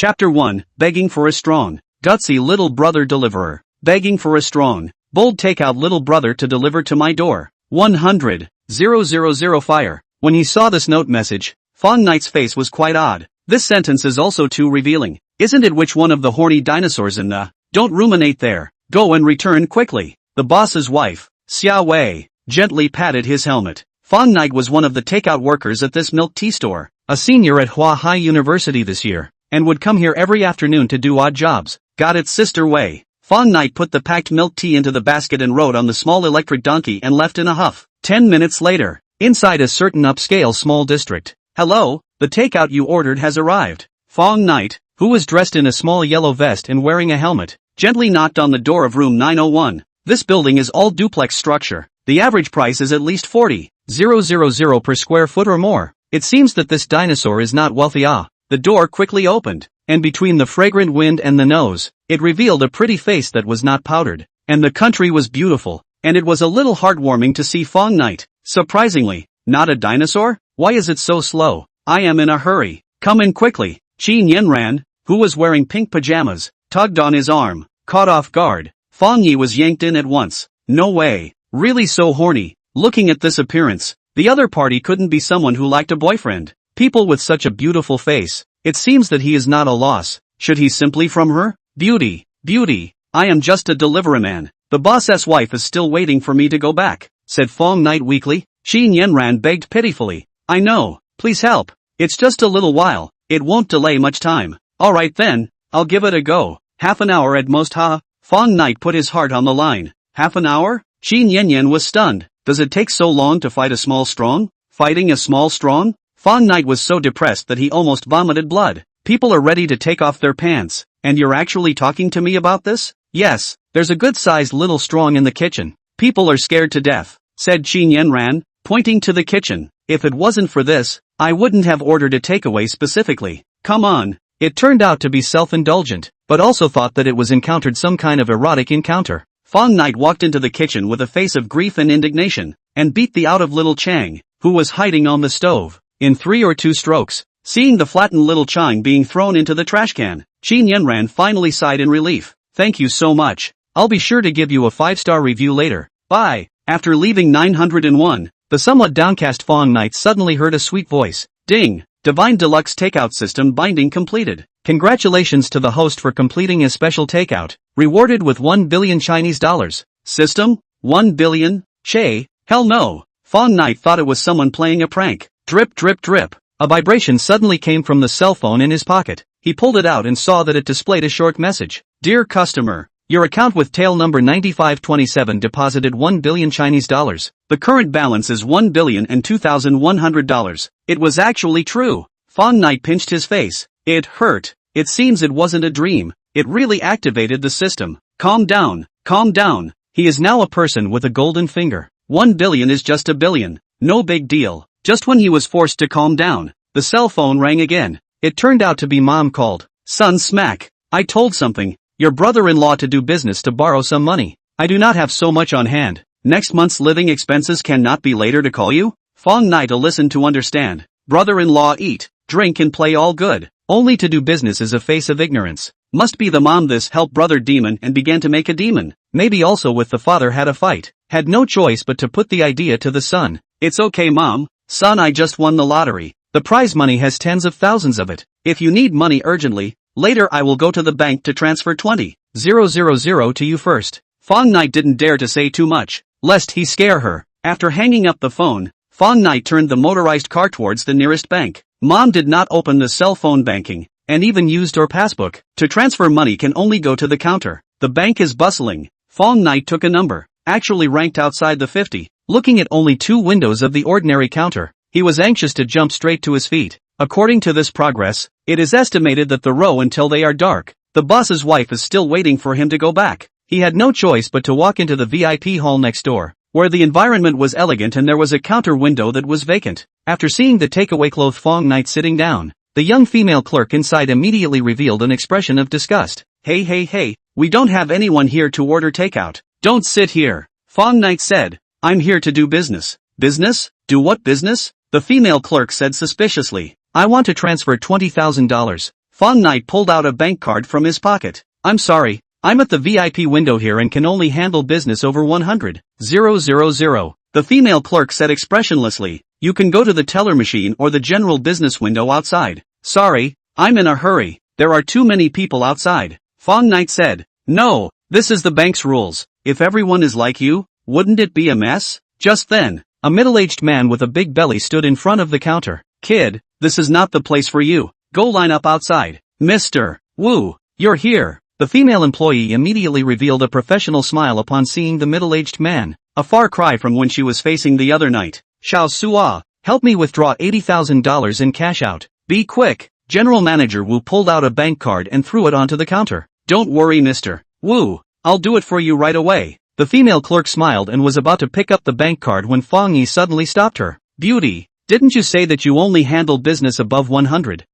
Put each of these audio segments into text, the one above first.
Chapter 1, Begging for a Strong, Gutsy Little Brother Deliverer. Begging for a strong, bold takeout little brother to deliver to my door. 100,000 fire. When he saw this note message, Fang Knight's face was quite odd. This sentence is also too revealing. Isn't it which one of the horny dinosaurs in the... Don't ruminate there. Go and return quickly. The boss's wife, Xia Wei, gently patted his helmet. Fang Knight was one of the takeout workers at this milk tea store, a senior at Hua Hai University this year, and would come here every afternoon to do odd jobs. Got it, Sister Wei. Fang Knight put the packed milk tea into the basket and rode on the small electric donkey and left in a huff. 10 minutes later, inside a certain upscale small district. Hello, the takeout you ordered has arrived. Fang Knight, who was dressed in a small yellow vest and wearing a helmet, gently knocked on the door of room 901. This building is all duplex structure. The average price is at least 40,000 per square foot or more. It seems that this dinosaur is not wealthy. The door quickly opened, and between the fragrant wind and the nose, it revealed a pretty face that was not powdered. And the country was beautiful, and it was a little heartwarming to see Fang Knight. Surprisingly, not a dinosaur? Why is it so slow? I am in a hurry. Come in quickly. Qin Yanran, who was wearing pink pajamas, tugged on his arm. Caught off guard, Fang Ye was yanked in at once. No way. Really so horny. Looking at this appearance, the other party couldn't be someone who liked a boyfriend. People with such a beautiful face. It seems that he is not a loss. Should he simply from her? Beauty, beauty. I am just a deliveryman. The boss's wife is still waiting for me to go back, said Fang Knight weakly. Qin Yanran begged pitifully. I know. Please help. It's just a little while. It won't delay much time. Alright then, I'll give it a go. Half an hour at most. Fang Knight put his heart on the line. Half an hour? Qin Yanyan was stunned. Does it take so long to fight a small strong? Fighting a small strong? Fang Knight was so depressed that he almost vomited blood. People are ready to take off their pants, and you're actually talking to me about this? Yes, there's a good-sized little strong in the kitchen. People are scared to death, said Qin Yanran, pointing to the kitchen. If it wasn't for this, I wouldn't have ordered a takeaway specifically. Come on. It turned out to be self-indulgent, but also thought that it was encountered some kind of erotic encounter. Fang Knight walked into the kitchen with a face of grief and indignation, and beat the out of little Chang, who was hiding on the stove, in 3 or 2 strokes. Seeing the flattened little Chang being thrown into the trash can, Qin Yanran finally sighed in relief. Thank you so much. I'll be sure to give you a 5-star review later. Bye. After leaving 901, the somewhat downcast Fang Knight suddenly heard a sweet voice. Ding! Divine Deluxe Takeout System Binding completed. Congratulations to the host for completing a special takeout. Rewarded with 1 billion Chinese dollars. System? 1 billion? Che? Hell no. Fang Knight thought it was someone playing a prank. Drip drip drip. A vibration suddenly came from the cell phone in his pocket. He pulled it out and saw that it displayed a short message. Dear customer, your account with tail number 9527 deposited 1 billion Chinese dollars. The current balance is $1,002,100. It was actually true. Fang Knight pinched his face. It hurt. It seems it wasn't a dream. It really activated the system. Calm down. Calm down. He is now a person with a golden finger. 1 billion is just a billion. No big deal. Just when he was forced to calm down, the cell phone rang again. It turned out to be Mom called. Son smack. I told something. Your brother-in-law to do business to borrow some money. I do not have so much on hand. Next month's living expenses cannot be later to call you? Fang Knight listened to understand. Brother-in-law eat, drink and play all good. Only to do business is a face of ignorance. Must be the mom this helped brother demon and began to make a demon. Maybe also with the father had a fight. Had no choice but to put the idea to the son. It's okay mom. Son, I just won the lottery. The prize money has tens of thousands of it. If you need money urgently, later I will go to the bank to transfer 20,000 to you first. Fang Knight didn't dare to say too much, lest he scare her. After hanging up the phone, Fang Knight turned the motorized car towards the nearest bank. Mom did not open the cell phone banking, and even used her passbook. To transfer money can only go to the counter. The bank is bustling. Fang Knight took a number, actually ranked outside the 50, looking at only 2 windows of the ordinary counter. He was anxious to jump straight to his feet. According to this progress, it is estimated that the row until they are dark. The boss's wife is still waiting for him to go back. He had no choice but to walk into the VIP hall next door, where the environment was elegant and there was a counter window that was vacant. After seeing the takeaway clothed Fang Knight sitting down, the young female clerk inside immediately revealed an expression of disgust. Hey, we don't have anyone here to order takeout. Don't sit here. Fang Knight said, I'm here to do business. Business? Do what business? The female clerk said suspiciously. I want to transfer $20,000. Fang Knight pulled out a bank card from his pocket. I'm sorry, I'm at the VIP window here and can only handle business over 100,000. The female clerk said expressionlessly. You can go to the teller machine or the general business window outside. Sorry, I'm in a hurry. There are too many people outside. Fang Knight said. No, this is the bank's rules. If everyone is like you, wouldn't it be a mess? Just then, a middle-aged man with a big belly stood in front of the counter. Kid, this is not the place for you. Go line up outside. Mr. Wu, you're here. The female employee immediately revealed a professional smile upon seeing the middle-aged man, a far cry from when she was facing the other night. Xiao Sua, help me withdraw $80,000 in cash out. Be quick. General Manager Wu pulled out a bank card and threw it onto the counter. Don't worry Mr. Wu, I'll do it for you right away. The female clerk smiled and was about to pick up the bank card when Fang Ye suddenly stopped her. Beauty, didn't you say that you only handle business above 100,000?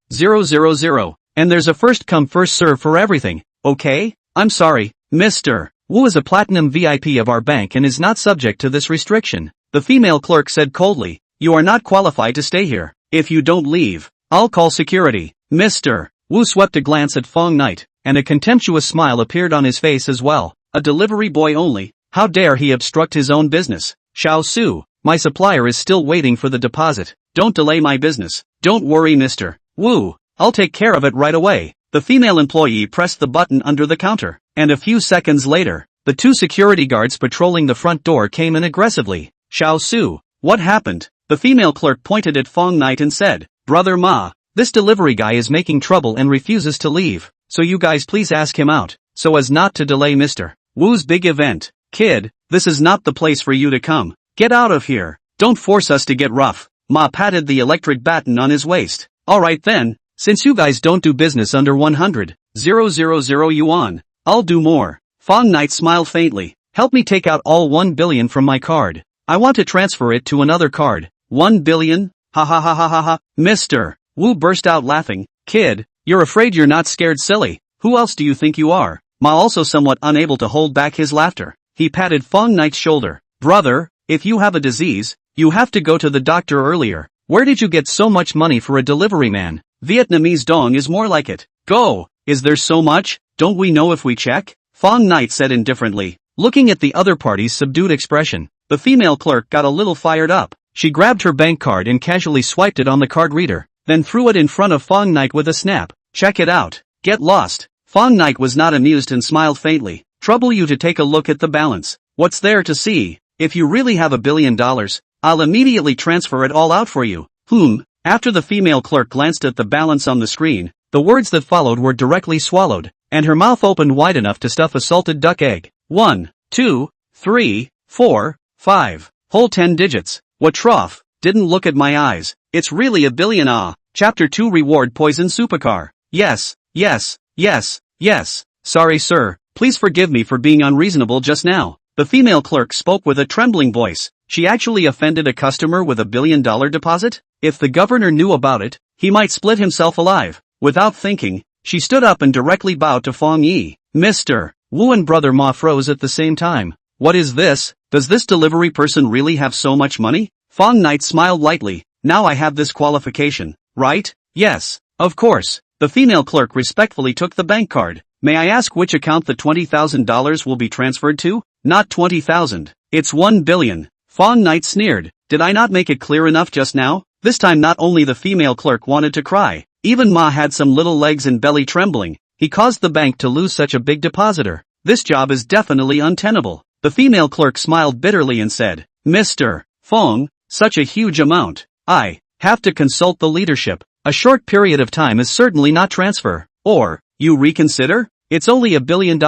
And there's a first come first serve for everything, okay? I'm sorry, Mr. Wu is a platinum VIP of our bank and is not subject to this restriction. The female clerk said coldly, you are not qualified to stay here. If you don't leave, I'll call security. Mr. Wu swept a glance at Fang Knight, and a contemptuous smile appeared on his face as well. A delivery boy only, how dare he obstruct his own business? Xiao Su, my supplier is still waiting for the deposit. Don't delay my business. Don't worry Mr. Wu, I'll take care of it right away. The female employee pressed the button under the counter, and a few seconds later, the two security guards patrolling the front door came in aggressively. Xiao Su, what happened? The female clerk pointed at Fang Knight and said, Brother Ma, this delivery guy is making trouble and refuses to leave, so you guys please ask him out, so as not to delay Mr. Wu's big event. Kid, this is not the place for you to come. Get out of here. Don't force us to get rough. Ma patted the electric baton on his waist. Alright then, since you guys don't do business under 100,000 yuan, I'll do more. Fang Knight smiled faintly. Help me take out all 1 billion from my card. I want to transfer it to another card. 1 billion? Ha ha ha ha ha ha. Mr. Wu burst out laughing. Kid, you're afraid you're not scared silly. Who else do you think you are? Ma also somewhat unable to hold back his laughter. He patted Fang Knight's shoulder. Brother, if you have a disease, you have to go to the doctor earlier. Where did you get so much money for a delivery man? Vietnamese dong is more like it. Go. Is there so much? Don't we know if we check? Fang Knight said indifferently, looking at the other party's subdued expression. The female clerk got a little fired up. She grabbed her bank card and casually swiped it on the card reader, then threw it in front of Fang Knight with a snap. Check it out. Get lost. Fang Knight was not amused and smiled faintly. Trouble you to take a look at the balance. What's there to see? If you really have $1 billion, I'll immediately transfer it all out for you. After the female clerk glanced at the balance on the screen, the words that followed were directly swallowed, and her mouth opened wide enough to stuff a salted duck egg. 1, 2, 3, 4, 5. Whole 10 digits. What trough? Didn't look at my eyes. It's really $1 billion. Chapter 2 Reward Poison Supercar. Yes. Sorry sir, please forgive me for being unreasonable just now. The female clerk spoke with a trembling voice. She actually offended a customer with $1 billion deposit? If the governor knew about it, he might split himself alive. Without thinking, she stood up and directly bowed to Fang Ye. Mr. Wu and Brother Ma froze at the same time. What is this? Does this delivery person really have so much money? Fang Knight smiled lightly. Now I have this qualification, right? Yes, of course. The female clerk respectfully took the bank card. May I ask which account the $20,000 will be transferred to? Not 20,000. It's 1 billion. Fang Knight sneered. Did I not make it clear enough just now? This time not only the female clerk wanted to cry, even Ma had some little legs and belly trembling. He caused the bank to lose such a big depositor. This job is definitely untenable. The female clerk smiled bitterly and said, Mr. Feng, such a huge amount. I have to consult the leadership. A short period of time is certainly not transfer. Or, you reconsider? It's only $1 billion.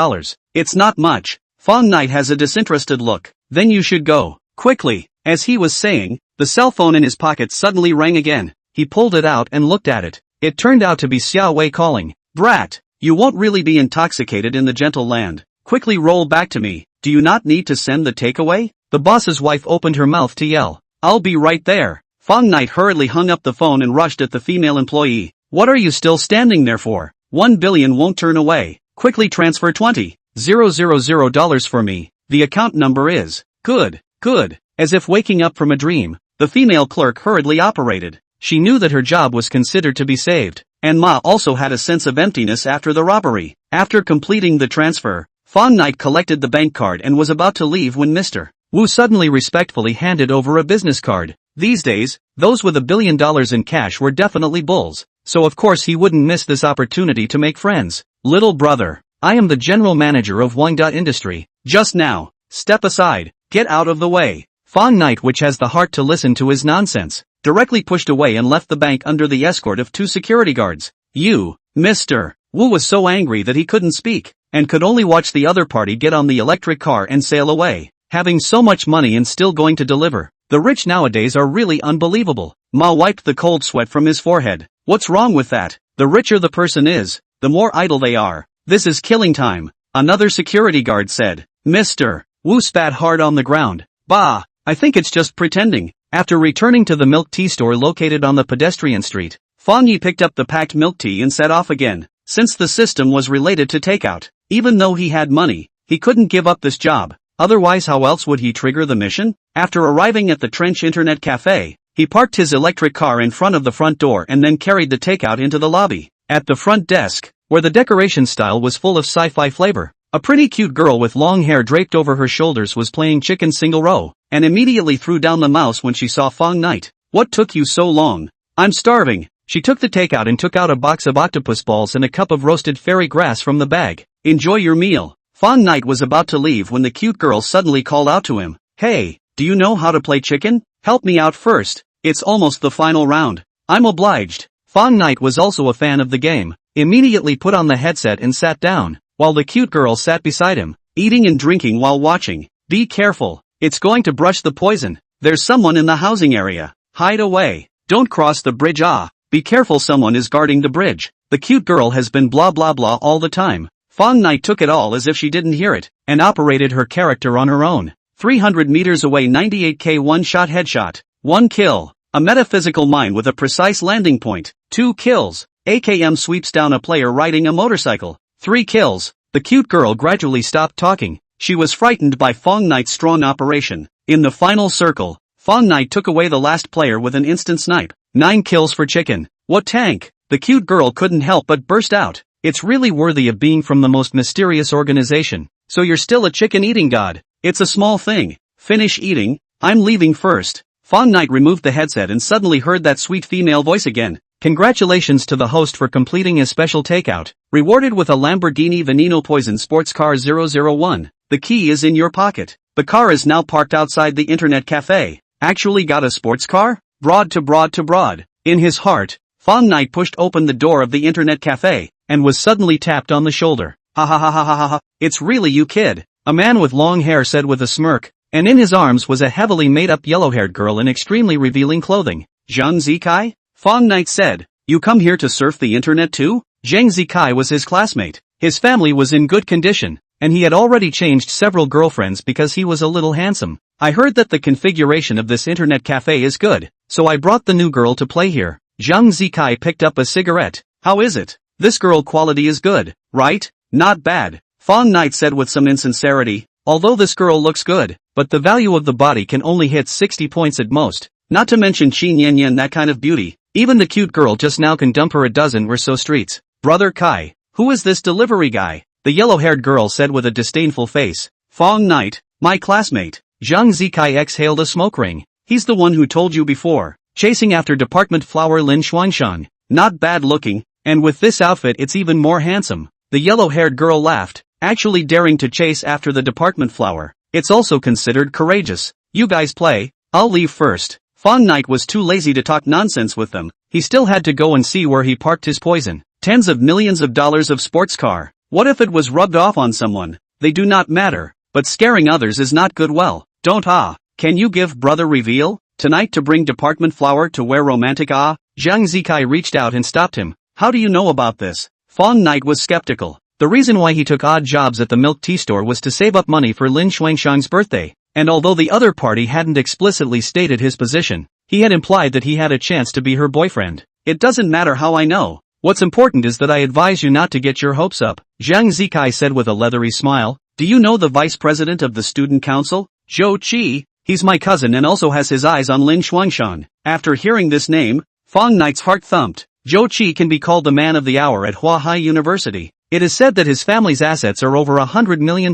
It's not much. Fang Knight has a disinterested look. Then you should go. Quickly. As he was saying, the cell phone in his pocket suddenly rang again. He pulled it out and looked at it. It turned out to be Xiao Wei calling. Brat, you won't really be intoxicated in the gentle land. Quickly roll back to me. Do you not need to send the takeaway? The boss's wife opened her mouth to yell. I'll be right there. Fang Knight hurriedly hung up the phone and rushed at the female employee. What are you still standing there for? 1 billion won't turn away. Quickly transfer $20,000 for me. The account number is. Good. As if waking up from a dream, the female clerk hurriedly operated. She knew that her job was considered to be saved, and Ma also had a sense of emptiness after the robbery. After completing the transfer, Fang Ye collected the bank card and was about to leave when Mr. Wu suddenly respectfully handed over a business card. These days, those with $1 billion in cash were definitely bulls, so of course he wouldn't miss this opportunity to make friends. Little brother, I am the general manager of Wang Industry. Just now, step aside, get out of the way. Fang Ye, which has the heart to listen to his nonsense, directly pushed away and left the bank under the escort of 2 security guards. You, Mr. Wu was so angry that he couldn't speak, and could only watch the other party get on the electric car and sail away. Having so much money and still going to deliver. The rich nowadays are really unbelievable. Ma wiped the cold sweat from his forehead. What's wrong with that? The richer the person is, the more idle they are. This is killing time. Another security guard said. Mr. Wu spat hard on the ground. Bah, I think it's just pretending. After returning to the milk tea store located on the pedestrian street, Fang Ye picked up the packed milk tea and set off again. Since the system was related to takeout, even though he had money, he couldn't give up this job. Otherwise, how else would he trigger the mission? After arriving at the Trench Internet Cafe, he parked his electric car in front of the front door and then carried the takeout into the lobby. At the front desk, where the decoration style was full of sci-fi flavor, a pretty cute girl with long hair draped over her shoulders was playing chicken single row, and immediately threw down the mouse when she saw Fang Ye. What took you so long? I'm starving. She took the takeout and took out a box of octopus balls and a cup of roasted fairy grass from the bag. Enjoy your meal. Fang Ye was about to leave when the cute girl suddenly called out to him. Hey, do you know how to play chicken? Help me out first. It's almost the final round. I'm obliged. Fang Ye was also a fan of the game. Immediately put on the headset and sat down, while the cute girl sat beside him, eating and drinking while watching. Be careful. It's going to brush the poison. There's someone in the housing area. Hide away. Don't cross the bridge. Be careful, someone is guarding the bridge. The cute girl has been blah blah blah all the time. Fang Ye took it all as if she didn't hear it, and operated her character on her own. 300 meters away, 98k one-shot headshot. 1 kill. A metaphysical mine with a precise landing point. 2 kills. AKM sweeps down a player riding a motorcycle. 3 kills. The cute girl gradually stopped talking. She was frightened by Fang Ye's strong operation. In the final circle, Fang Ye took away the last player with an instant snipe. 9 kills for chicken. What tank? The cute girl couldn't help but burst out. It's really worthy of being from the most mysterious organization. So you're still a chicken-eating god. It's a small thing. Finish eating. I'm leaving first. Fang Ye removed the headset and suddenly heard that sweet female voice again. Congratulations to the host for completing a special takeout. Rewarded with a Lamborghini Veneno Poison Sports Car 001. The key is in your pocket. The car is now parked outside the internet cafe. Actually got a sports car? Broad to broad to broad. In his heart, Fang Ye pushed open the door of the internet cafe, and was suddenly tapped on the shoulder. Ha ha ha ha ha ha ha. It's really you, kid. A man with long hair said with a smirk, and in his arms was a heavily made-up yellow-haired girl in extremely revealing clothing. Zhang Zikai? Fang Ye said. You come here to surf the internet too? Zhang Zikai was his classmate. His family was in good condition, and he had already changed several girlfriends because he was a little handsome. I heard that the configuration of this internet cafe is good, so I brought the new girl to play here. Zhang Zikai picked up a cigarette. How is it? This girl quality is good, right? Not bad. Fang Ye said with some insincerity. Although this girl looks good, but the value of the body can only hit 60 points at most. Not to mention Qin Yan Yan, that kind of beauty. Even the cute girl just now can dump her a dozen or so streets. Brother Kai, who is this delivery guy? The yellow-haired girl said with a disdainful face. Fang Ye, my classmate. Zhang Zikai exhaled a smoke ring. He's the one who told you before. Chasing after department flower Lin Xuanshan. Not bad looking, and with this outfit it's even more handsome. The yellow-haired girl laughed, actually daring to chase after the department flower. It's also considered courageous. You guys play, I'll leave first. Fang Ye was too lazy to talk nonsense with them. He still had to go and see where he parked his poison. Tens of millions of dollars of sports car. What if it was rubbed off on someone? They do not matter, but scaring others is not good. Well, don't. Can you give brother reveal? Tonight to bring department flower to wear romantic. Zhang Zikai reached out and stopped him. How do you know about this? Fang Ye was skeptical. The reason why he took odd jobs at the milk tea store was to save up money for Lin Xuanshan's birthday, and although the other party hadn't explicitly stated his position, he had implied that he had a chance to be her boyfriend. It doesn't matter how I know. What's important is that I advise you not to get your hopes up, Zhang Zikai said with a leathery smile. Do you know the vice president of the student council? Zhou Qi? He's my cousin and also has his eyes on Lin Xuanshan. After hearing this name, Fang Knight's heart thumped. Zhou Qi can be called the man of the hour at Huahai University. It is said that his family's assets are over $100 million,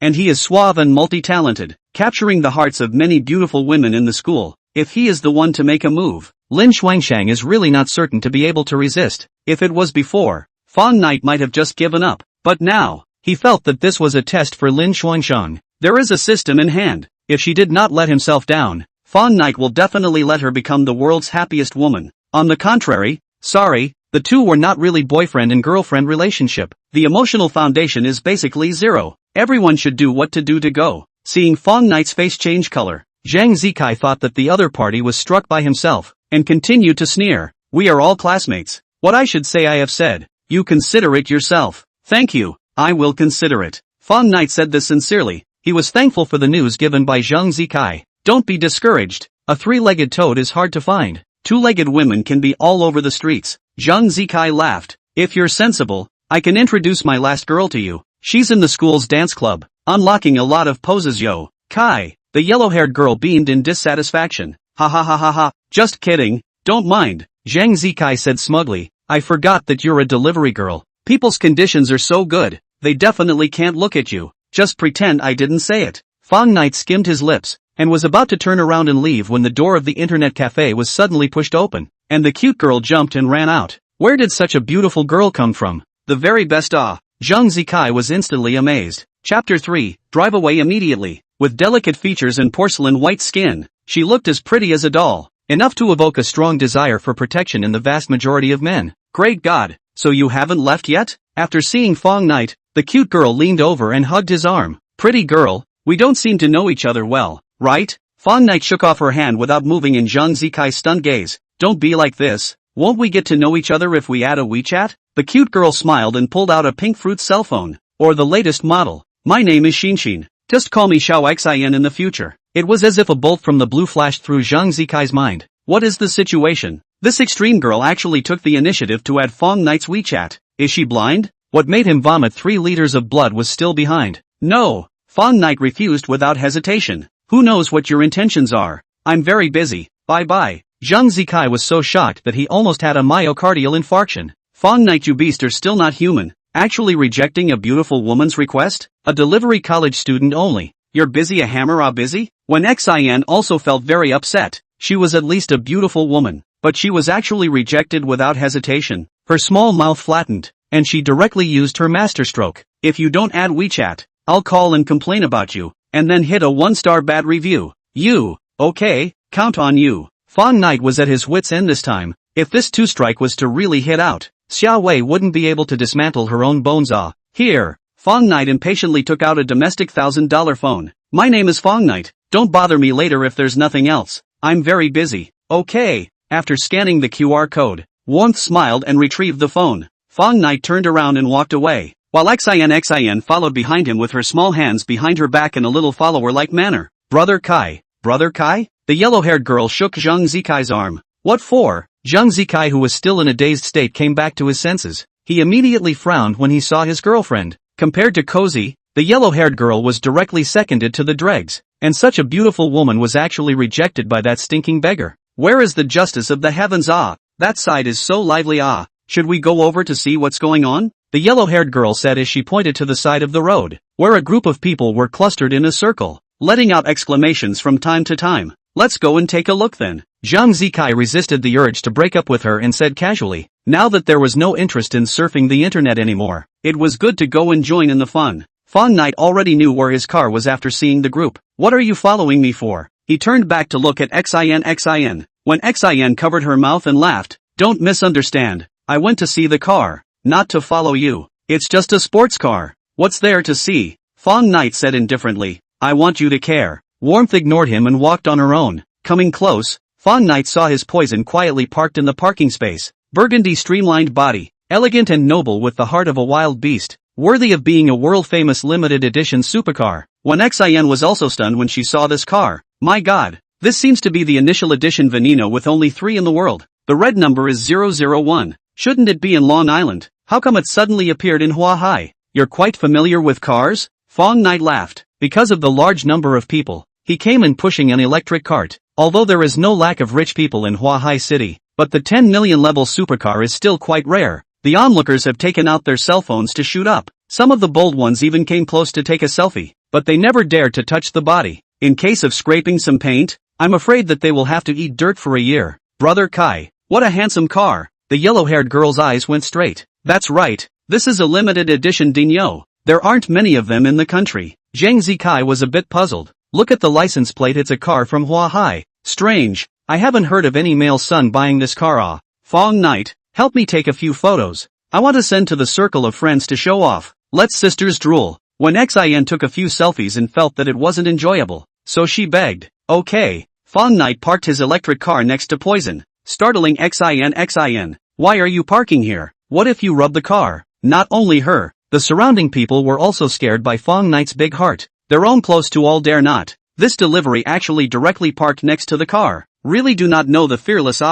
and he is suave and multi-talented, capturing the hearts of many beautiful women in the school. If he is the one to make a move, Lin Xuanshang is really not certain to be able to resist. If it was before, Fang Knight might have just given up, but now, he felt that this was a test for Lin Xuanshang. There is a system in hand. If she did not let himself down, Fang Knight will definitely let her become the world's happiest woman. On the contrary, sorry, the two were not really boyfriend and girlfriend relationship. The emotional foundation is basically zero. Everyone should do what to do to go. Seeing Fang Knight's face change color, Zhang Zikai thought that the other party was struck by himself, and continued to sneer. We are all classmates. What I should say I have said. You consider it yourself. Thank you, I will consider it. Fang Knight said this sincerely. He was thankful for the news given by Zhang Zikai. Don't be discouraged. A three-legged toad is hard to find. Two-legged women can be all over the streets. Zhang Zikai laughed. If you're sensible, I can introduce my last girl to you. She's in the school's dance club, unlocking a lot of poses. Yo, Kai. The yellow-haired girl beamed in dissatisfaction. Ha ha ha ha ha, just kidding, don't mind, Zhang Zikai said smugly. I forgot that you're a delivery girl. People's conditions are so good, they definitely can't look at you. Just pretend I didn't say it. Fang Knight skimmed his lips, and was about to turn around and leave when the door of the internet cafe was suddenly pushed open, and the cute girl jumped and ran out. Where did such a beautiful girl come from? The very best. Zhang Zikai was instantly amazed. Chapter 3, Drive away immediately. With delicate features and porcelain white skin, she looked as pretty as a doll, enough to evoke a strong desire for protection in the vast majority of men. Great God, so you haven't left yet? After seeing Fang Knight, the cute girl leaned over and hugged his arm. Pretty girl, we don't seem to know each other well, right? Fang Knight shook off her hand without moving in Zhang Zikai's stunned gaze. Don't be like this. Won't we get to know each other if we add a WeChat? The cute girl smiled and pulled out a pink fruit cell phone, or the latest model. My name is Xinshin. Just call me Xiao Xian in the future. It was as if a bolt from the blue flashed through Zhang Zikai's mind. What is the situation? This extreme girl actually took the initiative to add Fang Knight's WeChat. Is she blind? What made him vomit 3 liters of blood was still behind. No, Fang Knight refused without hesitation. Who knows what your intentions are? I'm very busy, bye-bye. Zhang Zikai was so shocked that he almost had a myocardial infarction. Fang Knight, you beast are still not human. Actually rejecting a beautiful woman's request? A delivery college student only. You're busy, a hammer busy? When Xian also felt very upset. She was at least a beautiful woman, but she was actually rejected without hesitation. Her small mouth flattened, and she directly used her masterstroke. If you don't add WeChat, I'll call and complain about you, and then hit a 1-star bad review. You, okay, count on you. Fang Knight was at his wits' end this time. If this 2-strike was to really hit out, Xiao Wei wouldn't be able to dismantle her own bones. Here. Fang Knight impatiently took out a domestic $1,000 phone. My name is Fang Knight. Don't bother me later if there's nothing else. I'm very busy. Okay. After scanning the QR code, Warmth smiled and retrieved the phone. Fang Knight turned around and walked away, while Xian followed behind him with her small hands behind her back in a little follower-like manner. Brother Kai? Brother Kai? The yellow-haired girl shook Zhang Zikai's arm. What for? Zhang Zikai, who was still in a dazed state, came back to his senses. He immediately frowned when he saw his girlfriend. Compared to Cozy, the yellow-haired girl was directly seconded to the dregs, and such a beautiful woman was actually rejected by that stinking beggar. Where is the justice of the heavens? That side is so lively. Should we go over to see what's going on? The yellow-haired girl said as she pointed to the side of the road, where a group of people were clustered in a circle, letting out exclamations from time to time. Let's go and take a look then. Zhang Zikai resisted the urge to break up with her and said casually, now that there was no interest in surfing the internet anymore, it was good to go and join in the fun. Fang Knight already knew where his car was after seeing the group. What are you following me for? He turned back to look at Xian. When Xian covered her mouth and laughed, don't misunderstand. I went to see the car, not to follow you. It's just a sports car. What's there to see? Fang Knight said indifferently. I want you to care. Warmth ignored him and walked on her own. Coming close, Fang Knight saw his poison quietly parked in the parking space. Burgundy streamlined body, elegant and noble with the heart of a wild beast, worthy of being a world-famous limited edition supercar. When Xian was also stunned when she saw this car. My God, this seems to be the initial edition Veneno with only 3 in the world. The red number is 001. Shouldn't it be in Long Island? How come it suddenly appeared in Huahai? You're quite familiar with cars? Fang Knight laughed. Because of the large number of people, he came in pushing an electric cart. Although there is no lack of rich people in Huahai City, but the 10 million level supercar is still quite rare. The onlookers have taken out their cell phones to shoot up. Some of the bold ones even came close to take a selfie, but they never dared to touch the body. In case of scraping some paint, I'm afraid that they will have to eat dirt for a year. Brother Kai, what a handsome car. The yellow-haired girl's eyes went straight. That's right, this is a limited edition Dino. There aren't many of them in the country. Zhang Zikai was a bit puzzled. Look at the license plate, it's a car from Huahai. Strange, I haven't heard of any male son buying this car. Ah, Fang Knight, help me take a few photos. I want to send to the circle of friends to show off. Let's sisters drool. When Xin took a few selfies and felt that it wasn't enjoyable, so she begged. Okay, Fang Knight parked his electric car next to Poison. Startling Xin, why are you parking here? What if you rub the car? Not only her, the surrounding people were also scared by Fang Knight's big heart. Their own close to all dare not. This delivery actually directly parked next to the car. Really do not know the fearless.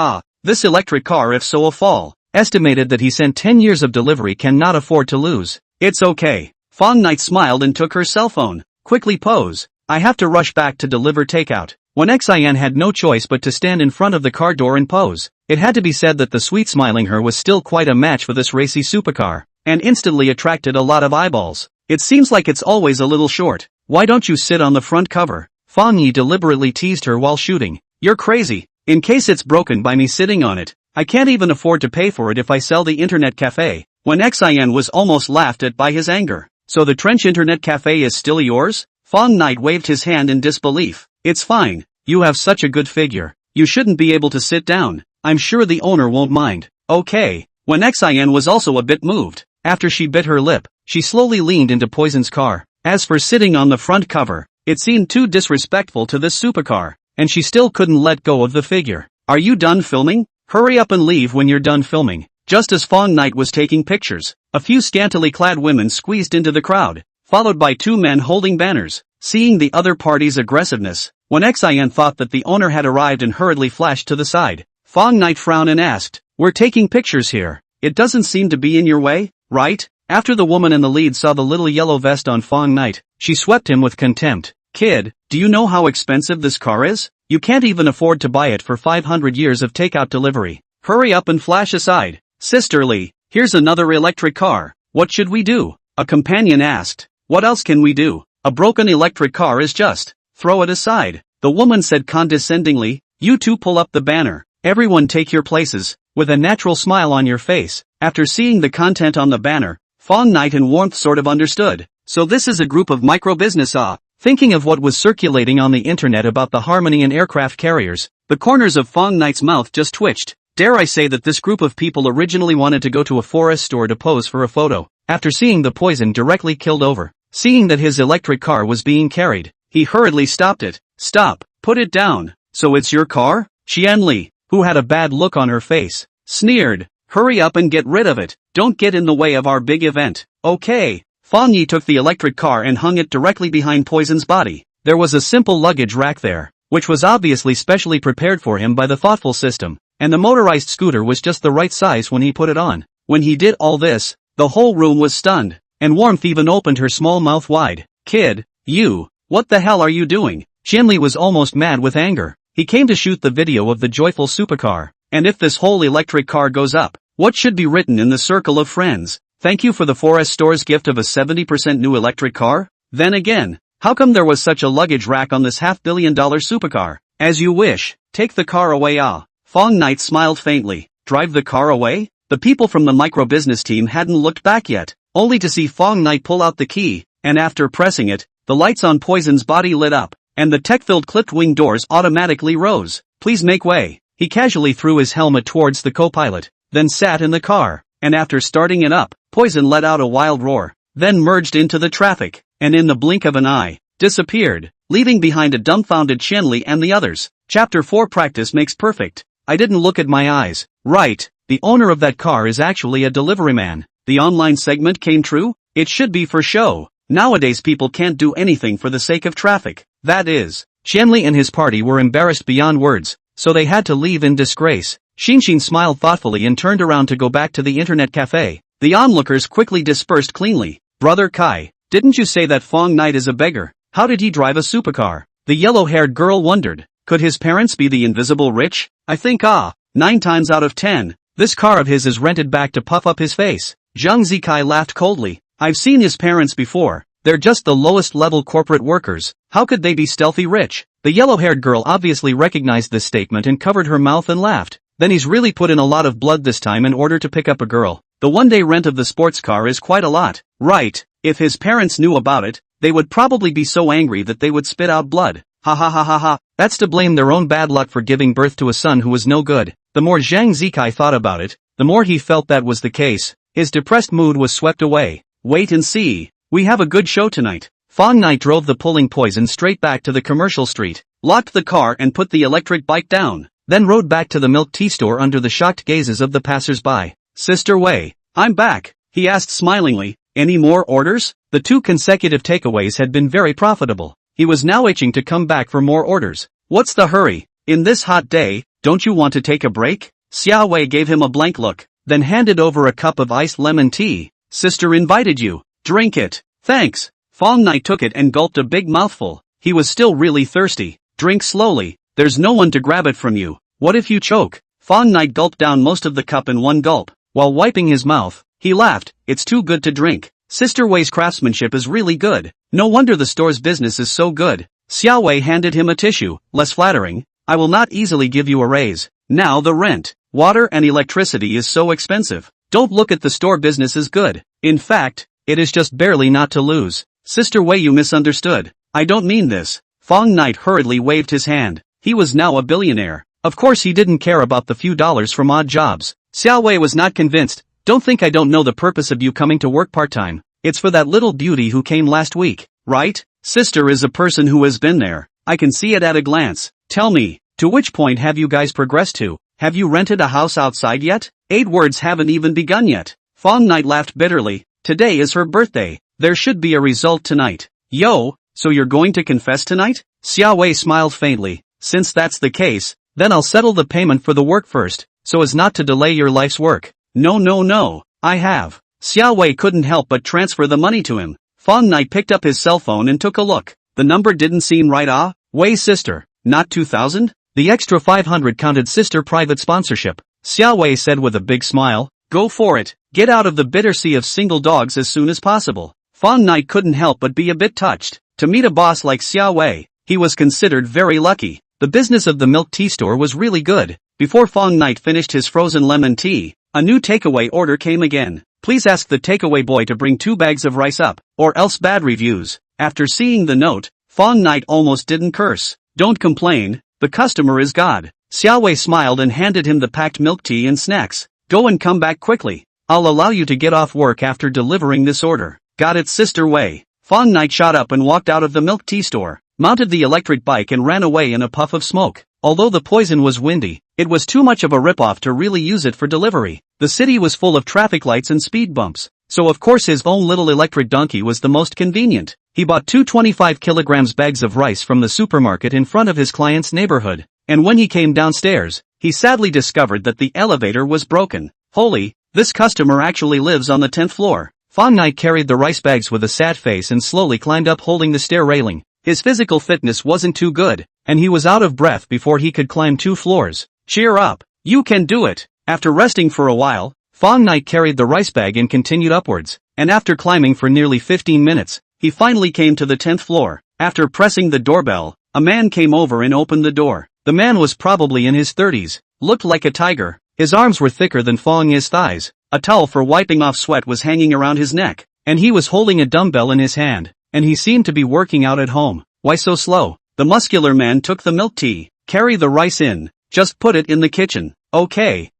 This electric car, if so a fall. Estimated that he sent 10 years of delivery, cannot afford to lose. It's okay. Fang Knight smiled and took her cell phone. Quickly pose. I have to rush back to deliver takeout. When Xin had no choice but to stand in front of the car door and pose. It had to be said that the sweet smiling her was still quite a match for this racy supercar, and instantly attracted a lot of eyeballs. It seems like it's always a little short. Why don't you sit on the front cover? Fang Ye deliberately teased her while shooting. You're crazy. In case it's broken by me sitting on it, I can't even afford to pay for it if I sell the internet cafe. When Xin was almost laughed at by his anger. So the trench internet cafe is still yours? Fang Knight waved his hand in disbelief. It's fine. You have such a good figure. You shouldn't be able to sit down. I'm sure the owner won't mind. Okay. When Xin was also a bit moved. After she bit her lip, she slowly leaned into Poison's car. As for sitting on the front cover, it seemed too disrespectful to this supercar, and she still couldn't let go of the figure. Are you done filming? Hurry up and leave when you're done filming. Just as Fang Knight was taking pictures, a few scantily clad women squeezed into the crowd, followed by two men holding banners. Seeing the other party's aggressiveness, when Xin thought that the owner had arrived and hurriedly flashed to the side, Fang Knight frowned and asked, we're taking pictures here. It doesn't seem to be in your way, right? After the woman in the lead saw the little yellow vest on Fang Knight, she swept him with contempt. Kid, do you know how expensive this car is? You can't even afford to buy it for 500 years of takeout delivery. Hurry up and flash aside. Sisterly, here's another electric car. What should we do? A companion asked. What else can we do? A broken electric car is just. Throw it aside. The woman said condescendingly. You two pull up the banner. Everyone take your places. With a natural smile on your face. After seeing the content on the banner, Fang Knight and Warmth sort of understood. So this is a group of micro-business. Thinking of what was circulating on the internet about the Harmony and aircraft carriers, the corners of Fang Knight's mouth just twitched. Dare I say that this group of people originally wanted to go to a forest store to pose for a photo. After seeing the Poison directly killed over, seeing that his electric car was being carried, he hurriedly stopped it. Stop, put it down. So it's your car? Qianli, who had a bad look on her face, sneered. Hurry up and get rid of it. Don't get in the way of our big event. Okay. Fang Ye took the electric car and hung it directly behind Poison's body. There was a simple luggage rack there, which was obviously specially prepared for him by the thoughtful system, and the motorized scooter was just the right size when he put it on. When he did all this, the whole room was stunned, and Warmth even opened her small mouth wide. Kid, you, what the hell are you doing? Qianli was almost mad with anger. He came to shoot the video of the joyful supercar, and if this whole electric car goes up, what should be written in the circle of friends? Thank you for the forest store's gift of a 70% new electric car? Then again, how come there was such a luggage rack on this $500 million supercar? As you wish, take the car away. Fang Knight smiled faintly. Drive the car away? The people from the micro-business team hadn't looked back yet, only to see Fang Knight pull out the key, and after pressing it, the lights on Poison's body lit up, and the tech-filled clipped-wing doors automatically rose. Please make way. He casually threw his helmet towards the co-pilot, then sat in the car, and after starting it up, Poison let out a wild roar, then merged into the traffic, and in the blink of an eye, disappeared, leaving behind a dumbfounded Qianli and the others. Chapter 4 Practice makes perfect. I didn't look at my eyes. Right, the owner of that car is actually a delivery man. The online segment came true? It should be for show. Nowadays people can't do anything for the sake of traffic. That is. Qianli and his party were embarrassed beyond words, so they had to leave in disgrace. Xinxin smiled thoughtfully and turned around to go back to the internet cafe. The onlookers quickly dispersed cleanly. Brother Kai, didn't you say that Fang Knight is a beggar? How did he drive a supercar? The yellow-haired girl wondered. Could his parents be the invisible rich? I think 9 times out of 10, this car of his is rented back to puff up his face. Zhang Zikai laughed coldly. I've seen his parents before. They're just the lowest level corporate workers. How could they be stealthy rich? The yellow-haired girl obviously recognized this statement and covered her mouth and laughed. Then he's really put in a lot of blood this time in order to pick up a girl. The one-day rent of the sports car is quite a lot. Right. If his parents knew about it, they would probably be so angry that they would spit out blood. Ha ha ha ha ha. That's to blame their own bad luck for giving birth to a son who was no good. The more Zhang Zikai thought about it, the more he felt that was the case. His depressed mood was swept away. Wait and see. We have a good show tonight. Fang Ye drove the pulling poison straight back to the commercial street, locked the car and put the electric bike down, then rode back to the milk tea store under the shocked gazes of the passers-by. Sister Wei, I'm back, he asked smilingly. Any more orders? The 2 consecutive takeaways had been very profitable. He was now itching to come back for more orders. What's the hurry? In this hot day, don't you want to take a break? Xiao Wei gave him a blank look, then handed over a cup of iced lemon tea. Sister invited you. Drink it. Thanks. Fang Ye took it and gulped a big mouthful. He was still really thirsty. Drink slowly. There's no one to grab it from you. What if you choke? Fang Ye gulped down most of the cup in one gulp. While wiping his mouth, he laughed. It's too good to drink. Sister Wei's craftsmanship is really good. No wonder the store's business is so good. Xiao Wei handed him a tissue, less flattering. I will not easily give you a raise. Now the rent, water and electricity is so expensive. Don't look at the store business as good. In fact, it is just barely not to lose. Sister Wei, you misunderstood. I don't mean this. Fang Ye hurriedly waved his hand. He was now a billionaire. Of course he didn't care about the few dollars from odd jobs. Xiao Wei was not convinced. Don't think I don't know the purpose of you coming to work part-time. It's for that little beauty who came last week, right? Sister is a person who has been there. I can see it at a glance. Tell me, to which point have you guys progressed to? Have you rented a house outside yet? 8 words haven't even begun yet. Fang Ye laughed bitterly. Today is her birthday. There should be a result tonight. Yo, so you're going to confess tonight? Xiao Wei smiled faintly. Since that's the case, then I'll settle the payment for the work first, so as not to delay your life's work. No, I have. Xiao Wei couldn't help but transfer the money to him. Fang Ye picked up his cell phone and took a look. The number didn't seem right. Wei's sister, not 2,000? The extra 500 counted sister private sponsorship. Xiao Wei said with a big smile. Go for it. Get out of the bitter sea of single dogs as soon as possible. Fang Ye couldn't help but be a bit touched. To meet a boss like Xiao Wei, he was considered very lucky. The business of the milk tea store was really good. Before Fang Ye finished his frozen lemon tea, a new takeaway order came again. Please ask the takeaway boy to bring 2 bags of rice up, or else bad reviews. After seeing the note, Fang Ye almost didn't curse. Don't complain, the customer is God. Xiao Wei smiled and handed him the packed milk tea and snacks. Go and come back quickly. I'll allow you to get off work after delivering this order. Got it, Sister Wei. Fang Ye shot up and walked out of the milk tea store, mounted the electric bike and ran away in a puff of smoke. Although the poison was windy, it was too much of a ripoff to really use it for delivery. The city was full of traffic lights and speed bumps, so of course his own little electric donkey was the most convenient. He bought 2 25 kilograms bags of rice from the supermarket in front of his client's neighborhood, and when he came downstairs, he sadly discovered that the elevator was broken. Holy, this customer actually lives on the 10th floor. Fang Ye carried the rice bags with a sad face and slowly climbed up holding the stair railing. His physical fitness wasn't too good, and he was out of breath before he could climb 2 floors. Cheer up, you can do it. After resting for a while, Fang Ye carried the rice bag and continued upwards, and after climbing for nearly 15 minutes, he finally came to the 10th floor. After pressing the doorbell, a man came over and opened the door. The man was probably in his 30s, looked like a tiger. His arms were thicker than Fang Ye's thighs. A towel for wiping off sweat was hanging around his neck, and he was holding a dumbbell in his hand, and he seemed to be working out at home. Why so slow? The muscular man took the milk tea. Carry the rice in. Just put it in the kitchen. Okay.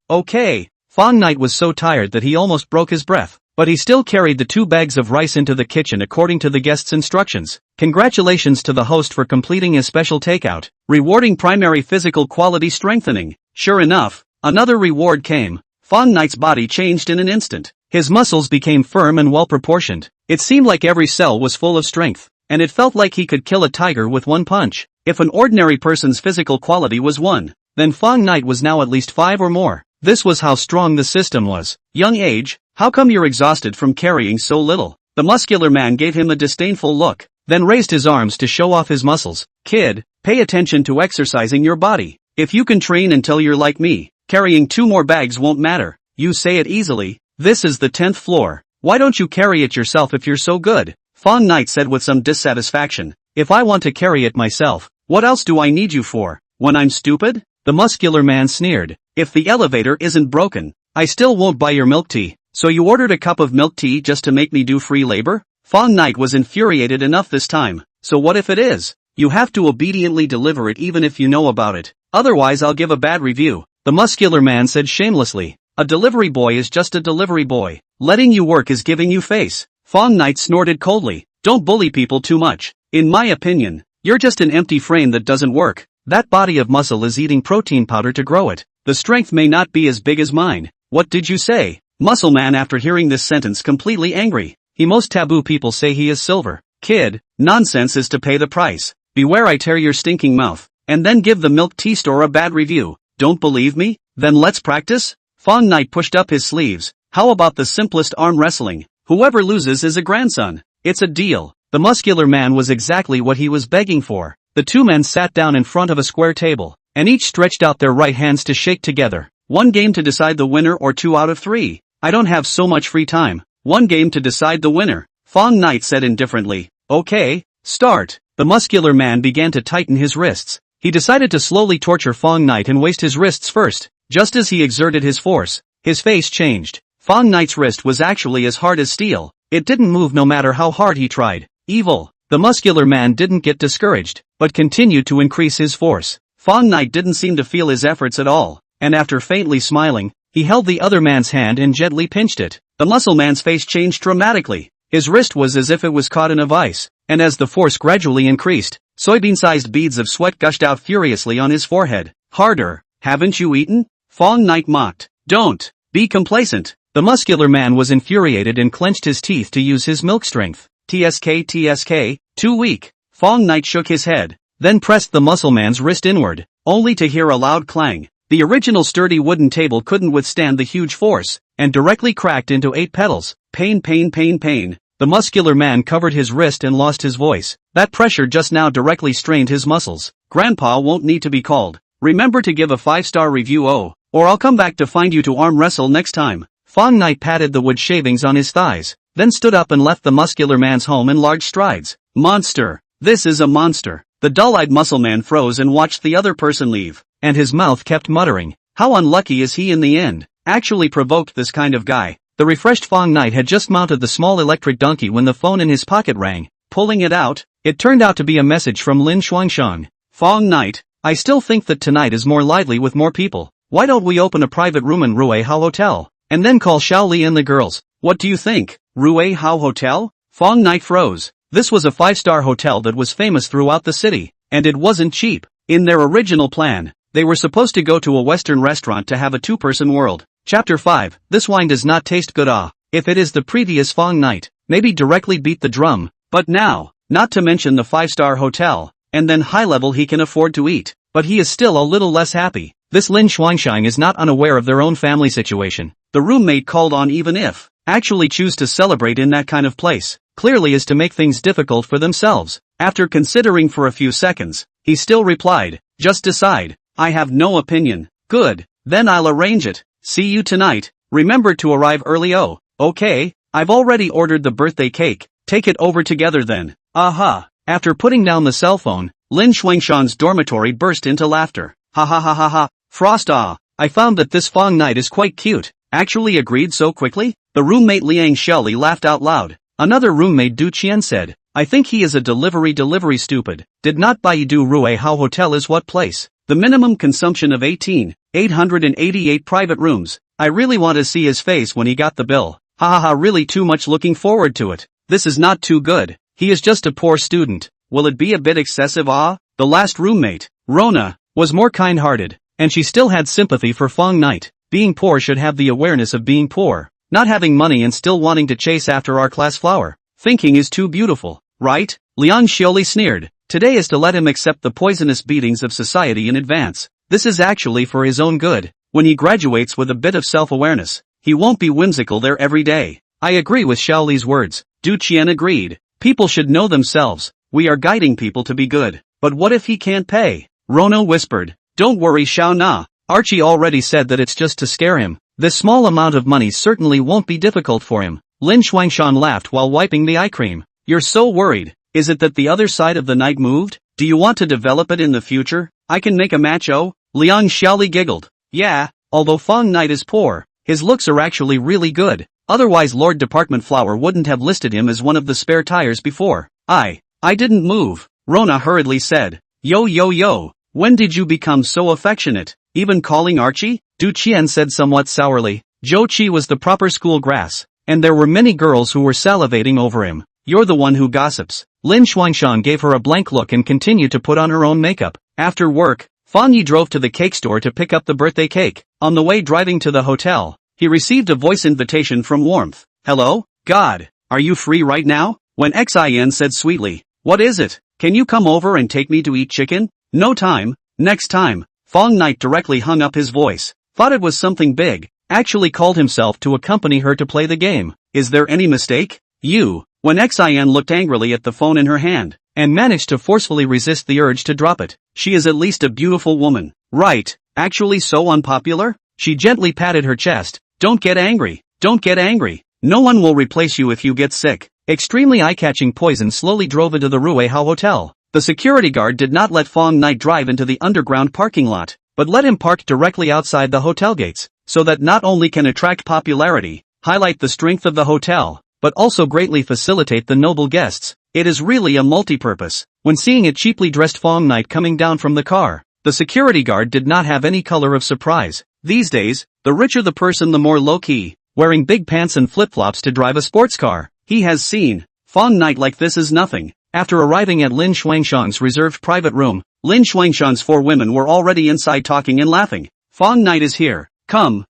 Fang Ye was so tired that he almost broke his breath, but he still carried the 2 bags of rice into the kitchen according to the guest's instructions. Congratulations to the host for completing his special takeout, rewarding primary physical quality strengthening. Sure enough, another reward came. Fang Ye's body changed in an instant. His muscles became firm and well-proportioned. It seemed like every cell was full of strength, and it felt like he could kill a tiger with one punch. If an ordinary person's physical quality was 1, then Fang Ye was now at least 5 or more. This was how strong the system was. Young age, how come you're exhausted from carrying so little? The muscular man gave him a disdainful look, then raised his arms to show off his muscles. Kid, Pay attention to exercising your body. If you can train until you're like me, carrying 2 more bags won't matter. You say it easily. This is the 10th floor. Why don't you carry it yourself if you're so good? Fang Knight said with some dissatisfaction. If I want to carry it myself, what else do I need you for? When I'm stupid? The muscular man sneered. If the elevator isn't broken, I still won't buy your milk tea. So you ordered a cup of milk tea just to make me do free labor? Fang Knight was infuriated enough this time. So what if it is? You have to obediently deliver it even if you know about it. Otherwise I'll give a bad review. The muscular man said shamelessly. A delivery boy is just a delivery boy. Letting you work is giving you face. Fang Knight snorted coldly. Don't bully people too much. In my opinion, you're just an empty frame that doesn't work. That body of muscle is eating protein powder to grow it. The strength may not be as big as mine. What did you say? Muscle man after hearing this sentence completely angry. He most taboo people say he is silver. Kid, nonsense is to pay the price. Beware I tear your stinking mouth. And then give the milk tea store a bad review. Don't believe me? Then let's practice? Fang Knight pushed up his sleeves. How about the simplest arm wrestling? Whoever loses is a grandson. It's a deal. The muscular man was exactly what he was begging for. The 2 men sat down in front of a square table, and each stretched out their right hands to shake together. 1 game to decide the winner or 2 out of 3. I don't have so much free time. 1 game to decide the winner. Fang Knight said indifferently. Okay, start. The muscular man began to tighten his wrists. He decided to slowly torture Fang Knight and waste his wrists first. Just as he exerted his force, his face changed. Fang Knight's wrist was actually as hard as steel. It didn't move no matter how hard he tried. Evil. The muscular man didn't get discouraged, but continued to increase his force. Fang Knight didn't seem to feel his efforts at all, and after faintly smiling, he held the other man's hand and gently pinched it. The muscle man's face changed dramatically. His wrist was as if it was caught in a vice, and as the force gradually increased, soybean-sized beads of sweat gushed out furiously on his forehead. Harder. Haven't you eaten? Fang Knight mocked. Don't be complacent. The muscular man was infuriated and clenched his teeth to use his milk strength. TSK, too weak. Fang Knight shook his head, then pressed the muscle man's wrist inward, only to hear a loud clang. The original sturdy wooden table couldn't withstand the huge force, and directly cracked into 8 petals. Pain, pain, pain, pain. The muscular man covered his wrist and lost his voice. That pressure just now directly strained his muscles. Grandpa won't need to be called. Remember to give a 5-star review or I'll come back to find you to arm wrestle next time. Fang Knight patted the wood shavings on his thighs, then stood up and left the muscular man's home in large strides. Monster. This is a monster. The dull-eyed muscle man froze and watched the other person leave, and his mouth kept muttering. How unlucky is he in the end? Actually provoked this kind of guy. The refreshed Fang Knight had just mounted the small electric donkey when the phone in his pocket rang. Pulling it out, it turned out to be a message from Lin Xuanshang. Fang Knight, I still think that tonight is more lively with more people. Why don't we open a private room in Ruihao Hotel, and then call Xiaoli and the girls? What do you think? Ruihao Hotel? Fang Knight froze. This was a 5-star hotel that was famous throughout the city, and it wasn't cheap. In their original plan, they were supposed to go to a Western restaurant to have a 2-person world. Chapter 5. This wine does not taste good. If it is the previous Fang Knight, maybe directly beat the drum, but now, not to mention the 5-star hotel, and then high level he can afford to eat, but he is still a little less happy. This Lin Xuanshang is not unaware of their own family situation. The roommate called on even if actually choose to celebrate in that kind of place, clearly is to make things difficult for themselves. After considering for a few seconds, he still replied, just decide. I have no opinion. Good, then I'll arrange it. See you tonight. Remember to arrive early. Oh, okay, I've already ordered the birthday cake. Take it over together then. Aha. After putting down the cell phone, Lin Xuanshang's dormitory burst into laughter. Ha ha ha ha ha. Frost. I found that this Fang Knight is quite cute. Actually agreed so quickly? The roommate Liang Shelley laughed out loud. Another roommate Du Qian said, I think he is a delivery stupid. Did not Baidu Ruihao Hotel is what place? The minimum consumption of 888 private rooms. I really want to see his face when he got the bill. Ha ha ha, really too much looking forward to it. This is not too good. He is just a poor student. Will it be a bit excessive? The last roommate, Rona, was more kind-hearted, and she still had sympathy for Fang Knight. Being poor should have the awareness of being poor. Not having money and still wanting to chase after our class flower. Thinking is too beautiful, right? Liang Xiaoli sneered. Today is to let him accept the poisonous beatings of society in advance. This is actually for his own good. When he graduates with a bit of self-awareness, he won't be whimsical there every day. I agree with Xiaoli's words. Du Qian agreed. People should know themselves. We are guiding people to be good. But what if he can't pay? Rona whispered. Don't worry Xiao Na. Archie already said that it's just to scare him. This small amount of money certainly won't be difficult for him. Lin Xuangshan laughed while wiping the eye cream. You're so worried. Is it that the other side of the night moved? Do you want to develop it in the future? I can make a match. Oh? Liang Xiaoli giggled. Yeah, although Fang Knight is poor, his looks are actually really good. Otherwise Lord Department Flower wouldn't have listed him as one of the spare tires before. I didn't move, Rona hurriedly said. Yo. When did you become so affectionate? Even calling Archie? Du Qian said somewhat sourly. Zhou Qi was the proper school grass, and there were many girls who were salivating over him. You're the one who gossips. Lin Xuangshan gave her a blank look and continued to put on her own makeup. After work, Fang Ye drove to the cake store to pick up the birthday cake. On the way driving to the hotel, he received a voice invitation from Warmth. Hello? God, are you free right now? When Xin said sweetly, what is it? Can you come over and take me to eat chicken? No time, next time. Fang Knight directly hung up his voice. Thought it was something big, actually called himself to accompany her to play the game. Is there any mistake? You. When Xin looked angrily at the phone in her hand, and managed to forcefully resist the urge to drop it. She is at least a beautiful woman. Right, actually so unpopular? She gently patted her chest. Don't get angry. No one will replace you if you get sick. Extremely eye-catching poison slowly drove into the Ruihao Hotel. The security guard did not let Fang Knight drive into the underground parking lot, but let him park directly outside the hotel gates, so that not only can attract popularity, highlight the strength of the hotel, but also greatly facilitate the noble guests. It is really a multi-purpose. When seeing a cheaply dressed Fang Knight coming down from the car, the security guard did not have any color of surprise. These days, the richer the person the more low-key, wearing big pants and flip-flops to drive a sports car. He has seen Fang Knight like this is nothing. After arriving at Lin Xuangshan's reserved private room, Lin Xuangshan's 4 women were already inside talking and laughing. Fang Knight is here. Come.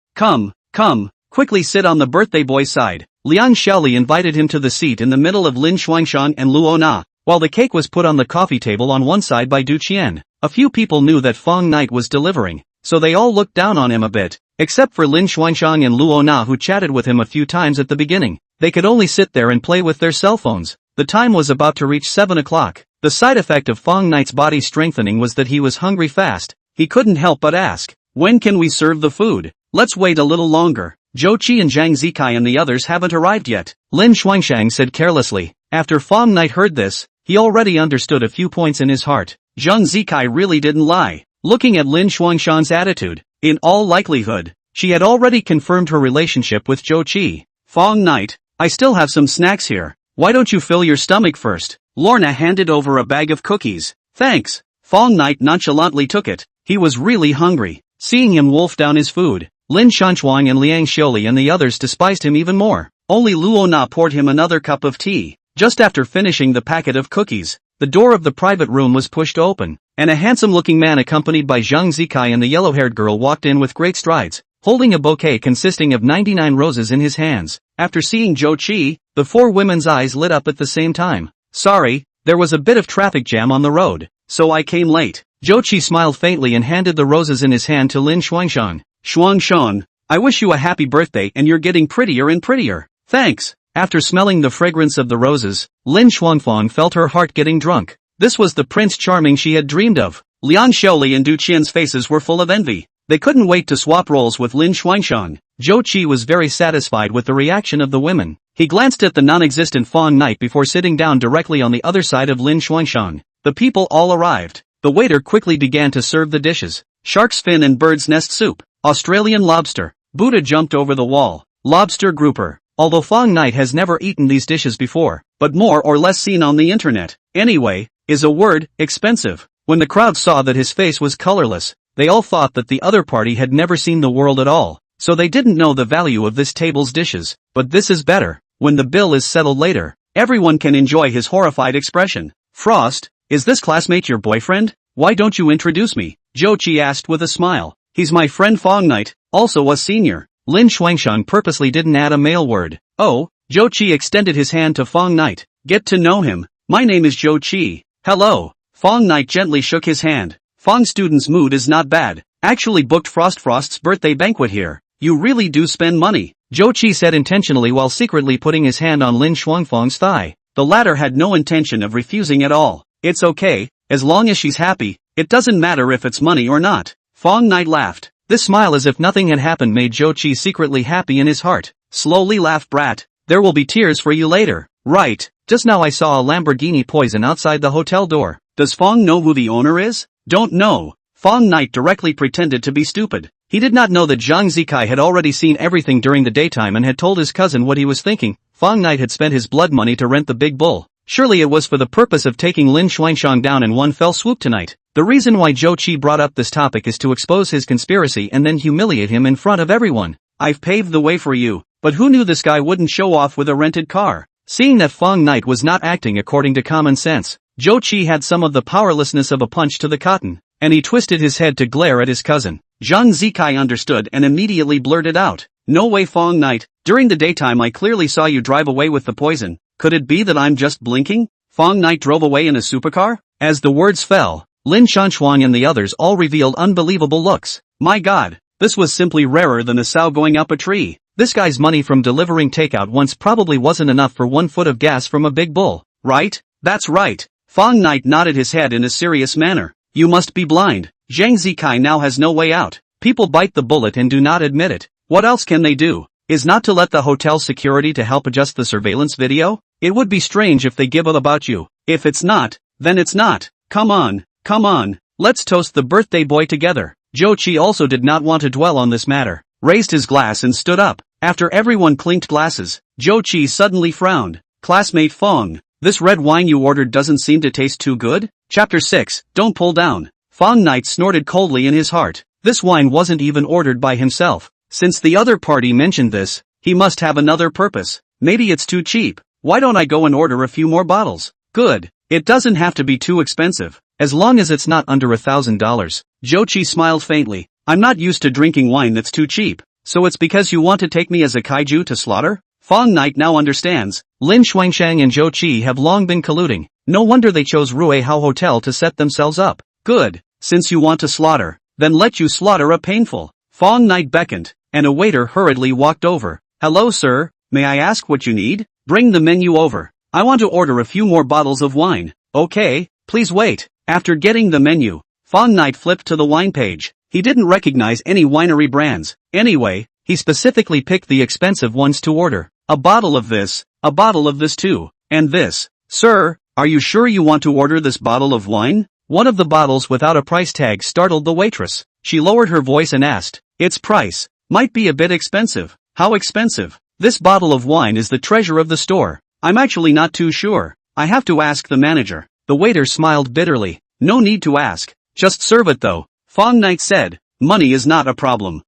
Quickly sit on the birthday boy's side. Liang Xiaoli invited him to the seat in the middle of Lin Xuangshan and Luo Na, while the cake was put on the coffee table on one side by Du Qian. A few people knew that Fang Knight was delivering, so they all looked down on him a bit, except for Lin Xuangshan and Luo Na who chatted with him a few times at the beginning. They could only sit there and play with their cell phones. The time was about to reach 7 o'clock. The side effect of Fang Knight's body strengthening was that he was hungry fast. He couldn't help but ask, when can we serve the food? Let's wait a little longer. Zhou Qi and Zhang Zikai and the others haven't arrived yet, Lin Xuanshang said carelessly. After Fang Knight heard this, he already understood a few points in his heart. Zhang Zikai really didn't lie. Looking at Lin Xuangshan's attitude, in all likelihood, she had already confirmed her relationship with Zhou Qi. Fang Knight, I still have some snacks here. Why don't you fill your stomach first? Lorna handed over a bag of cookies. Thanks. Fang Knight nonchalantly took it. He was really hungry. Seeing him wolf down his food, Lin Shanchuang and Liang Xiaoli and the others despised him even more. Only Luo Na poured him another cup of tea. Just after finishing the packet of cookies, the door of the private room was pushed open, and a handsome-looking man accompanied by Zhang Zikai and the yellow-haired girl walked in with great strides, holding a bouquet consisting of 99 roses in his hands. After seeing Zhou Qi, the 4 women's eyes lit up at the same time. Sorry, there was a bit of traffic jam on the road, so I came late. Zhou Qi smiled faintly and handed the roses in his hand to Lin Xuangshan. Xuangshan, I wish you a happy birthday and you're getting prettier and prettier. Thanks. After smelling the fragrance of the roses, Lin Xuanfang felt her heart getting drunk. This was the Prince Charming she had dreamed of. Liang Xiaoli and Du Qian's faces were full of envy. They couldn't wait to swap roles with Lin Xuangshan. Zhou Qi was very satisfied with the reaction of the women. He glanced at the non-existent Fang Knight before sitting down directly on the other side of Lin Xuangshan. The people all arrived. The waiter quickly began to serve the dishes. Shark's fin and bird's nest soup. Australian lobster. Buddha jumped over the wall. Lobster grouper. Although Fang Knight has never eaten these dishes before, but more or less seen on the internet. Anyway, is a word, expensive. When the crowd saw that his face was colorless, they all thought that the other party had never seen the world at all, so they didn't know the value of this table's dishes. But this is better. When the bill is settled later, everyone can enjoy his horrified expression. Frost, is this classmate your boyfriend? Why don't you introduce me? Zhou Qi asked with a smile. He's my friend Fang Knight, also a senior. Lin Xuangshan purposely didn't add a male word. Oh, Zhou Qi extended his hand to Fang Knight. Get to know him. My name is Zhou Qi. Hello. Fang Knight gently shook his hand. Fang student's mood is not bad. Actually booked Frost's birthday banquet here. You really do spend money, Zhou Qi said intentionally while secretly putting his hand on Lin Xuanfang's thigh. The latter had no intention of refusing at all. It's okay, as long as she's happy, it doesn't matter if it's money or not. Fang Night laughed. This smile as if nothing had happened made Zhou Qi secretly happy in his heart. Slowly laugh, brat. There will be tears for you later. Right, just now I saw a Lamborghini Poison outside the hotel door. Does Fang know who the owner is? Don't know. Fang Night directly pretended to be stupid. He did not know that Zhang Zikai had already seen everything during the daytime and had told his cousin what he was thinking. Fang Night had spent his blood money to rent the big bull. Surely it was for the purpose of taking Lin Xuanshang down in one fell swoop tonight. The reason why Zhou Qi brought up this topic is to expose his conspiracy and then humiliate him in front of everyone. I've paved the way for you, but who knew this guy wouldn't show off with a rented car? Seeing that Fang Night was not acting according to common sense, Zhou Qi had some of the powerlessness of a punch to the cotton, and he twisted his head to glare at his cousin. Zhang Zikai understood and immediately blurted out, "No way, Fang Night, during the daytime I clearly saw you drive away with the poison. Could it be that I'm just blinking?" Fang Night drove away in a supercar? As the words fell, Lin Xuanshang and the others all revealed unbelievable looks. My god, this was simply rarer than a sow going up a tree. This guy's money from delivering takeout once probably wasn't enough for 1 foot of gas from a big bull, right? That's right. Fang Night nodded his head in a serious manner. You must be blind. Zhang Zikai now has no way out. People bite the bullet and do not admit it. What else can they do? Is not to let the hotel security to help adjust the surveillance video? It would be strange if they give up about you. If it's not, then it's not. Come on, let's toast the birthday boy together. Zhou Qi also did not want to dwell on this matter, raised his glass and stood up. After everyone clinked glasses, Zhou Qi suddenly frowned. Classmate Fang, this red wine you ordered doesn't seem to taste too good? Chapter 6, Don't Pull Down. Fang Night snorted coldly in his heart. This wine wasn't even ordered by himself. Since the other party mentioned this, he must have another purpose. Maybe it's too cheap. Why don't I go and order a few more bottles? Good. It doesn't have to be too expensive, as long as it's not under $1,000. Zhou Qi smiled faintly. I'm not used to drinking wine that's too cheap. So it's because you want to take me as a kaiju to slaughter? Fang Night now understands. Lin Xuanshang and Zhou Qi have long been colluding. No wonder they chose Rue Hao Hotel to set themselves up. Good. Since you want to slaughter, then let you slaughter a painful. Fang Night beckoned, and a waiter hurriedly walked over. Hello sir, may I ask what you need? Bring the menu over. I want to order a few more bottles of wine. Okay, please wait. After getting the menu, Fang Night flipped to the wine page. He didn't recognize any winery brands. Anyway, he specifically picked the expensive ones to order. A bottle of this too, and this. Sir, are you sure you want to order this bottle of wine? One of the bottles without a price tag startled the waitress. She lowered her voice and asked, its price might be a bit expensive. How expensive? This bottle of wine is the treasure of the store. I'm actually not too sure. I have to ask the manager. The waiter smiled bitterly. No need to ask. Just serve it though. Fang Night said, money is not a problem.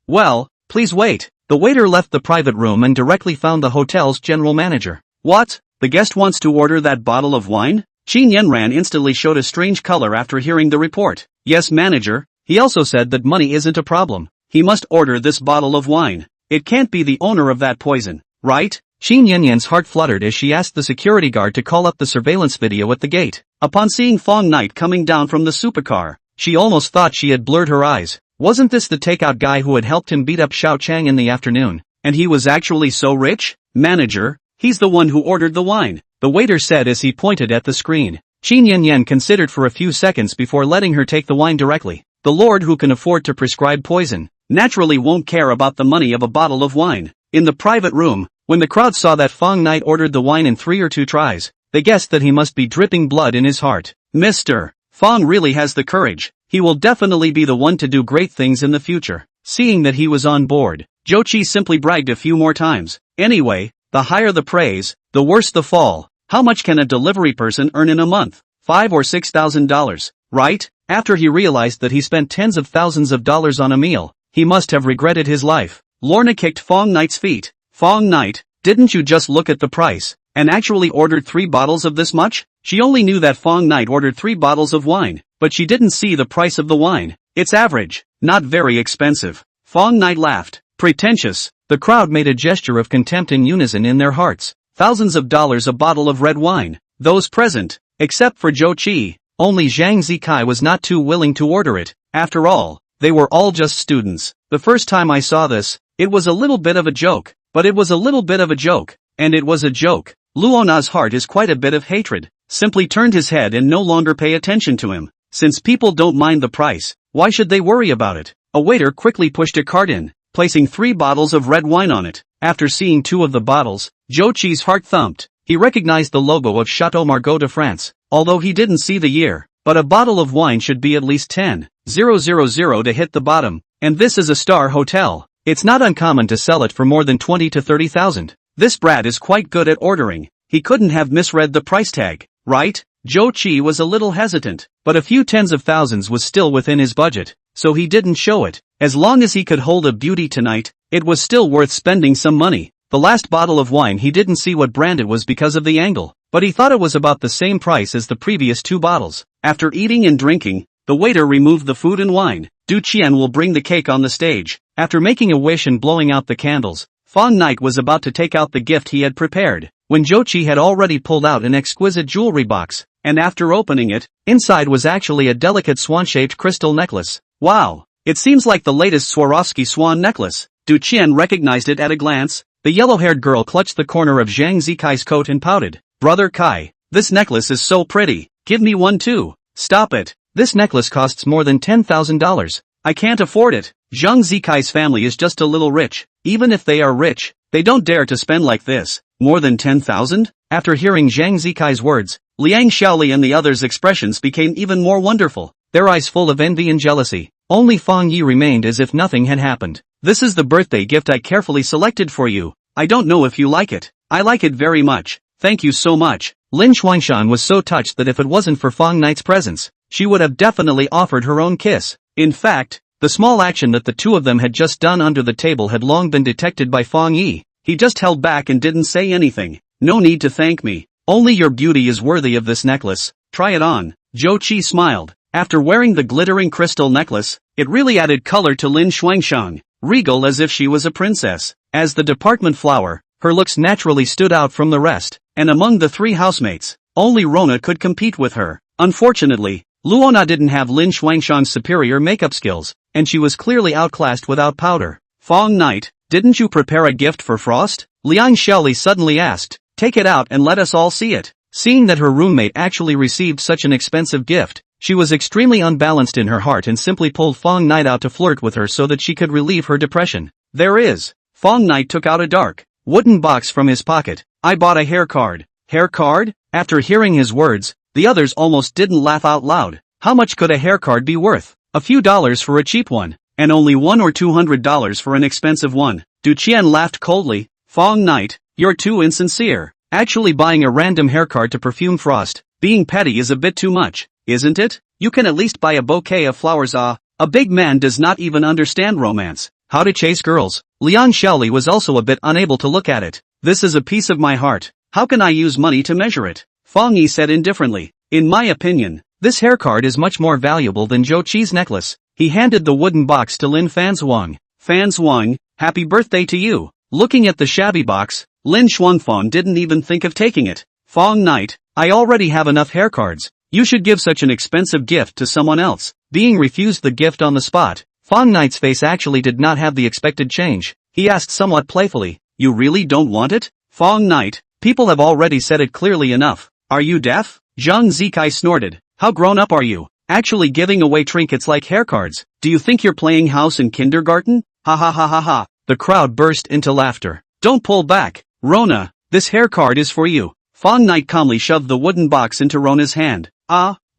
Well, please wait. The waiter left the private room and directly found the hotel's general manager. What? The guest wants to order that bottle of wine? Qin Yanran instantly showed a strange color after hearing the report. Yes, manager. He also said that money isn't a problem. He must order this bottle of wine. It can't be the owner of that poison, right? Qin Yanyan's heart fluttered as she asked the security guard to call up the surveillance video at the gate. Upon seeing Fang Night coming down from the supercar, she almost thought she had blurred her eyes. Wasn't this the takeout guy who had helped him beat up Xiao Chang in the afternoon? And he was actually so rich? Manager, he's the one who ordered the wine, the waiter said as he pointed at the screen. Qin Yanyan considered for a few seconds before letting her take the wine directly. The lord who can afford to prescribe poison naturally won't care about the money of a bottle of wine. In the private room, when the crowd saw that Fang Night ordered the wine in 3 or 2 tries, they guessed that he must be dripping blood in his heart. Mr. Fang really has the courage. He will definitely be the one to do great things in the future. Seeing that he was on board, Zhou Qi simply bragged a few more times. Anyway, the higher the praise, the worse the fall. How much can a delivery person earn in a month? $5,000 or $6,000, right? After he realized that he spent tens of thousands of dollars on a meal, he must have regretted his life. Lorna kicked Fang Night's feet. Fang Night, didn't you just look at the price, and actually ordered 3 bottles of this much? She only knew that Fang Night ordered 3 bottles of wine, but she didn't see the price of the wine. It's average, not very expensive. Fang Night laughed. Pretentious. The crowd made a gesture of contempt in unison in their hearts. Thousands of dollars a bottle of red wine. Those present, except for Zhou Qi, only Zhang Zikai was not too willing to order it. After all, they were all just students. The first time I saw this, it was a little bit of a joke. But it was a little bit of a joke, and it was a joke. Luona's heart is quite a bit of hatred. simply turned his head and no longer pay attention to him. Since people don't mind the price, why should they worry about it? A waiter quickly pushed a cart in, placing 3 bottles of red wine on it. After seeing 2 of the bottles, Zhou Qi's heart thumped. He recognized the logo of Chateau Margaux de France, although he didn't see the year. But a bottle of wine should be at least 10,000 to hit the bottom, and this is a star hotel. It's not uncommon to sell it for more than 20 to 30,000. This brat is quite good at ordering. He couldn't have misread the price tag, right? Zhou Qi was a little hesitant, but a few tens of thousands was still within his budget, so he didn't show it. As long as he could hold a beauty tonight, it was still worth spending some money. The last bottle of wine he didn't see what brand it was because of the angle, but he thought it was about the same price as the previous 2 bottles. After eating and drinking, the waiter removed the food and wine. Du Qian will bring the cake on the stage. After making a wish and blowing out the candles, Fang Knight was about to take out the gift he had prepared, when Zhou Qi had already pulled out an exquisite jewelry box, and after opening it, inside was actually a delicate swan-shaped crystal necklace. Wow! It seems like the latest Swarovski swan necklace. Du Qian recognized it at a glance. The yellow-haired girl clutched the corner of Zhang Zikai's coat and pouted. Brother Kai, this necklace is so pretty. Give me one too. Stop it. This necklace costs more than $10,000. I can't afford it. Zhang Zikai's family is just a little rich. Even if they are rich, they don't dare to spend like this. More than 10,000? After hearing Zhang Zikai's words, Liang Xiaoli and the others' expressions became even more wonderful, their eyes full of envy and jealousy. Only Fang Ye remained as if nothing had happened. This is the birthday gift I carefully selected for you. I don't know if you like it. I like it very much. Thank you so much. Lin Xuangshan was so touched that if it wasn't for Fang Knight's presence, she would have definitely offered her own kiss. In fact, the small action that the two of them had just done under the table had long been detected by Fang Ye. He just held back and didn't say anything. No need to thank me. Only your beauty is worthy of this necklace. Try it on. Zhou Qi smiled. After wearing the glittering crystal necklace, it really added color to Lin Xuangshan, regal as if she was a princess. As the department flower, her looks naturally stood out from the rest, and among the 3 housemates, only Rona could compete with her. Unfortunately, Luona didn't have Lin Xuangshan's superior makeup skills, and she was clearly outclassed without powder. Fang Knight, didn't you prepare a gift for Frost? Liang Xiaoli suddenly asked. Take it out and let us all see it. Seeing that her roommate actually received such an expensive gift, she was extremely unbalanced in her heart and simply pulled Fang Knight out to flirt with her so that she could relieve her depression. There is. Fang Knight took out a dark, wooden box from his pocket. I bought a hair card. Hair card? After hearing his words, the others almost didn't laugh out loud. How much could a hair card be worth? A few dollars for a cheap one, and only $100 or $200 for an expensive one. Du Qian laughed coldly. Fang Knight, you're too insincere. Actually buying a random hair card to perfume Frost, being petty is a bit too much, isn't it? You can at least buy a bouquet of flowers. A big man does not even understand romance. How to chase girls. Liang Xiaoli was also a bit unable to look at it. This is a piece of my heart. How can I use money to measure it? Fang Yi said indifferently. In my opinion, this hair card is much more valuable than Zhou Qi's necklace. He handed the wooden box to Lin Fanzhuang. Fanzhuang, happy birthday to you. Looking at the shabby box, Lin Xuanfan didn't even think of taking it. Fang Knight, I already have enough hair cards. You should give such an expensive gift to someone else. Being refused the gift on the spot, Fang Knight's face actually did not have the expected change. He asked somewhat playfully, you really don't want it? Fang Knight, people have already said it clearly enough. Are you deaf? Zhang Zikai snorted. How grown up are you? Actually giving away trinkets like hair cards. Do you think you're playing house in kindergarten? Ha ha ha ha ha. The crowd burst into laughter. Don't pull back. Rona, this hair card is for you. Fang Knight calmly shoved the wooden box into Rona's hand.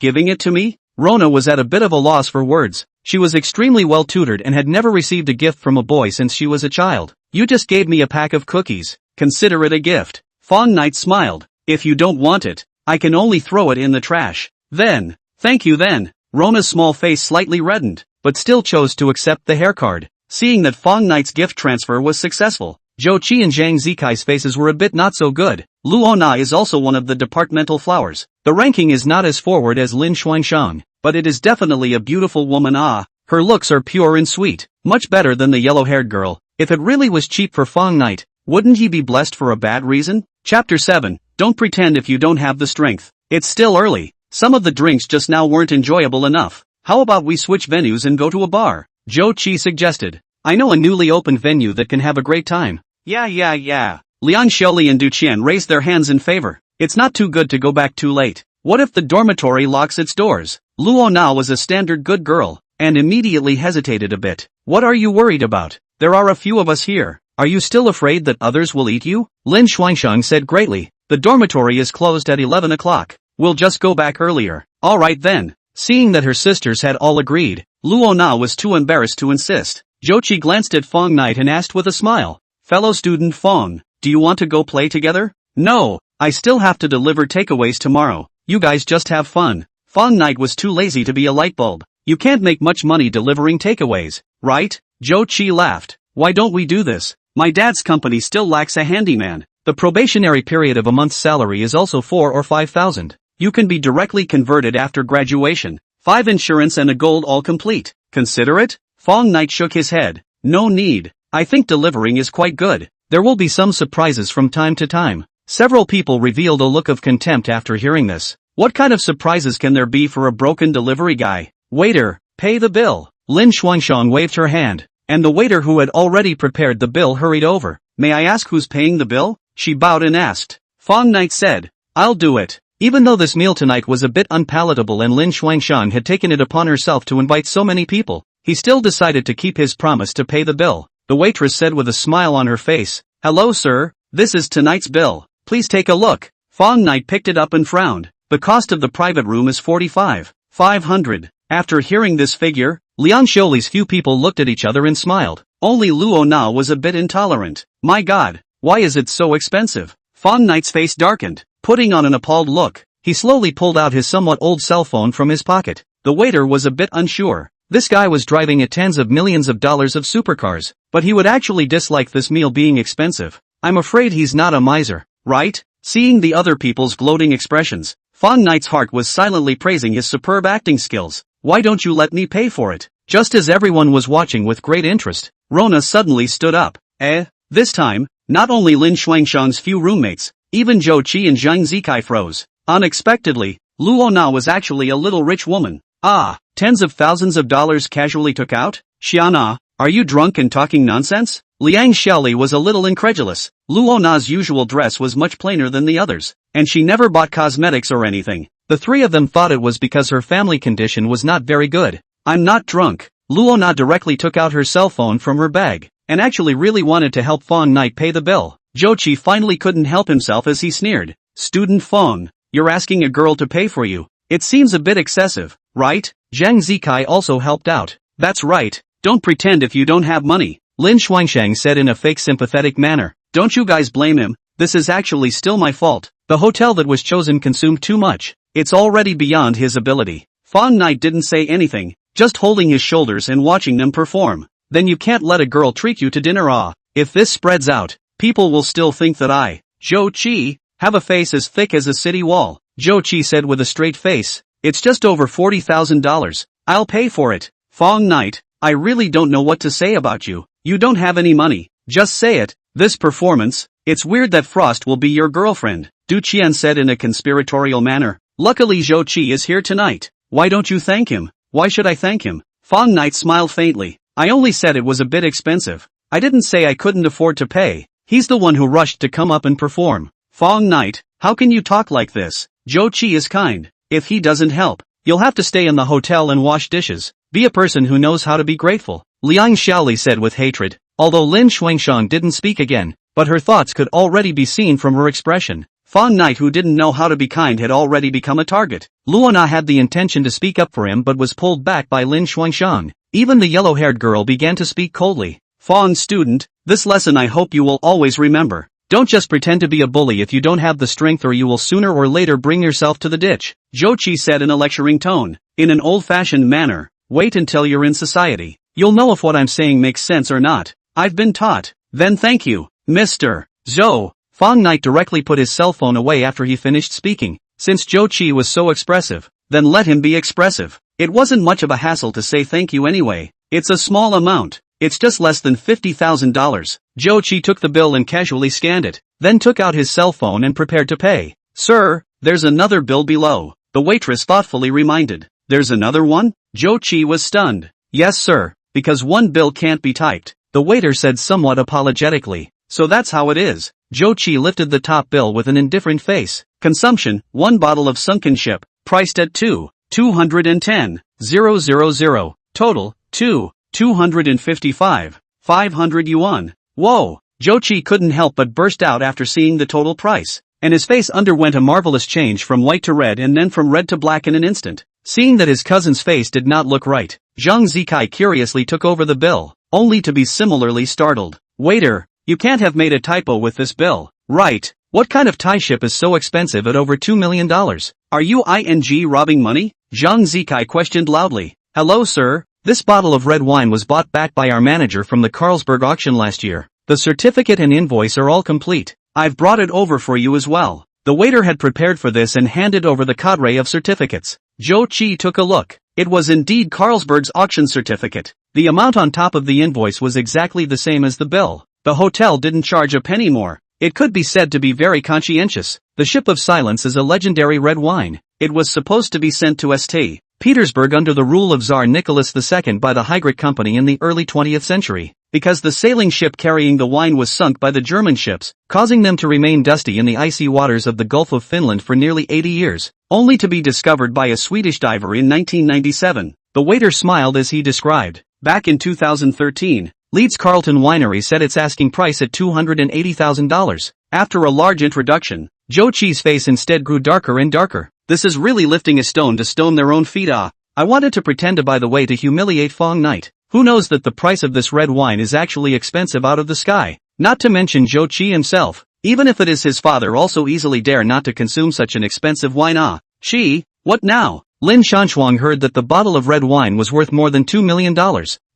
Giving it to me? Rona was at a bit of a loss for words. She was extremely well tutored and had never received a gift from a boy since she was a child. You just gave me a pack of cookies. Consider it a gift. Fang Knight smiled. If you don't want it, I can only throw it in the trash. Then, thank you then. Rona's small face slightly reddened, but still chose to accept the hair card. Seeing that Fang Knight's gift transfer was successful, Zhou Qi and Zhang Zikai's faces were a bit not so good. Luona is also one of the departmental flowers. The ranking is not as forward as Lin Xuanshang, but it is definitely a beautiful woman. Her looks are pure and sweet, much better than the yellow-haired girl. If it really was cheap for Fang Knight, wouldn't he be blessed for a bad reason? Chapter 7. Don't pretend if you don't have the strength. It's still early. Some of the drinks just now weren't enjoyable enough. How about we switch venues and go to a bar? Zhou Qi suggested. I know a newly opened venue that can have a great time. Yeah. Liang Xiaoli and Du Qian raised their hands in favor. It's not too good to go back too late. What if the dormitory locks its doors? Luo Na was a standard good girl, and immediately hesitated a bit. What are you worried about? There are a few of us here. Are you still afraid that others will eat you? Lin Xuansheng said greatly. The dormitory is closed at 11 o'clock. We'll just go back earlier. Alright then. Seeing that her sisters had all agreed, Luo Na was too embarrassed to insist. Zhou Qi glanced at Fang Knight and asked with a smile. Fellow student Fang, do you want to go play together? No, I still have to deliver takeaways tomorrow. You guys just have fun. Fang Knight was too lazy to be a light bulb. You can't make much money delivering takeaways, right? Zhou Qi laughed. Why don't we do this? My dad's company still lacks a handyman. The probationary period of a month's salary is also 4 or 5,000. You can be directly converted after graduation. 5 insurance and a gold all complete. Consider it? Fang Knight shook his head. No need. I think delivering is quite good. There will be some surprises from time to time. Several people revealed a look of contempt after hearing this. What kind of surprises can there be for a broken delivery guy? Waiter, pay the bill. Lin Xuansheng waved her hand, and the waiter who had already prepared the bill hurried over. May I ask who's paying the bill? She bowed and asked. Fang Knight said, I'll do it. Even though this meal tonight was a bit unpalatable and Lin Xuansheng had taken it upon herself to invite so many people, he still decided to keep his promise to pay the bill. The waitress said with a smile on her face, Hello sir, this is tonight's bill. Please take a look. Fang Knight picked it up and frowned. The cost of the private room is 45,500. After hearing this figure, Liang Xiuli's few people looked at each other and smiled. Only Luo Na was a bit intolerant. My god, why is it so expensive? Fang Knight's face darkened. Putting on an appalled look, he slowly pulled out his somewhat old cell phone from his pocket. The waiter was a bit unsure. This guy was driving at tens of millions of dollars of supercars, but he would actually dislike this meal being expensive. I'm afraid he's not a miser, right? Seeing the other people's gloating expressions, Fang Knight's heart was silently praising his superb acting skills. Why don't you let me pay for it? Just as everyone was watching with great interest, Rona suddenly stood up. This time, not only Lin Xuansheng's few roommates, even Zhou Qi and Zhang Zikai froze. Unexpectedly, Luo Na was actually a little rich woman. Tens of thousands of dollars casually took out? Xiana, are you drunk and talking nonsense? Liang Xiaoli was a little incredulous. Luo Na's usual dress was much plainer than the others, and she never bought cosmetics or anything. The three of them thought it was because her family condition was not very good. I'm not drunk. Luo Na directly took out her cell phone from her bag, and actually really wanted to help Fang Knight pay the bill. Zhou Qi finally couldn't help himself as he sneered. Student Fang, you're asking a girl to pay for you. It seems a bit excessive, right? Zhang Zikai also helped out. That's right, don't pretend if you don't have money, Lin Xuansheng said in a fake sympathetic manner. Don't you guys blame him, this is actually still my fault. The hotel that was chosen consumed too much. It's already beyond his ability. Fang Knight didn't say anything, just holding his shoulders and watching them perform. Then you can't let a girl treat you to dinner. If this spreads out, people will still think that I, Zhou Qi, have a face as thick as a city wall. Zhou Qi said with a straight face. It's just over $40,000. I'll pay for it. Fang Knight, I really don't know what to say about you. You don't have any money. Just say it. This performance, it's weird that Frost will be your girlfriend, Du Qian said in a conspiratorial manner. Luckily Zhou Qi is here tonight. Why don't you thank him? Why should I thank him? Fang Knight smiled faintly. I only said it was a bit expensive. I didn't say I couldn't afford to pay. He's the one who rushed to come up and perform. Fang Knight, how can you talk like this? Zhou Qi is kind. If he doesn't help, you'll have to stay in the hotel and wash dishes. Be a person who knows how to be grateful, Liang Xiaoli said with hatred. Although Lin Xuansheng didn't speak again, but her thoughts could already be seen from her expression. Fang Knight, who didn't know how to be kind, had already become a target. Luo Na had the intention to speak up for him but was pulled back by Lin Xuansheng. Even the yellow-haired girl began to speak coldly. Fang student, this lesson I hope you will always remember. Don't just pretend to be a bully if you don't have the strength, or you will sooner or later bring yourself to the ditch. Zhou Qi said in a lecturing tone, in an old-fashioned manner. Wait until you're in society. You'll know if what I'm saying makes sense or not. I've been taught. Then thank you, Mr. Zhou. Fang Knight directly put his cell phone away after he finished speaking. Since Zhou Qi was so expressive, then let him be expressive. It wasn't much of a hassle to say thank you anyway. It's a small amount. It's just less than $50,000. Zhou Qi took the bill and casually scanned it, then took out his cell phone and prepared to pay. Sir, there's another bill below, the waitress thoughtfully reminded. There's another one? Zhou Qi was stunned. Yes sir, because one bill can't be typed, the waiter said somewhat apologetically. So that's how it is. Zhou Qi lifted the top bill with an indifferent face. Consumption, 1 bottle of sunken ship, priced at 210,000. Total, 255, 500 yuan. Whoa! Jochi couldn't help but burst out after seeing the total price, and his face underwent a marvelous change from white to red and then from red to black in an instant. Seeing that his cousin's face did not look right, Zhang Zikai curiously took over the bill, only to be similarly startled. Waiter, you can't have made a typo with this bill, right? What kind of Thai ship is so expensive at over $2 million? Are you robbing money? Zhang Zikai questioned loudly. Hello sir, this bottle of red wine was bought back by our manager from the Carlsberg auction last year. The certificate and invoice are all complete. I've brought it over for you as well. The waiter had prepared for this and handed over the cadre of certificates. Zhou Qi took a look. It was indeed Carlsberg's auction certificate. The amount on top of the invoice was exactly the same as the bill. The hotel didn't charge a penny more. It could be said to be very conscientious. The Ship of Silence is a legendary red wine. It was supposed to be sent to St. Petersburg under the rule of Tsar Nicholas II by the Hygrit Company in the early 20th century. Because the sailing ship carrying the wine was sunk by the German ships, causing them to remain dusty in the icy waters of the Gulf of Finland for nearly 80 years, only to be discovered by a Swedish diver in 1997. The waiter smiled as he described. Back in 2013, Leeds Carlton Winery set its asking price at $280,000. After a large introduction, Zhou Qi's face instead grew darker and darker. This is really lifting a stone to stone their own feet. I wanted to pretend to buy the way to humiliate Fang Knight. Who knows that the price of this red wine is actually expensive out of the sky? Not to mention Zhou Qi himself. Even if it is his father also easily dare not to consume such an expensive wine. Qi, what now? Lin Shanxuang heard that the bottle of red wine was worth more than $2 million,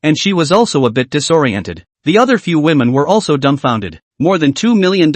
and she was also a bit disoriented. The other few women were also dumbfounded. More than $2 million.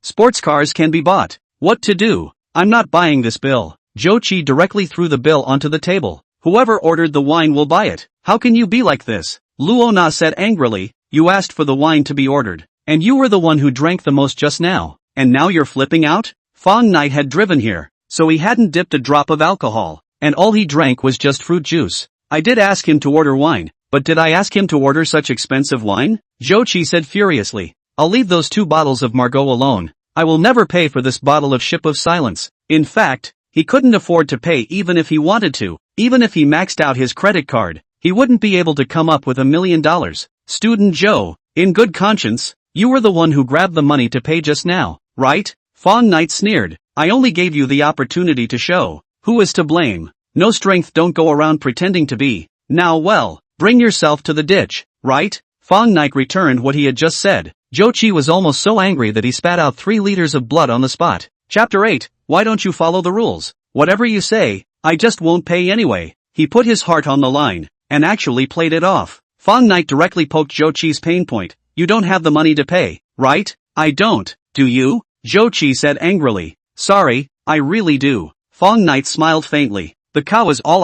Sports cars can be bought. What to do? I'm not buying this bill. Zhou Qi directly threw the bill onto the table. Whoever ordered the wine will buy it. How can you be like this? Luo Na said angrily. You asked for the wine to be ordered, and you were the one who drank the most just now, and now you're flipping out? Fang Knight had driven here, so he hadn't dipped a drop of alcohol, and all he drank was just fruit juice. I did ask him to order wine, but did I ask him to order such expensive wine? Zhou Qi said furiously. I'll leave those 2 bottles of Margot alone. I will never pay for this bottle of Ship of Silence. In fact, he couldn't afford to pay even if he wanted to. Even if he maxed out his credit card, he wouldn't be able to come up with $1 million. Student Joe, in good conscience, you were the one who grabbed the money to pay just now, right? Fang Knight sneered. I only gave you the opportunity to show who is to blame. No strength, don't go around pretending to be. Now well, bring yourself to the ditch, right? Fang Knight returned what he had just said. Zhou Qi was almost so angry that he spat out 3 liters of blood on the spot. Chapter 8, why don't you follow the rules? Whatever you say, I just won't pay anyway. He put his heart on the line, and actually played it off. Fang Knight directly poked Zhou Qi's pain point. You don't have the money to pay, right? I don't, do you? Zhou Qi said angrily. Sorry, I really do. Fang Knight smiled faintly. The cow is all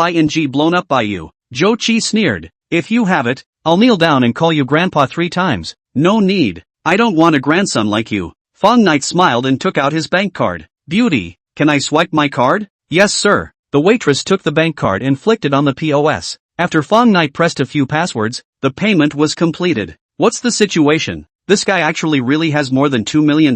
blown up by you. Zhou Qi sneered. If you have it, I'll kneel down and call you grandpa 3 times. No need. I don't want a grandson like you. Fang Knight smiled and took out his bank card. Beauty, can I swipe my card? Yes sir. The waitress took the bank card and flicked it on the POS. After Fang Knight pressed a few passwords, the payment was completed. What's the situation? This guy actually really has more than $2 million?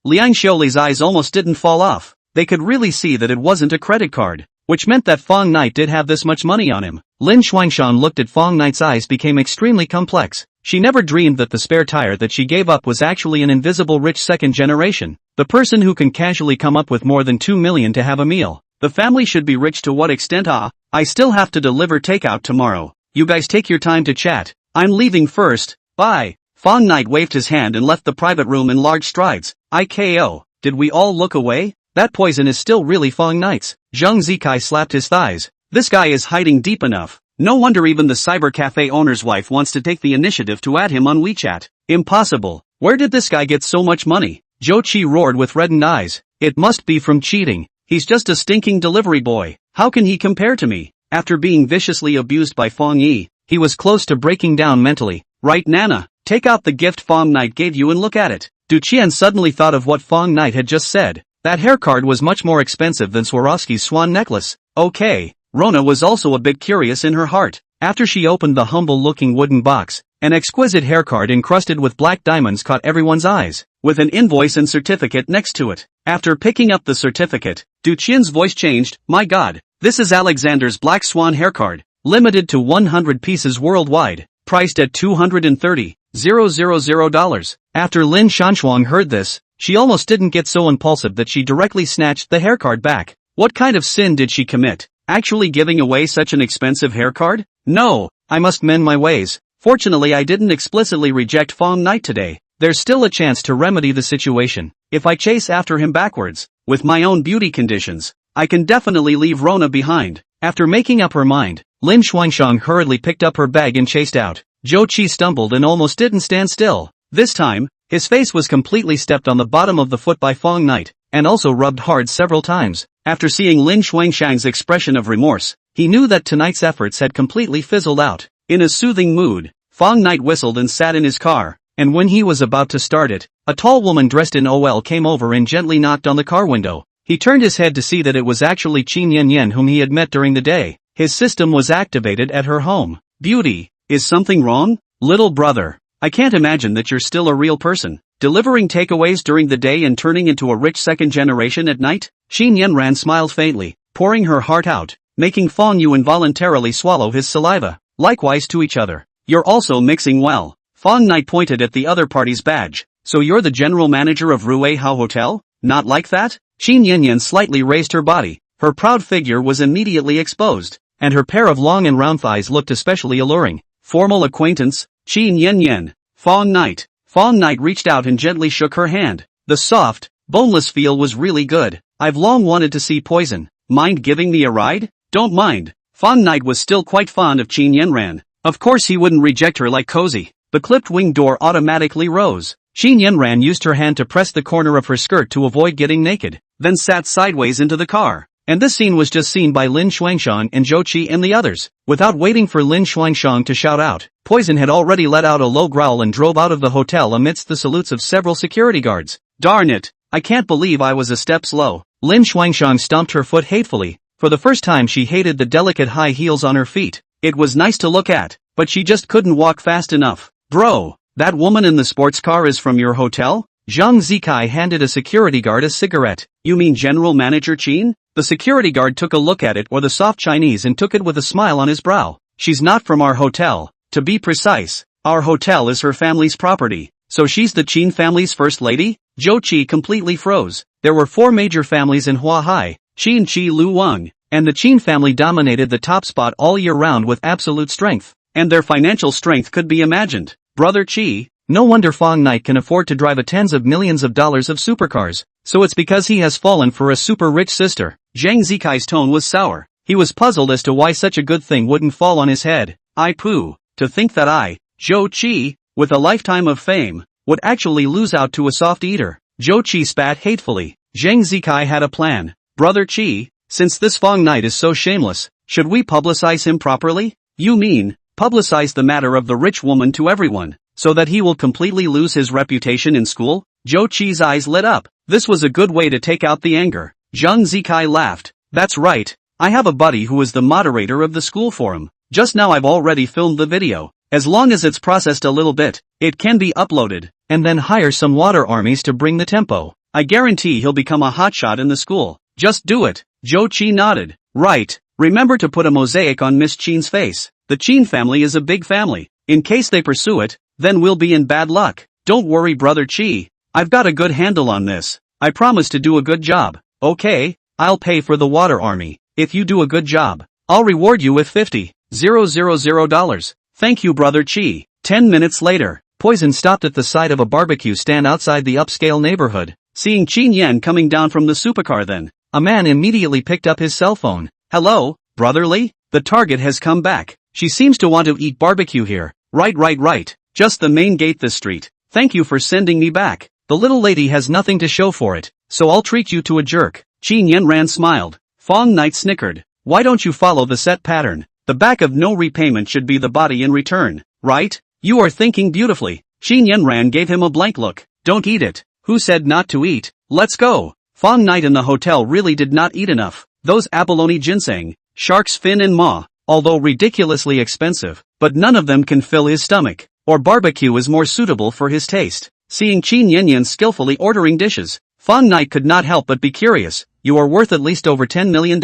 Liang Xiuli's eyes almost didn't fall off. They could really see that it wasn't a credit card, which meant that Fang Knight did have this much money on him. Lin Xuangshan looked at Fang Knight's eyes became extremely complex. She never dreamed that the spare tire that she gave up was actually an invisible rich second generation. The person who can casually come up with more than $2 million to have a meal. The family should be rich to what extent? I still have to deliver takeout tomorrow. You guys take your time to chat. I'm leaving first, bye. Fang Knight waved his hand and left the private room in large strides. IKO, did we all look away? That poison is still really Fang Knight's. Zhang Zikai slapped his thighs. This guy is hiding deep enough. No wonder even the cyber cafe owner's wife wants to take the initiative to add him on WeChat. Impossible. Where did this guy get so much money? Zhou Qi roared with reddened eyes. It must be from cheating. He's just a stinking delivery boy. How can he compare to me? After being viciously abused by Fang Ye, he was close to breaking down mentally. Right Nana, take out the gift Fang Knight gave you and look at it. Du Qian suddenly thought of what Fang Knight had just said. That hair card was much more expensive than Swarovski's swan necklace. Okay. Rona was also a bit curious in her heart. After she opened the humble-looking wooden box, an exquisite hair card encrusted with black diamonds caught everyone's eyes, with an invoice and certificate next to it. After picking up the certificate, Du Qian's voice changed. My god, this is Alexander's Black Swan haircard, limited to 100 pieces worldwide, priced at $230,000. After Lin Shanxuang heard this, she almost didn't get so impulsive that she directly snatched the haircard back. What kind of sin did she commit? Actually giving away such an expensive haircard? No, I must mend my ways. Fortunately I didn't explicitly reject Fang Ye today. There's still a chance to remedy the situation. If I chase after him backwards, with my own beauty conditions, I can definitely leave Rona behind. After making up her mind, Lin Xuanxiang hurriedly picked up her bag and chased out. Zhou Qi stumbled and almost didn't stand still. This time, his face was completely stepped on the bottom of the foot by Fang Ye, and also rubbed hard several times. After seeing Lin Xuanxiang's expression of remorse, he knew that tonight's efforts had completely fizzled out. In a soothing mood, Fang Ye whistled and sat in his car, and when he was about to start it, a tall woman dressed in OL came over and gently knocked on the car window. He turned his head to see that it was actually Qin Yanyan whom he had met during the day. His system was activated at her home. Beauty, is something wrong? Little brother, I can't imagine that you're still a real person, delivering takeaways during the day and turning into a rich second generation at night? Qin Yanran smiled faintly, pouring her heart out, making Fang Yu involuntarily swallow his saliva. Likewise to each other. You're also mixing well. Fang Ye pointed at the other party's badge. So you're the general manager of Ruei Hao Hotel? Not like that? Qin Yanyan slightly raised her body. Her proud figure was immediately exposed, and her pair of long and round thighs looked especially alluring. Formal acquaintance? Qin Yanyan. Fang Ye. Fang Ye reached out and gently shook her hand. The soft, boneless feel was really good. I've long wanted to see Poison. Mind giving me a ride? Don't mind. Fang Ye was still quite fond of Qin Yanran. Of course he wouldn't reject her like cozy. The clipped wing door automatically rose. Qin Yanran used her hand to press the corner of her skirt to avoid getting naked, then sat sideways into the car. And this scene was just seen by Lin Xuanxiang and Zhou Qi and the others. Without waiting for Lin Xuanxiang to shout out, Poison had already let out a low growl and drove out of the hotel amidst the salutes of several security guards. Darn it, I can't believe I was a step slow. Lin Xuanxiang stomped her foot hatefully. For the first time she hated the delicate high heels on her feet. It was nice to look at, but she just couldn't walk fast enough. Bro, that woman in the sports car is from your hotel? Zhang Zikai handed a security guard a cigarette. You mean General Manager Qin? The security guard took a look at it or the soft Chinese and took it with a smile on his brow. She's not from our hotel. To be precise, our hotel is her family's property. So she's the Qin family's first lady? Zhou Qi completely froze. There were 4 major families in Huahai, Qin Qi Lu Wang, and the Qin family dominated the top spot all year round with absolute strength. And their financial strength could be imagined. Brother Qi, no wonder Fang Ye can afford to drive a tens of millions of dollars of supercars. So it's because he has fallen for a super rich sister. Zhang Zikai's tone was sour. He was puzzled as to why such a good thing wouldn't fall on his head. I pooh, to think that I, Zhou Qi, with a lifetime of fame, would actually lose out to a soft eater. Zhou Qi spat hatefully. Zhang Zikai had a plan. Brother Qi, since this Fang Ye is so shameless, should we publicize him properly? You mean, publicize the matter of the rich woman to everyone, so that he will completely lose his reputation in school? Zhou Qi's eyes lit up. This was a good way to take out the anger. Zhang Zikai laughed. That's right. I have a buddy who is the moderator of the school forum. Just now I've already filmed the video. As long as it's processed a little bit, it can be uploaded, and then hire some water armies to bring the tempo. I guarantee he'll become a hotshot in the school. Just do it. Zhou Qi nodded. Right. Remember to put a mosaic on Miss Qin's face. The Qin family is a big family. In case they pursue it, then we'll be in bad luck. Don't worry, Brother Qi. I've got a good handle on this. I promise to do a good job. Okay, I'll pay for the water army. If you do a good job, I'll reward you with $50,000. Thank you, Brother Qi. 10 minutes later, Poison stopped at the side of a barbecue stand outside the upscale neighborhood. Seeing Qin Yan coming down from the supercar then, a man immediately picked up his cell phone. Hello, brotherly? The target has come back. She seems to want to eat barbecue here. Right. Just the main gate this street. Thank you for sending me back. The little lady has nothing to show for it, so I'll treat you to a jerk. Qin Yanran smiled. Fang Ye snickered. Why don't you follow the set pattern? The back of no repayment should be the body in return, right? You are thinking beautifully. Qin Yanran gave him a blank look. Don't eat it. Who said not to eat? Let's go. Fang Ye in the hotel really did not eat enough. Those abalone ginseng, shark's fin and maw, although ridiculously expensive, but none of them can fill his stomach. Or barbecue is more suitable for his taste. Seeing Qin Yanyan skillfully ordering dishes, Fang Knight could not help but be curious. You are worth at least over $10 million.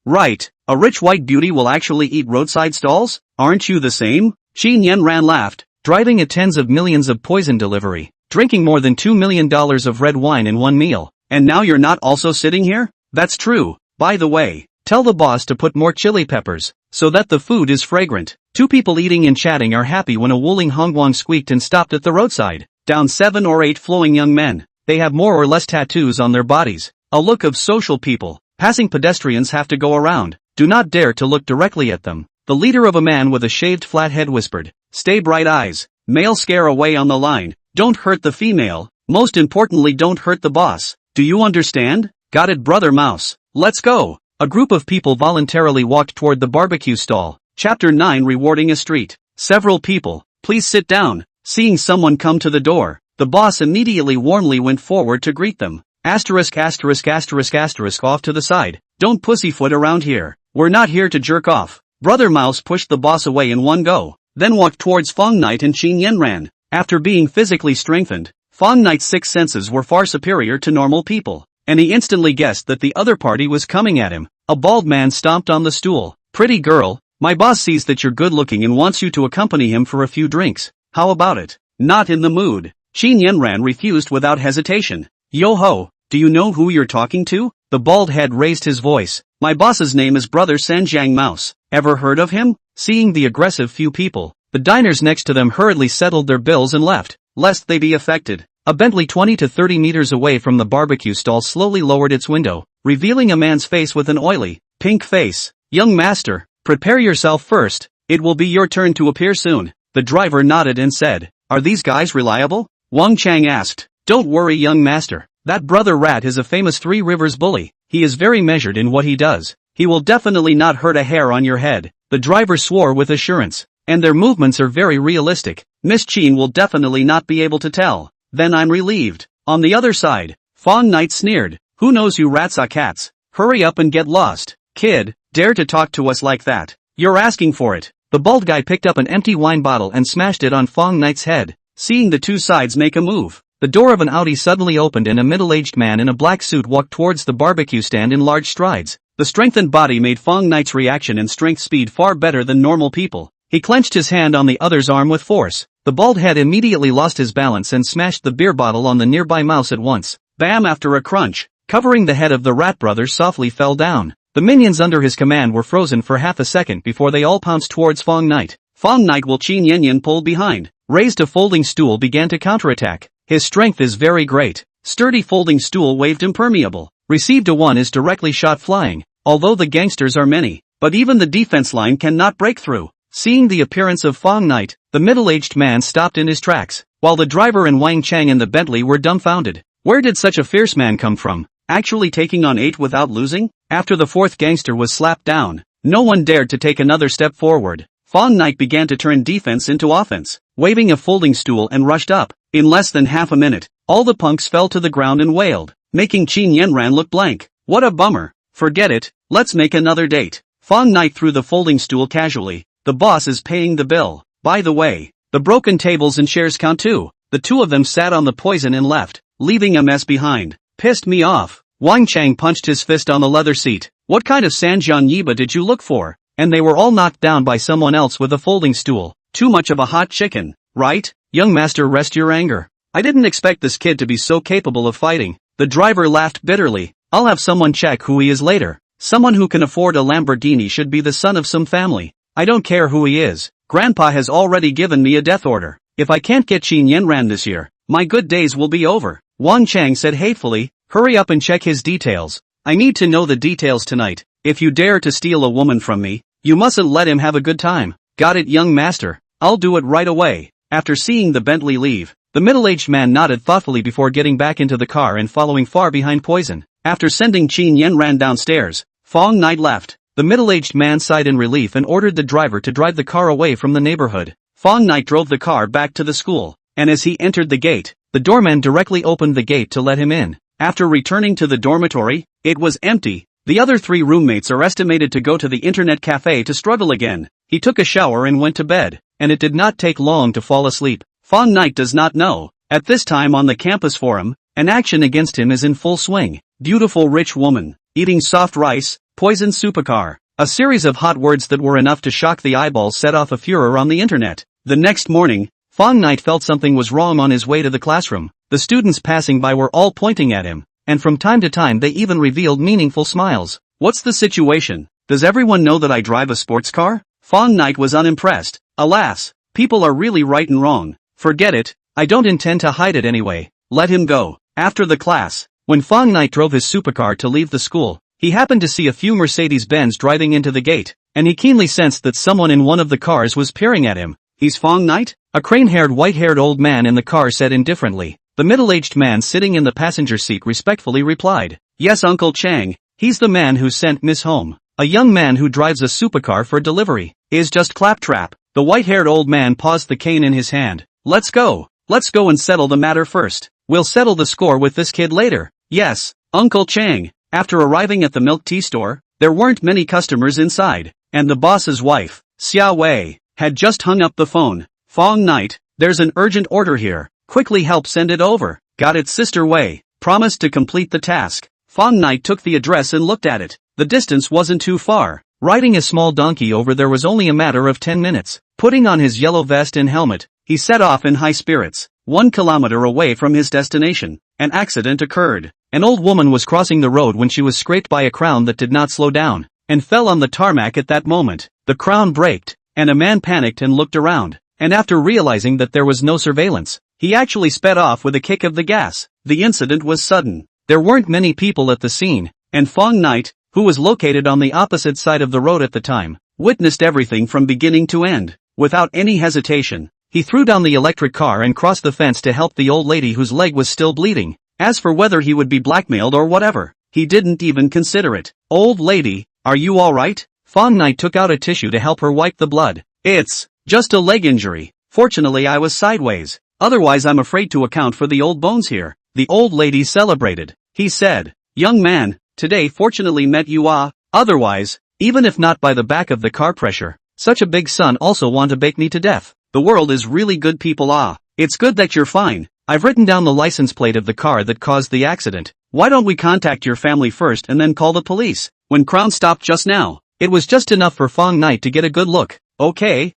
Right, a rich white beauty will actually eat roadside stalls? Aren't you the same? Qin Yanran laughed, driving at tens of millions of poison delivery, drinking more than $2 million of red wine in one meal. And now you're not also sitting here? That's true. By the way, tell the boss to put more chili peppers, so that the food is fragrant. Two people eating and chatting are happy when a Wuling Hongguang squeaked and stopped at the roadside. Down 7 or 8 flowing young men. They have more or less tattoos on their bodies. A look of social people. Passing pedestrians have to go around. Do not dare to look directly at them. The leader of a man with a shaved flat head whispered. Stay bright eyes. Male scare away on the line. Don't hurt the female. Most importantly, don't hurt the boss. Do you understand? Got it, brother mouse. Let's go. A group of people voluntarily walked toward the barbecue stall. Chapter 9, Rewarding a Street. Several people. Please sit down. Seeing someone come to the door, the boss immediately warmly went forward to greet them. Asterisk asterisk asterisk asterisk off to the side. Don't pussyfoot around here. We're not here to jerk off. Brother Mouse pushed the boss away in one go, then walked towards Fang Knight and Qin Yanran. After being physically strengthened, Fang Knight's 6 senses were far superior to normal people, and he instantly guessed that the other party was coming at him. A bald man stomped on the stool. Pretty girl, my boss sees that you're good looking and wants you to accompany him for a few drinks. How about it? Not in the mood. Qin Yanran refused without hesitation. Yo-ho, do you know who you're talking to? The bald head raised his voice. My boss's name is Brother Sanjiang Mouse. Ever heard of him? Seeing the aggressive few people, the diners next to them hurriedly settled their bills and left, lest they be affected. A Bentley 20 to 30 meters away from the barbecue stall slowly lowered its window, revealing a man's face with an oily, pink face. Young master, prepare yourself first. It will be your turn to appear soon. The driver nodded and said, Are these guys reliable? Wang Chang asked. Don't worry, young master. That brother rat is a famous Three Rivers bully. He is very measured in what he does. He will definitely not hurt a hair on your head. The driver swore with assurance. And their movements are very realistic. Miss Qin will definitely not be able to tell. Then I'm relieved. On the other side, Fang Knight sneered. Who knows you rats are cats? Hurry up and get lost. Kid, dare to talk to us like that. You're asking for it. The bald guy picked up an empty wine bottle and smashed it on Fang Knight's head. Seeing the two sides make a move, the door of an Audi suddenly opened and a middle-aged man in a black suit walked towards the barbecue stand in large strides. The strengthened body made Fang Knight's reaction and strength speed far better than normal people. He clenched his hand on the other's arm with force. The bald head immediately lost his balance and smashed the beer bottle on the nearby mouse at once. Bam! After a crunch, covering the head of the rat brother softly fell down. The minions under his command were frozen for half a second before they all pounced towards Fang Knight. Fang Knight while Qin Yanyan pulled behind, raised a folding stool began to counterattack. His strength is very great. Sturdy folding stool waved impermeable. Received a 1 is directly shot flying. Although the gangsters are many, but even the defense line cannot break through. Seeing the appearance of Fang Knight, the middle-aged man stopped in his tracks, while the driver and Wang Chang in the Bentley were dumbfounded. Where did such a fierce man come from? Actually taking on 8 without losing? After the 4th gangster was slapped down, no one dared to take another step forward. Fang Knight began to turn defense into offense, waving a folding stool and rushed up. In less than half a minute, all the punks fell to the ground and wailed, making Qin Yanran look blank. What a bummer. Forget it, let's make another date. Fang Knight threw the folding stool casually. The boss is paying the bill. By the way, the broken tables and chairs count too. The two of them sat on the poison and left, leaving a mess behind. Pissed me off. Wang Chang punched his fist on the leather seat. What kind of Sanjian Yiba did you look for? And they were all knocked down by someone else with a folding stool. Too much of a hot chicken, right? Young master, rest your anger. I didn't expect this kid to be so capable of fighting. The driver laughed bitterly. I'll have someone check who he is later. Someone who can afford a Lamborghini should be the son of some family. I don't care who he is. Grandpa has already given me a death order. If I can't get Qin Yanran this year, my good days will be over. Wang Chang said hatefully. Hurry up and check his details. I need to know the details tonight. If you dare to steal a woman from me, you mustn't let him have a good time. Got it, young master. I'll do it right away. After seeing the Bentley leave, the middle-aged man nodded thoughtfully before getting back into the car and following far behind Poison. After sending Qin Yanran downstairs, Fang Knight left. The middle-aged man sighed in relief and ordered the driver to drive the car away from the neighborhood. Fang Knight drove the car back to the school, and as he entered the gate, the doorman directly opened the gate to let him in. After returning to the dormitory, it was empty. The other 3 roommates are estimated to go to the internet cafe to struggle again. He took a shower and went to bed, and it did not take long to fall asleep. Fang Knight does not know. At this time on the campus forum, and action against him is in full swing. Beautiful rich woman, eating soft rice, poison supercar. A series of hot words that were enough to shock the eyeballs set off a furor on the internet. The next morning, Fang Ye felt something was wrong on his way to the classroom. The students passing by were all pointing at him, and from time to time they even revealed meaningful smiles. What's the situation? Does everyone know that I drive a sports car? Fang Ye was unimpressed. Alas, people are really right and wrong. Forget it, I don't intend to hide it anyway. Let him go. After the class, when Fang Ye drove his supercar to leave the school, he happened to see a few Mercedes-Benz driving into the gate, and he keenly sensed that someone in one of the cars was peering at him. He's Fang Ye? A crane-haired white-haired old man in the car said indifferently. The middle-aged man sitting in the passenger seat respectfully replied, "Yes, Uncle Chang, he's the man who sent Miss home. A young man who drives a supercar for delivery is just claptrap." The white-haired old man paused the cane in his hand. Let's go and settle the matter first. We'll settle the score with this kid later." "Yes, Uncle Chang." After arriving at the milk tea store, there weren't many customers inside, and the boss's wife, Xia Wei, had just hung up the phone. "Fang Ye, there's an urgent order here. Quickly help send it over." "Got it, Sister Wei." Promised to complete the task. Fang Ye took the address and looked at it. The distance wasn't too far. Riding a small donkey over there was only a matter of 10 minutes. Putting on his yellow vest and helmet, he set off in high spirits. 1 kilometer away from his destination, an accident occurred. An old woman was crossing the road when she was scraped by a crown that did not slow down, and fell on the tarmac at that moment. The crown braked, and a man panicked and looked around, and after realizing that there was no surveillance, he actually sped off with a kick of the gas. The incident was sudden. There weren't many people at the scene, and Fang Ye, who was located on the opposite side of the road at the time, witnessed everything from beginning to end. Without any hesitation, he threw down the electric car and crossed the fence to help the old lady whose leg was still bleeding. As for whether he would be blackmailed or whatever, he didn't even consider it. "Old lady, are you alright?" Fang Ye took out a tissue to help her wipe the blood. "It's just a leg injury. Fortunately I was sideways. Otherwise I'm afraid to account for the old bones here." The old lady celebrated. He said, "Young man, today fortunately met you otherwise, even if not by the back of the car pressure, such a big son also want to bake me to death. The world is really good people It's good that you're fine. I've written down the license plate of the car that caused the accident. Why don't we contact your family first and then call the police?" When Crown stopped just now, it was just enough for Fang Ye to get a good look. Okay,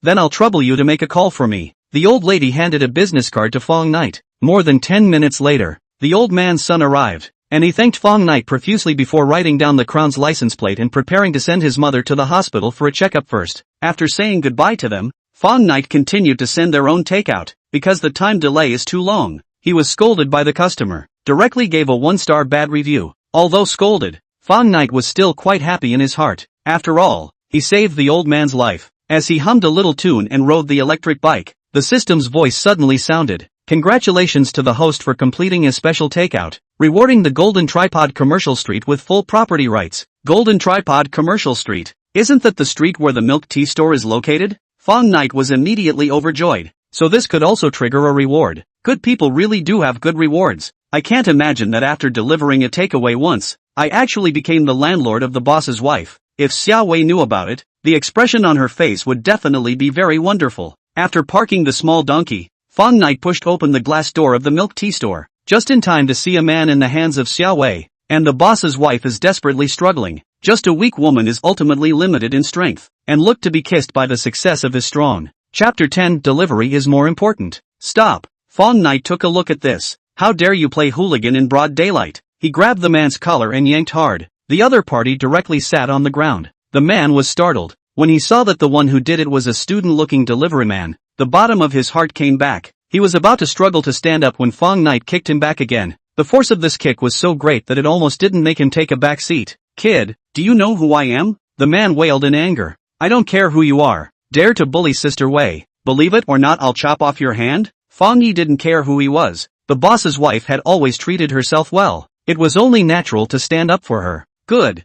then I'll trouble you to make a call for me." The old lady handed a business card to Fang Ye. More than 10 minutes later, the old man's son arrived, and he thanked Fang Ye profusely before writing down the Crown's license plate and preparing to send his mother to the hospital for a checkup first. After saying goodbye to them, Fang Ye continued to send their own takeout, because the time delay is too long. He was scolded by the customer, directly gave a 1-star bad review. Although scolded, Fang Ye was still quite happy in his heart. After all, he saved the old man's life. As he hummed a little tune and rode the electric bike, the system's voice suddenly sounded. "Congratulations to the host for completing a special takeout, rewarding the Golden Tripod Commercial Street with full property rights." Golden Tripod Commercial Street? Isn't that the street where the milk tea store is located? Fang Ye was immediately overjoyed. So this could also trigger a reward. Good people really do have good rewards. I can't imagine that after delivering a takeaway once, I actually became the landlord of the boss's wife. If Xia Wei knew about it, the expression on her face would definitely be very wonderful. After parking the small donkey, Fang Ye pushed open the glass door of the milk tea store, just in time to see a man in the hands of Xia Wei, and the boss's wife is desperately struggling. Just a weak woman is ultimately limited in strength, and looked to be kissed by the success of his strong. Chapter 10 Delivery is more important. Stop. Fang Ye took a look at this. How dare you play hooligan in broad daylight? He grabbed the man's collar and yanked hard. The other party directly sat on the ground. The man was startled. When he saw that the one who did it was a student-looking deliveryman, the bottom of his heart came back. He was about to struggle to stand up when Fang Ye kicked him back again. The force of this kick was so great that it almost didn't make him take a back seat. "Kid, do you know who I am?" the man wailed in anger. "I don't care who you are. Dare to bully Sister Wei. Believe it or not, I'll chop off your hand." Fang Ye didn't care who he was. The boss's wife had always treated herself well. It was only natural to stand up for her. Good,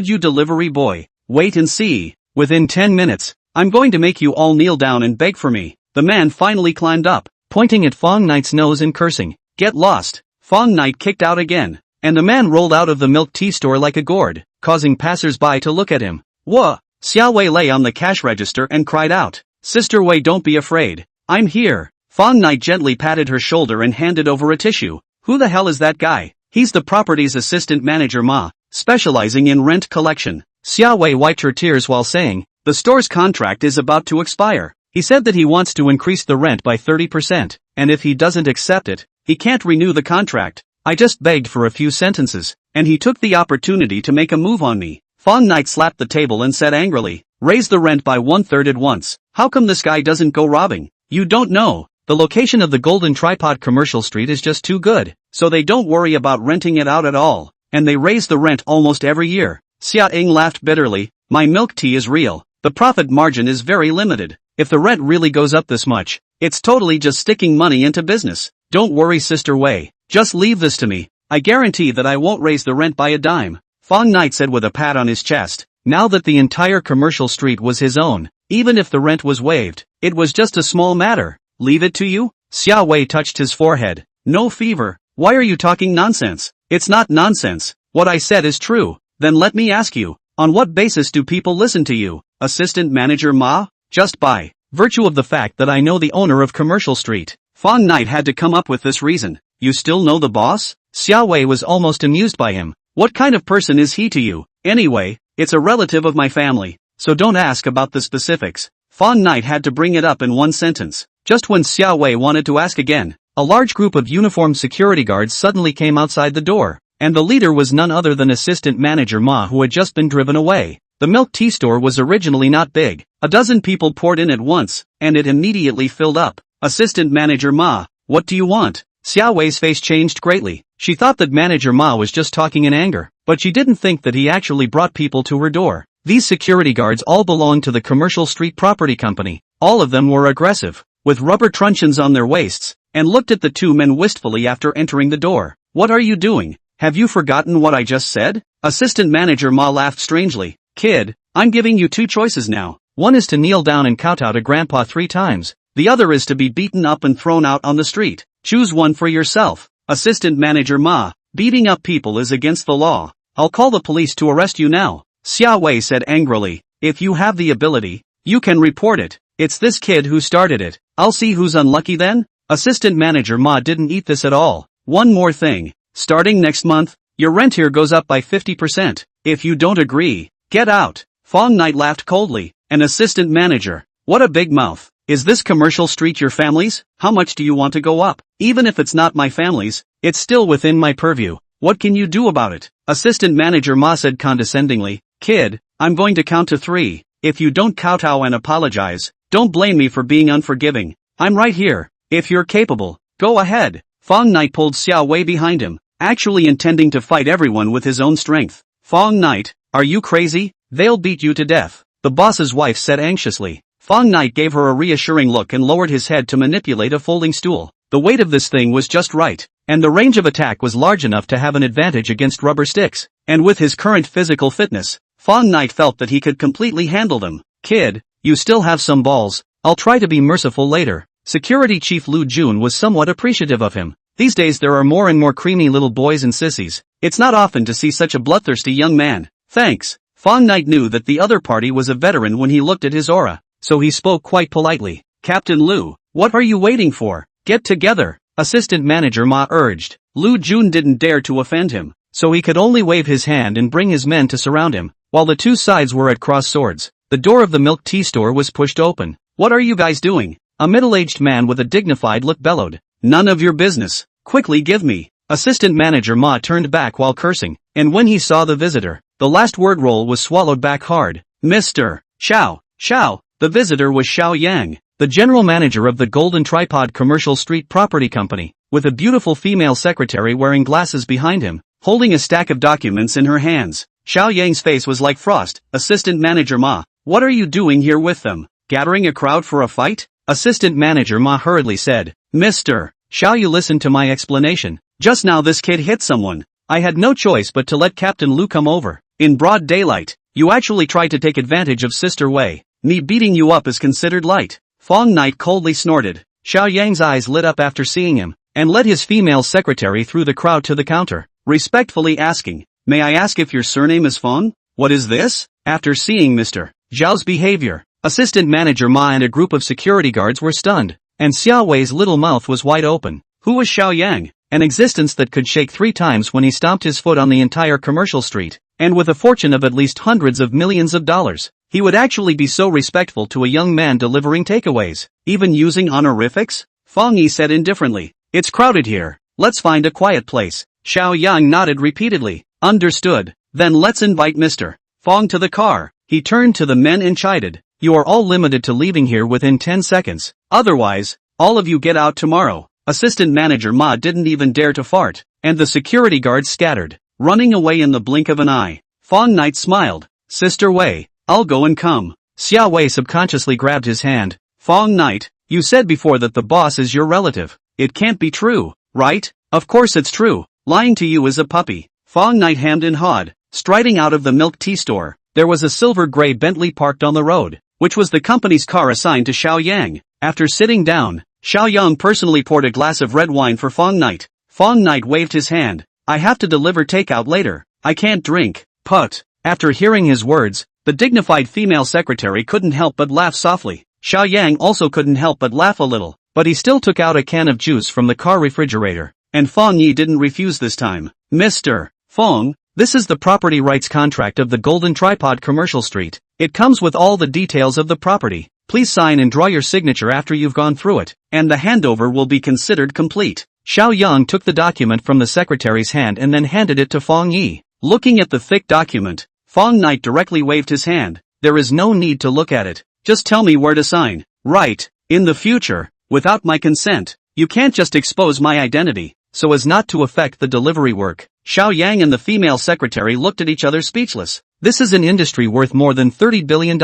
you delivery boy. Wait and see. Within 10 minutes, I'm going to make you all kneel down and beg for me." The man finally climbed up, pointing at Fang Ye's nose and cursing. "Get lost." Fang Ye kicked out again, and the man rolled out of the milk tea store like a gourd, causing passers-by to look at him. "Whoa!" Xia Wei lay on the cash register and cried out. "Sister Wei, don't be afraid. I'm here." Fang Knight gently patted her shoulder and handed over a tissue. Who the hell is that guy? He's the property's assistant manager Ma, specializing in rent collection. Xia Wei wiped her tears while saying, the store's contract is about to expire. He said that he wants to increase the rent by 30%, and if he doesn't accept it, he can't renew the contract. I just begged for a few sentences, and he took the opportunity to make a move on me. Fang Knight slapped the table and said angrily, raise the rent by 1/3 at once. How come this guy doesn't go robbing? You don't know. The location of the Golden Tripod Commercial Street is just too good, so they don't worry about renting it out at all, and they raise the rent almost every year. Xia Ying laughed bitterly, my milk tea is real. The profit margin is very limited. If the rent really goes up this much, it's totally just sticking money into business. Don't worry Sister Wei, just leave this to me. I guarantee that I won't raise the rent by a dime. Fang Knight said with a pat on his chest. Now that the entire commercial street was his own, even if the rent was waived, it was just a small matter. Leave it to you? Xia Wei touched his forehead. No fever. Why are you talking nonsense? It's not nonsense. What I said is true. Then let me ask you, on what basis do people listen to you, Assistant Manager Ma? Just by virtue of the fact that I know the owner of Commercial Street. Fang Knight had to come up with this reason. You still know the boss? Xia Wei was almost amused by him. What kind of person is he to you? Anyway, it's a relative of my family, so don't ask about the specifics. Fang Knight had to bring it up in one sentence. Just when Xia Wei wanted to ask again, a large group of uniformed security guards suddenly came outside the door, and the leader was none other than Assistant Manager Ma, who had just been driven away. The milk tea store was originally not big. A dozen people poured in at once, and it immediately filled up. Assistant Manager Ma, what do you want? Xia Wei's face changed greatly. She thought that Manager Ma was just talking in anger, but she didn't think that he actually brought people to her door. These security guards all belonged to the Commercial Street Property Company. All of them were aggressive, with rubber truncheons on their waists, and looked at the two men wistfully after entering the door. What are you doing? Have you forgotten what I just said? Assistant Manager Ma laughed strangely. Kid, I'm giving you two choices now. One is to kneel down and kowtow to Grandpa 3 times. The other is to be beaten up and thrown out on the street. Choose one for yourself. Assistant Manager Ma, beating up people is against the law. I'll call the police to arrest you now. Xia Wei said angrily. If you have the ability, you can report it. It's this kid who started it. I'll see who's unlucky then. Assistant Manager Ma didn't eat this at all. One more thing. Starting next month, your rent here goes up by 50%. If you don't agree, get out. Fang Knight laughed coldly. An assistant manager. What a big mouth. Is this Commercial Street your family's? How much do you want to go up? Even if it's not my family's, it's still within my purview. What can you do about it? Assistant Manager Ma said condescendingly. Kid, I'm going to count to 3. If you don't kowtow and apologize, don't blame me for being unforgiving. I'm right here. If you're capable, go ahead. Fang Knight pulled Xia Wei behind him, actually intending to fight everyone with his own strength. Fang Knight, are you crazy? They'll beat you to death, the boss's wife said anxiously. Fang Knight gave her a reassuring look and lowered his head to manipulate a folding stool. The weight of this thing was just right, and the range of attack was large enough to have an advantage against rubber sticks. And with his current physical fitness, Fang Knight felt that he could completely handle them. Kid, you still have some balls. I'll try to be merciful later. Security Chief Lu Jun was somewhat appreciative of him. These days there are more and more creamy little boys and sissies. It's not often to see such a bloodthirsty young man. Thanks. Fang Knight knew that the other party was a veteran when he looked at his aura, so he spoke quite politely. Captain Lu, what are you waiting for? Get together. Assistant Manager Ma urged. Lu Jun didn't dare to offend him, so he could only wave his hand and bring his men to surround him. While the two sides were at cross swords, the door of the milk tea store was pushed open. What are you guys doing? A middle-aged man with a dignified look bellowed. None of your business. Quickly give me. Assistant Manager Ma turned back while cursing, and when he saw the visitor, the last word roll was swallowed back hard. Mr. Xiao. The visitor was Xiao Yang, the general manager of the Golden Tripod Commercial Street Property Company, with a beautiful female secretary wearing glasses behind him, holding a stack of documents in her hands. Xiao Yang's face was like frost. Assistant Manager Ma, what are you doing here with them? Gathering a crowd for a fight? Assistant Manager Ma hurriedly said. Mr. Xiao, you listen to my explanation. Just now this kid hit someone. I had no choice but to let Captain Lu come over. In broad daylight, you actually tried to take advantage of Sister Wei. Me beating you up is considered light. Fang Knight coldly snorted. Xiao Yang's eyes lit up after seeing him, and led his female secretary through the crowd to the counter, respectfully asking, may I ask if your surname is Fang? What is this? After seeing Mr. Zhao's behavior, Assistant Manager Ma and a group of security guards were stunned, and Xiao Wei's little mouth was wide open. Who was Xiao Yang? An existence that could shake 3 times when he stomped his foot on the entire commercial street, and with a fortune of at least hundreds of millions of dollars. He would actually be so respectful to a young man delivering takeaways, even using honorifics? Fang Ye said indifferently. It's crowded here. Let's find a quiet place. Xiao Yang nodded repeatedly. Understood. Then let's invite Mr. Fang to the car. He turned to the men and chided. You are all limited to leaving here within 10 seconds. Otherwise, all of you get out tomorrow. Assistant manager Ma didn't even dare to fart, and the security guards scattered, running away in the blink of an eye. Fang Knight smiled. Sister Wei, I'll go and come. Xiao Wei subconsciously grabbed his hand. Fang Knight, you said before that the boss is your relative. It can't be true, right? Of course it's true. Lying to you is a puppy. Fang Knight hemmed and hawed, striding out of the milk tea store. There was a silver-gray Bentley parked on the road, which was the company's car assigned to Xiao Yang. After sitting down, Xiao Yang personally poured a glass of red wine for Fang Knight. Fang Knight waved his hand. I have to deliver takeout later. I can't drink. Put. After hearing his words, the dignified female secretary couldn't help but laugh softly. Xiao Yang also couldn't help but laugh a little, but he still took out a can of juice from the car refrigerator. And Fang Ye didn't refuse this time. Mr. Fang, this is the property rights contract of the Golden Tripod Commercial Street. It comes with all the details of the property. Please sign and draw your signature after you've gone through it, and the handover will be considered complete. Xiao Yang took the document from the secretary's hand and then handed it to Fang Ye. Looking at the thick document, Fang Knight directly waved his hand. There is no need to look at it. Just tell me where to sign. Right. In the future, without my consent, you can't just expose my identity, so as not to affect the delivery work. Xiao Yang and the female secretary looked at each other speechless. This is an industry worth more than $30 billion.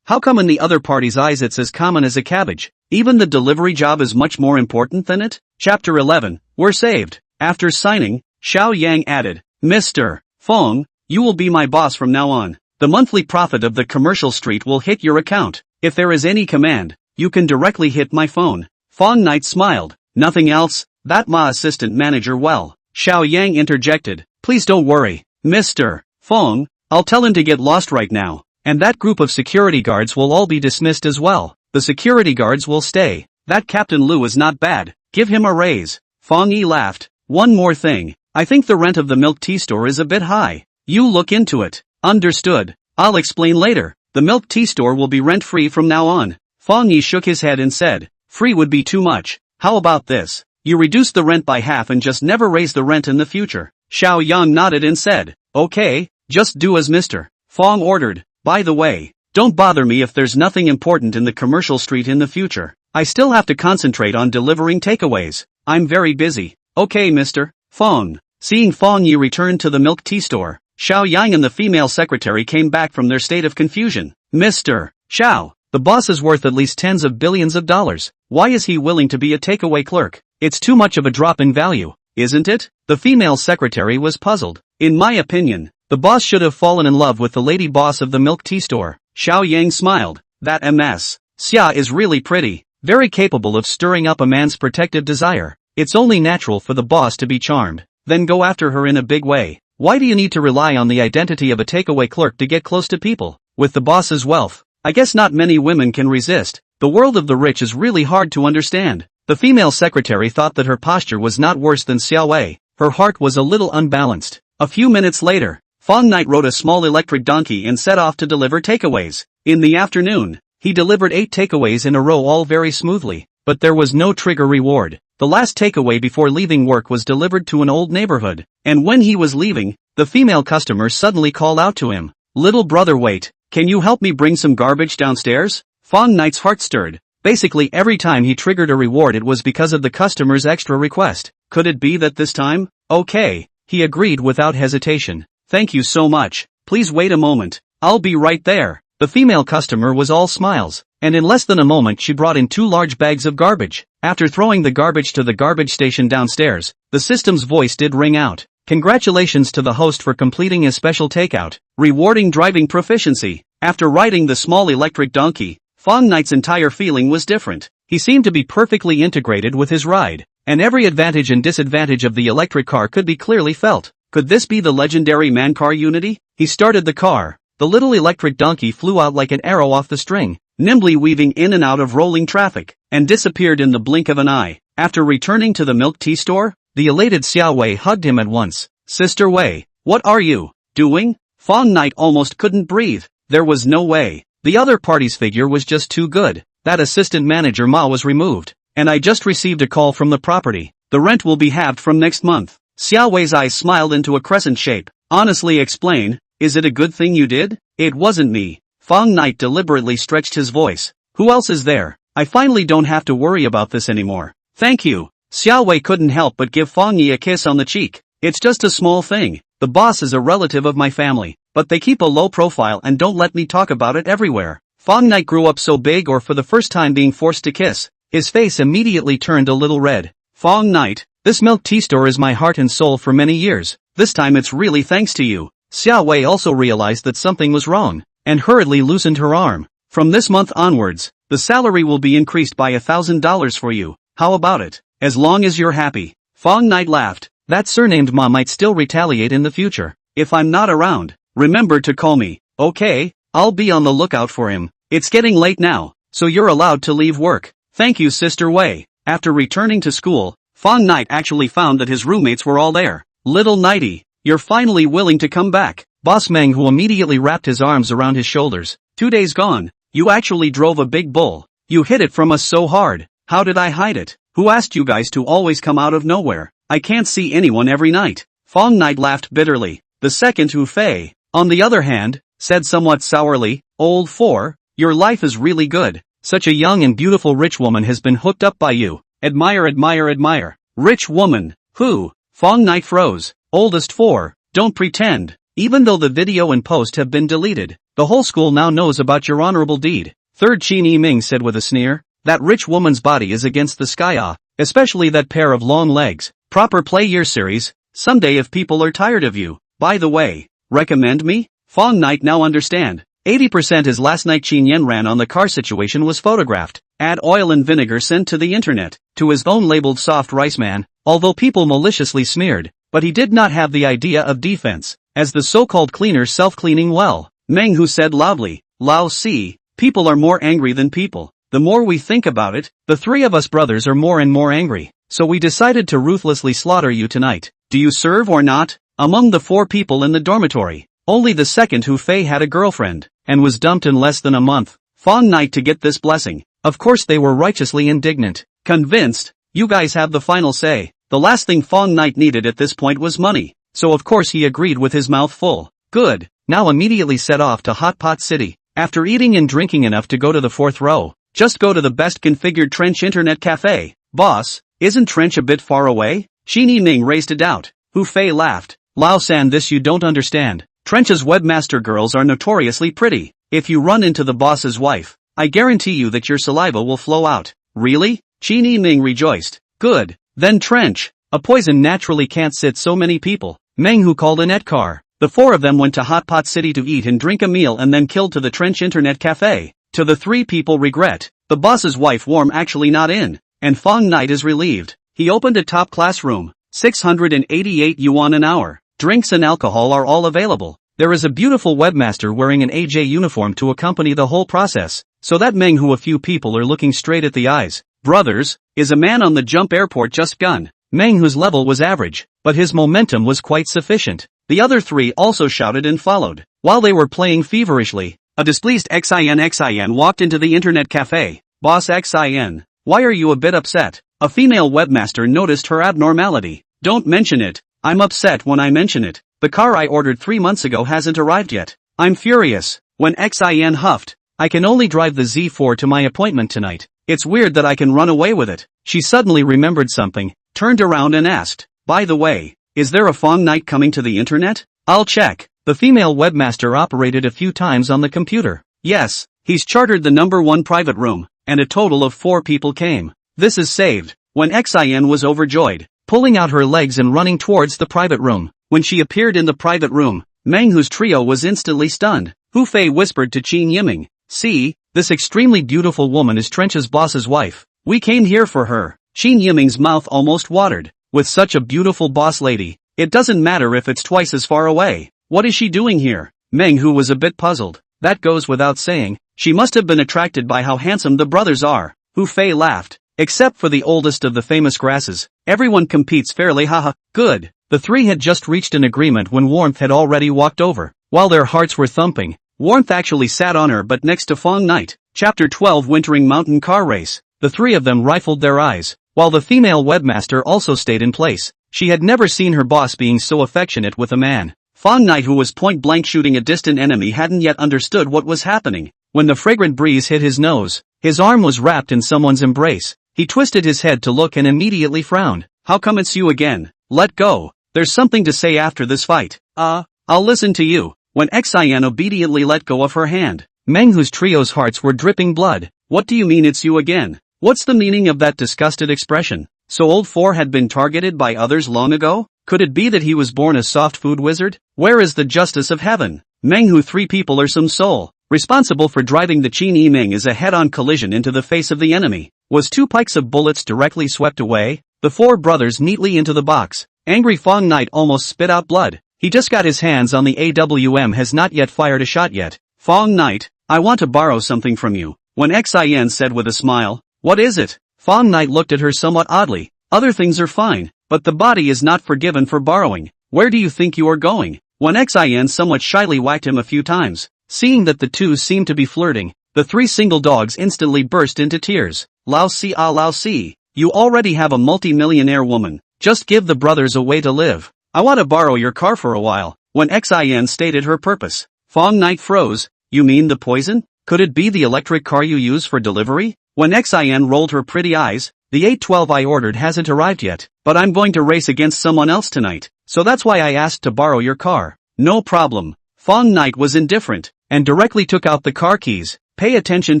How come in the other party's eyes it's as common as a cabbage? Even the delivery job is much more important than it? Chapter 11. We're saved. After signing, Xiao Yang added, Mr. Fang, you will be my boss from now on. The monthly profit of the commercial street will hit your account. If there is any command, you can directly hit my phone. Fang Knight smiled. Nothing else? That Ma assistant manager well. Xiao Yang interjected. Please don't worry, Mr. Fang, I'll tell him to get lost right now. And that group of security guards will all be dismissed as well. The security guards will stay. That Captain Lu is not bad. Give him a raise. Fang Ye laughed. One more thing. I think the rent of the milk tea store is a bit high. You look into it. Understood. I'll explain later. The milk tea store will be rent-free from now on. Fang Ye shook his head and said, free would be too much. How about this? You reduce the rent by half and just never raise the rent in the future. Xiao Yang nodded and said, okay, just do as Mr. Fang ordered. By the way, don't bother me if there's nothing important in the commercial street in the future. I still have to concentrate on delivering takeaways. I'm very busy. Okay, Mr. Fang. Seeing Fang Ye return to the milk tea store, Xiao Yang and the female secretary came back from their state of confusion. Mr. Xiao, the boss is worth at least tens of billions of dollars. Why is he willing to be a takeaway clerk? It's too much of a drop in value, isn't it? The female secretary was puzzled. In my opinion, the boss should have fallen in love with the lady boss of the milk tea store. Xiao Yang smiled. That MS. Xia is really pretty, very capable of stirring up a man's protective desire. It's only natural for the boss to be charmed, then go after her in a big way. Why do you need to rely on the identity of a takeaway clerk to get close to people? With the boss's wealth, I guess not many women can resist. The world of the rich is really hard to understand. The female secretary thought that her posture was not worse than Xiao Wei. Her heart was a little unbalanced. A few minutes later, Fang Knight rode a small electric donkey and set off to deliver takeaways. In the afternoon, he delivered 8 takeaways in a row, all very smoothly, but there was no trigger reward. The last takeaway before leaving work was delivered to an old neighborhood, and when he was leaving, the female customer suddenly called out to him, "Little brother, wait, can you help me bring some garbage downstairs?" Fang Knight's heart stirred. Basically every time he triggered a reward it was because of the customer's extra request. Could it be that this time? Okay, he agreed without hesitation. Thank you so much. Please wait a moment. I'll be right there. The female customer was all smiles, and in less than a moment she brought in 2 large bags of garbage. After throwing the garbage to the garbage station downstairs, the system's voice did ring out. Congratulations to the host for completing a special takeout, rewarding driving proficiency. After riding the small electric donkey, Fang Knight's entire feeling was different. He seemed to be perfectly integrated with his ride, and every advantage and disadvantage of the electric car could be clearly felt. Could this be the legendary man car unity? He started the car. The little electric donkey flew out like an arrow off the string. nimbly weaving in and out of rolling traffic, and disappeared in the blink of an eye. After returning to the milk tea store, the elated Xiao Wei hugged him at once. Sister Wei, what are you doing? Fang Night almost couldn't breathe. There was no way. The other party's figure was just too good. That assistant manager Ma was removed, and I just received a call from the property. The rent will be halved from next month. Xiao Wei's eyes smiled into a crescent shape. Honestly explain, is it a good thing you did? It wasn't me. Fang Night deliberately stretched his voice. Who else is there? I finally don't have to worry about this anymore. Thank you. Xiao Wei couldn't help but give Fang Ye a kiss on the cheek. It's just a small thing. The boss is a relative of my family, but they keep a low profile and don't let me talk about it everywhere. Fang Night grew up so big or for the first time being forced to kiss. His face immediately turned a little red. Fang Night, this milk tea store is my heart and soul for many years. This time it's really thanks to you. Xiao Wei also realized that something was wrong, and hurriedly loosened her arm. From this month onwards, the salary will be increased by $1,000 for you. How about it? As long as you're happy. Fang Night laughed. That surnamed Ma might still retaliate in the future. If I'm not around, remember to call me. Okay, I'll be on the lookout for him. It's getting late now, so you're allowed to leave work. Thank you, Sister Wei. After returning to school, Fang Night actually found that his roommates were all there. Little Nighty, you're finally willing to come back. Boss Meng, who immediately wrapped his arms around his shoulders. 2 days gone. You actually drove a big bull. You hid it from us so hard. How did I hide it? Who asked you guys to always come out of nowhere? I can't see anyone every night. Fang Night laughed bitterly. The second Hu Fei, on the other hand, said somewhat sourly, Old Four, your life is really good. Such a young and beautiful rich woman has been hooked up by you. Admire, admire, admire. Rich woman. Who? Fang Night froze. Oldest Four, don't pretend. Even though the video and post have been deleted, the whole school now knows about your honorable deed. Third Qin Yiming said with a sneer. That rich woman's body is against the sky, especially that pair of long legs. Proper play year series, someday if people are tired of you. By the way, recommend me? Fang Night now understand. 80% his last night Qin Yen ran on the car situation was photographed. Add oil and vinegar sent to the internet, to his own labeled soft rice man, although people maliciously smeared, but he did not have the idea of defense, as the so-called cleaner self-cleaning well. Meng Hu said loudly, Lao Si, people are more angry than people. The more we think about it, the three of us brothers are more and more angry. So we decided to ruthlessly slaughter you tonight. Do you serve or not? Among the 4 people in the dormitory, only the second Hu Fei had a girlfriend, and was dumped in less than a month. Fang Night to get this blessing. Of course they were righteously indignant. Convinced, you guys have the final say. The last thing Fang Night needed at this point was money, so of course he agreed with his mouth full. Good, now immediately set off to Hot Pot City. After eating and drinking enough to go to the 4th row, just go to the best configured Trench internet cafe. Boss, isn't Trench a bit far away? Qin Yiming raised a doubt. Hu Fei laughed. Lao San, this you don't understand. Trench's webmaster girls are notoriously pretty. If you run into the boss's wife, I guarantee you that your saliva will flow out. Really? Qin Yiming rejoiced. Good. Then Trench. A poison naturally can't sit so many people. Meng Hu called a net car. The 4 of them went to Hot Pot City to eat and drink a meal and then killed to the Trench internet cafe. To the 3 people regret, the boss's wife warm actually not in, and Fang Night is relieved. He opened a top class room, 688 yuan an hour. Drinks and alcohol are all available. There is a beautiful webmaster wearing an AJ uniform to accompany the whole process, so that Meng Hu a few people are looking straight at the eyes. Brothers, is a man on the jump airport just gone? Meng Hu's level was average, but his momentum was quite sufficient. The other 3 also shouted and followed. While they were playing feverishly, a displeased Xin walked into the internet cafe. Boss Xin, why are you a bit upset? A female webmaster noticed her abnormality. Don't mention it. I'm upset when I mention it. The car I ordered 3 months ago hasn't arrived yet. I'm furious. When Xin huffed, I can only drive the Z4 to my appointment tonight. It's weird that I can run away with it. She suddenly remembered something, turned around and asked, by the way, is there a Fang Night coming to the internet? I'll check. The female webmaster operated a few times on the computer. Yes, he's chartered the number 1 private room, and a total of 4 people came. This is saved. When Xin was overjoyed, pulling out her legs and running towards the private room. When she appeared in the private room, Meng Hu's trio was instantly stunned. Hu Fei whispered to Qin Yiming, see, this extremely beautiful woman is Trench's boss's wife. We came here for her. Qin Yiming's mouth almost watered. With such a beautiful boss lady, it doesn't matter if it's twice as far away. What is she doing here? Meng Hu was a bit puzzled. That goes without saying. She must have been attracted by how handsome the brothers are. Hu Fei laughed. Except for the oldest of the famous grasses, everyone competes fairly, haha. Good. The three had just reached an agreement when Warmth had already walked over. While their hearts were thumping, Warmth actually sat on her butt next to Fang Knight. Chapter 12 Wintering Mountain Car Race. The three of them rifled their eyes, while the female webmaster also stayed in place. She had never seen her boss being so affectionate with a man. Fang Knight, who was point-blank shooting a distant enemy, hadn't yet understood what was happening. When the fragrant breeze hit his nose, his arm was wrapped in someone's embrace. He twisted his head to look and immediately frowned. How come it's you again? Let go. There's something to say after this fight. I'll listen to you. When Xian obediently let go of her hand, Menghu's trio's hearts were dripping blood. What do you mean it's you again? What's the meaning of that disgusted expression? So old Four had been targeted by others long ago? Could it be that he was born a soft food wizard? Where is the justice of heaven? Menghu, three people or some soul responsible for driving the Qin Yiming as a head-on collision into the face of the enemy. Was two pikes of bullets directly swept away? The four brothers neatly into the box. Angry Fang Knight almost spit out blood. He just got his hands on the AWM, has not yet fired a shot yet. Fang Knight, I want to borrow something from you. When Xian said with a smile, what is it? Fang Knight looked at her somewhat oddly. Other things are fine, but the body is not forgiven for borrowing. Where do you think you are going? When Xian somewhat shyly whacked him a few times, seeing that the two seemed to be flirting, the three single dogs instantly burst into tears. Lao Si, you already have a multi-millionaire woman. Just give the brothers a way to live. I want to borrow your car for a while. When Xian stated her purpose, Fang Knight froze. You mean the poison? Could it be the electric car you use for delivery? When Xian rolled her pretty eyes, the 812 I ordered hasn't arrived yet, but I'm going to race against someone else tonight, so that's why I asked to borrow your car. No problem. Fang Knight was indifferent, and directly took out the car keys. Pay attention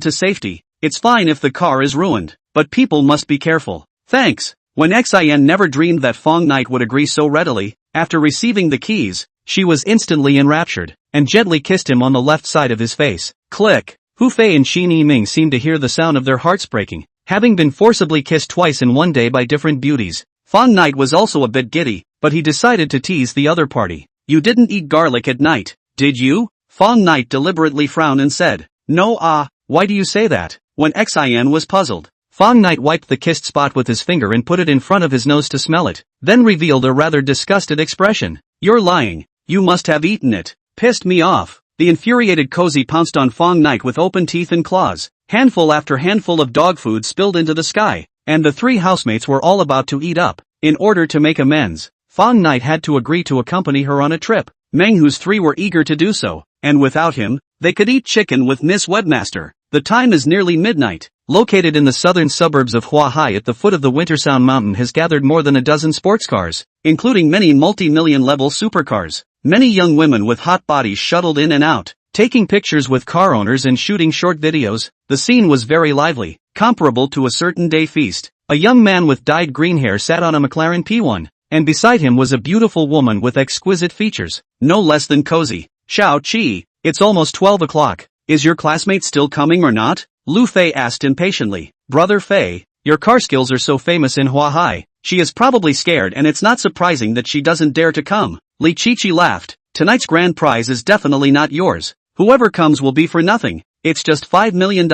to safety. It's fine if the car is ruined, but people must be careful. Thanks. When Xian never dreamed that Fang Knight would agree so readily, after receiving the keys, she was instantly enraptured, and gently kissed him on the left side of his face. Click. Hu Fei and Qin Yiming seemed to hear the sound of their hearts breaking, having been forcibly kissed twice in one day by different beauties. Fang Knight was also a bit giddy, but he decided to tease the other party. You didn't eat garlic at night, did you? Fang Knight deliberately frowned and said, no. Why do you say that? When Xian was puzzled, Fang Knight wiped the kissed spot with his finger and put it in front of his nose to smell it, then revealed a rather disgusted expression. You're lying. You must have eaten it. Pissed me off. The infuriated Cozy pounced on Fang Knight with open teeth and claws. Handful after handful of dog food spilled into the sky, and the three housemates were all about to eat up. In order to make amends, Fang Knight had to agree to accompany her on a trip. Menghu's three were eager to do so, and without him, they could eat chicken with Miss Webmaster. The time is nearly midnight. Located in the southern suburbs of Huahai at the foot of the Wintersound Mountain has gathered more than a dozen sports cars, including many multi-million level supercars. Many young women with hot bodies shuttled in and out, taking pictures with car owners and shooting short videos. The scene was very lively, comparable to a certain day feast. A young man with dyed green hair sat on a McLaren P1, and beside him was a beautiful woman with exquisite features, no less than cozy. Xiao Qi, it's almost 12 o'clock. Is your classmate still coming or not? Lu Fei asked impatiently. Brother Fei, your car skills are so famous in Huahai. She is probably scared, and it's not surprising that she doesn't dare to come. Li Qiqi laughed. Tonight's grand prize is definitely not yours. Whoever comes will be for nothing. It's just $5 million.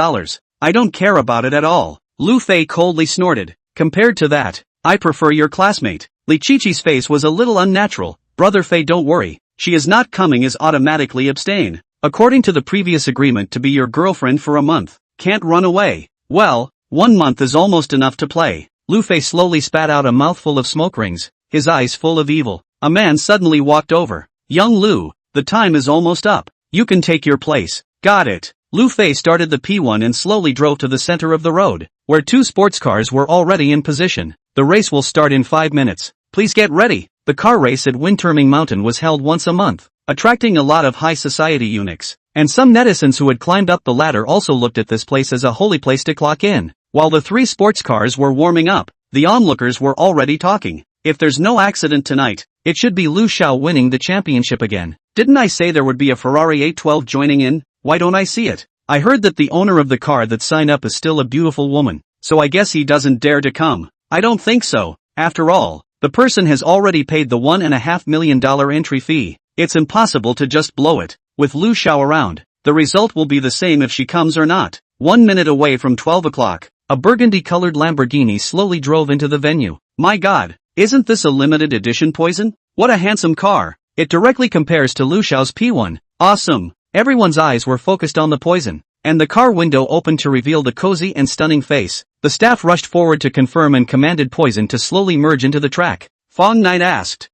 I don't care about it at all. Lu Fei coldly snorted. Compared to that, I prefer your classmate. Li Qiqi's face was a little unnatural. Brother Fei, don't worry. She is not coming as automatically abstain. According to the previous agreement to be your girlfriend for a month. Can't run away. Well, 1 month is almost enough to play. Lu Fei slowly spat out a mouthful of smoke rings, his eyes full of evil. A man suddenly walked over. Young Lu, the time is almost up. You can take your place. Got it. Lu Fei started the P1 and slowly drove to the center of the road, where two sports cars were already in position. The race will start in 5 minutes. Please get ready. The car race at Wintering Mountain was held once a month, attracting a lot of high society eunuchs, and some netizens who had climbed up the ladder also looked at this place as a holy place to clock in. While the three sports cars were warming up, the onlookers were already talking. If there's no accident tonight, it should be Lu Xiao winning the championship again. Didn't I say there would be a Ferrari 812 joining in? Why don't I see it? I heard that the owner of the car that signed up is still a beautiful woman, so I guess he doesn't dare to come. I don't think so. After all, the person has already paid the $1.5 million entry fee. It's impossible to just blow it. With Lu Xiao around, The result will be the same if she comes or not. 1 minute away from 12 o'clock, a burgundy-colored Lamborghini slowly drove into the venue. My god, isn't this a limited edition Poison? What a handsome car. It directly compares to Lu Xiao's P1. Awesome. Everyone's eyes were focused on the Poison, and the car window opened to reveal the cozy and stunning face. The staff rushed forward to confirm and commanded Poison to slowly merge into the track. Fang Knight asked,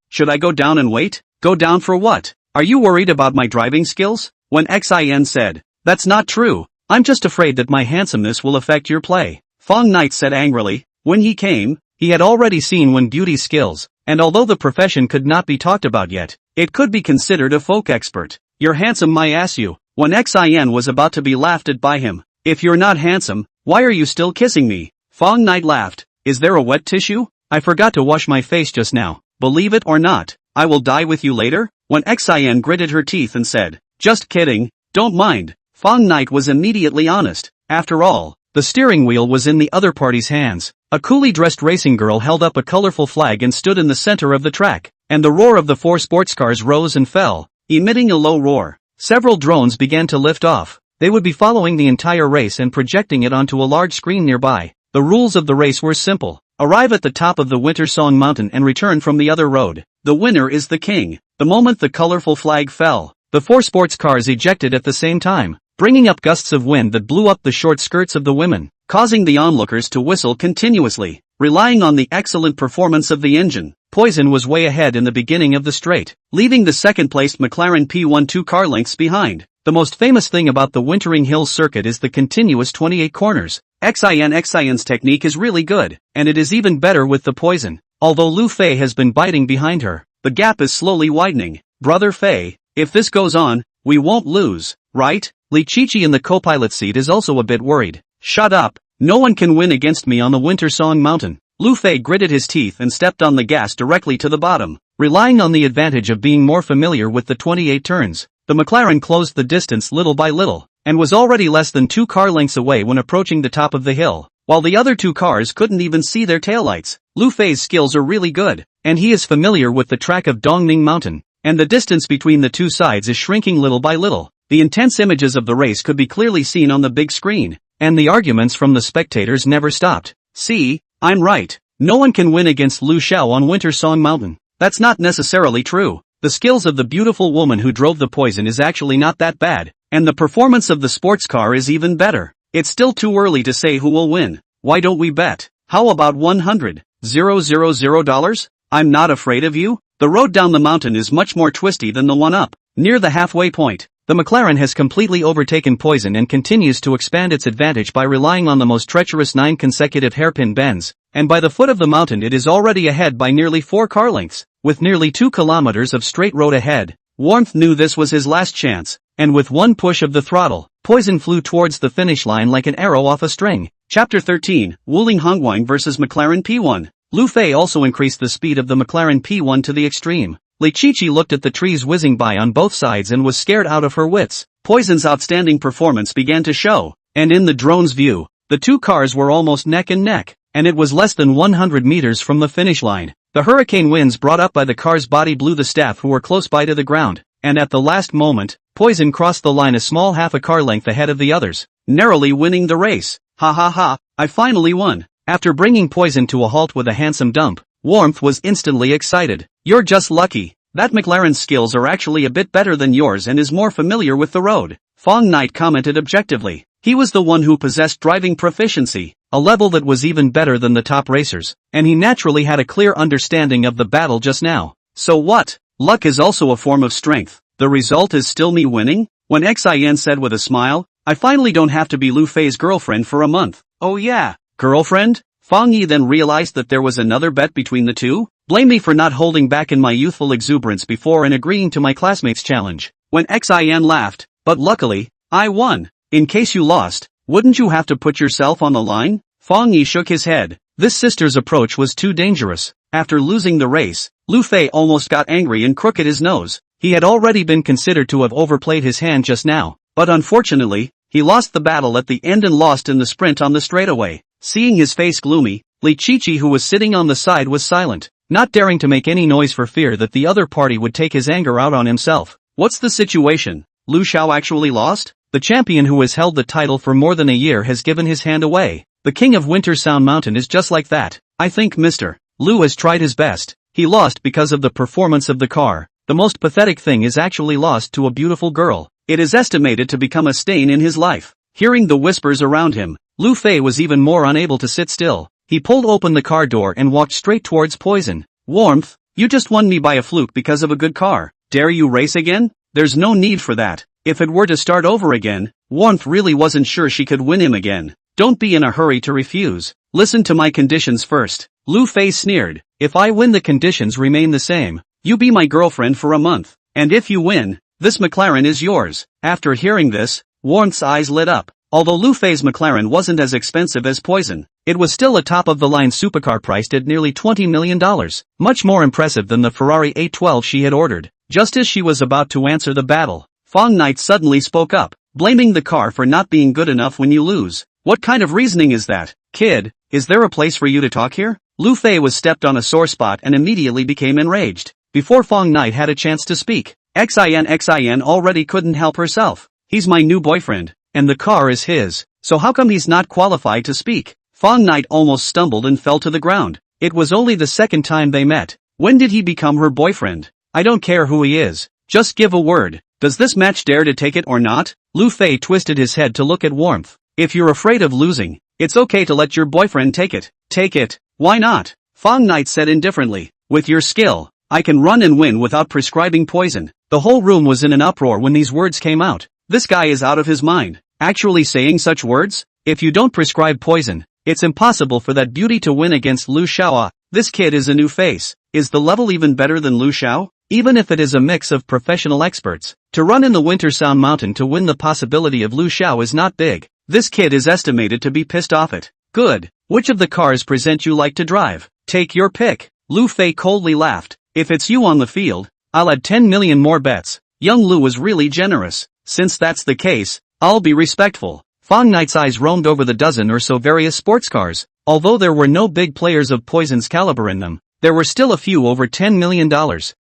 should I go down and wait? Go down for what? Are you worried about my driving skills? When Xin said, that's not true. I'm just afraid that my handsomeness will affect your play. Fang Knight said angrily. When he came, he had already seen Wen Beauty's skills, and although the profession could not be talked about yet, it could be considered a folk expert. You're handsome, my ass you. When Xin was about to be laughed at by him. If you're not handsome, why are you still kissing me? Fang Knight laughed. Is there a wet tissue? I forgot to wash my face just now. Believe it or not, I will die with you later? When Xin gritted her teeth and said, just kidding, don't mind. Fang Knight was immediately honest. After all, the steering wheel was in the other party's hands. A coolly dressed racing girl held up a colorful flag and stood in the center of the track, and the roar of the 4 sports cars rose and fell, emitting a low roar. Several drones began to lift off. They would be following the entire race and projecting it onto a large screen nearby. The rules of the race were simple. Arrive at the top of the Winter Song Mountain and return from the other road. The winner is the king. The moment the colorful flag fell, the 4 sports cars ejected at the same time, bringing up gusts of wind that blew up the short skirts of the women, causing the onlookers to whistle continuously. Relying on the excellent performance of the engine, Poison was way ahead in the beginning of the straight, leaving the second-placed McLaren P1 2 car lengths behind. The most famous thing about the Wintering Hills circuit is the continuous 28 corners. Xin's technique is really good, and it is even better with the Poison. Although Lu Fei has been biting behind her, the gap is slowly widening. Brother Fei, if this goes on, we won't lose, right? Li Qiqi in the co-pilot seat is also a bit worried. Shut up, no one can win against me on the Winter Song Mountain. Lu Fei gritted his teeth and stepped on the gas directly to the bottom, relying on the advantage of being more familiar with the 28 turns. The McLaren closed the distance little by little, and was already less than 2 car lengths away when approaching the top of the hill, while the other 2 cars couldn't even see their taillights. Lu Fei's skills are really good, and he is familiar with the track of Dongning Mountain, and the distance between the 2 sides is shrinking little by little. The intense images of the race could be clearly seen on the big screen, and the arguments from the spectators never stopped. See, I'm right. No one can win against Lu Xiao on Winter Song Mountain. That's not necessarily true. The skills of the beautiful woman who drove the Poison is actually not that bad, and the performance of the sports car is even better. It's still too early to say who will win. Why don't we bet? How about $100,000? I'm not afraid of you. The road down the mountain is much more twisty than the one up. Near the halfway point, the McLaren has completely overtaken Poison and continues to expand its advantage by relying on the most treacherous 9 consecutive hairpin bends, and by the foot of the mountain it is already ahead by nearly 4 car lengths. With nearly 2 kilometers of straight road ahead, Warmth knew this was his last chance, and with one push of the throttle, Poison flew towards the finish line like an arrow off a string. Chapter 13, Wuling Hongguang vs McLaren P1. Lu Fei also increased the speed of the McLaren P1 to the extreme. Li Qiqi looked at the trees whizzing by on both sides and was scared out of her wits. Poison's outstanding performance began to show, and in the drone's view, the 2 cars were almost neck and neck, and it was less than 100 meters from the finish line. The hurricane winds brought up by the car's body blew the staff who were close by to the ground, and at the last moment, Poison crossed the line a small half a car length ahead of the others, narrowly winning the race. Ha ha ha, I finally won. After bringing Poison to a halt with a handsome dump, Warmth was instantly excited. You're just lucky. That McLaren's skills are actually a bit better than yours and is more familiar with the road. Fang Knight commented objectively. He was the one who possessed driving proficiency, a level that was even better than the top racers, and he naturally had a clear understanding of the battle just now. So what? Luck is also a form of strength. The result is still me winning? When Xin said with a smile, I finally don't have to be Lu Fei's girlfriend for a month. Oh yeah, girlfriend? Fang Ye then realized that there was another bet between the two. Blame me for not holding back in my youthful exuberance before and agreeing to my classmates' challenge. When Xin laughed, but luckily, I won. In case you lost, wouldn't you have to put yourself on the line? Fang Ye shook his head. This sister's approach was too dangerous. After losing the race, Lu Fei almost got angry and crooked his nose. He had already been considered to have overplayed his hand just now, but unfortunately, he lost the battle at the end and lost in the sprint on the straightaway. Seeing his face gloomy, Li Qiqi who was sitting on the side was silent, not daring to make any noise for fear that the other party would take his anger out on himself. What's the situation? Lu Xiao actually lost? The champion who has held the title for more than a year has given his hand away. The king of Winter Sound Mountain is just like that. I think Mr. Lu has tried his best. He lost because of the performance of the car. The most pathetic thing is actually lost to a beautiful girl. It is estimated to become a stain in his life. Hearing the whispers around him, Lu Fei was even more unable to sit still. He pulled open the car door and walked straight towards Poison. Warmth, you just won me by a fluke because of a good car. Dare you race again? There's no need for that. If it were to start over again, Warmth really wasn't sure she could win him again. Don't be in a hurry to refuse. Listen to my conditions first. Lu Fei sneered. If I win, the conditions remain the same. You be my girlfriend for a month. And if you win, this McLaren is yours. After hearing this, Warmth's eyes lit up. Although Lu Fei's McLaren wasn't as expensive as Poison, it was still a top-of-the-line supercar priced at nearly $20 million. Much more impressive than the Ferrari 812 she had ordered. Just as she was about to answer the battle, Fang Ye suddenly spoke up, blaming the car for not being good enough when you lose. What kind of reasoning is that? Kid, is there a place for you to talk here? Lu Fei was stepped on a sore spot and immediately became enraged. Before Fang Ye had a chance to speak, Xin already couldn't help herself. He's my new boyfriend, and the car is his, so how come he's not qualified to speak? Fang Ye almost stumbled and fell to the ground. It was only the second time they met. When did he become her boyfriend? I don't care who he is. Just give a word. Does this match dare to take it or not? Lu Fei twisted his head to look at Warmth. If you're afraid of losing, it's okay to let your boyfriend take it. Take it. Why not? Fang Ye said indifferently. With your skill, I can run and win without prescribing poison. The whole room was in an uproar when these words came out. This guy is out of his mind. Actually saying such words? If you don't prescribe poison, it's impossible for that beauty to win against Lu Xiao. This kid is a new face. Is the level even better than Lu Xiao? Even if it is a mix of professional experts, to run in the Winter Sound Mountain to win, the possibility of Lu Xiao is not big. This kid is estimated to be pissed off it. Good. Which of the cars present you like to drive? Take your pick. Lu Fei coldly laughed. If it's you on the field, I'll add 10 million more bets. Young Lu was really generous. Since that's the case, I'll be respectful. Fang Ye's eyes roamed over the dozen or so various sports cars. Although there were no big players of Poison's caliber in them, there were still a few over $10 million.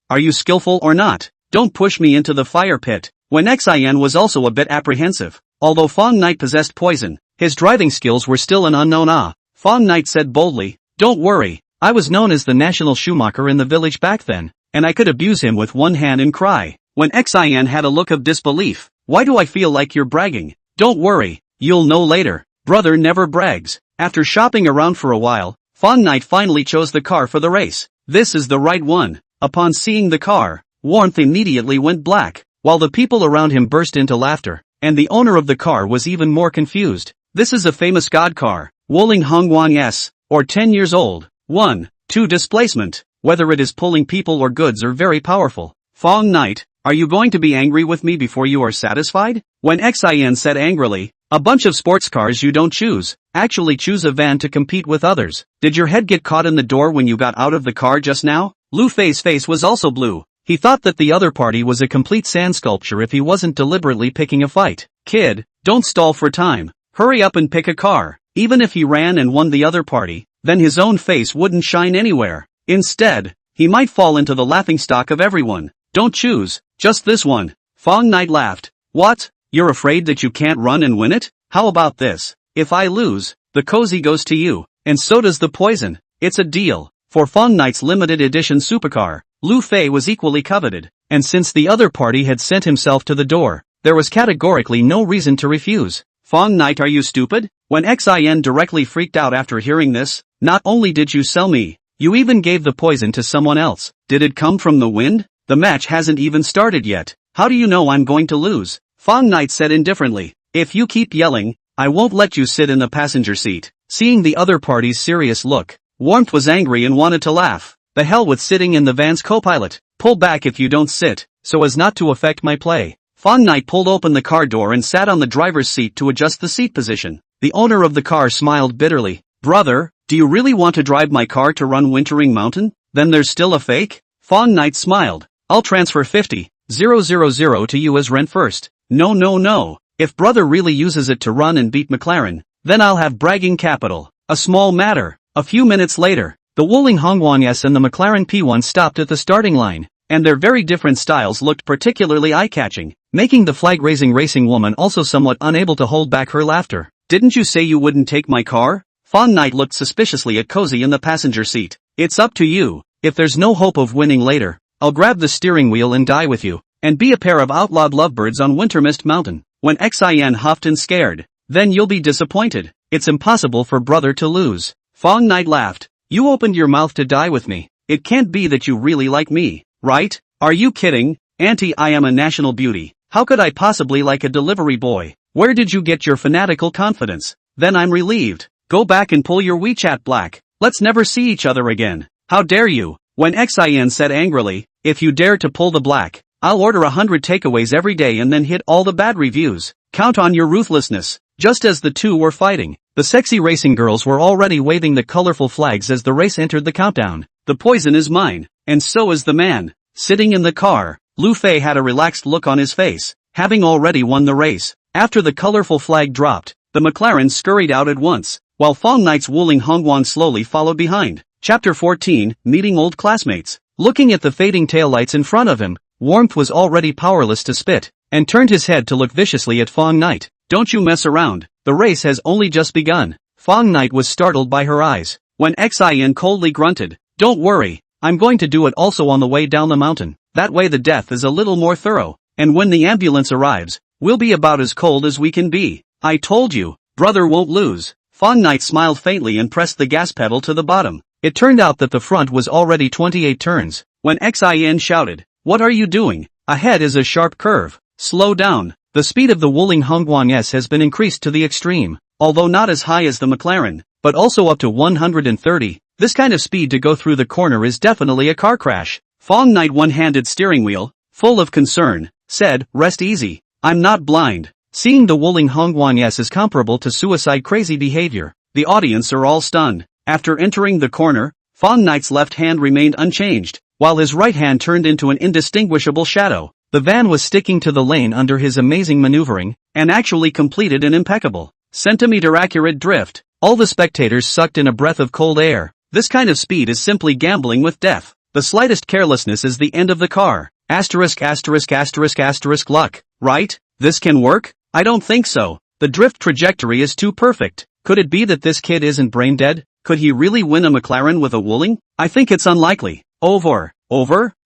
Are you skillful or not? Don't push me into the fire pit. When Xin was also a bit apprehensive. Although Fang Ye possessed poison, his driving skills were still an unknown. Fang Ye said boldly, don't worry, I was known as the national Schumacher in the village back then, and I could abuse him with one hand and cry. When Xin had a look of disbelief, why do I feel like you're bragging? Don't worry, you'll know later. Brother never brags. After shopping around for a while, Fang Ye finally chose the car for the race. This is the right one. Upon seeing the car, Warmth immediately went black, while the people around him burst into laughter, and the owner of the car was even more confused. This is a famous god car, Woling Hongwang S, or 10 years old. 1. 2. Displacement. Whether it is pulling people or goods are very powerful. Fang Ye, are you going to be angry with me before you are satisfied? When Xin said angrily, a bunch of sports cars you don't choose. Actually choose a van to compete with others. Did your head get caught in the door when you got out of the car just now? Lu Fei's face was also blue. He thought that the other party was a complete sand sculpture if he wasn't deliberately picking a fight. Kid, don't stall for time. Hurry up and pick a car. Even if he ran and won the other party, then his own face wouldn't shine anywhere. Instead, he might fall into the laughingstock of everyone. Don't choose, just this one. Fang Ye laughed. What? You're afraid that you can't run and win it? How about this? If I lose, the cozy goes to you, and so does the poison. It's a deal. For Fang Ye's limited edition supercar, Lu Fei was equally coveted, and since the other party had sent himself to the door, there was categorically no reason to refuse. Fang Ye, are you stupid? When Xin directly freaked out after hearing this, not only did you sell me, you even gave the poison to someone else. Did it come from the wind? The match hasn't even started yet. How do you know I'm going to lose? Fang Ye said indifferently. If you keep yelling, I won't let you sit in the passenger seat. Seeing the other party's serious look, Warmth was angry and wanted to laugh. The hell with sitting in the van's co-pilot. Pull back if you don't sit, so as not to affect my play. Fang Ye pulled open the car door and sat on the driver's seat to adjust the seat position. The owner of the car smiled bitterly. Brother, do you really want to drive my car to run Wintering Mountain? Then there's still a fake? Fang Ye smiled. I'll transfer 50,000 to you as rent first. No. If brother really uses it to run and beat McLaren, then I'll have bragging capital. A small matter. A few minutes later, the Woling Hongwang S and the McLaren P1 stopped at the starting line. and their very different styles looked particularly eye-catching, making the flag-raising racing woman also somewhat unable to hold back her laughter. "Didn't you say you wouldn't take my car?" Fang Ye looked suspiciously at Cozy in the passenger seat. "It's up to you. If there's no hope of winning later, I'll grab the steering wheel and die with you, and be a pair of outlawed lovebirds on Wintermist Mountain." When Xin huffed and scared, "Then you'll be disappointed. It's impossible for brother to lose." Fang Ye laughed. "You opened your mouth to die with me. It can't be that you really like me, right? Are you kidding? Auntie, I am a national beauty. How could I possibly like a delivery boy? Where did you get your fanatical confidence? Then I'm relieved. Go back and pull your WeChat black. Let's never see each other again. How dare you?" When Xin said angrily, "If you dare to pull the black, I'll order 100 takeaways every day and then hit all the bad reviews. Count on your ruthlessness." Just as the two were fighting, the sexy racing girls were already waving the colorful flags as the race entered the countdown. "The poison is mine, and so is the man." Sitting in the car, Lu Fei had a relaxed look on his face, having already won the race. After the colorful flag dropped, the McLaren scurried out at once, while Fang Ye's Wuling Hongguang slowly followed behind. Chapter 14, Meeting Old Classmates. Looking at the fading taillights in front of him, Warmth was already powerless to spit, and turned his head to look viciously at Fang Ye. "Don't you mess around, the race has only just begun." Fang Ye was startled by her eyes. When Xin coldly grunted, "Don't worry, I'm going to do it also on the way down the mountain. That way the death is a little more thorough, and when the ambulance arrives, we'll be about as cold as we can be. I told you, brother won't lose." Fang Ye smiled faintly and pressed the gas pedal to the bottom. It turned out that the front was already 28 turns. When Xin shouted, "What are you doing? Ahead is a sharp curve. Slow down." The speed of the Wuling Hongguang S has been increased to the extreme, although not as high as the McLaren, but also up to 130. This kind of speed to go through the corner is definitely a car crash. Fang Ye one-handed steering wheel, full of concern, said, "Rest easy. I'm not blind." Seeing the Wuling Hongguang S is comparable to suicide-crazy behavior, the audience are all stunned. After entering the corner, Fang Ye's left hand remained unchanged, while his right hand turned into an indistinguishable shadow. The van was sticking to the lane under his amazing maneuvering, and actually completed an impeccable, centimeter-accurate drift. All the spectators sucked in a breath of cold air. This kind of speed is simply gambling with death. The slightest carelessness is the end of the car. Asterisk asterisk asterisk asterisk luck, right? This can work? I don't think so. The drift trajectory is too perfect. Could it be that this kid isn't brain dead? Could he really win a McLaren with a Wuling? I think it's unlikely. Over.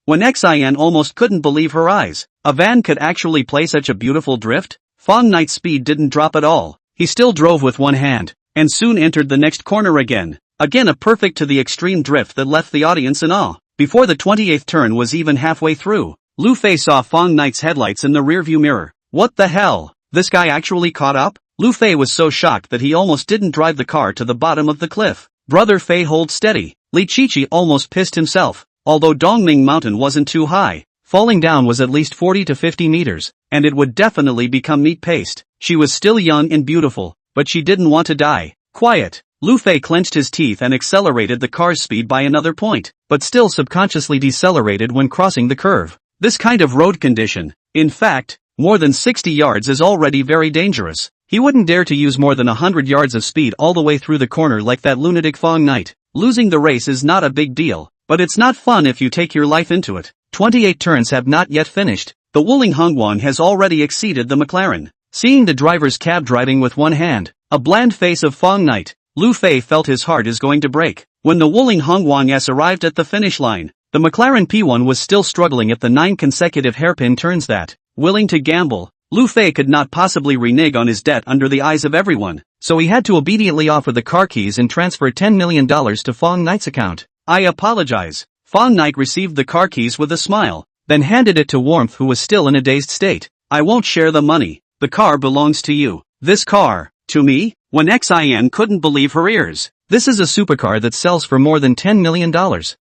When Xin almost couldn't believe her eyes. A van could actually play such a beautiful drift? Fang Ye's speed didn't drop at all. He still drove with one hand, and soon entered the next corner again. Again a perfect to the extreme drift that left the audience in awe. Before the 28th turn was even halfway through, Lu Fei saw Fang Ye's headlights in the rearview mirror. What the hell? This guy actually caught up? Lu Fei was so shocked that he almost didn't drive the car to the bottom of the cliff. Brother Fei, hold steady. Li Qiqi almost pissed himself. Although Dongming Mountain wasn't too high, falling down was at least 40 to 50 meters, and it would definitely become meat paste. She was still young and beautiful, but she didn't want to die. Quiet. Lu Fei clenched his teeth and accelerated the car's speed by another point, but still subconsciously decelerated when crossing the curve. This kind of road condition, in fact, more than 60 yards is already very dangerous. He wouldn't dare to use more than 100 yards of speed all the way through the corner like that lunatic Fang Ye. Losing the race is not a big deal, but it's not fun if you take your life into it. 28 turns have not yet finished. The Wuling Hongguang has already exceeded the McLaren. Seeing the driver's cab driving with one hand, a bland face of Fang Ye, Lu Fei felt his heart is going to break. When the Wuling Hongguang S arrived at the finish line, the McLaren P1 was still struggling at the 9 consecutive hairpin turns that, willing to gamble, Lu Fei could not possibly renege on his debt under the eyes of everyone, so he had to obediently offer the car keys and transfer $10 million to Fang Ye's account. "I apologize." Fang Ye received the car keys with a smile, then handed it to Warmth, who was still in a dazed state. "I won't share the money. The car belongs to you." "This car? To me?" When Xin couldn't believe her ears. "This is a supercar that sells for more than $10 million,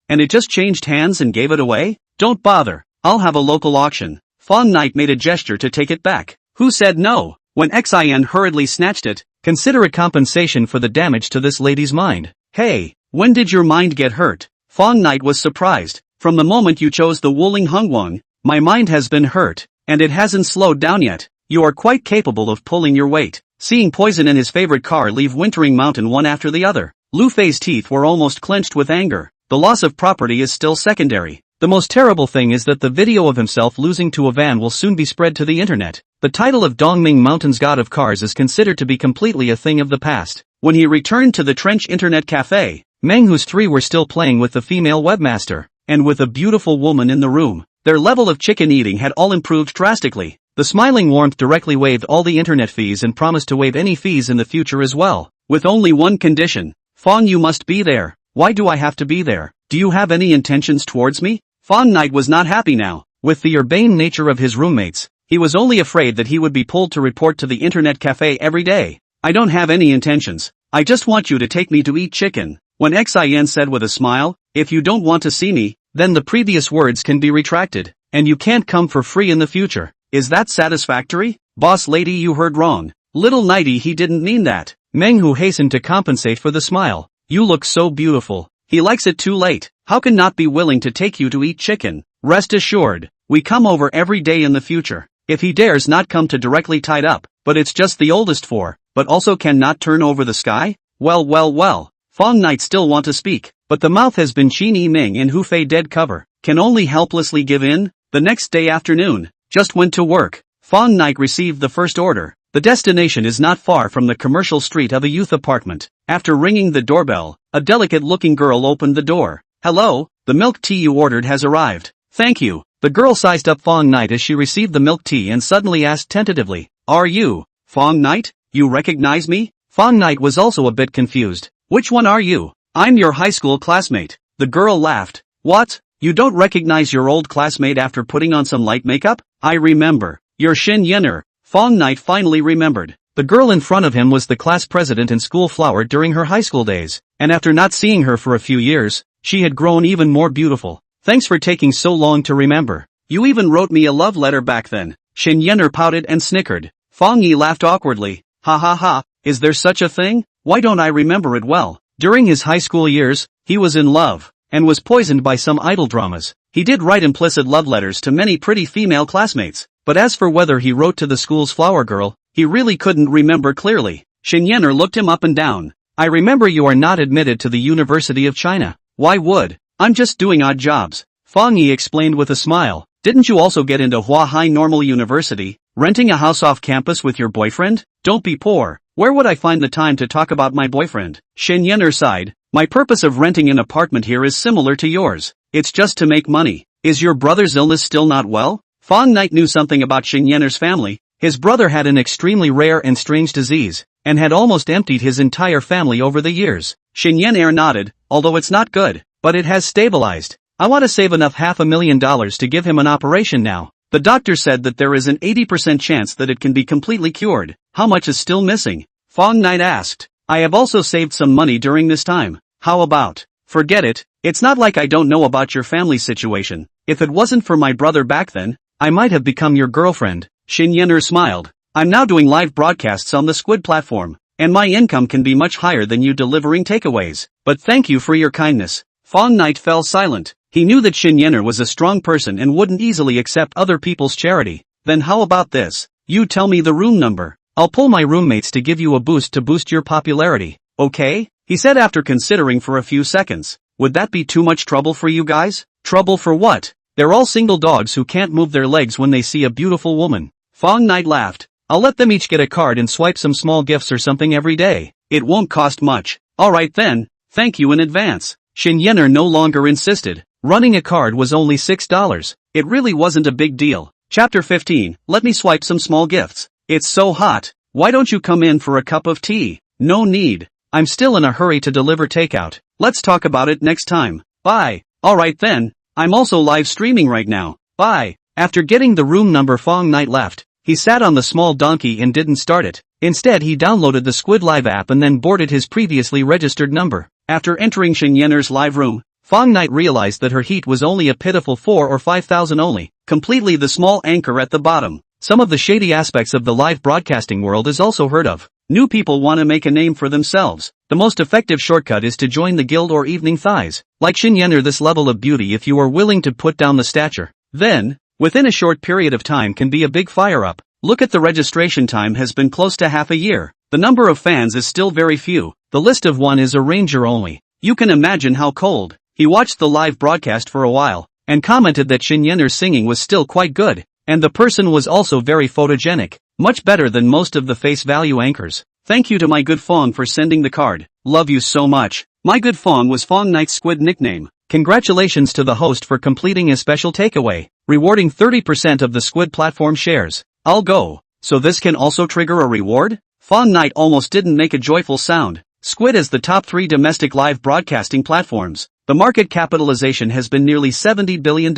and it just changed hands and gave it away? Don't bother, I'll have a local auction." Fang Ye made a gesture to take it back. "Who said no?" When Xin hurriedly snatched it, "Consider it compensation for the damage to this lady's mind." "Hey, when did your mind get hurt?" Fang Ye was surprised. "From the moment you chose the Wuling Hongguang, my mind has been hurt, and it hasn't slowed down yet. You are quite capable of pulling your weight." Seeing Poison and his favorite car leave Wintering Mountain one after the other, Lu Fei's teeth were almost clenched with anger. The loss of property is still secondary. The most terrible thing is that the video of himself losing to a van will soon be spread to the internet. The title of Dongming Mountain's God of Cars is considered to be completely a thing of the past. When he returned to the Trench Internet Cafe, manhwas 3 were still playing with the female webmaster, and with a beautiful woman in the room. Their level of chicken eating had all improved drastically. The smiling warmth directly waived all the internet fees and promised to waive any fees in the future as well. With only one condition. Fang, you must be there. Why do I have to be there? Do you have any intentions towards me? Fang Knight was not happy now. With the urbane nature of his roommates, he was only afraid that he would be pulled to report to the internet cafe every day. I don't have any intentions. I just want you to take me to eat chicken. When Xin said with a smile, if you don't want to see me, then the previous words can be retracted, and you can't come for free in the future. Is that satisfactory? Boss lady, you heard wrong. Little Nighty, he didn't mean that. Menghu hastened to compensate for the smile. You look so beautiful. He likes it too late. How can not be willing to take you to eat chicken? Rest assured, we come over every day in the future. If he dares not come to directly tied up, but it's just the oldest four, but also cannot turn over the sky? Well. Fang Knight still want to speak, but the mouth has been Qin Yiming in Hu Fei dead cover, can only helplessly give in. The next day afternoon, just went to work. Fang Knight received the first order. The destination is not far from the commercial street of a youth apartment. After ringing the doorbell, a delicate-looking girl opened the door. Hello, the milk tea you ordered has arrived. Thank you. The girl sized up Fang Knight as she received the milk tea and suddenly asked tentatively, Are you Fang Knight? You recognize me? Fang Knight was also a bit confused. Which one are you? I'm your high school classmate. The girl laughed. What? You don't recognize your old classmate after putting on some light makeup? I remember. You're Shin Yenner. Fang Knight finally remembered. The girl in front of him was the class president and school flower during her high school days, and after not seeing her for a few years, she had grown even more beautiful. Thanks for taking so long to remember. You even wrote me a love letter back then. Shin Yenner pouted and snickered. Fang Ye laughed awkwardly. Ha, is there such a thing? Why don't I remember it well? During his high school years, he was in love, and was poisoned by some idol dramas. He did write implicit love letters to many pretty female classmates, but as for whether he wrote to the school's flower girl, he really couldn't remember clearly. Shin Yenner looked him up and down. I remember you are not admitted to the University of China. Why would? I'm just doing odd jobs. Fang Ye explained with a smile. Didn't you also get into Hua High Normal University, renting a house off campus with your boyfriend? Don't be poor. Where would I find the time to talk about my boyfriend? Shin Yenner sighed. My purpose of renting an apartment here is similar to yours. It's just to make money. Is your brother's illness still not well? Fang Knight knew something about Shin Yenner's family. His brother had an extremely rare and strange disease, and had almost emptied his entire family over the years. Shin Yenner nodded, although it's not good, but it has stabilized. I want to save enough $500,000 to give him an operation now. The doctor said that there is an 80% chance that it can be completely cured. How much is still missing? Fang Knight asked. I have also saved some money during this time. How about? Forget it. It's not like I don't know about your family situation. If it wasn't for my brother back then, I might have become your girlfriend. Shin Yenner smiled. I'm now doing live broadcasts on the Squid platform, and my income can be much higher than you delivering takeaways. But thank you for your kindness. Fang Knight fell silent. He knew that Shin Yenner was a strong person and wouldn't easily accept other people's charity. Then how about this? You tell me the room number. I'll pull my roommates to give you a boost to boost your popularity. Okay? He said after considering for a few seconds. Would that be too much trouble for you guys? Trouble for what? They're all single dogs who can't move their legs when they see a beautiful woman. Fang Knight laughed. I'll let them each get a card and swipe some small gifts or something every day. It won't cost much. Alright then, thank you in advance. Shin Yenner no longer insisted. Running a card was only $6. It really wasn't a big deal. Chapter 15, let me swipe some small gifts. It's so hot. Why don't you come in for a cup of tea? No need. I'm still in a hurry to deliver takeout. Let's talk about it next time. Bye. Alright then. I'm also live streaming right now. Bye. After getting the room number, Fang Knight left. He sat on the small donkey and didn't start it. Instead he downloaded the Squid Live app and then boarded his previously registered number. After entering Shin Yenner's live room, Fang Knight realized that her heat was only a pitiful 4 or 5,000 only, completely the small anchor at the bottom. Some of the shady aspects of the live broadcasting world is also heard of. New people want to make a name for themselves. The most effective shortcut is to join the guild or evening thighs. Like Shin Yenner, this level of beauty, if you are willing to put down the stature, then, within a short period of time, can be a big fire up. Look at the registration time has been close to half a year. The number of fans is still very few. The list of one is a ranger only. You can imagine how cold. He watched the live broadcast for a while, and commented that Shinyener's singing was still quite good, and the person was also very photogenic, much better than most of the face value anchors. Thank you to my good Fang for sending the card. Love you so much. My good Fang was Fang Knight's squid nickname. Congratulations to the host for completing a special takeaway, rewarding 30% of the squid platform shares. I'll go. So this can also trigger a reward? Fang Knight almost didn't make a joyful sound. Squid is the top 3 domestic live broadcasting platforms. The market capitalization has been nearly $70 billion.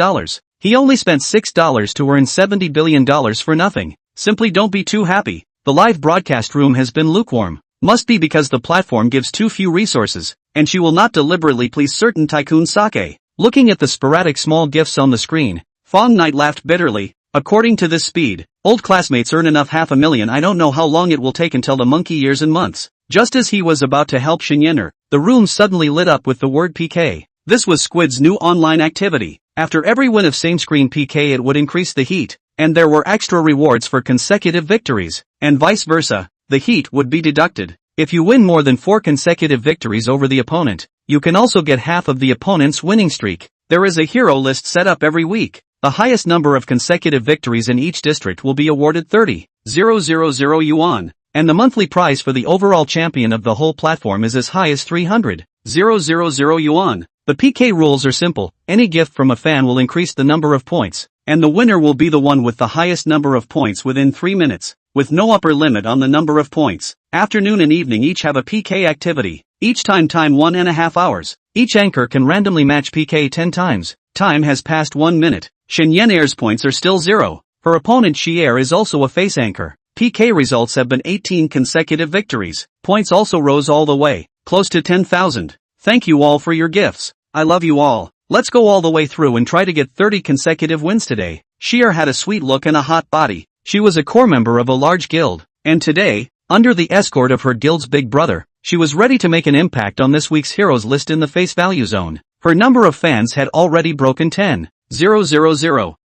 He only spent $6 to earn $70 billion for nothing. Simply don't be too happy. The live broadcast room has been lukewarm. Must be because the platform gives too few resources, and she will not deliberately please certain tycoon sake. Looking at the sporadic small gifts on the screen, Fang Knight laughed bitterly. According to this speed, old classmates earn enough $500,000. I don't know how long it will take until the monkey years and months. Just as he was about to help Shinyener, the room suddenly lit up with the word PK. This was Squid's new online activity. After every win of same-screen PK it would increase the heat, and there were extra rewards for consecutive victories, and vice versa. The heat would be deducted. If you win more than 4 consecutive victories over the opponent, you can also get half of the opponent's winning streak. There is a hero list set up every week. The highest number of consecutive victories in each district will be awarded 30,000 yuan, and the monthly prize for the overall champion of the whole platform is as high as 300,000 yuan. The PK rules are simple. Any gift from a fan will increase the number of points, and the winner will be the one with the highest number of points within 3 minutes, with no upper limit on the number of points. Afternoon and evening each have a PK activity, each time 1.5 hours. Each anchor can randomly match PK 10 times. Time has passed 1 minute. Shinyener's points are still 0. Her opponent Xier is also a face anchor. PK results have been 18 consecutive victories. Points also rose all the way, close to 10,000. Thank you all for your gifts. I love you all. Let's go all the way through and try to get 30 consecutive wins today. Xier had a sweet look and a hot body. She was a core member of a large guild, and today, under the escort of her guild's big brother, she was ready to make an impact on this week's heroes list in the face value zone. Her number of fans had already broken 10,000,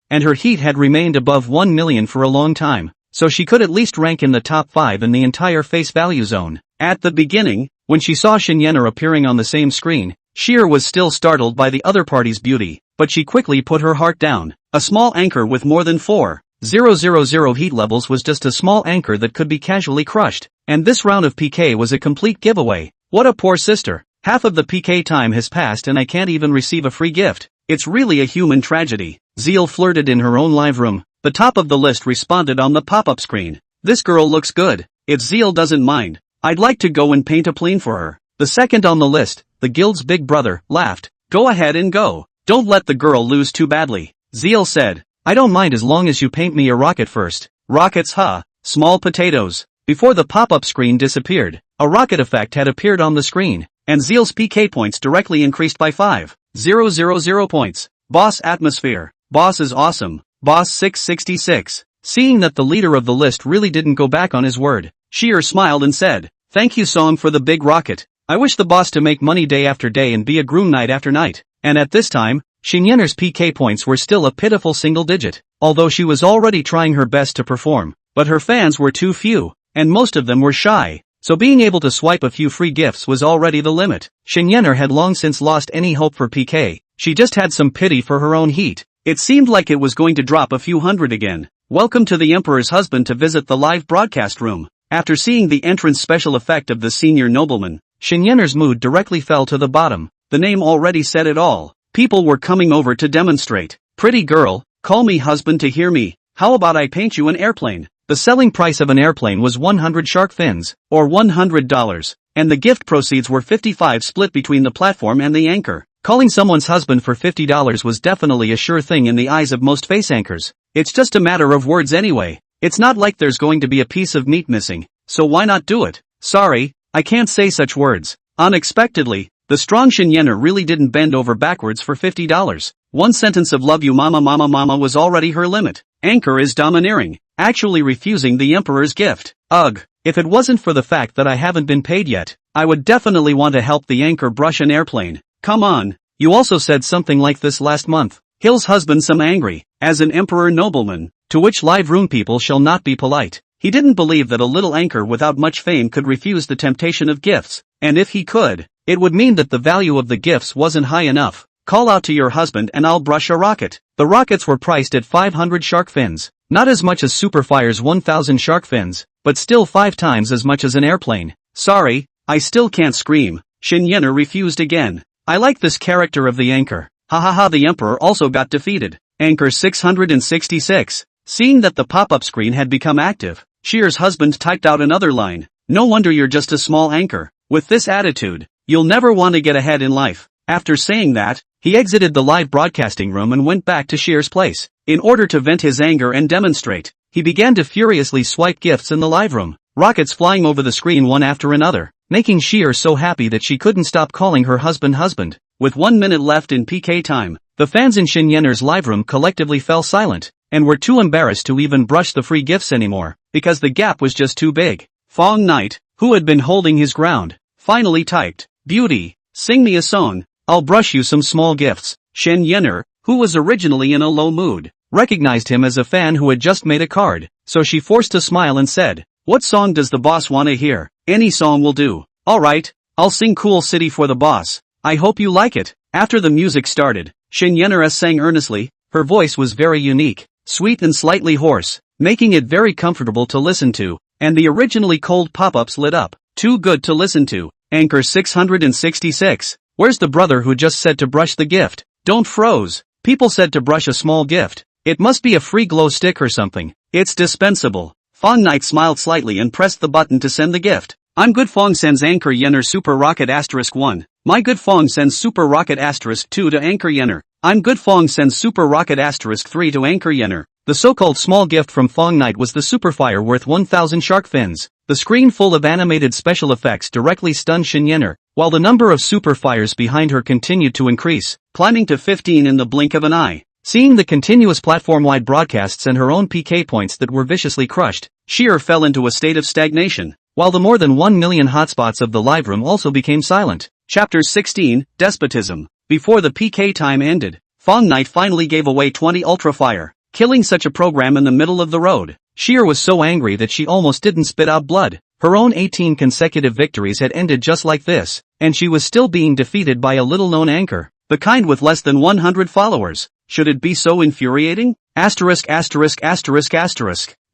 and her heat had remained above 1 million for a long time, so she could at least rank in the top 5 in the entire face value zone. At the beginning, when she saw Shinyener appearing on the same screen, Xier was still startled by the other party's beauty, but she quickly put her heart down. A small anchor with more than 4,000 heat levels was just a small anchor that could be casually crushed, and this round of PK was a complete giveaway. What a poor sister. Half of the PK time has passed and I can't even receive a free gift. It's really a human tragedy. Zeal flirted in her own live room. The top of the list responded on the pop-up screen. This girl looks good. If Zeal doesn't mind, I'd like to go and paint a plane for her. The second on the list, the guild's big brother, laughed. Go ahead and go. Don't let the girl lose too badly. Zeal said, I don't mind as long as you paint me a rocket first. Rockets, huh? Small potatoes. Before the pop-up screen disappeared, a rocket effect had appeared on the screen, and Zeal's PK points directly increased by 5,000 points. Boss atmosphere. Boss is awesome. Boss 666. Seeing that the leader of the list really didn't go back on his word, Xier smiled and said, thank you Song for the big rocket. I wish the boss to make money day after day and be a groom night after night. And at this time, Shinyener's PK points were still a pitiful single digit, although she was already trying her best to perform, but her fans were too few, and most of them were shy, so being able to swipe a few free gifts was already the limit. Shinyener had long since lost any hope for PK, she just had some pity for her own heat. It seemed like it was going to drop a few hundred again. Welcome to the Emperor's husband to visit the live broadcast room. After seeing the entrance special effect of the senior nobleman, Shinyener's mood directly fell to the bottom. The name already said it all. People were coming over to demonstrate. Pretty girl, call me husband to hear me. How about I paint you an airplane? The selling price of an airplane was 100 shark fins, or $100, and the gift proceeds were 55 split between the platform and the anchor. Calling someone's husband for $50 was definitely a sure thing in the eyes of most face anchors. It's just a matter of words anyway. It's not like there's going to be a piece of meat missing, so why not do it? Sorry, I can't say such words. Unexpectedly, the strong Shinyener really didn't bend over backwards for $50. One sentence of love you mama mama mama was already her limit. Anchor is domineering, actually refusing the emperor's gift. Ugh, if it wasn't for the fact that I haven't been paid yet, I would definitely want to help the anchor brush an airplane. Come on, you also said something like this last month. Hill's husband some angry, as an emperor nobleman, to which live room people shall not be polite. He didn't believe that a little anchor without much fame could refuse the temptation of gifts, and if he could, it would mean that the value of the gifts wasn't high enough. Call out to your husband and I'll brush a rocket. The rockets were priced at 500 shark fins. Not as much as Superfire's 1000 shark fins, but still 5 times as much as an airplane. Sorry, I still can't scream. Shin Yener refused again. I like this character of the anchor. Hahaha, the emperor also got defeated. Anchor 666. Seeing that the pop-up screen had become active, Shear's husband typed out another line. No wonder you're just a small anchor. With this attitude, you'll never want to get ahead in life. After saying that, he exited the live broadcasting room and went back to Shear's place. In order to vent his anger and demonstrate, he began to furiously swipe gifts in the live room, rockets flying over the screen one after another, making Shear so happy that she couldn't stop calling her husband. With 1 minute left in PK time, the fans in Shin Yener's live room collectively fell silent, and were too embarrassed to even brush the free gifts anymore, because the gap was just too big. Fang Ye, who had been holding his ground, finally typed, "Beauty, sing me a song, I'll brush you some small gifts." Shin Yener, who was originally in a low mood, recognized him as a fan who had just made a card, so she forced a smile and said, "What song does the boss want to hear? Any song will do." "Alright, I'll sing Cool City for the boss. I hope you like it." After the music started, Shin Yener sang earnestly. Her voice was very unique, sweet and slightly hoarse, making it very comfortable to listen to, and the originally cold pop-ups lit up. Too good to listen to. Anchor 666. Where's the brother who just said to brush the gift? Don't froze. People said to brush a small gift. It must be a free glow stick or something. It's dispensable. Fang Ye smiled slightly and pressed the button to send the gift. I'm good. Fang sends Anchor Yener Super Rocket *1. My good. Fang sends Super Rocket *2 to Anchor Yener. I'm good. Fang sends Super Rocket *3 to Anchor Yener. The so-called small gift from Fang Ye was the Superfire worth 1000 shark fins. The screen full of animated special effects directly stunned Shin Yener, while the number of Superfires behind her continued to increase, climbing to 15 in the blink of an eye. Seeing the continuous platform-wide broadcasts and her own PK points that were viciously crushed, Shear fell into a state of stagnation, while the more than 1 million hotspots of the live room also became silent. Chapter 16, Despotism. Before the PK time ended, Fang Ye finally gave away 20 Ultra Fire, killing such a program in the middle of the road. Shear was so angry that she almost didn't spit out blood. Her own 18 consecutive victories had ended just like this, and she was still being defeated by a little-known anchor, the kind with less than 100 followers. Should it be so infuriating? Asterisk.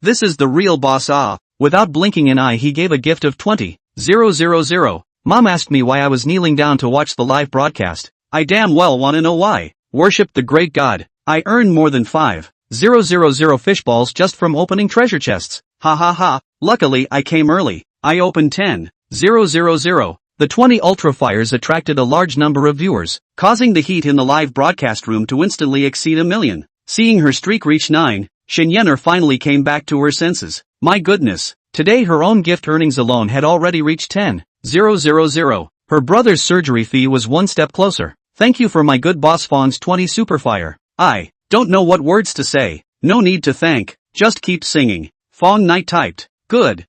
This is the real boss. Without blinking an eye, he gave a gift of 20,000. Mom asked me why I was kneeling down to watch the live broadcast. I damn well wanna know why. Worshipped the great god. I earned more than 5,000 fishballs just from opening treasure chests. Ha ha ha. Luckily I came early. I opened 10,000. The 20 Ultra Fires attracted a large number of viewers, causing the heat in the live broadcast room to instantly exceed 1 million. Seeing her streak reach 9, Shin Yener finally came back to her senses. My goodness, today her own gift earnings alone had already reached 10,000. Her brother's surgery fee was one step closer. Thank you for my good boss Fang's 20 Superfire. I don't know what words to say. No need to thank, just keep singing. Fang Ye typed. Good,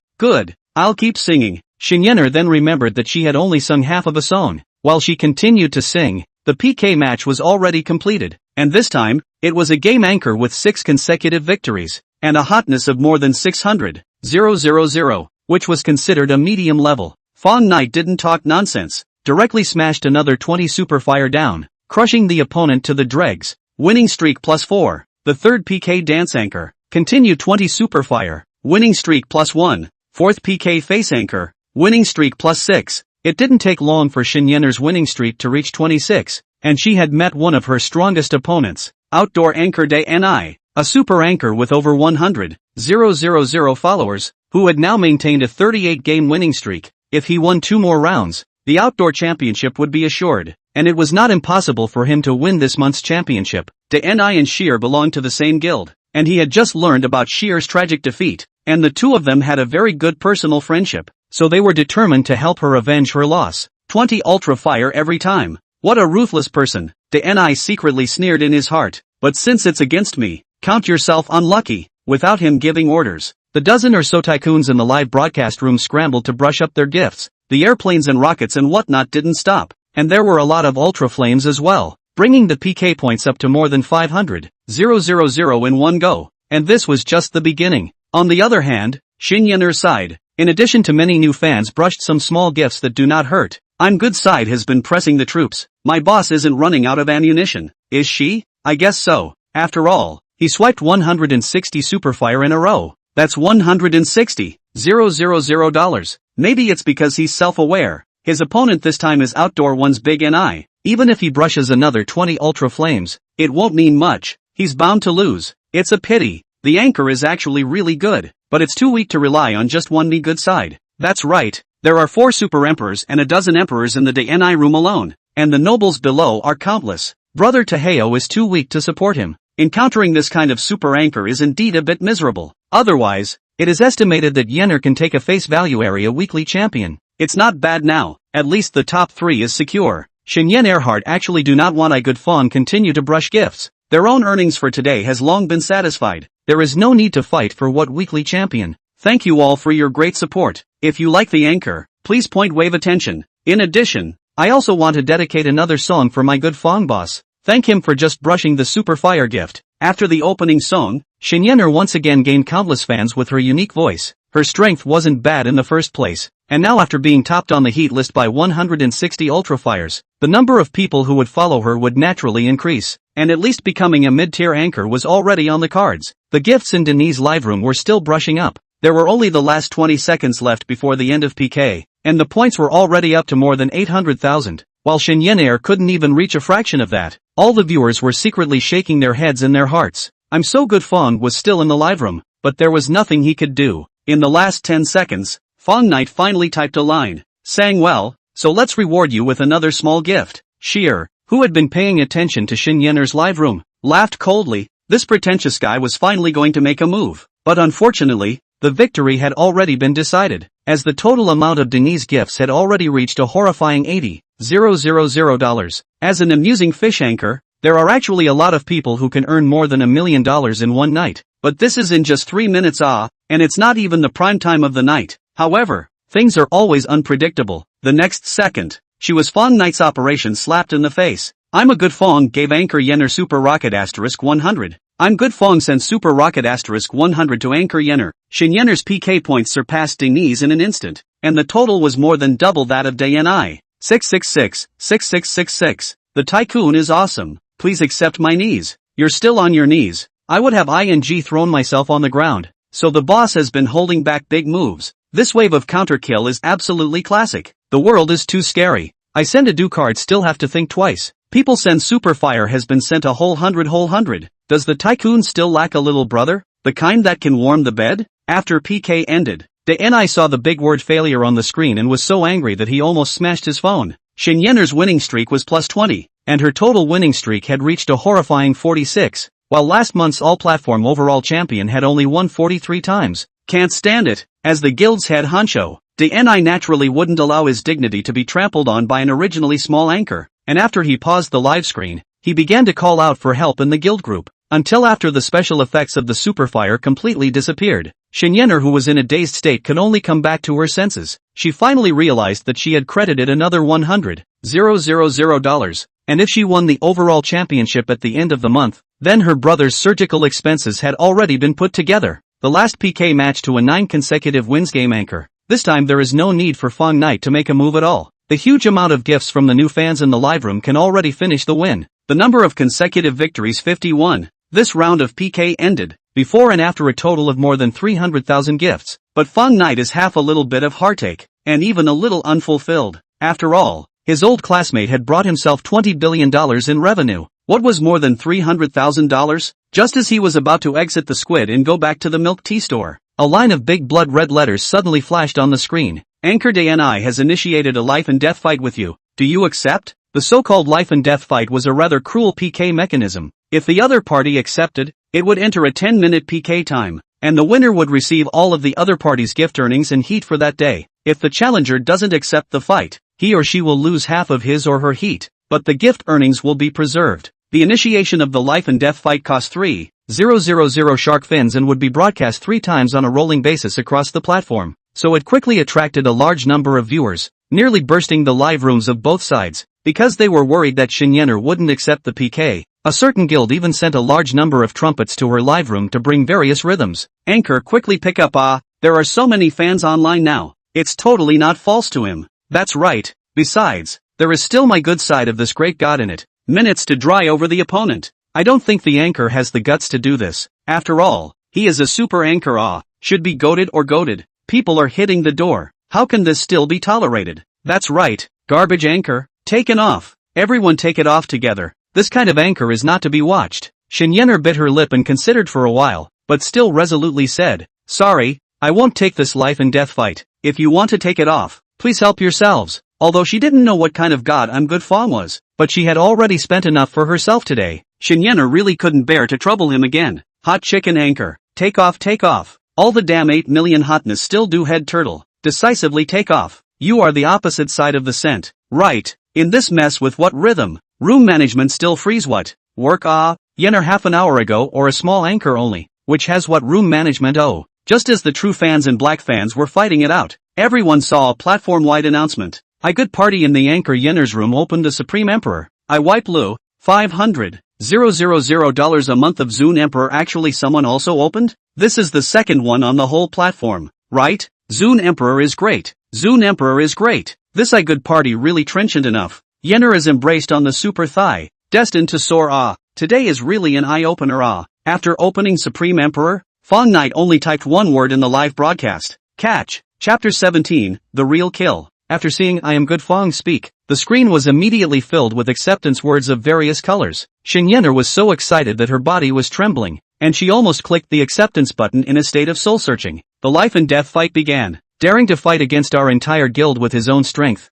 I'll keep singing. Shin Yener then remembered that she had only sung half of a song. While she continued to sing, the PK match was already completed, and this time, it was a game anchor with 6 consecutive victories, and a hotness of more than 600,000, which was considered a medium level. Fang Ye didn't talk nonsense, directly smashed another 20 Superfire down, crushing the opponent to the dregs. Winning streak +4. The third PK dance anchor, continued 20 Superfire, winning streak +1. Fourth PK face anchor, winning streak +6. It didn't take long for Shin Yener's winning streak to reach 26, and she had met one of her strongest opponents, Outdoor Anchor Day Ni, a super anchor with over 100,000 followers, who had now maintained a 38-game winning streak. If he won 2 more rounds, the outdoor championship would be assured, and it was not impossible for him to win this month's championship. Ni and Shear belonged to the same guild, and he had just learned about Shear's tragic defeat, and the two of them had a very good personal friendship, so they were determined to help her avenge her loss. 20 Ultra Fire every time. What a ruthless person, Ni secretly sneered in his heart, but since it's against me, count yourself unlucky. Without him giving orders, the dozen or so tycoons in the live broadcast room scrambled to brush up their gifts. The airplanes and rockets and whatnot didn't stop, and there were a lot of Ultra Flames as well, bringing the PK points up to more than 500,000 in one go, and this was just the beginning. On the other hand, Shin Yener's side, in addition to many new fans brushed some small gifts that do not hurt. I'm good side has been pressing the troops. My boss isn't running out of ammunition, is she? I guess so. After all, he swiped 160 Superfire in a row. That's $160,000. Maybe it's because he's self-aware. His opponent this time is Outdoor One's Big NI. Even if he brushes another 20 Ultra Flames, it won't mean much. He's bound to lose. It's a pity. The anchor is actually really good, but it's too weak to rely on just one me good side. That's right. There are 4 Super Emperors and a dozen Emperors in the DNI room alone, and the nobles below are countless. Brother Takeouts is too weak to support him. Encountering this kind of super anchor is indeed a bit miserable. Otherwise, it is estimated that Yenner can take a face value area weekly champion. It's not bad now, at least the top 3 is secure. Shinyen Earhart actually do not want I Good Fawn continue to brush gifts. Their own earnings for today has long been satisfied. There is no need to fight for what weekly champion. Thank you all for your great support. If you like the anchor, please point wave attention. In addition, I also want to dedicate another song for my good Fang boss. Thank him for just brushing the super fire gift. After the opening song, Shinyener once again gained countless fans with her unique voice. Her strength wasn't bad in the first place, and now after being topped on the heat list by 160 Ultra Fires, the number of people who would follow her would naturally increase, and at least becoming a mid-tier anchor was already on the cards. The gifts in Denise's live room were still brushing up. There were only the last 20 seconds left before the end of PK, and the points were already up to more than 800,000. While Shinyener couldn't even reach a fraction of that, all the viewers were secretly shaking their heads in their hearts. I'm so good Fong was still in the live room, but there was nothing he could do. In the last 10 seconds, Fong Knight finally typed a line, saying well, so let's reward you with another small gift. Sheer, who had been paying attention to Shinyener's live room, laughed coldly. This pretentious guy was finally going to make a move, but unfortunately, the victory had already been decided, as the total amount of Denise gifts had already reached a horrifying $80,000. As an amusing fish anchor, there are actually a lot of people who can earn more than $1 million in one night, but this is in just 3 minutes and it's not even the prime time of the night. However, things are always unpredictable. The next second, she was Fong Knight's operation slapped in the face. I'm a good Fong gave anchor Yenner Super Rocket *100. I'm good Fong sent Super Rocket *100 to anchor Yenner. Shin Yenner's PK points surpassed Denise in an instant, and the total was more than double that of Dani. 666. The tycoon is awesome. Please accept my knees. You're still on your knees. I would have ing thrown myself on the ground. So the boss has been holding back big moves. This wave of counterkill is absolutely classic. The world is too scary. I send a do card still have to think twice. People send super fire has been sent a whole hundred. Does the tycoon still lack a little brother? The kind that can warm the bed? After PK ended, Dani saw the big word failure on the screen and was so angry that he almost smashed his phone. Shin Yenner's winning streak was plus 20, and her total winning streak had reached a horrifying 46, while last month's all-platform overall champion had only won 43 times. Can't stand it. As the guild's head honcho, Dani naturally wouldn't allow his dignity to be trampled on by an originally small anchor, and after he paused the live screen, he began to call out for help in the guild group, until after the special effects of the superfire completely disappeared. Shin Yenner, who was in a dazed state, could only come back to her senses. She finally realized that she had credited another $100,000, and if she won the overall championship at the end of the month, then her brother's surgical expenses had already been put together. The last PK match to a 9 consecutive wins game anchor. This time there is no need for Fong Knight to make a move at all. The huge amount of gifts from the new fans in the live room can already finish the win. The number of consecutive victories 51. This round of PK ended before and after a total of more than 300,000 gifts, but Fong Knight is half a little bit of heartache, and even a little unfulfilled. After all, his old classmate had brought himself $20 billion in revenue. What was more than $300,000? Just as he was about to exit the squid and go back to the milk tea store, a line of big blood red letters suddenly flashed on the screen. Anchor Dani has initiated a life and death fight with you. Do you accept? The so-called life and death fight was a rather cruel PK mechanism. If the other party accepted, it would enter a 10-minute PK time, and the winner would receive all of the other party's gift earnings and heat for that day. If the challenger doesn't accept the fight, he or she will lose half of his or her heat, but the gift earnings will be preserved. The initiation of the life and death fight cost 3,000 shark fins and would be broadcast 3 times on a rolling basis across the platform, so it quickly attracted a large number of viewers, nearly bursting the live rooms of both sides. Because they were worried that Shin Yenner wouldn't accept the PK, a certain guild even sent a large number of trumpets to her live room to bring various rhythms. Anchor quickly pick up there are so many fans online now. It's totally not false to him. That's right. Besides, There is still my good side of this great god in it. Minutes to dry over the opponent. I don't think the anchor has the guts to do this. After all, he is a super anchor. Should be goated or goated. People are hitting the door. How can this still be tolerated? That's right, garbage anchor. Taken off. Everyone take it off together. This kind of anchor is not to be watched. Shinyener bit her lip and considered for a while, but still resolutely said, sorry, I won't take this life and death fight. If you want to take it off, please help yourselves. Although she didn't know what kind of god Good Fang was, but she had already spent enough for herself today. Shinyener really couldn't bear to trouble him again. Hot chicken anchor. Take off, take off. All the damn 8 million hotness still do head turtle. Decisively take off. You are the opposite side of the scent. Right. In this mess with what rhythm? Room management still freeze what? Work Yener half an hour ago or a small anchor only, which has what room management Just as the true fans and black fans were fighting it out, everyone saw a platform-wide announcement. I good party in the anchor Yener's room opened the Supreme Emperor. I wipe Lu, $500,000 a month of Zune Emperor actually someone also opened? This is the second one on the whole platform, right? Zune Emperor is great. Zune Emperor is great. This I good party really trenchant enough. Yener is embraced on the super thigh, destined to soar Today is really an eye-opener After opening Supreme Emperor, Fang Knight only typed one word in the live broadcast. Catch. Chapter 17, The Real Kill. After seeing Good Fang speak, the screen was immediately filled with acceptance words of various colors. Shinyener was so excited that her body was trembling, and she almost clicked the acceptance button in a state of soul-searching. The life and death fight began. Daring to fight against our entire guild with his own strength.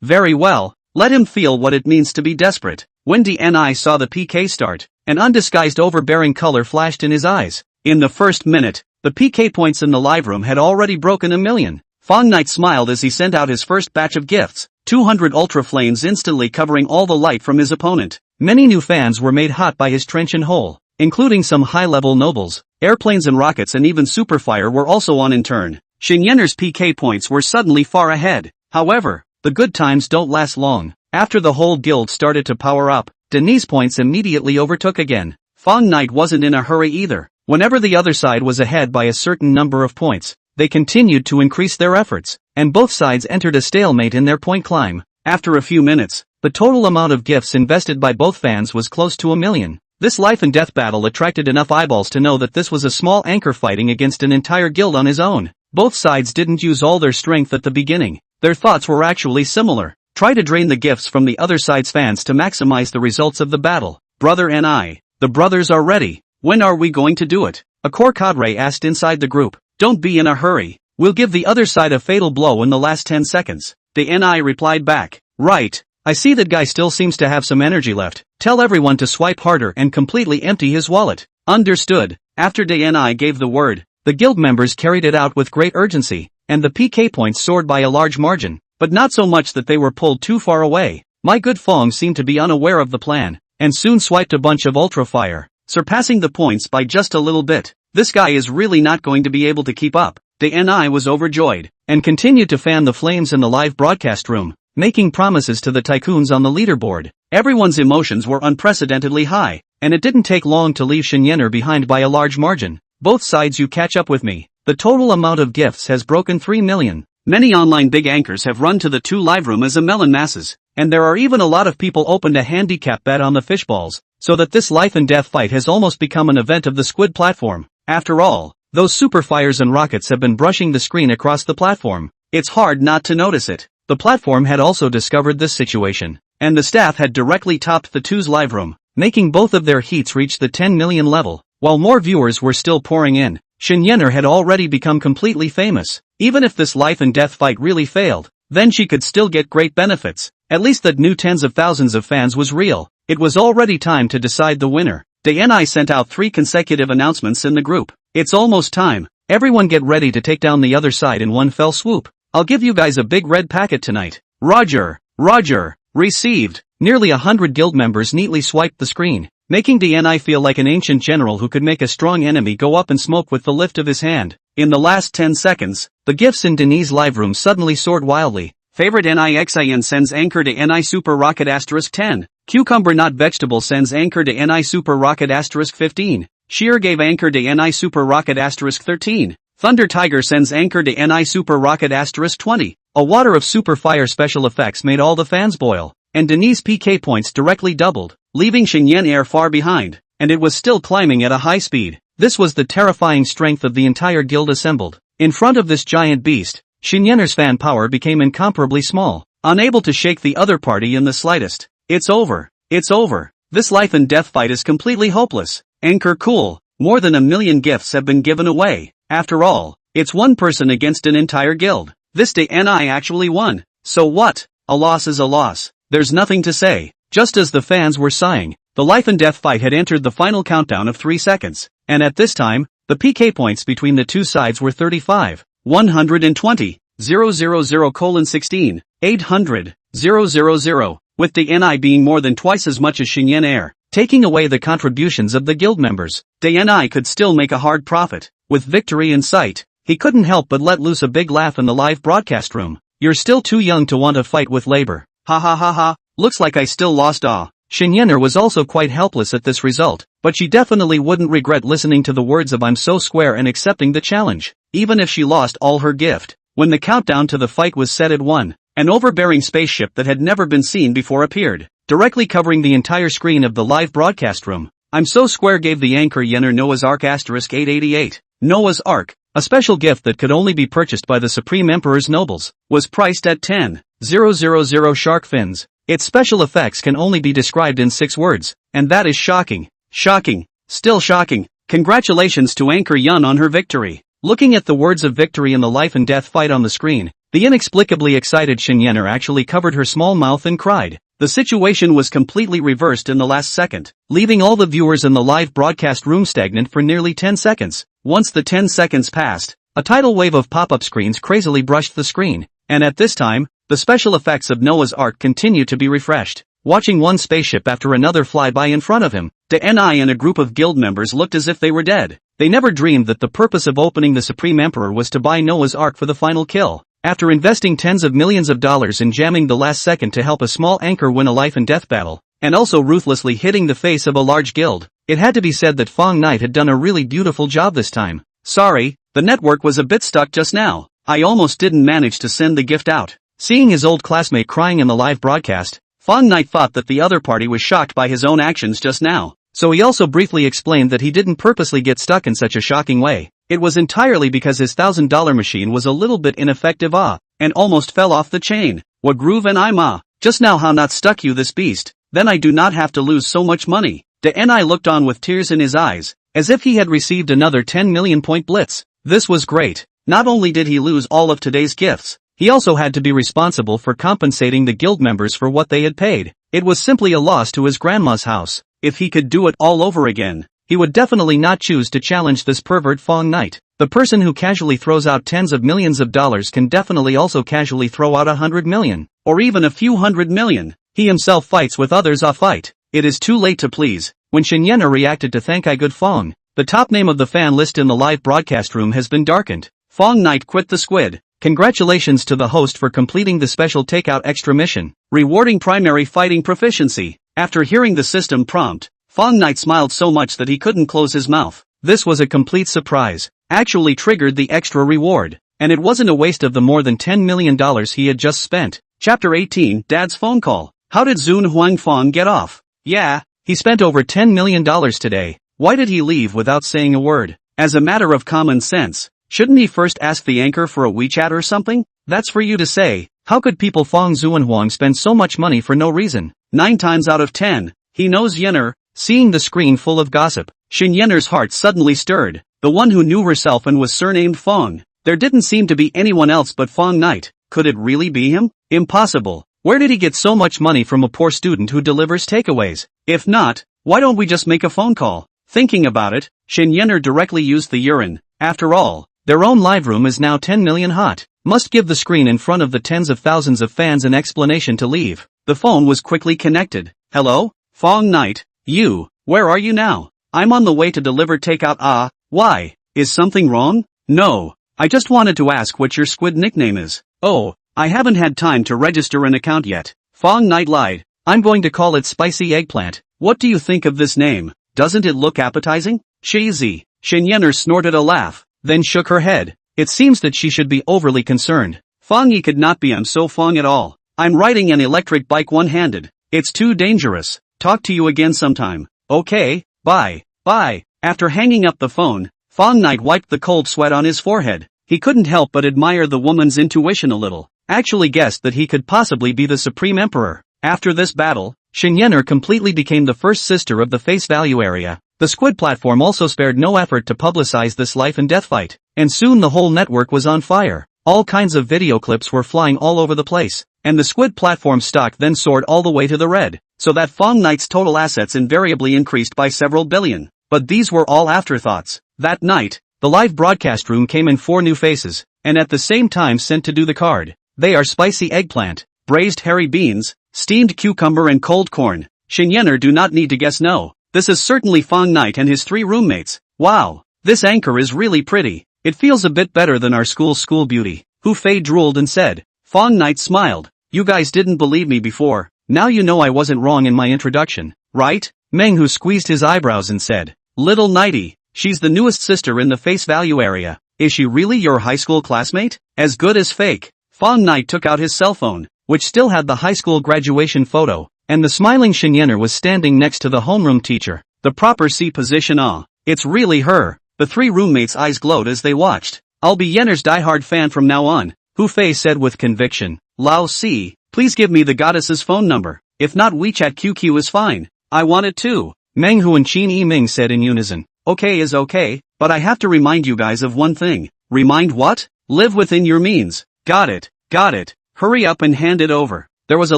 Very well. Let him feel what it means to be desperate. When DNI saw the PK start, an undisguised overbearing color flashed in his eyes. In the first minute, the PK points in the live room had already broken 1 million. Fang Knight smiled as he sent out his first batch of gifts, 200 ultra flames instantly covering all the light from his opponent. Many new fans were made hot by his trenchant hole, including some high-level nobles. Airplanes and rockets and even Superfire were also on in turn. Shinyener's PK points were suddenly far ahead. However, the good times don't last long. After the whole guild started to power up, Denis' points immediately overtook again. Fang Knight wasn't in a hurry either. Whenever the other side was ahead by a certain number of points, they continued to increase their efforts, and both sides entered a stalemate in their point climb. After a few minutes, the total amount of gifts invested by both fans was close to 1 million. This life and death battle attracted enough eyeballs to know that this was a small anchor fighting against an entire guild on his own. Both sides didn't use all their strength at the beginning. Their thoughts were actually similar. Try to drain the gifts from the other side's fans to maximize the results of the battle. Brother and I, the brothers are ready. When are we going to do it? A core cadre asked inside the group. Don't be in a hurry. We'll give the other side a fatal blow in the last 10 seconds. The NI replied back. Right. I see that guy still seems to have some energy left. Tell everyone to swipe harder and completely empty his wallet. Understood. After DNI gave the word, the guild members carried it out with great urgency, and the PK points soared by a large margin, but not so much that they were pulled too far away. My good Fang seemed to be unaware of the plan, and soon swiped a bunch of ultra fire, surpassing the points by just a little bit. This guy is really not going to be able to keep up. DNI was overjoyed, and continued to fan the flames in the live broadcast room, making promises to the tycoons on the leaderboard. Everyone's emotions were unprecedentedly high, and it didn't take long to leave Shinyener behind by a large margin. Both sides, you catch up with me. The total amount of gifts has broken 3 million. Many online big anchors have run to the 2 live room as a melon masses, and there are even a lot of people opened a handicap bet on the fishballs, so that this life and death fight has almost become an event of the squid platform. After all, those super fires and rockets have been brushing the screen across the platform. It's hard not to notice it. The platform had also discovered this situation, and the staff had directly topped the 2's live room, making both of their heats reach the 10 million level. While more viewers were still pouring in, Shinyener had already become completely famous. Even if this life and death fight really failed, then she could still get great benefits. At least that new tens of thousands of fans was real. It was already time to decide the winner. DNI sent out 3 consecutive announcements in the group. It's almost time. Everyone get ready to take down the other side in one fell swoop. I'll give you guys a big red packet tonight. Roger. Roger. Received. Nearly 100 guild members neatly swiped the screen, making DNI feel like an ancient general who could make a strong enemy go up in smoke with the lift of his hand. In the last 10 seconds, the gifts in Denis' live room suddenly soared wildly. Favorite NIXIN sends anchor to NI Super Rocket *10. Cucumber Not Vegetable sends anchor to NI Super Rocket *15. Sheer gave anchor to NI Super Rocket *13. Thunder Tiger sends anchor to NI Super Rocket *20. A water of super fire special effects made all the fans boil, and Denise PK points directly doubled, leaving Xinyan Air far behind, and it was still climbing at a high speed. This was the terrifying strength of the entire guild assembled. In front of this giant beast, Xinyan's fan power became incomparably small, unable to shake the other party in the slightest. It's over. It's over. This life and death fight is completely hopeless. Anchor cool. More than 1 million gifts have been given away. After all, it's one person against an entire guild. This day NI actually won. So what? A loss is a loss. There's nothing to say. Just as the fans were sighing, the life and death fight had entered the final countdown of 3 seconds. And at this time, the PK points between the two sides were 35, 120, 000:16, 800, 000, with the NI being more than twice as much as Xinyan Air. Taking away the contributions of the guild members, DNI could still make a hard profit. With victory in sight, he couldn't help but let loose a big laugh in the live broadcast room. You're still too young to want to fight with labor. Ha ha ha ha, looks like I still lost. Xinyan was also quite helpless at this result, but she definitely wouldn't regret listening to the words of I'm so square and accepting the challenge, even if she lost all her gift. When the countdown to the fight was set at 1, an overbearing spaceship that had never been seen before appeared, directly covering the entire screen of the live broadcast room. I'm so square gave the anchor Yenner Noah's Ark *888. Noah's Ark, a special gift that could only be purchased by the Supreme Emperor's nobles, was priced at 10,000 shark fins. Its special effects can only be described in 6 words, and that is shocking. Shocking. Still shocking. Congratulations to Anchor Yun on her victory. Looking at the words of victory in the life and death fight on the screen, the inexplicably excited Xinyan actually covered her small mouth and cried. The situation was completely reversed in the last second, leaving all the viewers in the live broadcast room stagnant for nearly 10 seconds. Once the 10 seconds passed, a tidal wave of pop-up screens crazily brushed the screen, and at this time, the special effects of Noah's Ark continued to be refreshed. Watching one spaceship after another fly by in front of him, the NI and a group of guild members looked as if they were dead. They never dreamed that the purpose of opening the Supreme Emperor was to buy Noah's Ark for the final kill. After investing tens of millions of dollars in jamming the last second to help a small anchor win a life and death battle, and also ruthlessly hitting the face of a large guild, it had to be said that Fang Knight had done a really beautiful job this time. Sorry, the network was a bit stuck just now. I almost didn't manage to send the gift out. Seeing his old classmate crying in the live broadcast, Fang Knight thought that the other party was shocked by his own actions just now, so he also briefly explained that he didn't purposely get stuck in such a shocking way. It was entirely because his $1,000 machine was a little bit ineffective and almost fell off the chain. What groove and just now how not stuck you this beast, then I do not have to lose so much money. The NI looked on with tears in his eyes, as if he had received another 10 million point blitz. This was great. Not only did he lose all of today's gifts, he also had to be responsible for compensating the guild members for what they had paid. It was simply a loss to his grandma's house. If he could do it all over again, he would definitely not choose to challenge this pervert Fang Knight. The person who casually throws out tens of millions of dollars can definitely also casually throw out 100 million, or even a few 100 million. He himself fights with others fight. It is too late to please. When Xinyan reacted to thank I good Fang, the top name of the fan list in the live broadcast room has been darkened. Fang Knight quit the squid. Congratulations to the host for completing the special takeout extra mission, rewarding primary fighting proficiency. After hearing the system prompt, Fang Knight smiled so much that he couldn't close his mouth. This was a complete surprise, actually triggered the extra reward, and it wasn't a waste of the more than $10 million he had just spent. Chapter 18, Dad's Phone Call. How did Zun Huangfang get off? Yeah, he spent over $10 million today. Why did he leave without saying a word? As a matter of common sense, shouldn't he first ask the anchor for a WeChat or something? That's for you to say. How could people Fang Zuanhuang spend so much money for no reason? 9 times out of 10, he knows Yenner. Seeing the screen full of gossip, Xin Yenner's heart suddenly stirred. The one who knew herself and was surnamed Fang. There didn't seem to be anyone else but Fang Knight. Could it really be him? Impossible. Where did he get so much money from a poor student who delivers takeaways? If not, why don't we just make a phone call? Thinking about it, Xin Yenner directly used the urine. After all, their own live room is now 10 million hot. Must give the screen in front of the tens of thousands of fans an explanation to leave. The phone was quickly connected. Hello? Fang Knight? You, where are you now? I'm on the way to deliver takeout. Why? Is something wrong? No. I just wanted to ask what your squid nickname is. Oh, I haven't had time to register an account yet. Fang Knight lied. I'm going to call it Spicy Eggplant. What do you think of this name? Doesn't it look appetizing? Cheesy. Xin Yenner snorted a laugh, then shook her head. It seems that she should be overly concerned. Fang Ye could not be I'm so Fang at all. I'm riding an electric bike one-handed. It's too dangerous. Talk to you again sometime. Okay, bye. Bye. After hanging up the phone, Fang Knight wiped the cold sweat on his forehead. He couldn't help but admire the woman's intuition a little. Actually guessed that he could possibly be the Supreme Emperor. After this battle, Xinyener completely became the first sister of the face value area. The Squid platform also spared no effort to publicize this life and death fight, and soon the whole network was on fire. All kinds of video clips were flying all over the place, and the Squid platform stock then soared all the way to the red, so that Fang Knight's total assets invariably increased by several billion. But these were all afterthoughts. That night, the live broadcast room came in 4 new faces, and at the same time sent to do the card. They are spicy eggplant, braised hairy beans, steamed cucumber and cold corn. Xinyener do not need to guess no. This is certainly Fang Knight and his 3 roommates. Wow, this anchor is really pretty. It feels a bit better than our school beauty. Hu Fei drooled and said. Fang Knight smiled. You guys didn't believe me before. Now you know I wasn't wrong in my introduction, right? Meng Hu squeezed his eyebrows and said. Little Nighty, she's the newest sister in the face value area. Is she really your high school classmate? As good as fake. Fang Knight took out his cell phone, which still had the high school graduation photo, and the smiling Xinyener was standing next to the homeroom teacher. The proper C position. It's really her. The 3 roommates' eyes glowed as they watched. I'll be Yener's diehard fan from now on, Hu Fei said with conviction. Lao Si, please give me the goddess's phone number. If not, WeChat QQ is fine. I want it too. Meng Hu and Qin Yiming said in unison. Okay is okay, but I have to remind you guys of one thing. Remind what? Live within your means. Got it. Hurry up and hand it over. There was a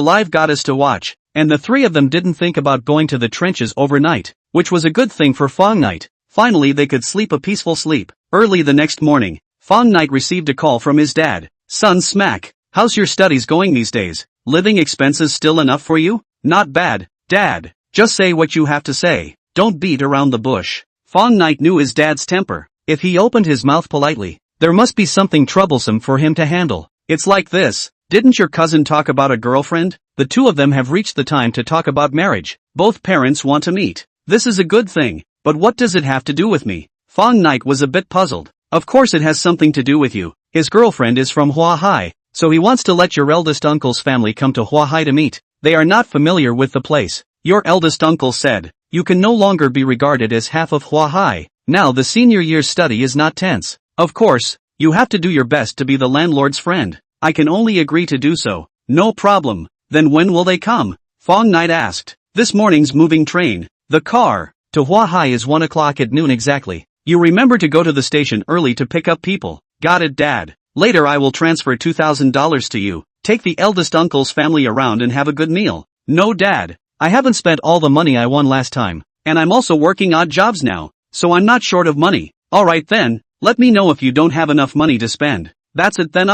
live goddess to watch, and the 3 of them didn't think about going to the trenches overnight, which was a good thing for Fang Knight. Finally they could sleep a peaceful sleep. Early the next morning, Fang Knight received a call from his dad. Son Smack, how's your studies going these days? Living expenses still enough for you? Not bad, Dad. Just say what you have to say. Don't beat around the bush. Fang Knight knew his dad's temper. If he opened his mouth politely, there must be something troublesome for him to handle. It's like this. Didn't your cousin talk about a girlfriend? The 2 of them have reached the time to talk about marriage. Both parents want to meet. This is a good thing. But what does it have to do with me? Fang Knight was a bit puzzled. Of course it has something to do with you. His girlfriend is from Huahai, so he wants to let your eldest uncle's family come to Huahai to meet. They are not familiar with the place. Your eldest uncle said, you can no longer be regarded as half of Huahai. Now the senior year's study is not tense. Of course, you have to do your best to be the landlord's friend. I can only agree to do so. No problem. Then when will they come? Fang Knight asked. This morning's moving train. The car to Huahai is 1 o'clock at noon exactly. You remember to go to the station early to pick up people. Got it, Dad. Later I will transfer $2,000 to you. Take the eldest uncle's family around and have a good meal. No, Dad. I haven't spent all the money I won last time. And I'm also working odd jobs now, so I'm not short of money. Alright then, let me know if you don't have enough money to spend. That's it then.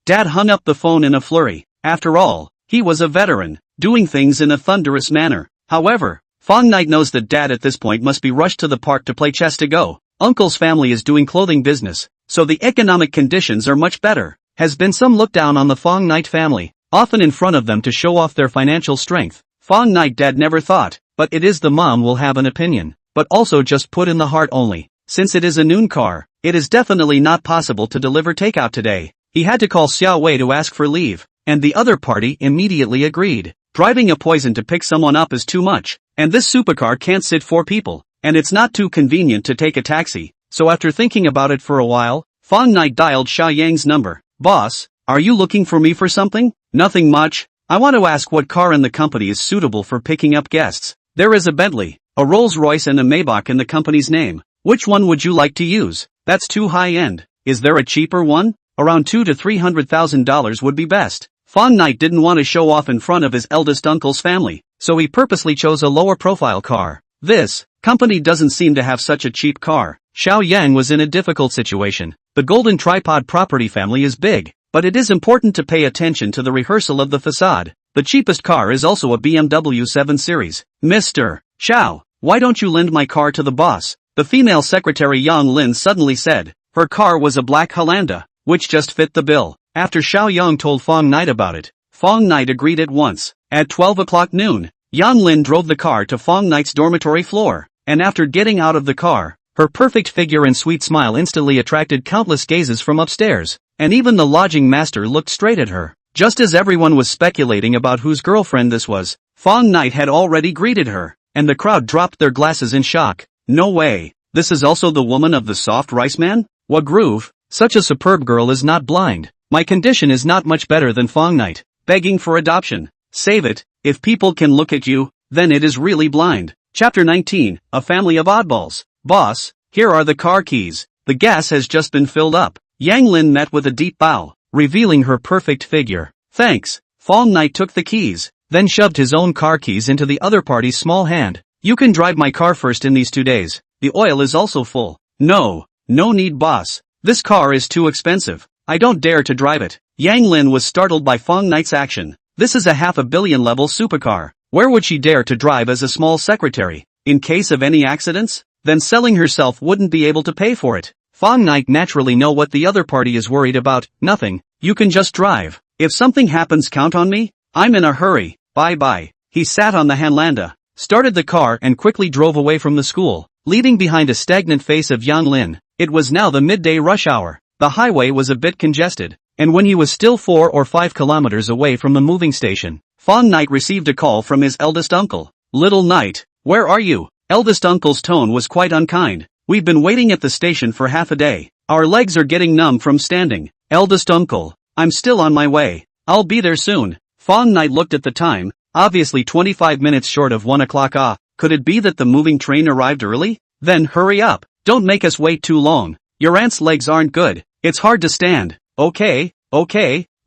Dad hung up the phone in a flurry. After all, he was a veteran, doing things in a thunderous manner. However, Fang Knight knows that Dad at this point must be rushed to the park to play chess to go. Uncle's family is doing clothing business, so the economic conditions are much better. Has been some look down on the Fang Knight family, often in front of them to show off their financial strength. Fang Knight Dad never thought, but it is the mom will have an opinion, but also just put in the heart only. Since it is a noon car, it is definitely not possible to deliver takeout today. He had to call Xiao Wei to ask for leave, and the other party immediately agreed. Driving a poison to pick someone up is too much, and this supercar can't sit 4 people, and it's not too convenient to take a taxi. So after thinking about it for a while, Fang Knight dialed Xia Yang's number. Boss, are you looking for me for something? Nothing much. I want to ask what car in the company is suitable for picking up guests. There is a Bentley, a Rolls-Royce and a Maybach in the company's name. Which one would you like to use? That's too high-end. Is there a cheaper one? Around $200,000 to $300,000 would be best. Fang Knight didn't want to show off in front of his eldest uncle's family, so he purposely chose a lower-profile car. This company doesn't seem to have such a cheap car. Xiao Yang was in a difficult situation. The Golden Tripod property family is big, but it is important to pay attention to the rehearsal of the facade. The cheapest car is also a BMW 7 Series. Mr. Xiao, why don't you lend my car to the boss? The female secretary Yang Lin suddenly said. Her car was a black Hollanda, which just fit the bill. After Xiao Yang told Fang Knight about it, Fang Knight agreed at once. At 12 o'clock noon, Yang Lin drove the car to Fang Knight's dormitory floor, and after getting out of the car, Her perfect figure and sweet smile instantly attracted countless gazes from upstairs, and even the lodging master looked straight at her. Just as everyone was speculating about whose girlfriend this was, Fang Ye had already greeted her, and the crowd dropped their glasses in shock. No way, this is also the woman of the soft rice man? What groove? Such a superb girl is not blind. My condition is not much better than Fang Ye, begging for adoption. Save it, if people can look at you, then it is really blind. Chapter 19, A Family of Oddballs. Boss, here are the car keys. The gas has just been filled up. Yang Lin met with a deep bow, revealing her perfect figure. Thanks. Fang Ye took the keys, then shoved his own car keys into the other party's small hand. You can drive my car first in these 2 days. The oil is also full. No need boss. This car is too expensive. I don't dare to drive it. Yang Lin was startled by Fang Ye's action. This is a $500 million level supercar. Where would she dare to drive as a small secretary? In case of any accidents? Then selling herself wouldn't be able to pay for it. Fang Ye naturally know what the other party is worried about. Nothing. You can just drive. If something happens, count on me. I'm in a hurry. Bye. He sat on the Hanlanda, started the car and quickly drove away from the school, leaving behind a stagnant face of Yang Lin. It was now the midday rush hour. The highway was a bit congested, and when he was still 4 or 5 kilometers away from the moving station, Fang Ye received a call from his eldest uncle. Little Knight, where are you? Eldest uncle's tone was quite unkind. We've been waiting at the station for half a day. Our legs are getting numb from standing. Eldest uncle, I'm still on my way. I'll be there soon. Fang Ye looked at the time, obviously 25 minutes short of 1 o'clock. Could it be that the moving train arrived early? Then hurry up. Don't make us wait too long. Your aunt's legs aren't good. It's hard to stand. Okay,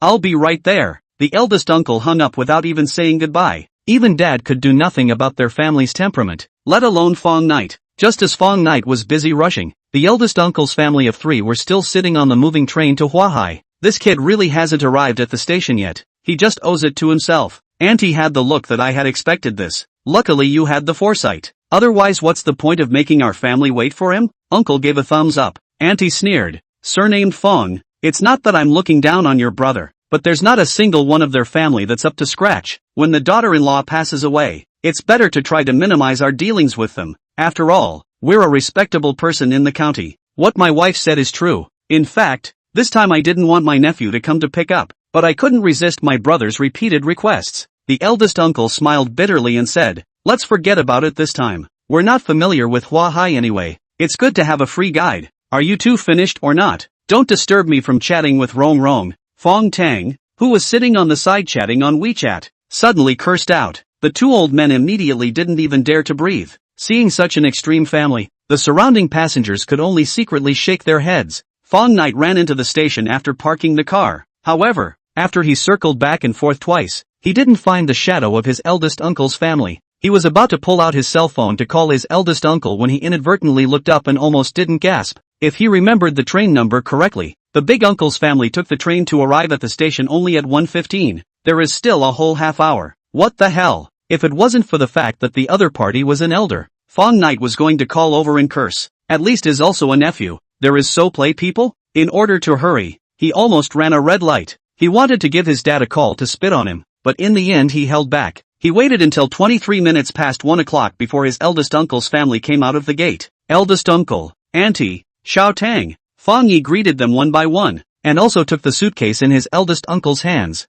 I'll be right there. The eldest uncle hung up without even saying goodbye. Even dad could do nothing about their family's temperament, let alone Fang Ye. Just as Fang Ye was busy rushing, the eldest uncle's family of 3 were still sitting on the moving train to Huahai. This kid really hasn't arrived at the station yet. He just owes it to himself. Auntie had the look that I had expected this. Luckily you had the foresight. Otherwise what's the point of making our family wait for him? Uncle gave a thumbs up. Auntie sneered. Surnamed Fang, it's not that I'm looking down on your brother, but there's not a single one of their family that's up to scratch. When the daughter-in-law passes away, it's better to try to minimize our dealings with them. After all, we're a respectable person in the county. What my wife said is true. In fact, this time I didn't want my nephew to come to pick up, but I couldn't resist my brother's repeated requests. The eldest uncle smiled bitterly and said, let's forget about it this time. We're not familiar with Huahai anyway. It's good to have a free guide. Are you two finished or not? Don't disturb me from chatting with Rong. Fong Tang, who was sitting on the side chatting on WeChat, suddenly cursed out. The 2 old men immediately didn't even dare to breathe. Seeing such an extreme family, the surrounding passengers could only secretly shake their heads. Fang Ye ran into the station after parking the car. However, after he circled back and forth twice, he didn't find the shadow of his eldest uncle's family. He was about to pull out his cell phone to call his eldest uncle when he inadvertently looked up and almost didn't gasp. If he remembered the train number correctly, the big uncle's family took the train to arrive at the station only at 1:15. There is still a whole half hour. What the hell? If it wasn't for the fact that the other party was an elder, Fang Ye was going to call over and curse. At least is also a nephew. There is so play people? In order to hurry, he almost ran a red light. He wanted to give his dad a call to spit on him, but in the end he held back. He waited until 23 minutes past 1 o'clock before his eldest uncle's family came out of the gate. Eldest uncle, auntie, Xiao Tang. Fang Ye greeted them one by one, and also took the suitcase in his eldest uncle's hands.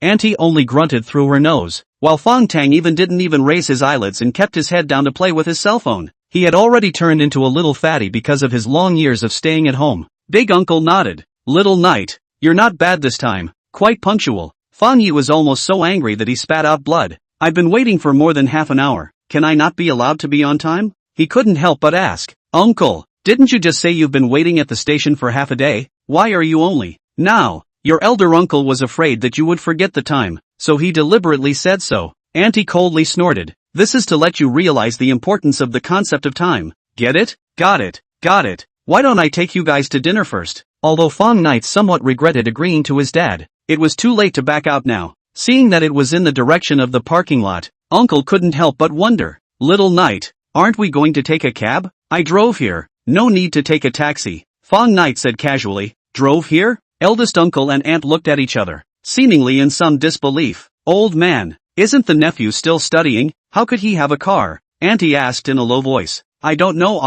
Auntie only grunted through her nose, while Fang Tang didn't even raise his eyelids and kept his head down to play with his cell phone. He had already turned into a little fatty because of his long years of staying at home. Big uncle nodded. Little Knight, you're not bad this time, quite punctual. Fang Ye was almost so angry that he spat out blood. I've been waiting for more than half an hour. Can I not be allowed to be on time? He couldn't help but ask. Uncle, didn't you just say you've been waiting at the station for half a day? Why are you only now? Your elder uncle was afraid that you would forget the time, so he deliberately said so. Auntie coldly snorted. This is to let you realize the importance of the concept of time. Get it? Got it. Why don't I take you guys to dinner first? Although Fang Ye somewhat regretted agreeing to his dad, it was too late to back out now. Seeing that it was in the direction of the parking lot, Uncle couldn't help but wonder. Little Knight, aren't we going to take a cab? I drove here. No need to take a taxi. Fang Ye said casually. Drove here? Eldest uncle and aunt looked at each other, seemingly in some disbelief. Old man, isn't the nephew still studying? How could he have a car? Auntie asked in a low voice. I don't know.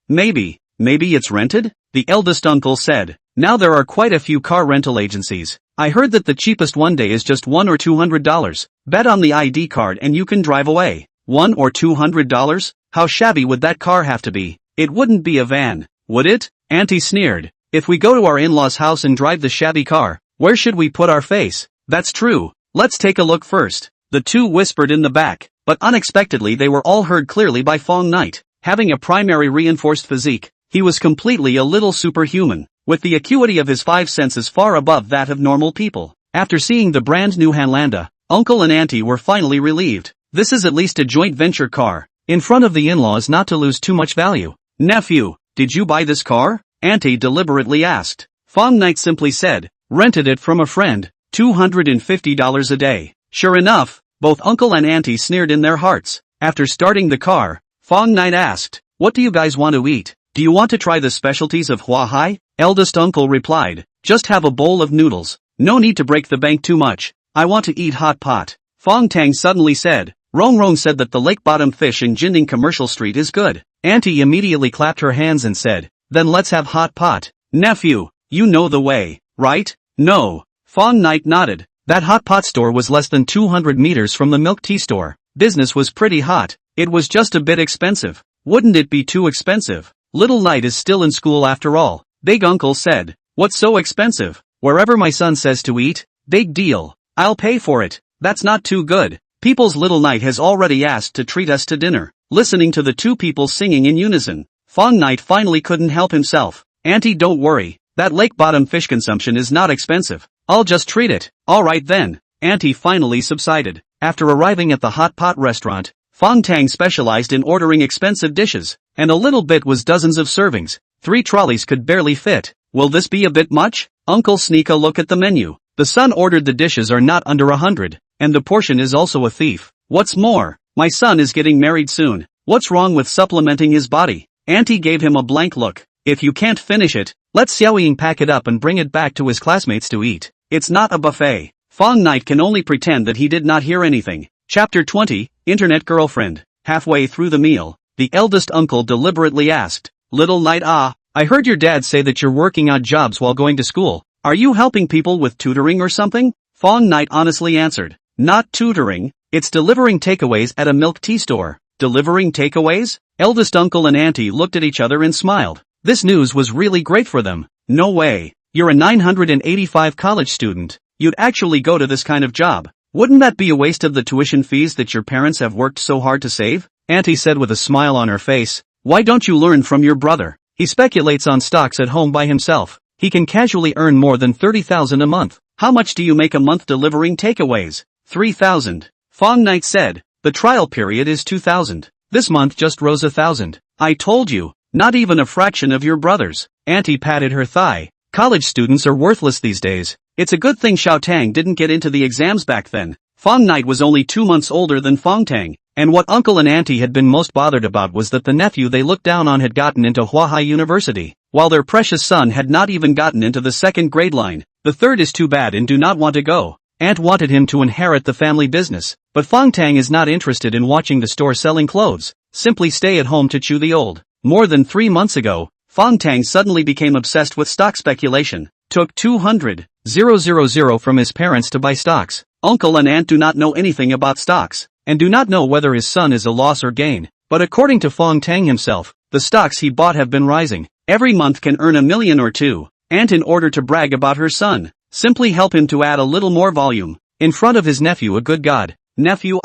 Maybe it's rented? The eldest uncle said. Now there are quite a few car rental agencies. I heard that the cheapest one day is just $100 or $200. Bet on the ID card and you can drive away. $100 or $200? How shabby would that car have to be? It wouldn't be a van, would it? Auntie sneered. If we go to our in-laws' house and drive the shabby car, where should we put our face? That's true. Let's take a look first. The two whispered in the back, but unexpectedly they were all heard clearly by Fang Ye. Having a primary reinforced physique, he was completely a little superhuman, with the acuity of his five senses far above that of normal people. After seeing the brand new Hanlanda, Uncle and Auntie were finally relieved. This is at least a joint venture car, in front of the in-laws not to lose too much value. Nephew, did you buy this car? Auntie deliberately asked. Fang Ye simply said, rented it from a friend, $250 a day. Sure enough, both Uncle and Auntie sneered in their hearts. After starting the car, Fang Ye asked, what do you guys want to eat? Do you want to try the specialties of Huahai? Eldest uncle replied, just have a bowl of noodles. No need to break the bank too much. I want to eat hot pot. Fang Tang suddenly said. Rong Rong said that the lake bottom fish in Jinding Commercial Street is good. Auntie immediately clapped her hands and said, then let's have hot pot. Nephew, you know the way, right? No. Fang Ye nodded. That hot pot store was less than 200 meters from the milk tea store. Business was pretty hot. It was just a bit expensive. Wouldn't it be too expensive? Little Knight is still in school after all. Big uncle said. What's so expensive? Wherever my son says to eat, big deal. I'll pay for it. That's not too good. People's Little Knight has already asked to treat us to dinner. Listening to the two people singing in unison, Fang Ye finally couldn't help himself. Auntie, don't worry. That lake bottom fish consumption is not expensive. I'll just treat it. Alright then. Auntie finally subsided. After arriving at the hot pot restaurant, Fang Tang specialized in ordering expensive dishes, and a little bit was dozens of servings. 3 trolleys could barely fit. Will this be a bit much? Uncle sneak a look at the menu. The son ordered the dishes are not under 100, and the portion is also a thief. What's more, my son is getting married soon. What's wrong with supplementing his body? Auntie gave him a blank look. If you can't finish it, let Xiao Ying pack it up and bring it back to his classmates to eat. It's not a buffet. Fang Ye can only pretend that he did not hear anything. Chapter 20, Internet Girlfriend. Halfway through the meal, the eldest uncle deliberately asked, Little Knight, I heard your dad say that you're working odd jobs while going to school. Are you helping people with tutoring or something? Fang Ye honestly answered, not tutoring, it's delivering takeaways at a milk tea store. Delivering takeaways? Eldest uncle and auntie looked at each other and smiled. This news was really great for them. No way. You're a 985 college student. You'd actually go to this kind of job. Wouldn't that be a waste of the tuition fees that your parents have worked so hard to save? Auntie said with a smile on her face. Why don't you learn from your brother? He speculates on stocks at home by himself. He can casually earn more than 30,000 a month. How much do you make a month delivering takeaways? 3,000. Fang Ye said. The trial period is 2,000. This month just rose 1,000. I told you, not even a fraction of your brother's. Auntie patted her thigh. College students are worthless these days. It's a good thing Xiao Tang didn't get into the exams back then. Fang Ye was only 2 months older than Fang Tang, and what uncle and auntie had been most bothered about was that the nephew they looked down on had gotten into Huahai University, while their precious son had not even gotten into the 2nd grade line. The third is too bad and do not want to go. Aunt wanted him to inherit the family business, but Fang Tang is not interested in watching the store selling clothes. Simply stay at home to chew the old. More than 3 months ago, Fang Tang suddenly became obsessed with stock speculation. Took 200,000 from his parents to buy stocks. Uncle and aunt do not know anything about stocks, and do not know whether his son is a loss or gain. But according to Fang Tang himself, the stocks he bought have been rising. Every month can earn $1 million or $2. Aunt, in order to brag about her son, simply help him to add a little more volume. In front of his nephew, a good God. Nephew,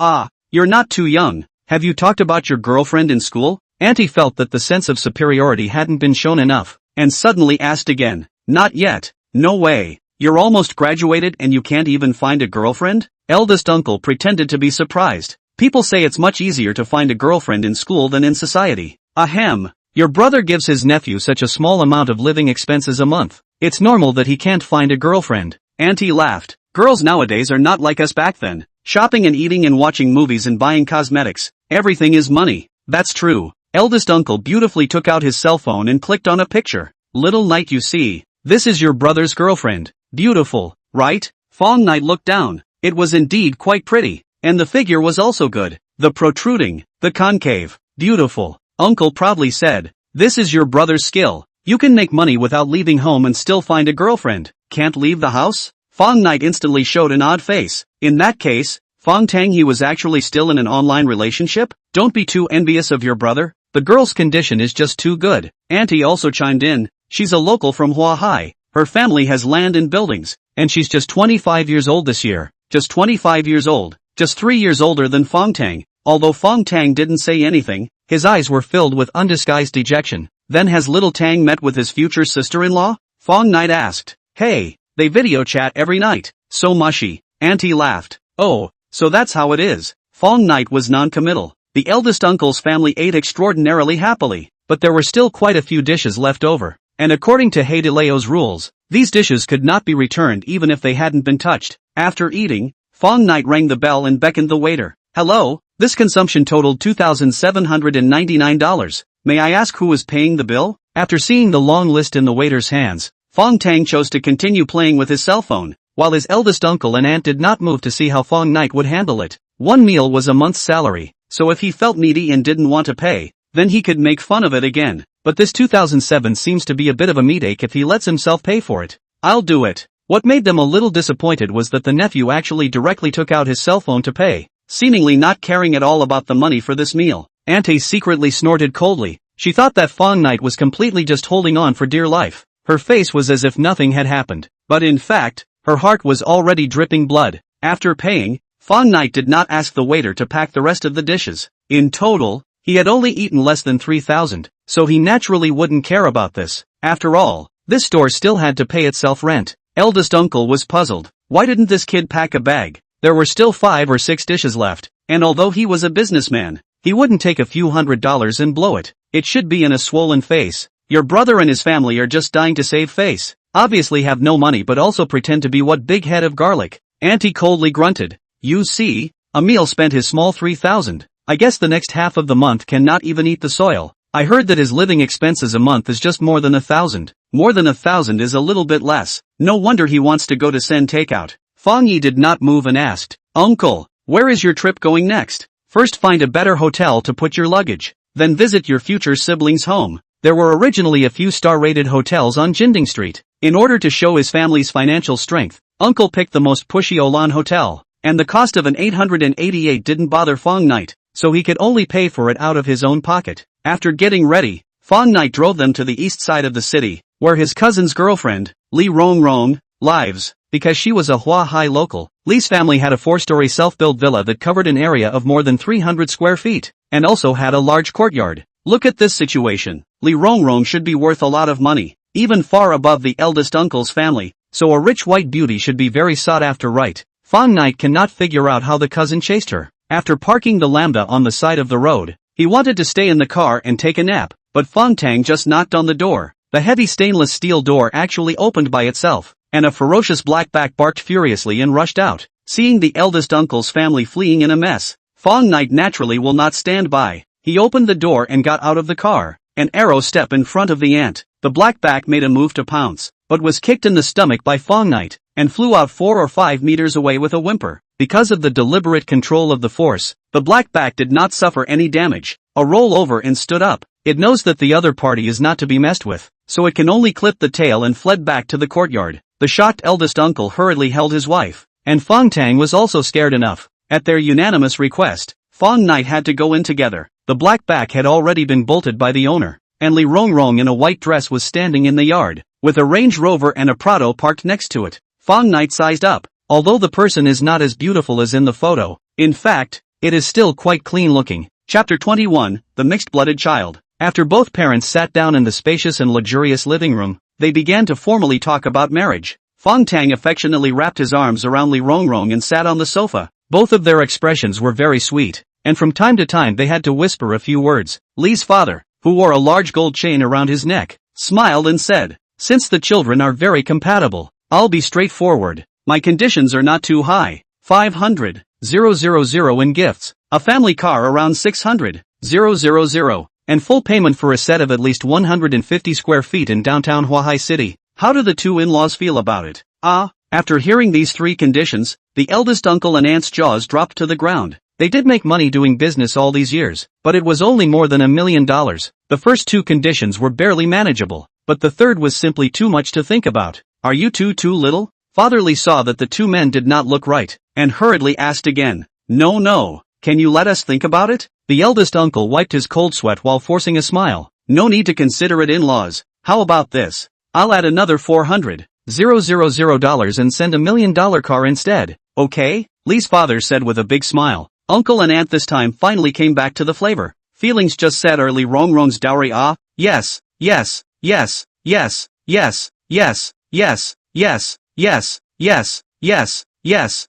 you're not too young. Have you talked about your girlfriend in school? Auntie felt that the sense of superiority hadn't been shown enough, and suddenly asked again. Not yet. No way. You're almost graduated and you can't even find a girlfriend? Eldest uncle pretended to be surprised. People say it's much easier to find a girlfriend in school than in society. Ahem. Your brother gives his nephew such a small amount of living expenses a month. It's normal that he can't find a girlfriend. Auntie laughed. Girls nowadays are not like us back then. Shopping and eating and watching movies and buying cosmetics. Everything is money. That's true. Eldest uncle beautifully took out his cell phone and clicked on a picture. Little Knight, you see. This is your brother's girlfriend. Beautiful, right? Fang Ye looked down. It was indeed quite pretty. And the figure was also good. The protruding, the concave. Beautiful. Uncle proudly said. This is your brother's skill. You can make money without leaving home and still find a girlfriend. Can't leave the house? Fang Ye instantly showed an odd face. In that case, Fang Ye was actually still in an online relationship? Don't be too envious of your brother. The girl's condition is just too good. Auntie also chimed in. She's a local from Huahai. Her family has land and buildings, and she's just 25 years old this year. Just 25 years old. Just 3 years older than Fang Tang. Although Fang Tang didn't say anything, his eyes were filled with undisguised dejection. Then has little Tang met with his future sister-in-law? Fang Knight asked. Hey, they video chat every night. So mushy. Auntie laughed. Oh, so that's how it is. Fang Knight was non-committal. The eldest uncle's family ate extraordinarily happily, but there were still quite a few dishes left over. And according to Heidileo's rules, these dishes could not be returned even if they hadn't been touched. After eating, Fang Knight rang the bell and beckoned the waiter. Hello, this consumption totaled $2,799. May I ask who was paying the bill? After seeing the long list in the waiter's hands, Fang Tang chose to continue playing with his cell phone, while his eldest uncle and aunt did not move to see how Fang Knight would handle it. One meal was a month's salary, so if he felt needy and didn't want to pay, then he could make fun of it again. But this 2007 seems to be a bit of a meat ache if he lets himself pay for it. I'll do it. What made them a little disappointed was that the nephew actually directly took out his cell phone to pay, seemingly not caring at all about the money for this meal. Auntie secretly snorted coldly. She thought that Fang Knight was completely just holding on for dear life. Her face was as if nothing had happened, but in fact, her heart was already dripping blood. After paying, Fang Knight did not ask the waiter to pack the rest of the dishes. In total, he had only eaten less than 3,000, so he naturally wouldn't care about this. After all, this store still had to pay itself rent. Eldest uncle was puzzled. Why didn't this kid pack a bag? There were still 5 or 6 dishes left, and although he was a businessman, he wouldn't take a few $100s and blow it. It should be in a swollen face. Your brother and his family are just dying to save face. Obviously have no money but also pretend to be what big head of garlic. Auntie coldly grunted. You see, Emil spent his small 3,000. I guess the next half of the month cannot even eat the soil. I heard that his living expenses a month is just more than 1,000. More than 1,000 is a little bit less. No wonder he wants to go to send takeout. Fang Ye did not move and asked, Uncle, where is your trip going next? First find a better hotel to put your luggage. Then visit your future siblings' home. There were originally a few star-rated hotels on Jinding Street. In order to show his family's financial strength, Uncle picked the most pushy Olan hotel, and the cost of an 888 didn't bother Fang Knight, so he could only pay for it out of his own pocket. After getting ready, Fang Knight drove them to the east side of the city, where his cousin's girlfriend, Li Rongrong, lives. Because she was a Huahai local, Li's family had a 4-story self-built villa that covered an area of more than 300 square feet, and also had a large courtyard. Look at this situation. Li Rongrong should be worth a lot of money, even far above the eldest uncle's family, so a rich white beauty should be very sought after, right? Fang Knight cannot figure out how the cousin chased her. After parking the Lambda on the side of the road, he wanted to stay in the car and take a nap, but Fang Tang just knocked on the door. The heavy stainless steel door actually opened by itself, and a ferocious blackback barked furiously and rushed out. Seeing the eldest uncle's family fleeing in a mess, Fang Knight naturally will not stand by. He opened the door and got out of the car. An arrow step in front of the ant. The blackback made a move to pounce, but was kicked in the stomach by Fang Knight, and flew out 4 or 5 meters away with a whimper. Because of the deliberate control of the force, the blackback did not suffer any damage. A roll over and stood up. It knows that the other party is not to be messed with, so it can only clip the tail and fled back to the courtyard. The shocked eldest uncle hurriedly held his wife, and Fang Tang was also scared enough. At their unanimous request, Fang Knight had to go in together. The blackback had already been bolted by the owner, and Li Rongrong in a white dress was standing in the yard, with a Range Rover and a Prado parked next to it. Fang Knight sized up. Although the person is not as beautiful as in the photo, in fact, it is still quite clean looking. Chapter 21, The Mixed-Blooded Child. After both parents sat down in the spacious and luxurious living room, they began to formally talk about marriage. Fang Tang affectionately wrapped his arms around Li Rongrong and sat on the sofa. Both of their expressions were very sweet, and from time to time they had to whisper a few words. Li's father, who wore a large gold chain around his neck, smiled and said, Since the children are very compatible, I'll be straightforward. My conditions are not too high. 500,000 in gifts, a family car around 600,000, and full payment for a set of at least 150 square feet in downtown Huahai City. How do the two in-laws feel about it? After hearing these 3 conditions, the eldest uncle and aunt's jaws dropped to the ground. They did make money doing business all these years, but it was only more than $1 million. The first two conditions were barely manageable, but the third was simply too much to think about. Are you too little? Father Lee saw that the two men did not look right, and hurriedly asked again. No, can you let us think about it? The eldest uncle wiped his cold sweat while forcing a smile. No need to consider it in-laws. How about this? I'll add another $400,000 and send $1 million car instead, okay? Lee's father said with a big smile. Uncle and aunt this time finally came back to the flavor. Feelings just said Lee Rongrong's dowry. Yes, yes, yes, yes, yes, yes, yes, yes, yes, yes, yes, yes,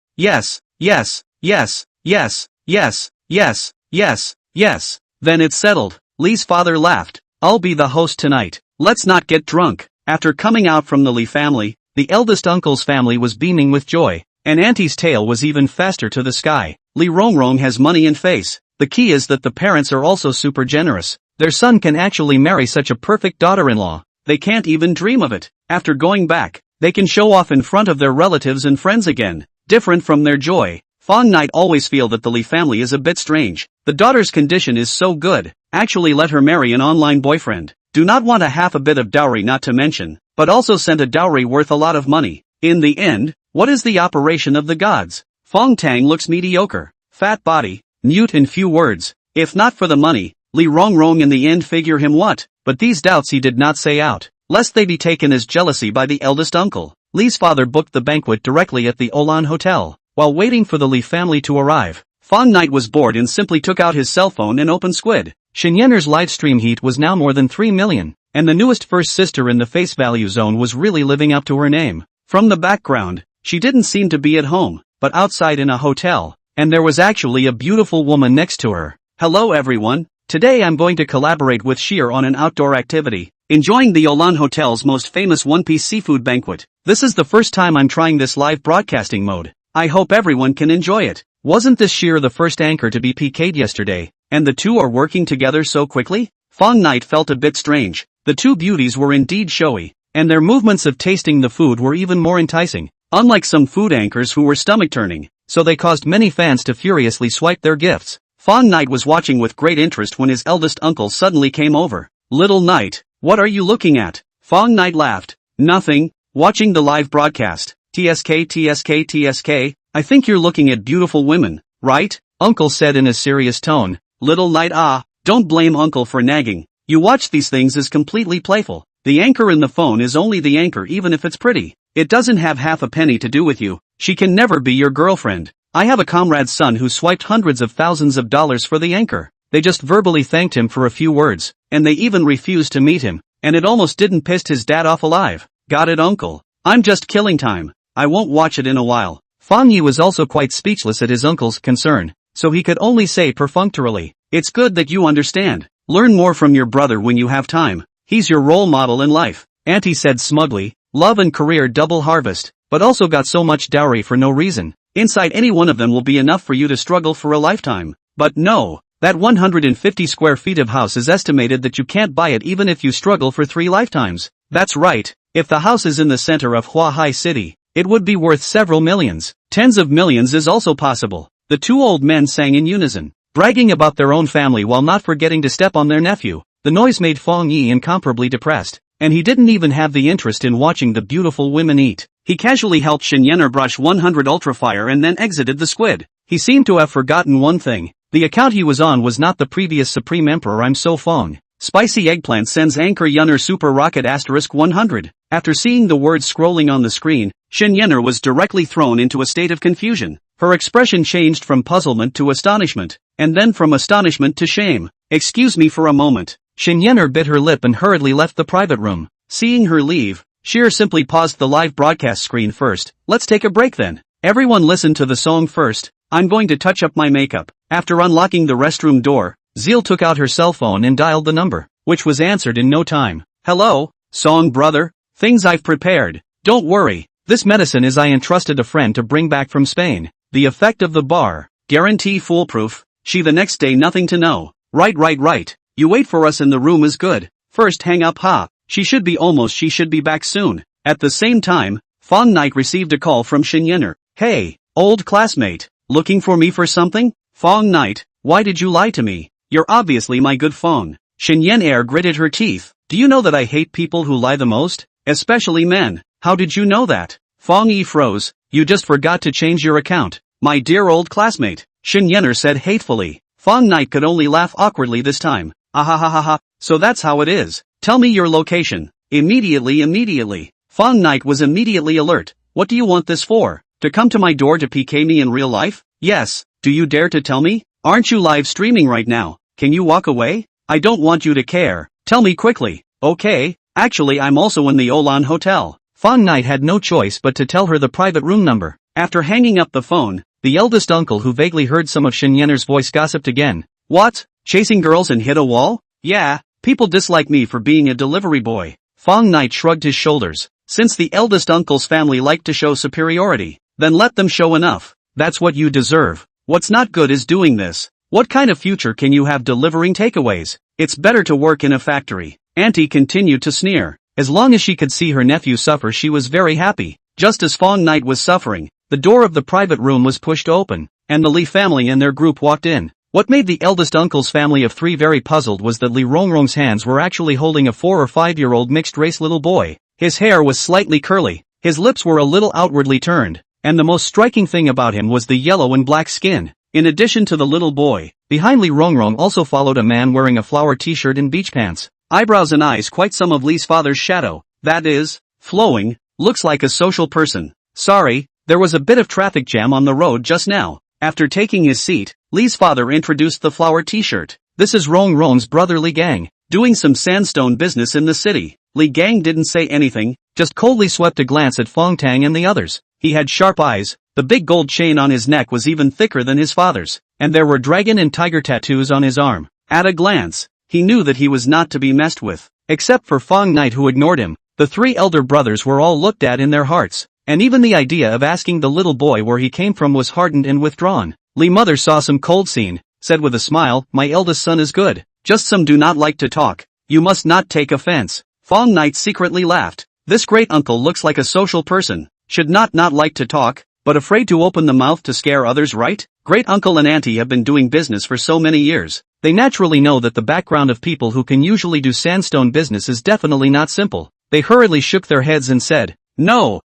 yes, yes, yes, yes, yes, yes, yes, yes. Then it's settled. Lee's father laughed. I'll be the host tonight. Let's not get drunk. After coming out from the Lee family, the eldest uncle's family was beaming with joy, and auntie's tail was even faster to the sky. Lee Rongrong has money in face. The key is that the parents are also super generous. Their son can actually marry such a perfect daughter-in-law. They can't even dream of it. After going back, they can show off in front of their relatives and friends again. Different from their joy, Fang Ye always feel that the Lee family is a bit strange. The daughter's condition is so good. Actually let her marry an online boyfriend. Do not want a half a bit of dowry not to mention, but also sent a dowry worth a lot of money. In the end, what is the operation of the gods? Fong Tang looks mediocre. Fat body, mute in few words. If not for the money, Lee Rongrong in the end figure him what? But these doubts he did not say out, lest they be taken as jealousy by the eldest uncle. Lee's father booked the banquet directly at the Olan Hotel. While waiting for the Lee family to arrive, Fang Ye was bored and simply took out his cell phone and opened Squid. Shinyener's live stream heat was now more than 3 million, and the newest first sister in the face value zone was really living up to her name. From the background, she didn't seem to be at home, but outside in a hotel, and there was actually a beautiful woman next to her. Hello everyone, today I'm going to collaborate with Sheer on an outdoor activity, enjoying the Olan Hotel's most famous one-piece seafood banquet. This is the first time I'm trying this live broadcasting mode. I hope everyone can enjoy it. Wasn't this Sheer the first anchor to be PK'd yesterday, and the two are working together so quickly? Fang Ye felt a bit strange. The two beauties were indeed showy, and their movements of tasting the food were even more enticing, unlike some food anchors who were stomach-turning, so they caused many fans to furiously swipe their gifts. Fang Ye was watching with great interest when his eldest uncle suddenly came over. Little Knight, what are you looking at? Fang Ye laughed. Nothing, watching the live broadcast. TSK, I think you're looking at beautiful women, right? Uncle said in a serious tone. Little Knight, don't blame Uncle for nagging. You watch these things as completely playful. The anchor in the phone is only the anchor even if it's pretty. It doesn't have half a penny to do with you. She can never be your girlfriend. I have a comrade's son who swiped hundreds of thousands of dollars for the anchor. They just verbally thanked him for a few words, and they even refused to meet him, and it almost didn't piss his dad off alive. Got it, Uncle? I'm just killing time. I won't watch it in a while. Fang Ye was also quite speechless at his uncle's concern, so he could only say perfunctorily, it's good that you understand. Learn more from your brother when you have time. He's your role model in life. Auntie said smugly, love and career double harvest, but also got so much dowry for no reason. Inside any one of them will be enough for you to struggle for a lifetime. But no, that 150 square feet of house is estimated that you can't buy it even if you struggle for 3 lifetimes. That's right, if the house is in the center of Huahai City, it would be worth several millions. Tens of millions is also possible. The two old men sang in unison, bragging about their own family while not forgetting to step on their nephew. The noise made Fang Ye incomparably depressed, and he didn't even have the interest in watching the beautiful women eat. He casually helped Shinyener brush 100 ultrafire and then exited the Squid. He seemed to have forgotten one thing. The account he was on was not the previous Supreme Emperor I'm So Fong. Spicy eggplant sends anchor Yunner super rocket *100. After seeing the words scrolling on the screen, Shinyener was directly thrown into a state of confusion. Her expression changed from puzzlement to astonishment, and then from astonishment to shame. Excuse me for a moment. Shinyener bit her lip and hurriedly left the private room. Seeing her leave, Sheer simply paused the live broadcast screen first. Let's take a break then. Everyone listen to the song first. I'm going to touch up my makeup. After unlocking the restroom door, Zeal took out her cell phone and dialed the number, which was answered in no time. Hello, song brother? Things I've prepared. Don't worry, this medicine is I entrusted a friend to bring back from Spain. The effect of the bar. Guarantee foolproof. She the next day nothing to know. Right. You wait for us in the room is good. First hang up She should be back soon. At the same time, Fang Ye received a call from Shinyener. Hey, old classmate. Looking for me for something? Fang Knight, why did you lie to me? You're obviously my good Fang. Xinyan Air gritted her teeth. Do you know that I hate people who lie the most? Especially men. How did you know that? Fang Ye froze. You just forgot to change your account. My dear old classmate. Xinyaner said hatefully. Fang Knight could only laugh awkwardly this time. Ahahaha. So that's how it is. Tell me your location. Immediately. Fang Knight was immediately alert. What do you want this for? To come to my door to PK me in real life? Yes. Do you dare to tell me? Aren't you live streaming right now? Can you walk away? I don't want you to care. Tell me quickly. Okay. Actually, I'm also in the Olan Hotel. Fang Knight had no choice but to tell her the private room number. After hanging up the phone, the eldest uncle who vaguely heard some of Xinyaner's voice gossiped again. What? Chasing girls and hit a wall? Yeah, people dislike me for being a delivery boy. Fang Knight shrugged his shoulders. Since the eldest uncle's family liked to show superiority, then let them show enough. That's what you deserve. What's not good is doing this. What kind of future can you have delivering takeaways? It's better to work in a factory. Auntie continued to sneer. As long as she could see her nephew suffer, she was very happy. Just as Fang Knight was suffering, the door of the private room was pushed open, and the Li family and their group walked in. What made the eldest uncle's family of three very puzzled was that Li Rongrong's hands were actually holding a 4 or 5-year-old mixed-race little boy. His hair was slightly curly, his lips were a little outwardly turned, and the most striking thing about him was the yellow and black skin. In addition to the little boy, behind Li Rongrong also followed a man wearing a flower t-shirt and beach pants. Eyebrows and eyes quite some of Li's father's shadow, that is, flowing, looks like a social person. Sorry, there was a bit of traffic jam on the road just now. After taking his seat, Li's father introduced the flower t-shirt. This is Rongrong's brother Li Gang, doing some sandstone business in the city. Li Gang didn't say anything, just coldly swept a glance at Fang Tang and the others. He had sharp eyes, the big gold chain on his neck was even thicker than his father's, and there were dragon and tiger tattoos on his arm. At a glance, he knew that he was not to be messed with. Except for Fang Knight, who ignored him, the three elder brothers were all looked at in their hearts, and even the idea of asking the little boy where he came from was hardened and withdrawn. Li mother saw some cold scene, said with a smile, my eldest son is good, just some do not like to talk. You must not take offense. Fang Knight secretly laughed. This great uncle looks like a social person, should not like to talk, but afraid to open the mouth to scare others, right? Great uncle and auntie have been doing business for so many years. They naturally know that the background of people who can usually do sandstone business is definitely not simple. They hurriedly shook their heads and said, No,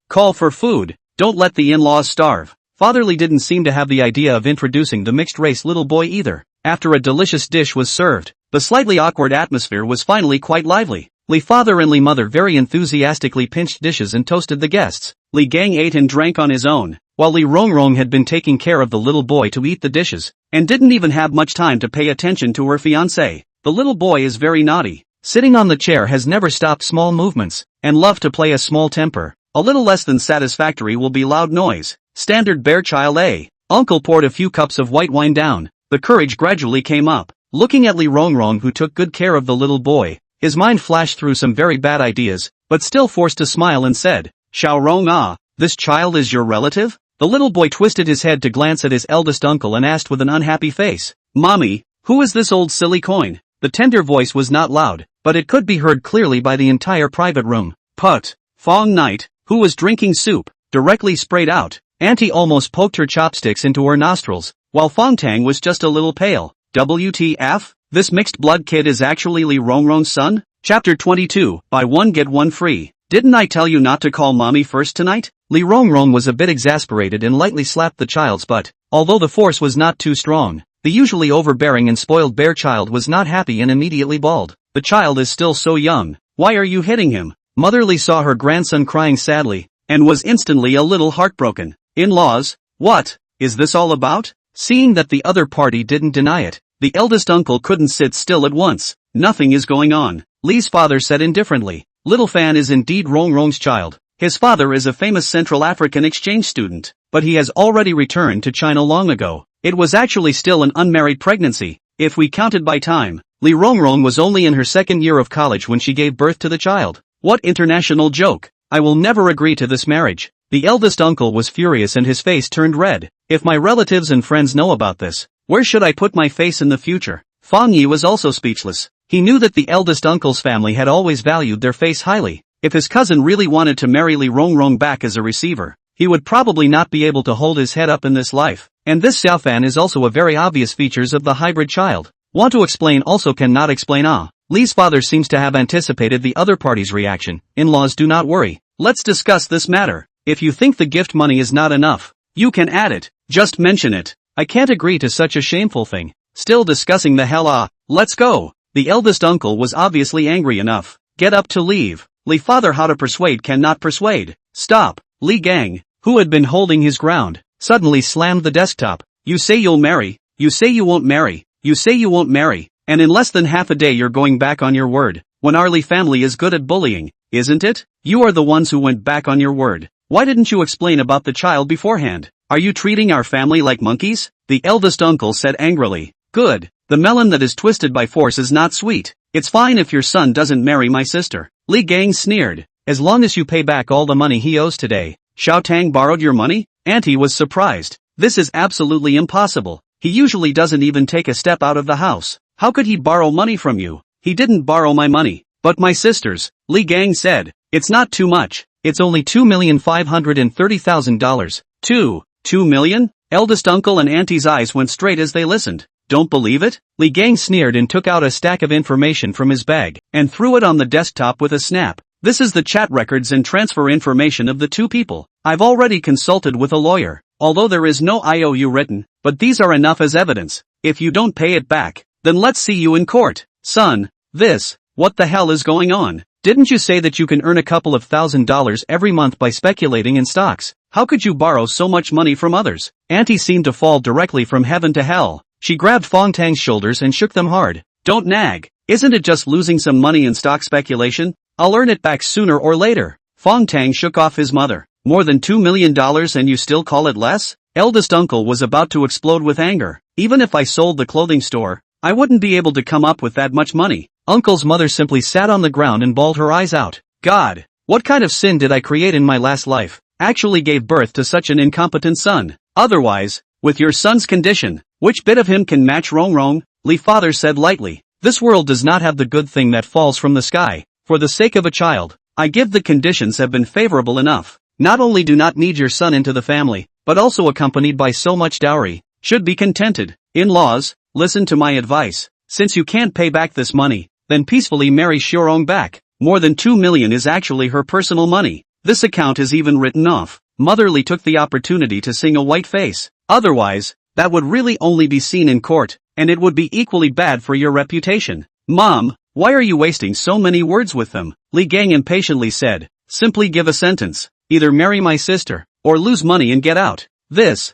call for food, don't let the in-laws starve. Father Li didn't seem to have the idea of introducing the mixed-race little boy either. After a delicious dish was served, the slightly awkward atmosphere was finally quite lively. Li father and Li mother very enthusiastically pinched dishes and toasted the guests. Li Gang ate and drank on his own, while Li Rongrong had been taking care of the little boy to eat the dishes, and didn't even have much time to pay attention to her fiancé. The little boy is very naughty. Sitting on the chair has never stopped small movements, and loved to play a small temper. A little less than satisfactory will be loud noise. Standard bear child A. Uncle poured a few cups of white wine down. The courage gradually came up. Looking at Li Rongrong, who took good care of the little boy, his mind flashed through some very bad ideas, but still forced to smile and said, Xiao Rong ah, this child is your relative? The little boy twisted his head to glance at his eldest uncle and asked with an unhappy face, Mommy, who is this old silly coin? The tender voice was not loud, but it could be heard clearly by the entire private room. Put. Fang Knight, who was drinking soup, directly sprayed out. Auntie almost poked her chopsticks into her nostrils, while Fang Tang was just a little pale. WTF? This mixed blood kid is actually Li Rongrong's son? Chapter 22, Buy one get one free. Didn't I tell you not to call mommy first tonight? Li Rongrong was a bit exasperated and lightly slapped the child's butt. Although the force was not too strong, the usually overbearing and spoiled bear child was not happy and immediately bawled. The child is still so young. Why are you hitting him? Mother Li saw her grandson crying sadly, and was instantly a little heartbroken. In-laws, what is this all about? Seeing that the other party didn't deny it, the eldest uncle couldn't sit still at once. Nothing is going on, Li's father said indifferently. Little Fan is indeed Rongrong's child. His father is a famous Central African exchange student, but he has already returned to China long ago. It was actually still an unmarried pregnancy. If we counted by time, Li Rongrong was only in her second year of college when she gave birth to the child. What international joke! I will never agree to this marriage. The eldest uncle was furious and his face turned red. If my relatives and friends know about this, where should I put my face in the future? Fang Ye was also speechless. He knew that the eldest uncle's family had always valued their face highly. If his cousin really wanted to marry Li Rongrong back as a receiver, he would probably not be able to hold his head up in this life. And this Xiaofan is also a very obvious features of the hybrid child. Want to explain also cannot explain. Li's father seems to have anticipated the other party's reaction. In-laws, do not worry. Let's discuss this matter. If you think the gift money is not enough, you can add it. Just mention it. I can't agree to such a shameful thing. Still discussing the hell. Let's go. The eldest uncle was obviously angry enough. Get up to leave. Li father, how to persuade cannot persuade. Stop. Li Gang, who had been holding his ground, suddenly slammed the desktop. You say you'll marry. You say you won't marry. You say you won't marry. And in less than half a day you're going back on your word. When our Li family is good at bullying, isn't it? You are the ones who went back on your word. Why didn't you explain about the child beforehand? Are you treating our family like monkeys? The eldest uncle said angrily. Good. The melon that is twisted by force is not sweet. It's fine if your son doesn't marry my sister. Li Gang sneered. As long as you pay back all the money he owes today. Xiao Tang borrowed your money? Auntie was surprised. This is absolutely impossible. He usually doesn't even take a step out of the house. How could he borrow money from you? He didn't borrow my money, but my sister's, Li Gang said. It's not too much. It's only $2,530,000. 2 million? Eldest uncle and auntie's eyes went straight as they listened. Don't believe it? Li Gang sneered and took out a stack of information from his bag and threw it on the desktop with a snap. This is the chat records and transfer information of the two people. I've already consulted with a lawyer, although there is no IOU written, but these are enough as evidence. If you don't pay it back, then let's see you in court. Son, what the hell is going on? Didn't you say that you can earn a couple of $1,000s every month by speculating in stocks? How could you borrow so much money from others? Auntie seemed to fall directly from heaven to hell. She grabbed Fang Tang's shoulders and shook them hard. Don't nag. Isn't it just losing some money in stock speculation? I'll earn it back sooner or later. Fang Tang shook off his mother. More than $2 million and you still call it less? Eldest uncle was about to explode with anger. Even if I sold the clothing store, I wouldn't be able to come up with that much money. Uncle's mother simply sat on the ground and bawled her eyes out. God, what kind of sin did I create in my last life? Actually gave birth to such an incompetent son. Otherwise, with your son's condition, which bit of him can match Rong Rong? Li father said lightly. This world does not have the good thing that falls from the sky. For the sake of a child, I give the conditions have been favorable enough. Not only do not need your son into the family, but also accompanied by so much dowry, should be contented. In-laws, listen to my advice. Since you can't pay back this money, then peacefully marry Xiaorong back. More than 2 million is actually her personal money. This account is even written off. Mother Li took the opportunity to sing a white face. Otherwise, that would really only be seen in court, and it would be equally bad for your reputation. Mom, why are you wasting so many words with them? Li Gang impatiently said. Simply give a sentence. Either marry my sister, or lose money and get out. This.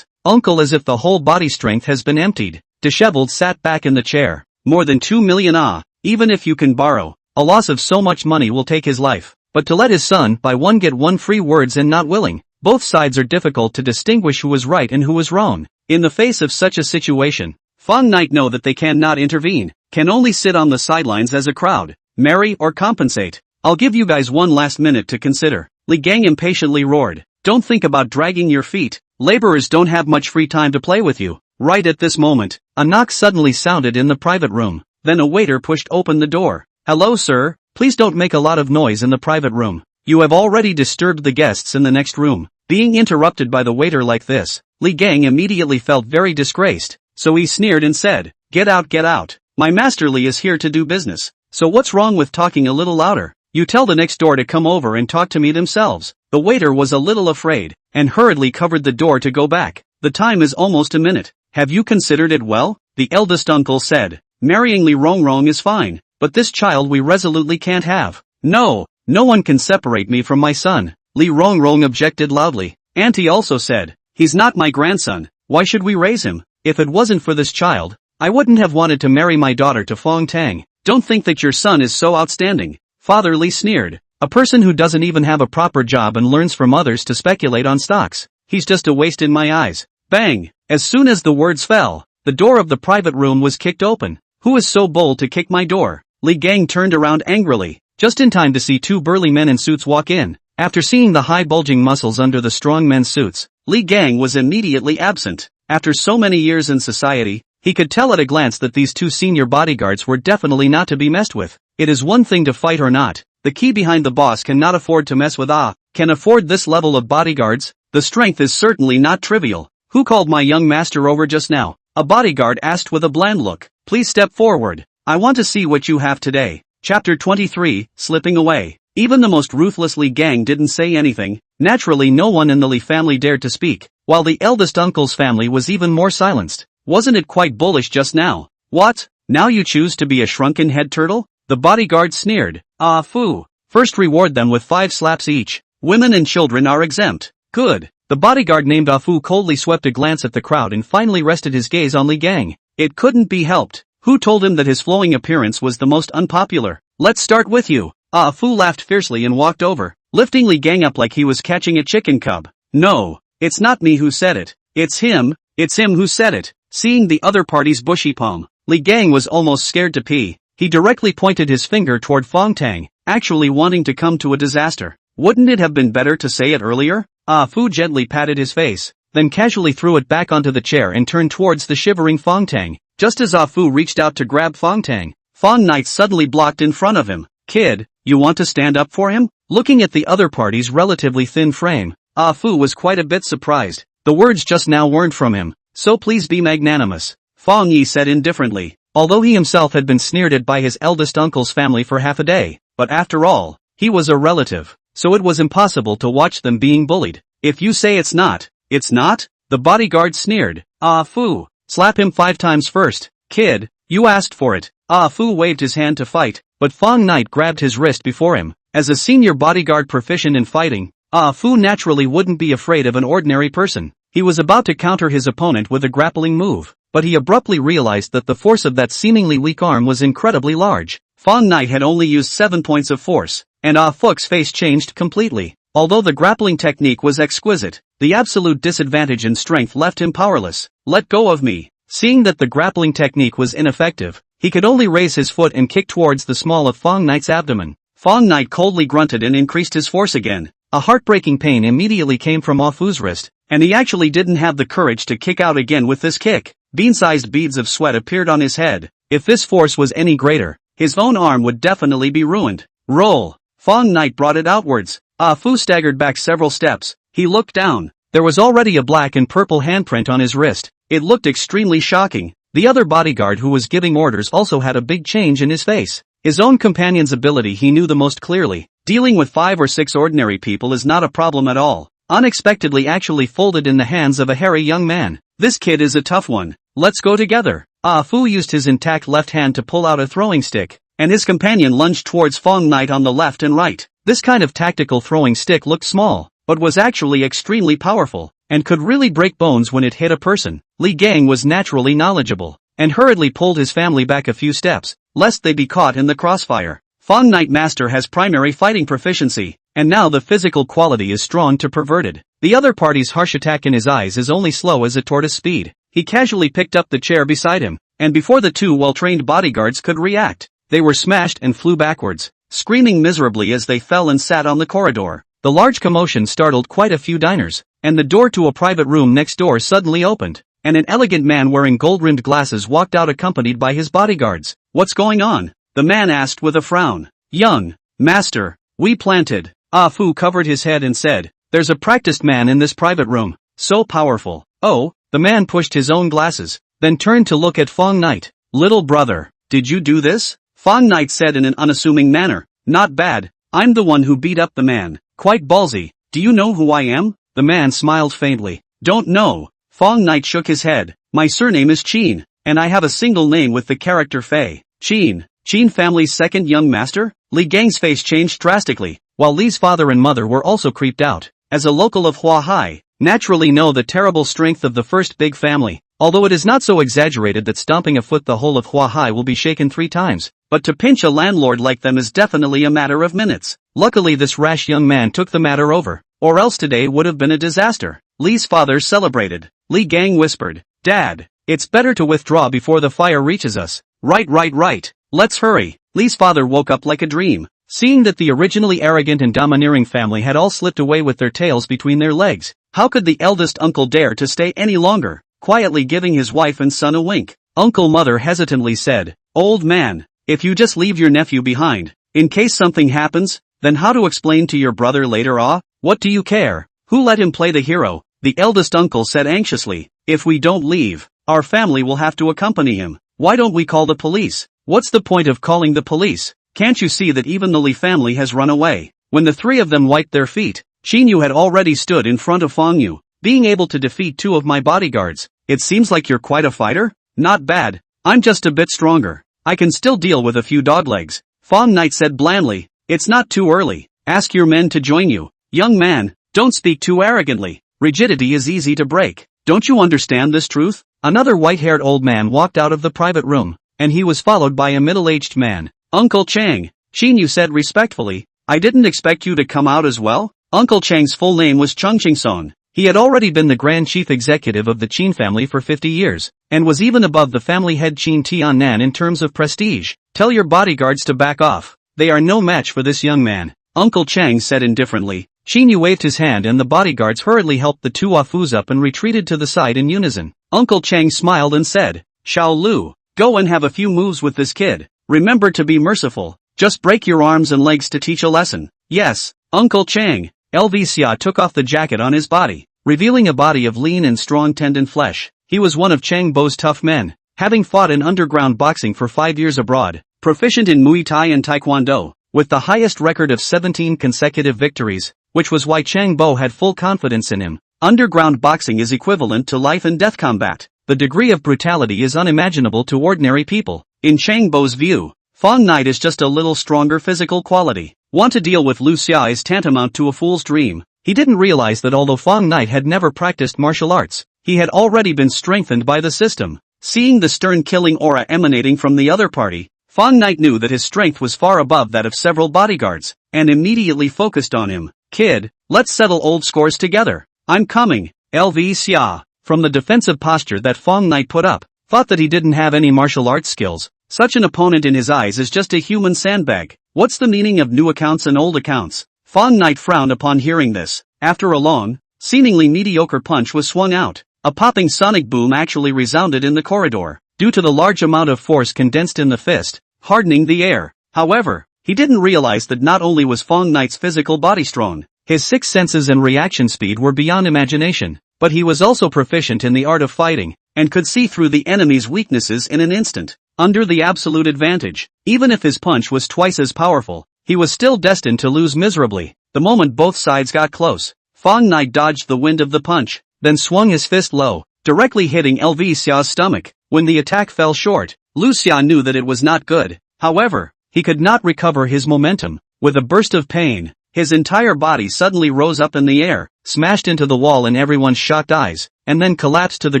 Uncle, as if the whole body strength has been emptied, disheveled, sat back in the chair. More than 2 million. Even if you can borrow, a loss of so much money will take his life. But to let his son buy one get one free words and not willing. Both sides are difficult to distinguish who was right and who was wrong. In the face of such a situation, Fang Knight know that they cannot intervene, can only sit on the sidelines as a crowd, marry or compensate. I'll give you guys one last minute to consider. Li Gang impatiently roared. Don't think about dragging your feet. Laborers don't have much free time to play with you. Right at this moment, a knock suddenly sounded in the private room. Then a waiter pushed open the door. Hello, sir. Please don't make a lot of noise in the private room. You have already disturbed the guests in the next room. Being interrupted by the waiter like this, Li Gang immediately felt very disgraced. So he sneered and said, Get out, get out. My master Li is here to do business. So what's wrong with talking a little louder? You tell the next door to come over and talk to me themselves. The waiter was a little afraid, and hurriedly covered the door to go back. The time is almost a minute. Have you considered it well? The eldest uncle said. Marrying Li Rongrong is fine, but this child we resolutely can't have. No one can separate me from my son. Li Rongrong objected loudly. Auntie also said, he's not my grandson. Why should we raise him? If it wasn't for this child, I wouldn't have wanted to marry my daughter to Fang Tang. Don't think that your son is so outstanding. Father Li sneered. A person who doesn't even have a proper job and learns from others to speculate on stocks. He's just a waste in my eyes. Bang! As soon as the words fell, the door of the private room was kicked open. Who is so bold to kick my door? Li Gang turned around angrily, just in time to see two burly men in suits walk in. After seeing the high bulging muscles under the strong men's suits, Li Gang was immediately absent. After so many years in society, he could tell at a glance that these two senior bodyguards were definitely not to be messed with. It is one thing to fight or not. The key behind the boss cannot afford to mess with can afford this level of bodyguards. The strength is certainly not trivial. Who called my young master over just now? A bodyguard asked with a bland look. Please step forward. I want to see what you have today. Chapter 23, Slipping Away. Even the most ruthless Li Gang didn't say anything. Naturally no one in the Li family dared to speak, while the eldest uncle's family was even more silenced. Wasn't it quite bullish just now? What? Now you choose to be a shrunken head turtle? The bodyguard sneered. Ah foo. First reward them with 5 slaps each. Women and children are exempt. Good. The bodyguard named Afu coldly swept a glance at the crowd and finally rested his gaze on Li Gang. It couldn't be helped. Who told him that his flowing appearance was the most unpopular? Let's start with you. Afu laughed fiercely and walked over, lifting Li Gang up like he was catching a chicken cub. No, it's not me who said it. It's him who said it. Seeing the other party's bushy palm, Li Gang was almost scared to pee. He directly pointed his finger toward Fong Tang, actually wanting to come to a disaster. Wouldn't it have been better to say it earlier? Fu gently patted his face, then casually threw it back onto the chair and turned towards the shivering Fong Tang. Just as Fu reached out to grab Fong Tang, Fong Knight suddenly blocked in front of him. Kid, you want to stand up for him? Looking at the other party's relatively thin frame, Fu was quite a bit surprised. The words just now weren't from him, so please be magnanimous. Fang Ye said indifferently, although he himself had been sneered at by his eldest uncle's family for half a day. But after all, he was a relative, so it was impossible to watch them being bullied. If you say it's not, it's not? The bodyguard sneered. Fu, slap him 5 times first. Kid, you asked for it. Fu waved his hand to fight, but Fang Knight grabbed his wrist before him. As a senior bodyguard proficient in fighting, Fu naturally wouldn't be afraid of an ordinary person. He was about to counter his opponent with a grappling move, but he abruptly realized that the force of that seemingly weak arm was incredibly large. Fang Knight had only used 7 points of force, and Fu's face changed completely. Although the grappling technique was exquisite, the absolute disadvantage in strength left him powerless. Let go of me. Seeing that the grappling technique was ineffective, he could only raise his foot and kick towards the small of Fang Knight's abdomen. Fang Knight coldly grunted and increased his force again. A heartbreaking pain immediately came from Fu's wrist, and he actually didn't have the courage to kick out again with this kick. Bean-sized beads of sweat appeared on his head. If this force was any greater, his own arm would definitely be ruined. Roll. Fang Knight brought it outwards. Fu staggered back several steps. He looked down. There was already a black and purple handprint on his wrist. It looked extremely shocking. The other bodyguard who was giving orders also had a big change in his face. His own companion's ability he knew the most clearly. Dealing with 5 or 6 ordinary people is not a problem at all. Unexpectedly actually folded in the hands of a hairy young man. This kid is a tough one. Let's go together. Fu used his intact left hand to pull out a throwing stick, and his companion lunged towards Fang Knight on the left and right. This kind of tactical throwing stick looked small, but was actually extremely powerful, and could really break bones when it hit a person. Li Gang was naturally knowledgeable, and hurriedly pulled his family back a few steps, lest they be caught in the crossfire. Fang Knight Master has primary fighting proficiency, and now the physical quality is strong to perverted. The other party's harsh attack in his eyes is only slow as a tortoise speed. He casually picked up the chair beside him, and before the 2 well-trained bodyguards could react, they were smashed and flew backwards, screaming miserably as they fell and sat on the corridor. The large commotion startled quite a few diners, and the door to a private room next door suddenly opened, and an elegant man wearing gold-rimmed glasses walked out accompanied by his bodyguards. What's going on? The man asked with a frown. Young master, we planted. Fu covered his head and said, there's a practiced man in this private room, so powerful. Oh, the man pushed his own glasses, then turned to look at Fang Knight. Little brother, did you do this? Fang Knight said in an unassuming manner. Not bad, I'm the one who beat up the man. Quite ballsy. Do you know who I am? The man smiled faintly. Don't know. Fang Knight shook his head. My surname is Qin, and I have a single name with the character Fei. Qin. Qin family's second young master? Li Gang's face changed drastically, while Li's father and mother were also creeped out. As a local of Huahai, naturally know the terrible strength of the first big family, although it is not so exaggerated that stomping a foot the whole of Huahai will be shaken 3 times, but to pinch a landlord like them is definitely a matter of minutes. Luckily this rash young man took the matter over, or else today would have been a disaster. Li's father celebrated. Li Gang whispered, Dad, it's better to withdraw before the fire reaches us. Right. Let's hurry. Li's father woke up like a dream, seeing that the originally arrogant and domineering family had all slipped away with their tails between their legs. How could the eldest uncle dare to stay any longer? Quietly giving his wife and son a wink, Uncle Mother hesitantly said, Old man, if you just leave your nephew behind, in case something happens, then how to explain to your brother later? What do you care? Who let him play the hero? the eldest uncle said anxiously. If we don't leave, our family will have to accompany him. Why don't we call the police? What's the point of calling the police? Can't you see that even the Li family has run away? When the three of them wiped their feet, Xinyu had already stood in front of Fang Ye. Being able to defeat two of my bodyguards, it seems like you're quite a fighter? Not bad. I'm just a bit stronger. I can still deal with a few doglegs. Fang Knight said blandly. It's not too early. Ask your men to join you. Young man, don't speak too arrogantly. Rigidity is easy to break. Don't you understand this truth? Another white-haired old man walked out of the private room, and he was followed by a middle-aged man. Uncle Chang, Xinyu said respectfully. I didn't expect you to come out as well. Uncle Chang's full name was Chung Chingsong. He had already been the Grand Chief Executive of the Qin family for 50 years, and was even above the family head Qin Tiannan in terms of prestige. Tell your bodyguards to back off. They are no match for this young man. Uncle Chang said indifferently. Xinyu waved his hand and the bodyguards hurriedly helped the two Wafus up and retreated to the side in unison. Uncle Chang smiled and said, Xiao Lu, go and have a few moves with this kid. Remember to be merciful. Just break your arms and legs to teach a lesson. Yes, Uncle Chang. LV Xia took off the jacket on his body, revealing a body of lean and strong tendon flesh. He was one of Chang Bo's tough men, having fought in underground boxing for 5 years abroad, proficient in Muay Thai and Taekwondo, with the highest record of 17 consecutive victories, which was why Chang Bo had full confidence in him. Underground boxing is equivalent to life and death combat. The degree of brutality is unimaginable to ordinary people. In Chang Bo's view, Fang Knight is just a little stronger physical quality. Want to deal with Lu Xia is tantamount to a fool's dream. He didn't realize that although Fang Knight had never practiced martial arts, he had already been strengthened by the system. Seeing the stern killing aura emanating from the other party, Fang Knight knew that his strength was far above that of several bodyguards, and immediately focused on him. Kid, let's settle old scores together. I'm coming. LV Xia, from the defensive posture that Fang Knight put up, thought that he didn't have any martial arts skills. Such an opponent in his eyes is just a human sandbag. What's the meaning of new accounts and old accounts? Fang Knight frowned upon hearing this. After a long, seemingly mediocre punch was swung out, a popping sonic boom actually resounded in the corridor, due to the large amount of force condensed in the fist, hardening the air. However, he didn't realize that not only was Fang Knight's physical body strong, his sixth senses and reaction speed were beyond imagination, but he was also proficient in the art of fighting, and could see through the enemy's weaknesses in an instant. Under the absolute advantage, even if his punch was twice as powerful, he was still destined to lose miserably. The moment both sides got close, Fang Knight dodged the wind of the punch, then swung his fist low, directly hitting LV Xia's stomach. When the attack fell short, Lu Xia knew that it was not good. However, he could not recover his momentum. With a burst of pain, his entire body suddenly rose up in the air, smashed into the wall in everyone's shocked eyes, and then collapsed to the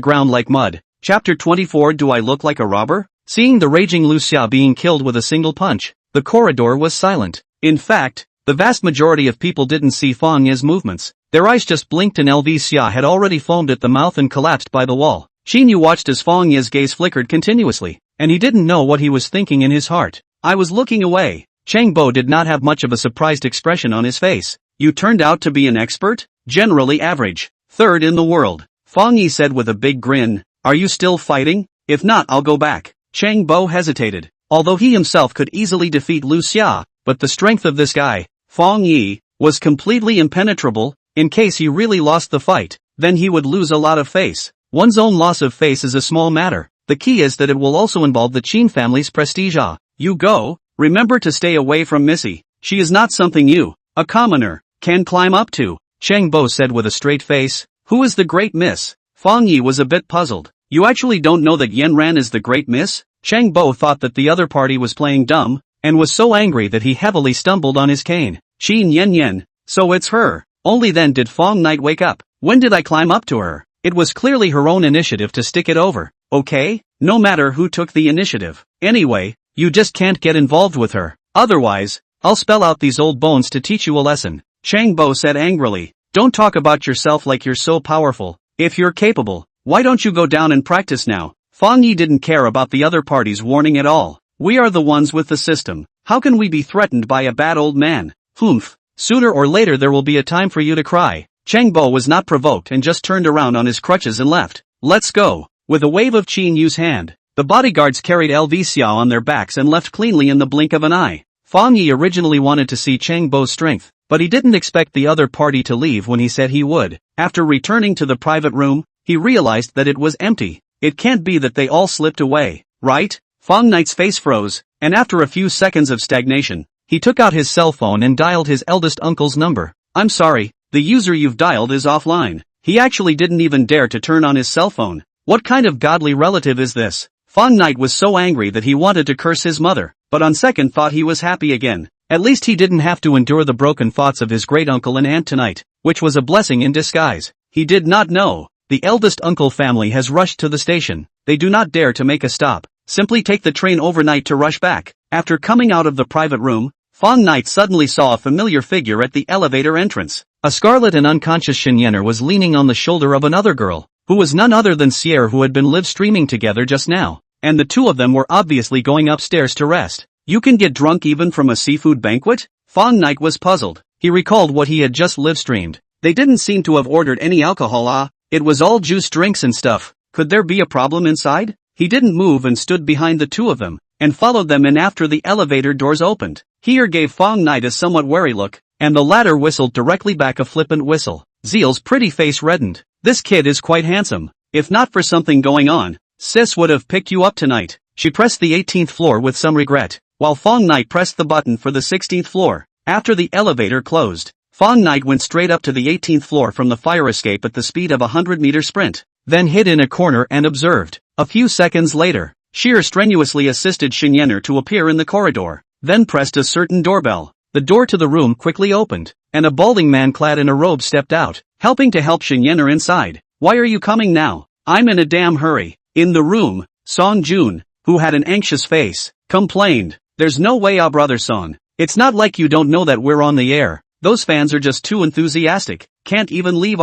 ground like mud. Chapter 24. Do I look like a robber? Seeing the raging Lu Xia being killed with a single punch, the corridor was silent. In fact, the vast majority of people didn't see Fang Ye's movements. Their eyes just blinked and LV Xia had already foamed at the mouth and collapsed by the wall. Xinyu watched as Fang Ye's gaze flickered continuously, and he didn't know what he was thinking in his heart. I was looking away. Chang Bo did not have much of a surprised expression on his face. You turned out to be an expert? Generally average. Third in the world. Fang Ye said with a big grin. Are you still fighting? If not, I'll go back. Chang Bo hesitated. Although he himself could easily defeat Lu Xia, but the strength of this guy, Fang Ye, was completely impenetrable. In case he really lost the fight, then he would lose a lot of face. One's own loss of face is a small matter. The key is that it will also involve the Qin family's prestige. You go. Remember to stay away from Missy. She is not something you, a commoner, can climb up to. Chang Bo said with a straight face. Who is the great miss? Fang Ye was a bit puzzled. You actually don't know that Yan Ran is the great miss? Chang Bo thought that the other party was playing dumb, and was so angry that he heavily stumbled on his cane. Qin Yan Yan. So it's her. Only then did Fang Knight wake up. When did I climb up to her? It was clearly her own initiative to stick it over. Okay? No matter who took the initiative. Anyway, you just can't get involved with her. Otherwise, I'll spell out these old bones to teach you a lesson. Chang Bo said angrily. Don't talk about yourself like you're so powerful. If you're capable, why don't you go down and practice now? Fang Ye didn't care about the other party's warning at all. We are the ones with the system. How can we be threatened by a bad old man? Humph. Sooner or later there will be a time for you to cry. Chang Bo was not provoked and just turned around on his crutches and left. Let's go. With a wave of Qin Yu's hand, the bodyguards carried LV Xia on their backs and left cleanly in the blink of an eye. Fang Ye originally wanted to see Chang Bo's strength, but he didn't expect the other party to leave when he said he would. After returning to the private room, he realized that it was empty. It can't be that they all slipped away, right? Fang Knight's face froze, and after a few seconds of stagnation, he took out his cell phone and dialed his eldest uncle's number. I'm sorry, the user you've dialed is offline. He actually didn't even dare to turn on his cell phone. What kind of godly relative is this? Fang Knight was so angry that he wanted to curse his mother, but on second thought he was happy again. At least he didn't have to endure the broken thoughts of his great uncle and aunt tonight, which was a blessing in disguise. He did not know. The eldest uncle family has rushed to the station. They do not dare to make a stop. Simply take the train overnight to rush back. After coming out of the private room, Fang Knight suddenly saw a familiar figure at the elevator entrance. A scarlet and unconscious Xinyener was leaning on the shoulder of another girl, who was none other than Sierra, who had been live streaming together just now, and the two of them were obviously going upstairs to rest. You can get drunk even from a seafood banquet? Fang Knight was puzzled. He recalled what he had just live streamed. They didn't seem to have ordered any alcohol. It was all juice drinks and stuff. Could there be a problem inside? He didn't move and stood behind the two of them, and followed them in after the elevator doors opened. Here gave Fang Knight a somewhat wary look, and the latter whistled directly back a flippant whistle. Zeal's pretty face reddened. This kid is quite handsome. If not for something going on, sis would have picked you up tonight. She pressed the 18th floor with some regret, while Fang Knight pressed the button for the 16th floor. After the elevator closed, Fang Knight went straight up to the 18th floor from the fire escape at the speed of a 100-meter sprint, then hid in a corner and observed. A few seconds later, Sheer strenuously assisted Xinyener to appear in the corridor, then pressed a certain doorbell. The door to the room quickly opened, and a balding man clad in a robe stepped out, helping to help Xinyener inside. Why are you coming now? I'm in a damn hurry. In the room, Song Jun, who had an anxious face, complained. There's no way, brother Song. It's not like you don't know that we're on the air. Those fans are just too enthusiastic. Can't even leave.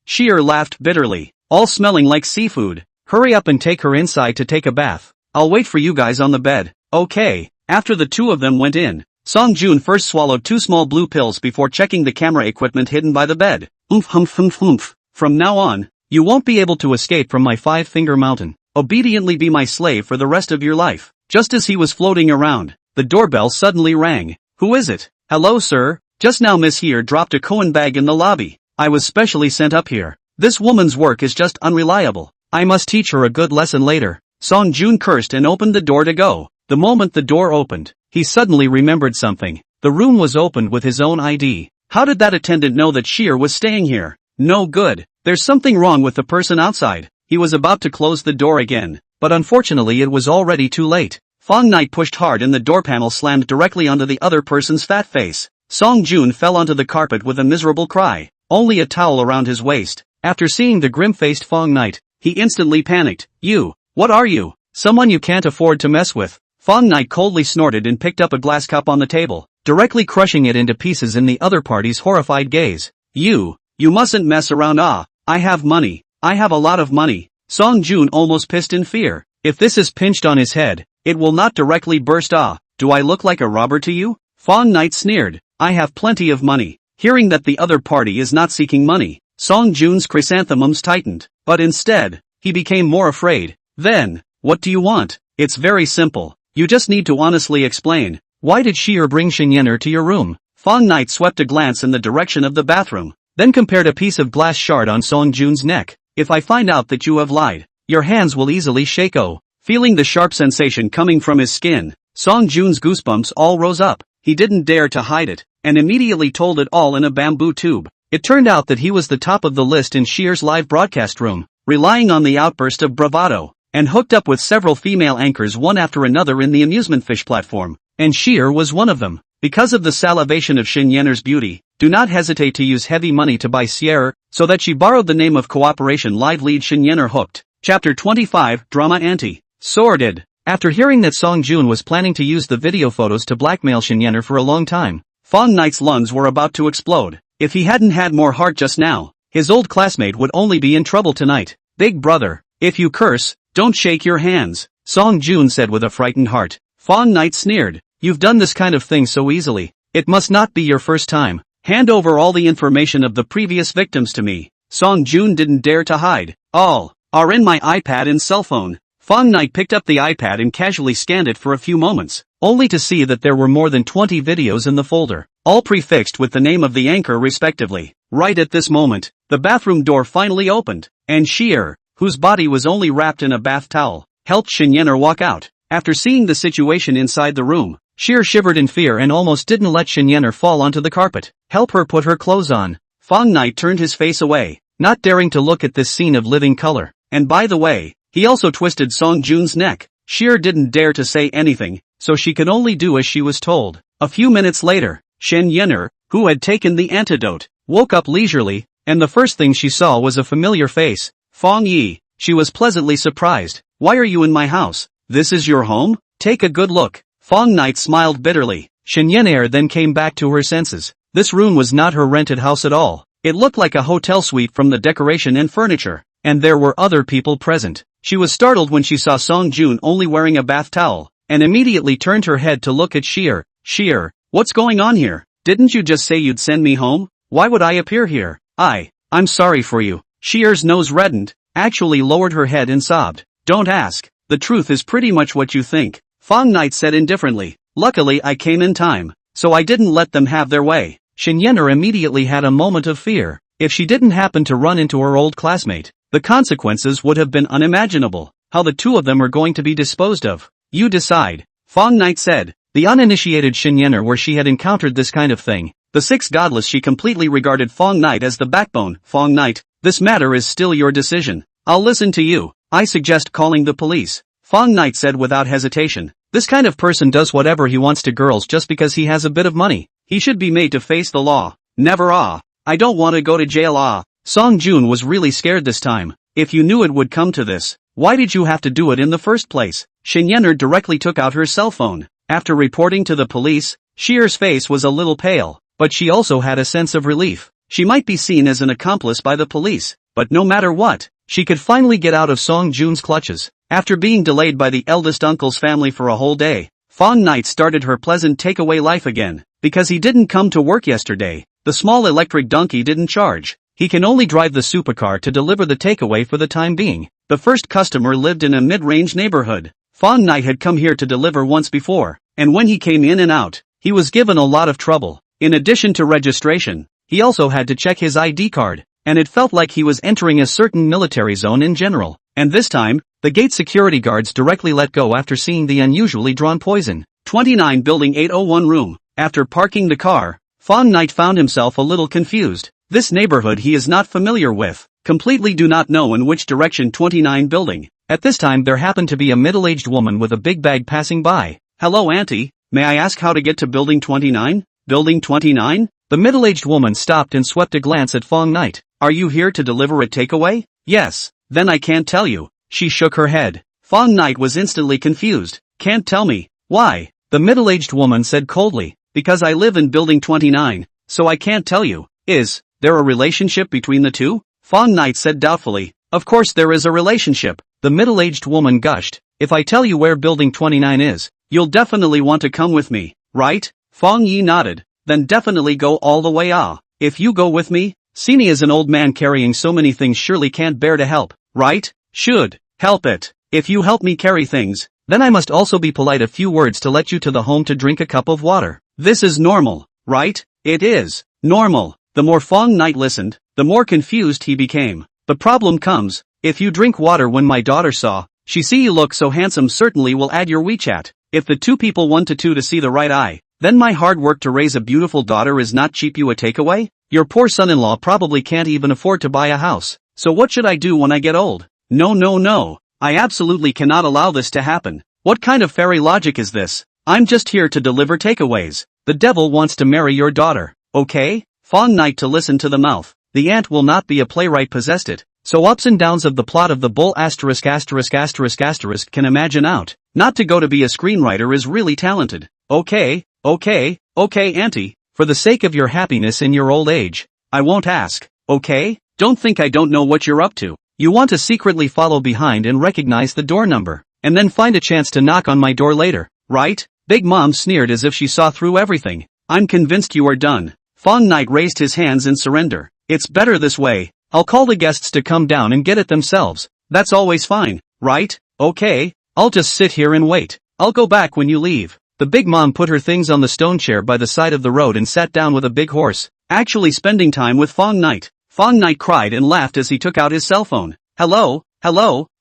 Sheer laughed bitterly. All smelling like seafood. Hurry up and take her inside to take a bath. I'll wait for you guys on the bed. Okay. After the two of them went in, Song Jun first swallowed 2 small blue pills before checking the camera equipment hidden by the bed. Oomph. From now on, you won't be able to escape from my 5-finger mountain. Obediently be my slave for the rest of your life. Just as he was floating around, the doorbell suddenly rang. Who is it? Hello, sir. Just now Miss here dropped a Cohen bag in the lobby. I was specially sent up here. This woman's work is just unreliable. I must teach her a good lesson later. Song Jun cursed and opened the door to go. The moment the door opened, he suddenly remembered something. The room was opened with his own ID. How did that attendant know that Sheer was staying here? No good. There's something wrong with the person outside. He was about to close the door again, but unfortunately it was already too late. Fang Knight pushed hard and the door panel slammed directly onto the other person's fat face. Song Jun fell onto the carpet with a miserable cry, only a towel around his waist. After seeing the grim-faced Fang Knight, he instantly panicked. You, what are you? Someone you can't afford to mess with. Fang Knight coldly snorted and picked up a glass cup on the table, directly crushing it into pieces in the other party's horrified gaze. You mustn't mess around. I have money. I have a lot of money. Song Jun almost pissed in fear. If this is pinched on his head, it will not directly burst. Do I look like a robber to you? Fang Knight sneered. I have plenty of money. Hearing that the other party is not seeking money, Song Jun's chrysanthemums tightened, but instead, he became more afraid. Then, what do you want? It's very simple. You just need to honestly explain. Why did Sheer bring Xinyener to your room? Fang Knight swept a glance in the direction of the bathroom, then compared a piece of glass shard on Song Jun's neck. If I find out that you have lied, your hands will easily shake. Feeling the sharp sensation coming from his skin, Song Jun's goosebumps all rose up. He didn't dare to hide it, and immediately told it all in a bamboo tube. It turned out that he was the top of the list in Sheer's live broadcast room, relying on the outburst of bravado, and hooked up with several female anchors one after another in the amusement fish platform, and Sheer was one of them. Because of the salivation of Xinyener's beauty, do not hesitate to use heavy money to buy Sierra, so that she borrowed the name of Cooperation Live lead Xinyener hooked. Chapter 25 Drama Anti-Sordid. After hearing that Song Jun was planning to use the video photos to blackmail Xinyener for a long time, Fang Knight's lungs were about to explode. If he hadn't had more heart just now, his old classmate would only be in trouble tonight. Big brother, if you curse, don't shake your hands, Song Jun said with a frightened heart. Fang Knight sneered. You've done this kind of thing so easily. It must not be your first time. Hand over all the information of the previous victims to me. Song Jun didn't dare to hide. All are in my iPad and cell phone. Fang Knight picked up the iPad and casually scanned it for a few moments, only to see that there were more than 20 videos in the folder. all prefixed with the name of the anchor respectively. Right at this moment, the bathroom door finally opened, and Sheer, whose body was only wrapped in a bath towel, helped Shin walk out. After seeing the situation inside the room, Sheer shivered in fear and almost didn't let Shin fall onto the carpet. Help her put her clothes on. Fang Ye turned his face away, not daring to look at this scene of living color. And by the way, he also twisted Song Jun's neck. Sheer didn't dare to say anything, so she could only do as she was told. A few minutes later, Shen Yener, who had taken the antidote, woke up leisurely, and the first thing she saw was a familiar face, Fang Ye. She was pleasantly surprised. Why are you in my house? This is your home? Take a good look. Fang Ye smiled bitterly. Shen Yener then came back to her senses. This room was not her rented house at all. It looked like a hotel suite from the decoration and furniture, and there were other people present. She was startled when she saw Song Jun only wearing a bath towel, and immediately turned her head to look at Sheer. Sheer, what's going on here? Didn't you just say you'd send me home? Why would I appear here? I'm sorry for you. Sheer's nose reddened, actually lowered her head and sobbed. Don't ask. The truth is pretty much what you think. Fang Ye said indifferently. Luckily I came in time, so I didn't let them have their way. Shin Yener immediately had a moment of fear. If she didn't happen to run into her old classmate, the consequences would have been unimaginable. How the two of them are going to be disposed of. You decide. Fang Ye said. The uninitiated Shin Yener, where she had encountered this kind of thing, the six godless, she completely regarded Fang Ye as the backbone. Fang Ye, this matter is still your decision. I'll listen to you. I suggest calling the police. Fang Ye said without hesitation. This kind of person does whatever he wants to girls just because he has a bit of money. He should be made to face the law. Never. I don't want to go to jail. Song Jun was really scared this time. If you knew it would come to this, why did you have to do it in the first place? Shin Yener directly took out her cell phone. After reporting to the police, Sheer's face was a little pale, but she also had a sense of relief. She might be seen as an accomplice by the police, but no matter what, she could finally get out of Song Jun's clutches. After being delayed by the eldest uncle's family for a whole day, Fang Ye started her pleasant takeaway life again. Because he didn't come to work yesterday, the small electric donkey didn't charge. He can only drive the supercar to deliver the takeaway for the time being. The first customer lived in a mid-range neighborhood. Fang Ye had come here to deliver once before, and when he came in and out, he was given a lot of trouble. In addition to registration, he also had to check his ID card, and it felt like he was entering a certain military zone in general. And this time, the gate security guards directly let go after seeing the unusually drawn poison. 29 Building 801 Room. After parking the car, Fang Ye found himself a little confused. This neighborhood he is not familiar with, completely do not know in which direction 29 building. At this time there happened to be a middle-aged woman with a big bag passing by. Hello auntie, may I ask how to get to building 29? Building 29? The middle-aged woman stopped and swept a glance at Fang Ye. Are you here to deliver a takeaway? Yes. Then I can't tell you. She shook her head. Fang Ye was instantly confused. Can't tell me. Why? The middle-aged woman said coldly. Because I live in building 29, so I can't tell you. Is there a relationship between the two? Fang Ye said doubtfully. Of course there is a relationship. The middle-aged woman gushed. If I tell you where building 29 is, you'll definitely want to come with me, right? Fang Ye nodded. Then definitely go all the way. If you go with me, Sini as an old man carrying so many things surely can't bear to help, right? Should help it. If you help me carry things, then I must also be polite a few words to let you to the home to drink a cup of water. This is normal, right? It is normal. The more Fang Ye listened, the more confused he became. The problem comes, if you drink water when my daughter saw, she see you look so handsome certainly will add your WeChat. If the two people want to see the right eye, then my hard work to raise a beautiful daughter is not cheap. You a takeaway? Your poor son-in-law probably can't even afford to buy a house. So what should I do when I get old? No. I absolutely cannot allow this to happen. What kind of fairy logic is this? I'm just here to deliver takeaways. The devil wants to marry your daughter, okay? Fang Ye to listen to the mouth. The ant will not be a playwright possessed it. So ups and downs of the plot of the bull ***** can imagine out. Not to go to be a screenwriter is really talented. Okay, auntie, for the sake of your happiness in your old age, I won't ask, okay? Don't think I don't know what you're up to. You want to secretly follow behind and recognize the door number, and then find a chance to knock on my door later, right? Big Mom sneered as if she saw through everything. I'm convinced you are done. Fang Ye raised his hands in surrender. It's better this way. I'll call the guests to come down and get it themselves. That's always fine, right? Okay, I'll just sit here and wait. I'll go back when you leave. The big mom put her things on the stone chair by the side of the road and sat down with a big horse, actually spending time with Fang Night. Fang Night cried and laughed as he took out his cell phone. Hello,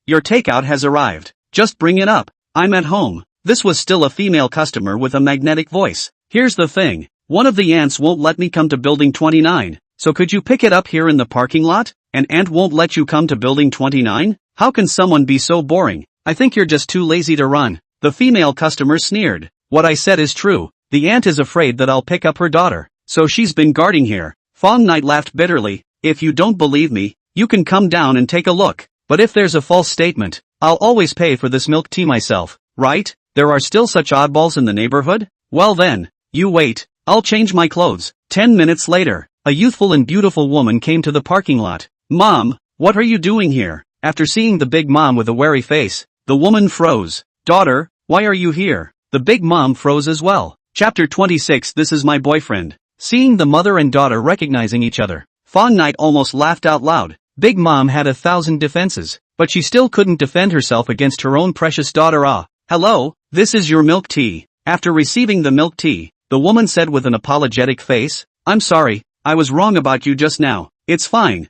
your takeout has arrived. Just bring it up. I'm at home. This was still a female customer with a magnetic voice. Here's the thing. One of the ants won't let me come to building 29, so could you pick it up here in the parking lot? An ant won't let you come to building 29? How can someone be so boring? I think you're just too lazy to run. The female customer sneered. What I said is true. The ant is afraid that I'll pick up her daughter, so she's been guarding here. Fang Night laughed bitterly. If you don't believe me, you can come down and take a look. But if there's a false statement, I'll always pay for this milk tea myself, right? There are still such oddballs in the neighborhood? Well then, you wait, I'll change my clothes. 10 minutes later, a youthful and beautiful woman came to the parking lot. Mom, what are you doing here? After seeing the big mom with a wary face, the woman froze. Daughter, why are you here? The big mom froze as well. Chapter 26. This is my boyfriend. Seeing the mother and daughter recognizing each other, Fang Night almost laughed out loud. Big mom had 1,000 defenses, but she still couldn't defend herself against her own precious daughter. Hello, this is your milk tea. After receiving the milk tea, the woman said with an apologetic face, I'm sorry, I was wrong about you just now. It's fine.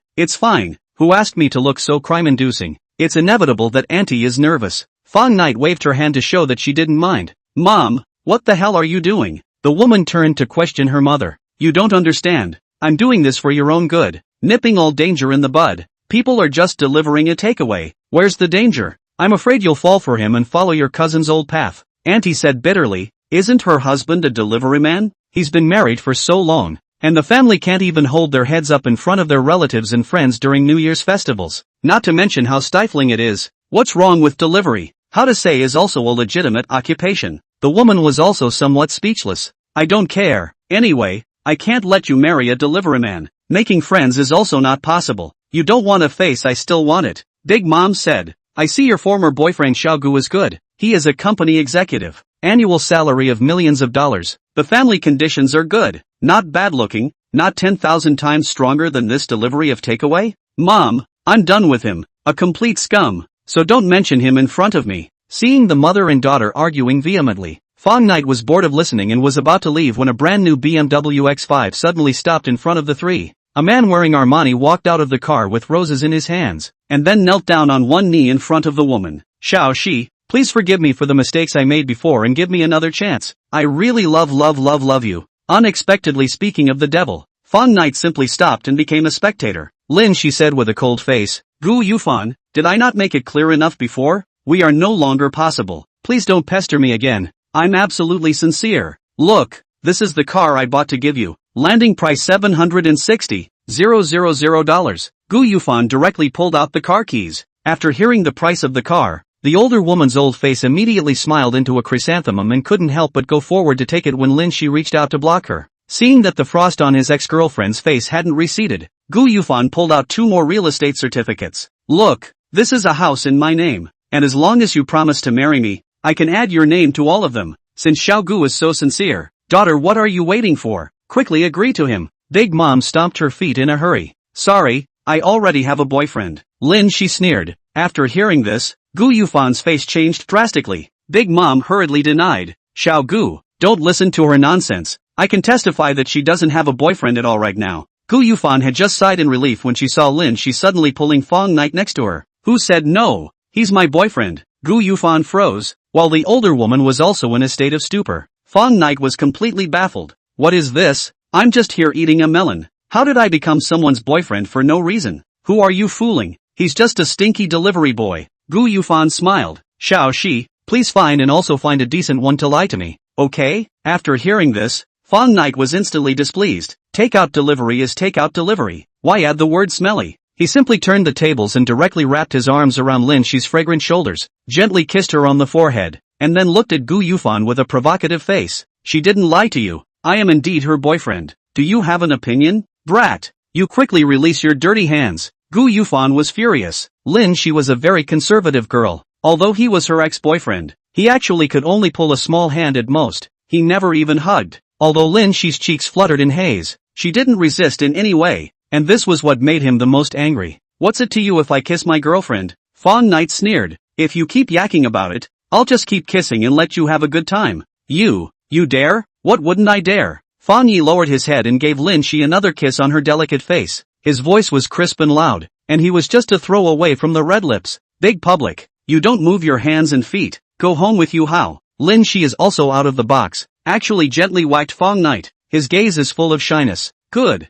Who asked me to look so crime-inducing? It's inevitable that Auntie is nervous. Fang Night waved her hand to show that she didn't mind. Mom, what the hell are you doing? The woman turned to question her mother. You don't understand. I'm doing this for your own good. Nipping all danger in the bud. People are just delivering a takeaway. Where's the danger? I'm afraid you'll fall for him and follow your cousin's old path. Auntie said bitterly. Isn't her husband a delivery man? He's been married for so long, and the family can't even hold their heads up in front of their relatives and friends during New Year's festivals. Not to mention how stifling it is. What's wrong with delivery? How to say is also a legitimate occupation. The woman was also somewhat speechless. I don't care. Anyway, I can't let you marry a delivery man. Making friends is also not possible. You don't want a face, I still want it. Big Mom said. I see your former boyfriend Xiaogu is good. He is a company executive. Annual salary of millions of dollars. The family conditions are good. Not bad looking. Not 10,000 times stronger than this delivery of takeaway. Mom, I'm done with him. A complete scum. So don't mention him in front of me. Seeing the mother and daughter arguing vehemently, Fang Night was bored of listening and was about to leave when a brand new BMW X5 suddenly stopped in front of the three. A man wearing Armani walked out of the car with roses in his hands, and then knelt down on one knee in front of the woman. Xiao Shi, please forgive me for the mistakes I made before and give me another chance. I really love you. Unexpectedly speaking of the devil, Fang Night simply stopped and became a spectator. Lin, she said with a cold face. Gu Yufan, did I not make it clear enough before? We are no longer possible. Please don't pester me again. I'm absolutely sincere. Look, this is the car I bought to give you. Landing price $760,000. Gu Yufan directly pulled out the car keys. After hearing the price of the car, the older woman's old face immediately smiled into a chrysanthemum and couldn't help but go forward to take it when Lin Shi reached out to block her. Seeing that the frost on his ex-girlfriend's face hadn't receded, Gu Yufan pulled out 2 more real estate certificates. Look, this is a house in my name, and as long as you promise to marry me, I can add your name to all of them. Since Xiao Gu is so sincere, daughter, what are you waiting for? Quickly agree to him. Big Mom stomped her feet in a hurry. Sorry, I already have a boyfriend. Lin, she sneered. After hearing this, Gu Yufan's face changed drastically. Big Mom hurriedly denied. Xiao Gu, don't listen to her nonsense. I can testify that she doesn't have a boyfriend at all right now. Gu Yufan had just sighed in relief when she saw Lin Shi suddenly pulling Fang Night next to her. Who said no? He's my boyfriend. Gu Yufan froze, while the older woman was also in a state of stupor. Fang Night was completely baffled. What is this? I'm just here eating a melon. How did I become someone's boyfriend for no reason? Who are you fooling? He's just a stinky delivery boy. Gu Yufan smiled. Xiao Shi, please find and also find a decent one to lie to me, okay? After hearing this, Fang Night was instantly displeased. Takeout delivery is takeout delivery. Why add the word smelly? He simply turned the tables and directly wrapped his arms around Lin Shi's fragrant shoulders, gently kissed her on the forehead, and then looked at Gu Yufan with a provocative face. She didn't lie to you. I am indeed her boyfriend. Do you have an opinion? Brat! You quickly release your dirty hands. Gu Yufan was furious. Lin Shi was a very conservative girl. Although he was her ex-boyfriend, he actually could only pull a small hand at most. He never even hugged. Although Lin Shi's cheeks fluttered in haze, she didn't resist in any way, and this was what made him the most angry. What's it to you if I kiss my girlfriend? Fang Night sneered. If you keep yakking about it, I'll just keep kissing and let you have a good time. You dare? What wouldn't I dare? Fang Ye lowered his head and gave Lin Shi another kiss on her delicate face. His voice was crisp and loud, and he was just a throw away from the red lips. Big public, you don't move your hands and feet. Go home with you how? Lin Shi is also out of the box, actually gently whacked Fang Knight. His gaze is full of shyness. Good,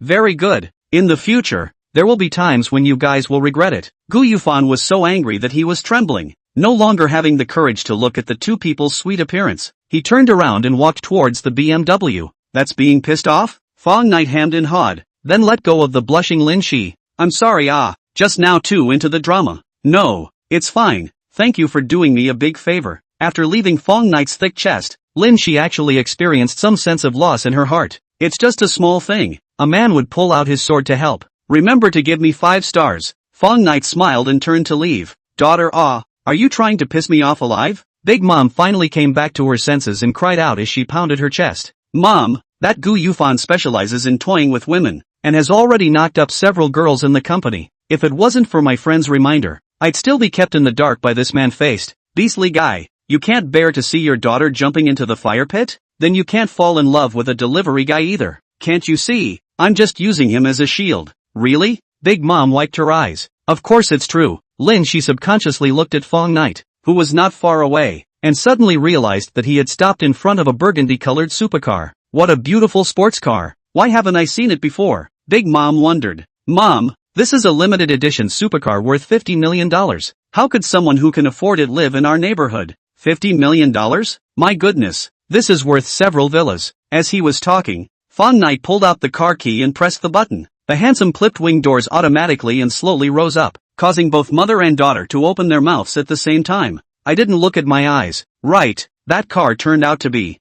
very good. In the future, there will be times when you guys will regret it. Gu Yufan was so angry that he was trembling, no longer having the courage to look at the two people's sweet appearance. He turned around and walked towards the BMW. That's being pissed off? Fang Knight hammed and hawed, then let go of the blushing Lin Shi. I'm sorry just now too into the drama. No, it's fine, thank you for doing me a big favor. After leaving Fang Knight's thick chest, Lin Shi actually experienced some sense of loss in her heart. It's just a small thing. A man would pull out his sword to help. Remember to give me 5 stars. Fang Knight smiled and turned to leave. Daughter are you trying to piss me off alive? Big Mom finally came back to her senses and cried out as she pounded her chest. Mom, that Gu Yufan specializes in toying with women, and has already knocked up several girls in the company. If it wasn't for my friend's reminder, I'd still be kept in the dark by this man-faced, beastly guy. You can't bear to see your daughter jumping into the fire pit? Then you can't fall in love with a delivery guy either. Can't you see? I'm just using him as a shield. Really? Big Mom wiped her eyes. Of course it's true. Lin Shi subconsciously looked at Fang Knight, who was not far away, and suddenly realized that he had stopped in front of a burgundy-colored supercar. What a beautiful sports car. Why haven't I seen it before? Big Mom wondered. Mom, this is a limited edition supercar worth $50 million. How could someone who can afford it live in our neighborhood? $50 million? My goodness, this is worth several villas. As he was talking, Fang Knight pulled out the car key and pressed the button. The handsome clipped wing doors automatically and slowly rose up, causing both mother and daughter to open their mouths at the same time. I didn't look at my eyes. Right, that car turned out to be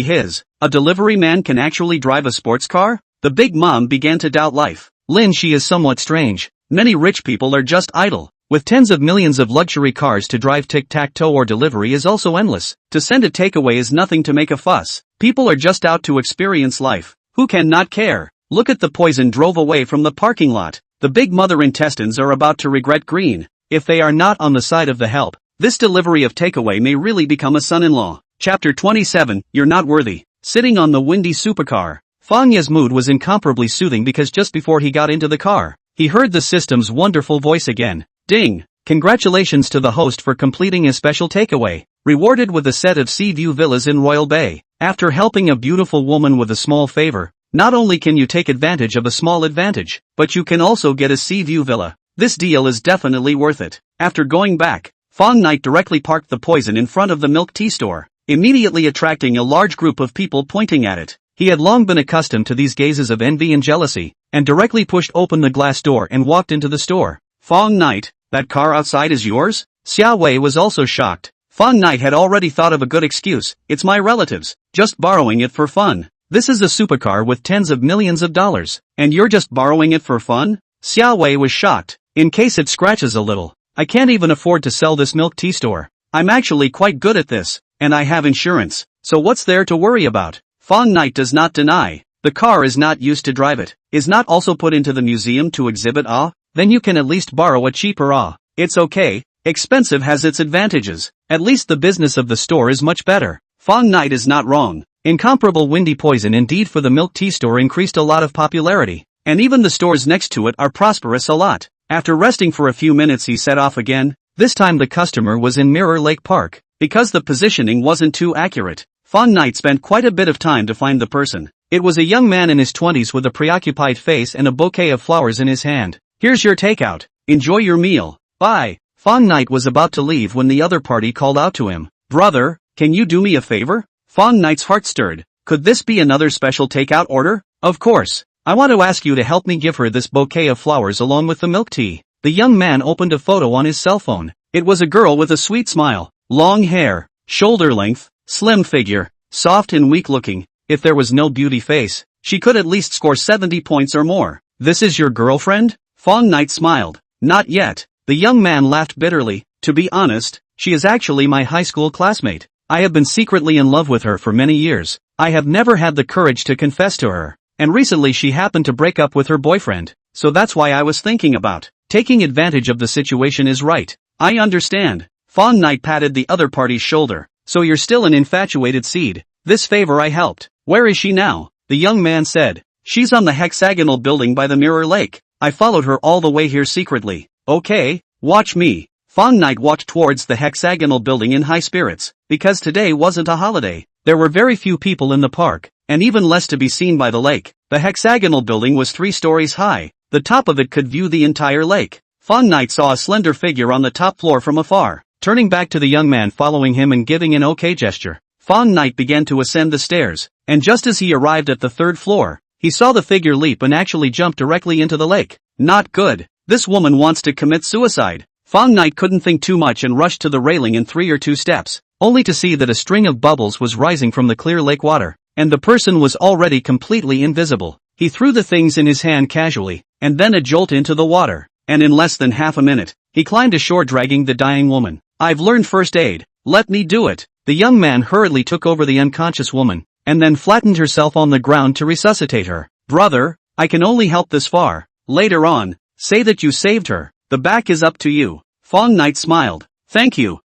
his. A delivery man can actually drive a sports car? The Big Mom began to doubt life. Lin Shi is somewhat strange. Many rich people are just idle. With tens of millions of luxury cars to drive tic-tac-toe or delivery is also endless. To send a takeaway is nothing to make a fuss. People are just out to experience life. Who can not care? Look at the poison drove away from the parking lot. The big mother intestines are about to regret green. If they are not on the side of the help, this delivery of takeaway may really become a son-in-law. Chapter 27, You're Not Worthy. Sitting on the windy supercar, Fang Ye's mood was incomparably soothing because just before he got into the car, he heard the system's wonderful voice again. Ding! Congratulations to the host for completing a special takeaway. Rewarded with a set of sea view villas in Royal Bay. After helping a beautiful woman with a small favor, not only can you take advantage of a small advantage, but you can also get a sea view villa. This deal is definitely worth it. After going back, Fang Knight directly parked the poison in front of the milk tea store, immediately attracting a large group of people pointing at it. He had long been accustomed to these gazes of envy and jealousy, and directly pushed open the glass door and walked into the store. Fang Knight, that car outside is yours? Xia Wei was also shocked. Fang Knight had already thought of a good excuse. It's my relatives, just borrowing it for fun. This is a supercar with tens of millions of dollars, and you're just borrowing it for fun? Xia Wei was shocked. In case it scratches a little, I can't even afford to sell this milk tea store. I'm actually quite good at this, and I have insurance, so what's there to worry about? Fang Knight does not deny. The car is not used to drive it, is not also put into the museum to exhibit then you can at least borrow a cheaper It's okay, expensive has its advantages, at least the business of the store is much better. Fang Knight is not wrong. Incomparable windy poison indeed for the milk tea store increased a lot of popularity, and even the stores next to it are prosperous a lot. After resting for a few minutes he set off again. This time the customer was in Mirror Lake Park. Because the positioning wasn't too accurate, Fang Knight spent quite a bit of time to find the person. It was a young man in his 20s with a preoccupied face and a bouquet of flowers in his hand. Here's your takeout. Enjoy your meal. Bye. Fang Knight was about to leave when the other party called out to him. Brother, can you do me a favor? Fang Knight's heart stirred. Could this be another special takeout order? Of course. I want to ask you to help me give her this bouquet of flowers along with the milk tea. The young man opened a photo on his cell phone. It was a girl with a sweet smile, long hair, shoulder length, slim figure, soft and weak looking. If there was no beauty face, she could at least score 70 points or more. This is your girlfriend? Fang Knight smiled. Not yet. The young man laughed bitterly. To be honest, she is actually my high school classmate. I have been secretly in love with her for many years. I have never had the courage to confess to her. And recently she happened to break up with her boyfriend. So that's why I was thinking about taking advantage of the situation is right. I understand. Fang Knight patted the other party's shoulder. so you're still an infatuated seed. This favor I helped. Where is she now? The young man said. She's on the hexagonal building by the mirror lake. I followed her all the way here secretly. Okay, watch me. Fang Ye walked towards the hexagonal building in high spirits, because today wasn't a holiday. There were very few people in the park, and even less to be seen by the lake. The hexagonal building was 3 stories high. The top of it could view the entire lake. Fang Ye saw a slender figure on the top floor from afar. Turning back to the young man following him and giving an okay gesture, Fang Ye began to ascend the stairs, and just as he arrived at the 3rd floor, he saw the figure leap and actually jump directly into the lake. Not good. This woman wants to commit suicide. Fang Ye couldn't think too much and rushed to the railing in 3 or 2 steps, only to see that a string of bubbles was rising from the clear lake water, and the person was already completely invisible. He threw the things in his hand casually, and then a jolt into the water, and in less than half a minute, he climbed ashore dragging the dying woman. I've learned first aid. Let me do it. The young man hurriedly took over the unconscious woman, and then flattened herself on the ground to resuscitate her. Brother, I can only help this far. Later on, say that you saved her. The back is up to you. Fang Ye smiled. Thank you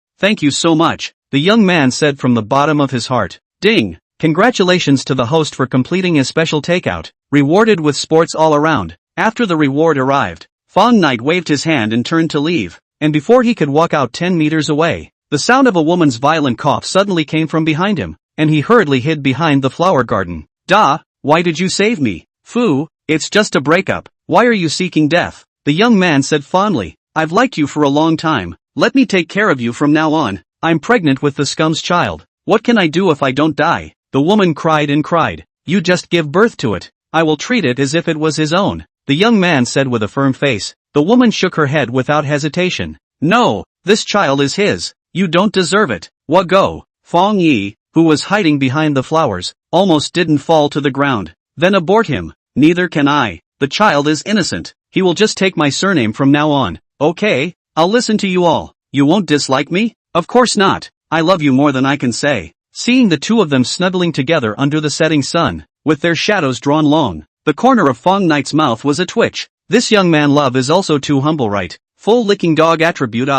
so much, the young man said from the bottom of his heart. Ding! Congratulations to the host for completing a special takeout, rewarded with sports all around. After the reward arrived, Fang Ye waved his hand and turned to leave, and before he could walk out 10 meters away, the sound of a woman's violent cough suddenly came from behind him, and he hurriedly hid behind the flower garden. Da, why did you save me? Fu, it's just a breakup. Why are you seeking death? The young man said fondly. I've liked you for a long time. Let me take care of you from now on. I'm pregnant with the scum's child. What can I do if I don't die? The woman cried and cried. You just give birth to it. I will treat it as if it was his own, the young man said with a firm face. The woman shook her head without hesitation. No, this child is his. You don't deserve it. Go. Fang Ye, who was hiding behind the flowers, almost didn't fall to the ground. Then abort him. Neither can I. The child is innocent. He will just take my surname from now on. Okay, I'll listen to you all. You won't dislike me? Of course not. I love you more than I can say. Seeing the two of them snuggling together under the setting sun, with their shadows drawn long, the corner of Fang Ye's mouth was a twitch. This young man love is also too humble, right? Full licking dog attribute.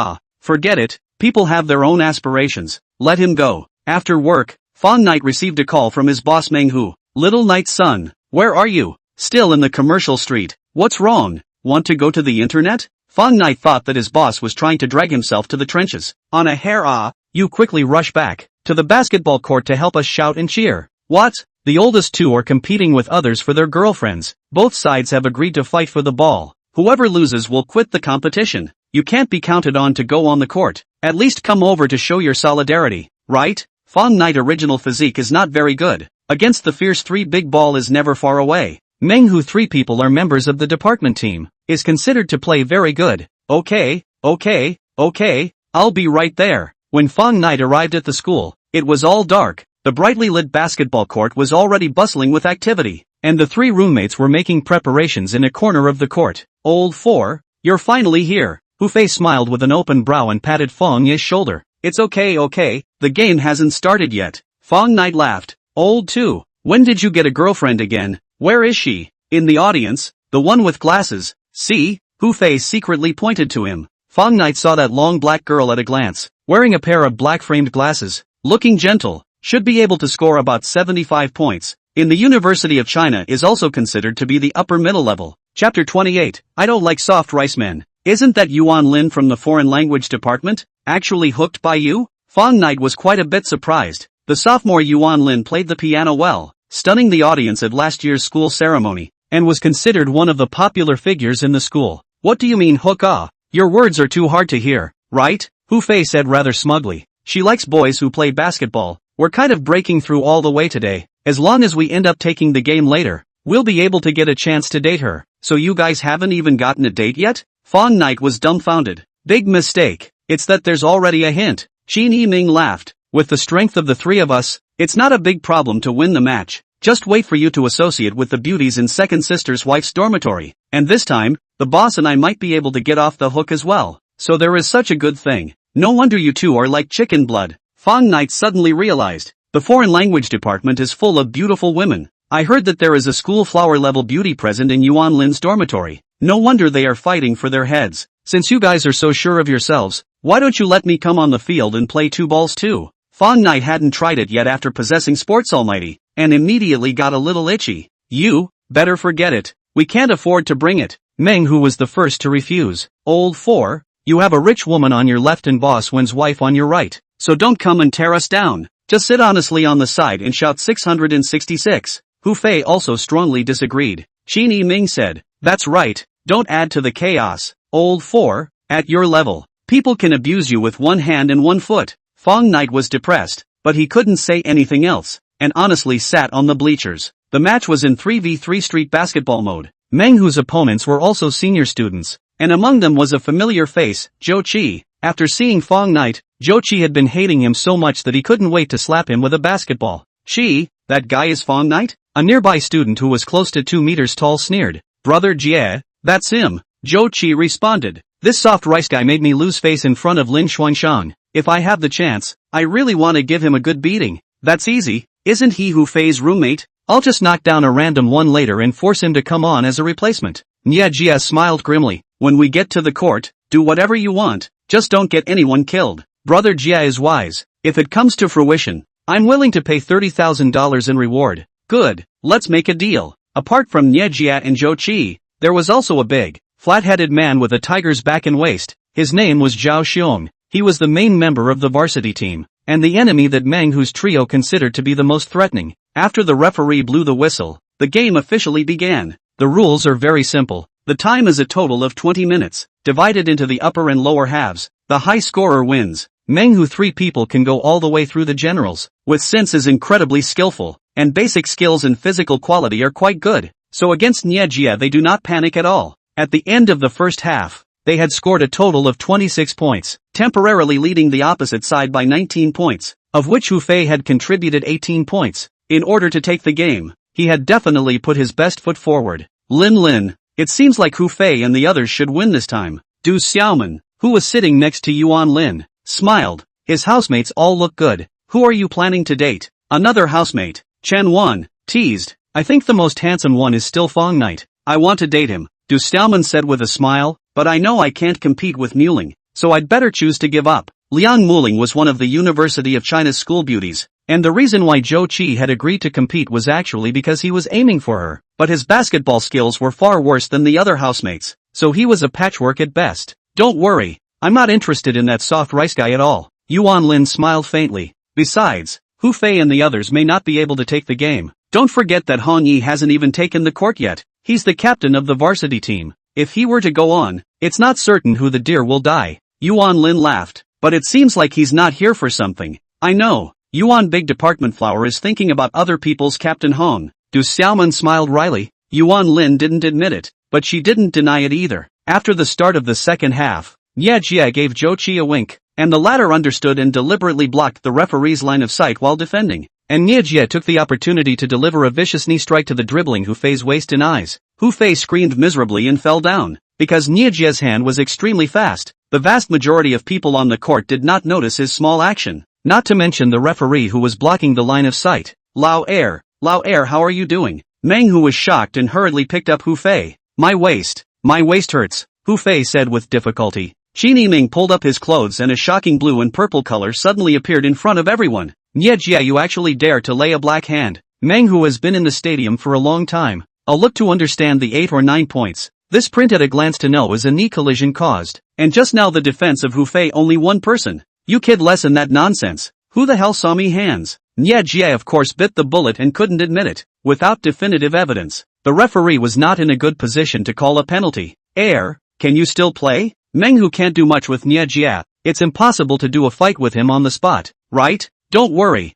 Forget it. People have their own aspirations. Let him go. After work, Fang Ye received a call from his boss Meng. Little Knight's son, where are you? Still in the commercial street. What's wrong? Want to go to the internet? Fang Ye thought that his boss was trying to drag himself to the trenches. On a hair. You quickly rush back to the basketball court to help us shout and cheer. What? The oldest two are competing with others for their girlfriends. Both sides have agreed to fight for the ball. Whoever loses will quit the competition. You can't be counted on to go on the court. At least come over to show your solidarity, right? Fang Ye's original physique is not very good. Against the fierce 3 big ball is never far away. Meng, who 3 people are members of the department team, is considered to play very good. Okay, I'll be right there. When Fang Ye arrived at the school, it was all dark. The brightly lit basketball court was already bustling with activity, and the 3 roommates were making preparations in a corner of the court. Old 4, you're finally here. Hufei smiled with an open brow and patted Fang Ye's shoulder. It's okay, the game hasn't started yet. Fang Ye laughed. Old 2, when did you get a girlfriend again? Where is she? In the audience, the one with glasses. See? Hufei secretly pointed to him. Fang Ye saw that long black girl at a glance, wearing a pair of black framed glasses, looking gentle, should be able to score about 75 points. In the University of China is also considered to be the upper middle level. Chapter 28, I don't like soft rice men. Isn't that Yuan Lin from the foreign language department, actually hooked by you? Fang Ye was quite a bit surprised. The sophomore Yuan Lin played the piano well, stunning the audience at last year's school ceremony, and was considered one of the popular figures in the school. What do you mean hook? Your words are too hard to hear, right? Hufei said rather smugly. She likes boys who play basketball. We're kind of breaking through all the way today. As long as we end up taking the game later, we'll be able to get a chance to date her. So you guys haven't even gotten a date yet? Fang Ye was dumbfounded. Big mistake. It's that there's already a hint. Qin Yiming laughed. With the strength of the 3 of us, it's not a big problem to win the match. Just wait for you to associate with the beauties in second sister's wife's dormitory. And this time, the boss and I might be able to get off the hook as well. So there is such a good thing. No wonder you two are like chicken blood. Fang Ye suddenly realized. The foreign language department is full of beautiful women. I heard that there is a school flower level beauty present in Yuan Lin's dormitory. No wonder they are fighting for their heads. Since you guys are so sure of yourselves, why don't you let me come on the field and play 2 balls too? Fang Knight hadn't tried it yet after possessing Sports Almighty, and immediately got a little itchy. You, better forget it. We can't afford to bring it. Meng, who was the first to refuse. Old 4, you have a rich woman on your left and boss Wen's wife on your right, so don't come and tear us down. Just sit honestly on the side and shout 666. Hu Fei also strongly disagreed. Qin Yiming said, that's right, don't add to the chaos. Old 4, at your level, people can abuse you with one hand and one foot. Fang Knight was depressed, but he couldn't say anything else, and honestly sat on the bleachers. The match was in 3v3 street basketball mode. Meng, whose opponents were also senior students, and among them was a familiar face, Zhou Qi. After seeing Fang Knight, Zhou Qi had been hating him so much that he couldn't wait to slap him with a basketball. Qi, that guy is Fang Knight? A nearby student who was close to 2 meters tall sneered. Brother Jie, that's him. Zhou Qi responded. This soft rice guy made me lose face in front of Lin Xuanshang. If I have the chance, I really want to give him a good beating. That's easy, isn't he Hu Fei's roommate? I'll just knock down a random one later and force him to come on as a replacement. Nye Jie smiled grimly. When we get to the court, do whatever you want, just don't get anyone killed. Brother Jie is wise. If it comes to fruition, I'm willing to pay $30,000 in reward. Good, let's make a deal. Apart from Nye Jie and Zhou Qi, there was also a big, flat-headed man with a tiger's back and waist. His name was Zhao Xiong. He was the main member of the varsity team, and the enemy that Meng, whose trio considered to be the most threatening. After the referee blew the whistle, the game officially began. The rules are very simple. The time is a total of 20 minutes, divided into the upper and lower halves. The high scorer wins. Meng, who 3 people can go all the way through the generals, with sense is incredibly skillful, and basic skills and physical quality are quite good. So against Nye Jie they do not panic at all. At the end of the first half, they had scored a total of 26 points, temporarily leading the opposite side by 19 points, of which Hu Fei had contributed 18 points. In order to take the game, he had definitely put his best foot forward. Lin, it seems like Hu Fei and the others should win this time. Du Xiaoman, who was sitting next to Yuan Lin, smiled. His housemates all look good. Who are you planning to date? Another housemate, Chen Wan, teased. I think the most handsome one is still Fang Knight. I want to date him, Du Xiaoman said with a smile, but I know I can't compete with Muling, so I'd better choose to give up. Liang Muling was one of the University of China's school beauties, and the reason why Zhou Qi had agreed to compete was actually because he was aiming for her, but his basketball skills were far worse than the other housemates, so he was a patchwork at best. Don't worry, I'm not interested in that soft rice guy at all. Yuan Lin smiled faintly. Besides, Hu Fei and the others may not be able to take the game. Don't forget that Fang Ye hasn't even taken the court yet. He's the captain of the varsity team. If he were to go on, it's not certain who the deer will die. Yuan Lin laughed. But it seems like he's not here for something. I know. Yuan Big Department Flower is thinking about other people's Captain Hong. Du Xiaoman smiled wryly. Yuan Lin didn't admit it, but she didn't deny it either. After the start of the second half, Nye Jie gave Zhou Qi a wink, and the latter understood and deliberately blocked the referee's line of sight while defending. And Nye Jie took the opportunity to deliver a vicious knee strike to the dribbling Hu Fei's waist and eyes. Hu Fei screamed miserably and fell down. Because Nye Jie's hand was extremely fast, the vast majority of people on the court did not notice his small action, not to mention the referee who was blocking the line of sight. Lao Er, how are you doing? Meng, who was shocked and hurriedly picked up Hu Fei. My waist hurts, Hu Fei said with difficulty. Qin Yiming pulled up his clothes and a shocking blue and purple color suddenly appeared in front of everyone. Nye Jie, you actually dare to lay a black hand? Meng, who has been in the stadium for a long time, I'll look to understand the 8 or 9 points. This print at a glance to know is a knee collision caused, and just now the defense of Hu Fei only one person. You kid lessen that nonsense. Who the hell saw me hands? Nye Jie of course bit the bullet and couldn't admit it. Without definitive evidence, the referee was not in a good position to call a penalty. Can you still play? Meng, who can't do much with Nye Jie, it's impossible to do a fight with him on the spot, right? Don't worry,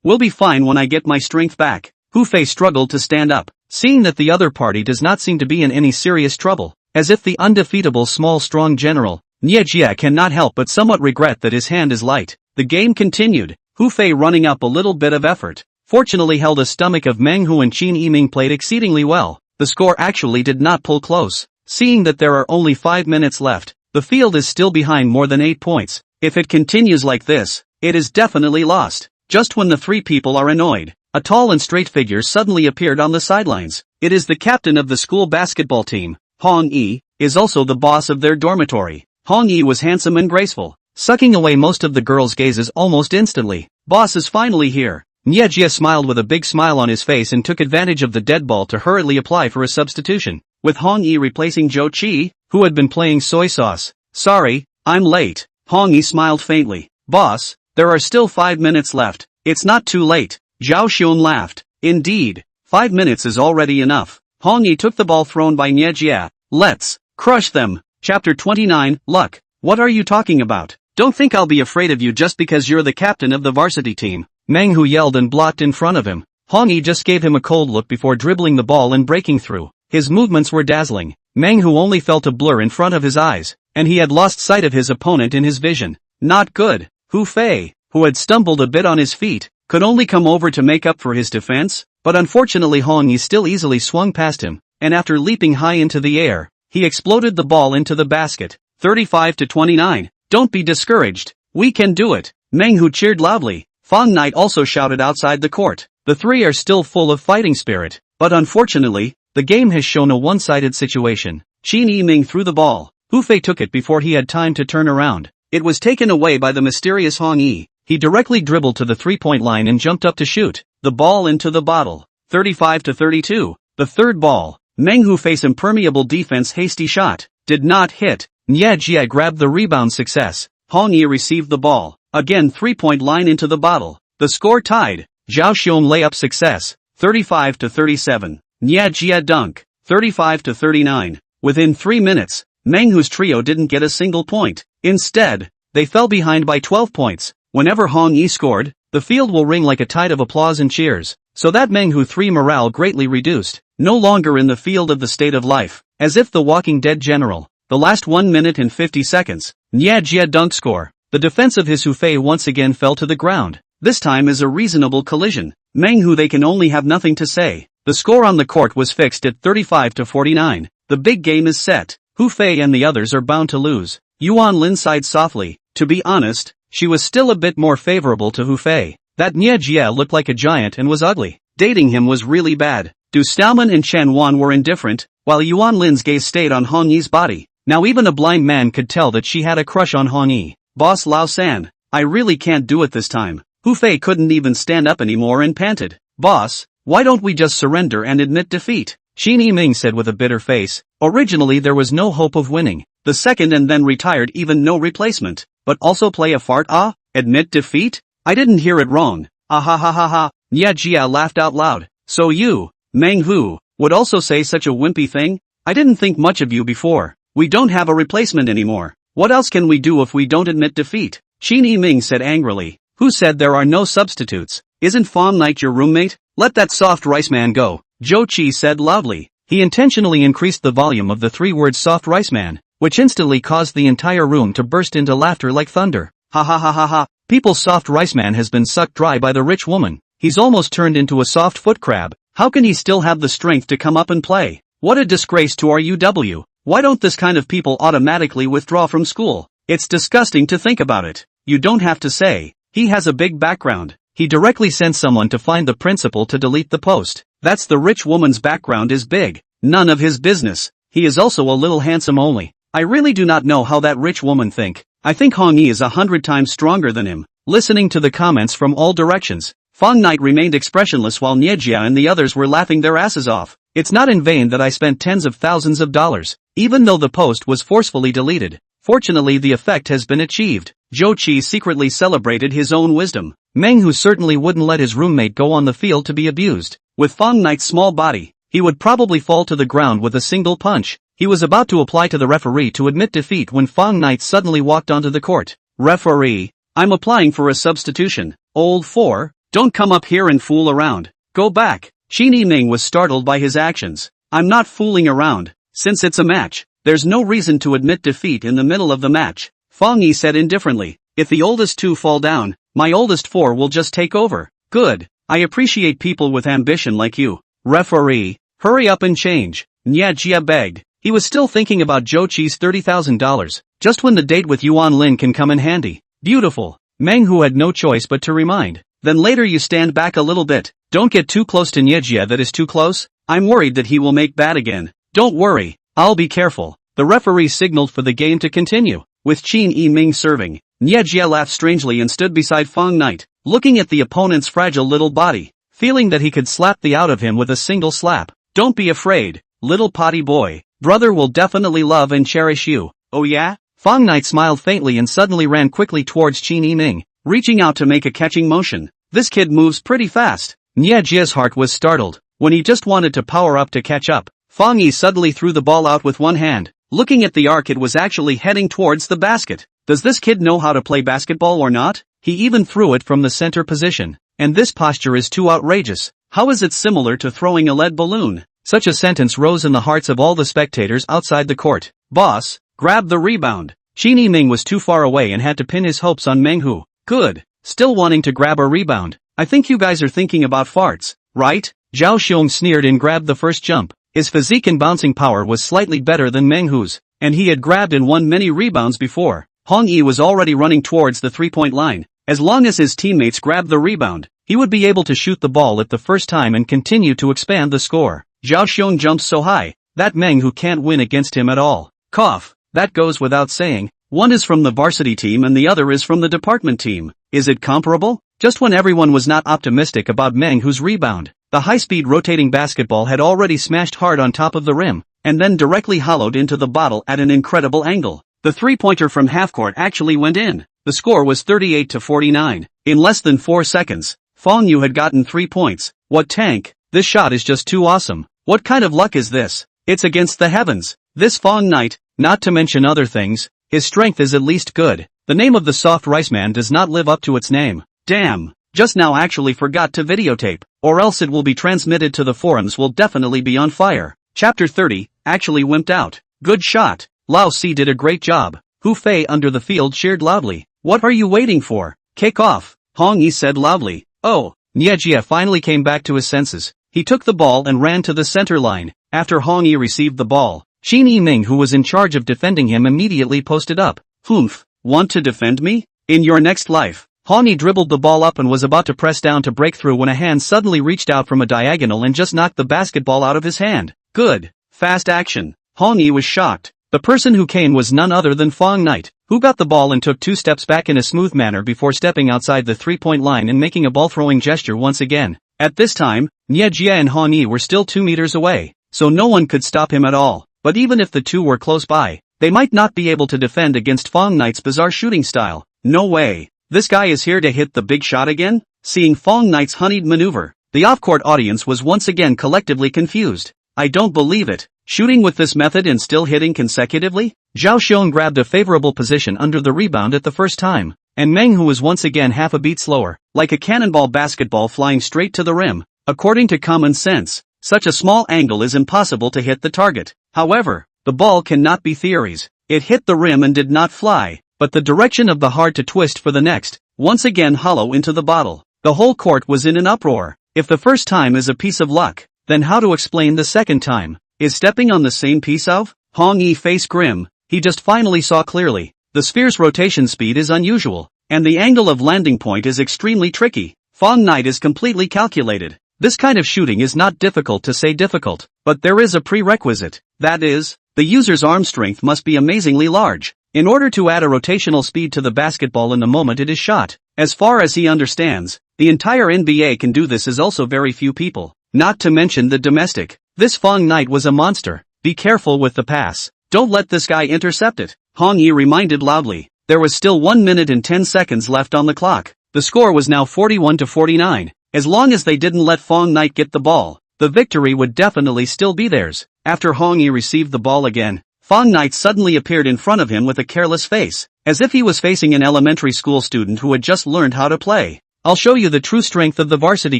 we'll be fine when I get my strength back. Hu Fei struggled to stand up, seeing that the other party does not seem to be in any serious trouble, as if the undefeatable small strong general, Nye Jie cannot help but somewhat regret that his hand is light. The game continued, Hu Fei running up a little bit of effort, fortunately held a stomach of Meng Hu and Qin Yiming played exceedingly well. The score actually did not pull close. Seeing that there are only 5 minutes left, the field is still behind more than 8 points. If it continues like this, it is definitely lost. Just when the 3 people are annoyed, a tall and straight figure suddenly appeared on the sidelines. It is the captain of the school basketball team. Fang Ye is also the boss of their dormitory. Fang Ye was handsome and graceful, sucking away most of the girls' gazes almost instantly. Boss is finally here. Nye Jia smiled with a big smile on his face and took advantage of the dead ball to hurriedly apply for a substitution, with Fang Ye replacing Zhou Qi, who had been playing soy sauce. Sorry, I'm late. Fang Ye smiled faintly. Boss, there are still 5 minutes left. It's not too late. Zhao Xiong laughed. Indeed, 5 minutes is already enough. Fang Ye took the ball thrown by Nye Jia. Let's crush them. Chapter 29, Luck. What are you talking about? Don't think I'll be afraid of you just because you're the captain of the varsity team. Manhwa yelled and blocked in front of him. Fang Ye just gave him a cold look before dribbling the ball and breaking through. His movements were dazzling. Manhwa only felt a blur in front of his eyes, and he had lost sight of his opponent in his vision. Not good. Hu Fei, who had stumbled a bit on his feet, could only come over to make up for his defense, but unfortunately Fang Ye still easily swung past him, and after leaping high into the air, he exploded the ball into the basket. 35-29. Don't be discouraged. We can do it. Manhwa cheered loudly. Fang Knight also shouted outside the court. The three are still full of fighting spirit, but unfortunately, the game has shown a one-sided situation. Qin Yiming threw the ball. Hu Fei took it before he had time to turn around. It was taken away by the mysterious Fang Ye. He directly dribbled to the three-point line and jumped up to shoot the ball into the bottle. 35-32. The third ball. Manhwa Fei's impermeable defense hasty shot did not hit. Nye Jia grabbed the rebound success. Fang Ye received the ball. Again three-point line into the bottle. The score tied. Zhao Xiong layup success. 35-37. Nye Jia dunk. 35-39. Within 3 minutes, Manhwa's trio didn't get a single point. Instead, they fell behind by 12 points. Whenever Fang Ye scored, the field will ring like a tide of applause and cheers. So that Manhwa 3 morale greatly reduced. No longer in the field of the state of life. As if the Walking Dead general. The last 1 minute and 50 seconds. Nye Jia dunk score. The defense of his Hu Fei once again fell to the ground. This time is a reasonable collision. Manhwa they can only have nothing to say. The score on the court was fixed at 35-49. The big game is set. Hu Fei and the others are bound to lose. Yuan Lin sighed softly. To be honest, she was still a bit more favorable to Hu Fei. That Nye Jia looked like a giant and was ugly. Dating him was really bad. Du Stauman and Chen Wan were indifferent, while Yuan Lin's gaze stayed on Fang Ye's body. Now even a blind man could tell that she had a crush on Fang Ye. Boss Lao San, I really can't do it this time. Hu Fei couldn't even stand up anymore and panted. Boss, why don't we just surrender and admit defeat? Qin Yiming said with a bitter face. Originally there was no hope of winning. The second and then retired even no replacement. But also play a fart Admit defeat? I didn't hear it wrong. Ah ha ha ha ha. Nye Jia laughed out loud. So you, Manhwa, would also say such a wimpy thing? I didn't think much of you before. We don't have a replacement anymore. What else can we do if we don't admit defeat? Qin Yiming said angrily. Who said there are no substitutes? Isn't Fang Knight your roommate? Let that soft rice man go. Zhou Qi said loudly. He intentionally increased the volume of the three-word soft rice man, which instantly caused the entire room to burst into laughter like thunder. Ha ha ha ha ha. People's soft rice man has been sucked dry by the rich woman. He's almost turned into a soft foot crab. How can he still have the strength to come up and play? What a disgrace to our UW. Why don't this kind of people automatically withdraw from school? It's disgusting to think about it. You don't have to say. He has a big background. He directly sent someone to find the principal to delete the post. That's the rich woman's background is big. None of his business. He is also a little handsome only. I really do not know how that rich woman think. I think Fang Ye is 100 times stronger than him. Listening to the comments from all directions, Fang Knight remained expressionless while Nye Jia and the others were laughing their asses off. It's not in vain that I spent tens of thousands of dollars, even though the post was forcefully deleted. Fortunately the effect has been achieved. Zhou Qi secretly celebrated his own wisdom. Manhwa certainly wouldn't let his roommate go on the field to be abused. With Fang Knight's small body, he would probably fall to the ground with a single punch. He was about to apply to the referee to admit defeat when Fang Knight suddenly walked onto the court. Referee, I'm applying for a substitution. Old 4, don't come up here and fool around. Go back. Qin Yiming was startled by his actions. I'm not fooling around. Since it's a match, there's no reason to admit defeat in the middle of the match. Fang Ye said indifferently. If the oldest 2 fall down, my oldest 4 will just take over. Good. I appreciate people with ambition like you. Referee, hurry up and change. Nye Jia begged. He was still thinking about Zhou Qi's $30,000. Just when the date with Yuan Lin can come in handy. Beautiful. Manhwa had no choice but to remind. Then later you stand back a little bit. Don't get too close to Nye Jia. That is too close. I'm worried that he will make bad again. Don't worry. I'll be careful. The referee signaled for the game to continue, with Qin Yiming serving. Jie laughed strangely and stood beside Fang Knight, looking at the opponent's fragile little body, feeling that he could slap the out of him with a single slap. Don't be afraid, little potty boy. Brother will definitely love and cherish you. Oh yeah? Fang Knight smiled faintly and suddenly ran quickly towards Qin Yiming, reaching out to make a catching motion. This kid moves pretty fast. Jie's heart was startled. When he just wanted to power up to catch up, Fang Ye suddenly threw the ball out with one hand. Looking at the arc, it was actually heading towards the basket. Does this kid know how to play basketball or not? He even threw it from the center position. And this posture is too outrageous. How is it similar to throwing a lead balloon? Such a sentence rose in the hearts of all the spectators outside the court. Boss, grab the rebound. Qin Yiming was too far away and had to pin his hopes on Menghu. Good. Still wanting to grab a rebound. I think you guys are thinking about farts, right? Zhao Xiong sneered and grabbed the first jump. His physique and bouncing power was slightly better than Menghu's, and he had grabbed and won many rebounds before. Hong Yi was already running towards the three-point line. As long as his teammates grabbed the rebound, he would be able to shoot the ball at the first time and continue to expand the score. Zhao Xiong jumps so high that Menghu can't win against him at all. Cough. That goes without saying. One is from the varsity team and the other is from the department team. Is it comparable? Just when everyone was not optimistic about Menghu's rebound, the high-speed rotating basketball had already smashed hard on top of the rim, and then directly hollowed into the bottle at an incredible angle. The three-pointer from half-court actually went in. The score was 38-49. In less than 4 seconds, Fang Yu had gotten 3 points. What tank? This shot is just too awesome. What kind of luck is this? It's against the heavens. This Fang Knight, not to mention other things, his strength is at least good. The name of the soft rice man does not live up to its name. Damn. Just now actually forgot to videotape, or else it will be transmitted to the forums, will definitely be on fire. Chapter 30, actually wimped out. Good shot. Lao Si did a great job. Hu Fei under the field cheered loudly. What are you waiting for? Kick off. Hong Yi said loudly. Oh. Jie finally came back to his senses. He took the ball and ran to the center line. After Hong Yi received the ball, Qin Yiming, who was in charge of defending him, immediately posted up. Humph. Want to defend me? In your next life. Hong Yi dribbled the ball up and was about to press down to break through when a hand suddenly reached out from a diagonal and just knocked the basketball out of his hand. Good. Fast action. Hong Yi was shocked. The person who came was none other than Fang Knight, who got the ball and took 2 steps back in a smooth manner before stepping outside the three-point line and making a ball-throwing gesture once again. At this time, Jie and Hong Yi were still 2 meters away, so no one could stop him at all. But even if the two were close by, they might not be able to defend against Fang Knight's bizarre shooting style. No way. This guy is here to hit the big shot again? Seeing Fang Knight's honeyed maneuver, the off-court audience was once again collectively confused. I don't believe it. Shooting with this method and still hitting consecutively? Zhao Xiong grabbed a favorable position under the rebound at the first time, and Menghu was once again half a beat slower, like a cannonball basketball flying straight to the rim. According to common sense, such a small angle is impossible to hit the target. However, the ball cannot be theories. It hit the rim and did not fly, but the direction of the hard to twist for the next, once again hollow into the bottle. The whole court was in an uproar. If the first time is a piece of luck, then how to explain the second time? Is stepping on the same piece of? Hong Yi faced grim. He just finally saw clearly. The sphere's rotation speed is unusual, and the angle of landing point is extremely tricky. Fang Knight is completely calculated. This kind of shooting is not difficult to say difficult, but there is a prerequisite. That is, the user's arm strength must be amazingly large, in order to add a rotational speed to the basketball in the moment it is shot. As far as he understands, the entire NBA can do this, as also very few people, not to mention the domestic. This Fang Knight was a monster. Be careful with the pass. Don't let this guy intercept it. Hong Yi reminded loudly. There was still 1 minute and 10 seconds left on the clock. The score was now 41-49. As long as they didn't let Fang Knight get the ball, the victory would definitely still be theirs. After Hong Yi received the ball again, Fang Knight suddenly appeared in front of him with a careless face, as if he was facing an elementary school student who had just learned how to play. I'll show you the true strength of the varsity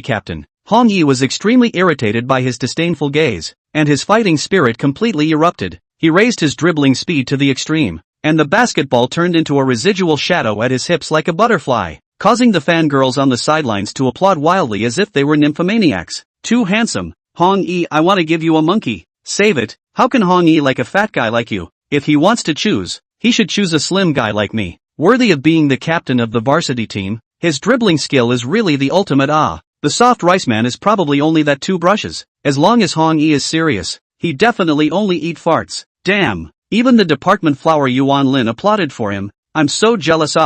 captain. Hong Yi was extremely irritated by his disdainful gaze, and his fighting spirit completely erupted. He raised his dribbling speed to the extreme, and the basketball turned into a residual shadow at his hips like a butterfly, causing the fangirls on the sidelines to applaud wildly as if they were nymphomaniacs. Too handsome. Hong Yi, I want to give you a monkey. Save it. How can Hong Yi like a fat guy like you? If he wants to choose, he should choose a slim guy like me, worthy of being the captain of the varsity team. His dribbling skill is really the ultimate. The soft rice man is probably only that 2 brushes. As long as Hong Yi is serious, he definitely only eat farts. Damn. Even the department flower Yuan Lin applauded for him. I'm so jealous.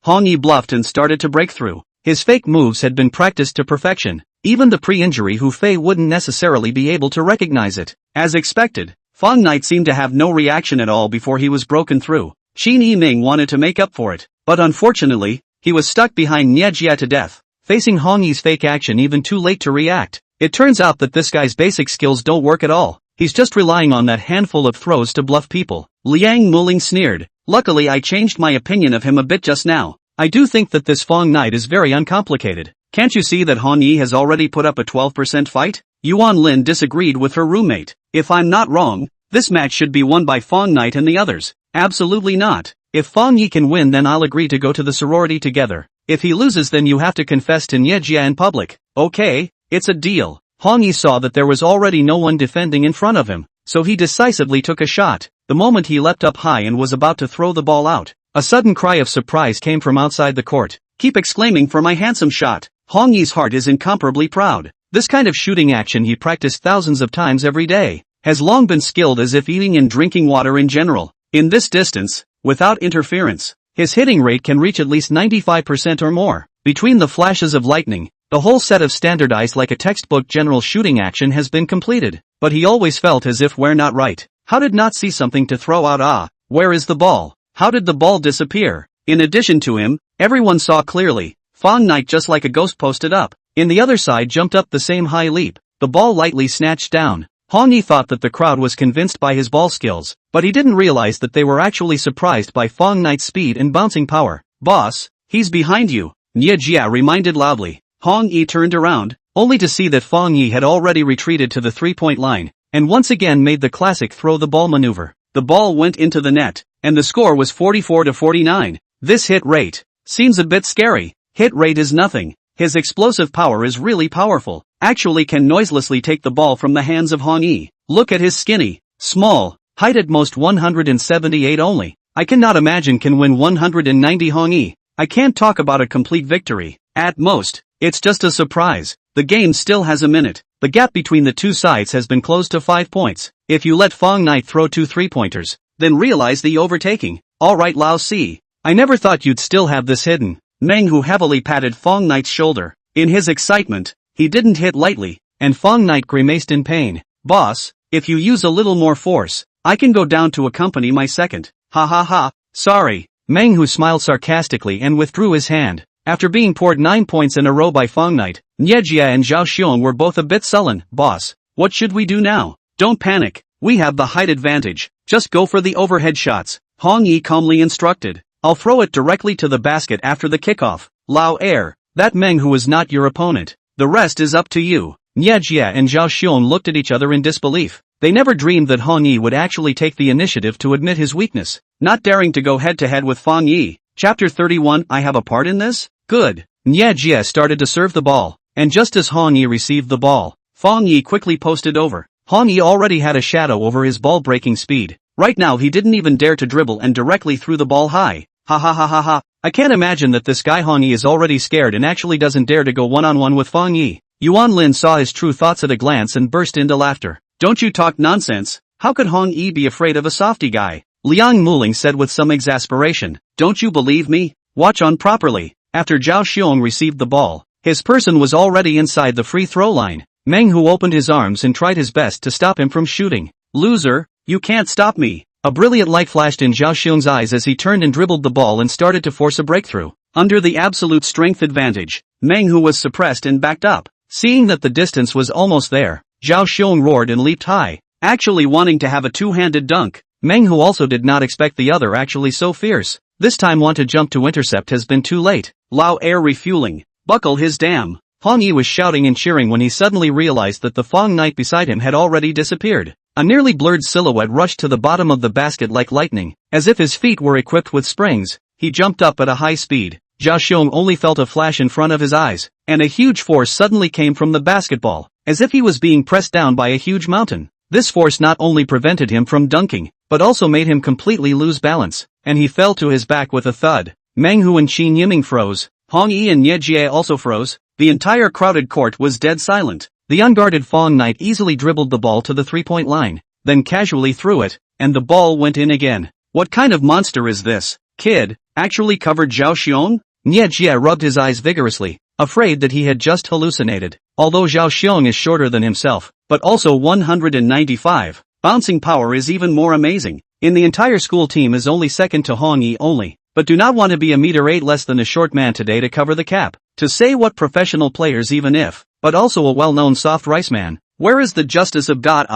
Fang Ye bluffed and started to break through. His fake moves had been practiced to perfection. Even the pre-injury Hu Fei wouldn't necessarily be able to recognize it. As expected, Fang Knight seemed to have no reaction at all before he was broken through. Qin Yiming wanted to make up for it, but unfortunately, he was stuck behind Nie Jia to death, facing Fang Ye's fake action even too late to react. It turns out that this guy's basic skills don't work at all. He's just relying on that handful of throws to bluff people. Liang Muling sneered. Luckily I changed my opinion of him a bit just now. I do think that this Fang Knight is very uncomplicated. Can't you see that Fang Ye has already put up a 12% fight? Yuan Lin disagreed with her roommate. If I'm not wrong, this match should be won by Fang Knight and the others. Absolutely not. If Fang Ye can win then I'll agree to go to the sorority together. If he loses then you have to confess to Nie Jia in public. Okay, it's a deal. Fang Ye saw that there was already no one defending in front of him, so he decisively took a shot. The moment he leapt up high and was about to throw the ball out, a sudden cry of surprise came from outside the court. Keep exclaiming for my handsome shot. Fang Ye's heart is incomparably proud. This kind of shooting action he practiced thousands of times every day, has long been skilled as if eating and drinking water in general. In this distance, without interference, his hitting rate can reach at least 95% or more. Between the flashes of lightning, the whole set of standardized like a textbook general shooting action has been completed. But he always felt as if we're not right. How did not see something to throw out? Where is the ball? How did the ball disappear? In addition to him, everyone saw clearly. Fang Knight just like a ghost posted up. In the other side jumped up the same high leap. The ball lightly snatched down. Fang Ye thought that the crowd was convinced by his ball skills, but he didn't realize that they were actually surprised by Fang Knight's speed and bouncing power. Boss, he's behind you, Nie Jia reminded loudly. Fang Ye turned around, only to see that Fang Ye had already retreated to the three-point line, and once again made the classic throw the ball maneuver. The ball went into the net, and the score was 44-49. This hit rate seems a bit scary. Hit rate is nothing. His explosive power is really powerful. Actually can noiselessly take the ball from the hands of Fang Ye. Look at his skinny, small, height at most 178 only. I cannot imagine can win 190 Fang Ye. I can't talk about a complete victory. At most, it's just a surprise. The game still has a minute. The gap between the two sides has been closed to 5 points. If you let Fang Knight throw 2 3-pointers, then realize the overtaking. Alright Lao Si. I never thought you'd still have this hidden. Meng Hu heavily patted Fang Knight's shoulder. In his excitement, he didn't hit lightly, and Fang Knight grimaced in pain. Boss, if you use a little more force, I can go down to accompany my second. Ha ha ha, sorry. Meng Hu smiled sarcastically and withdrew his hand. After being poured 9 points in a row by Fang Knight, Nie Jia and Zhao Xiong were both a bit sullen. Boss, what should we do now? Don't panic, we have the height advantage. Just go for the overhead shots, Fang Ye calmly instructed. I'll throw it directly to the basket after the kickoff. Lao Air, that Meng Hu is not your opponent. The rest is up to you. Nie Jia and Zhao Xiong looked at each other in disbelief. They never dreamed that Fang Ye would actually take the initiative to admit his weakness, not daring to go head-to-head with Fang Ye. Chapter 31. I have a part in this? Good. Nie Jia started to serve the ball, and just as Fang Ye received the ball, Fang Ye quickly posted over. Fang Ye already had a shadow over his ball-breaking speed. Right now he didn't even dare to dribble and directly threw the ball high. Ha ha ha ha ha. I can't imagine that this guy Fang Ye is already scared and actually doesn't dare to go one-on-one with Fang Ye. Yuan Lin saw his true thoughts at a glance and burst into laughter. Don't you talk nonsense. How could Fang Ye be afraid of a softy guy? Liang Muling said with some exasperation. Don't you believe me? Watch on properly. After Zhao Xiong received the ball, his person was already inside the free throw line. Meng Hu opened his arms and tried his best to stop him from shooting. Loser, you can't stop me. A brilliant light flashed in Zhao Xiong's eyes as he turned and dribbled the ball and started to force a breakthrough. Under the absolute strength advantage, Meng Hu was suppressed and backed up. Seeing that the distance was almost there, Zhao Xiong roared and leaped high, actually wanting to have a two-handed dunk. Meng Hu also did not expect the other actually so fierce. This time want to jump to intercept has been too late. Lao Air refueling. Buckle his damn. Fang Ye was shouting and cheering when he suddenly realized that the Fang Knight beside him had already disappeared. A nearly blurred silhouette rushed to the bottom of the basket like lightning. As if his feet were equipped with springs, he jumped up at a high speed. Zhao Xiong only felt a flash in front of his eyes, and a huge force suddenly came from the basketball, as if he was being pressed down by a huge mountain. This force not only prevented him from dunking, but also made him completely lose balance, and he fell to his back with a thud. Meng Hu and Qin Yiming froze. Fang Ye and Nie Jia also froze. The entire crowded court was dead silent. The unguarded Fang Knight easily dribbled the ball to the three-point line, then casually threw it, and the ball went in again. What kind of monster is this? Kid, actually covered Zhao Xiong? Nie Jie rubbed his eyes vigorously, afraid that he had just hallucinated. Although Zhao Xiong is shorter than himself, but also 195, bouncing power is even more amazing. In the entire school team is only second to Fang Ye only, but do not want to be a meter 8 less than a short man today to cover the cap. To say what professional players even if, but also a well-known soft rice man. Where is the justice of God?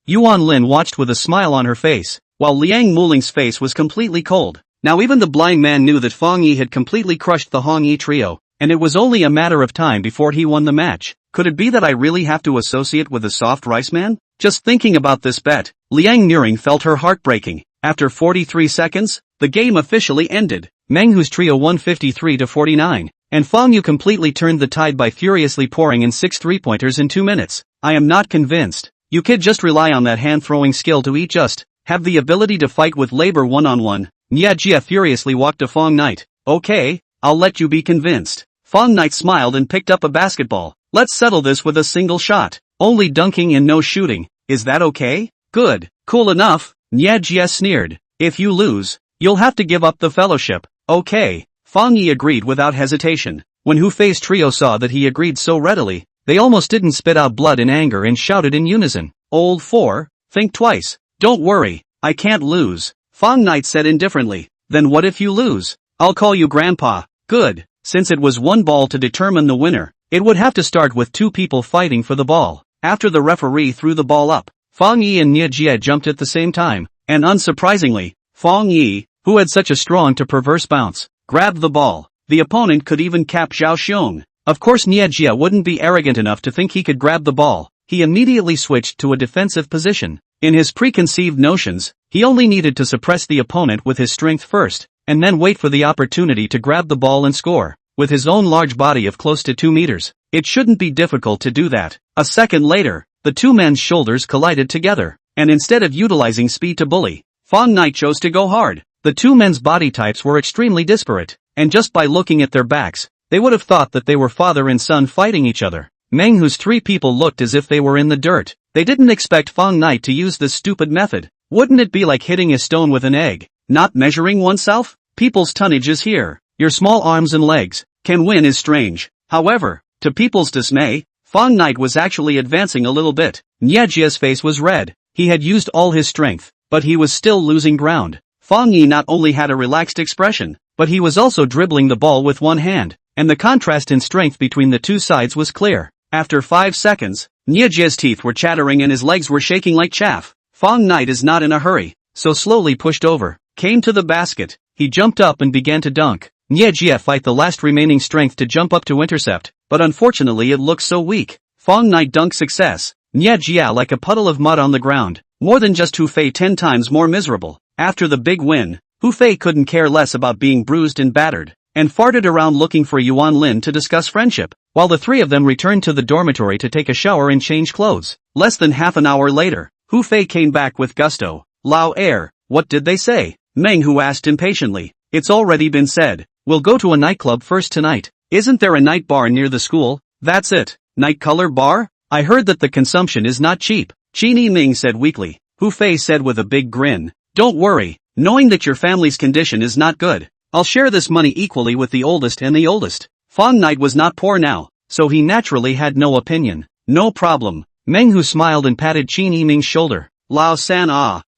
Yuan Lin watched with a smile on her face, while Liang Muling's face was completely cold. Now even the blind man knew that Fang Ye had completely crushed the Fang Ye trio, and it was only a matter of time before he won the match. Could it be that I really have to associate with a soft rice man? Just thinking about this bet, Liang Nuring felt her heart breaking. After 43 seconds, the game officially ended. Manghwa's trio won 53-49, and Fang Ye completely turned the tide by furiously pouring in 6 3-pointers in 2 minutes. I am not convinced. You kid just rely on that hand-throwing skill to eat just have the ability to fight with labor one-on-one. Nie Jie furiously walked to Fang Knight. Okay, I'll let you be convinced. Fang Knight smiled and picked up a basketball. Let's settle this with a single shot. Only dunking and no shooting. Is that okay? Good. Cool enough. Nie Jie sneered. If you lose, you'll have to give up the fellowship. Okay. Fang Ye agreed without hesitation. When Hu Fei's trio saw that he agreed so readily, they almost didn't spit out blood in anger and shouted in unison. Old 4, think twice. Don't worry, I can't lose. Fang Knight said indifferently. Then what if you lose? I'll call you Grandpa. Good. Since it was one ball to determine the winner, it would have to start with 2 people fighting for the ball. After the referee threw the ball up, Fang Ye and Nie Jie jumped at the same time, and unsurprisingly, Fang Ye, who had such a strong to perverse bounce, grabbed the ball. The opponent could even cap Zhao Xiong. Of course Nie Jie wouldn't be arrogant enough to think he could grab the ball. He immediately switched to a defensive position. In his preconceived notions, he only needed to suppress the opponent with his strength first, and then wait for the opportunity to grab the ball and score. With his own large body of close to 2 meters, it shouldn't be difficult to do that. A second later, the 2 men's shoulders collided together, and instead of utilizing speed to bully, Fang Knight chose to go hard. The 2 men's body types were extremely disparate, and just by looking at their backs, they would have thought that they were father and son fighting each other. Manghwa's 3 people looked as if they were in the dirt. They didn't expect Fang Knight to use this stupid method. Wouldn't it be like hitting a stone with an egg? Not measuring oneself? People's tonnage is here. Your small arms and legs can win is strange. However, to people's dismay, Fang Knight was actually advancing a little bit. Nie Jie's face was red. He had used all his strength, but he was still losing ground. Fang Ye not only had a relaxed expression, but he was also dribbling the ball with one hand, and the contrast in strength between the 2 sides was clear. After 5 seconds, Nie Jie's teeth were chattering and his legs were shaking like chaff. Fang Knight is not in a hurry, so slowly pushed over, came to the basket. He jumped up and began to dunk. Nie Jie fight the last remaining strength to jump up to intercept, but unfortunately it looked so weak. Fang Knight dunk success. Nie Jie like a puddle of mud on the ground, more than just Hu Fei 10 times more miserable. After the big win, Hu Fei couldn't care less about being bruised and battered, and farted around looking for Yuan Lin to discuss friendship, while the 3 of them returned to the dormitory to take a shower and change clothes. Less than half an hour later, Hu Fei came back with gusto. Lao air, what did they say? Manghwa asked impatiently. It's already been said. We'll go to a nightclub first tonight. Isn't there a night bar near the school? That's it. Night color bar? I heard that the consumption is not cheap. Qin Ming said weakly. Hu Fei said with a big grin. Don't worry, knowing that your family's condition is not good, I'll share this money equally with the oldest and the oldest. Fang Knight was not poor now, so he naturally had no opinion. No problem. Manghwa smiled and patted Qin Ming's shoulder. Lao San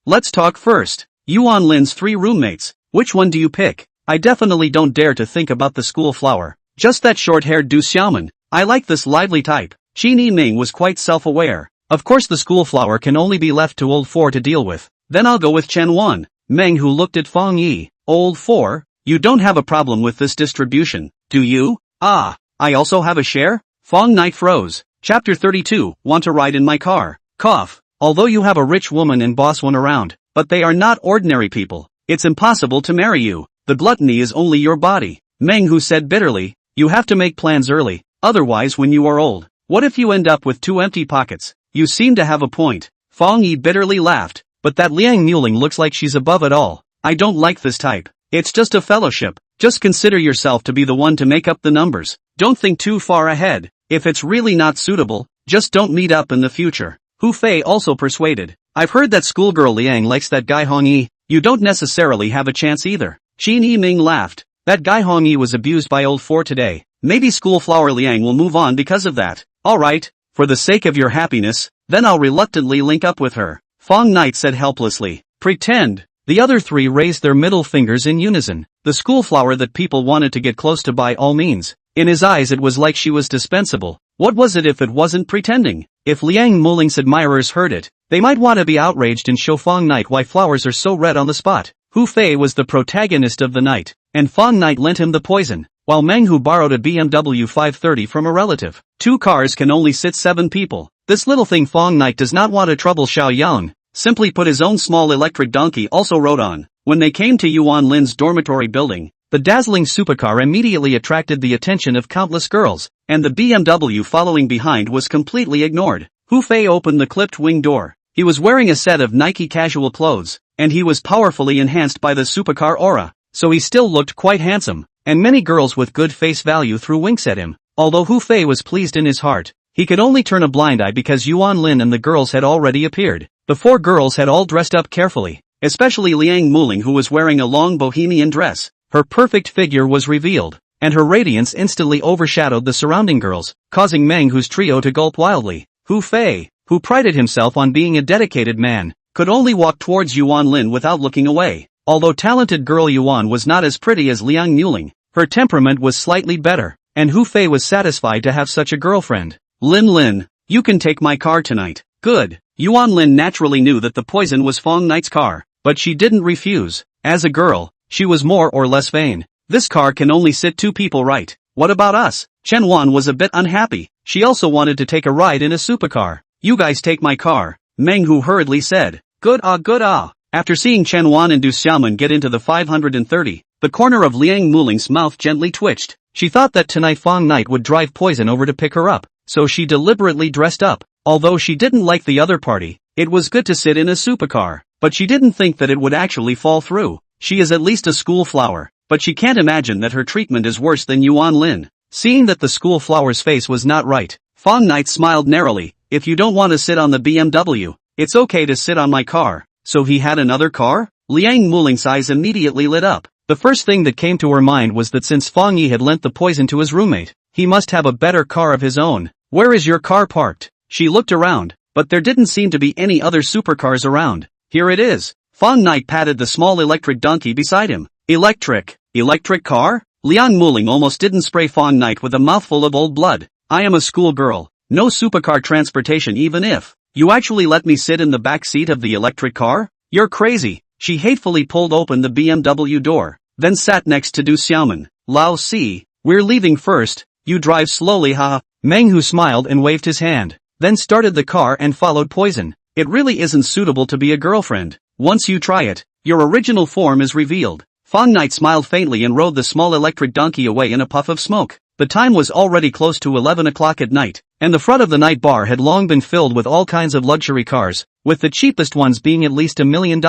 let's talk first. Yuan Lin's 3 roommates, which one do you pick? I definitely don't dare to think about the school flower. Just that short-haired Du Xiaoman. I like this lively type. Qin Ming was quite self-aware. Of course the school flower can only be left to old 4 to deal with. Then I'll go with Chen Wan. Manghwa looked at Fang Ye. Old 4? You don't have a problem with this distribution, do you? I also have a share? Fang Knight froze. Chapter 32, want to ride in my car? Cough. Although you have a rich woman and boss one around, but they are not ordinary people. It's impossible to marry you. The gluttony is only your body. Manghwa said bitterly. You have to make plans early, otherwise when you are old, what if you end up with 2 empty pockets? You seem to have a point. Fang Ye bitterly laughed. But that Liang Muling looks like she's above it all. I don't like this type. It's just a fellowship. Just consider yourself to be the one to make up the numbers. Don't think too far ahead. If it's really not suitable, just don't meet up in the future. Hu Fei also persuaded. I've heard that schoolgirl Liang likes that guy Hong Yi. You don't necessarily have a chance either. Qin Yiming laughed. That guy Fang Ye was abused by old for today. Maybe school flower Liang will move on because of that. Alright, for the sake of your happiness, then I'll reluctantly link up with her. Fang Knight said helplessly. Pretend. The other three raised their middle fingers in unison. The school flower that people wanted to get close to by all means. In his eyes it was like she was dispensable. What was it if it wasn't pretending? If Liang Muling's admirers heard it, they might want to be outraged and show Fang Knight why flowers are so red on the spot. Hu Fei was the protagonist of the night, and Fang Knight lent him the poison, while Meng Hu borrowed a BMW 530 from a relative. 2 cars can only sit 7 people. This little thing Fang Knight does not want to trouble Xiao Yang. Simply put, his own small electric donkey also rode on. When they came to Yuan Lin's dormitory building, the dazzling supercar immediately attracted the attention of countless girls, and the BMW following behind was completely ignored. Hu Fei opened the clipped wing door. He was wearing a set of Nike casual clothes, and he was powerfully enhanced by the supercar aura, so he still looked quite handsome, and many girls with good face value threw winks at him. Although Hu Fei was pleased in his heart, he could only turn a blind eye because Yuan Lin and the girls had already appeared. The 4 girls had all dressed up carefully, especially Liang Muling, who was wearing a long bohemian dress. Her perfect figure was revealed, and her radiance instantly overshadowed the surrounding girls, causing Meng Hu's trio to gulp wildly. Hu Fei, who prided himself on being a dedicated man, could only walk towards Yuan Lin without looking away. Although talented girl Yuan was not as pretty as Liang Muling, her temperament was slightly better, and Hu Fei was satisfied to have such a girlfriend. Lin, you can take my car tonight. Good. Yuan Lin naturally knew that the poison was Fang Knight's car, but she didn't refuse. As a girl, she was more or less vain. This car can only sit 2 people, right? What about us? Chen Wan was a bit unhappy. She also wanted to take a ride in a supercar. You guys take my car, Meng Hu hurriedly said. Good ah. After seeing Chen Wan and Du Xiaoman get into the 530, the corner of Liang Muling's mouth gently twitched. She thought that tonight Fang Knight would drive poison over to pick her up, so she deliberately dressed up. Although she didn't like the other party, it was good to sit in a supercar, but she didn't think that it would actually fall through. She is at least a school flower, but she can't imagine that her treatment is worse than Yuan Lin. Seeing that the school flower's face was not right, Fang Knight smiled narrowly. If you don't want to sit on the BMW, it's okay to sit on my car. So he had another car? Liang Muling's eyes immediately lit up. The first thing that came to her mind was that since Fang Ye had lent the poison to his roommate, he must have a better car of his own. Where is your car parked? She looked around, but there didn't seem to be any other supercars around. Here it is. Fang Knight patted the small electric donkey beside him. Electric car? Liang Muling almost didn't spray Fang Knight with a mouthful of old blood. I am a schoolgirl. No supercar transportation, even if you actually let me sit in the back seat of the electric car? You're crazy. She hatefully pulled open the BMW door, then sat next to Du Xiaoman. Lao Si, we're leaving first. You drive slowly, ha. Meng Hu smiled and waved his hand, then started the car and followed poison. It really isn't suitable to be a girlfriend. Once you try it, your original form is revealed. Fang Knight smiled faintly and rode the small electric donkey away in a puff of smoke. The time was already close to 11 o'clock at night, and the front of the night bar had long been filled with all kinds of luxury cars, with the cheapest ones being at least $1 million.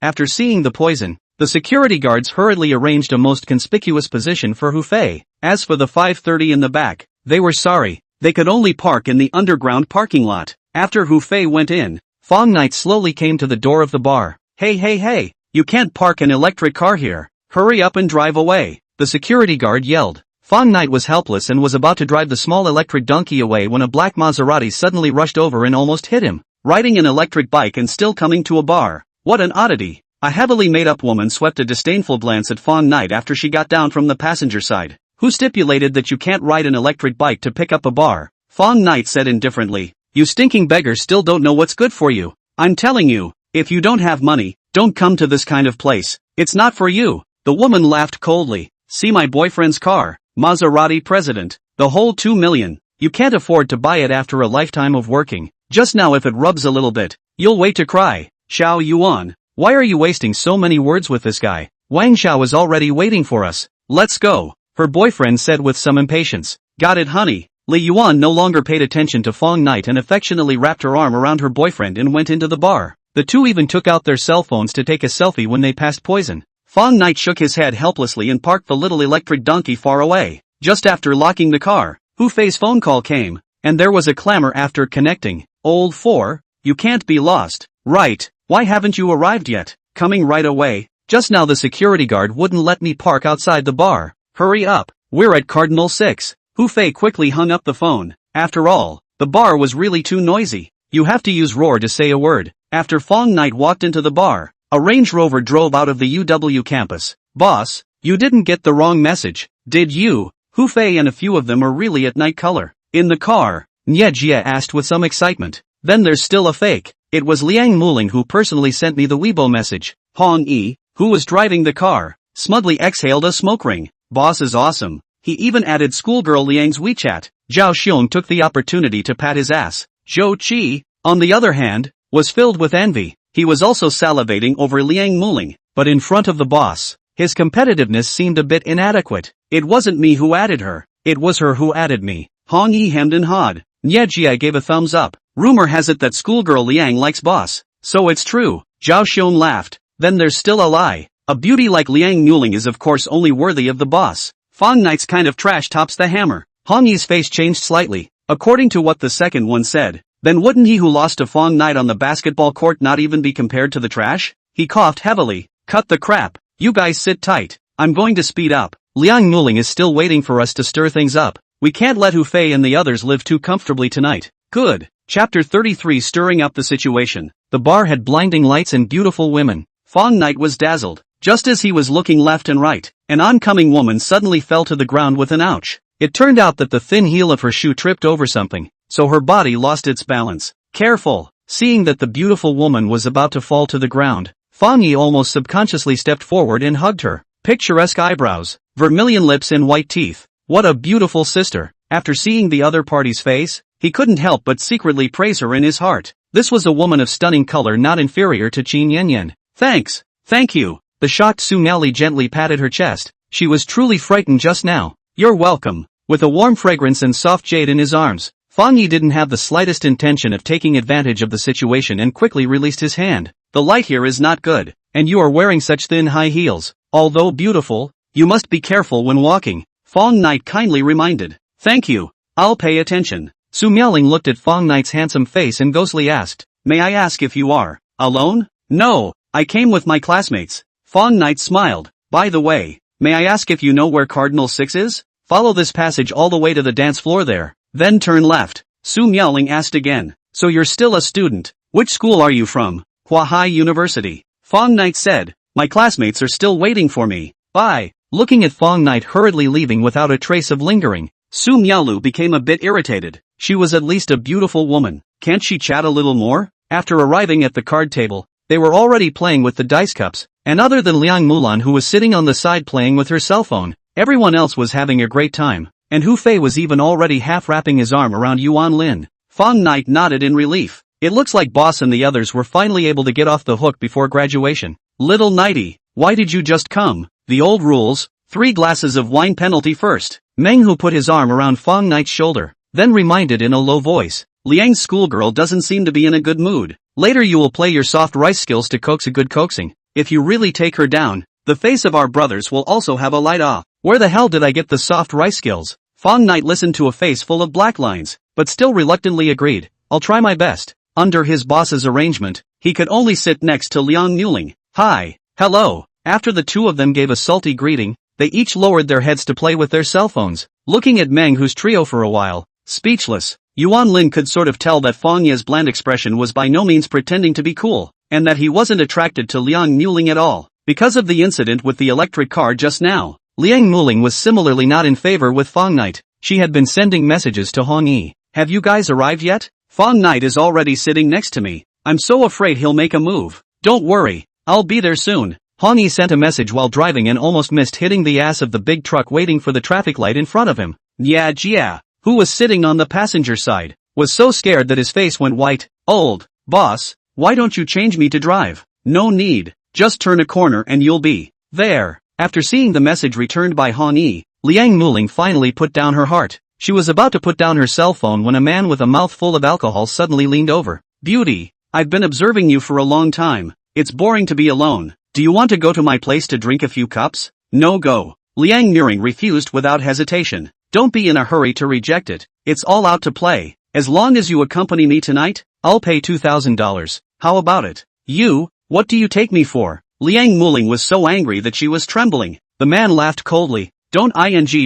After seeing the poison, the security guards hurriedly arranged a most conspicuous position for Hu Fei. As for the 530 in the back, they were sorry. They could only park in the underground parking lot. After Hu Fei went in, Fang Knight slowly came to the door of the bar. Hey, you can't park an electric car here. Hurry up and drive away, the security guard yelled. Fang Knight was helpless and was about to drive the small electric donkey away when a black Maserati suddenly rushed over and almost hit him. Riding an electric bike and still coming to a bar. What an oddity. A heavily made-up woman swept a disdainful glance at Fang Knight after she got down from the passenger side. Who stipulated that you can't ride an electric bike to pick up a bar? Fang Knight said indifferently. You stinking beggar still don't know what's good for you. I'm telling you, if you don't have money, don't come to this kind of place. It's not for you. The woman laughed coldly. See my boyfriend's car. Maserati President. The whole 2 million. You can't afford to buy it after a lifetime of working. Just now if it rubs a little bit, you'll wait to cry. Xiao Yuan. Why are you wasting so many words with this guy? Wang Xiao is already waiting for us. Let's go, her boyfriend said with some impatience. Got it, honey. Li Yuan no longer paid attention to Fang Knight and affectionately wrapped her arm around her boyfriend and went into the bar. The two even took out their cell phones to take a selfie when they passed poison. Fang Knight shook his head helplessly and parked the little electric donkey far away. Just after locking the car, Hu Fei's phone call came, and there was a clamor after connecting. Old 4, you can't be lost. Right, why haven't you arrived yet? Coming right away. Just now the security guard wouldn't let me park outside the bar. Hurry up, we're at Cardinal 6. Hu Fei quickly hung up the phone. After all, the bar was really too noisy. You have to use roar to say a word. After Fang Knight walked into the bar, a Range Rover drove out of the UW campus. Boss, you didn't get the wrong message, did you? Hu Fei and a few of them are really at night color. In the car, Nye Jie asked with some excitement. Then there's still a fake. It was Liang Muling who personally sent me the Weibo message. Hong Yi, who was driving the car, smugly exhaled a smoke ring. Boss is awesome. He even added schoolgirl Liang's WeChat. Zhao Xiong took the opportunity to pat his ass. Zhou Qi, on the other hand, was filled with envy. He was also salivating over Liang Muling, but in front of the boss, his competitiveness seemed a bit inadequate. It wasn't me who added her, it was her who added me. Hong Yi hemmed and hawed. Nye Jie gave a thumbs up. Rumor has it that schoolgirl Liang likes boss. So it's true. Zhao Xiong laughed. Then there's still a lie. A beauty like Liang Muling is of course only worthy of the boss. Fang Knight's kind of trash tops the hammer. Hong Yi's face changed slightly, according to what the second one said. Then wouldn't he who lost to Fang Knight on the basketball court not even be compared to the trash? He coughed heavily. Cut the crap. You guys sit tight. I'm going to speed up. Liang Muling is still waiting for us to stir things up. We can't let Hu Fei and the others live too comfortably tonight. Good. Chapter 33 Stirring up the situation. The bar had blinding lights and beautiful women. Fang Knight was dazzled. Just as he was looking left and right, an oncoming woman suddenly fell to the ground with an ouch. It turned out that the thin heel of her shoe tripped over something, so her body lost its balance. Careful! Seeing that the beautiful woman was about to fall to the ground, Fang Ye almost subconsciously stepped forward and hugged her. Picturesque eyebrows, vermilion lips and white teeth. What a beautiful sister. After seeing the other party's face, he couldn't help but secretly praise her in his heart. This was a woman of stunning color not inferior to Qin Yanyan. Thanks. Thank you. The shocked Su Miaoli gently patted her chest. She was truly frightened just now. You're welcome. With a warm fragrance and soft jade in his arms, Fang Ye didn't have the slightest intention of taking advantage of the situation and quickly released his hand. The light here is not good, and you are wearing such thin high heels. Although beautiful, you must be careful when walking. Fang Knight kindly reminded. Thank you. I'll pay attention. Su Miaoling looked at Fang Knight's handsome face and ghostly asked, May I ask if you are alone? No, I came with my classmates. Fang Knight smiled. By the way, may I ask if you know where Cardinal 6 is? Follow this passage all the way to the dance floor there. Then turn left. Su Miaoling asked again. So you're still a student. Which school are you from? Huahai University. Fang Knight said. My classmates are still waiting for me. Bye. Looking at Fang Knight hurriedly leaving without a trace of lingering, Su Miaolu became a bit irritated. She was at least a beautiful woman. Can't she chat a little more? After arriving at the card table, they were already playing with the dice cups, and other than Liang Mulan who was sitting on the side playing with her cell phone, everyone else was having a great time, and Hu Fei was even already half wrapping his arm around Yuan Lin. Fang Knight nodded in relief. It looks like Boss and the others were finally able to get off the hook before graduation. Little Nighty, why did you just come? The old rules, 3 glasses of wine penalty first. Meng Hu put his arm around Fang Knight's shoulder, then reminded in a low voice. Liang's schoolgirl doesn't seem to be in a good mood. Later you will play your soft rice skills to coax a good coaxing. If you really take her down, the face of our brothers will also have a light off. Where the hell did I get the soft rice skills? Fang Knight listened to a face full of black lines, but still reluctantly agreed. I'll try my best. Under his boss's arrangement, he could only sit next to Liang Muling. Hi. Hello. After the two of them gave a salty greeting, they each lowered their heads to play with their cell phones, looking at Meng Hu's trio for a while, speechless. Yuan Lin could sort of tell that Fang Ye's bland expression was by no means pretending to be cool, and that he wasn't attracted to Liang Muling at all, because of the incident with the electric car just now. Liang Muling was similarly not in favor with Fang Knight. She had been sending messages to Hong Yi. Have you guys arrived yet? Fang Knight is already sitting next to me. I'm so afraid he'll make a move. Don't worry, I'll be there soon. Hong Yi sent a message while driving and almost missed hitting the ass of the big truck waiting for the traffic light in front of him. Yeah, who was sitting on the passenger side, was so scared that his face went white. Old boss, why don't you change me to drive? No need, just turn a corner and you'll be there. After seeing the message returned by Hong Yi, Liang Muling finally put down her heart. She was about to put down her cell phone when a man with a mouth full of alcohol suddenly leaned over. Beauty, I've been observing you for a long time. It's boring to be alone. Do you want to go to my place to drink a few cups? No go. Liang Muring refused without hesitation. Don't be in a hurry to reject it. It's all out to play. As long as you accompany me tonight, I'll pay $2,000. How about it? You, what do you take me for? Liang Muling was so angry that she was trembling. The man laughed coldly. Don't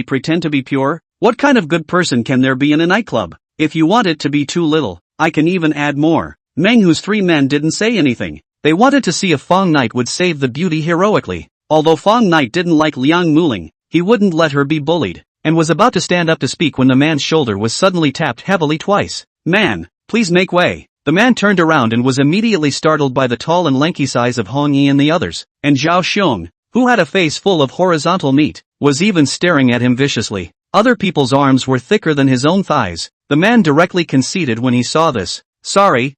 pretend to be pure? What kind of good person can there be in a nightclub? If you want it to be too little, I can even add more. Meng Hu's three men didn't say anything. They wanted to see if Fang Knight would save the beauty heroically. Although Fang Knight didn't like Liang Muling, he wouldn't let her be bullied, and was about to stand up to speak when the man's shoulder was suddenly tapped heavily twice. Man, please make way. The man turned around and was immediately startled by the tall and lanky size of Fang Ye and the others, and Zhao Xiong, who had a face full of horizontal meat, was even staring at him viciously. Other people's arms were thicker than his own thighs. The man directly conceded when he saw this. Sorry,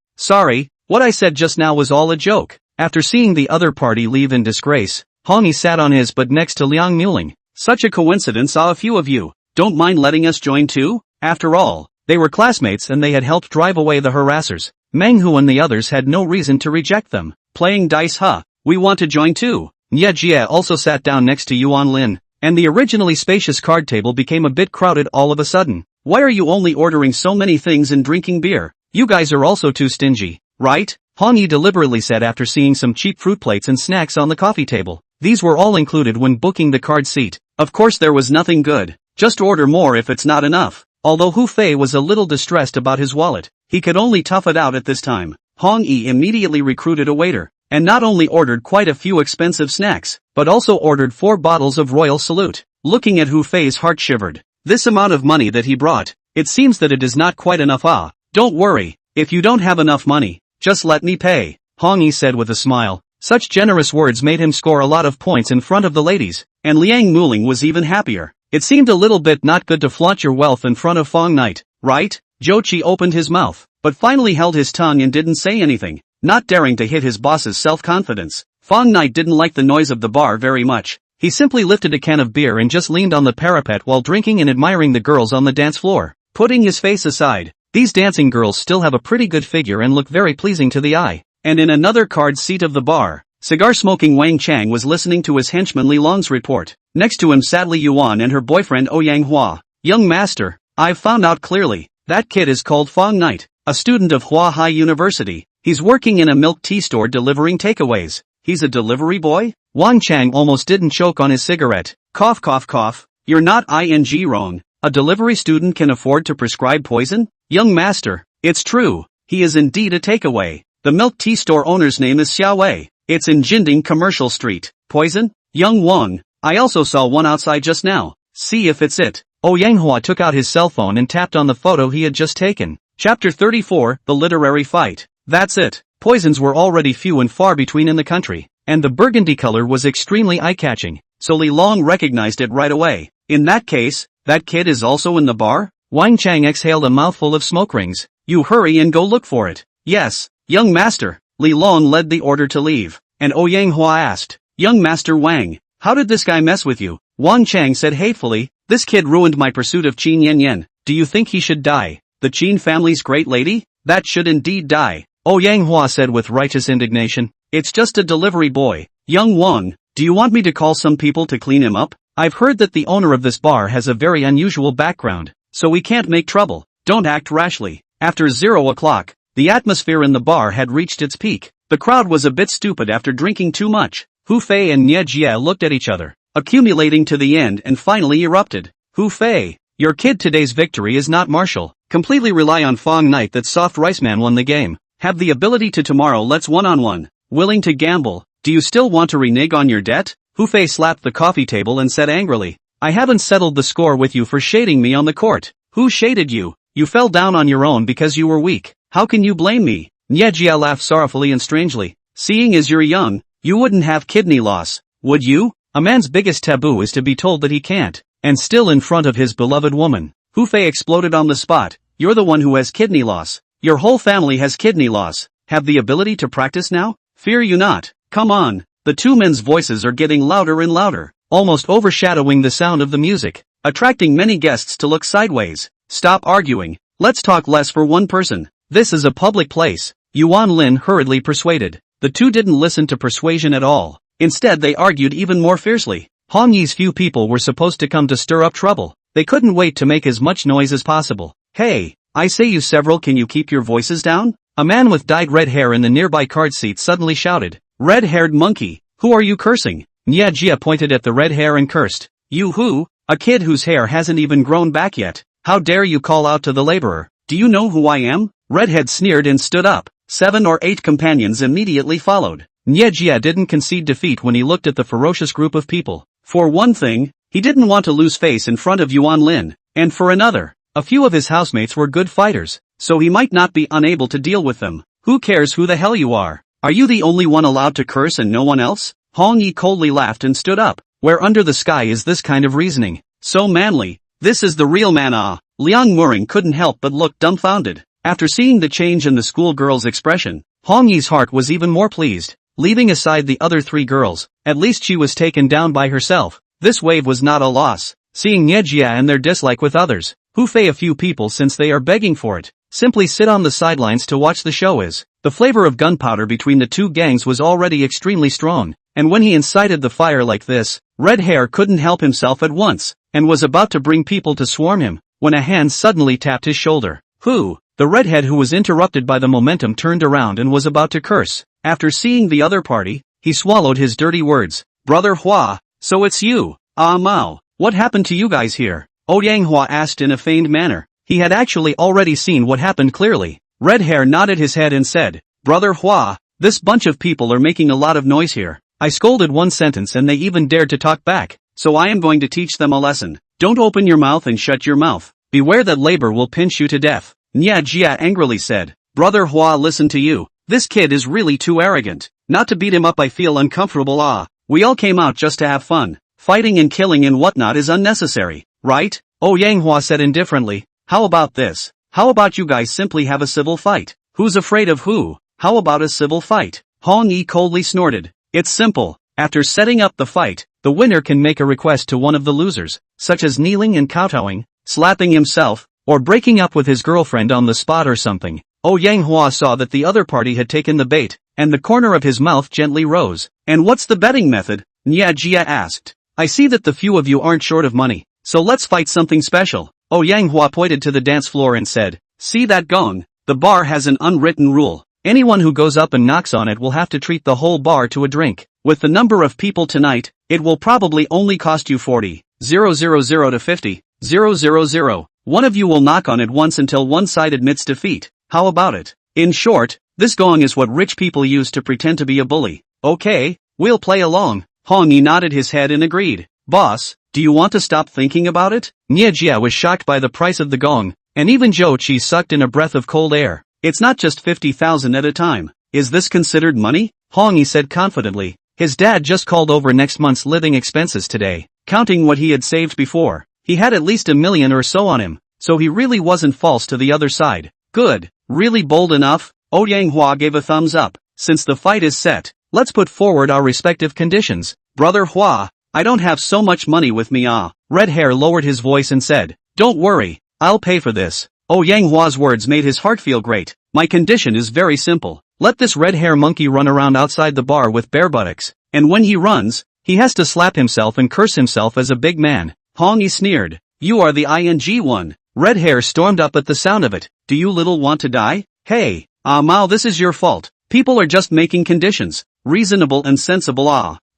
what I said just now was all a joke. After seeing the other party leave in disgrace, Fang Ye sat on his butt next to Liang Muling. Such a coincidence, a few of you don't mind letting us join too? After all, they were classmates and they had helped drive away the harassers. Meng Hu and the others had no reason to reject them. Playing dice, huh? We want to join too. Nye Jie also sat down next to Yuan Lin, and the originally spacious card table became a bit crowded all of a sudden. Why are you only ordering so many things and drinking beer? You guys are also too stingy, right? Fang Ye deliberately said after seeing some cheap fruit plates and snacks on the coffee table. These were all included when booking the card seat. Of course there was nothing good. Just order more if it's not enough. Although Hu Fei was a little distressed about his wallet, he could only tough it out at this time. Fang Ye immediately recruited a waiter, and not only ordered quite a few expensive snacks, but also ordered 4 bottles of Royal Salute. Looking at Hu Fei's heart shivered. This amount of money that he brought, it seems that it is not quite enough. Don't worry, if you don't have enough money, just let me pay, Fang Ye said with a smile. Such generous words made him score a lot of points in front of the ladies, and Liang Muling was even happier. It seemed a little bit not good to flaunt your wealth in front of Fang Knight, right? Zhou Qi opened his mouth, but finally held his tongue and didn't say anything, not daring to hit his boss's self-confidence. Fang Knight didn't like the noise of the bar very much. He simply lifted a can of beer and just leaned on the parapet while drinking and admiring the girls on the dance floor. Putting his face aside, these dancing girls still have a pretty good figure and look very pleasing to the eye. And in another card seat of the bar, cigar-smoking Wang Chang was listening to his henchman Li Long's report. Next to him sat Li Yuan and her boyfriend Ouyang Hua. Young master, I've found out clearly. That kid is called Fang Knight, a student of Hua Hai University. He's working in a milk tea store delivering takeaways. He's a delivery boy? Wang Chang almost didn't choke on his cigarette. Cough cough cough. You're not wrong. A delivery student can afford to prescribe poison? Young master, it's true. He is indeed a takeaway. The milk tea store owner's name is Xiao Wei. It's in Jinding Commercial Street. Poison? Young Wang, I also saw one outside just now. See if it's it. Ouyang Hua took out his cell phone and tapped on the photo he had just taken. Chapter 34, The Literary Fight. That's it. Poisons were already few and far between in the country, and the burgundy color was extremely eye-catching, so Li Long recognized it right away. In that case, that kid is also in the bar? Wang Chang exhaled a mouthful of smoke rings. You hurry and go look for it. Yes, young master. Li Long led the order to leave, and Ouyang Hua asked, Young Master Wang, how did this guy mess with you? Wang Chang said hatefully, This kid ruined my pursuit of Qin Yan Yan. Do you think he should die? The Qin family's great lady? That should indeed die. Ouyang Hua said with righteous indignation, It's just a delivery boy. Young Wang, do you want me to call some people to clean him up? I've heard that the owner of this bar has a very unusual background, so we can't make trouble. Don't act rashly. After 0 o'clock, the atmosphere in the bar had reached its peak. The crowd was a bit stupid after drinking too much. Hu Fei and Nye Jie looked at each other, accumulating to the end and finally erupted. Hu Fei, your kid today's victory is not martial. Completely rely on Fang Knight. That soft rice man won the game. Have the ability to tomorrow let's one-on-one. Willing to gamble. Do you still want to renege on your debt? Hu Fei slapped the coffee table and said angrily, I haven't settled the score with you for shading me on the court. Who shaded you? You fell down on your own because you were weak. How can you blame me? Nye Jie laughed sorrowfully and strangely. Seeing as you're young, you wouldn't have kidney loss, would you? A man's biggest taboo is to be told that he can't, and still in front of his beloved woman. Hu Fei exploded on the spot. You're the one who has kidney loss. Your whole family has kidney loss. Have the ability to practice now? Fear you not. Come on. The two men's voices are getting louder and louder, almost overshadowing the sound of the music, attracting many guests to look sideways. Stop arguing. Let's talk less for one person. This is a public place. Yuan Lin hurriedly persuaded. The two didn't listen to persuasion at all. Instead they argued even more fiercely. Fang Ye's few people were supposed to come to stir up trouble. They couldn't wait to make as much noise as possible. Hey, I say you several, can you keep your voices down? A man with dyed red hair in the nearby card seat suddenly shouted. Red-haired monkey, Who are you cursing? Nya Jia pointed at the red hair and cursed. You who? A kid whose hair hasn't even grown back yet. How dare you call out to the laborer? Do you know who I am? Redhead sneered and stood up. 7 or 8 companions immediately followed. Nya Jia didn't concede defeat when he looked at the ferocious group of people. For one thing, he didn't want to lose face in front of Yuan Lin, and for another, a few of his housemates were good fighters, so he might not be unable to deal with them. Who cares who the hell you are? Are you the only one allowed to curse and no one else? Fang Ye coldly laughed and stood up. Where under the sky is this kind of reasoning? So manly. This is the real man. Liang Muring couldn't help but look dumbfounded. After seeing the change in the schoolgirl's expression, Fang Ye's heart was even more pleased. Leaving aside the other 3 girls, at least she was taken down by herself. This wave was not a loss. Seeing Nya Jia and their dislike with others, who fei a few people since they are begging for it, simply sit on the sidelines to watch the show is. The flavor of gunpowder between the 2 gangs was already extremely strong, and when he incited the fire like this, Red Hair couldn't help himself at once, and was about to bring people to swarm him, when a hand suddenly tapped his shoulder. Who? The redhead who was interrupted by the momentum turned around and was about to curse. After seeing the other party, he swallowed his dirty words. Brother Hua, so it's you. Ah Mao, what happened to you guys here? Ouyang Hua asked in a feigned manner. He had actually already seen what happened clearly. Red Hair nodded his head and said, Brother Hua, this bunch of people are making a lot of noise here. I scolded one sentence and they even dared to talk back, so I am going to teach them a lesson. Don't open your mouth and shut your mouth. Beware that labor will pinch you to death. Nya Jia angrily said. Brother Hua, listen to you. This kid is really too arrogant. Not to beat him up I feel uncomfortable. We all came out just to have fun. Fighting and killing and whatnot is unnecessary, right? Ouyang Hua said indifferently. How about this? How about you guys simply have a civil fight? Who's afraid of who? How about a civil fight? Fang Ye coldly snorted. It's simple. After setting up the fight, the winner can make a request to one of the losers, such as kneeling and kowtowing, slapping himself, or breaking up with his girlfriend on the spot or something. Ouyang Hua saw that the other party had taken the bait, and the corner of his mouth gently rose. And what's the betting method? Nya Jia asked. I see that the few of you aren't short of money, so let's fight something special. Ouyang Hua pointed to the dance floor and said, see that gong? The bar has an unwritten rule. Anyone who goes up and knocks on it will have to treat the whole bar to a drink. With the number of people tonight, it will probably only cost you 40,000 to 50,000. One of you will knock on it once until one side admits defeat. How about it? In short, this gong is what rich people use to pretend to be a bully. Okay, we'll play along. Fang Ye nodded his head and agreed. Boss, do you want to stop thinking about it? Nya Jia was shocked by the price of the gong, and even Zhou Qi sucked in a breath of cold air. It's not just 50,000 at a time. Is this considered money? Fang Ye said confidently. His dad just called over next month's living expenses today. Counting what he had saved before, he had at least 1 million or so on him, so he really wasn't false to the other side. Good. Really bold enough? Ouyang Hua gave a thumbs up. Since the fight is set, let's put forward our respective conditions. Brother Hua, I don't have so much money with me. Red Hair lowered his voice and said, don't worry, I'll pay for this. Ouyang Hua's words made his heart feel great. My condition is very simple. Let this red hair monkey run around outside the bar with bare buttocks, and when he runs, he has to slap himself and curse himself as a big man. Fang Ye sneered. You are the ing one. Red Hair stormed up at the sound of it. Do you little want to die? Hey, Mao, this is your fault. People are just making conditions. Reasonable and sensible.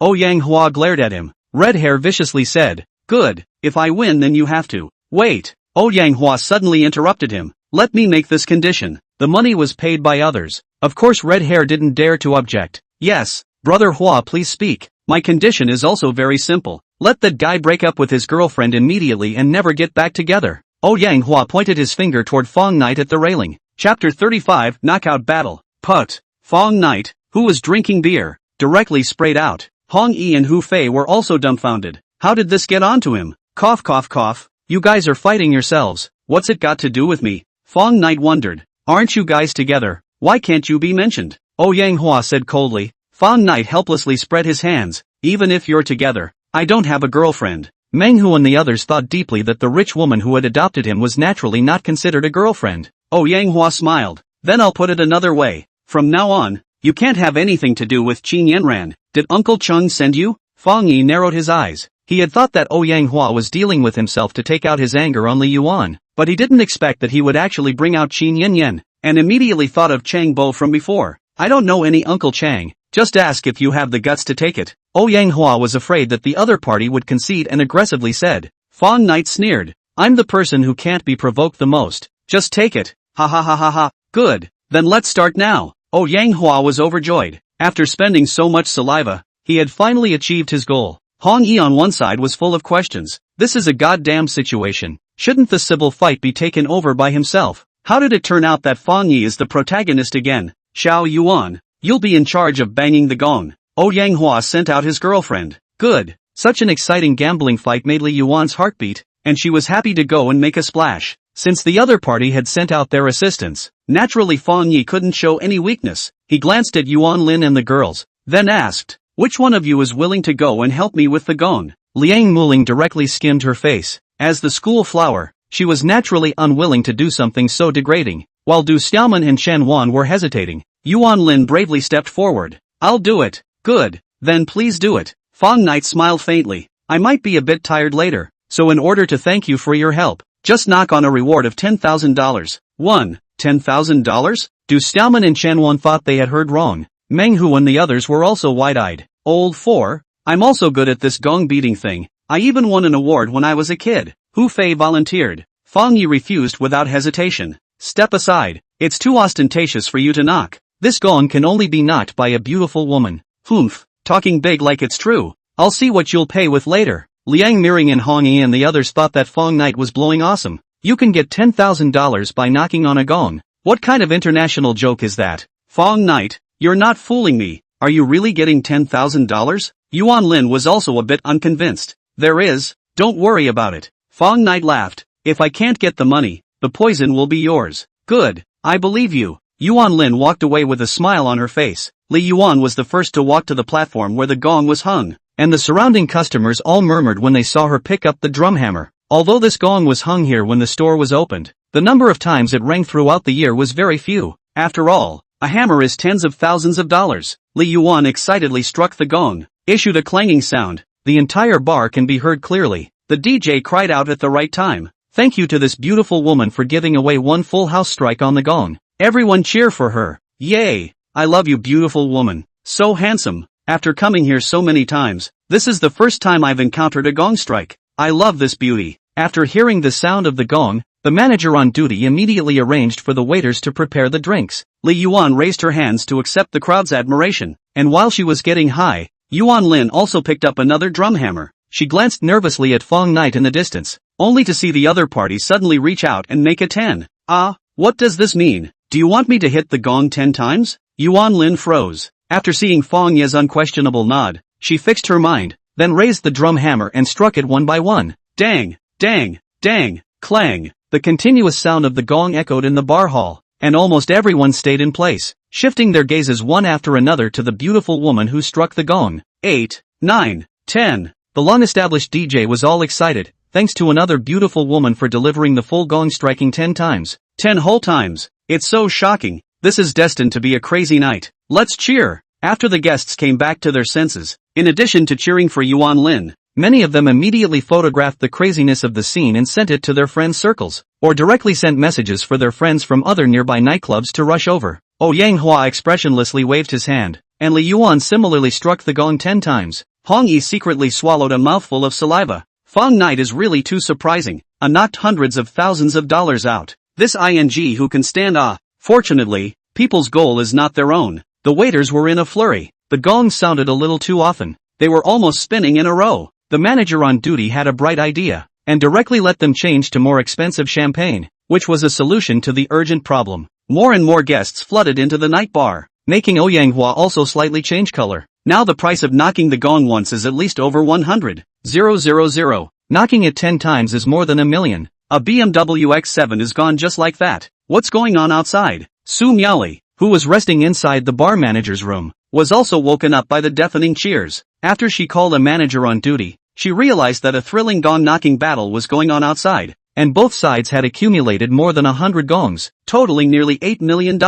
Ouyang Hua glared at him. Red Hair viciously said. Good, if I win then you have to. Wait. Ouyang Hua suddenly interrupted him. Let me make this condition. The money was paid by others. Of course Red Hair didn't dare to object. Yes, Brother Hua, please speak. My condition is also very simple. Let that guy break up with his girlfriend immediately and never get back together. Ouyang Hua pointed his finger toward Fang Knight at the railing. Chapter 35 Knockout Battle. Put. Fang Knight, who was drinking beer, directly sprayed out. Fang Ye and Hu Fei were also dumbfounded. How did this get onto him? Cough cough cough. You guys are fighting yourselves. What's it got to do with me? Fang Knight wondered. Aren't you guys together? Why can't you be mentioned? Ouyang Hua said coldly. Fang Knight helplessly spread his hands. Even if you're together, I don't have a girlfriend. Meng Hu and the others thought deeply that the rich woman who had adopted him was naturally not considered a girlfriend. Ouyang Hua smiled. Then I'll put it another way. From now on, you can't have anything to do with Qin Yanran. Did Uncle Chung send you? Fang Ye narrowed his eyes. He had thought that Ouyang Hua was dealing with himself to take out his anger on Li Yuan, but he didn't expect that he would actually bring out Qin Yanyan, and immediately thought of Chang Bo from before. I don't know any Uncle Chang. Just ask if you have the guts to take it. Yang Hua was afraid that the other party would concede and aggressively said. Fang Knight sneered. I'm the person who can't be provoked the most. Just take it. Ha ha ha ha ha. Good. Then let's start now. Yang Hua was overjoyed. After spending so much saliva, he had finally achieved his goal. Fang Ye on one side was full of questions. This is a goddamn situation. Shouldn't the civil fight be taken over by himself? How did it turn out that Fang Ye is the protagonist again? Xiao Yuan, you'll be in charge of banging the gong. Yang Hua sent out his girlfriend. Good. Such an exciting gambling fight made Li Yuan's heart beat, and she was happy to go and make a splash. Since the other party had sent out their assistants, naturally Fang Ye couldn't show any weakness. He glanced at Yuan Lin and the girls, then asked, which one of you is willing to go and help me with the gong? Liang Muling directly skimmed her face. As the school flower, she was naturally unwilling to do something so degrading. While Du Xiaoman and Chen Wan were hesitating, Yuan Lin bravely stepped forward. I'll do it. Good. Then please do it. Fang Knight smiled faintly. I might be a bit tired later, so in order to thank you for your help, just knock on a reward of $10,000. $10,000? Du Xiaoman and Chen Wan thought they had heard wrong. Meng Hu and the others were also wide-eyed. Old 4, I'm also good at this gong beating thing. I even won an award when I was a kid. Hu Fei volunteered. Fang Ye refused without hesitation. Step aside. It's too ostentatious for you to knock. This gong can only be knocked by a beautiful woman. Humph, talking big like it's true. I'll see what you'll pay with later. Liang Miring and Hong Yi and the others thought that Fang Knight was blowing awesome. You can get $10,000 by knocking on a gong. What kind of international joke is that? Fang Knight, you're not fooling me. Are you really getting $10,000? Yuan Lin was also a bit unconvinced. There is. Don't worry about it. Fang Knight laughed. If I can't get the money, the poison will be yours. Good. I believe you. Yuan Lin walked away with a smile on her face. Li Yuan was the first to walk to the platform where the gong was hung, and the surrounding customers all murmured when they saw her pick up the drum hammer. Although this gong was hung here when the store was opened, the number of times it rang throughout the year was very few. After all, a hammer is tens of thousands of dollars. Li Yuan excitedly struck the gong, issued a clanging sound. The entire bar can be heard clearly. The DJ cried out at the right time. Thank you to this beautiful woman for giving away one full house strike on the gong. Everyone cheer for her. Yay! I love you, beautiful woman. So handsome. After coming here so many times, this is the first time I've encountered a gong strike. I love this beauty. After hearing the sound of the gong, the manager on duty immediately arranged for the waiters to prepare the drinks. Li Yuan raised her hands to accept the crowd's admiration, and while she was getting high, Yuan Lin also picked up another drum hammer. She glanced nervously at Fang Knight in the distance, only to see the other party suddenly reach out and make a 10. Ah, what does this mean? Do you want me to hit the gong 10 times? Yuan Lin froze. After seeing Fang Ye's unquestionable nod, she fixed her mind, then raised the drum hammer and struck it one by one. Dang, dang, dang, clang. The continuous sound of the gong echoed in the bar hall, and almost everyone stayed in place, shifting their gazes one after another to the beautiful woman who struck the gong. 8, 9, 10. The long-established DJ was all excited, thanks to another beautiful woman for delivering the full gong striking 10 times. 10 whole times. It's so shocking. This is destined to be a crazy night. Let's cheer. After the guests came back to their senses, in addition to cheering for Yuan Lin, many of them immediately photographed the craziness of the scene and sent it to their friends' circles, or directly sent messages for their friends from other nearby nightclubs to rush over. Yang Hua expressionlessly waved his hand, and Li Yuan similarly struck the gong 10 times. Hong Yi secretly swallowed a mouthful of saliva. Fang Knight is really too surprising. I knocked hundreds of thousands of dollars out. This ing who can stand Fortunately, people's goal is not their own. The waiters were in a flurry. The gongs sounded a little too often. They were almost spinning in a row. The manager on duty had a bright idea, and directly let them change to more expensive champagne, which was a solution to the urgent problem. More and more guests flooded into the night bar, making Yang Hua also slightly change color. Now the price of knocking the gong once is at least over 100,000. Knocking it 10 times is more than $1 million. A BMW X7 is gone just like that. What's going on outside? Su Miaoli, who was resting inside the bar manager's room, was also woken up by the deafening cheers. After she called a manager on duty, she realized that a thrilling gong-knocking battle was going on outside, and both sides had accumulated more than 100 gongs, totaling nearly $8 million.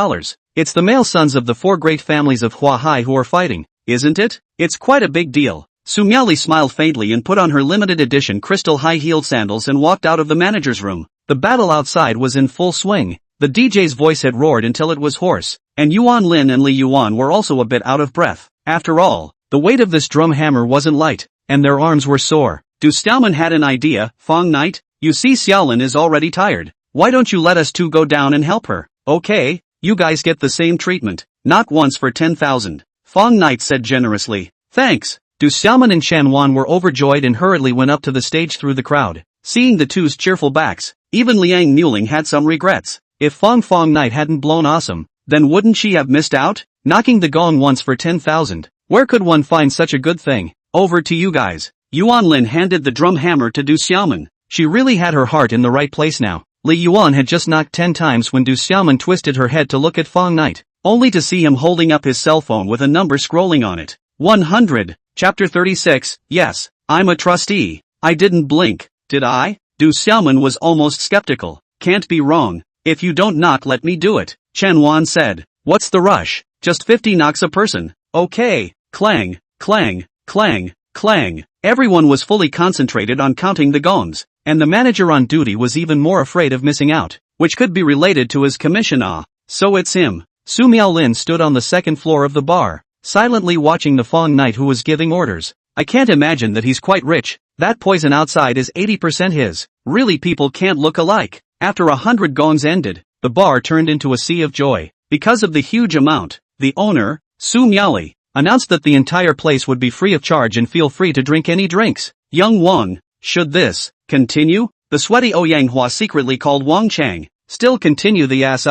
It's the male sons of the 4 great families of Huahai who are fighting, isn't it? It's quite a big deal. Su Miaoli smiled faintly and put on her limited edition crystal high-heeled sandals and walked out of the manager's room. The battle outside was in full swing. The DJ's voice had roared until it was hoarse, and Yuan Lin and Li Yuan were also a bit out of breath. After all, the weight of this drum hammer wasn't light, and their arms were sore. Du Xiaoman had an idea. Fang Knight, you see Xiaolin is already tired. Why don't you let us two go down and help her? Okay, you guys get the same treatment. Knock once for 10,000. Fang Knight said generously. Thanks. Du Xiaoman and Shan Wan were overjoyed and hurriedly went up to the stage through the crowd. Seeing the two's cheerful backs, even Liang Muling had some regrets. If Fang Knight hadn't blown awesome, then wouldn't she have missed out? Knocking the gong once for 10,000. Where could one find such a good thing? Over to you guys. Yuan Lin handed the drum hammer to Du Xiaoman. She really had her heart in the right place now. Li Yuan had just knocked 10 times when Du Xiaoman twisted her head to look at Fang Knight, only to see him holding up his cell phone with a number scrolling on it. 100. Chapter 36. Yes, I'm a trustee. I didn't blink, did I? Du Xiaoman was almost skeptical. Can't be wrong. If you don't knock, let me do it. Chen Wan said. What's the rush? Just 50 knocks a person. Okay. Clang, clang, clang, clang. Everyone was fully concentrated on counting the gongs, and the manager on duty was even more afraid of missing out, which could be related to his commission. So it's him. Su Miaolin stood on the second floor of the bar, silently watching the Fang Knight who was giving orders. I can't imagine that he's quite rich. That poison outside is 80% his. Really, people can't look alike. After 100 gongs ended, the bar turned into a sea of joy. Because of the huge amount, the owner, Su Miaoli, announced that the entire place would be free of charge and feel free to drink any drinks. Young Wang, should this continue? The sweaty Oyanghua secretly called Wang Chang. Still continue the ass.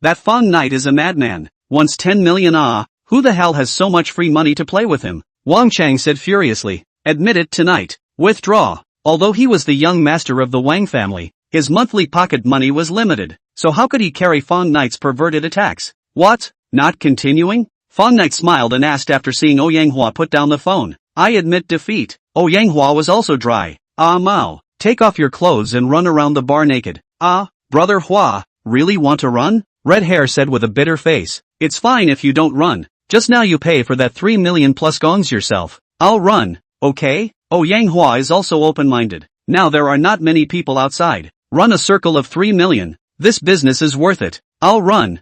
That Fang Knight is a madman. Wants 10 million. Who the hell has so much free money to play with him? Wang Chang said furiously. Admit it tonight. Withdraw. Although he was the young master of the Wang family, his monthly pocket money was limited, so how could he carry Fang Knight's perverted attacks? What? Not continuing? Fang Knight smiled and asked after seeing Oyanghua put down the phone. I admit defeat. Oyanghua was also dry. Mao, take off your clothes and run around the bar naked. Brother Hua, really want to run? Red Hair said with a bitter face. It's fine if you don't run. Just now you pay for that 3 million plus gongs yourself. I'll run, okay? Oyanghua is also open-minded. Now there are not many people outside. Run a circle of 3 million. This business is worth it. I'll run,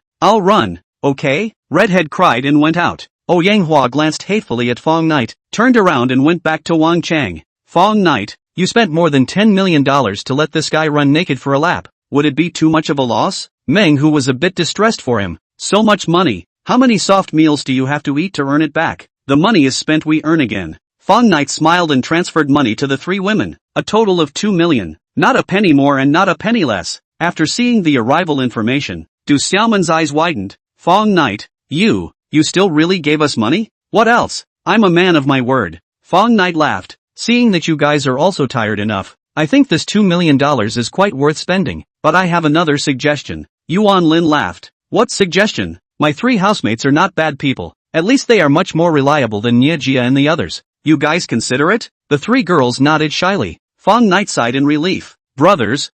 okay? Redhead cried and went out. Oyanghua glanced hatefully at Fang Knight, turned around and went back to Wang Chang. Fang Knight, you spent more than $10 million to let this guy run naked for a lap. Would it be too much of a loss? Meng, who was a bit distressed for him. So much money. How many soft meals do you have to eat to earn it back? The money is spent, we earn again. Fang Knight smiled and transferred money to the three women. A total of 2 million. Not a penny more and not a penny less. After seeing the arrival information, Du Xiaoman's eyes widened. Fang Knight, you still really gave us money? What else? I'm a man of my word. Fang Knight laughed. Seeing that you guys are also tired enough, I think this $2 million is quite worth spending, but I have another suggestion. Yuan Lin laughed. What suggestion? My three housemates are not bad people. At least they are much more reliable than Niejia and the others. You guys consider it? The three girls nodded shyly. Fang Knight sighed in relief. Brothers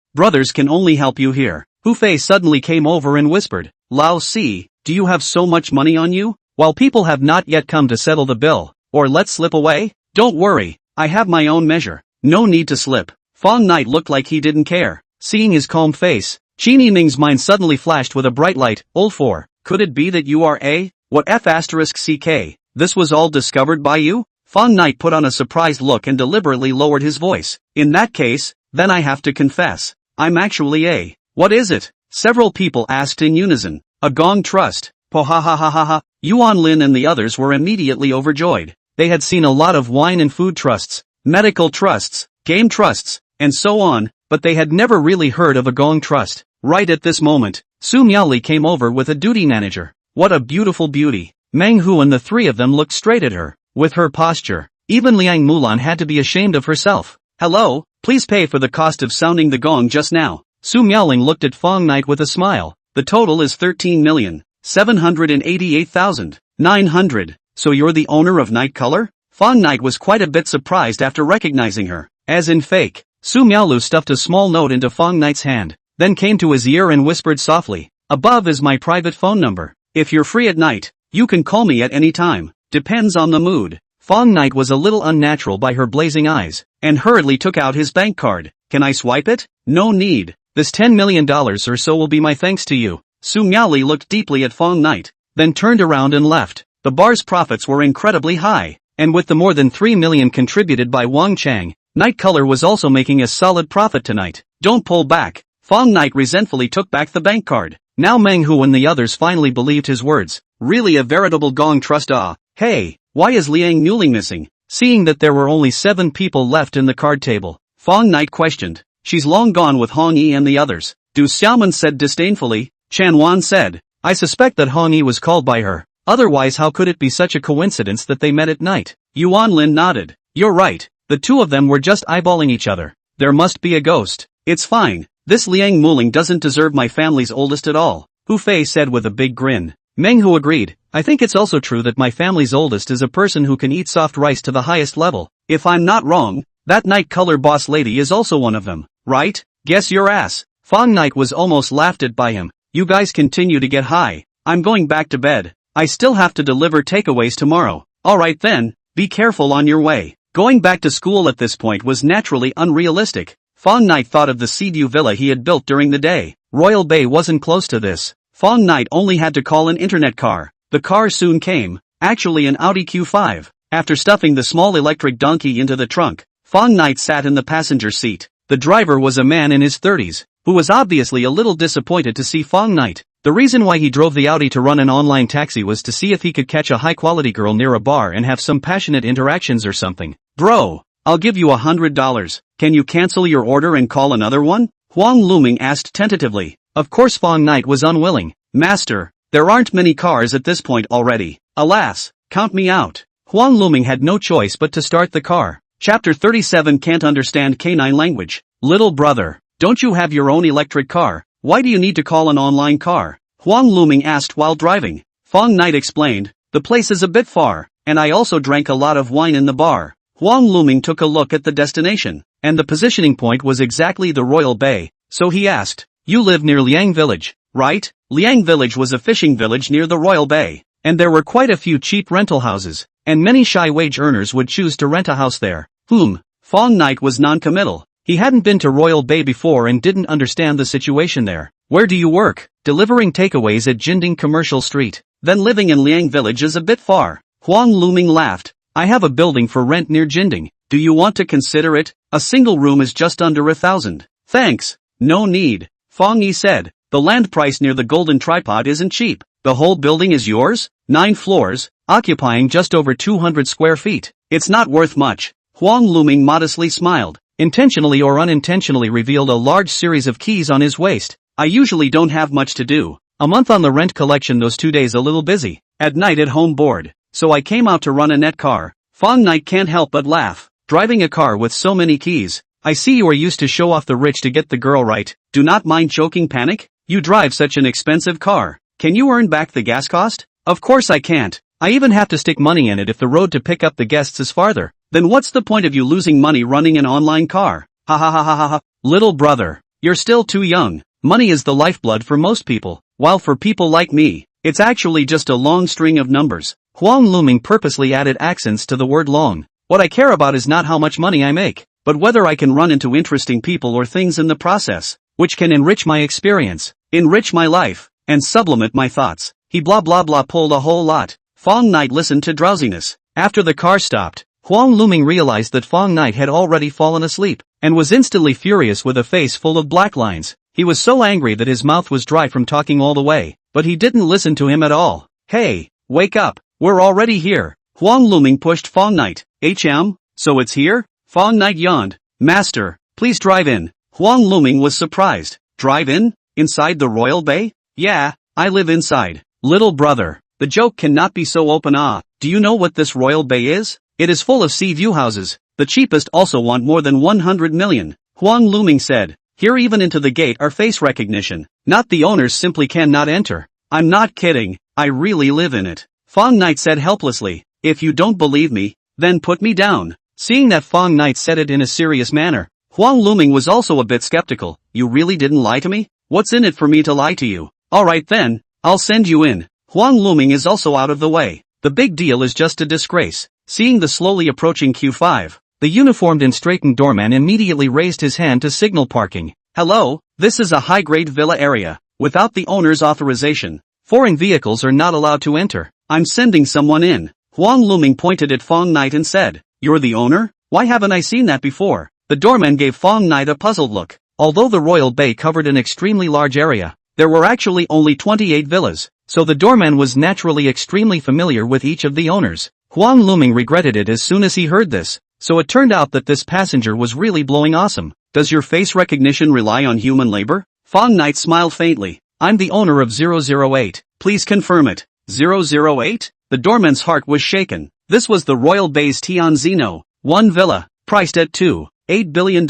can only help you here. Hu Fei suddenly came over and whispered. Lao Si, do you have so much money on you? While people have not yet come to settle the bill, or let slip away? Don't worry, I have my own measure. No need to slip. Fang Knight looked like he didn't care. Seeing his calm face, Qin Yiming's mind suddenly flashed with a bright light. Old four, could it be that you are a? What F***ck? This was all discovered by you? Fang Knight put on a surprised look and deliberately lowered his voice. In that case, then I have to confess. I'm actually a. What is it? Several people asked in unison. A gong trust. Po ha ha ha ha ha. Yuan Lin and the others were immediately overjoyed. They had seen a lot of wine and food trusts, medical trusts, game trusts, and so on, but they had never really heard of a gong trust. Right at this moment, Su Miaoli came over with a duty manager. What a beautiful beauty. Meng Hu and the three of them looked straight at her. With her posture, even Liang Mulan had to be ashamed of herself. Hello, please pay for the cost of sounding the gong just now. Su Miaoling looked at Fang Knight with a smile. The total is 13,788,900. So you're the owner of Night Color? Fang Knight was quite a bit surprised after recognizing her. As in fake, Su Miaolu stuffed a small note into Fang Knight's hand, then came to his ear and whispered softly. Above is my private phone number. If you're free at night, you can call me at any time. Depends on the mood. Fang Knight was a little unnatural by her blazing eyes, and hurriedly took out his bank card. Can I swipe it? No need. This $10 million or so will be my thanks to you. Su Miaoli looked deeply at Fang Knight, then turned around and left. The bar's profits were incredibly high, and with the more than 3 million contributed by Wang Chang, Night Color was also making a solid profit tonight. Don't pull back. Fang Night resentfully took back the bank card. Now Manhwa and the others finally believed his words. Really a veritable gong trust. Hey, why is Liang Nuling missing? Seeing that there were only 7 people left in the card table, Fang Night questioned. She's long gone with Fang Ye and the others. Du Xiaoman said disdainfully. Chan Wan said, I suspect that Fang Ye was called by her. Otherwise how could it be such a coincidence that they met at night? Yuan Lin nodded. You're right, the two of them were just eyeballing each other. There must be a ghost. It's fine, this Liang Muling doesn't deserve my family's oldest at all, Hu Fei said with a big grin. Meng Hu agreed. I think it's also true that my family's oldest is a person who can eat soft rice to the highest level. If I'm not wrong, that Night Color boss lady is also one of them, right? Guess your ass. Fang Night was almost laughed at by him. You guys continue to get high. I'm going back to bed. I still have to deliver takeaways tomorrow. Alright then, be careful on your way. Going back to school at this point was naturally unrealistic. Fang Night thought of the Seaview villa he had built during the day. Royal Bay wasn't close to this. Fang Night only had to call an internet car. The car soon came, actually an Audi Q5. After stuffing the small electric donkey into the trunk, Fang Night sat in the passenger seat. The driver was a man in his 30s, who was obviously a little disappointed to see Fang Night. The reason why he drove the Audi to run an online taxi was to see if he could catch a high-quality girl near a bar and have some passionate interactions or something. Bro, I'll give you $100. Can you cancel your order and call another one? Huang Luming asked tentatively. Of course Fang Night was unwilling. Master, there aren't many cars at this point already. Alas, count me out. Huang Luming had no choice but to start the car. Chapter 37 Can't understand canine language. Little brother, don't you have your own electric car? Why do you need to call an online car? Huang Luming asked while driving. Fang Night explained, the place is a bit far, and I also drank a lot of wine in the bar. Huang Luming took a look at the destination, and the positioning point was exactly the Royal Bay, so he asked, you live near Liang Village, right? Liang Village was a fishing village near the Royal Bay, and there were quite a few cheap rental houses, and many shy wage earners would choose to rent a house there. Fang Night was non-committal. He hadn't been to Royal Bay before and didn't understand the situation there. Where do you work? Delivering takeaways at Jinding Commercial Street. Then living in Liang Village is a bit far. Huang Luming laughed. I have a building for rent near Jinding. Do you want to consider it? A single room is just under 1,000. Thanks. No need. Fang Ye said. The land price near the Golden Tripod isn't cheap. The whole building is yours? 9 floors, occupying just over 200 square feet. It's not worth much. Huang Luming modestly smiled. Intentionally or unintentionally revealed a large series of keys on his waist. I usually don't have much to do. A month on the rent collection, those 2 days a little busy. At night at home bored. So I came out to run a net car. Fang Night can't help but laugh. Driving a car with so many keys. I see you are used to show off the rich to get the girl right. Do not mind choking panic? You drive such an expensive car. Can you earn back the gas cost? Of course I can't. I even have to stick money in it if the road to pick up the guests is farther. Then what's the point of you losing money running an online car? Ha ha ha ha ha ha. Little brother, you're still too young. Money is the lifeblood for most people, while for people like me, it's actually just a long string of numbers. Huang Luming purposely added accents to the word long. What I care about is not how much money I make, but whether I can run into interesting people or things in the process, which can enrich my experience, enrich my life, and sublimate my thoughts. He blah blah blah pulled a whole lot. Fang Night listened to drowsiness. After the car stopped, Huang Luming realized that Fang Night had already fallen asleep, and was instantly furious with a face full of black lines. He was so angry that his mouth was dry from talking all the way, but he didn't listen to him at all. Hey, wake up, we're already here. Huang Luming pushed Fang Night. So it's here? Fang Night yawned. Master, please drive in. Huang Luming was surprised. Drive in? Inside the Royal Bay? Yeah, I live inside. Little brother, the joke cannot be so open. Do you know what this Royal Bay is? It is full of sea view houses. The cheapest also want more than 100 million. Huang Luming said. Here even into the gate are face recognition. Not the owners simply cannot enter. I'm not kidding, I really live in it. Fang Night said helplessly. If you don't believe me, then put me down. Seeing that Fang Night said it in a serious manner, Huang Luming was also a bit skeptical. You really didn't lie to me? What's in it for me to lie to you? Alright then, I'll send you in. Huang Luming is also out of the way. The big deal is just a disgrace. Seeing the slowly approaching Q5, the uniformed and straightened doorman immediately raised his hand to signal parking. Hello, this is a high-grade villa area. Without the owner's authorization, foreign vehicles are not allowed to enter. I'm sending someone in. Huang Luming pointed at Fang Knight and said, "You're the owner? Why haven't I seen that before?" The doorman gave Fang Knight a puzzled look. Although the royal bay covered an extremely large area, there were actually only 28 villas, so the doorman was naturally extremely familiar with each of the owners. Huang Luming regretted it as soon as he heard this, so it turned out that this passenger was really blowing awesome. Does your face recognition rely on human labor? Fang Knight smiled faintly. I'm the owner of 008. Please confirm it. 008? The doorman's heart was shaken. This was the Royal Bay's Tianzino, one villa, priced at $2.8 billion,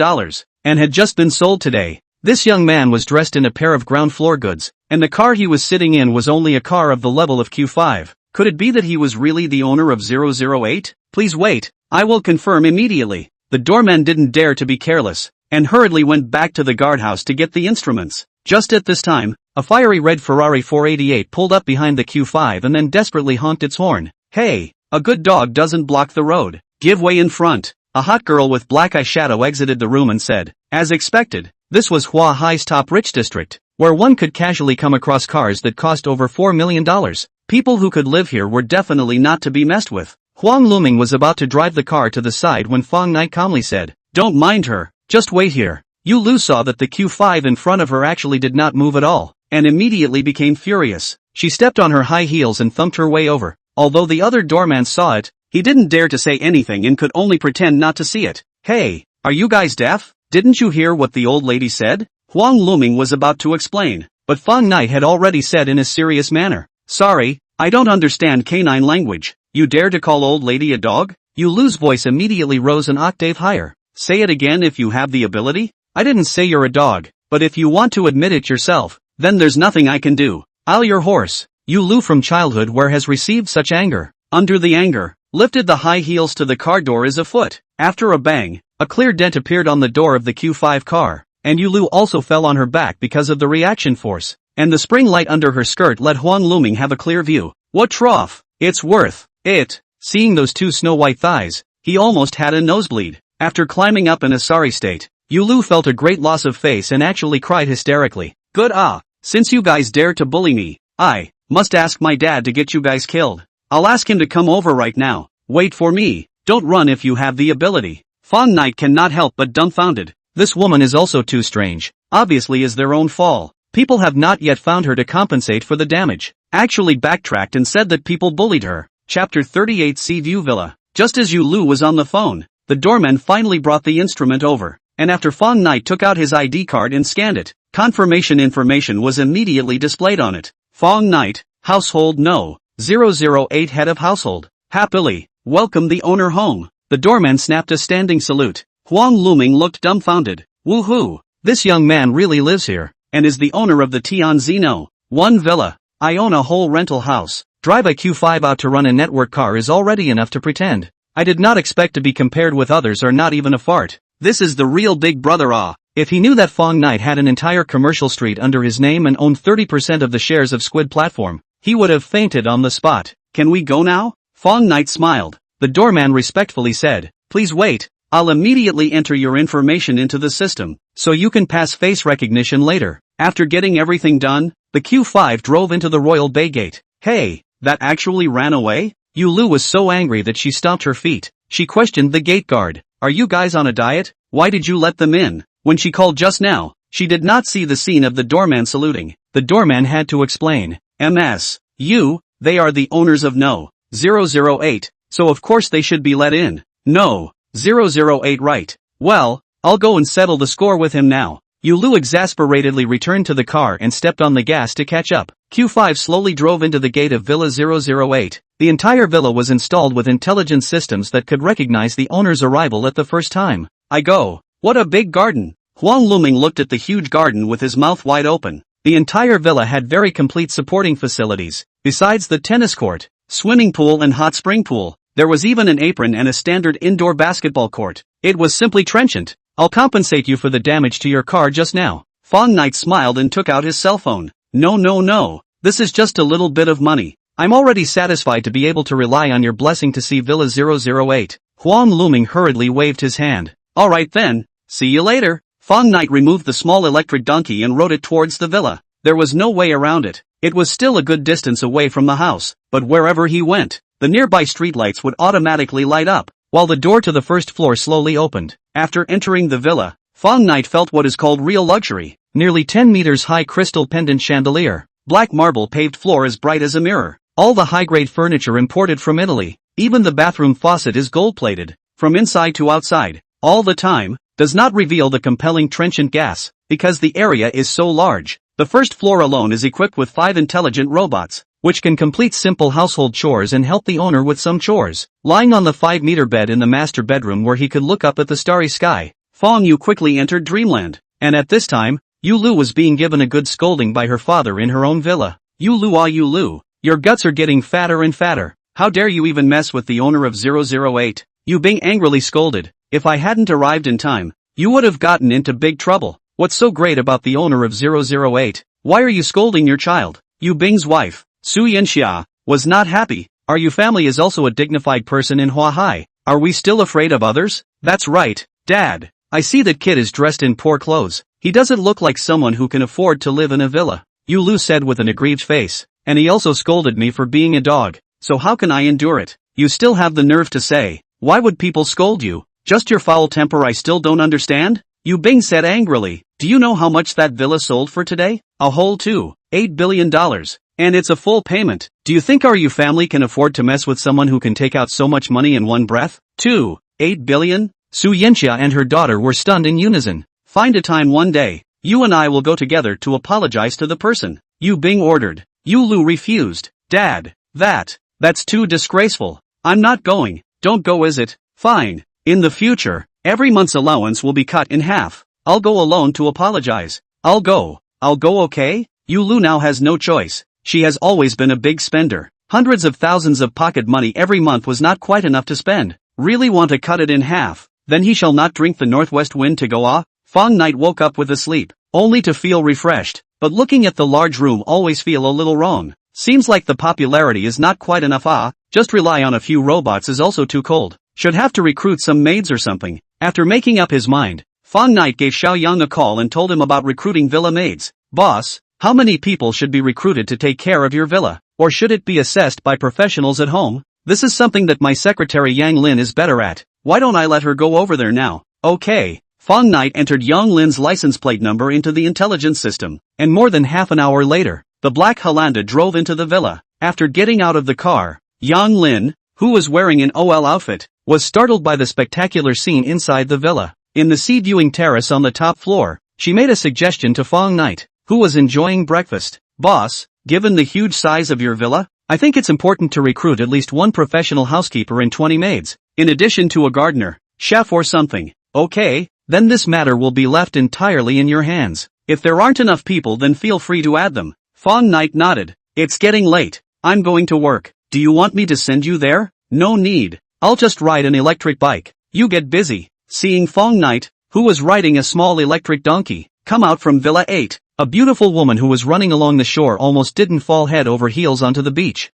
and had just been sold today. This young man was dressed in a pair of ground floor goods, and the car he was sitting in was only a car of the level of Q5. Could it be that he was really the owner of 008? Please wait, I will confirm immediately. The doorman didn't dare to be careless, and hurriedly went back to the guardhouse to get the instruments. Just at this time, a fiery red Ferrari 488 pulled up behind the Q5 and then desperately honked its horn. Hey, a good dog doesn't block the road. Give way in front. A hot girl with black eyeshadow exited the room and said, as expected, this was Hua Hai's top rich district, where one could casually come across cars that cost over $4 million. People who could live here were definitely not to be messed with. Huang Luming was about to drive the car to the side when Fang Knight calmly said, "Don't mind her, just wait here." Yu Lu saw that the Q5 in front of her actually did not move at all, and immediately became furious. She stepped on her high heels and thumped her way over. Although the other doorman saw it, he didn't dare to say anything and could only pretend not to see it. Hey, are you guys deaf? Didn't you hear what the old lady said? Huang Luming was about to explain, but Fang Knight had already said in a serious manner, "Sorry, I don't understand canine language. You dare to call old lady a dog?" Yu Lu's voice immediately rose an octave higher. "Say it again if you have the ability? I didn't say you're a dog, but if you want to admit it yourself, then there's nothing I can do. I'll your horse." Yu Lu from childhood where has received such anger. Under the anger, lifted the high heels to the car door as a foot. After a bang, a clear dent appeared on the door of the Q5 car, and Yu Lu also fell on her back because of the reaction force, and the spring light under her skirt let Huang Luming have a clear view. What trough? It's worth it. Seeing those two snow-white thighs, he almost had a nosebleed. After climbing up in a sorry state, Yu Lu felt a great loss of face and actually cried hysterically. Good since you guys dare to bully me, I must ask my dad to get you guys killed. I'll ask him to come over right now. Wait for me. Don't run if you have the ability. Fang Knight cannot help but dumbfounded. This woman is also too strange. Obviously is their own fall. People have not yet found her to compensate for the damage. Actually backtracked and said that people bullied her. Chapter 38 Sea View Villa. Just as Yu Lu was on the phone, the doorman finally brought the instrument over, and after Fang Knight took out his ID card and scanned it, confirmation information was immediately displayed on it. Fang Knight, household no. 008 head of household. Happily, welcome the owner home. The doorman snapped a standing salute. Huang Luming looked dumbfounded. Woohoo! This young man really lives here, and is the owner of the Tianzino, one villa. I own a whole rental house. Drive a Q5 out to run a network car is already enough to pretend. I did not expect to be compared with others or not even a fart. This is the real big brother If he knew that Fang Knight had an entire commercial street under his name and owned 30% of the shares of Squid Platform, he would have fainted on the spot. Can we go now? Fang Knight smiled. The doorman respectfully said, please wait, I'll immediately enter your information into the system, so you can pass face recognition later. After getting everything done, the Q5 drove into the Royal Bay Gate. Hey, that actually ran away? Yu Lu was so angry that she stomped her feet. She questioned the gate guard. Are you guys on a diet? Why did you let them in? When she called just now, she did not see the scene of the doorman saluting. The doorman had to explain. They are the owners of No. 008, so of course they should be let in. No. 008 right. Well, I'll go and settle the score with him now. Yu Lu exasperatedly returned to the car and stepped on the gas to catch up. Q5 slowly drove into the gate of Villa 008. The entire villa was installed with intelligence systems that could recognize the owner's arrival at the first time. I go. What a big garden. Huang Luming looked at the huge garden with his mouth wide open. The entire villa had very complete supporting facilities. Besides the tennis court, swimming pool and hot spring pool, there was even an apron and a standard indoor basketball court. It was simply trenchant. I'll compensate you for the damage to your car just now. Fang Knight smiled and took out his cell phone. No. This is just a little bit of money. I'm already satisfied to be able to rely on your blessing to see Villa 008. Huang Luming hurriedly waved his hand. Alright then, see you later. Fang Knight removed the small electric donkey and rode it towards the villa. There was no way around it. It was still a good distance away from the house, but wherever he went, the nearby streetlights would automatically light up, while the door to the first floor slowly opened. After entering the villa, Fang Ye felt what is called real luxury. Nearly 10 meters high crystal pendant chandelier, black marble paved floor as bright as a mirror, all the high-grade furniture imported from Italy, even the bathroom faucet is gold-plated, from inside to outside, all the time, does not reveal the compelling trenchant gas, because the area is so large. The first floor alone is equipped with 5 intelligent robots, which can complete simple household chores and help the owner with some chores. Lying on the 5-meter bed in the master bedroom where he could look up at the starry sky, Fang Ye quickly entered dreamland, and at this time, Yu Lu was being given a good scolding by her father in her own villa. Yu Lu, your guts are getting fatter and fatter. How dare you even mess with the owner of 008? Yu Bing angrily scolded. If I hadn't arrived in time, you would have gotten into big trouble. What's so great about the owner of 008? Why are you scolding your child? Yu Bing's wife, Su Yanxia, was not happy. Our Yu family is also a dignified person in Huahai. Are we still afraid of others? That's right, Dad. I see that kid is dressed in poor clothes. He doesn't look like someone who can afford to live in a villa, Yu Lu said with an aggrieved face. And he also scolded me for being a dog. So how can I endure it? You still have the nerve to say, why would people scold you? Just your foul temper I still don't understand? Yu Bing said angrily. Do you know how much that villa sold for today? A whole $8 billion. And it's a full payment. Do you think our Yu family can afford to mess with someone who can take out so much money in one breath? $8 billion? Su Yanxia and her daughter were stunned in unison. Find a time one day. You and I will go together to apologize to the person, Yu Bing ordered. Yu Lu refused. Dad, that's too disgraceful. I'm not going. Don't go, is it? Fine. In the future, every month's allowance will be cut in half. I'll go alone to apologize. I'll go, okay? Yu Lu now has no choice. She has always been a big spender. Hundreds of thousands of pocket money every month was not quite enough to spend. Really want to cut it in half? Then he shall not drink the northwest wind to go ah? Fang Ye woke up with a sleep, only to feel refreshed. But looking at the large room always feel a little wrong. Seems like the popularity is not quite enough just rely on a few robots is also too cold. Should have to recruit some maids or something. After making up his mind, Fang Ye gave Xiao Yang a call and told him about recruiting villa maids. Boss, how many people should be recruited to take care of your villa? Or should it be assessed by professionals at home? This is something that my secretary Yang Lin is better at. Why don't I let her go over there now? Okay. Fang Ye entered Yang Lin's license plate number into the intelligence system, and more than half an hour later, the black Hollanda drove into the villa. After getting out of the car, Yang Lin, who was wearing an OL outfit, was startled by the spectacular scene inside the villa. In the sea viewing terrace on the top floor, she made a suggestion to Fang Ye, who was enjoying breakfast. Boss, given the huge size of your villa, I think it's important to recruit at least one professional housekeeper and 20 maids, in addition to a gardener, chef or something. Okay, then this matter will be left entirely in your hands. If there aren't enough people then feel free to add them. Fang Ye nodded. It's getting late. I'm going to work. Do you want me to send you there? No need. I'll just ride an electric bike. You get busy. Seeing Fang Ye, who was riding a small electric donkey, come out from Villa 8, a beautiful woman who was running along the shore almost didn't fall head over heels onto the beach.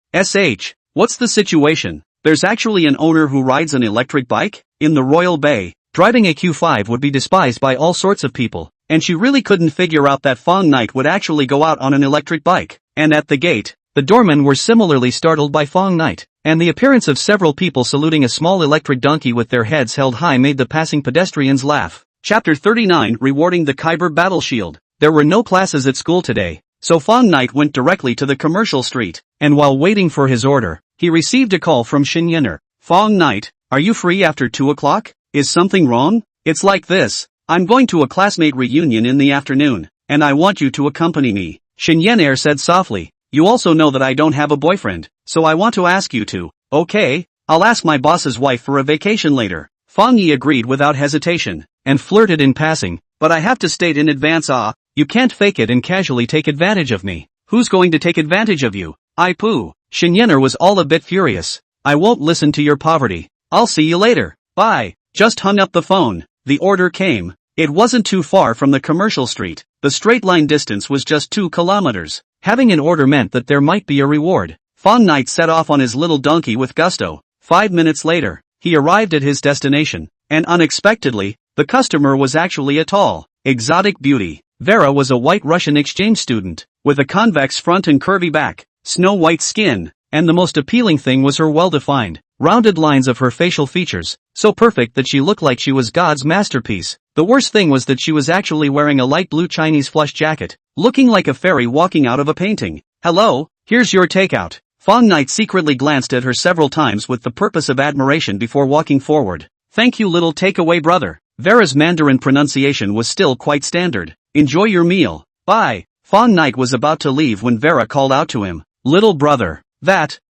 What's the situation? There's actually an owner who rides an electric bike? In the Royal Bay, driving a Q5 would be despised by all sorts of people, and she really couldn't figure out that Fang Ye would actually go out on an electric bike. And at the gate, the doormen were similarly startled by Fang Ye, and the appearance of several people saluting a small electric donkey with their heads held high made the passing pedestrians laugh. Chapter 39 Rewarding the Kyber Battle Shield. There were no classes at school today, so Fang Ye went directly to the commercial street, and while waiting for his order, he received a call from Xin Yener. Fang Ye, are you free after 2 o'clock? Is something wrong? It's like this. I'm going to a classmate reunion in the afternoon, and I want you to accompany me. Xin Yener said softly. You also know that I don't have a boyfriend, so I want to ask you to. Okay, I'll ask my boss's wife for a vacation later. Fang Ye agreed without hesitation, and flirted in passing, but I have to state in advance you can't fake it and casually take advantage of me. Who's going to take advantage of you? I poo. Xin Yener was all a bit furious. I won't listen to your poverty. I'll see you later. Bye. Just hung up the phone. The order came. It wasn't too far from the commercial street. The straight line distance was just 2 kilometers. Having an order meant that there might be a reward. Fang Ye set off on his little donkey with gusto. 5 minutes later, he arrived at his destination, and unexpectedly, the customer was actually a tall, exotic beauty. Vera was a white Russian exchange student, with a convex front and curvy back, snow-white skin, and the most appealing thing was her well-defined, rounded lines of her facial features, so perfect that she looked like she was God's masterpiece. The worst thing was that she was actually wearing a light blue Chinese flush jacket, looking like a fairy walking out of a painting. "Hello, here's your takeout." Fang Ye secretly glanced at her several times with the purpose of admiration before walking forward. "Thank you, little takeaway brother." Vera's Mandarin pronunciation was still quite standard. "Enjoy your meal. Bye." Fang Ye was about to leave when Vera called out to him. "Little brother,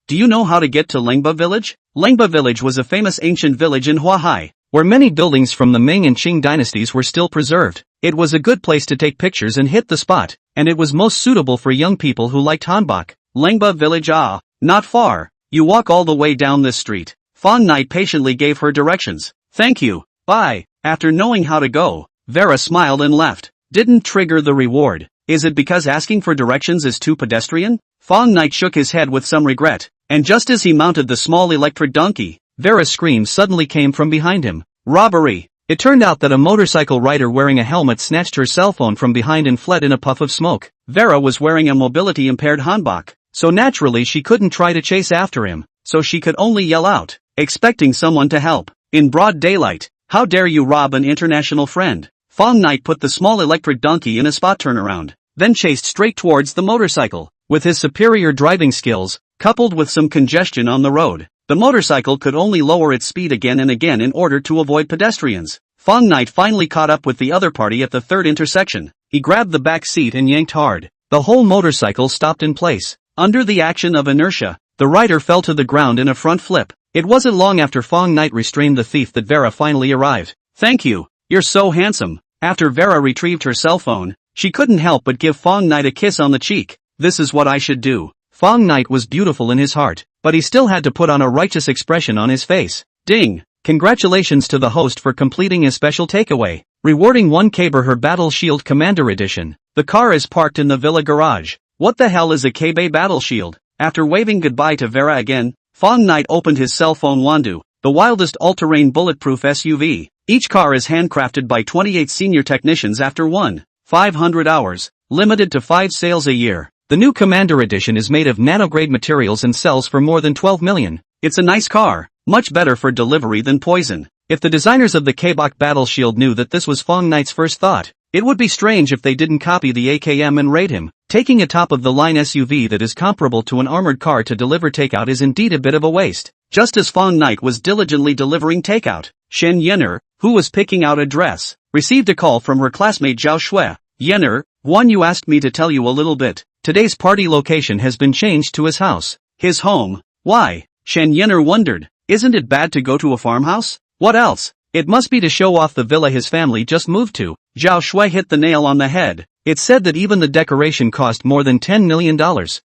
do you know how to get to Lengba village?" Lengba village was a famous ancient village in Huahai, where many buildings from the Ming and Qing dynasties were still preserved. It was a good place to take pictures and hit the spot, and it was most suitable for young people who liked hanbok. "Lengba village, not far. You walk all the way down this street." Fang Ye patiently gave her directions. "Thank you, bye." After knowing how to go, Vera smiled and left. Didn't trigger the reward. Is it because asking for directions is too pedestrian? Fang Ye shook his head with some regret, and just as he mounted the small electric donkey, Vera's scream suddenly came from behind him. Robbery! It turned out that a motorcycle rider wearing a helmet snatched her cell phone from behind and fled in a puff of smoke. Vera was wearing a mobility-impaired hanbok, so naturally she couldn't try to chase after him, so she could only yell out, expecting someone to help. In broad daylight, "How dare you rob an international friend?" Fang Ye put the small electric donkey in a spot turnaround, then chased straight towards the motorcycle. With his superior driving skills, coupled with some congestion on the road, the motorcycle could only lower its speed again and again in order to avoid pedestrians. Fang Ye finally caught up with the other party at the third intersection. He grabbed the back seat and yanked hard. The whole motorcycle stopped in place. Under the action of inertia, the rider fell to the ground in a front flip. It wasn't long after Fang Ye restrained the thief that Vera finally arrived. "Thank you, you're so handsome." After Vera retrieved her cell phone, she couldn't help but give Fang Ye a kiss on the cheek. "This is what I should do." Fang Ye was beautiful in his heart, but he still had to put on a righteous expression on his face. Ding! Congratulations to the host for completing a special takeaway, rewarding 1 KB her Battle Shield Commander Edition. The car is parked in the villa garage. What the hell is a KB Battle Shield? After waving goodbye to Vera again, Fang Ye opened his cell phone Wandu, the wildest all-terrain bulletproof SUV. Each car is handcrafted by 28 senior technicians after 1,500 hours, limited to 5 sales a year. The new Commander Edition is made of nanograde materials and sells for more than 12 million. It's a nice car, much better for delivery than poison. If the designers of the Kabok Battle Shield knew that this was Fang Ye's first thought, it would be strange if they didn't copy the AKM and raid him. Taking a top-of-the-line SUV that is comparable to an armored car to deliver takeout is indeed a bit of a waste. Just as Fang Ye was diligently delivering takeout, Shen Yener, who was picking out a dress, received a call from her classmate Zhao Shui. "Yener, you asked me to tell you a little bit. Today's party location has been changed to his house." "His home? Why?" Shen Yener wondered. "Isn't it bad to go to a farmhouse?" "What else? It must be to show off the villa his family just moved to." Zhao Shui hit the nail on the head. It's said that even the decoration cost more than $10 million.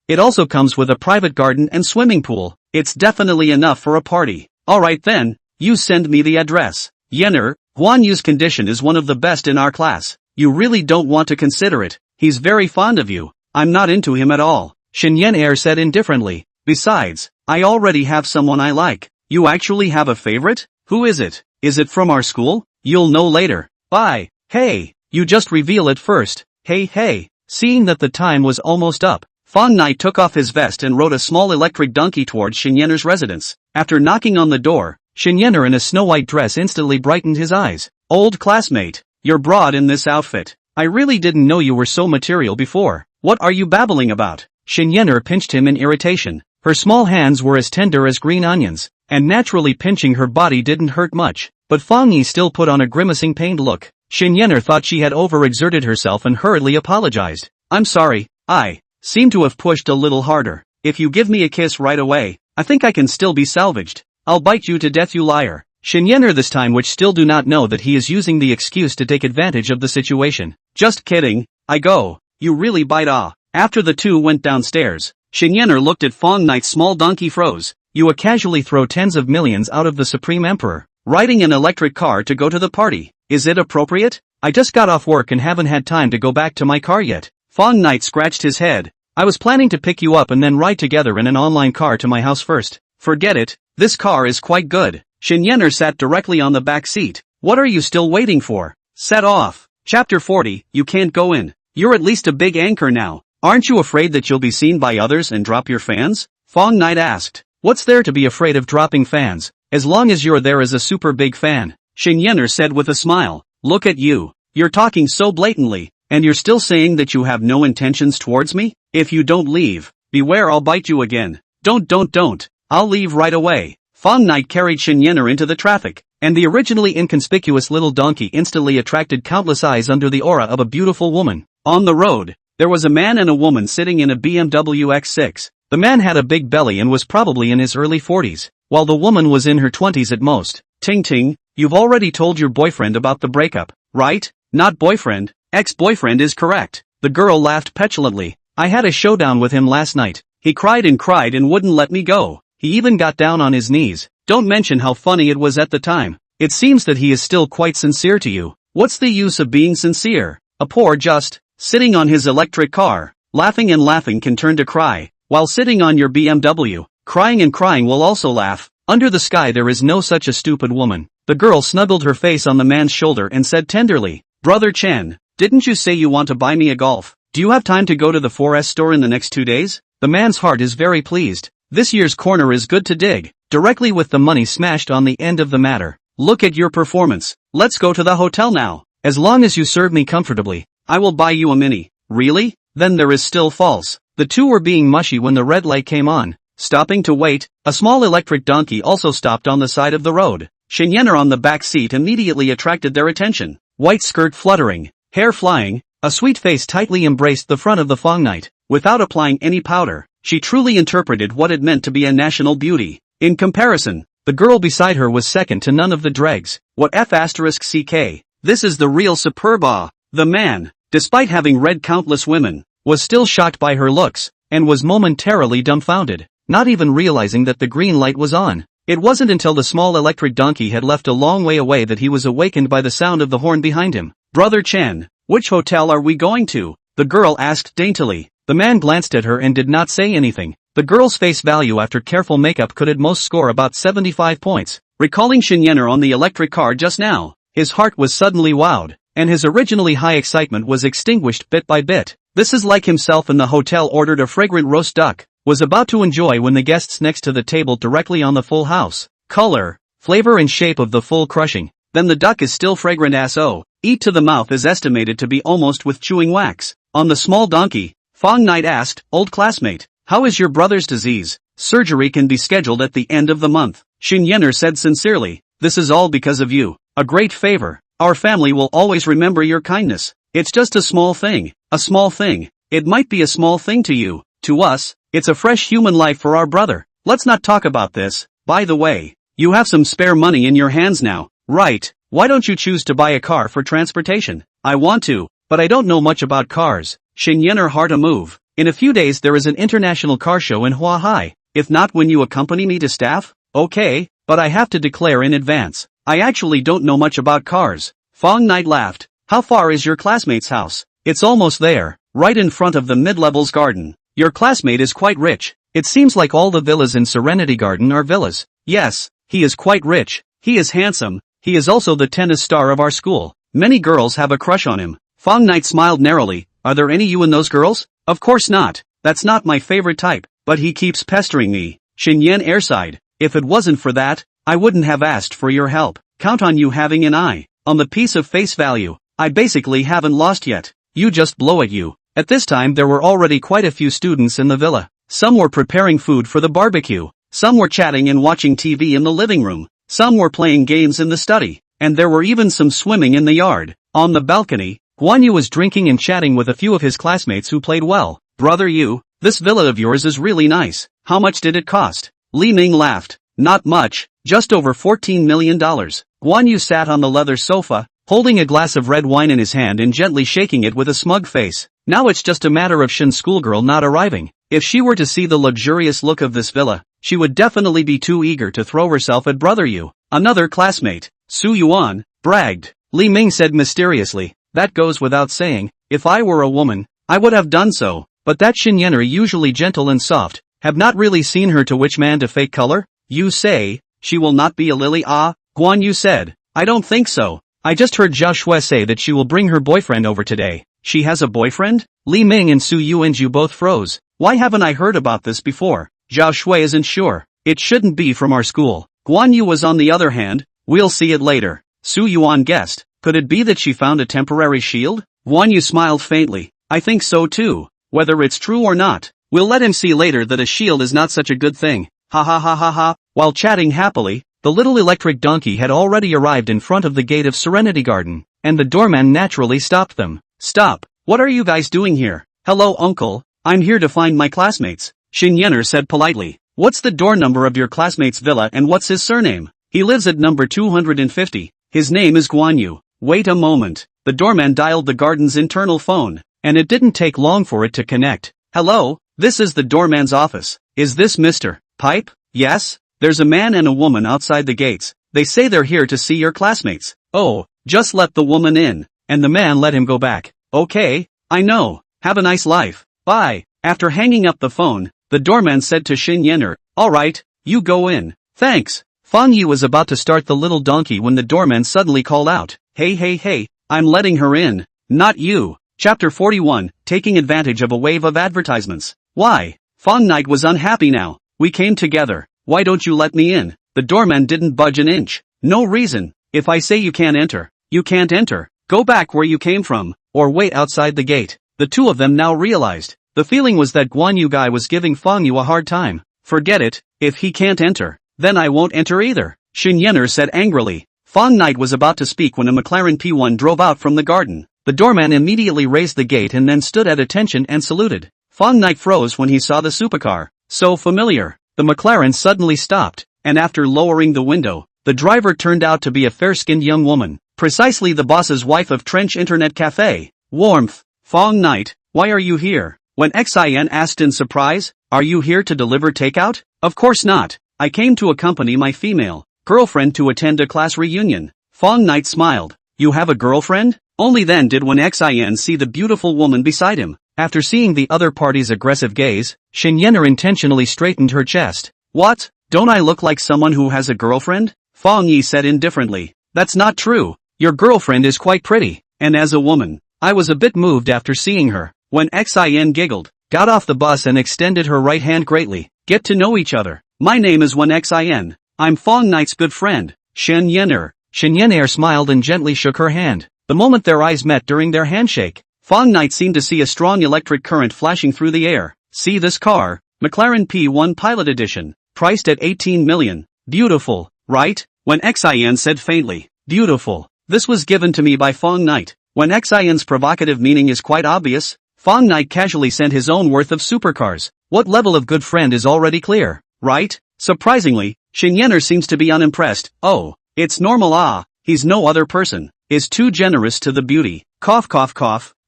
It also comes with a private garden and swimming pool. It's definitely enough for a party. "Alright then, you send me the address." "Yener, Guan Yu's condition is one of the best in our class. You really don't want to consider it. He's very fond of you." "I'm not into him at all," Shen Yener said indifferently. "Besides, I already have someone I like." "You actually have a favorite? Who is it? Is it from our school?" "You'll know later. Bye." "Hey, you just reveal it first." Hey. Seeing that the time was almost up, Fang Ye took off his vest and rode a small electric donkey towards Shen Yener's residence. After knocking on the door, Shen Yener in a snow-white dress instantly brightened his eyes. "Old classmate, you're broad in this outfit. I really didn't know you were so material before. What are you babbling about?" Shen Yener pinched him in irritation. Her small hands were as tender as green onions, and naturally pinching her body didn't hurt much, but Fang Ye still put on a grimacing pained look. Shen Yener thought she had overexerted herself and hurriedly apologized. "I'm sorry, I seem to have pushed a little harder. If you give me a kiss right away, I think I can still be salvaged. I'll bite you to death, you liar." Shen Yener this time which still do not know that he is using the excuse to take advantage of the situation. "Just kidding, I go. You really bite ah." After the two went downstairs, Shen Yener looked at Fang Ye's small donkey froze. "You would casually throw tens of millions out of the Supreme Emperor, riding an electric car to go to the party. Is it appropriate? I just got off work and haven't had time to go back to my car yet." Fang Ye scratched his head. "I was planning to pick you up and then ride together in an online car to my house first." "Forget it, this car is quite good." Shen Yener sat directly on the back seat. "What are you still waiting for? Set off." Chapter 40, you can't go in. You're at least a big anchor now. Aren't you afraid that you'll be seen by others and drop your fans? Fang Ye asked. What's there to be afraid of dropping fans, as long as you're there as a super big fan? Xinyan said with a smile. Look at you. You're talking so blatantly, and you're still saying that you have no intentions towards me? If you don't leave, beware I'll bite you again. Don't. I'll leave right away. Fang Ye carried Xinyan into the traffic, and the originally inconspicuous little donkey instantly attracted countless eyes under the aura of a beautiful woman. On the road, there was a man and a woman sitting in a BMW X6. The man had a big belly and was probably in his early 40s, while the woman was in her 20s at most. Ting, you've already told your boyfriend about the breakup, right? Not boyfriend, ex-boyfriend is correct. The girl laughed petulantly. I had a showdown with him last night. He cried and wouldn't let me go. He even got down on his knees. Don't mention how funny it was at the time. It seems that he is still quite sincere to you. What's the use of being sincere? A poor just sitting on his electric car, laughing can turn to cry, while sitting on your BMW, crying will also laugh. Under the sky there is no such a stupid woman. The girl snuggled her face on the man's shoulder and said tenderly, Brother Chen, didn't you say you want to buy me a golf? Do you have time to go to the 4S store in the next 2 days? The man's heart is very pleased. This year's corner is good to dig, directly with the money smashed on the end of the matter. Look at your performance. Let's go to the hotel now. As long as you serve me comfortably, I will buy you a mini. Really? Then there is still false. The two were being mushy when the red light came on. Stopping to wait, a small electric donkey also stopped on the side of the road. Xinyan on the back seat immediately attracted their attention. White skirt fluttering, hair flying, a sweet face tightly embraced the front of the Fang Ye. Without applying any powder, she truly interpreted what it meant to be a national beauty. In comparison, the girl beside her was second to none of the dregs. What f***ck? This is the real superba. The man, despite having read countless women, was still shocked by her looks, and was momentarily dumbfounded, not even realizing that the green light was on. It wasn't until the small electric donkey had left a long way away that he was awakened by the sound of the horn behind him. Brother Chen, which hotel are we going to? The girl asked daintily. The man glanced at her and did not say anything. The girl's face value after careful makeup could at most score about 75 points. Recalling Xinyan on the electric car just now, his heart was suddenly wowed, and his originally high excitement was extinguished bit by bit. This is like himself in the hotel ordered a fragrant roast duck, was about to enjoy when the guests next to the table directly on the full house. Color, flavor and shape of the full crushing. Then the duck is still fragrant as oh, eat to the mouth is estimated to be almost with chewing wax. On the small donkey, Fang Ye asked, old classmate, how is your brother's disease? Surgery can be scheduled at the end of the month. Xinyan said sincerely, this is all because of you. A great favor. Our family will always remember your kindness. It's just a small thing. A small thing. It might be a small thing to you. To us, it's a fresh human life for our brother. Let's not talk about this. By the way, you have some spare money in your hands now, right? Why don't you choose to buy a car for transportation? I want to, but I don't know much about cars. Xinyan heart a move. In a few days there is an international car show in Huahai. If not, when you accompany me to staff? Okay, but I have to declare in advance. I actually don't know much about cars. Fang Ye laughed. How far is your classmate's house? It's almost there, right in front of the mid-levels garden. Your classmate is quite rich. It seems like all the villas in Serenity Garden are villas. Yes, he is quite rich. He is handsome. He is also the tennis star of our school. Many girls have a crush on him. Fang Ye smiled narrowly. Are there any you in those girls? Of course not. That's not my favorite type, but he keeps pestering me. Xinyan sighed. If it wasn't for that, I wouldn't have asked for your help. Count on you having an eye on the piece of face value. I basically haven't lost yet. You just blow at you. At this time there were already quite a few students in the villa. Some were preparing food for the barbecue. Some were chatting and watching TV in the living room. Some were playing games in the study. And there were even some swimming in the yard. On the balcony, Guan Yu was drinking and chatting with a few of his classmates who played well. Brother Yu, this villa of yours is really nice. How much did it cost? Li Ming laughed. Not much, just over $14 million. Guan Yu sat on the leather sofa, holding a glass of red wine in his hand and gently shaking it with a smug face. Now it's just a matter of Shin's schoolgirl not arriving. If she were to see the luxurious look of this villa, she would definitely be too eager to throw herself at Brother Yu. Another classmate, Su Yuan, bragged. Li Ming said mysteriously, that goes without saying, if I were a woman, I would have done so, but that Xinyan usually gentle and soft, have not really seen her to which man to fake color? You say, she will not be a lily? Ah, Guan Yu said, I don't think so. I just heard Zhao Shui say that she will bring her boyfriend over today. She has a boyfriend? Li Ming and Su Yuanju both froze. Why haven't I heard about this before? Zhao Shui isn't sure. It shouldn't be from our school. Guan Yu was on the other hand. We'll see it later. Su Yuan guessed. Could it be that she found a temporary shield? Guan Yu smiled faintly. I think so too. Whether it's true or not, we'll let him see later that a shield is not such a good thing. Ha ha ha ha ha. While chatting happily, the little electric donkey had already arrived in front of the gate of Serenity Garden, and the doorman naturally stopped them. Stop. What are you guys doing here? Hello uncle, I'm here to find my classmates. Xin Yener said politely. What's the door number of your classmate's villa and what's his surname? He lives at number 250. His name is Guan Yu. Wait a moment. The doorman dialed the garden's internal phone, and it didn't take long for it to connect. Hello, this is the doorman's office. Is this Mr. Pipe? Yes? There's a man and a woman outside the gates. They say they're here to see your classmates. Oh, just let the woman in, and the man let him go back. Okay, I know. Have a nice life. Bye. After hanging up the phone, the doorman said to Xin Yener, alright, you go in. Thanks. Fang Ye was about to start the little donkey when the doorman suddenly called out, hey, I'm letting her in, not you. Chapter 41, Taking Advantage of a Wave of Advertisements. Why? Fang Knight was unhappy now. We came together. Why don't you let me in? The doorman didn't budge an inch. No reason. If I say you can't enter, you can't enter. Go back where you came from, or wait outside the gate. The two of them now realized. The feeling was that Guan Yu guy was giving Fang Yu a hard time. Forget it, if he can't enter, then I won't enter either. Xin Yener said angrily. Fang Knight was about to speak when a McLaren P1 drove out from the garden. The doorman immediately raised the gate and then stood at attention and saluted. Fang Knight froze when he saw the supercar. So familiar. The McLaren suddenly stopped, and after lowering the window, the driver turned out to be a fair-skinned young woman, precisely the boss's wife of Trench Internet Cafe. Warmth. Fang Knight, why are you here? When Xin asked in surprise, are you here to deliver takeout? Of course not. I came to accompany my female girlfriend to attend a class reunion. Fang Knight smiled. You have a girlfriend? Only then did Xin see the beautiful woman beside him. After seeing the other party's aggressive gaze, Xin Yener intentionally straightened her chest. What? Don't I look like someone who has a girlfriend? Fang Ye said indifferently. That's not true. Your girlfriend is quite pretty, and as a woman, I was a bit moved after seeing her. When Xin giggled, got off the bus and extended her right hand greatly. Get to know each other. My name is Xin. I'm Fang Knight's good friend, Xin Yener. Xin Yener smiled and gently shook her hand. The moment their eyes met during their handshake, Fang Knight seemed to see a strong electric current flashing through the air. See this car? McLaren P1 Pilot Edition. Priced at 18 million. Beautiful, right? When Xin said faintly, beautiful. This was given to me by Fang Knight. When Xin's provocative meaning is quite obvious, Fang Knight casually sent his own worth of supercars. What level of good friend is already clear, right? Surprisingly, Xin Yener seems to be unimpressed. Oh, it's normal. He's no other person. Is too generous to the beauty. Cough.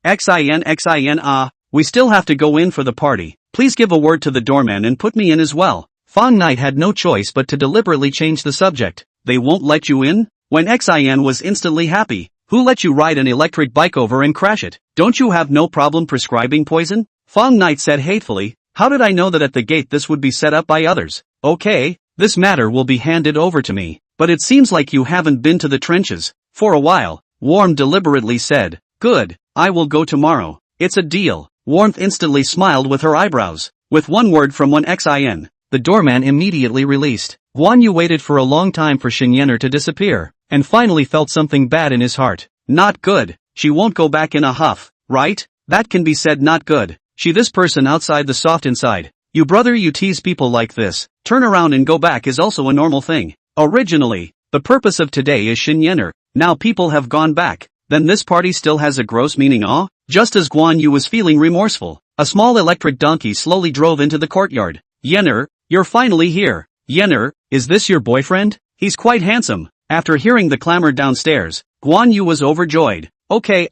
Xin. We still have to go in for the party. Please give a word to the doorman and put me in as well. Fang Knight had no choice but to deliberately change the subject. They won't let you in? When Xin was instantly happy. Who let you ride an electric bike over and crash it? Don't you have no problem prescribing poison? Fang Knight said hatefully. How did I know that at the gate this would be set up by others? Okay, this matter will be handed over to me. But it seems like you haven't been to the trenches for a while. Warm deliberately said. Good, I will go tomorrow. It's a deal. Warmth instantly smiled with her eyebrows. With one word from Xin, the doorman immediately released. Guan Yu waited for a long time for Xin Yener to disappear, and finally felt something bad in his heart. Not good. She won't go back in a huff, right? That can be said not good. She this person outside the soft inside. You brother, you tease people like this. Turn around and go back is also a normal thing. Originally, the purpose of today is Xin Yener. Now people have gone back. Then this party still has a gross meaning. Just as Guan Yu was feeling remorseful, a small electric donkey slowly drove into the courtyard. Yener, you're finally here. Yener, is this your boyfriend? He's quite handsome. After hearing the clamor downstairs, Guan Yu was overjoyed. Okay,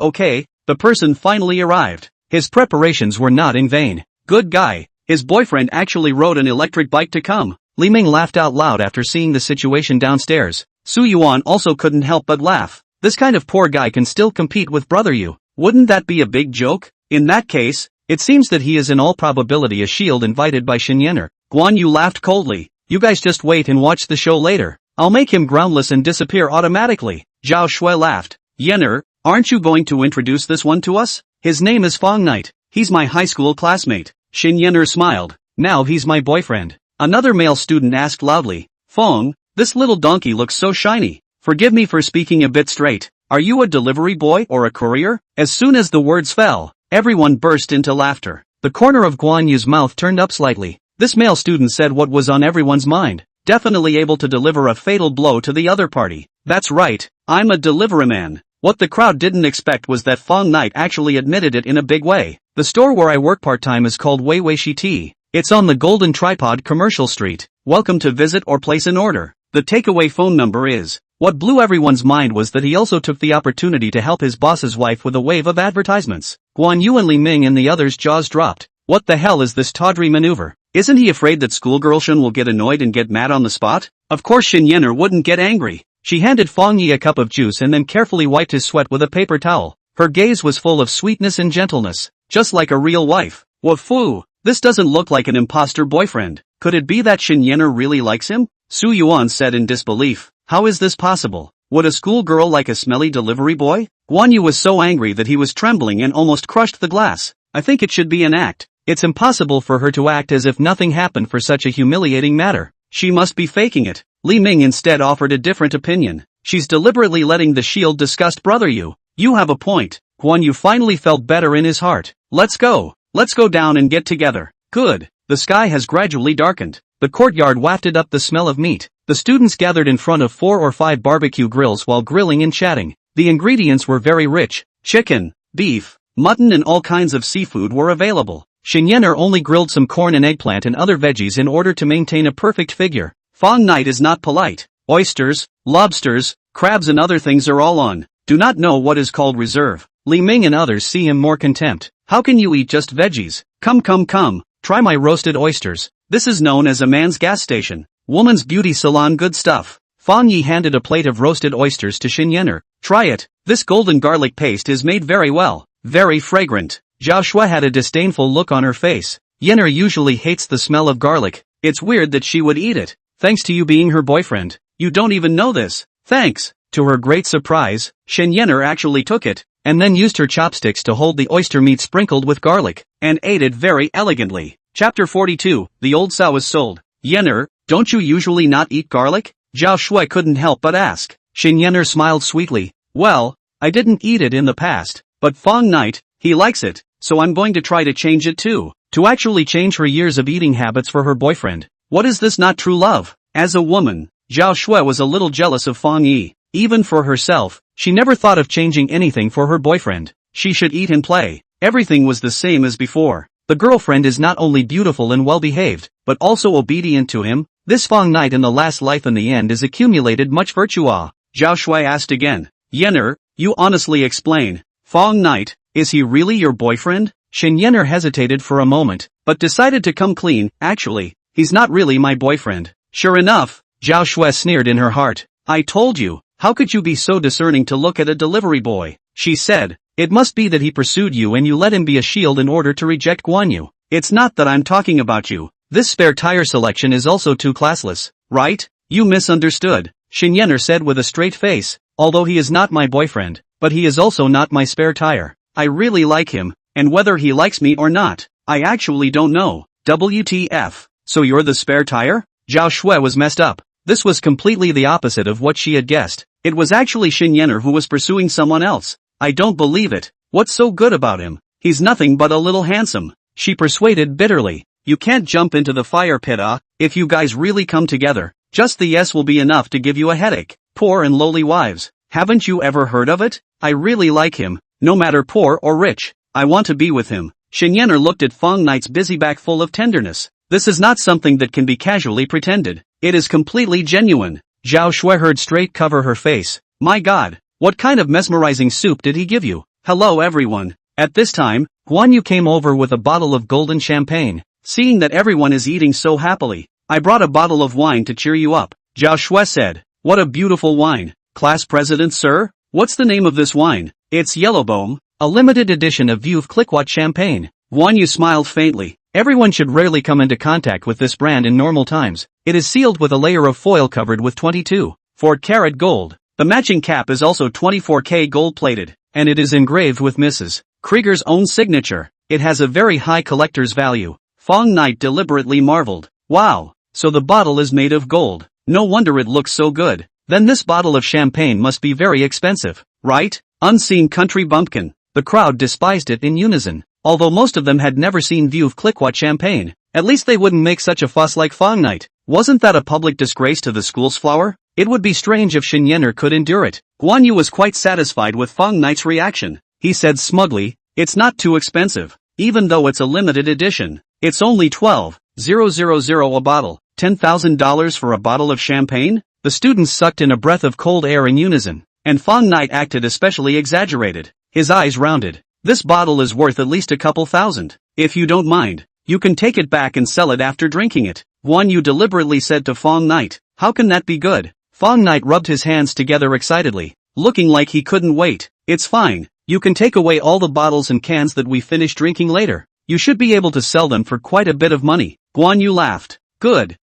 the person finally arrived. His preparations were not in vain. Good guy. His boyfriend actually rode an electric bike to come. Li Ming laughed out loud after seeing the situation downstairs. Su Yuan also couldn't help but laugh. This kind of poor guy can still compete with Brother Yu. Wouldn't that be a big joke? In that case, it seems that he is in all probability a shield invited by Xin Yener. Guan Yu laughed coldly. You guys just wait and watch the show later. I'll make him groundless and disappear automatically. Zhao Shui laughed. Yenner, aren't you going to introduce this one to us? His name is Fang Knight. He's my high school classmate. Shin Yenner smiled. Now he's my boyfriend. Another male student asked loudly. Fang, this little donkey looks so shiny. Forgive me for speaking a bit straight. Are you a delivery boy or a courier? As soon as the words fell, everyone burst into laughter. The corner of Guan Yu's mouth turned up slightly. This male student said what was on everyone's mind, definitely able to deliver a fatal blow to the other party. That's right, I'm a deliveryman. What the crowd didn't expect was that Fang Knight actually admitted it in a big way. The store where I work part-time is called Wei Wei Shi Tea. It's on the Golden Tripod Commercial Street. Welcome to visit or place an order. The takeaway phone number is. What blew everyone's mind was that he also took the opportunity to help his boss's wife with a wave of advertisements. Guan Yu and Li Ming and the others' jaws dropped. What the hell is this tawdry maneuver? Isn't he afraid that schoolgirl Shun will get annoyed and get mad on the spot? Of course Shin Yenner wouldn't get angry. She handed Fang Ye a cup of juice and then carefully wiped his sweat with a paper towel. Her gaze was full of sweetness and gentleness, just like a real wife. Wafoo, this doesn't look like an imposter boyfriend. Could it be that Shin Yenner really likes him? Su Yuan said in disbelief. How is this possible? Would a schoolgirl like a smelly delivery boy? Guan Yu was so angry that he was trembling and almost crushed the glass. I think it should be an act. It's impossible for her to act as if nothing happened for such a humiliating matter. She must be faking it. Li Ming instead offered a different opinion. She's deliberately letting the shield disgust brother Yu. You have a point. Guan Yu finally felt better in his heart. Let's go. Let's go down and get together. Good. The sky has gradually darkened. The courtyard wafted up the smell of meat. The students gathered in front of 4 or 5 barbecue grills while grilling and chatting. The ingredients were very rich. Chicken, beef, mutton and all kinds of seafood were available. Shin Yenner only grilled some corn and eggplant and other veggies in order to maintain a perfect figure. Fang Knight is not polite. Oysters, lobsters, crabs and other things are all on. Do not know what is called reserve. Li Ming and others see him more contempt. How can you eat just veggies? Come. Try my roasted oysters. This is known as a man's gas station. Woman's beauty salon good stuff. Fang Ye handed a plate of roasted oysters to Shin Yenner. Try it. This golden garlic paste is made very well. Very fragrant. Zhao Shui had a disdainful look on her face. Yenner usually hates the smell of garlic. It's weird that she would eat it. Thanks to you being her boyfriend. You don't even know this. Thanks. To her great surprise, Shin Yenner actually took it, and then used her chopsticks to hold the oyster meat sprinkled with garlic, and ate it very elegantly. Chapter 42, The Old Sow is Sold. Yenner, don't you usually not eat garlic? Zhao Shui couldn't help but ask. Shin Yenner smiled sweetly. Well, I didn't eat it in the past, but Fang Knight, he likes it, so I'm going to try to change it too. To actually change her years of eating habits for her boyfriend. What is this not true love? As a woman, Zhao Shui was a little jealous of Fang Ye. Even for herself, she never thought of changing anything for her boyfriend. She should eat and play. Everything was the same as before. The girlfriend is not only beautiful and well-behaved, but also obedient to him. This Fang Knight in the last life in the end is accumulated much virtue. Zhao Shui asked again. Yenner, you honestly explain. Fang Knight, is he really your boyfriend? Shin Yenner hesitated for a moment, but decided to come clean. Actually, he's not really my boyfriend. Sure enough, Zhao Shui sneered in her heart. I told you, how could you be so discerning to look at a delivery boy? She said. It must be that he pursued you and you let him be a shield in order to reject Guan Yu. It's not that I'm talking about you. This spare tire selection is also too classless, right? You misunderstood, Shin Yenner said with a straight face. Although he is not my boyfriend, but he is also not my spare tire. I really like him, and whether he likes me or not, I actually don't know. WTF. So you're the spare tire? Zhao Shui was messed up. This was completely the opposite of what she had guessed. It was actually Shin Yenner who was pursuing someone else. I don't believe it. What's so good about him? He's nothing but a little handsome. She persuaded bitterly. You can't jump into the fire pit. If you guys really come together, just the yes will be enough to give you a headache. Poor and lowly wives. Haven't you ever heard of it? I really like him, no matter poor or rich. I want to be with him. Shin Yenner looked at Fang Knight's busy back full of tenderness. This is not something that can be casually pretended. It is completely genuine. Zhao Shui heard straight cover her face. My God. What kind of mesmerizing soup did he give you? Hello everyone. At this time, Guan Yu came over with a bottle of golden champagne. Seeing that everyone is eating so happily, I brought a bottle of wine to cheer you up. Zhao Shui said. What a beautiful wine. Class president sir? What's the name of this wine? It's Yellowbone, a limited edition of Veuve Clicquot champagne. Guan Yu smiled faintly. Everyone should rarely come into contact with this brand in normal times. It is sealed with a layer of foil covered with 22.4 karat gold. The matching cap is also 24K gold-plated, and it is engraved with Mrs. Krieger's own signature. It has a very high collector's value. Fang Knight deliberately marveled. Wow, so the bottle is made of gold. No wonder it looks so good. Then this bottle of champagne must be very expensive, right? Unseen country bumpkin. The crowd despised it in unison. Although most of them had never seen Veuve Clicquot champagne, at least they wouldn't make such a fuss like Fang Knight. Wasn't that a public disgrace to the school's flower? It would be strange if Shen Yener could endure it. Guan Yu was quite satisfied with Fang Knight's reaction. He said smugly, "It's not too expensive, even though it's a limited edition. It's only 12,000 a bottle. $10,000 for a bottle of champagne?" The students sucked in a breath of cold air in unison, and Fang Knight acted especially exaggerated. His eyes rounded. "This bottle is worth at least a couple thousand. If you don't mind, you can take it back and sell it after drinking it," Guan Yu deliberately said to Fang Knight. "How can that be good?" Fang Knight rubbed his hands together excitedly, looking like he couldn't wait. "It's fine. You can take away all the bottles and cans that we finish drinking later. You should be able to sell them for quite a bit of money." Guan Yu laughed. Good.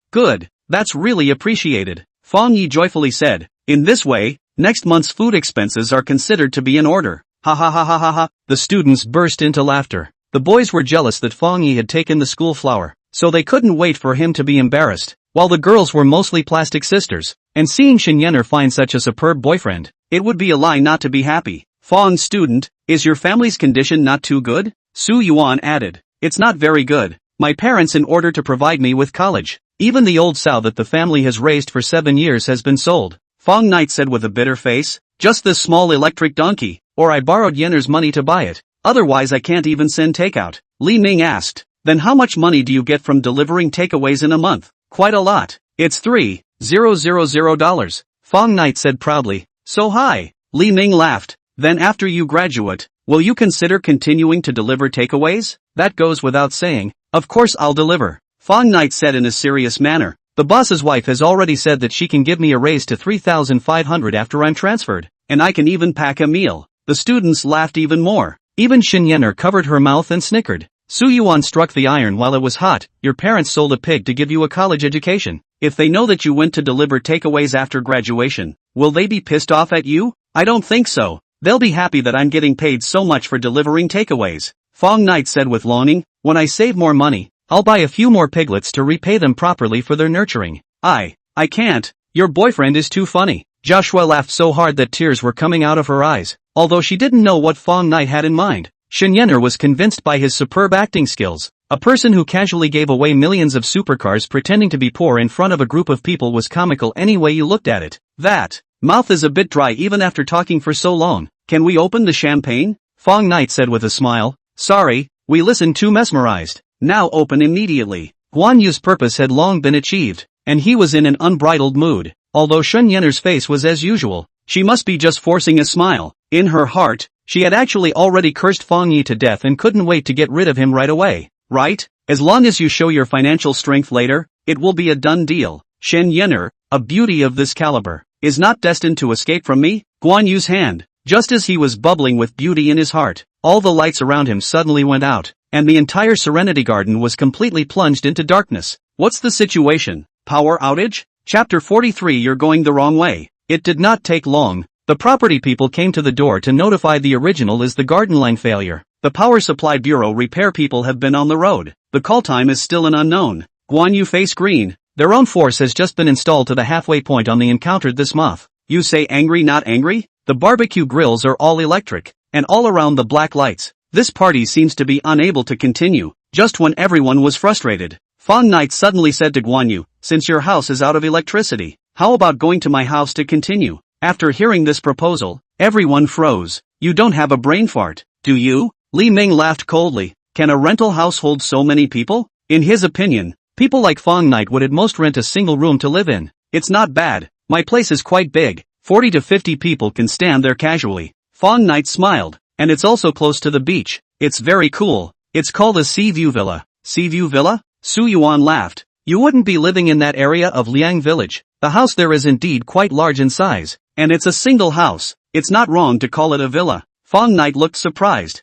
That's really appreciated," Fang Ye joyfully said. "In this way, next month's food expenses are considered to be in order." Ha ha ha ha ha ha. The students burst into laughter. The boys were jealous that Fang Ye had taken the school flower, so they couldn't wait for him to be embarrassed, while the girls were mostly plastic sisters, and seeing Shen Yener find such a superb boyfriend, it would be a lie not to be happy. "Fang student, is your family's condition not too good?" Su Yuan added. "It's not very good. My parents, in order to provide me with college, even the old sow that the family has raised for 7 years has been sold," Fang Knight said with a bitter face. "Just this small electric donkey, or I borrowed Yener's money to buy it. Otherwise I can't even send takeout." Li Ming asked. "Then how much money do you get from delivering takeaways in a month?" "Quite a lot. It's $3,000, Fang Knight said proudly. "So high." Li Ming laughed. "Then after you graduate, will you consider continuing to deliver takeaways?" "That goes without saying. Of course I'll deliver," Fang Knight said in a serious manner. "The boss's wife has already said that she can give me a raise to 3,500 after I'm transferred, and I can even pack a meal." The students laughed even more. Even Shen Yener covered her mouth and snickered. Su Yuan struck the iron while it was hot. "Your parents sold a pig to give you a college education. If they know that you went to deliver takeaways after graduation, will they be pissed off at you?" "I don't think so. They'll be happy that I'm getting paid so much for delivering takeaways," Fang Knight said with longing. "When I save more money, I'll buy a few more piglets to repay them properly for their nurturing." I can't. Your boyfriend is too funny." Joshua laughed so hard that tears were coming out of her eyes. Although she didn't know what Fang Knight had in mind, Shen Yener was convinced by his superb acting skills. A person who casually gave away millions of supercars pretending to be poor in front of a group of people was comical any way you looked at it. "That mouth is a bit dry even after talking for so long. Can we open the champagne?" Fang Knight said with a smile. "Sorry, we listened too mesmerized. Now open immediately." Guan Yu's purpose had long been achieved, and he was in an unbridled mood. Although Shen Yener's face was as usual, she must be just forcing a smile. In her heart, she had actually already cursed Fang Ye to death and couldn't wait to get rid of him right away. "Right? As long as you show your financial strength later, it will be a done deal." Shen Yener, a beauty of this caliber, is not destined to escape from me. Guan Yu's hand, just as he was bubbling with beauty in his heart, all the lights around him suddenly went out, and the entire Serenity Garden was completely plunged into darkness. What's the situation? Power outage? Chapter 43. You're going the wrong way. It did not take long. The property people came to the door to notify the original is the garden line failure. The power supply bureau repair people have been on the road. The call time is still an unknown. Guan Yu face green. Their own force has just been installed to the halfway point on the encountered this month. You say angry not angry? The barbecue grills are all electric, and all around the black lights. This party seems to be unable to continue. Just when everyone was frustrated, Fang Knight suddenly said to Guan Yu, "Since your house is out of electricity, how about going to my house to continue?" After hearing this proposal, everyone froze. "You don't have a brain fart, do you?" Li Ming laughed coldly. "Can a rental house hold so many people?" In his opinion, people like Fang Knight would at most rent a single room to live in. "It's not bad. My place is quite big. 40 to 50 people can stand there casually." Fang Knight smiled. "And it's also close to the beach. It's very cool. It's called a Sea View Villa." Sea View Villa? Su Yuan laughed. "You wouldn't be living in that area of Liang Village. The house there is indeed quite large in size, and it's a single house. It's not wrong to call it a villa." Fang Knight looked surprised.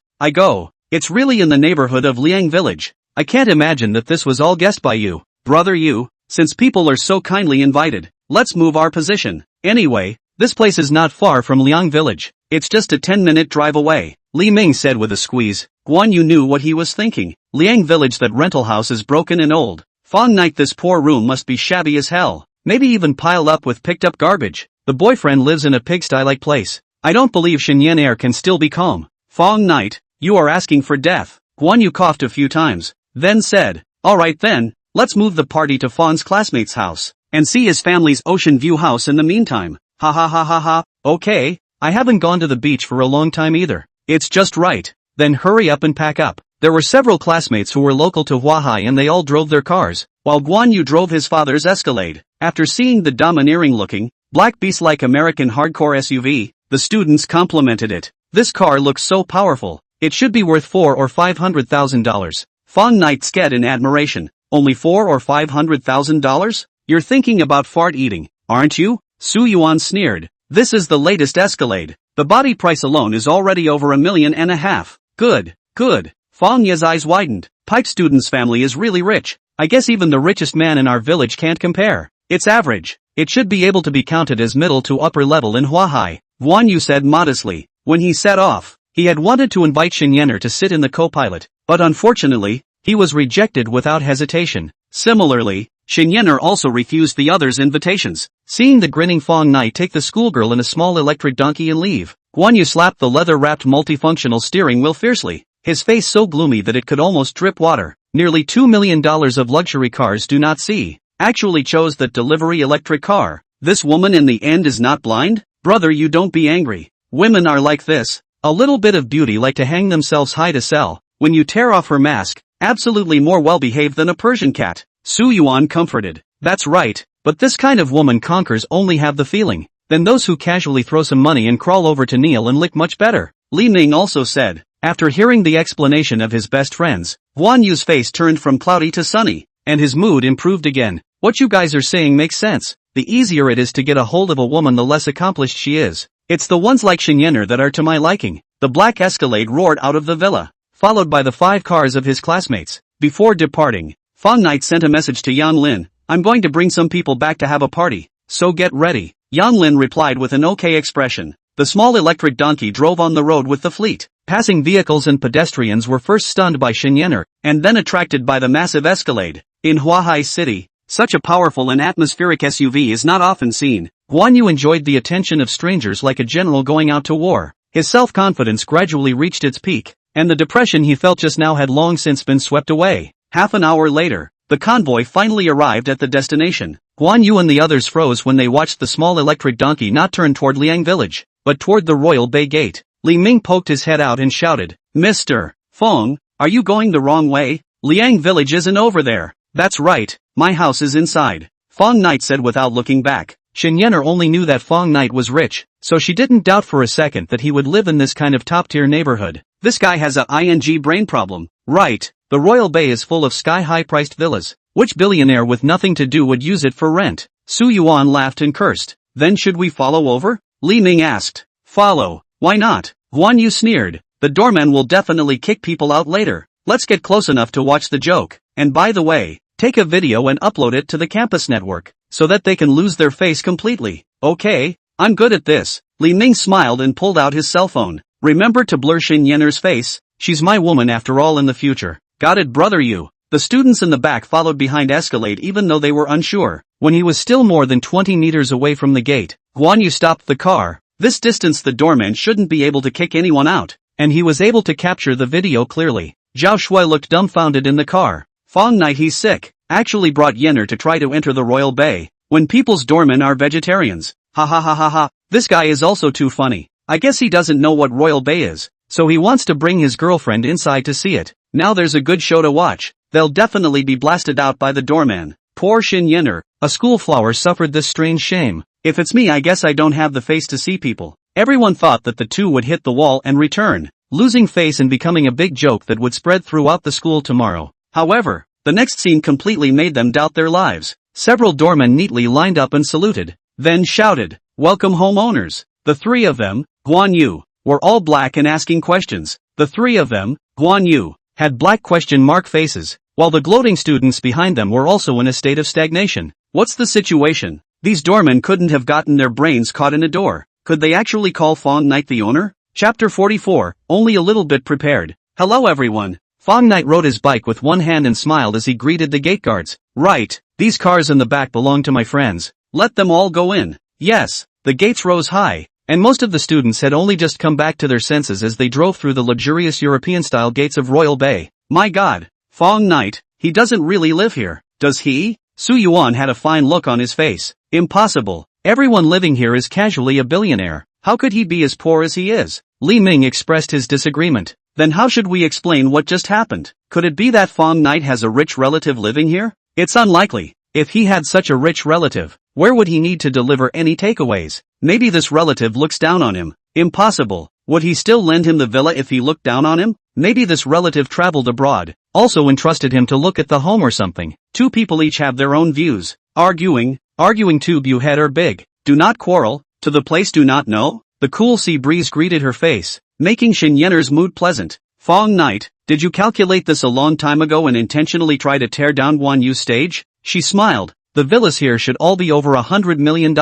It's really in the neighborhood of Liang Village. I can't imagine that this was all guessed by you, brother Yu. Since people are so kindly invited, let's move our position. Anyway, This place is not far from Liang Village. It's just a 10-minute drive away, Li Ming said with a squeeze. Guan Yu knew what he was thinking. Liang Village, that rental house is broken and old. Fang Night, this poor room must be shabby as hell. Maybe even piled up with picked up garbage. The boyfriend lives in a pigsty-like place. I don't believe Shen Air can still be calm. Fang Night, you are asking for death. Guan Yu coughed a few times, then said, alright then, let's move the party to Fang's classmate's house, and see his family's ocean view house in the meantime. Ha ha ha ha ha, okay, I haven't gone to the beach for a long time either. It's just right. Then hurry up and pack up. There were several classmates who were local to Huahai and they all drove their cars, while Guan Yu drove his father's Escalade. After seeing the domineering-looking, black beast-like American hardcore SUV, the students complimented it. This car looks so powerful. It should be worth $400,000 or $500,000. Fang Night sked in admiration. Only $400,000 or $500,000? You're thinking about fart eating, aren't you? Su Yuan sneered. This is the latest Escalade. The body price alone is already over $1.5 million. Good, good. Fang Ye's eyes widened. Pipe student's family is really rich. I guess even the richest man in our village can't compare. It's average. It should be able to be counted as middle to upper level in Huahai, Guan Yu said modestly. When he set off, he had wanted to invite Shen Yener to sit in the co-pilot, but unfortunately, he was rejected without hesitation. Similarly, Shen Yener also refused the others' invitations. Seeing the grinning Fang Night take the schoolgirl in a small electric donkey and leave, Guan Yu slapped the leather-wrapped multifunctional steering wheel fiercely, his face so gloomy that it could almost drip water. Nearly $2 million of luxury cars do not see. Actually chose that delivery electric car. This woman in the end is not blind? Brother, you don't be angry. Women are like this. A little bit of beauty like to hang themselves high to sell. When you tear off her mask, absolutely more well-behaved than a Persian cat. Su Yuan comforted. That's right, but this kind of woman conquers only have the feeling. Then those who casually throw some money and crawl over to kneel and lick much better. Li Ming also said. After hearing the explanation of his best friends, Guan Yu's face turned from cloudy to sunny, and his mood improved again. What you guys are saying makes sense. The easier it is to get a hold of a woman, the less accomplished she is. It's the ones like Shen Yener that are to my liking. The black Escalade roared out of the villa, followed by the 5 cars of his classmates. Before departing, Fang Night sent a message to Yang Lin. I'm going to bring some people back to have a party, so get ready. Yang Lin replied with an okay expression. The small electric donkey drove on the road with the fleet. Passing vehicles and pedestrians were first stunned by Shen Yener, and then attracted by the massive Escalade. In Huahai City, such a powerful and atmospheric SUV is not often seen. Guan Yu enjoyed the attention of strangers like a general going out to war. His self-confidence gradually reached its peak, and the depression he felt just now had long since been swept away. Half an hour later, the convoy finally arrived at the destination. Guan Yu and the others froze when they watched the small electric donkey not turn toward Liang Village, but toward the Royal Bay Gate. Li Ming poked his head out and shouted, Mr. Feng, are you going the wrong way? Liang Village isn't over there. That's right, my house is inside. Fang Night said without looking back. Shen Yener only knew that Fang Night was rich, so she didn't doubt for a second that he would live in this kind of top-tier neighborhood. This guy has a ing brain problem. Right, the Royal Bay is full of sky-high priced villas. Which billionaire with nothing to do would use it for rent? Su Yuan laughed and cursed. Then should we follow over? Li Ming asked. Follow? Why not? Guan Yu sneered. The doorman will definitely kick people out later. Let's get close enough to watch the joke. And by the way, take a video and upload it to the campus network, so that they can lose their face completely. Okay, I'm good at this. Li Ming smiled and pulled out his cell phone. Remember to blur Shen Yener's face? She's my woman after all in the future. Got it, brother you. The students in the back followed behind Escalade even though they were unsure. When he was still more than 20 meters away from the gate, Guan Yu stopped the car. This distance the doorman shouldn't be able to kick anyone out, and he was able to capture the video clearly. Zhao Shui looked dumbfounded in the car. Fang Night, he's sick. Actually brought Yener to try to enter the Royal Bay, when people's doormen are vegetarians. Ha ha ha ha ha, this guy is also too funny. I guess he doesn't know what Royal Bay is, so he wants to bring his girlfriend inside to see it. Now there's a good show to watch. They'll definitely be blasted out by the doorman. Poor Shen Yener, a schoolflower, suffered this strange shame. If it's me, I guess I don't have the face to see people. Everyone thought that the two would hit the wall and return, losing face and becoming a big joke that would spread throughout the school tomorrow. However, the next scene completely made them doubt their lives. Several doormen neatly lined up and saluted, then shouted, "Welcome homeowners." The 3 of them, Guan Yu, were all black and asking questions. The 3 of them, Guan Yu, had black question mark faces, while the gloating students behind them were also in a state of stagnation. What's the situation? These doormen couldn't have gotten their brains caught in a door. Could they actually call Fang Knight the owner? Chapter 44, only a little bit prepared. Hello everyone. Fang Knight rode his bike with one hand and smiled as he greeted the gate guards. Right, these cars in the back belong to my friends. Let them all go in. Yes, the gates rose high, and most of the students had only just come back to their senses as they drove through the luxurious European-style gates of Royal Bay. My god, Fang Knight, he doesn't really live here, does he? Su Yuan had a fine look on his face. Impossible. Everyone living here is casually a billionaire. How could he be as poor as he is? Li Ming expressed his disagreement. Then how should we explain what just happened? Could it be that Fang Knight has a rich relative living here? It's unlikely. If he had such a rich relative, where would he need to deliver any takeaways? Maybe this relative looks down on him. Impossible. Would he still lend him the villa if he looked down on him? Maybe this relative traveled abroad, also entrusted him to look at the home or something. Two people each have their own views. Arguing tube you head or big. Do not quarrel. To the place do not know? The cool sea breeze greeted her face, making Xin Yenner's mood pleasant. Fang Knight, did you calculate this a long time ago and intentionally try to tear down Guan Yu's stage? She smiled. The villas here should all be over $100 million,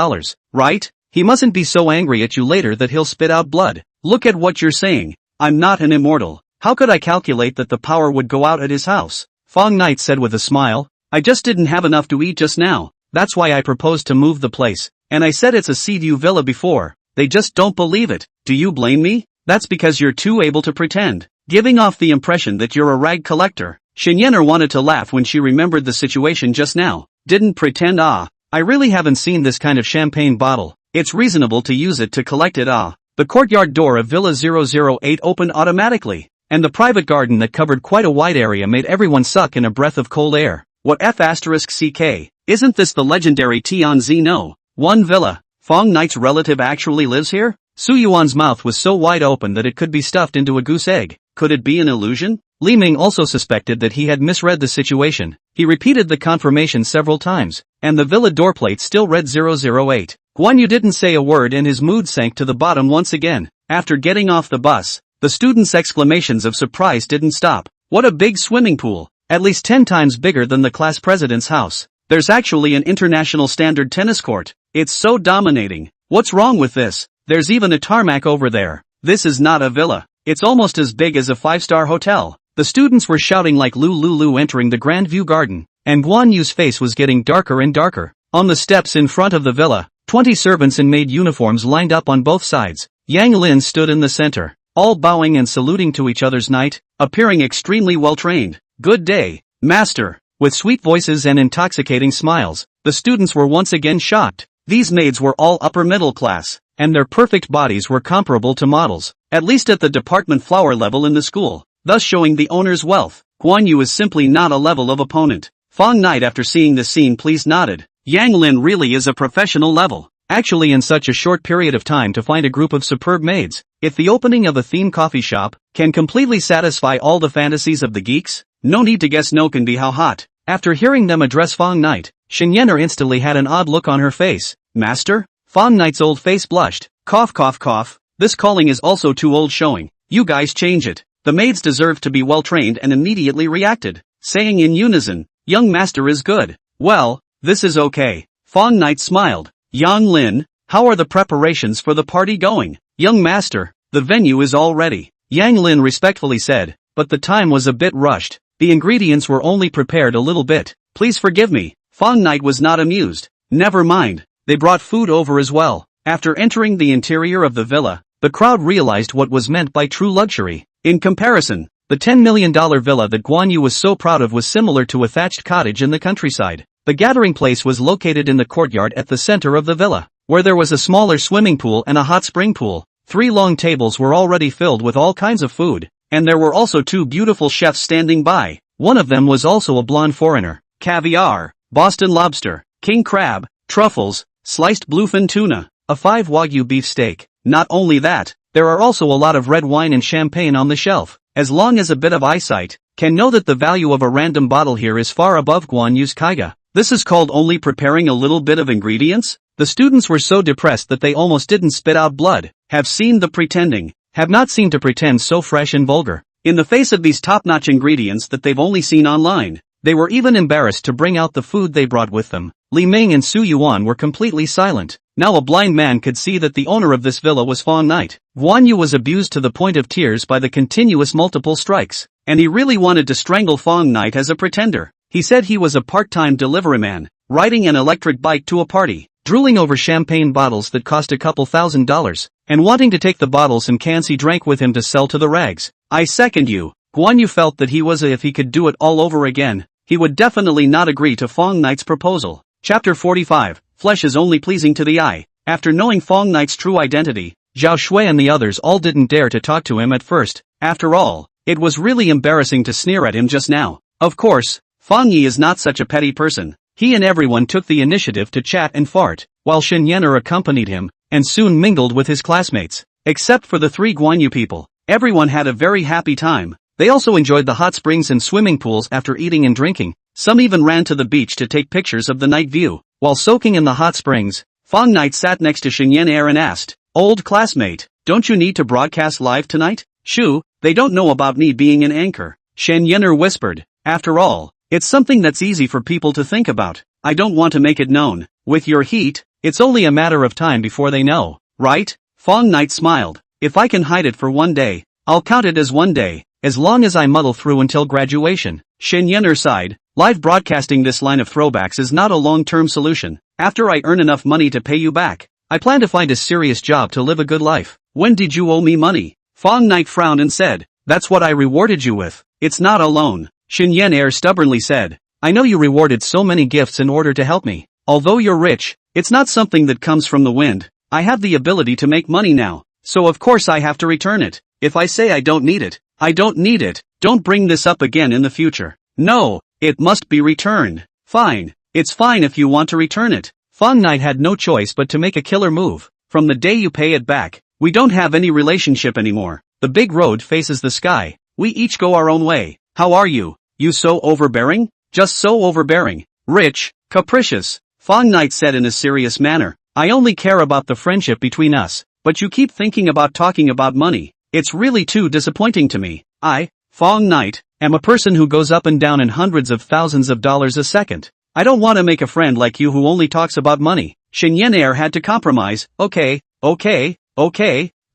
right? He mustn't be so angry at you later that he'll spit out blood. Look at what you're saying. I'm not an immortal. How could I calculate that the power would go out at his house? Fang Knight said with a smile. I just didn't have enough to eat just now. That's why I proposed to move the place. And I said it's a Seaview villa before. They just don't believe it. Do you blame me? That's because you're too able to pretend, giving off the impression that you're a rag collector. Xin Yenner wanted to laugh when she remembered the situation just now. Didn't pretend. I really haven't seen this kind of champagne bottle. It's reasonable to use it to collect it. The courtyard door of Villa 008 opened automatically, and the private garden that covered quite a wide area made everyone suck in a breath of cold air. What F***ck? Isn't this the legendary Tianzi No? One villa. Fang Knight's relative actually lives here? Su Yuan's mouth was so wide open that it could be stuffed into a goose egg. Could it be an illusion? Li Ming also suspected that he had misread the situation. He repeated the confirmation several times, and the villa doorplate still read 008. Guan Yu didn't say a word and his mood sank to the bottom once again. After getting off the bus, the students' exclamations of surprise didn't stop. What a big swimming pool! At least 10 times bigger than the class president's house. There's actually an international standard tennis court. It's so dominating. What's wrong with this? There's even a tarmac over there. This is not a villa. It's almost as big as a 5-star hotel. The students were shouting like Lulu entering the Grand View Garden, and Guan Yu's face was getting darker and darker. On the steps in front of the villa, 20 servants in maid uniforms lined up on both sides. Yang Lin stood in the center, all bowing and saluting to each other's knight, appearing extremely well trained. Good day, master. With sweet voices and intoxicating smiles, the students were once again shocked. These maids were all upper middle class, and their perfect bodies were comparable to models, at least at the department flower level in the school, thus showing the owner's wealth. Guan Yu is simply not a level of opponent. Fang Knight, after seeing this scene, pleased nodded. Yang Lin really is a professional level. Actually, in such a short period of time to find a group of superb maids, if the opening of a theme coffee shop can completely satisfy all the fantasies of the geeks, no need to guess no can be how hot. After hearing them address Fang Knight, Xin Yenner instantly had an odd look on her face. Master? Fang Knight's old face blushed. Cough cough cough. This calling is also too old showing. You guys change it. The maids deserve to be well trained and immediately reacted, saying in unison, young master is good. Well, this is okay. Fang Knight smiled. Yang Lin, how are the preparations for the party going? Young master, the venue is all ready. Yang Lin respectfully said, but the time was a bit rushed. The ingredients were only prepared a little bit. Please forgive me. Fang Knight was not amused. Never mind. They brought food over as well. After entering the interior of the villa, the crowd realized what was meant by true luxury. In comparison, the $10 million villa that Guan Yu was so proud of was similar to a thatched cottage in the countryside. The gathering place was located in the courtyard at the center of the villa, where there was a smaller swimming pool and a hot spring pool. 3 long tables were already filled with all kinds of food, and there were also 2 beautiful chefs standing by. One of them was also a blonde foreigner. Caviar, Boston lobster, king crab, truffles, sliced bluefin tuna, a 5 Wagyu beef steak. Not only that, there are also a lot of red wine and champagne on the shelf. As long as a bit of eyesight can know that the value of a random bottle here is far above Guan Yu's kaiga. This is called only preparing a little bit of ingredients? The students were so depressed that they almost didn't spit out blood. Have seen the pretending. Have not seen to pretend so fresh and vulgar. In the face of these top-notch ingredients that they've only seen online, They were even embarrassed to bring out the food they brought with them. Li Ming and Su Yuan were completely silent. Now a blind man could see that the owner of this villa was Fang Knight. Guan Yu was abused to the point of tears by the continuous multiple strikes, and he really wanted to strangle Fang Knight as a pretender. He said he was a part-time deliveryman, riding an electric bike to a party, drooling over champagne bottles that cost a couple $1,000s, and wanting to take the bottles and cans he drank with him to sell to the rags. I second you. Guan Yu felt that if he could do it all over again, he would definitely not agree to Fang Knight's proposal. Chapter 45, Flesh is only pleasing to the eye. After knowing Fang Knight's true identity, Zhao Shui and the others all didn't dare to talk to him at first. After all, it was really embarrassing to sneer at him just now. Of course, Fang Ye is not such a petty person. He and everyone took the initiative to chat and fart, while Shen Yener accompanied him, and soon mingled with his classmates. Except for the 3 Guan Yu people, everyone had a very happy time. They also enjoyed the hot springs and swimming pools after eating and drinking. Some even ran to the beach to take pictures of the night view. While soaking in the hot springs, Fang Knight sat next to Shen Yener and asked, "Old classmate, don't you need to broadcast live tonight?" "Shoo, they don't know about me being an anchor," Shen Yener whispered. "After all, it's something that's easy for people to think about. I don't want to make it known. With your heat, it's only a matter of time before they know, right?" Fang Knight smiled. "If I can hide it for one day, I'll count it as one day, as long as I muddle through until graduation." Shen Yener sighed. "Live broadcasting this line of throwbacks is not a long-term solution. After I earn enough money to pay you back, I plan to find a serious job to live a good life." "When did you owe me money?" Fang Knight frowned and said. "That's what I rewarded you with. It's not a loan." Shen Yener stubbornly said. "I know you rewarded so many gifts in order to help me. Although you're rich, it's not something that comes from the wind. I have the ability to make money now, so of course I have to return it. If I say I don't need it, I don't need it. Don't bring this up again in the future." "No, it must be returned." "Fine. It's fine if you want to return it." Fang Knight had no choice but to make a killer move. "From the day you pay it back, we don't have any relationship anymore. The big road faces the sky. We each go our own way. How are you? You so overbearing? Just so overbearing. Rich, capricious," Fang Knight said in a serious manner. "I only care about the friendship between us, but you keep thinking about talking about money. It's really too disappointing to me. I, Fang Knight, am a person who goes up and down in hundreds of thousands of dollars a second. I don't want to make a friend like you who only talks about money." Shen Yener had to compromise. Okay,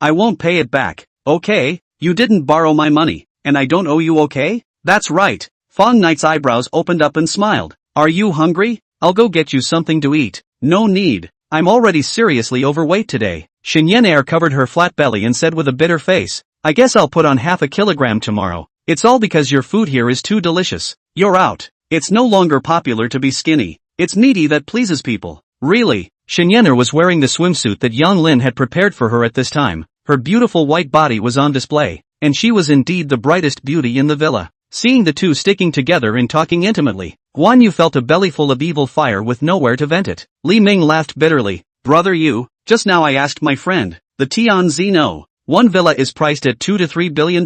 I won't pay it back. Okay, you didn't borrow my money, and I don't owe you, okay? That's right." Fang Knight's eyebrows opened up and smiled. "Are you hungry? I'll go get you something to eat." "No need. I'm already seriously overweight today." Shen Yener covered her flat belly and said with a bitter face, "I guess I'll put on half a kilogram tomorrow. It's all because your food here is too delicious. You're out. It's no longer popular to be skinny. It's meaty that pleases people." "Really?" Shen Yener was wearing the swimsuit that Yang Lin had prepared for her at this time. Her beautiful white body was on display, and she was indeed the brightest beauty in the villa. Seeing the two sticking together and talking intimately, Guan Yu felt a bellyful of evil fire with nowhere to vent it. Li Ming laughed bitterly. "Brother Yu, just now I asked my friend, the Tianzi no. One villa is priced at $2 to $3 billion.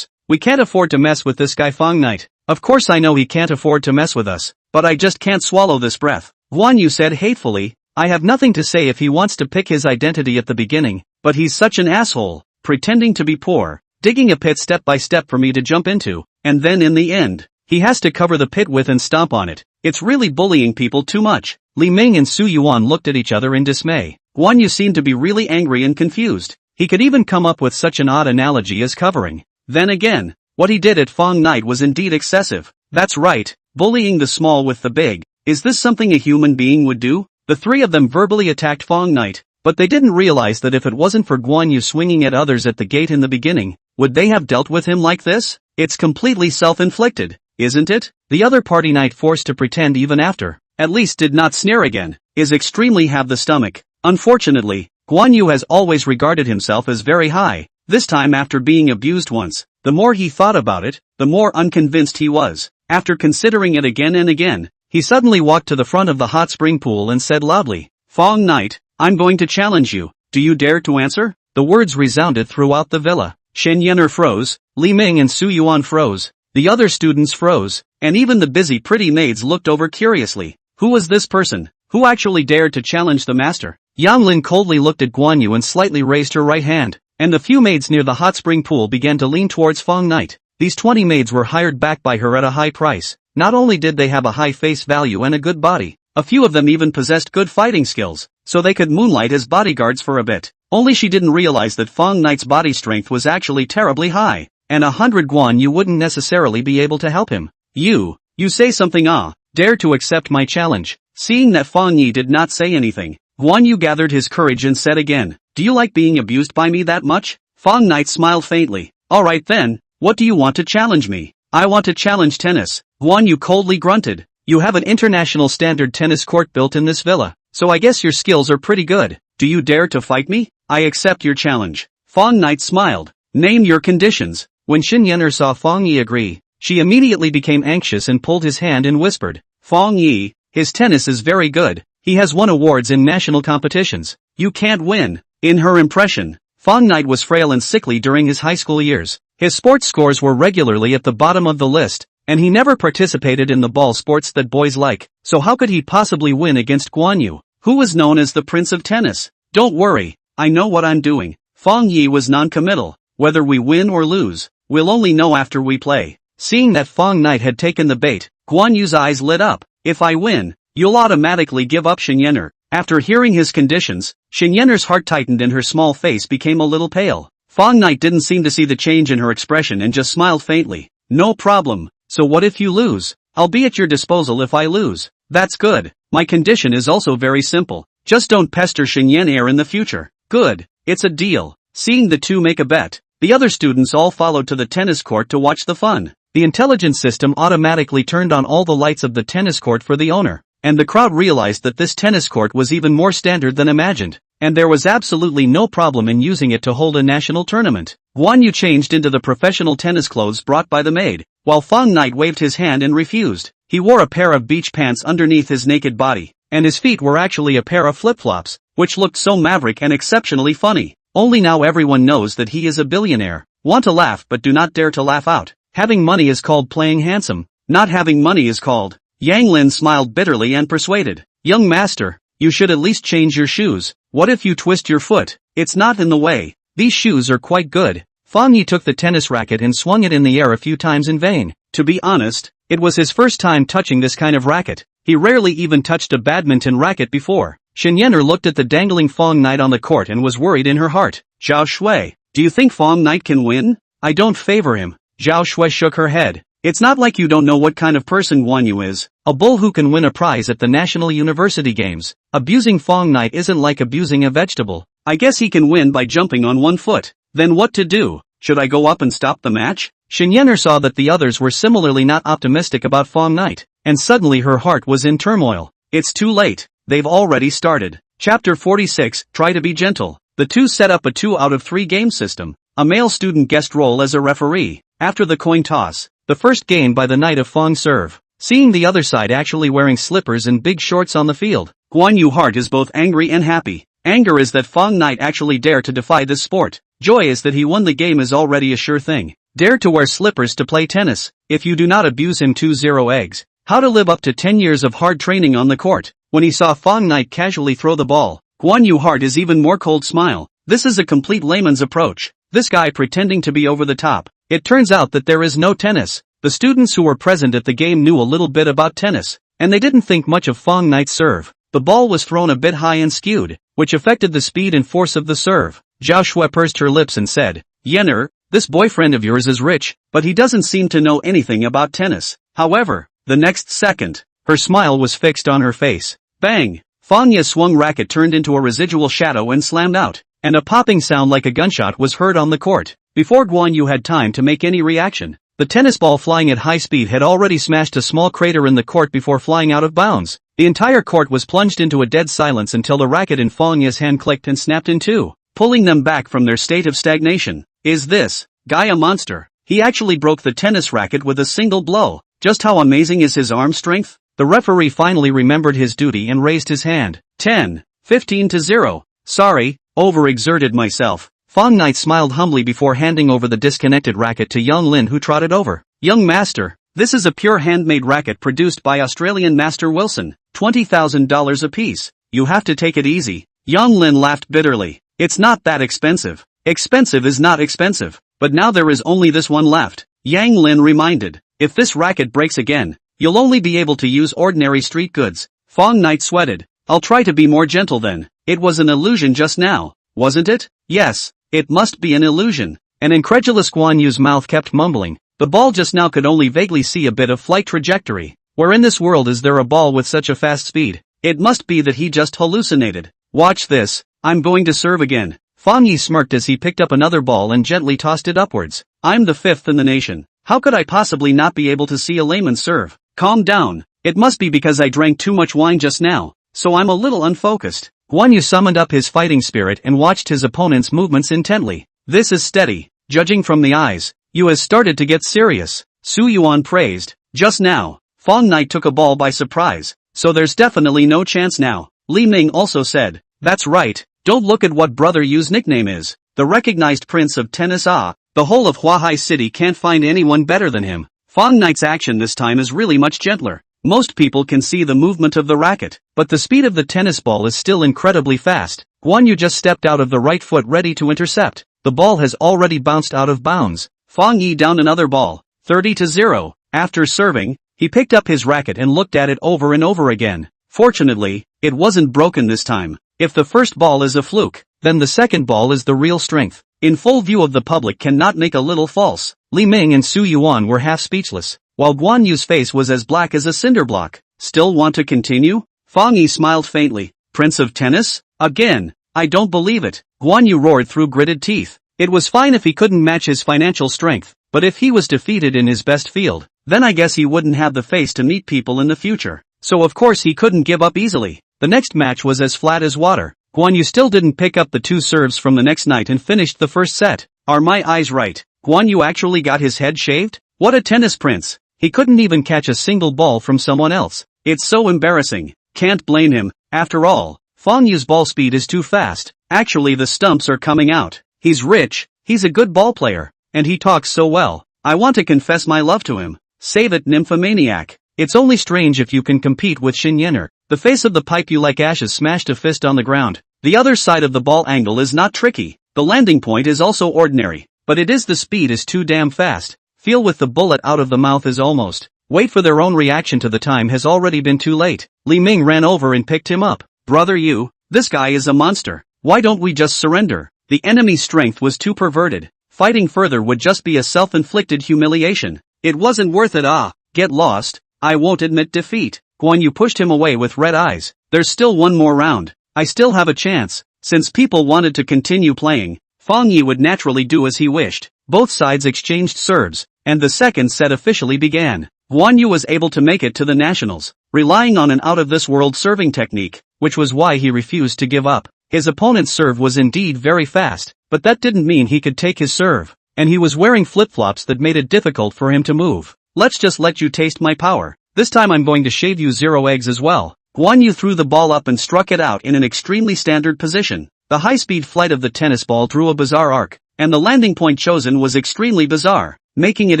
We can't afford to mess with this guy Fang Knight. Of course I know he can't afford to mess with us, but I just can't swallow this breath." Guan Yu said hatefully. "I have nothing to say if he wants to pick his identity at the beginning, but he's such an asshole, pretending to be poor, digging a pit step by step for me to jump into, and then in the end, he has to cover the pit with and stomp on it. It's really bullying people too much." Li Ming and Su Yuan looked at each other in dismay. Guan Yu seemed to be really angry and confused. He could even come up with such an odd analogy as covering. Then again, what he did at Fang Knight was indeed excessive. That's right, bullying the small with the big. Is this something a human being would do? The 3 of them verbally attacked Fang Knight, but they didn't realize that if it wasn't for Guan Yu swinging at others at the gate in the beginning, would they have dealt with him like this? It's completely self-inflicted, isn't it? The other party Knight, forced to pretend even after, at least did not sneer again, is extremely have the stomach. Unfortunately, Guan Yu has always regarded himself as very high. This time, after being abused once, the more he thought about it, the more unconvinced he was. After considering it again and again, he suddenly walked to the front of the hot spring pool and said loudly, "Fang Knight, I'm going to challenge you. Do you dare to answer?" The words resounded throughout the villa. Shen Yener froze, Li Ming and Su Yuan froze, the other students froze, and even the busy pretty maids looked over curiously. Who was this person? Who actually dared to challenge the master? Yang Lin coldly looked at Guan Yu and slightly raised her right hand, and the few maids near the hot spring pool began to lean towards Fang Knight. These 20 maids were hired back by her at a high price. Not only did they have a high face value and a good body, a few of them even possessed good fighting skills, so they could moonlight as bodyguards for a bit. Only she didn't realize that Fang Knight's body strength was actually terribly high, and 100 guan yu wouldn't necessarily be able to help him. You say something dare to accept my challenge. Seeing that Fang Ye did not say anything, Guan Yu gathered his courage and said again, do you like being abused by me that much? Fang Knight smiled faintly. Alright then, what do you want to challenge me? I want to challenge tennis. Guan Yu coldly grunted. You have an international standard tennis court built in this villa, so I guess your skills are pretty good. Do you dare to fight me? I accept your challenge. Fang Knight smiled. Name your conditions. When Xin Yener saw Fang Ye agree, she immediately became anxious and pulled his hand and whispered, Fang Ye, his tennis is very good. He has won awards in national competitions. You can't win. In her impression, Fang Knight was frail and sickly during his high school years. His sports scores were regularly at the bottom of the list, and he never participated in the ball sports that boys like, so how could he possibly win against Guan Yu, who was known as the Prince of Tennis? Don't worry, I know what I'm doing. Fang Ye was non-committal. Whether we win or lose, we'll only know after we play. Seeing that Fang Knight had taken the bait, Guan Yu's eyes lit up. If I win, you'll automatically give up Xin Yener. After hearing his conditions, Xin Yener's heart tightened and her small face became a little pale. Fang Knight didn't seem to see the change in her expression and just smiled faintly. No problem. So what if you lose? I'll be at your disposal if I lose. That's good. My condition is also very simple. Just don't pester Xin Yener in the future. Good. It's a deal. Seeing the two make a bet, the other students all followed to the tennis court to watch the fun. The intelligence system automatically turned on all the lights of the tennis court for the owner, and the crowd realized that this tennis court was even more standard than imagined, and there was absolutely no problem in using it to hold a national tournament. Guan Yu changed into the professional tennis clothes brought by the maid, while Fang Knight waved his hand and refused. He wore a pair of beach pants underneath his naked body, and his feet were actually a pair of flip-flops, which looked so maverick and exceptionally funny. Only now everyone knows that he is a billionaire. Want to laugh but do not dare to laugh out. Having money is called playing handsome. Not having money is called. Yang Lin smiled bitterly and persuaded. Young master, you should at least change your shoes. What if you twist your foot? It's not in the way. These shoes are quite good. Fang Ye took the tennis racket and swung it in the air a few times in vain. To be honest, it was his first time touching this kind of racket. He rarely even touched a badminton racket before. Xin Yener looked at the dangling Fang Knight on the court and was worried in her heart. Zhao Shui, do you think Fang Knight can win? I don't favor him. Zhao Shui shook her head. It's not like you don't know what kind of person Guan Yu is. A bull who can win a prize at the National University Games. Abusing Fang Knight isn't like abusing a vegetable. I guess he can win by jumping on one foot. Then what to do? Should I go up and stop the match? Xin Yener saw that the others were similarly not optimistic about Fang Knight, and suddenly her heart was in turmoil. It's too late. They've already started. Chapter 46, Try to be gentle. The two set up a 2 out of 3 game system. A male student guest role as a referee. After the coin toss, the first game by the knight of Fang serve. Seeing the other side actually wearing slippers and big shorts on the field, Guan Yu's heart is both angry and happy. Anger is that Fang Knight actually dared to defy this sport. Joy is that he won the game is already a sure thing. Dare to wear slippers to play tennis. If you do not abuse him 2-0 eggs. How to live up to 10 years of hard training on the court. When he saw Fang Knight casually throw the ball, Guan Yu's heart is even more cold smile. This is a complete layman's approach. This guy pretending to be over the top. It turns out that there is no tennis. The students who were present at the game knew a little bit about tennis, and they didn't think much of Fang Knight's serve. The ball was thrown a bit high and skewed, which affected the speed and force of the serve. Zhao Shui pursed her lips and said, Yener, this boyfriend of yours is rich, but he doesn't seem to know anything about tennis. However, the next second, her smile was fixed on her face. Bang! Fang Ye's swung racket turned into a residual shadow and slammed out, and a popping sound like a gunshot was heard on the court. Before Guan Yu had time to make any reaction, the tennis ball flying at high speed had already smashed a small crater in the court before flying out of bounds. The entire court was plunged into a dead silence until the racket in Fang Ye's hand clicked and snapped in two, pulling them back from their state of stagnation. Is this guy a monster? He actually broke the tennis racket with a single blow. Just how amazing is his arm strength? The referee finally remembered his duty and raised his hand. 15-0. Sorry, overexerted myself. Fang Knight smiled humbly before handing over the disconnected racket to Young Lin, who trotted over. Young master, this is a pure handmade racket produced by Australian Master Wilson. $20,000 apiece. You have to take it easy. Young Lin laughed bitterly. It's not that expensive. Expensive is not expensive. But now there is only this one left. Yang Lin reminded. If this racket breaks again, you'll only be able to use ordinary street goods. Fang Knight sweated. I'll try to be more gentle then. It was an illusion just now, wasn't it? Yes, it must be an illusion. An incredulous Guan Yu's mouth kept mumbling. The ball just now could only vaguely see a bit of flight trajectory. Where in this world is there a ball with such a fast speed? It must be that he just hallucinated. Watch this, I'm going to serve again. Fang Ye smirked as he picked up another ball and gently tossed it upwards. I'm the fifth in the nation. How could I possibly not be able to see a layman serve? Calm down. It must be because I drank too much wine just now, so I'm a little unfocused. Guan Yu summoned up his fighting spirit and watched his opponent's movements intently. This is steady. Judging from the eyes, Yu has started to get serious. Su Yuan praised. Just now, Fang Knight took a ball by surprise, so there's definitely no chance now. Li Ming also said. That's right. Don't look at what Brother Yu's nickname is. The recognized prince of tennis. The whole of Huahai City can't find anyone better than him. Fang Knight's action this time is really much gentler. Most people can see the movement of the racket, but the speed of the tennis ball is still incredibly fast. Guan Yu just stepped out of the right foot ready to intercept. The ball has already bounced out of bounds. Fang Ye downed another ball. 30-0. After serving, he picked up his racket and looked at it over and over again. Fortunately, it wasn't broken this time. If the first ball is a fluke, then the second ball is the real strength. In full view of the public cannot make a little false. Li Ming and Su Yuan were half speechless, while Guan Yu's face was as black as a cinder block. Still want to continue? Fang Ye smiled faintly. Prince of tennis? Again? I don't believe it. Guan Yu roared through gritted teeth. It was fine if he couldn't match his financial strength, but if he was defeated in his best field, then I guess he wouldn't have the face to meet people in the future. So of course he couldn't give up easily. The next match was as flat as water. Guan Yu still didn't pick up the two serves from the next night and finished the first set. Are my eyes right? Guan Yu actually got his head shaved? What a tennis prince. He couldn't even catch a single ball from someone else. It's so embarrassing. Can't blame him. After all, Fang Yu's ball speed is too fast. Actually the stumps are coming out. He's rich, he's a good ball player, and he talks so well. I want to confess my love to him. Save it, nymphomaniac. It's only strange if you can compete with Xin Yenner. The face of the pipe you like ashes smashed a fist on the ground. The other side of the ball angle is not tricky. The landing point is also ordinary, but it is the speed is too damn fast. Feel with the bullet out of the mouth is almost. Wait for their own reaction to the time has already been too late. Li Ming ran over and picked him up. Brother Yu, this guy is a monster. Why don't we just surrender? The enemy's strength was too perverted. Fighting further would just be a self-inflicted humiliation. It wasn't worth it. Get lost. I won't admit defeat. Guan Yu pushed him away with red eyes. There's still one more round. I still have a chance. Since people wanted to continue playing, Fang Ye would naturally do as he wished. Both sides exchanged serves, and the second set officially began. Guan Yu was able to make it to the nationals, relying on an out-of-this-world serving technique, which was why he refused to give up. His opponent's serve was indeed very fast, but that didn't mean he could take his serve, and he was wearing flip-flops that made it difficult for him to move. Let's just let you taste my power. This time I'm going to shave you 0 eggs as well. Guan Yu threw the ball up and struck it out in an extremely standard position. The high-speed flight of the tennis ball drew a bizarre arc, and the landing point chosen was extremely bizarre, making it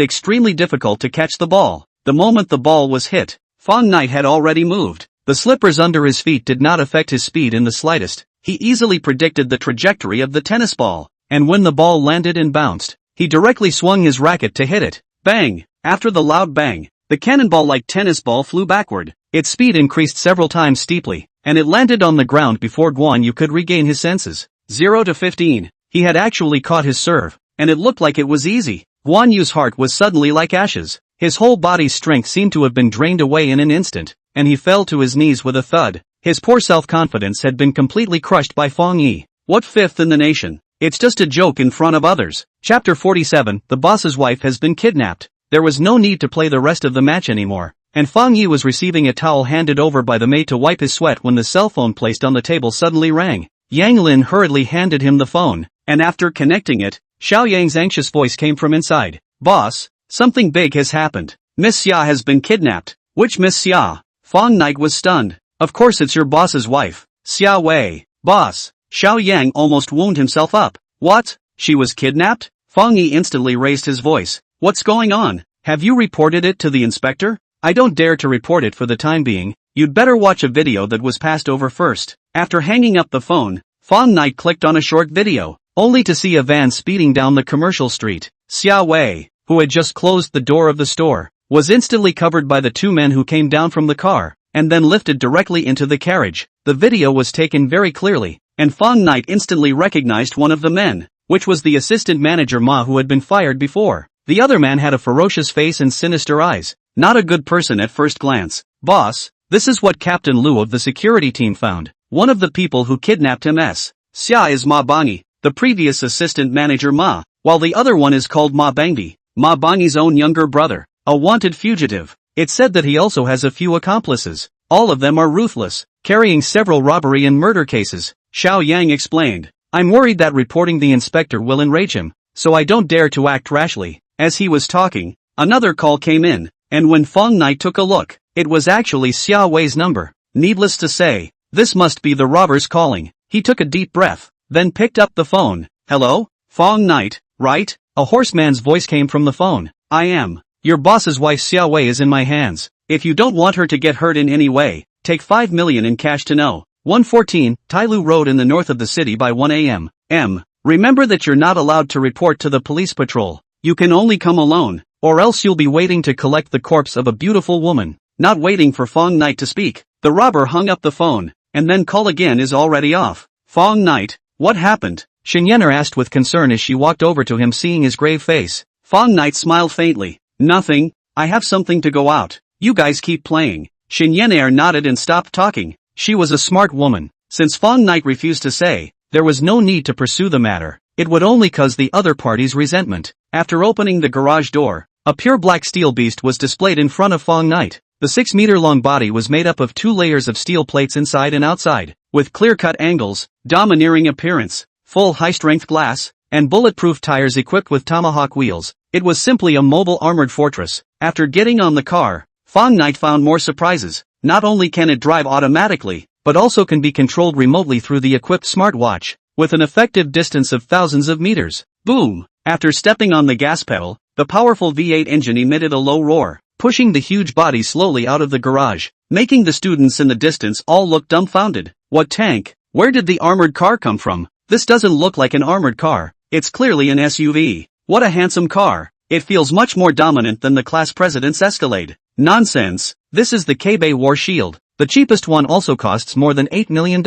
extremely difficult to catch the ball. The moment the ball was hit, Fang Knight had already moved. The slippers under his feet did not affect his speed in the slightest. He easily predicted the trajectory of the tennis ball, and when the ball landed and bounced, he directly swung his racket to hit it. Bang! After the loud bang, the cannonball-like tennis ball flew backward. Its speed increased several times steeply, and it landed on the ground before Guan Yu could regain his senses. 0-15. He had actually caught his serve, and it looked like it was easy. Guan Yu's heart was suddenly like ashes. His whole body's strength seemed to have been drained away in an instant, and he fell to his knees with a thud. His poor self-confidence had been completely crushed by Fang Ye. What fifth in the nation? It's just a joke in front of others. Chapter 47. The boss's wife has been kidnapped. There was no need to play the rest of the match anymore, and Fang Ye was receiving a towel handed over by the maid to wipe his sweat when the cell phone placed on the table suddenly rang. Yang Lin hurriedly handed him the phone, and after connecting it, Xiao Yang's anxious voice came from inside. Boss, something big has happened. Miss Xia has been kidnapped. Which Miss Xia? Fang Knight was stunned. Of course it's your boss's wife. Xia Wei. Boss. Xiao Yang almost wound himself up. What? She was kidnapped? Fang Ye instantly raised his voice. What's going on? Have you reported it to the inspector? I don't dare to report it for the time being. You'd better watch a video that was passed over first. After hanging up the phone, Fang Knight clicked on a short video, only to see a van speeding down the commercial street. Xia Wei, who had just closed the door of the store, was instantly covered by the two men who came down from the car, and then lifted directly into the carriage. The video was taken very clearly, and Fang Ye instantly recognized one of the men, which was the assistant manager Ma who had been fired before. The other man had a ferocious face and sinister eyes. Not a good person at first glance. Boss, this is what Captain Lu of the security team found. One of the people who kidnapped him Xia is Ma Bangi, the previous assistant manager Ma, while the other one is called Ma Bangdi, Ma Bangi's own younger brother, a wanted fugitive. It's said that he also has a few accomplices. All of them are ruthless, carrying several robbery and murder cases. Xiao Yang explained. I'm worried that reporting the inspector will enrage him, so I don't dare to act rashly. As he was talking, another call came in, and when Fang Ye took a look, it was actually Xia Wei's number. Needless to say, this must be the robbers calling. He took a deep breath, then picked up the phone. Hello? Fang Ye, right? A hoarse man's voice came from the phone. I am. Your boss's wife Xia Wei is in my hands. If you don't want her to get hurt in any way, take 5 million in cash to know. 114, Tailu Road in the north of the city by 1 a.m. Remember that you're not allowed to report to the police patrol. You can only come alone, or else you'll be waiting to collect the corpse of a beautiful woman. Not waiting for Fang Ye to speak, the robber hung up the phone, and then call again is already off. Fang Ye, what happened? Xinyener asked with concern as she walked over to him seeing his grave face. Fang Ye smiled faintly. Nothing, I have something to go out. You guys keep playing. Xinyener nodded and stopped talking. She was a smart woman. Since Fang Ye refused to say, there was no need to pursue the matter. It would only cause the other party's resentment. After opening the garage door, a pure black steel beast was displayed in front of Fang Ye. The 6-meter-long body was made up of 2 layers of steel plates inside and outside, with clear-cut angles, domineering appearance, full high-strength glass, and bulletproof tires equipped with tomahawk wheels. It was simply a mobile armored fortress. After getting on the car, Fang Ye found more surprises. Not only can it drive automatically, but also can be controlled remotely through the equipped smartwatch, with an effective distance of thousands of meters. Boom! After stepping on the gas pedal, the powerful V8 engine emitted a low roar, pushing the huge body slowly out of the garage, making the students in the distance all look dumbfounded. What tank? Where did the armored car come from? This doesn't look like an armored car. It's clearly an SUV. What a handsome car. It feels much more dominant than the class president's Escalade. Nonsense. This is the Keibe War Shield. The cheapest one also costs more than $8 million.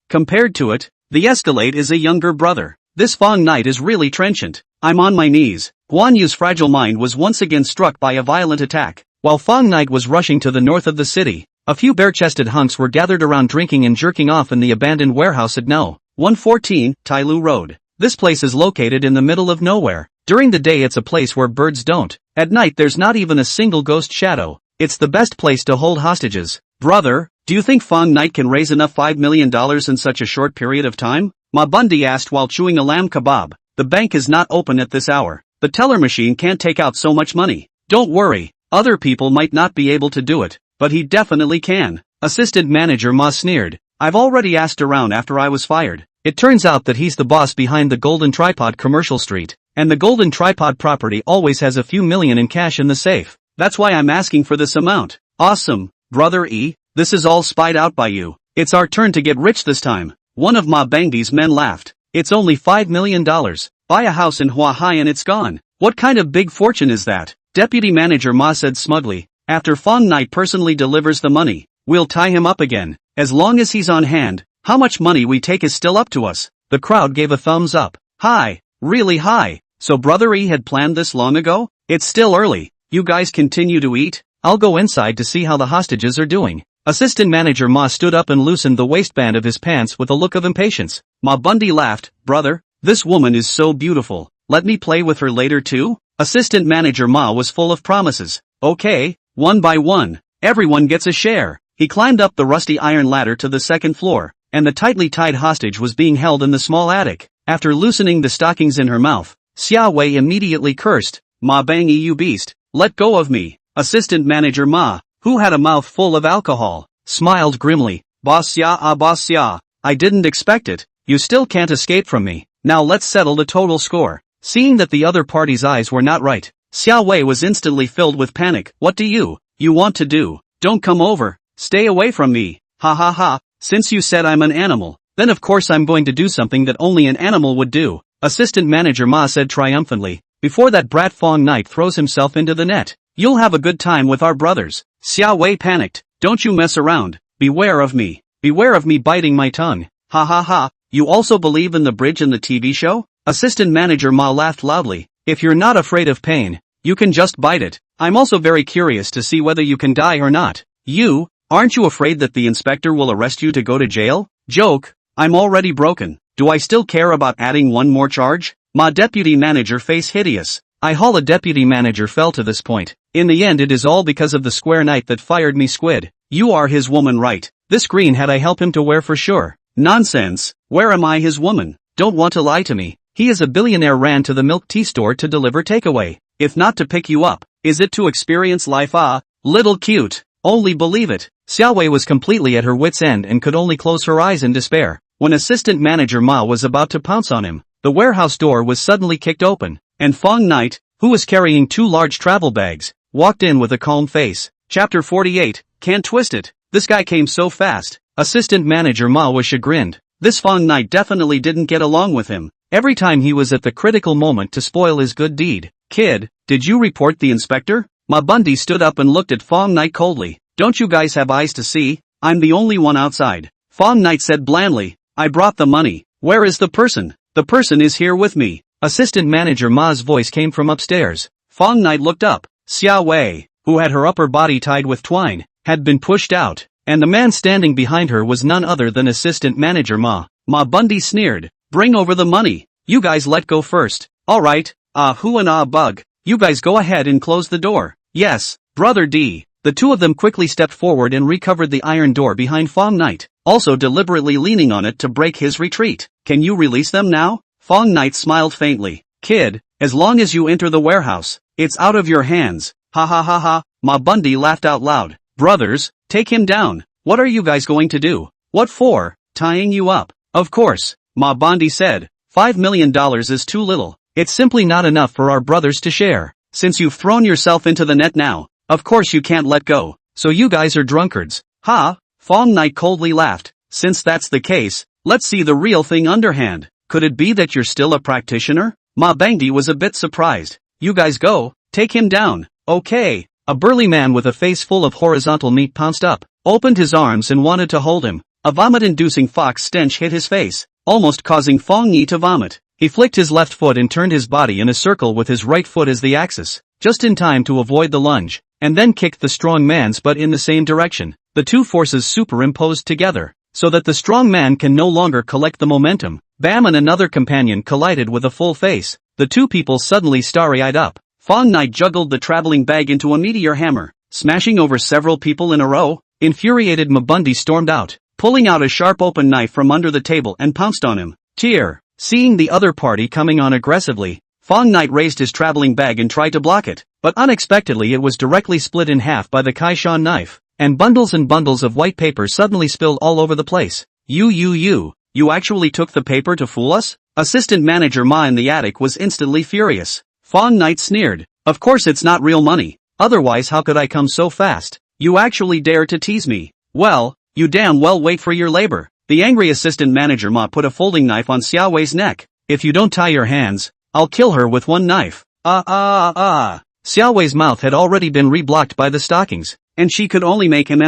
Compared to it, the Escalade is a younger brother. This Fang Ye is really trenchant. I'm on my knees. Guan Yu's fragile mind was once again struck by a violent attack. While Fang Ye was rushing to the north of the city, a few bare-chested hunks were gathered around drinking and jerking off in the abandoned warehouse at No. 114, Tailu Road. This place is located in the middle of nowhere. During the day it's a place where birds don't. At night there's not even a single ghost shadow. It's the best place to hold hostages. Brother, do you think Fang Ye can raise enough $5 million in such a short period of time? Ma Bundi asked while chewing a lamb kebab. The bank is not open at this hour. The teller machine can't take out so much money. Don't worry, other people might not be able to do it, but he definitely can. Assistant manager Ma sneered. I've already asked around after I was fired. It turns out that he's the boss behind the Golden Tripod Commercial Street, and the Golden Tripod property always has a few million in cash in the safe. That's why I'm asking for this amount. Awesome, Brother E, this is all spied out by you. It's our turn to get rich this time. One of Ma Bangdi's men laughed. It's only $5 million. Buy a house in Huahai and it's gone. What kind of big fortune is that? Deputy Manager Ma said smugly. After Fang Ye personally delivers the money, we'll tie him up again. As long as he's on hand, how much money we take is still up to us. The crowd gave a thumbs up. High, really high. So Brother E had planned this long ago? It's still early. You guys continue to eat? I'll go inside to see how the hostages are doing. Assistant Manager Ma stood up and loosened the waistband of his pants with a look of impatience. Ma Bundi laughed. Brother, this woman is so beautiful. Let me play with her later too? Assistant Manager Ma was full of promises. Okay, one by one, everyone gets a share. He climbed up the rusty iron ladder to the second floor, and the tightly tied hostage was being held in the small attic. After loosening the stockings in her mouth, Xia Wei immediately cursed. Ma Bangi, you beast, let go of me. Assistant Manager Ma, who had a mouth full of alcohol, smiled grimly. Boss Xia, I didn't expect it. You still can't escape from me. Now let's settle the total score. Seeing that the other party's eyes were not right, Xia Wei was instantly filled with panic. What do you want to do? Don't come over. Stay away from me. Ha ha ha. Since you said I'm an animal, then of course I'm going to do something that only an animal would do. Assistant Manager Ma said triumphantly. before that brat Fang Knight throws himself into the net. You'll have a good time with our brothers. Xiao Wei panicked. Don't you mess around. Beware of me. Beware of me biting my tongue. Ha ha ha. You also believe in the bridge in the TV show? Assistant Manager Ma laughed loudly. If you're not afraid of pain, you can just bite it. I'm also very curious to see whether you can die or not. You, aren't you afraid that the inspector will arrest you to go to jail? Joke. I'm already broken. Do I still care about adding one more charge? Ma deputy manager face hideous. I haul a deputy manager fell to this point. In the end it is all because of the square knight that fired me squid. You are his woman right? This green hat I help him to wear for sure. Nonsense. Where am I his woman? Don't want to lie to me. He is a billionaire ran to the milk tea store to deliver takeaway. If not to pick you up, is it to experience life? Ah, little cute. Only believe it. Xiao Wei was completely at her wit's end and could only close her eyes in despair. When assistant manager Ma was about to pounce on him, the warehouse door was suddenly kicked open, and Fang Knight, who was carrying 2 large travel bags, walked in with a calm face. Chapter 48, Can't Twist It. This guy came so fast. Assistant manager Ma was chagrined. This Fang Knight definitely didn't get along with him. Every time he was at the critical moment to spoil his good deed. Kid, did you report the inspector? Ma Bundy stood up and looked at Fang Knight coldly. Don't you guys have eyes to see? I'm the only one outside. Fang Knight said blandly. I brought the money. Where is the person? The person is here with me. Assistant manager Ma's voice came from upstairs. Fang Knight looked up. Xiao Wei, who had her upper body tied with twine, had been pushed out, and the man standing behind her was none other than assistant manager Ma. Ma Bundy sneered. Bring over the money. You guys let go first. Alright, who and bug. You guys go ahead and close the door. Yes, brother D. The two of them quickly stepped forward and recovered the iron door behind Fang Knight, also deliberately leaning on it to break his retreat. Can you release them now? Fang Knight smiled faintly. Kid, as long as you enter the warehouse, it's out of your hands. Ha ha ha ha. Ma Bundy laughed out loud. Brothers, take him down. What are you guys going to do? What for? Tying you up. Of course, Ma Bundy said. $5 million is too little. It's simply not enough for our brothers to share. Since you've thrown yourself into the net now, of course you can't let go. So you guys are drunkards. Ha! Fang Knight coldly laughed. Since that's the case, let's see the real thing underhand. Could it be that you're still a practitioner? Ma Bangdi was a bit surprised. You guys go, take him down. Okay. A burly man with a face full of horizontal meat pounced up, opened his arms and wanted to hold him. A vomit-inducing fox stench hit his face, almost causing Fang Ye to vomit. He flicked his left foot and turned his body in a circle with his right foot as the axis, just in time to avoid the lunge, and then kicked the strong man's butt in the same direction. The two forces superimposed together, so that the strong man can no longer collect the momentum. Bam, and another companion collided with a full face. The two people suddenly starry-eyed up. Fang Knight juggled the traveling bag into a meteor hammer, smashing over several people in a row. Infuriated Ma Bundy stormed out, pulling out a sharp open knife from under the table and pounced on him. Tear. Seeing the other party coming on aggressively, Fang Knight raised his traveling bag and tried to block it, but unexpectedly it was directly split in half by the Kaishan knife, and bundles of white paper suddenly spilled all over the place. You actually took the paper to fool us? Assistant manager Ma in the attic was instantly furious. Fang Knight sneered. Of course it's not real money, otherwise how could I come so fast? You actually dare to tease me? Well, you damn well wait for your labor. The angry assistant manager Ma put a folding knife on Xiao Wei's neck. If you don't tie your hands, I'll kill her with one knife. Xiao Wei's mouth had already been reblocked by the stockings, and she could only make him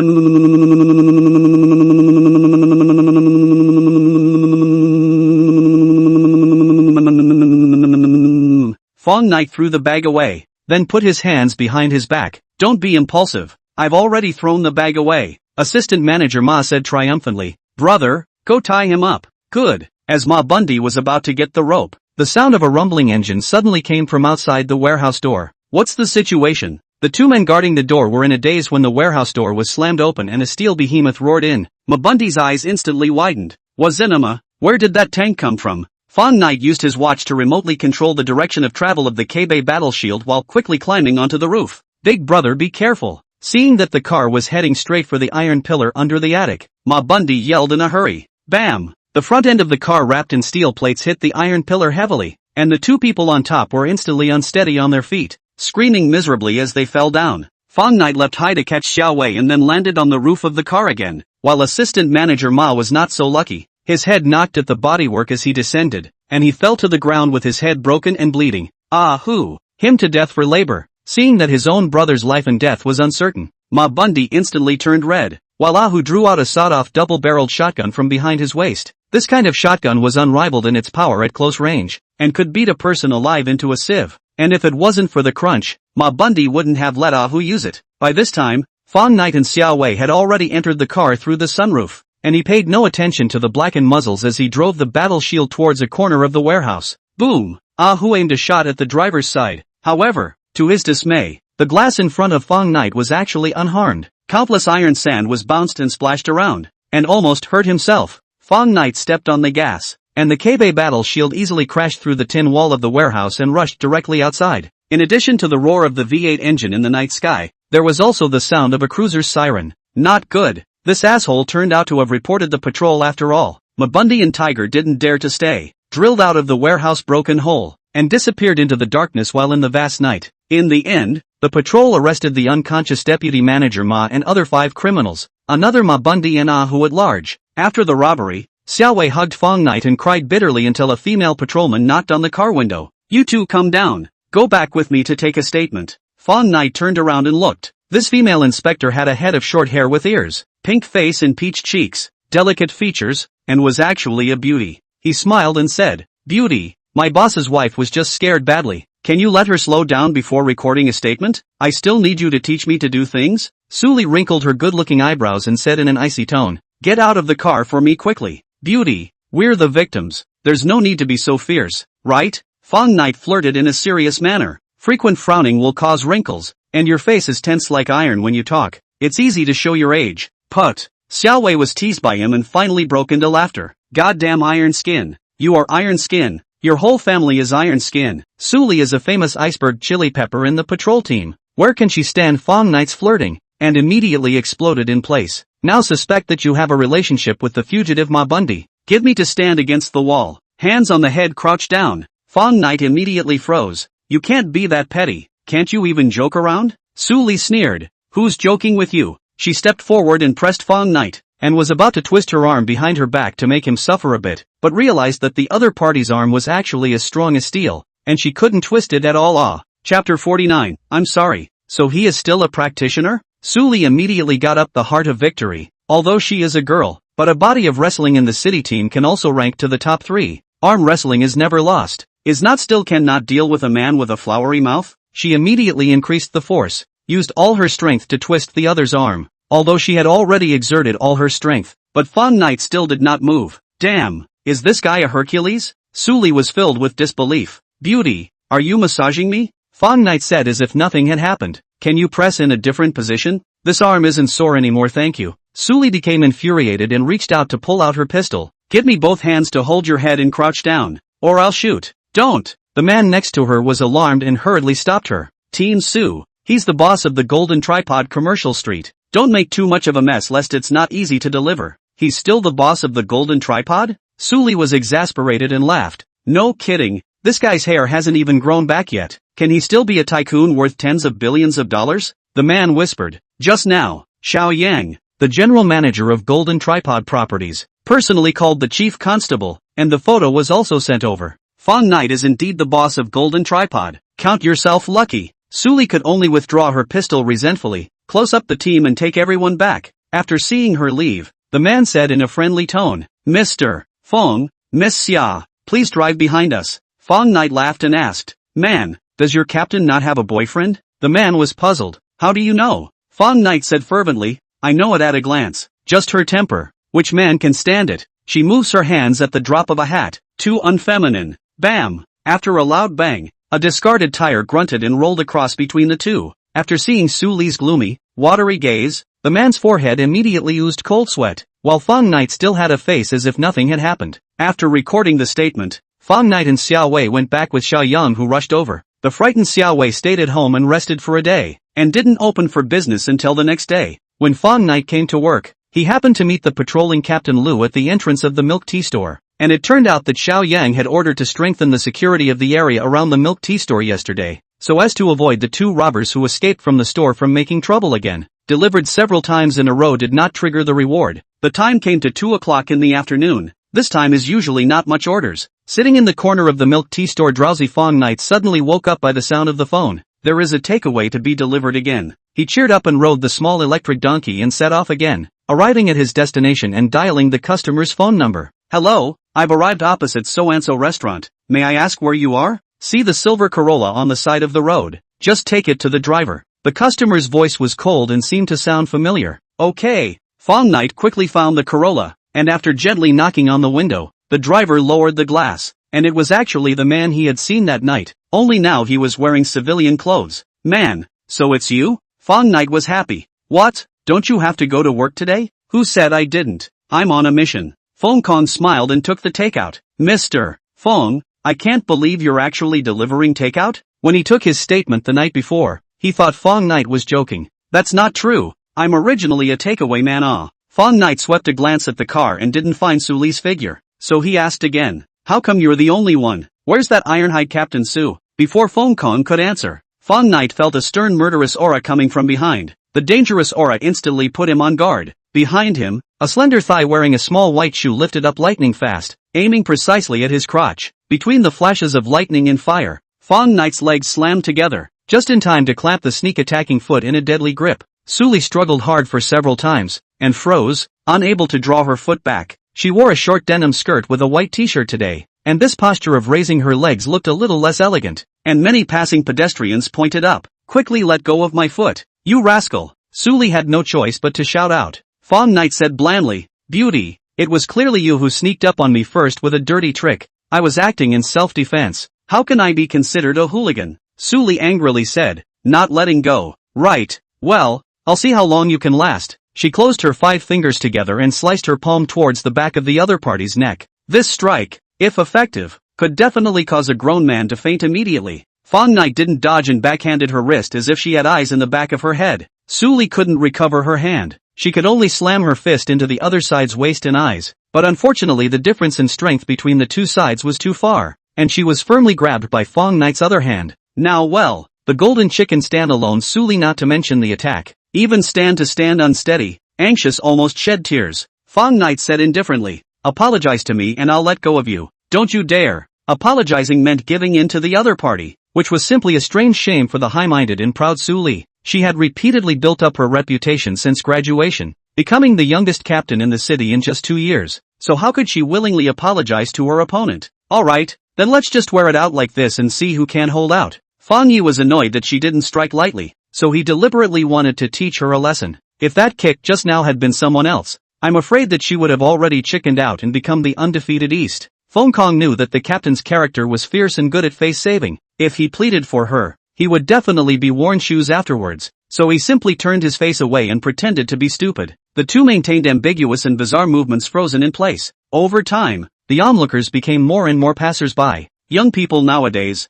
Fang Knight threw the bag away, then put his hands behind his back. Don't be impulsive. I've already thrown the bag away. Assistant manager Ma said triumphantly. Brother, go tie him up. Good. As Ma Bundy was about to get the rope, the sound of a rumbling engine suddenly came from outside the warehouse door. What's the situation? The two men guarding the door were in a daze when the warehouse door was slammed open and a steel behemoth roared in. Ma Bundy's eyes instantly widened. Wazinama, where did that tank come from? Fang Knight used his watch to remotely control the direction of travel of the Kebe battle shield while quickly climbing onto the roof. Big brother, be careful. Seeing that the car was heading straight for the iron pillar under the attic, Ma Bundy yelled in a hurry. Bam! The front end of the car wrapped in steel plates hit the iron pillar heavily, and the two people on top were instantly unsteady on their feet, screaming miserably as they fell down. Fang Knight leapt high to catch Xiao Wei and then landed on the roof of the car again, while assistant manager Ma was not so lucky. His head knocked at the bodywork as he descended, and he fell to the ground with his head broken and bleeding. Him to death for labor. Seeing that his own brother's life and death was uncertain, Ma Bundy instantly turned red, while Ahu drew out a sawed-off double-barreled shotgun from behind his waist. This kind of shotgun was unrivaled in its power at close range, and could beat a person alive into a sieve. And if it wasn't for the crunch, Ma Bundy wouldn't have let Ahu use it. By this time, Fang Knight and Xiao Wei had already entered the car through the sunroof, and he paid no attention to the blackened muzzles as he drove the battle shield towards a corner of the warehouse. Boom! Ahu aimed a shot at the driver's side. However, to his dismay, the glass in front of Fang Knight was actually unharmed. Countless iron sand was bounced and splashed around, and almost hurt himself. Fang Knight stepped on the gas, and the Kebe battle shield easily crashed through the tin wall of the warehouse and rushed directly outside. In addition to the roar of the V8 engine in the night sky, there was also the sound of a cruiser's siren. Not good. This asshole turned out to have reported the patrol after all. Ma Bundy and Tiger didn't dare to stay, drilled out of the warehouse broken hole, and disappeared into the darkness while in the vast night. In the end, the patrol arrested the unconscious deputy manager Ma and other 5 criminals, another Ma Bundy and Ahu at large. After the robbery, Xiao Wei hugged Fang Knight and cried bitterly until a female patrolman knocked on the car window. "You two come down. Go back with me to take a statement." Fang Knight turned around and looked. This female inspector had a head of short hair with ears, pink face and peach cheeks, delicate features, and was actually a beauty. He smiled and said, "Beauty, my boss's wife was just scared badly. Can you let her slow down before recording a statement? I still need you to teach me to do things?" Suli wrinkled her good-looking eyebrows and said in an icy tone, "Get out of the car for me quickly. Beauty, we're the victims. There's no need to be so fierce, right?" Fang Knight flirted in a serious manner. "Frequent frowning will cause wrinkles, and your face is tense like iron when you talk. It's easy to show your age." Put. Xiao Wei was teased by him and finally broke into laughter. "Goddamn iron skin. You are iron skin. Your whole family is iron skin." Suli is a famous iceberg chili pepper in the patrol team. Where can she stand Fang Knight's flirting? And immediately exploded in place. "Now suspect that you have a relationship with the fugitive Ma Bundy. Give me to stand against the wall. Hands on the head, crouch down." Fang Knight immediately froze. "You can't be that petty. Can't you even joke around?" Suli sneered. "Who's joking with you?" She stepped forward and pressed Fang Knight, and was about to twist her arm behind her back to make him suffer a bit, but realized that the other party's arm was actually as strong as steel, and she couldn't twist it at all. Chapter 49, I'm sorry. So he is still a practitioner? Suli immediately got up the heart of victory. Although she is a girl, but a body of wrestling in the city team can also rank to the top 3. Arm wrestling is never lost. Is not still cannot deal with a man with a flowery mouth? She immediately increased the force, used all her strength to twist the other's arm, although she had already exerted all her strength, but Fang Knight still did not move. Damn, is this guy a Hercules? Suli was filled with disbelief. "Beauty, are you massaging me?" Fang Knight said as if nothing had happened. "Can you press in a different position? This arm isn't sore anymore, thank you." Suli became infuriated and reached out to pull out her pistol. "Give me both hands to hold your head and crouch down, or I'll shoot." "Don't." The man next to her was alarmed and hurriedly stopped her. "Team Sue, he's the boss of the Golden Tripod Commercial Street. Don't make too much of a mess lest it's not easy to deliver." "He's still the boss of the Golden Tripod?" Suli was exasperated and laughed. "No kidding, this guy's hair hasn't even grown back yet. Can he still be a tycoon worth tens of billions of dollars?" The man whispered. Just now, Xiao Yang, the general manager of Golden Tripod Properties, personally called the chief constable, and the photo was also sent over. Fang Knight is indeed the boss of Golden Tripod. Count yourself lucky. Suli could only withdraw her pistol resentfully, close up the team and take everyone back. After seeing her leave, the man said in a friendly tone, "Mr. Feng, Miss Xia, please drive behind us." Fang Knight laughed and asked, "Man, does your captain not have a boyfriend?" The man was puzzled. "How do you know?" Fang Knight said fervently, "I know it at a glance. Just her temper. Which man can stand it? She moves her hands at the drop of a hat. Too unfeminine." Bam! After a loud bang, a discarded tire grunted and rolled across between the two. After seeing Suli's gloomy, watery gaze, the man's forehead immediately oozed cold sweat, while Fang Knight still had a face as if nothing had happened. After recording the statement, Fang Knight and Xiao Wei went back with Xiao Yang, who rushed over. The frightened Xiao Wei stayed at home and rested for a day, and didn't open for business until the next day. When Fang Knight came to work, he happened to meet the patrolling Captain Lu at the entrance of the milk tea store. And it turned out that Xiao Yang had ordered to strengthen the security of the area around the milk tea store yesterday, so as to avoid the 2 robbers who escaped from the store from making trouble again. Delivered several times in a row did not trigger the reward. The time came to 2 o'clock in the afternoon. This time is usually not much orders. Sitting in the corner of the milk tea store, drowsy Fang Knight suddenly woke up by the sound of the phone. There is a takeaway to be delivered again. He cheered up and rode the small electric donkey and set off again, arriving at his destination and dialing the customer's phone number. Hello, I've arrived opposite so-and-so restaurant. May I ask where you are? See the silver Corolla on the side of the road. Just take it to the driver. The customer's voice was cold and seemed to sound familiar. Okay. Fang Knight quickly found the Corolla, and after gently knocking on the window, the driver lowered the glass, and it was actually the man he had seen that night, only now he was wearing civilian clothes. Man, so it's you? Fang Knight was happy. What? Don't you have to go to work today? Who said I didn't? I'm on a mission. Feng Kong smiled and took the takeout. Mr. Feng, I can't believe you're actually delivering takeout? When he took his statement the night before, he thought Fang Knight was joking. That's not true. I'm originally a takeaway man. Fang Knight swept a glance at the car and didn't find Su Li's figure, so he asked again. How come you're the only one? Where's that iron-hide Captain Su? Before Feng Kong could answer, Fang Knight felt a stern murderous aura coming from behind. The dangerous aura instantly put him on guard. Behind him, a slender thigh wearing a small white shoe lifted up lightning fast, aiming precisely at his crotch. Between the flashes of lightning and fire, Fang Knight's legs slammed together, just in time to clamp the sneak-attacking foot in a deadly grip. Su Li struggled hard for several times, and froze, unable to draw her foot back. She wore a short denim skirt with a white t-shirt today, and this posture of raising her legs looked a little less elegant, and many passing pedestrians pointed up. Quickly let go of my foot, you rascal. Su Li had no choice but to shout out. Fang Knight said blandly, Beauty, it was clearly you who sneaked up on me first with a dirty trick. I was acting in self-defense. How can I be considered a hooligan? Su Li angrily said, not letting go. Right, well, I'll see how long you can last. She closed her 5 fingers together and sliced her palm towards the back of the other party's neck. This strike, if effective, could definitely cause a grown man to faint immediately. Fang Knight didn't dodge and backhanded her wrist as if she had eyes in the back of her head. Su Li couldn't recover her hand. She could only slam her fist into the other side's waist and eyes, but unfortunately the difference in strength between the two sides was too far, and she was firmly grabbed by Fang Knight's other hand. Now well, the golden chicken stand alone, Su Li, not to mention the attack. Even stand to stand unsteady, anxious, almost shed tears. Fang Knight said indifferently, apologize to me and I'll let go of you. Don't you dare. Apologizing meant giving in to the other party, which was simply a strange shame for the high-minded and proud Su Li. She had repeatedly built up her reputation since graduation, becoming the youngest captain in the city in just 2 years, so how could she willingly apologize to her opponent? Alright, then let's just wear it out like this and see who can hold out. Fang Ye was annoyed that she didn't strike lightly, so he deliberately wanted to teach her a lesson. If that kick just now had been someone else, I'm afraid that she would have already chickened out and become the undefeated East. Feng Kong knew that the captain's character was fierce and good at face saving. If he pleaded for her, he would definitely be worn shoes afterwards, so he simply turned his face away and pretended to be stupid. The two maintained ambiguous and bizarre movements frozen in place. Over time, the onlookers became more and more passers-by. Young people nowadays,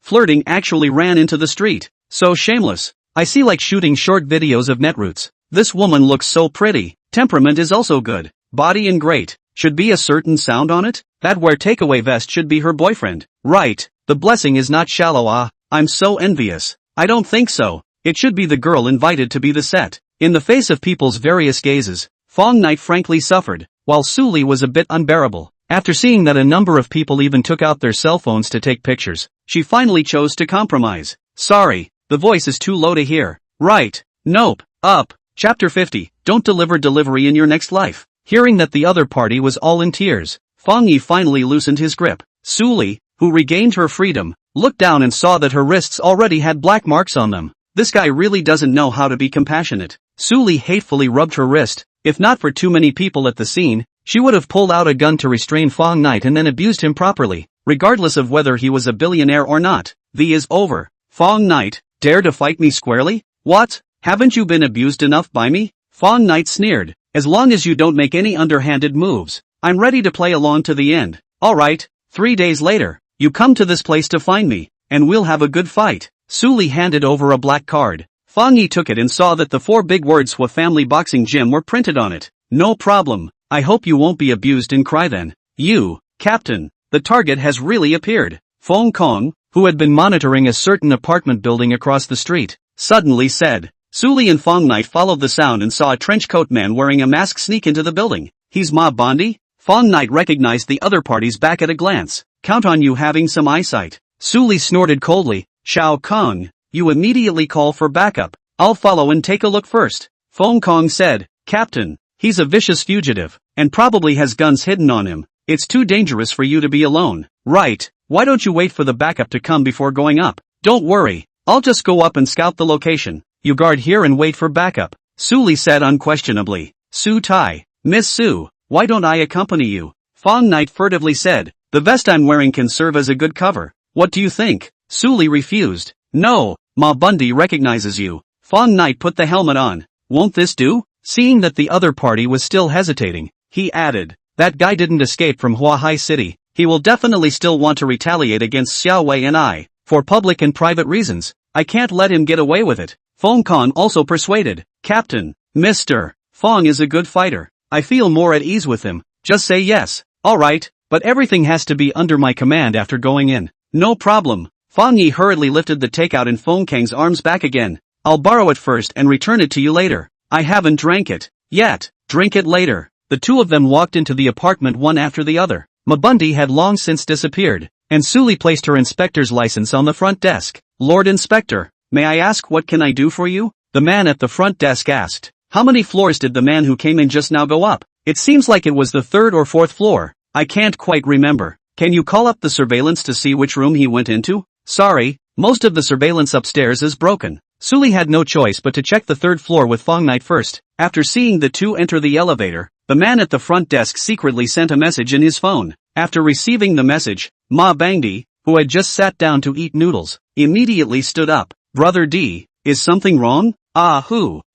flirting actually ran into the street. So shameless. I see, like shooting short videos of netroots. This woman looks so pretty. Temperament is also good. Body and great. Should be a certain sound on it? That wear takeaway vest should be her boyfriend. Right. The blessing is not shallow. I'm so envious. I don't think so. It should be the girl invited to be the set. In the face of people's various gazes, Fang Knight frankly suffered, while Su Li was a bit unbearable. After seeing that a number of people even took out their cell phones to take pictures, she finally chose to compromise. Sorry, the voice is too low to hear. Right. Nope. Up. Chapter 50. Don't deliver delivery in your next life. Hearing that the other party was all in tears, Fang Ye finally loosened his grip. Su Li, who regained her freedom, looked down and saw that her wrists already had black marks on them. This guy really doesn't know how to be compassionate. Su Li hatefully rubbed her wrist. If not for too many people at the scene, she would have pulled out a gun to restrain Fang Knight and then abused him properly, regardless of whether he was a billionaire or not. The is over. Fang Knight, dare to fight me squarely? What? Haven't you been abused enough by me? Fang Knight sneered. As long as you don't make any underhanded moves, I'm ready to play along to the end. Alright, 3 days later, you come to this place to find me, and we'll have a good fight. Su Li handed over a black card. Fang Ye took it and saw that the 4 big words "Hua Family Boxing Gym" were printed on it. No problem. I hope you won't be abused and cry then. You, Captain, the target has really appeared. Feng Kong, who had been monitoring a certain apartment building across the street, suddenly said. Su Li and Fang Knight followed the sound and saw a trenchcoat man wearing a mask sneak into the building. He's Ma Bondi? Fang Knight recognized the other party's back at a glance. Count on you having some eyesight. Su Li snorted coldly. Shao Kong, you immediately call for backup. I'll follow and take a look first. Feng Kong said, Captain, he's a vicious fugitive, and probably has guns hidden on him. It's too dangerous for you to be alone. Right, why don't you wait for the backup to come before going up? Don't worry, I'll just go up and scout the location. You guard here and wait for backup. Su Li said unquestionably. Su Tai, Miss Su, why don't I accompany you? Fang Knight furtively said, the vest I'm wearing can serve as a good cover. What do you think? Su Li refused. No, Ma Bundy recognizes you. Fang Knight put the helmet on. Won't this do? Seeing that the other party was still hesitating, he added, that guy didn't escape from Huahai City. He will definitely still want to retaliate against Xiao Wei and I, for public and private reasons. I can't let him get away with it. Feng Kong also persuaded. Captain, Mr. Fang is a good fighter. I feel more at ease with him. Just say yes. Alright, but everything has to be under my command after going in. No problem. Fang Ye hurriedly lifted the takeout in Feng Kang's arms back again. I'll borrow it first and return it to you later. I haven't drank it yet. Drink it later. The two of them walked into the apartment one after the other. Mabundi had long since disappeared, and Su Li placed her inspector's license on the front desk. Lord Inspector, may I ask what can I do for you? The man at the front desk asked. How many floors did the man who came in just now go up? It seems like it was the third or fourth floor. I can't quite remember. Can you call up the surveillance to see which room he went into? Sorry, most of the surveillance upstairs is broken. Su Li had no choice but to check the third floor with Fang Knight first. After seeing the two enter the elevator, the man at the front desk secretly sent a message in his phone. After receiving the message, Ma Bangdi, who had just sat down to eat noodles, immediately stood up. Brother D, is something wrong?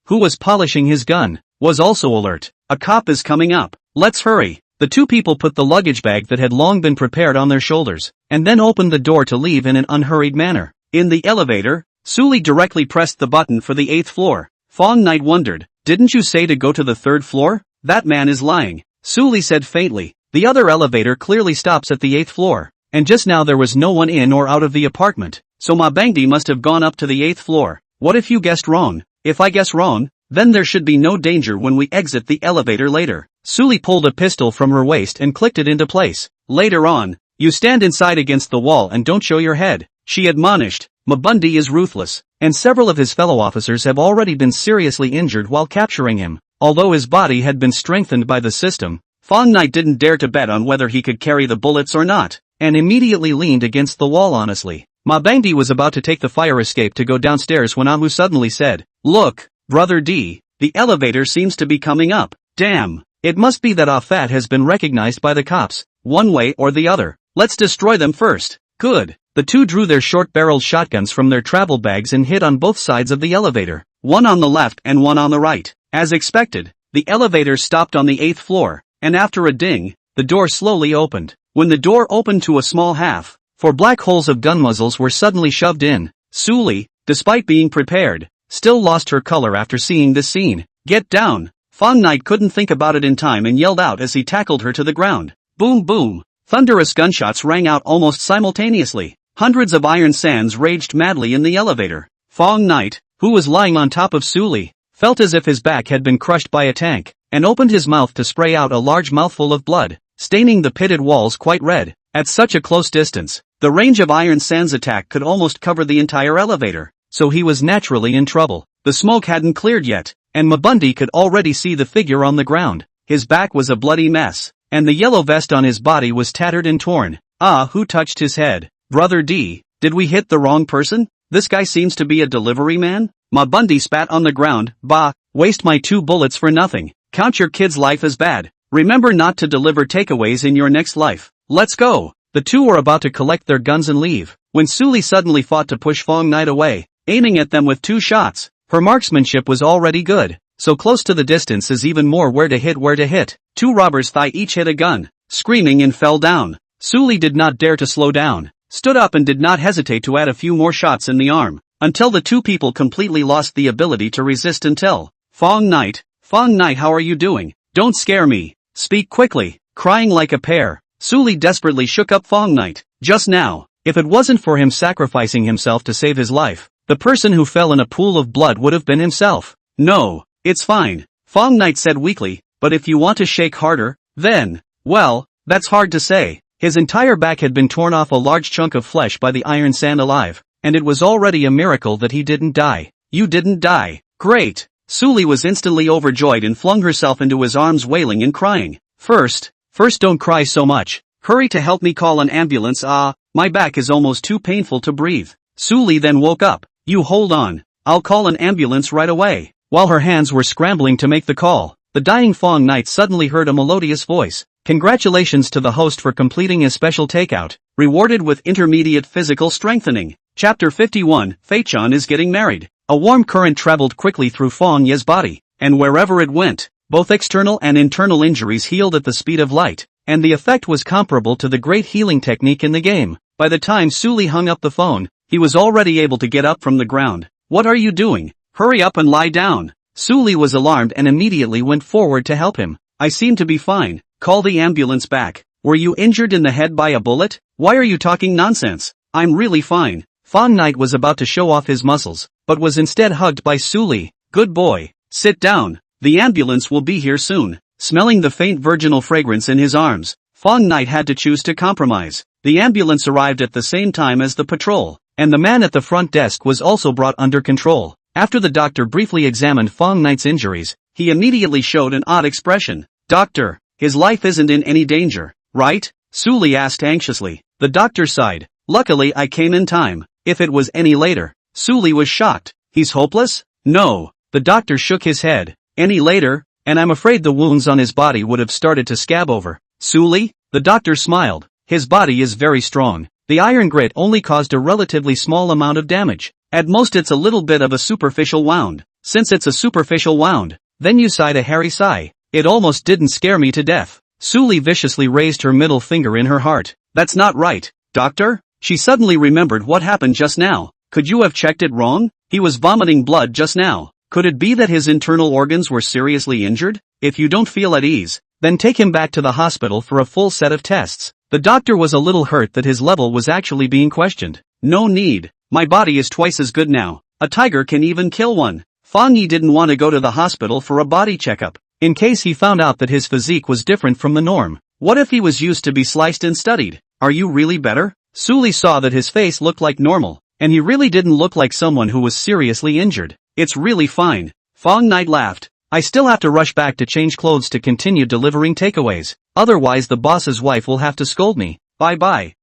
Who was polishing his gun, was also alert. A cop is coming up. Let's hurry. The two people put the luggage bag that had long been prepared on their shoulders, and then opened the door to leave in an unhurried manner. In the elevator, Su Li directly pressed the button for the 8th floor. Fang Knight wondered, didn't you say to go to the 3rd floor? That man is lying. Su Li said faintly. The other elevator clearly stops at the 8th floor, and just now there was no one in or out of the apartment, so Ma Bangdi must have gone up to the 8th floor. What if you guessed wrong? If I guess wrong, then there should be no danger when we exit the elevator later. Su Li pulled a pistol from her waist and clicked it into place. Later on, you stand inside against the wall and don't show your head, she admonished. Mabundi is ruthless, and several of his fellow officers have already been seriously injured while capturing him. Although his body had been strengthened by the system, Fang Knight didn't dare to bet on whether he could carry the bullets or not, and immediately leaned against the wall honestly. Ma Bangdi was about to take the fire escape to go downstairs when Ahu suddenly said, Look, Brother D, the elevator seems to be coming up. Damn, it must be that Afat has been recognized by the cops, one way or the other. Let's destroy them first. Good. The two drew their short-barreled shotguns from their travel bags and hit on both sides of the elevator, one on the left and one on the right. As expected, the elevator stopped on the 8th floor, and after a ding, the door slowly opened. When the door opened to a small half, 4 black holes of gun muzzles were suddenly shoved in. Su Li, despite being prepared, still lost her color after seeing this scene. Get down! Fang Knight couldn't think about it in time and yelled out as he tackled her to the ground. Boom boom! Thunderous gunshots rang out almost simultaneously. Hundreds of iron sands raged madly in the elevator. Fang Knight, who was lying on top of Su Li, felt as if his back had been crushed by a tank, and opened his mouth to spray out a large mouthful of blood, staining the pitted walls quite red. At such a close distance, the range of iron sands attack could almost cover the entire elevator, so he was naturally in trouble. The smoke hadn't cleared yet, and Mabundi could already see the figure on the ground. His back was a bloody mess, and the yellow vest on his body was tattered and torn. Who touched his head? Brother D, did we hit the wrong person? This guy seems to be a delivery man? Mabundi spat on the ground. Bah, waste my 2 bullets for nothing. Count your kid's life as bad. Remember not to deliver takeaways in your next life. Let's go. The two were about to collect their guns and leave, when Su Li suddenly fought to push Fang Knight away, aiming at them with 2 shots. Her marksmanship was already good, so close to the distance is even more where to hit. 2 robbers' thigh each hit a gun, screaming and fell down. Su Li did not dare to slow down, stood up and did not hesitate to add a few more shots in the arm, until the 2 people completely lost the ability to resist until, Fang Knight, how are you doing? Don't scare me. Speak quickly. Crying like a pear, Su Li desperately shook up Fang Knight. Just now, if it wasn't for him sacrificing himself to save his life, the person who fell in a pool of blood would have been himself. No, it's fine, Fang Knight said weakly, but if you want to shake harder, then, Well, that's hard to say. His entire back had been torn off a large chunk of flesh by the iron sand alive, and it was already a miracle that he didn't die. You didn't die. Great. Suli was instantly overjoyed and flung herself into his arms wailing and crying. First don't cry so much. Hurry to help me call an ambulance. My back is almost too painful to breathe. Suli then woke up. You hold on. I'll call an ambulance right away. While her hands were scrambling to make the call, the dying Fang Knight suddenly heard a melodious voice. Congratulations to the host for completing a special takeout, rewarded with intermediate physical strengthening. Chapter 51, Fei-chan is getting married. A warm current traveled quickly through Fang Ye's body, and wherever it went, both external and internal injuries healed at the speed of light, and the effect was comparable to the great healing technique in the game. By the time Suli hung up the phone, he was already able to get up from the ground. What are you doing? Hurry up and lie down. Suli was alarmed and immediately went forward to help him. I seem to be fine. Call the ambulance back. Were you injured in the head by a bullet? Why are you talking nonsense? I'm really fine. Fang Knight was about to show off his muscles, but was instead hugged by Suli. Good boy. Sit down. The ambulance will be here soon. Smelling the faint virginal fragrance in his arms, Fang Knight had to choose to compromise. The ambulance arrived at the same time as the patrol, and the man at the front desk was also brought under control. After the doctor briefly examined Fang Knight's injuries, he immediately showed an odd expression. Doctor, his life isn't in any danger, right? Suli asked anxiously. The doctor sighed. Luckily I came in time. If it was any later. Suli was shocked. He's hopeless? No. The doctor shook his head. Any later, and I'm afraid the wounds on his body would have started to scab over. Suli? The doctor smiled. His body is very strong. The iron grit only caused a relatively small amount of damage. At most it's a little bit of a superficial wound. Since it's a superficial wound, then you sighed a hairy sigh. It almost didn't scare me to death. Suli viciously raised her middle finger in her heart. That's not right, doctor? She suddenly remembered what happened just now. Could you have checked it wrong? He was vomiting blood just now. Could it be that his internal organs were seriously injured? If you don't feel at ease, then take him back to the hospital for a full set of tests. The doctor was a little hurt that his level was actually being questioned. No need. My body is twice as good now. A tiger can even kill one. Fang Ye didn't want to go to the hospital for a body checkup, in case he found out that his physique was different from the norm. What if he was used to be sliced and studied? Are you really better? Suli saw that his face looked like normal, and he really didn't look like someone who was seriously injured. It's really fine. Fang Knight laughed. I still have to rush back to change clothes to continue delivering takeaways. Otherwise the boss's wife will have to scold me. Bye.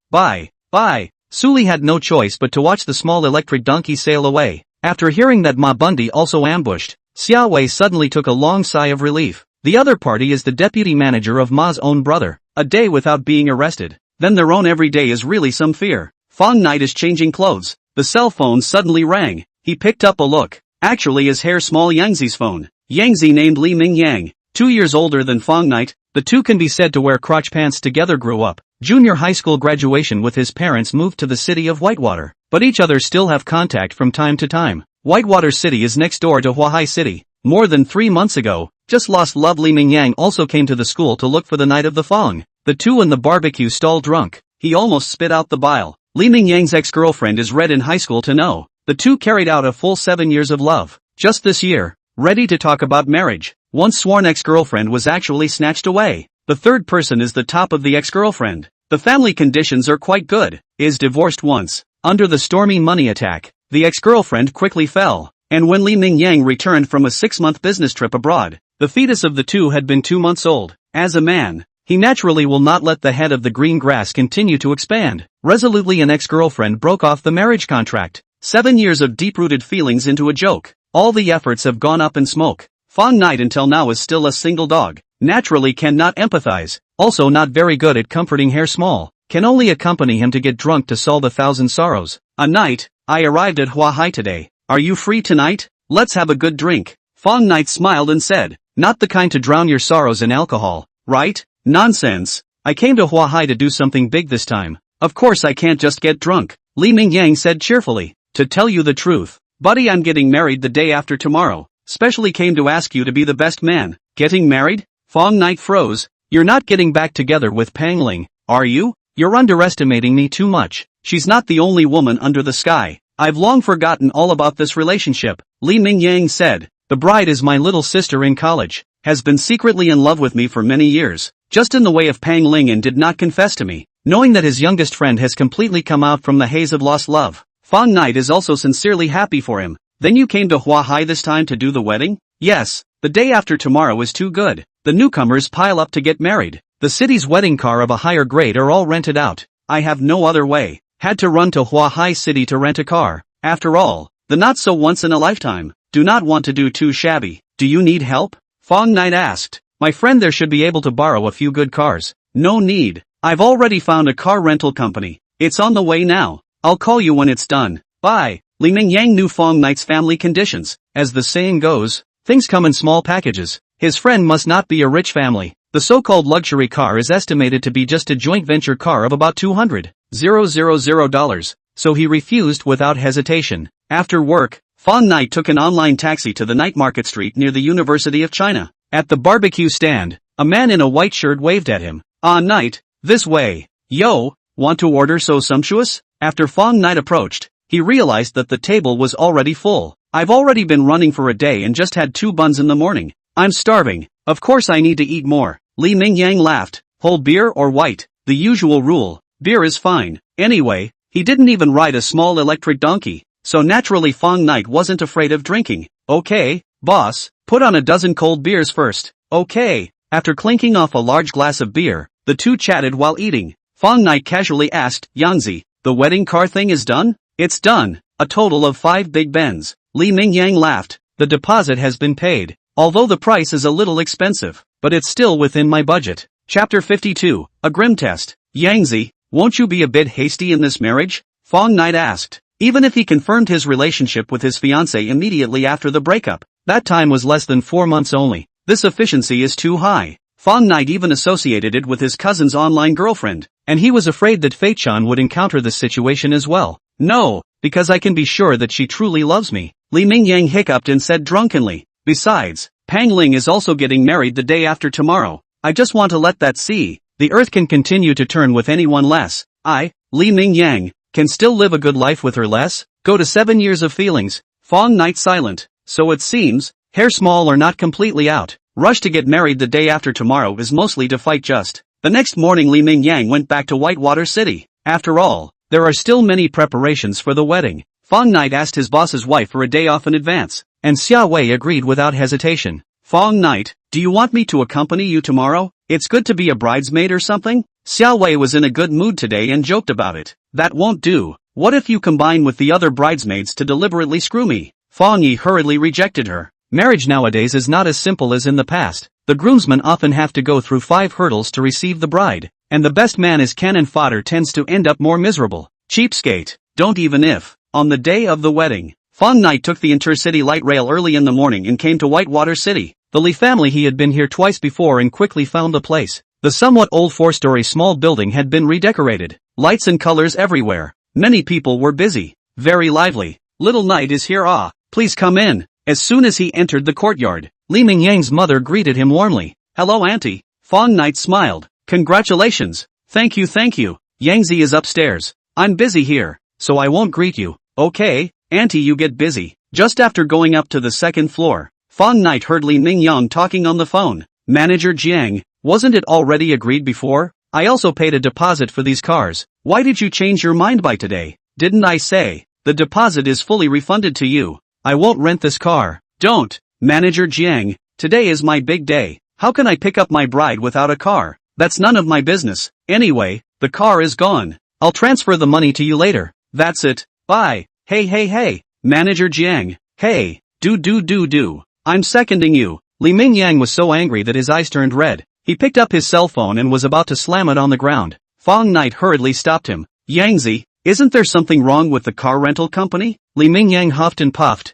Suli had no choice but to watch the small electric donkey sail away. After hearing that Ma Bundi also ambushed, Xia Wei suddenly took a long sigh of relief. The other party is the deputy manager of Ma's own brother. A day without being arrested. Then their own every day is really some fear. Fang Knight is changing clothes. The cell phone suddenly rang. He picked up a look. Actually his hair small Yangzi's phone. Yangzi named Li Mingyang. 2 years older than Fang Knight, the two can be said to wear crotch pants together grew up. Junior high school graduation with his parents moved to the city of Whitewater, but each other still have contact from time to time. Whitewater City is next door to Huahai City. More than 3 months ago, just lost love Li Mingyang also came to the school to look for the night of the Fang. The two in the barbecue stall drunk. He almost spit out the bile. Li Mingyang's ex-girlfriend is read in high school to know. The two carried out a full 7 years of love. Just this year, ready to talk about marriage. Once sworn ex-girlfriend was actually snatched away. The third person is the top of the ex-girlfriend. The family conditions are quite good. Is divorced once. Under the stormy money attack, the ex-girlfriend quickly fell. And when Li Mingyang returned from a 6-month business trip abroad, the fetus of the two had been 2 months old. As a man, he naturally will not let the head of the green grass continue to expand. Resolutely an ex-girlfriend broke off the marriage contract. 7 years of deep-rooted feelings into a joke. All the efforts have gone up in smoke. Fang Knight until now is still a single dog. Naturally cannot empathize. Also not very good at comforting hair small. Can only accompany him to get drunk to solve 1,000 sorrows. A night, I arrived at Huahai today. Are you free tonight? Let's have a good drink. Fang Knight smiled and said, not the kind to drown your sorrows in alcohol, right? Nonsense. I came to Huahai to do something big this time. Of course I can't just get drunk. Li Mingyang said cheerfully. To tell you the truth, buddy, I'm getting married the day after tomorrow. Specially came to ask you to be the best man. Getting married? Fang Knight froze. You're not getting back together with Pang Ling, are you? You're underestimating me too much. She's not the only woman under the sky. I've long forgotten all about this relationship. Li Mingyang said. The bride is my little sister in college. Has been secretly in love with me for many years. just in the way of Pang Ling, and did not confess to me. Knowing that his youngest friend has completely come out from the haze of lost love, Fang Knight is also sincerely happy for him. Then you came to Hua Hai this time to do the wedding? Yes, the day after tomorrow is too good. The newcomers pile up to get married. The city's wedding car of a higher grade are all rented out. I have no other way. Had to run to Hua Hai City to rent a car. After all, the not so once in a lifetime. Do not want to do too shabby. Do you need help? Fang Knight asked. My friend there should be able to borrow a few good cars. No need. I've already found a car rental company. It's on the way now. I'll call you when it's done. Bye. Li Mingyang knew Fang Knight's family conditions. As the saying goes, things come in small packages. His friend must not be a rich family. The so-called luxury car is estimated to be just a joint venture car of about $200,000, so he refused without hesitation. After work, Fang Knight took an online taxi to the night market street near the University of China. At the barbecue stand, a man in a white shirt waved at him. Knight, this way. Yo, want to order so sumptuous? After Fang Knight approached, he realized that the table was already full. I've already been running for a day and just had 2 buns in the morning. I'm starving. Of course I need to eat more. Li Mingyang laughed. Whole beer or white? The usual rule. Beer is fine. Anyway, he didn't even ride a small electric donkey, so naturally Fang Knight wasn't afraid of drinking. Okay, boss, put on a dozen cold beers first. Okay. After clinking off a large glass of beer, the two chatted while eating. Fang Knight casually asked, Yangzi, the wedding car thing is done? It's done. A total of 5 big bens. Li Mingyang laughed. The deposit has been paid. Although the price is a little expensive, but it's still within my budget. Chapter 52, A Grim Test. Yangzi, won't you be a bit hasty in this marriage? Fang Knight asked. Even if he confirmed his relationship with his fiancée immediately after the breakup, that time was less than 4 months only. This efficiency is too high. Fang Knight even associated it with his cousin's online girlfriend, and he was afraid that Fei Chan would encounter this situation as well. No, because I can be sure that she truly loves me. Li Mingyang hiccuped and said drunkenly. Besides, Pang Ling is also getting married the day after tomorrow. I just want to let that see. The earth can continue to turn with anyone less. I, Li Mingyang, can still live a good life with her less. Go to 7 years of feelings. Fang Knight silent. So it seems, hair small or not completely out. Rush to get married the day after tomorrow is mostly to fight just. The next morning Li Mingyang went back to Whitewater City. After all, there are still many preparations for the wedding. Fang Knight asked his boss's wife for a day off in advance, and Xia Wei agreed without hesitation. Fang Knight, do you want me to accompany you tomorrow? It's good to be a bridesmaid or something? Xia Wei was in a good mood today and joked about it. That won't do. What if you combine with the other bridesmaids to deliberately screw me? Fang Ye hurriedly rejected her. Marriage nowadays is not as simple as in the past. The groomsmen often have to go through 5 hurdles to receive the bride, and the best man as cannon fodder tends to end up more miserable. Cheapskate. Don't even if. On the day of the wedding, Fang Knight took the intercity light rail early in the morning and came to Whitewater City. The Li family he had been here twice before and quickly found the place. The somewhat old 4-story small building had been redecorated. Lights and colors everywhere. Many people were busy. Very lively. Little Knight is here. Please come in. As soon as he entered the courtyard, Li Mingyang's mother greeted him warmly. Hello auntie. Fang Knight smiled. Congratulations. Thank you. Yangzi is upstairs. I'm busy here, so I won't greet you. Okay, auntie, you get busy. Just after going up to the 2nd floor, Fang Knight heard Li Mingyang talking on the phone. Manager Jiang, wasn't it already agreed before? I also paid a deposit for these cars. Why did you change your mind by today? Didn't I say? The deposit is fully refunded to you. I won't rent this car. Don't. Manager Jiang, today is my big day. How can I pick up my bride without a car? That's none of my business. Anyway, the car is gone. I'll transfer the money to you later. That's it. Bye. Hey. Manager Jiang. Hey. Do. I'm seconding you. Li Mingyang was so angry that his eyes turned red. He picked up his cell phone and was about to slam it on the ground. Fang Knight hurriedly stopped him. Yangzi, isn't there something wrong with the car rental company? Li Mingyang huffed and puffed.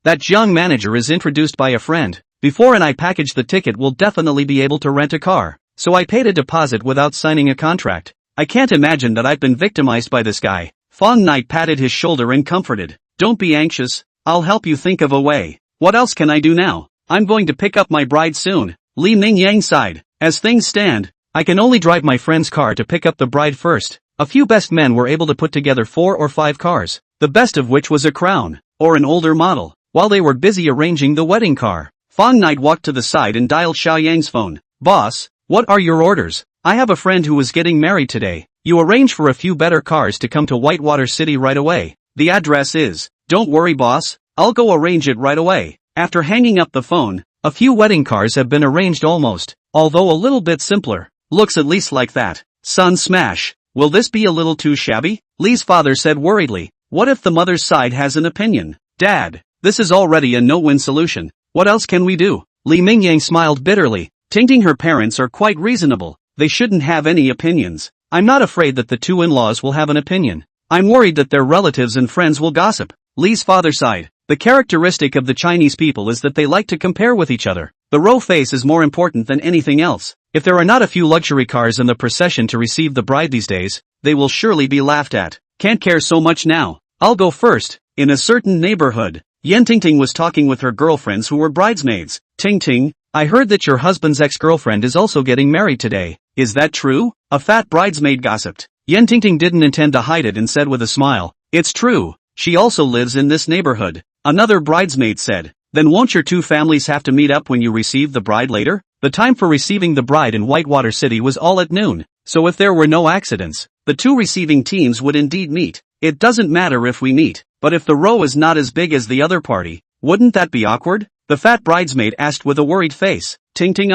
That young manager is introduced by a friend. Before and I packaged the ticket, will definitely be able to rent a car. So I paid a deposit without signing a contract. I can't imagine that I've been victimized by this guy. Fang Knight patted his shoulder and comforted. Don't be anxious. I'll help you think of a way. What else can I do now? I'm going to pick up my bride soon. Li Mingyang sighed. As things stand, I can only drive my friend's car to pick up the bride first. A few best men were able to put together 4 or 5 cars, the best of which was a Crown, or an older model. While they were busy arranging the wedding car, Fang Ye walked to the side and dialed Xiaoyang's phone. Boss, what are your orders? I have a friend who is getting married today. You arrange for a few better cars to come to Whitewater City right away. The address is. Don't worry boss, I'll go arrange it right away. After hanging up the phone, a few wedding cars have been arranged almost, although a little bit simpler. Looks at least like that. Son smash. Will this be a little too shabby? Lee's father said worriedly. What if the mother's side has an opinion? Dad, this is already a no-win solution. What else can we do? Li Mingyang smiled bitterly. Tingting her parents are quite reasonable. They shouldn't have any opinions. I'm not afraid that the two in-laws will have an opinion. I'm worried that their relatives and friends will gossip. Lee's father sighed. The characteristic of the Chinese people is that they like to compare with each other. The row face is more important than anything else. If there are not a few luxury cars in the procession to receive the bride these days, they will surely be laughed at. Can't care so much now. I'll go first. In a certain neighborhood, Yan Tingting was talking with her girlfriends who were bridesmaids. Tingting, I heard that your husband's ex-girlfriend is also getting married today. Is that true? A fat bridesmaid gossiped. Yan Tingting didn't intend to hide it and said with a smile, it's true. She also lives in this neighborhood. Another bridesmaid said, then won't your two families have to meet up when you receive the bride later? The time for receiving the bride in Whitewater City was all at noon, so if there were no accidents, the two receiving teams would indeed meet. It doesn't matter if we meet, but if the row is not as big as the other party, wouldn't that be awkward? The fat bridesmaid asked with a worried face. Tingting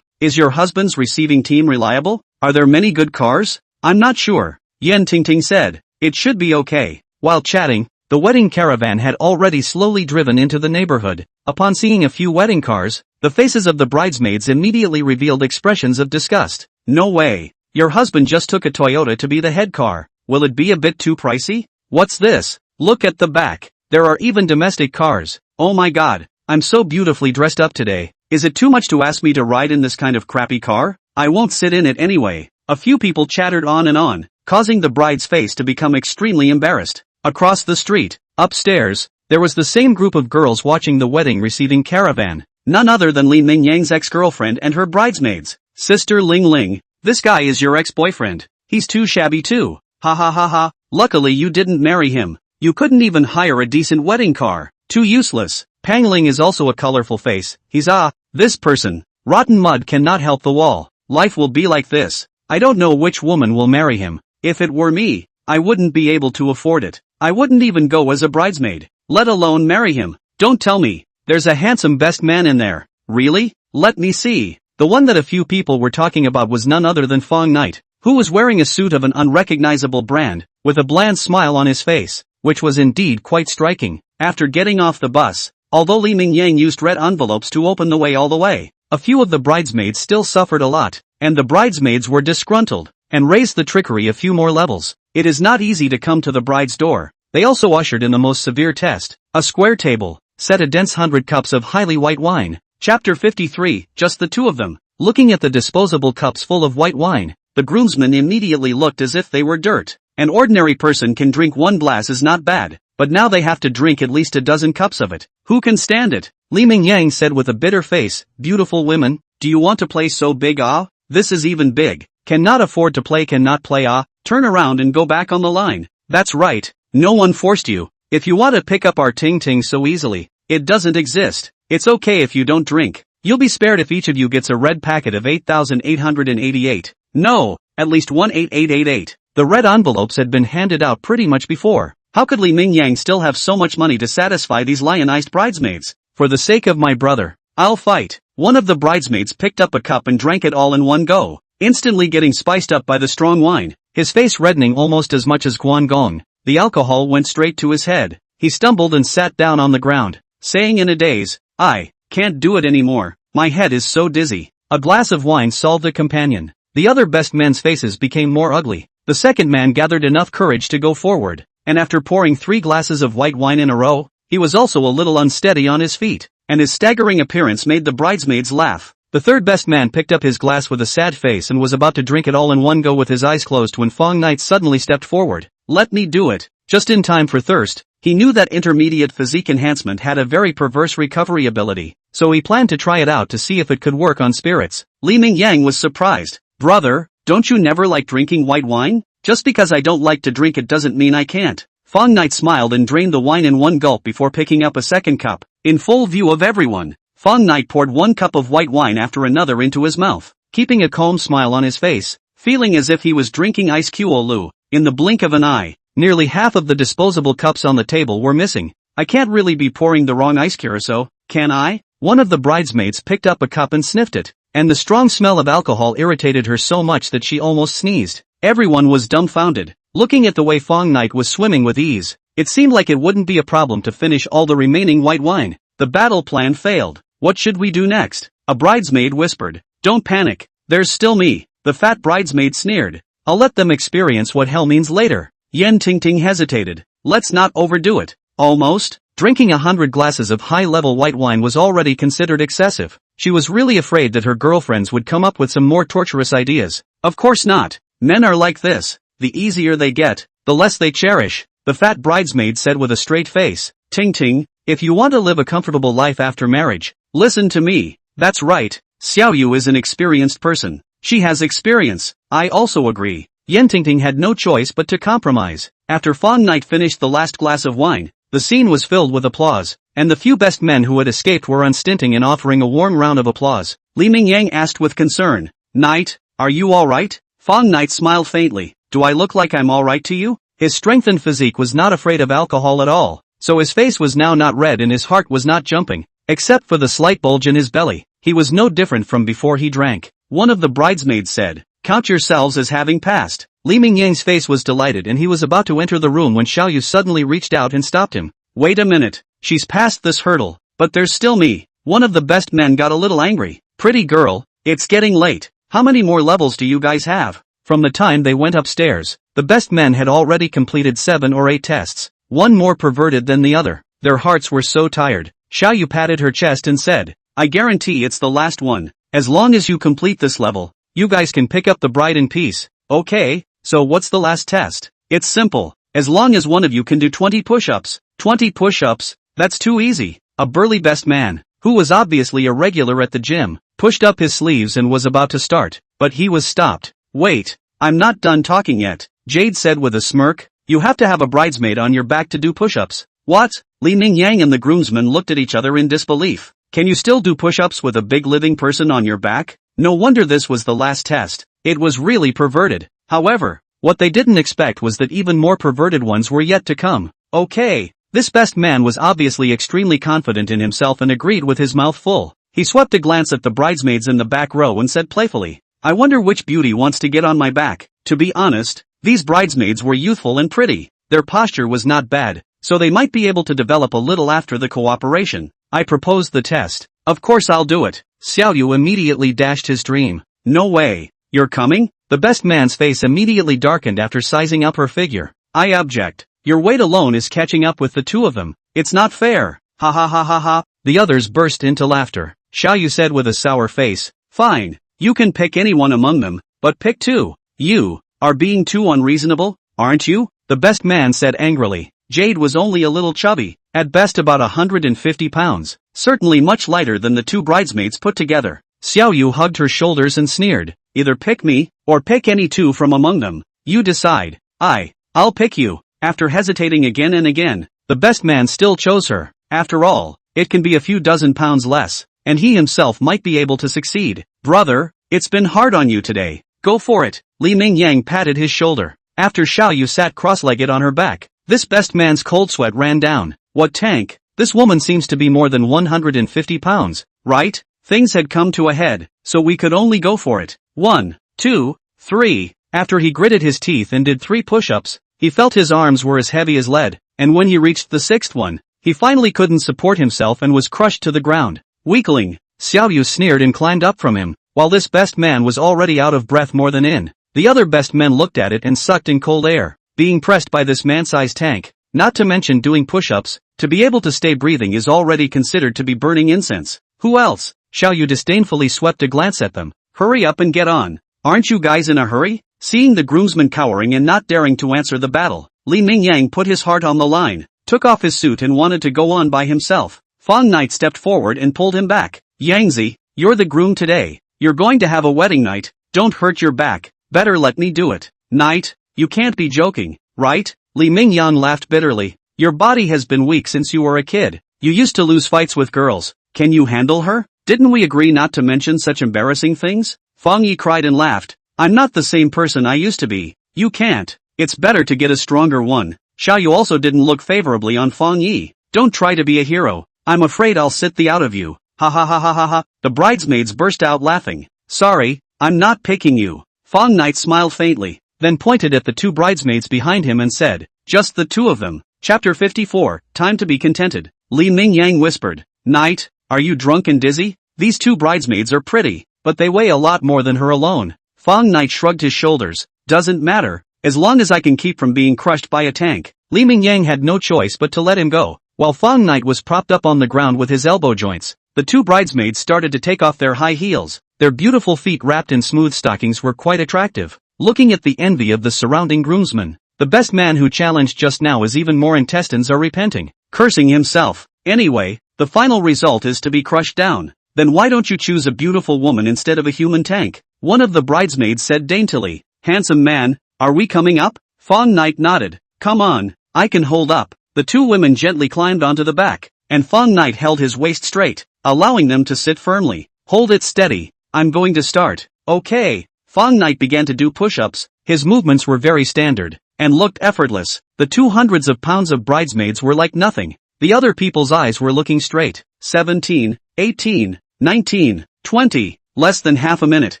is your husband's receiving team reliable? Are there many good cars? I'm not sure. Yan Tingting said. It should be okay. While chatting, the wedding caravan had already slowly driven into the neighborhood. Upon seeing a few wedding cars, the faces of the bridesmaids immediately revealed expressions of disgust. No way. Your husband just took a Toyota to be the head car. Will it be a bit too pricey? What's this? Look at the back. There are even domestic cars. Oh my god. I'm so beautifully dressed up today. Is it too much to ask me to ride in this kind of crappy car? I won't sit in it anyway. A few people chattered on, causing the bride's face to become extremely embarrassed. Across the street, upstairs, there was the same group of girls watching the wedding receiving caravan. None other than Li Mingyang's ex-girlfriend and her bridesmaids. Sister Ling Ling, this guy is your ex-boyfriend. He's too shabby too. Ha ha ha ha. Luckily you didn't marry him. You couldn't even hire a decent wedding car. Too useless. Pang Ling is also a colorful face. He's this person. Rotten mud cannot help the wall. Life will be like this. I don't know which woman will marry him. If it were me, I wouldn't be able to afford it. I wouldn't even go as a bridesmaid, let alone marry him. Don't tell me. There's a handsome best man in there. Really? Let me see. The one that a few people were talking about was none other than Fang Ye, who was wearing a suit of an unrecognizable brand, with a bland smile on his face, which was indeed quite striking. After getting off the bus, although Li Mingyang used red envelopes to open the way all the way, a few of the bridesmaids still suffered a lot, and the bridesmaids were disgruntled, and raised the trickery a few more levels. It is not easy to come to the bride's door. They also ushered in the most severe test, a square table, set a dense 100 cups of highly white wine. Chapter 53, just the two of them. Looking at the disposable cups full of white wine, the groomsmen immediately looked as if they were dirt. An ordinary person can drink one glass is not bad, but now they have to drink at least a dozen cups of it. Who can stand it? Li Mingyang said with a bitter face, beautiful women, do you want to play so big This is even big. Cannot afford to play cannot play turn around and go back on the line. That's right, no one forced you. If you want to pick up our ting-ting so easily, it doesn't exist. It's okay if you don't drink. You'll be spared if each of you gets a red packet of 8,888. No, at least 18888. The red envelopes had been handed out pretty much before. How could Li Mingyang still have so much money to satisfy these lionized bridesmaids? For the sake of my brother, I'll fight. One of the bridesmaids picked up a cup and drank it all in one go, instantly getting spiced up by the strong wine, his face reddening almost as much as Guangdong. The alcohol went straight to his head. He stumbled and sat down on the ground, saying in a daze, I can't do it anymore. My head is so dizzy. A glass of wine solved a companion. The other best men's faces became more ugly. The second man gathered enough courage to go forward, and after pouring 3 glasses of white wine in a row, he was also a little unsteady on his feet, and his staggering appearance made the bridesmaids laugh. The third best man picked up his glass with a sad face and was about to drink it all in one go with his eyes closed when Fang Ye suddenly stepped forward. Let me do it. Just in time for thirst. He knew that intermediate physique enhancement had a very perverse recovery ability, so he planned to try it out to see if it could work on spirits. Li Mingyang was surprised. Brother, don't you never like drinking white wine? Just because I don't like to drink it doesn't mean I can't. Fang Ye smiled and drained the wine in one gulp before picking up a second cup, in full view of everyone. Fang Knight poured one cup of white wine after another into his mouth, keeping a calm smile on his face, feeling as if he was drinking ice Lu. In the blink of an eye, nearly half of the disposable cups on the table were missing. I can't really be pouring the wrong ice curacao, can I? One of the bridesmaids picked up a cup and sniffed it, and the strong smell of alcohol irritated her so much that she almost sneezed. Everyone was dumbfounded, looking at the way Fang Knight was swimming with ease. It seemed like it wouldn't be a problem to finish all the remaining white wine. The battle plan failed. What should we do next? A bridesmaid whispered. Don't panic, there's still me. The fat bridesmaid sneered. I'll let them experience what hell means later. Yen Tingting hesitated. Let's not overdo it. Almost? Drinking 100 glasses of high-level white wine was already considered excessive. She was really afraid that her girlfriends would come up with some more torturous ideas. Of course not. Men are like this. The easier they get, the less they cherish. The fat bridesmaid said with a straight face. Ting Ting, if you want to live a comfortable life after marriage, listen to me. That's right. Xiao Yu is an experienced person. She has experience. I also agree. Yen Tingting had no choice but to compromise. After Fang Knight finished the last glass of wine, the scene was filled with applause, and the few best men who had escaped were unstinting in offering a warm round of applause. Li Mingyang asked with concern. Knight, are you alright? Fang Knight smiled faintly. Do I look like I'm alright to you? His strengthened physique was not afraid of alcohol at all, so his face was now not red and his heart was not jumping. Except for the slight bulge in his belly, he was no different from before he drank. One of the bridesmaids said, count yourselves as having passed. Li Mingyang's face was delighted and he was about to enter the room when Xiao Yu suddenly reached out and stopped him. Wait a minute, she's passed this hurdle, but there's still me. One of the best men got a little angry. Pretty girl, it's getting late. How many more levels do you guys have? From the time they went upstairs, the best men had already completed 7 or 8 tests, one more perverted than the other. Their hearts were so tired. Xiao Yu patted her chest and said, I guarantee it's the last one. As long as you complete this level, you guys can pick up the bride in peace. Okay, so what's the last test? It's simple. As long as one of you can do 20 push-ups. 20 push-ups? That's too easy. A burly best man, who was obviously a regular at the gym, pushed up his sleeves and was about to start, but he was stopped. Wait, I'm not done talking yet, Jade said with a smirk. You have to have a bridesmaid on your back to do push-ups. What? Li Mingyang and the groomsmen looked at each other in disbelief. Can you still do push-ups with a big living person on your back? No wonder this was the last test. It was really perverted. However, what they didn't expect was that even more perverted ones were yet to come. Okay, this best man was obviously extremely confident in himself and agreed with his mouth full. He swept a glance at the bridesmaids in the back row and said playfully, I wonder which beauty wants to get on my back. To be honest, these bridesmaids were youthful and pretty. Their posture was not bad, so they might be able to develop a little after the cooperation. I proposed the test. Of course I'll do it. Xiao Yu immediately dashed his dream. No way. You're coming? The best man's face immediately darkened after sizing up her figure. I object. Your weight alone is catching up with the two of them. It's not fair. Ha ha ha ha ha. The others burst into laughter. Xiao Yu said with a sour face. Fine. You can pick anyone among them, but pick 2. You are being too unreasonable, aren't you? The best man said angrily. Jade was only a little chubby, at best about 150 pounds, certainly much lighter than the 2 bridesmaids put together. Xiao Yu hugged her shoulders and sneered. Either pick me, or pick any 2 from among them. You decide. I'll pick you. After hesitating again and again, the best man still chose her. After all, it can be a few dozen pounds less, and he himself might be able to succeed. Brother, it's been hard on you today. Go for it. Li Mingyang patted his shoulder. After Xiao Yu sat cross-legged on her back, this best man's cold sweat ran down. What tank? This woman seems to be more than 150 pounds, right? Things had come to a head, so we could only go for it. 1, 2, 3. After he gritted his teeth and did 3 push-ups, he felt his arms were as heavy as lead, and when he reached the 6th one, he finally couldn't support himself and was crushed to the ground. Weakling, Xiao Yu sneered and climbed up from him, while this best man was already out of breath more than in. The other best men looked at it and sucked in cold air, being pressed by this man-sized tank, not to mention doing push-ups. To be able to stay breathing is already considered to be burning incense. Who else? Xiao Yu disdainfully swept a glance at them. Hurry up and get on. Aren't you guys in a hurry? Seeing the groomsmen cowering and not daring to answer the battle, Li Mingyang put his heart on the line, took off his suit and wanted to go on by himself. Fang Knight stepped forward and pulled him back. Yangzi, you're the groom today. You're going to have a wedding night. Don't hurt your back. Better let me do it. Knight, you can't be joking, right? Li Mingyang laughed bitterly. Your body has been weak since you were a kid. You used to lose fights with girls, Can you handle her? Didn't we agree not to mention such embarrassing things? Fang Ye cried and laughed. I'm not the same person I used to be. You can't. It's better to get a stronger one. Xiao Yu also didn't look favorably on Fang Ye. Don't try to be a hero. I'm afraid I'll sit the out of you. Ha ha ha ha ha ha. The bridesmaids burst out laughing. Sorry, I'm not picking you. Fang Knight smiled faintly, then pointed at the two bridesmaids behind him and said, just the two of them. Chapter 54, Time to be contented. Li Mingyang whispered. Knight, are you drunk and dizzy? These two bridesmaids are pretty, but they weigh a lot more than her alone. Fang Knight shrugged his shoulders. Doesn't matter, as long as I can keep from being crushed by a tank. Li Mingyang had no choice but to let him go. While Fang Knight was propped up on the ground with his elbow joints, the two bridesmaids started to take off their high heels. Their beautiful feet wrapped in smooth stockings were quite attractive. Looking at the envy of the surrounding groomsmen, the best man who challenged just now is even more intestines are repenting, cursing himself. Anyway, the final result is to be crushed down. Then why don't you choose a beautiful woman instead of a human tank? One of the bridesmaids said daintily. Handsome man, are we coming up? Fang Knight nodded. Come on, I can hold up. The two women gently climbed onto the back, and Fang Knight held his waist straight, allowing them to sit firmly. Hold it steady. I'm going to start. Okay. Fang Knight began to do push-ups. His movements were very standard, and looked effortless. The 200s of pounds of bridesmaids were like nothing. The other people's eyes were looking straight. 17, 18, 19, 20. Less than half a minute.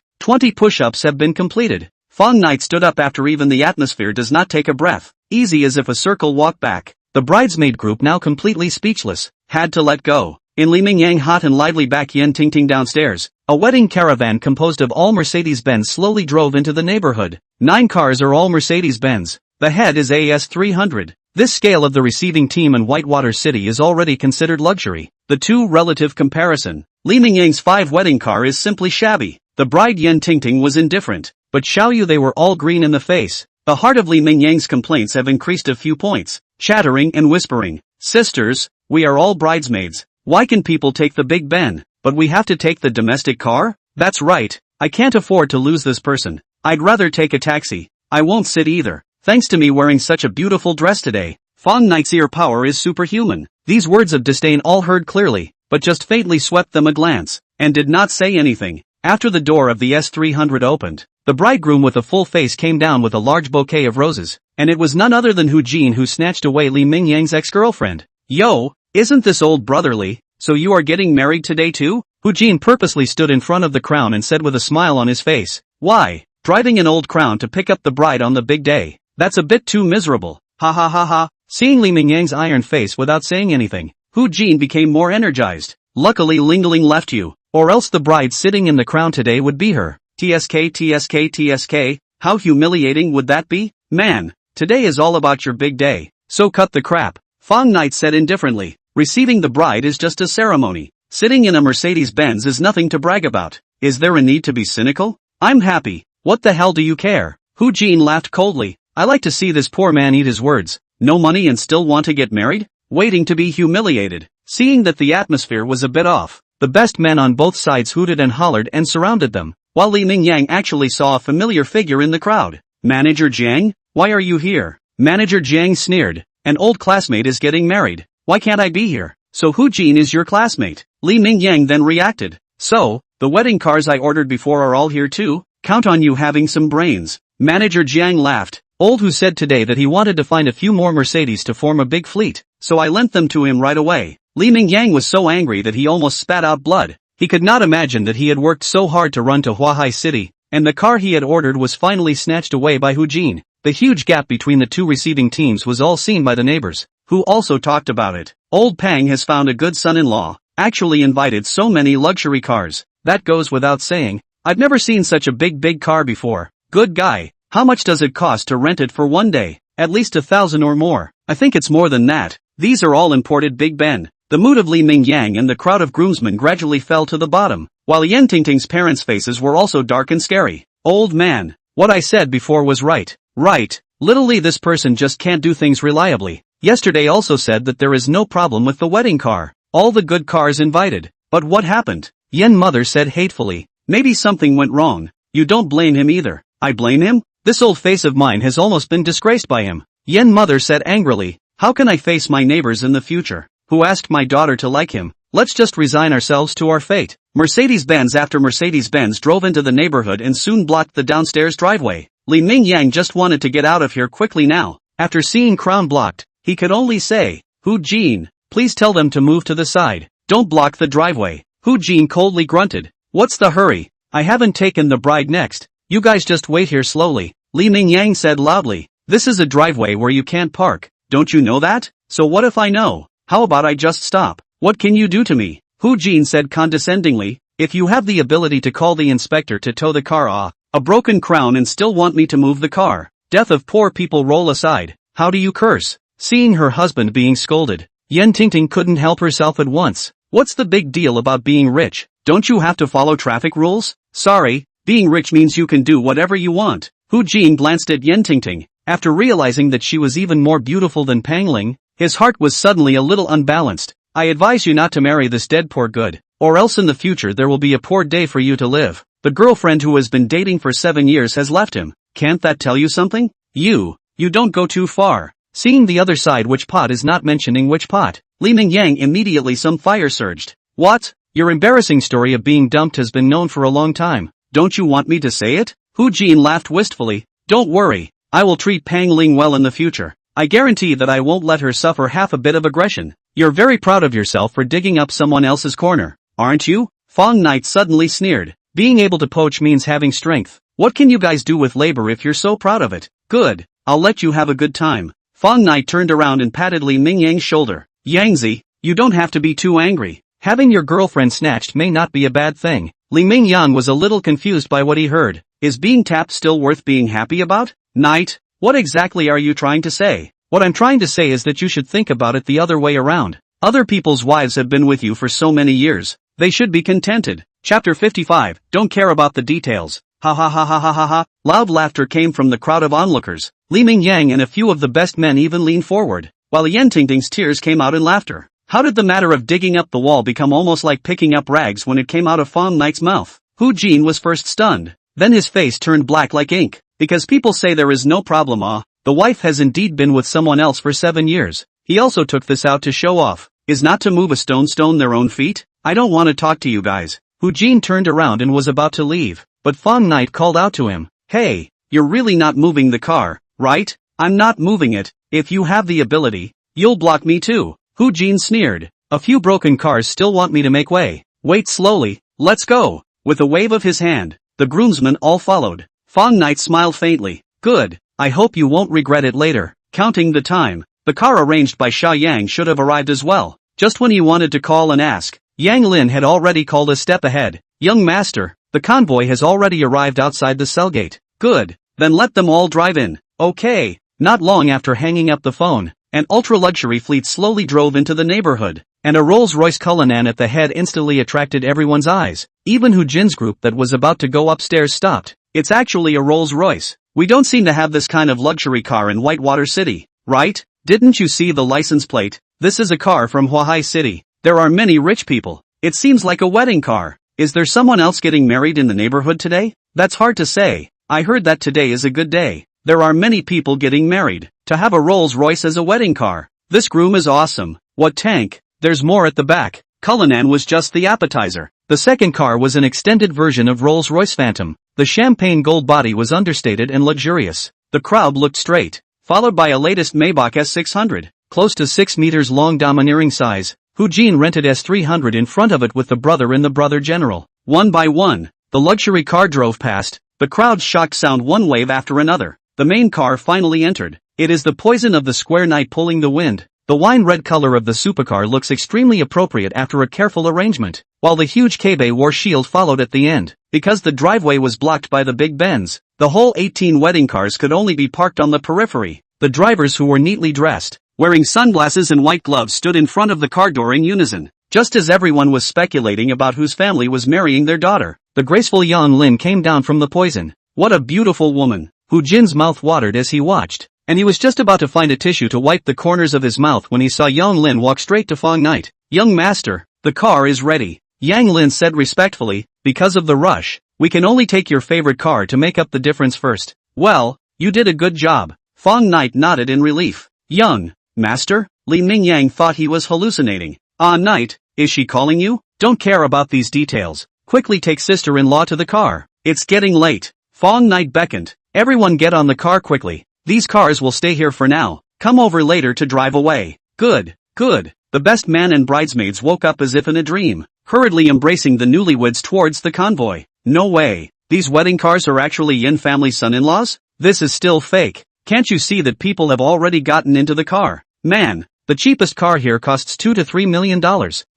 20 push-ups have been completed. Fang Knight stood up after even the atmosphere does not take a breath. Easy as if a circle walked back. The bridesmaid group, now completely speechless, had to let go. In Li Mingyang hot and lively back Yen Tingting downstairs, a wedding caravan composed of all Mercedes-Benz slowly drove into the neighborhood. 9 cars are all Mercedes-Benz. The head is AS 300. This scale of the receiving team in Whitewater City is already considered luxury. The two relative comparison. Li Mingyang's 5 wedding car is simply shabby. The bride Yen Tingting was indifferent, but Xiao Yu they were all green in the face. The heart of Li Mingyang's complaints have increased a few points, chattering and whispering. Sisters, we are all bridesmaids. Why can people take the Big Ben, but we have to take the domestic car? That's right, I can't afford to lose this person. I'd rather take a taxi. I won't sit either. Thanks to me wearing such a beautiful dress today. Fang Knight's ear power is superhuman. These words of disdain all heard clearly, but just faintly swept them a glance, and did not say anything. After the door of the S300 opened, the bridegroom with a full face came down with a large bouquet of roses, and it was none other than Hu Jin who snatched away Li Mingyang's ex-girlfriend. Yo, isn't this old brotherly? So you are getting married today too? Hu Jin purposely stood in front of the crown and said with a smile on his face. Why? Driving an old crown to pick up the bride on the big day. That's a bit too miserable. Ha ha ha ha. Seeing Li Mingyang's iron face without saying anything, Hu Jin became more energized. Luckily Ling Ling left you, or else the bride sitting in the crown today would be her. TSK TSK TSK, how humiliating would that be? Man, today is all about your big day, so cut the crap. Fang Knight said indifferently. Receiving the bride is just a ceremony. Sitting in a Mercedes-Benz is nothing to brag about. Is there a need to be cynical? I'm happy. What the hell do you care? Hu Jin laughed coldly. I like to see this poor man eat his words. No money and still want to get married? Waiting to be humiliated. Seeing that the atmosphere was a bit off, the best men on both sides hooted and hollered and surrounded them, while Li Mingyang actually saw a familiar figure in the crowd. Manager Jiang? Why are you here? Manager Jiang sneered. An old classmate is getting married. Why can't I be here? So Hu Jin is your classmate? Li Mingyang then reacted. So, the wedding cars I ordered before are all here too? Count on you having some brains. Manager Jiang laughed. Old Hu said today that he wanted to find a few more Mercedes to form a big fleet, so I lent them to him right away. Li Mingyang was so angry that he almost spat out blood. He could not imagine that he had worked so hard to run to Huahai City, and the car he had ordered was finally snatched away by Hu Jin. The huge gap between the two receiving teams was all seen by the neighbors, who also talked about it. Old Pang has found a good son-in-law, actually invited so many luxury cars. That goes without saying. I've never seen such a big car before. Good guy. How much does it cost to rent it for one day? At least 1,000 or more. I think it's more than that. These are all imported Big Ben. The mood of Li Mingyang and the crowd of groomsmen gradually fell to the bottom, while Yen Tingting's parents' faces were also dark and scary. Old man, what I said before was right. Right. Little Li, this person just can't do things reliably. Yesterday also said that there is no problem with the wedding car. All the good cars invited. But what happened? Yen mother said hatefully. Maybe something went wrong. You don't blame him either. I blame him? This old face of mine has almost been disgraced by him. Yen mother said angrily. How can I face my neighbors in the future, who asked my daughter to like him? Let's just resign ourselves to our fate. Mercedes-Benz after Mercedes-Benz drove into the neighborhood and soon blocked the downstairs driveway. Li Mingyang just wanted to get out of here quickly now. After seeing crown blocked, he could only say, Hu Jin, please tell them to move to the side. Don't block the driveway. Hu Jin coldly grunted. What's the hurry? I haven't taken the bride next. You guys just wait here slowly. Li Mingyang said loudly. This is a driveway where you can't park. Don't you know that? So what if I know? How about I just stop? What can you do to me? Hu Jin said condescendingly. If you have the ability to call the inspector to tow the car a broken crown and still want me to move the car. Death of poor people roll aside. How do you curse? Seeing her husband being scolded, Yen Tingting couldn't help herself at once. What's the big deal about being rich? Don't you have to follow traffic rules? Sorry, being rich means you can do whatever you want. Hu Jin glanced at Yen Tingting. After realizing that she was even more beautiful than Pang Ling, his heart was suddenly a little unbalanced. I advise you not to marry this dead poor good, or else in the future there will be a poor day for you to live. The girlfriend who has been dating for 7 years has left him. Can't that tell you something? You don't go too far. Seeing the other side which pot is not mentioning which pot, Li Mingyang immediately some fire surged. What? Your embarrassing story of being dumped has been known for a long time. Don't you want me to say it? Hu Jin laughed wistfully. Don't worry, I will treat Pang Ling well in the future. I guarantee that I won't let her suffer half a bit of aggression. You're very proud of yourself for digging up someone else's corner, aren't you? Fang Knight suddenly sneered. Being able to poach means having strength. What can you guys do with labor if you're so proud of it? Good, I'll let you have a good time. Fang Knight turned around and patted Li Mingyang's shoulder. Yangzi, you don't have to be too angry. Having your girlfriend snatched may not be a bad thing. Li Mingyang was a little confused by what he heard. Is being tapped still worth being happy about? Knight, what exactly are you trying to say? What I'm trying to say is that you should think about it the other way around. Other people's wives have been with you for so many years. They should be contented. Chapter 55, Don't care about the details. Ha ha ha ha ha ha ha. Loud laughter came from the crowd of onlookers. Li Mingyang and a few of the best men even leaned forward, while Yen Tingting's tears came out in laughter. How did the matter of digging up the wall become almost like picking up rags when it came out of Fang Knight's mouth? Hu Jin was first stunned. Then his face turned black like ink. Because people say there is no problem the wife has indeed been with someone else for 7 years. He also took this out to show off. Is not to move a stone their own feet? I don't want to talk to you guys. Hu Jin turned around and was about to leave, but Fang Knight called out to him. Hey, you're really not moving the car, right? I'm not moving it. If you have the ability, you'll block me too. Hu Jin sneered. A few broken cars still want me to make way. Wait slowly, let's go. With a wave of his hand, the groomsmen all followed. Fang Knight smiled faintly. Good, I hope you won't regret it later. Counting the time, the car arranged by Sha Yang should have arrived as well. Just when he wanted to call and ask, Yang Lin had already called a step ahead. Young master, the convoy has already arrived outside the cell gate. Good, then let them all drive in. Okay. Not long after hanging up the phone, an ultra-luxury fleet slowly drove into the neighborhood, and a Rolls-Royce Cullinan at the head instantly attracted everyone's eyes. Even Hu Jin's group that was about to go upstairs stopped. It's actually a Rolls-Royce. We don't seem to have this kind of luxury car in Whitewater City, right? Didn't you see the license plate? This is a car from Huahai City. There are many rich people. It seems like a wedding car. Is there someone else getting married in the neighborhood today? That's hard to say. I heard that today is a good day. There are many people getting married. To have a Rolls-Royce as a wedding car. This groom is awesome. What tank? There's more at the back. Cullinan was just the appetizer. The second car was an extended version of Rolls-Royce Phantom. The champagne gold body was understated and luxurious. The crowd looked straight, followed by a latest Maybach S600, close to 6 meters long domineering size. Hu Jin rented S300 in front of it with the brother and the brother general. One by one, the luxury car drove past. The crowd's shocked sound one wave after another. The main car finally entered. It is the poison of the square knight pulling the wind. The wine red color of the supercar looks extremely appropriate after a careful arrangement, while the huge Keibe war shield followed at the end. Because the driveway was blocked by the big Benz, the whole 18 wedding cars could only be parked on the periphery. The drivers, who were neatly dressed, wearing sunglasses and white gloves, stood in front of the car door in unison. Just as everyone was speculating about whose family was marrying their daughter, the graceful Yang Lin came down from the poison. What a beautiful woman! Hu Jin's mouth watered as he watched, and he was just about to find a tissue to wipe the corners of his mouth when he saw Yang Lin walk straight to Fang Knight. Young master, the car is ready. Yang Lin said respectfully. Because of the rush, we can only take your favorite car to make up the difference first. Well, you did a good job. Fang Knight nodded in relief. Young master? Li Mingyang thought he was hallucinating. Ah, Knight, Is she calling you? Don't care about these details. Quickly take sister-in-law to the car. It's getting late. Fang Ye beckoned. Everyone get on the car quickly. These cars will stay here for now. Come over later to drive away. Good, good. The best man and bridesmaids woke up as if in a dream, hurriedly embracing the newlyweds towards the convoy. No way. These wedding cars are actually Yin family son-in-laws? This is still fake. Can't you see that people have already gotten into the car? Man, the cheapest car here costs $2 to $3 million,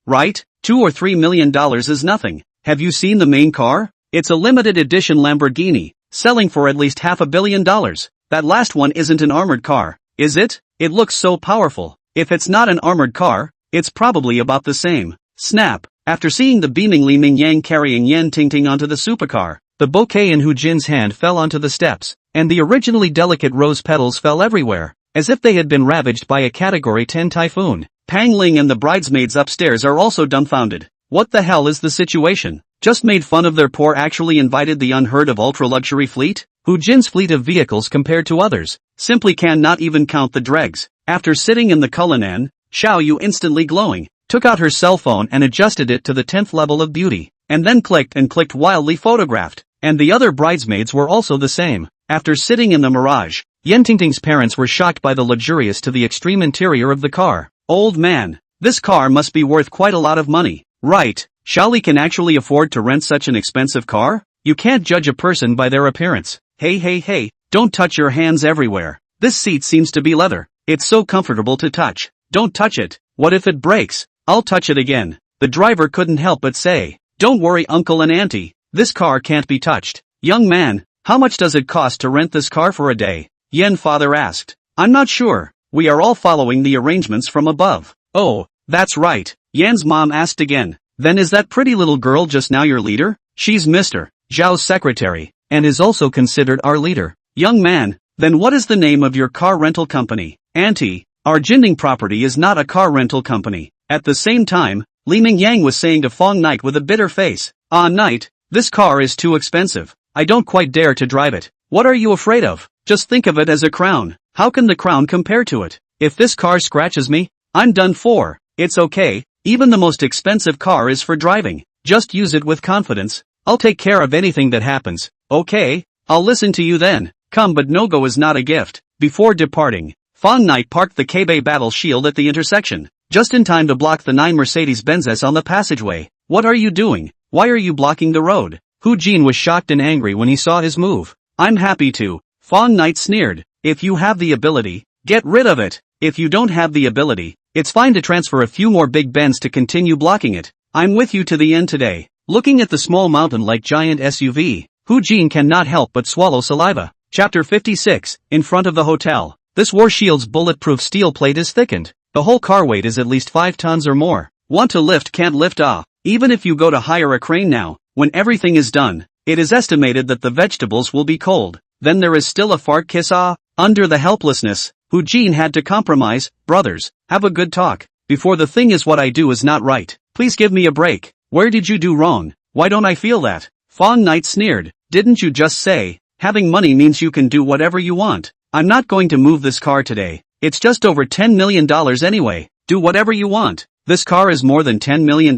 right? $2 or $3 million is nothing. Have you seen the main car? It's a limited edition Lamborghini, selling for at least $500 million. That last one isn't an armored car, is it? It looks so powerful. If it's not an armored car, it's probably about the same. Snap. After seeing the beaming Li Mingyang carrying Yan Tingting onto the supercar, the bouquet in Hu Jin's hand fell onto the steps, and the originally delicate rose petals fell everywhere, as if they had been ravaged by a Category 10 typhoon. Pang Ling and the bridesmaids upstairs are also dumbfounded. What the hell is the situation? Just made fun of their poor actually invited the unheard of ultra-luxury fleet? Hu Jin's fleet of vehicles compared to others simply cannot even count the dregs. After sitting in the Cullinan, Xiao Yu instantly glowing, took out her cell phone and adjusted it to the 10th level of beauty, and then clicked wildly photographed. And the other bridesmaids were also the same. After sitting in the Mirage, Yan Tingting's parents were shocked by the luxurious to the extreme interior of the car. Old man, this car must be worth quite a lot of money. Right, Xiaoli can actually afford to rent such an expensive car? You can't judge a person by their appearance. Hey, don't touch your hands everywhere. This seat seems to be leather. It's so comfortable to touch. Don't touch it. What if it breaks? I'll touch it again. The driver couldn't help but say. Don't worry uncle and auntie. This car can't be touched. Young man, how much does it cost to rent this car for a day? Yen father asked. I'm not sure. We are all following the arrangements from above. Oh, that's right. Yan's mom asked again. Then is that pretty little girl just now your leader? She's Mr. Zhao's secretary, and is also considered our leader. Young man, then what is the name of your car rental company? Auntie, our Jinding property is not a car rental company. At the same time, Li Mingyang was saying to Fang Knight with a bitter face. Ah Knight, this car is too expensive. I don't quite dare to drive it. What are you afraid of? Just think of it as a crown. How can the crown compare to it? If this car scratches me, I'm done for. It's okay, even the most expensive car is for driving. Just use it with confidence. I'll take care of anything that happens. Okay, I'll listen to you then. Come, but no-go is not a gift. Before departing, Fang Knight parked the K-Bay battle shield at the intersection, just in time to block the 9 Mercedes-Benzes on the passageway. What are you doing? Why are you blocking the road? Hu Jin was shocked and angry when he saw his move. I'm happy to. Fang Knight sneered. If you have the ability, get rid of it. If you don't have the ability, it's fine to transfer a few more big Benz to continue blocking it. I'm with you to the end today. Looking at the small mountain-like giant SUV, Hu Jin cannot help but swallow saliva. Chapter 56, in front of the hotel. This war shield's bulletproof steel plate is thickened. The whole car weight is at least 5 tons or more. Want to lift can't lift Even if you go to hire a crane now, when everything is done, it is estimated that the vegetables will be cold. Then there is still a fart kiss Under the helplessness, Hu Jin had to compromise. Brothers, have a good talk. Before the thing is what I do is not right. Please give me a break. Where did you do wrong? Why don't I feel that? Fang Knight sneered. Didn't you just say, having money means you can do whatever you want? I'm not going to move this car today. It's just over $10 million anyway. Do whatever you want. This car is more than $10 million?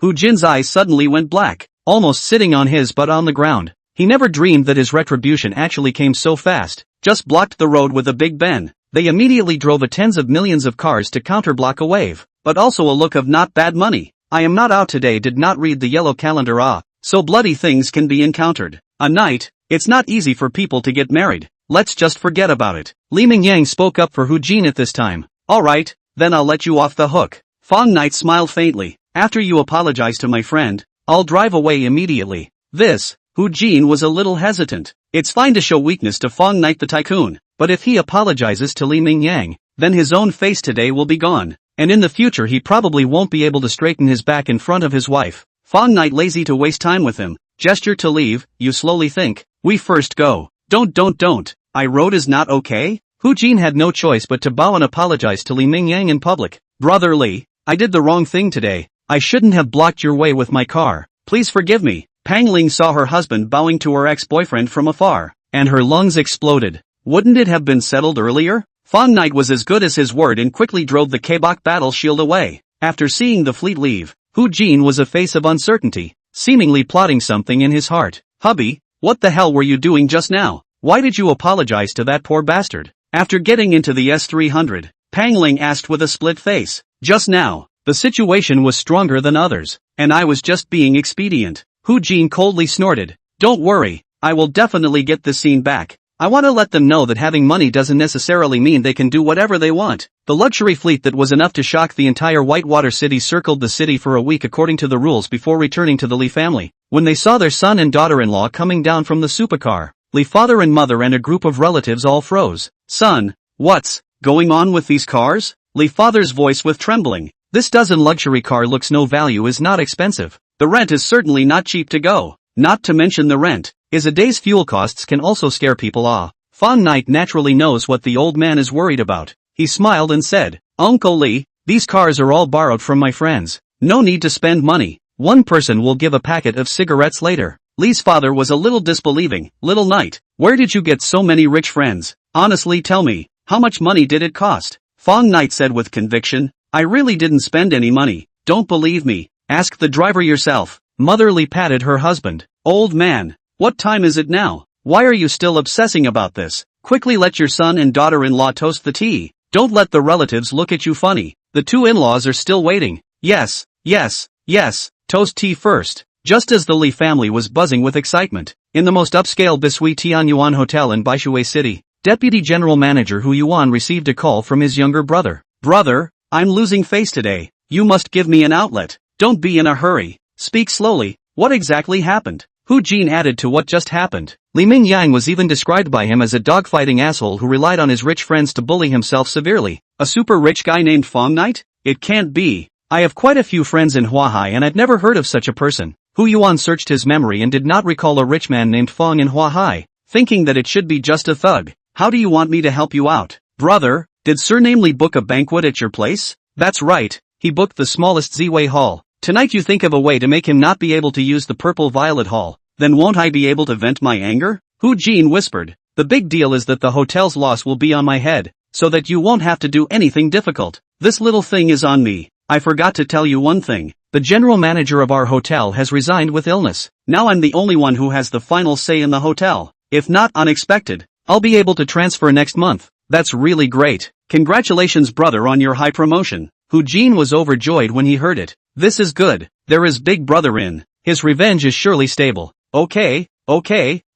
Hu Jin's eyes suddenly went black, almost sitting on his butt on the ground. He never dreamed that his retribution actually came so fast. Just blocked the road with a Big Ben. They immediately drove a tens of millions of cars to counterblock a wave, but also a look of not bad money. I am not out today did not read the yellow calendar so bloody things can be encountered. A night, it's not easy for people to get married. Let's just forget about it. Li Mingyang spoke up for Hu Jin at this time. Alright, then I'll let you off the hook. Fang Knight smiled faintly. After you apologize to my friend, I'll drive away immediately. This, Hu Jin was a little hesitant. It's fine to show weakness to Fang Knight the tycoon, but if he apologizes to Li Mingyang, then his own face today will be gone, and in the future he probably won't be able to straighten his back in front of his wife. Fang Knight lazy to waste time with him, gesture to leave. You slowly think, we first go. Don't. I road is not okay? Hu Jin had no choice but to bow and apologize to Li Mingyang in public. Brother Li, I did the wrong thing today. I shouldn't have blocked your way with my car. Please forgive me. Pang Ling saw her husband bowing to her ex-boyfriend from afar, and her lungs exploded. Wouldn't it have been settled earlier? Fang Knight was as good as his word and quickly drove the Kabok battle shield away. After seeing the fleet leave, Hu Jin was a face of uncertainty, seemingly plotting something in his heart. Hubby, what the hell were you doing just now? Why did you apologize to that poor bastard? After getting into the S-300, Pangling asked with a split face. Just now, the situation was stronger than others, and I was just being expedient. Hu Jin coldly snorted. Don't worry, I will definitely get this scene back. I want to let them know that having money doesn't necessarily mean they can do whatever they want. The luxury fleet that was enough to shock the entire Whitewater City circled the city for a week according to the rules before returning to the Lee family. When they saw their son and daughter-in-law coming down from the supercar, Lee father and mother and a group of relatives all froze. Son, what's going on with these cars? Lee father's voice with trembling. This dozen luxury car looks no value is not expensive. The rent is certainly not cheap to go. Not to mention the rent is a day's fuel costs can also scare people off. Fang Knight naturally knows what the old man is worried about. He smiled and said, Uncle Lee, these cars are all borrowed from my friends. No need to spend money. One person will give a packet of cigarettes later. Lee's father was a little disbelieving. Little Knight, where did you get so many rich friends? Honestly tell me, how much money did it cost? Fang Knight said with conviction, I really didn't spend any money. Don't believe me? Ask the driver yourself. Mother Lee patted her husband. Old man, what time is it now? Why are you still obsessing about this? Quickly let your son and daughter-in-law toast the tea. Don't let the relatives look at you funny. The two in-laws are still waiting. Yes, yes, yes, toast tea first. Just as the Lee family was buzzing with excitement, in the most upscale Bisui Tianyuan Hotel in Baishui City, Deputy General Manager Hu Yuan received a call from his younger brother. Brother, I'm losing face today. You must give me an outlet. Don't be in a hurry. Speak slowly. What exactly happened? Hu Jin added to what just happened. Li Mingyang was even described by him as a dogfighting asshole who relied on his rich friends to bully himself severely. A super rich guy named Fang Knight? It can't be. I have quite a few friends in Huahai and I've never heard of such a person. Hu Yuan searched his memory and did not recall a rich man named Fang in Huahai, thinking that it should be just a thug. How do you want me to help you out? Brother, did Surname Li book a banquet at your place? That's right, he booked the smallest Ziwei Hall. Tonight you think of a way to make him not be able to use the Purple Violet Hall, then won't I be able to vent my anger? Hu Jin whispered. The big deal is that the hotel's loss will be on my head, so that you won't have to do anything difficult. This little thing is on me. I forgot to tell you one thing. The general manager of our hotel has resigned with illness. Now I'm the only one who has the final say in the hotel. If not unexpected, I'll be able to transfer next month. That's really great. Congratulations brother on your high promotion. Hu Jin was overjoyed when he heard it. This is good. There is Big Brother in. His revenge is surely stable. Okay,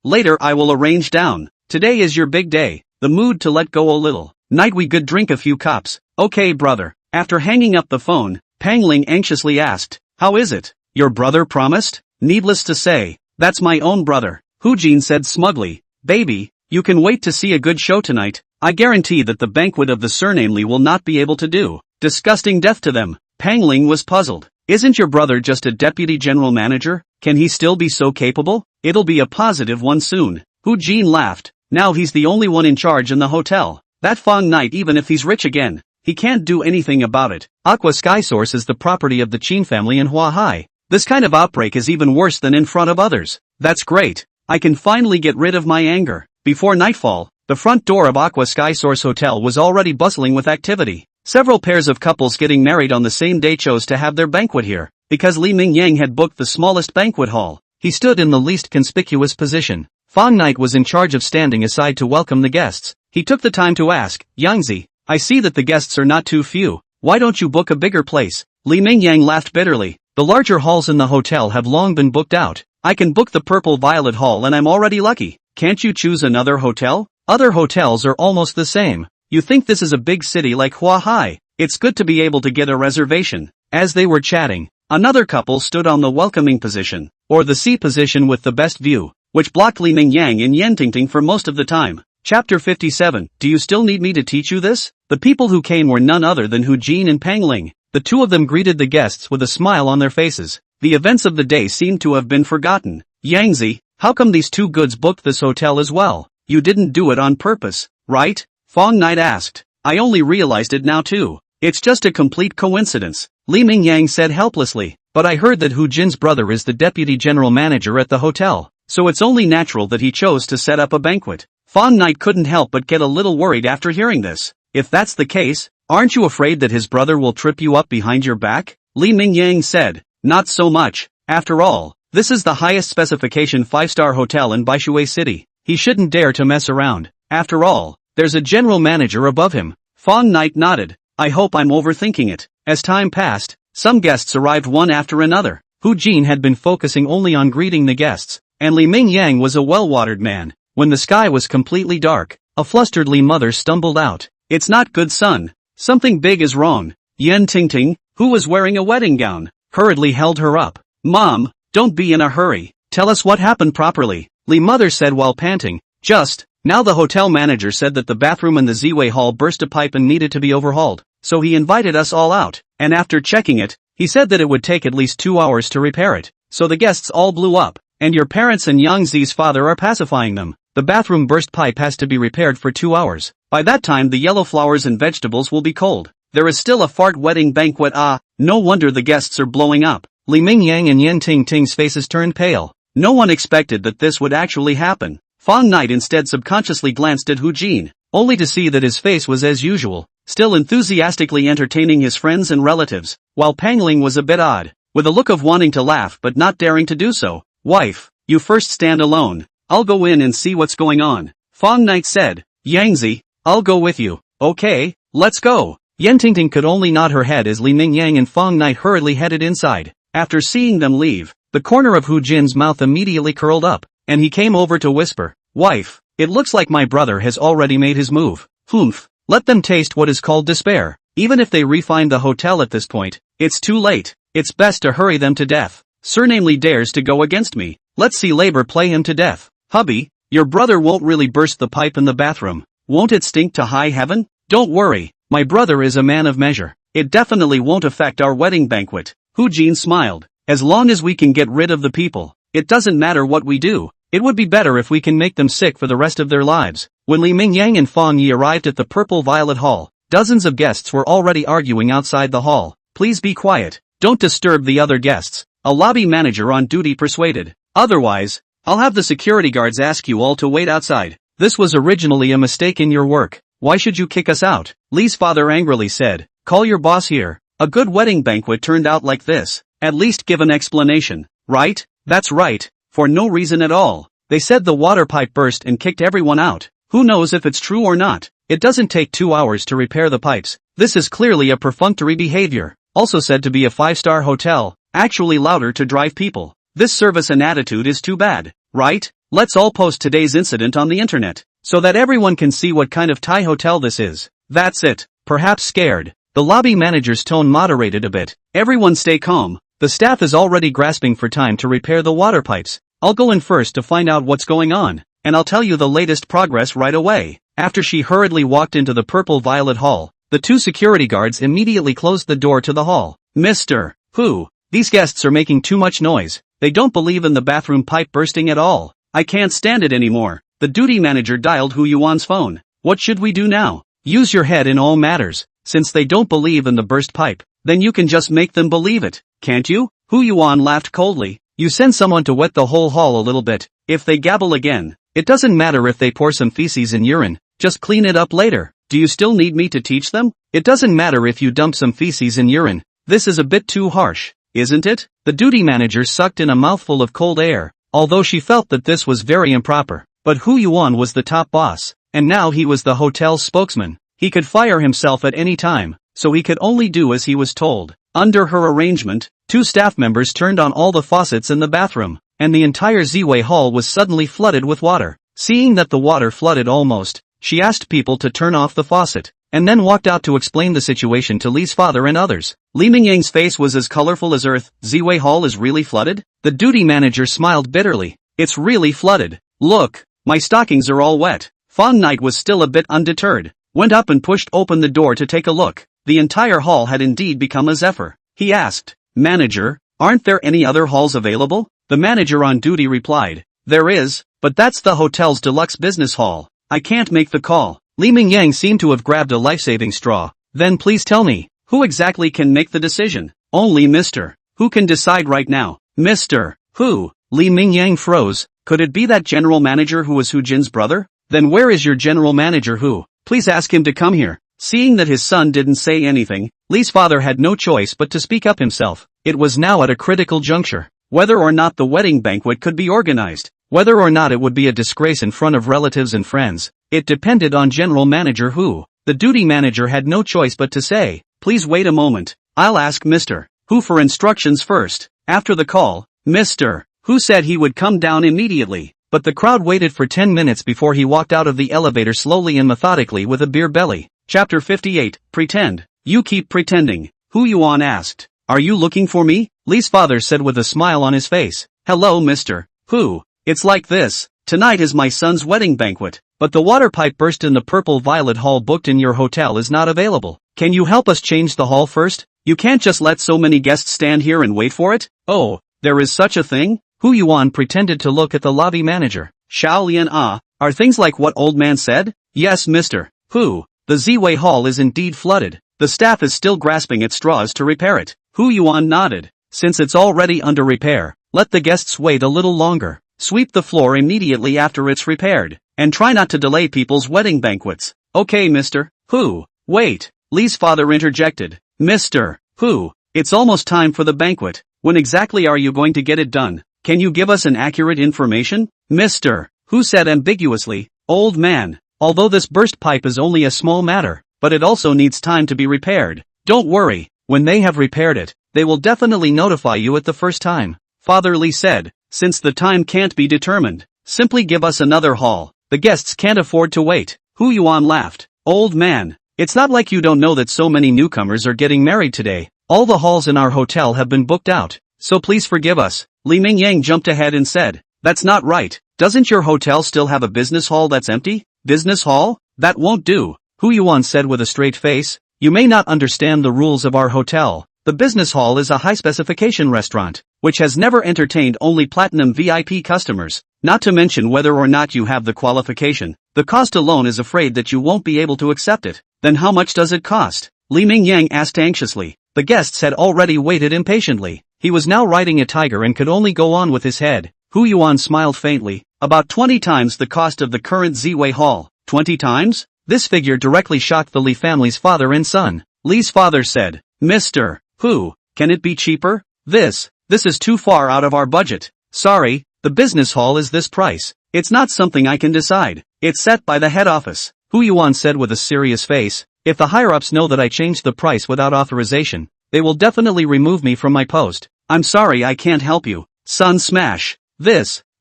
later I will arrange down. Today is your big day. The mood to let go a little. Night we good drink a few cups. Okay brother. After hanging up the phone, Pangling anxiously asked, how is it? Your brother promised? Needless to say, that's my own brother. Hu Jin said smugly, baby, you can wait to see a good show tonight. I guarantee that the banquet of the Surnamely will not be able to do. Disgusting death to them. Pangling was puzzled. Isn't your brother just a deputy general manager? Can he still be so capable? It'll be a positive one soon. Hu Jin laughed. Now he's the only one in charge in the hotel. That Fang Knight, even if he's rich again, he can't do anything about it. Aqua Sky Source is the property of the Qin family in Huahai. This kind of outbreak is even worse than in front of others. That's great. I can finally get rid of my anger. Before nightfall, the front door of Aqua Sky Source Hotel was already bustling with activity. Several pairs of couples getting married on the same day chose to have their banquet here, because Li Mingyang had booked the smallest banquet hall. He stood in the least conspicuous position. Fang Knight was in charge of standing aside to welcome the guests. He took the time to ask, Yangzi, I see that the guests are not too few. Why don't you book a bigger place? Li Mingyang laughed bitterly. The larger halls in the hotel have long been booked out. I can book the Purple Violet Hall and I'm already lucky. Can't you choose another hotel? Other hotels are almost the same. You think this is a big city like Huahai? It's good to be able to get a reservation. As they were chatting, another couple stood on the welcoming position, or the C position with the best view, which blocked Li Mingyang and Yan Tingting for most of the time. Chapter 57. Do you still need me to teach you this? The people who came were none other than Hu Jin and Pangling. The two of them greeted the guests with a smile on their faces. The events of the day seemed to have been forgotten. Yangzi, how come these two goods booked this hotel as well? You didn't do it on purpose, right? Fang Knight asked. I only realized it now too. It's just a complete coincidence, Li Mingyang said helplessly. But I heard that Hu Jin's brother is the deputy general manager at the hotel, so it's only natural that he chose to set up a banquet. Fang Knight couldn't help but get a little worried after hearing this. If that's the case, Aren't you afraid that his brother will trip you up behind your back? Li Mingyang said. Not so much. After all, this is the highest specification 5-star hotel in Baishui City. He shouldn't dare to mess around. After all, there's a general manager above him. Fang Ye nodded. I hope I'm overthinking it. As time passed, some guests arrived one after another. Hu Jin had been focusing only on greeting the guests, and Li Mingyang was a well-watered man. When the sky was completely dark, a flustered Li mother stumbled out. It's not good, son. Something big is wrong. Yan Tingting, who was wearing a wedding gown, hurriedly held her up. Mom, don't be in a hurry. Tell us what happened properly, Li mother said while panting. Just now the hotel manager said that the bathroom in the Ziwei Hall burst a pipe and needed to be overhauled, so he invited us all out, and after checking it, he said that it would take at least 2 hours to repair it, so the guests all blew up, and your parents and Yang Zi's father are pacifying them. The bathroom burst pipe has to be repaired for 2 hours. By that time the yellow flowers and vegetables will be cold. There is still a fart wedding banquet. No wonder the guests are blowing up. Li Mingyang and Yan Tingting's faces turned pale. No one expected that this would actually happen. Fang Ye instead subconsciously glanced at Hu Jin, only to see that his face was as usual, still enthusiastically entertaining his friends and relatives, while Pangling was a bit odd, with a look of wanting to laugh but not daring to do so. Wife, you first stand alone. I'll go in and see what's going on, Fang Ye said. Yangzi, I'll go with you. Okay, let's go. Yan Tingting could only nod her head as Li Mingyang and Fang Ye hurriedly headed inside. After seeing them leave, the corner of Hu Jin's mouth immediately curled up, and he came over to whisper, Wife, it looks like my brother has already made his move. Humph, let them taste what is called despair. Even if they refine the hotel at this point, it's too late. It's best to hurry them to death. Surnamely dares to go against me. Let's see labor play him to death. Hubby, your brother won't really burst the pipe in the bathroom. Won't it stink to high heaven? Don't worry, my brother is a man of measure. It definitely won't affect our wedding banquet. Hu Jin smiled. As long as we can get rid of the people, it doesn't matter what we do. It would be better if we can make them sick for the rest of their lives. When Li Mingyang and Fang Ye arrived at the Purple Violet Hall, dozens of guests were already arguing outside the hall. Please be quiet. Don't disturb the other guests, a lobby manager on duty persuaded. Otherwise, I'll have the security guards ask you all to wait outside. This was originally a mistake in your work. Why should you kick us out? Li's father angrily said. Call your boss here. A good wedding banquet turned out like this. At least give an explanation, right? That's right, for no reason at all. They said the water pipe burst and kicked everyone out. Who knows if it's true or not? It doesn't take 2 hours to repair the pipes. This is clearly a perfunctory behavior. Also said to be a 5-star hotel, actually louder to drive people. This service and attitude is too bad, right? Let's all post today's incident on the internet, so that everyone can see what kind of Thai hotel this is. That's it. Perhaps scared. The lobby manager's tone moderated a bit. Everyone stay calm. The staff is already grasping for time to repair the water pipes. I'll go in first to find out what's going on, and I'll tell you the latest progress right away. After she hurriedly walked into the Purple Violet Hall, the 2 security guards immediately closed the door to the hall. Mr. Hu, these guests are making too much noise. They don't believe in the bathroom pipe bursting at all. I can't stand it anymore. The duty manager dialed Hu Yuan's phone. What should we do now? Use your head in all matters. Since they don't believe in the burst pipe, then you can just make them believe it, can't you? Hu Yuan laughed coldly. You send someone to wet the whole hall a little bit. If they gabble again, it doesn't matter if they pour some feces and urine, just clean it up later. Do you still need me to teach them? It doesn't matter if you dump some feces and urine. This is a bit too harsh, isn't it? The duty manager sucked in a mouthful of cold air, although she felt that this was very improper. But Hu Yuan was the top boss, and now he was the hotel's spokesman. He could fire himself at any time, so he could only do as he was told. Under her arrangement, 2 staff members turned on all the faucets in the bathroom, and the entire Ziwei Hall was suddenly flooded with water. Seeing that the water flooded almost, she asked people to turn off the faucet, and then walked out to explain the situation to Li's father and others. Li Mingyang's face was as colorful as earth. Ziwei Hall is really flooded? The duty manager smiled bitterly. It's really flooded. Look, my stockings are all wet. Fang Ye was still a bit undeterred, went up and pushed open the door to take a look. The entire hall had indeed become a zephyr. He asked, Manager, aren't there any other halls available? The manager on duty replied, There is, but that's the hotel's deluxe business hall. I can't make the call. Li Mingyang seemed to have grabbed a life-saving straw. Then please tell me, who exactly can make the decision? Only Mr. Who can decide right now? Mr. Who? Li Mingyang froze. Could it be that general manager who was Hu Jin's brother? Then where is your general manager Who? Please ask him to come here. Seeing that his son didn't say anything, Li's father had no choice but to speak up himself. It was now at a critical juncture. Whether or not the wedding banquet could be organized, whether or not it would be a disgrace in front of relatives and friends, it depended on General Manager Hu. The duty manager had no choice but to say, "Please wait a moment. I'll ask Mr. Hu for instructions first." After the call, Mr. Hu said he would come down immediately, but the crowd waited for 10 minutes before he walked out of the elevator slowly and methodically with a beer belly. Chapter 58, Pretend. You keep pretending, Hu Yuan asked. Are you looking for me? Li's father said with a smile on his face. Hello Mr. Hu. It's like this. Tonight is my son's wedding banquet, but the water pipe burst in the purple violet hall booked in your hotel is not available. Can you help us change the hall first? You can't just let so many guests stand here and wait for it? Oh, there is such a thing? Hu Yuan pretended to look at the lobby manager. Xiao Lian are things like what old man said? Yes Mr. Hu. The Ziwei Hall is indeed flooded. The staff is still grasping at straws to repair it. Hu Yuan nodded. Since it's already under repair, let the guests wait a little longer. Sweep the floor immediately after it's repaired, and try not to delay people's wedding banquets. Okay Mr. Hu. Wait, Li's father interjected. Mr. Hu, it's almost time for the banquet. When exactly are you going to get it done? Can you give us an accurate information? Mr. Hu said ambiguously. Old man, although this burst pipe is only a small matter, but it also needs time to be repaired. Don't worry, when they have repaired it, they will definitely notify you at the first time. Father Li said, since the time can't be determined, simply give us another hall. The guests can't afford to wait. Hu Yuan laughed. Old man, it's not like you don't know that so many newcomers are getting married today. All the halls in our hotel have been booked out, so please forgive us. Li Mingyang jumped ahead and said, that's not right. Doesn't your hotel still have a business hall that's empty? Business hall? That won't do. Hu Yuan said with a straight face. You may not understand the rules of our hotel. The business hall is a high-specification restaurant, which has never entertained only platinum VIP customers, not to mention whether or not you have the qualification. The cost alone is afraid that you won't be able to accept it. Then how much does it cost? Li Mingyang asked anxiously. The guests had already waited impatiently. He was now riding a tiger and could only go on with his head. Hu Yuan smiled faintly. About 20 times the cost of the current Ziwei Hall. 20 times? This figure directly shocked the Li family's father and son. Li's father said, Mr. Hu, can it be cheaper? This is too far out of our budget. Sorry, the business hall is this price. It's not something I can decide. It's set by the head office. Hu Yuan said with a serious face. If the higher-ups know that I changed the price without authorization, they will definitely remove me from my post. I'm sorry I can't help you. Son smash.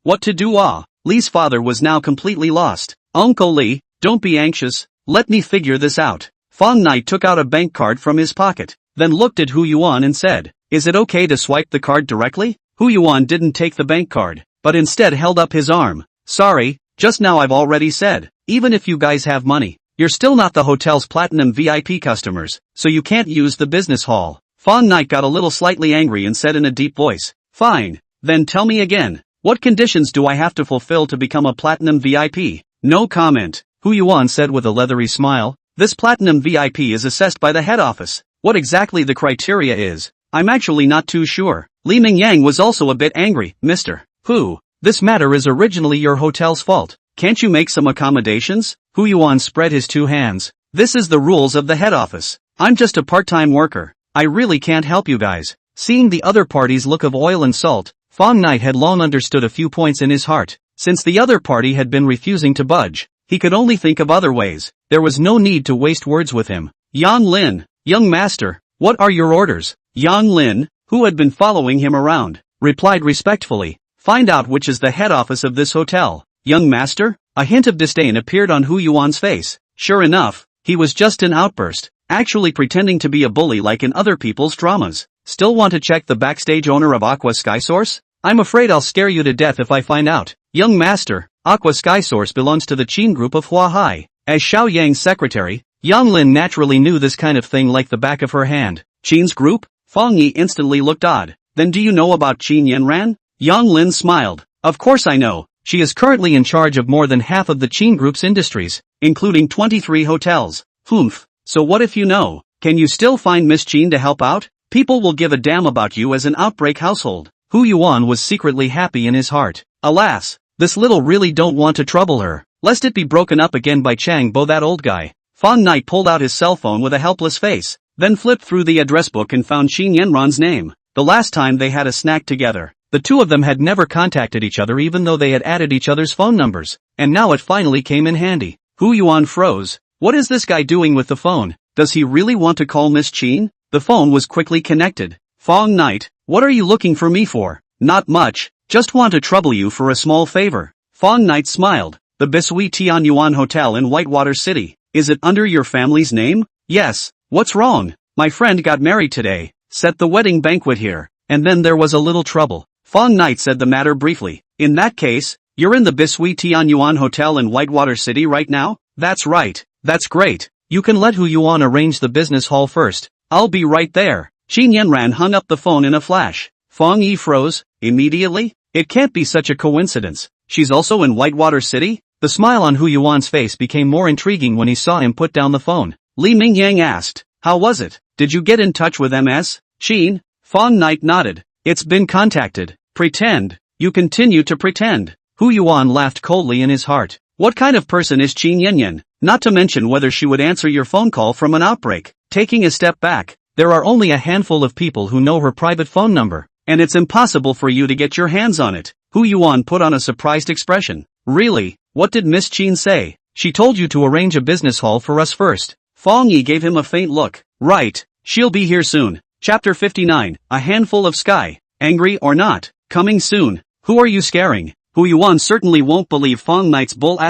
What to do Li's father was now completely lost. Uncle Li, don't be anxious. Let me figure this out. Fang Ye took out a bank card from his pocket, then looked at Hu Yuan and said, is it okay to swipe the card directly? Hu Yuan didn't take the bank card, but instead held up his arm. Sorry, just now I've already said, even if you guys have money, you're still not the hotel's platinum VIP customers, so you can't use the business hall. Fang Ye got a little slightly angry and said in a deep voice, fine, then tell me again, what conditions do I have to fulfill to become a platinum VIP? No comment, Hu Yuan said with a leathery smile. This platinum VIP is assessed by the head office. What exactly the criteria is, I'm actually not too sure. Li Mingyang was also a bit angry. Mr. Hu, this matter is originally your hotel's fault. Can't you make some accommodations? Hu Yuan spread his two hands. This is the rules of the head office. I'm just a part-time worker. I really can't help you guys. Seeing the other party's look of oil and salt, Fang Ye had long understood a few points in his heart. Since the other party had been refusing to budge, he could only think of other ways. There was no need to waste words with him. Yang Lin, young master, what are your orders? Yang Lin, who had been following him around, replied respectfully, find out which is the head office of this hotel. Young master? A hint of disdain appeared on Hu Yuan's face. Sure enough, he was just an outburst, actually pretending to be a bully like in other people's dramas. Still want to check the backstage owner of Aqua Sky Source? I'm afraid I'll scare you to death if I find out. Young master, Aqua Sky Source belongs to the Qin group of Hua Hai. As Xiao Yang's secretary, Yang Lin naturally knew this kind of thing like the back of her hand. Qin's group? Fang Ye instantly looked odd. Then do you know about Qin Yanran? Yang Lin smiled. Of course I know. She is currently in charge of more than half of the Qin group's industries, including 23 hotels. Humph. So what if you know? Can you still find Miss Qin to help out? People will give a damn about you as an outbreak household. Hu Yuan was secretly happy in his heart. Alas, this little really don't want to trouble her, lest it be broken up again by Chang Bo that old guy. Fang Knight pulled out his cell phone with a helpless face, then flipped through the address book and found Qin Yanran's name. The last time they had a snack together, the two of them had never contacted each other even though they had added each other's phone numbers, and now it finally came in handy. Hu Yuan froze. What is this guy doing with the phone? Does he really want to call Miss Qin? The phone was quickly connected. Fang Knight, what are you looking for me for? Not much, just want to trouble you for a small favor. Fang Knight smiled. The Bisui Tianyuan Hotel in Whitewater City. Is it under your family's name? Yes. What's wrong? My friend got married today. Set the wedding banquet here. And then there was a little trouble. Fang Knight said the matter briefly. In that case, you're in the Bisui Tianyuan Hotel in Whitewater City right now? That's right. That's great. You can let Hu Yuan arrange the business hall first. I'll be right there. Qin Yanran hung up the phone in a flash. Fang Ye froze. Immediately? It can't be such a coincidence. She's also in Whitewater City? The smile on Hu Yuan's face became more intriguing when he saw him put down the phone. Li Mingyang asked, how was it? Did you get in touch with MS? Qin? Fang Knight nodded. It's been contacted. Pretend. You continue to pretend. Hu Yuan laughed coldly in his heart. What kind of person is Qin Yanyan? Not to mention whether she would answer your phone call from an outbreak. Taking a step back, there are only a handful of people who know her private phone number, and it's impossible for you to get your hands on it. Hu Yuan put on a surprised expression. Really? What did Miss Qin say? She told you to arrange a business hall for us first. Fang Ye gave him a faint look. Right. She'll be here soon. Chapter 59. A handful of sky. Angry or not. Coming soon. Who are you scaring? Hu Yuan certainly won't believe Fang Knight's bull ********.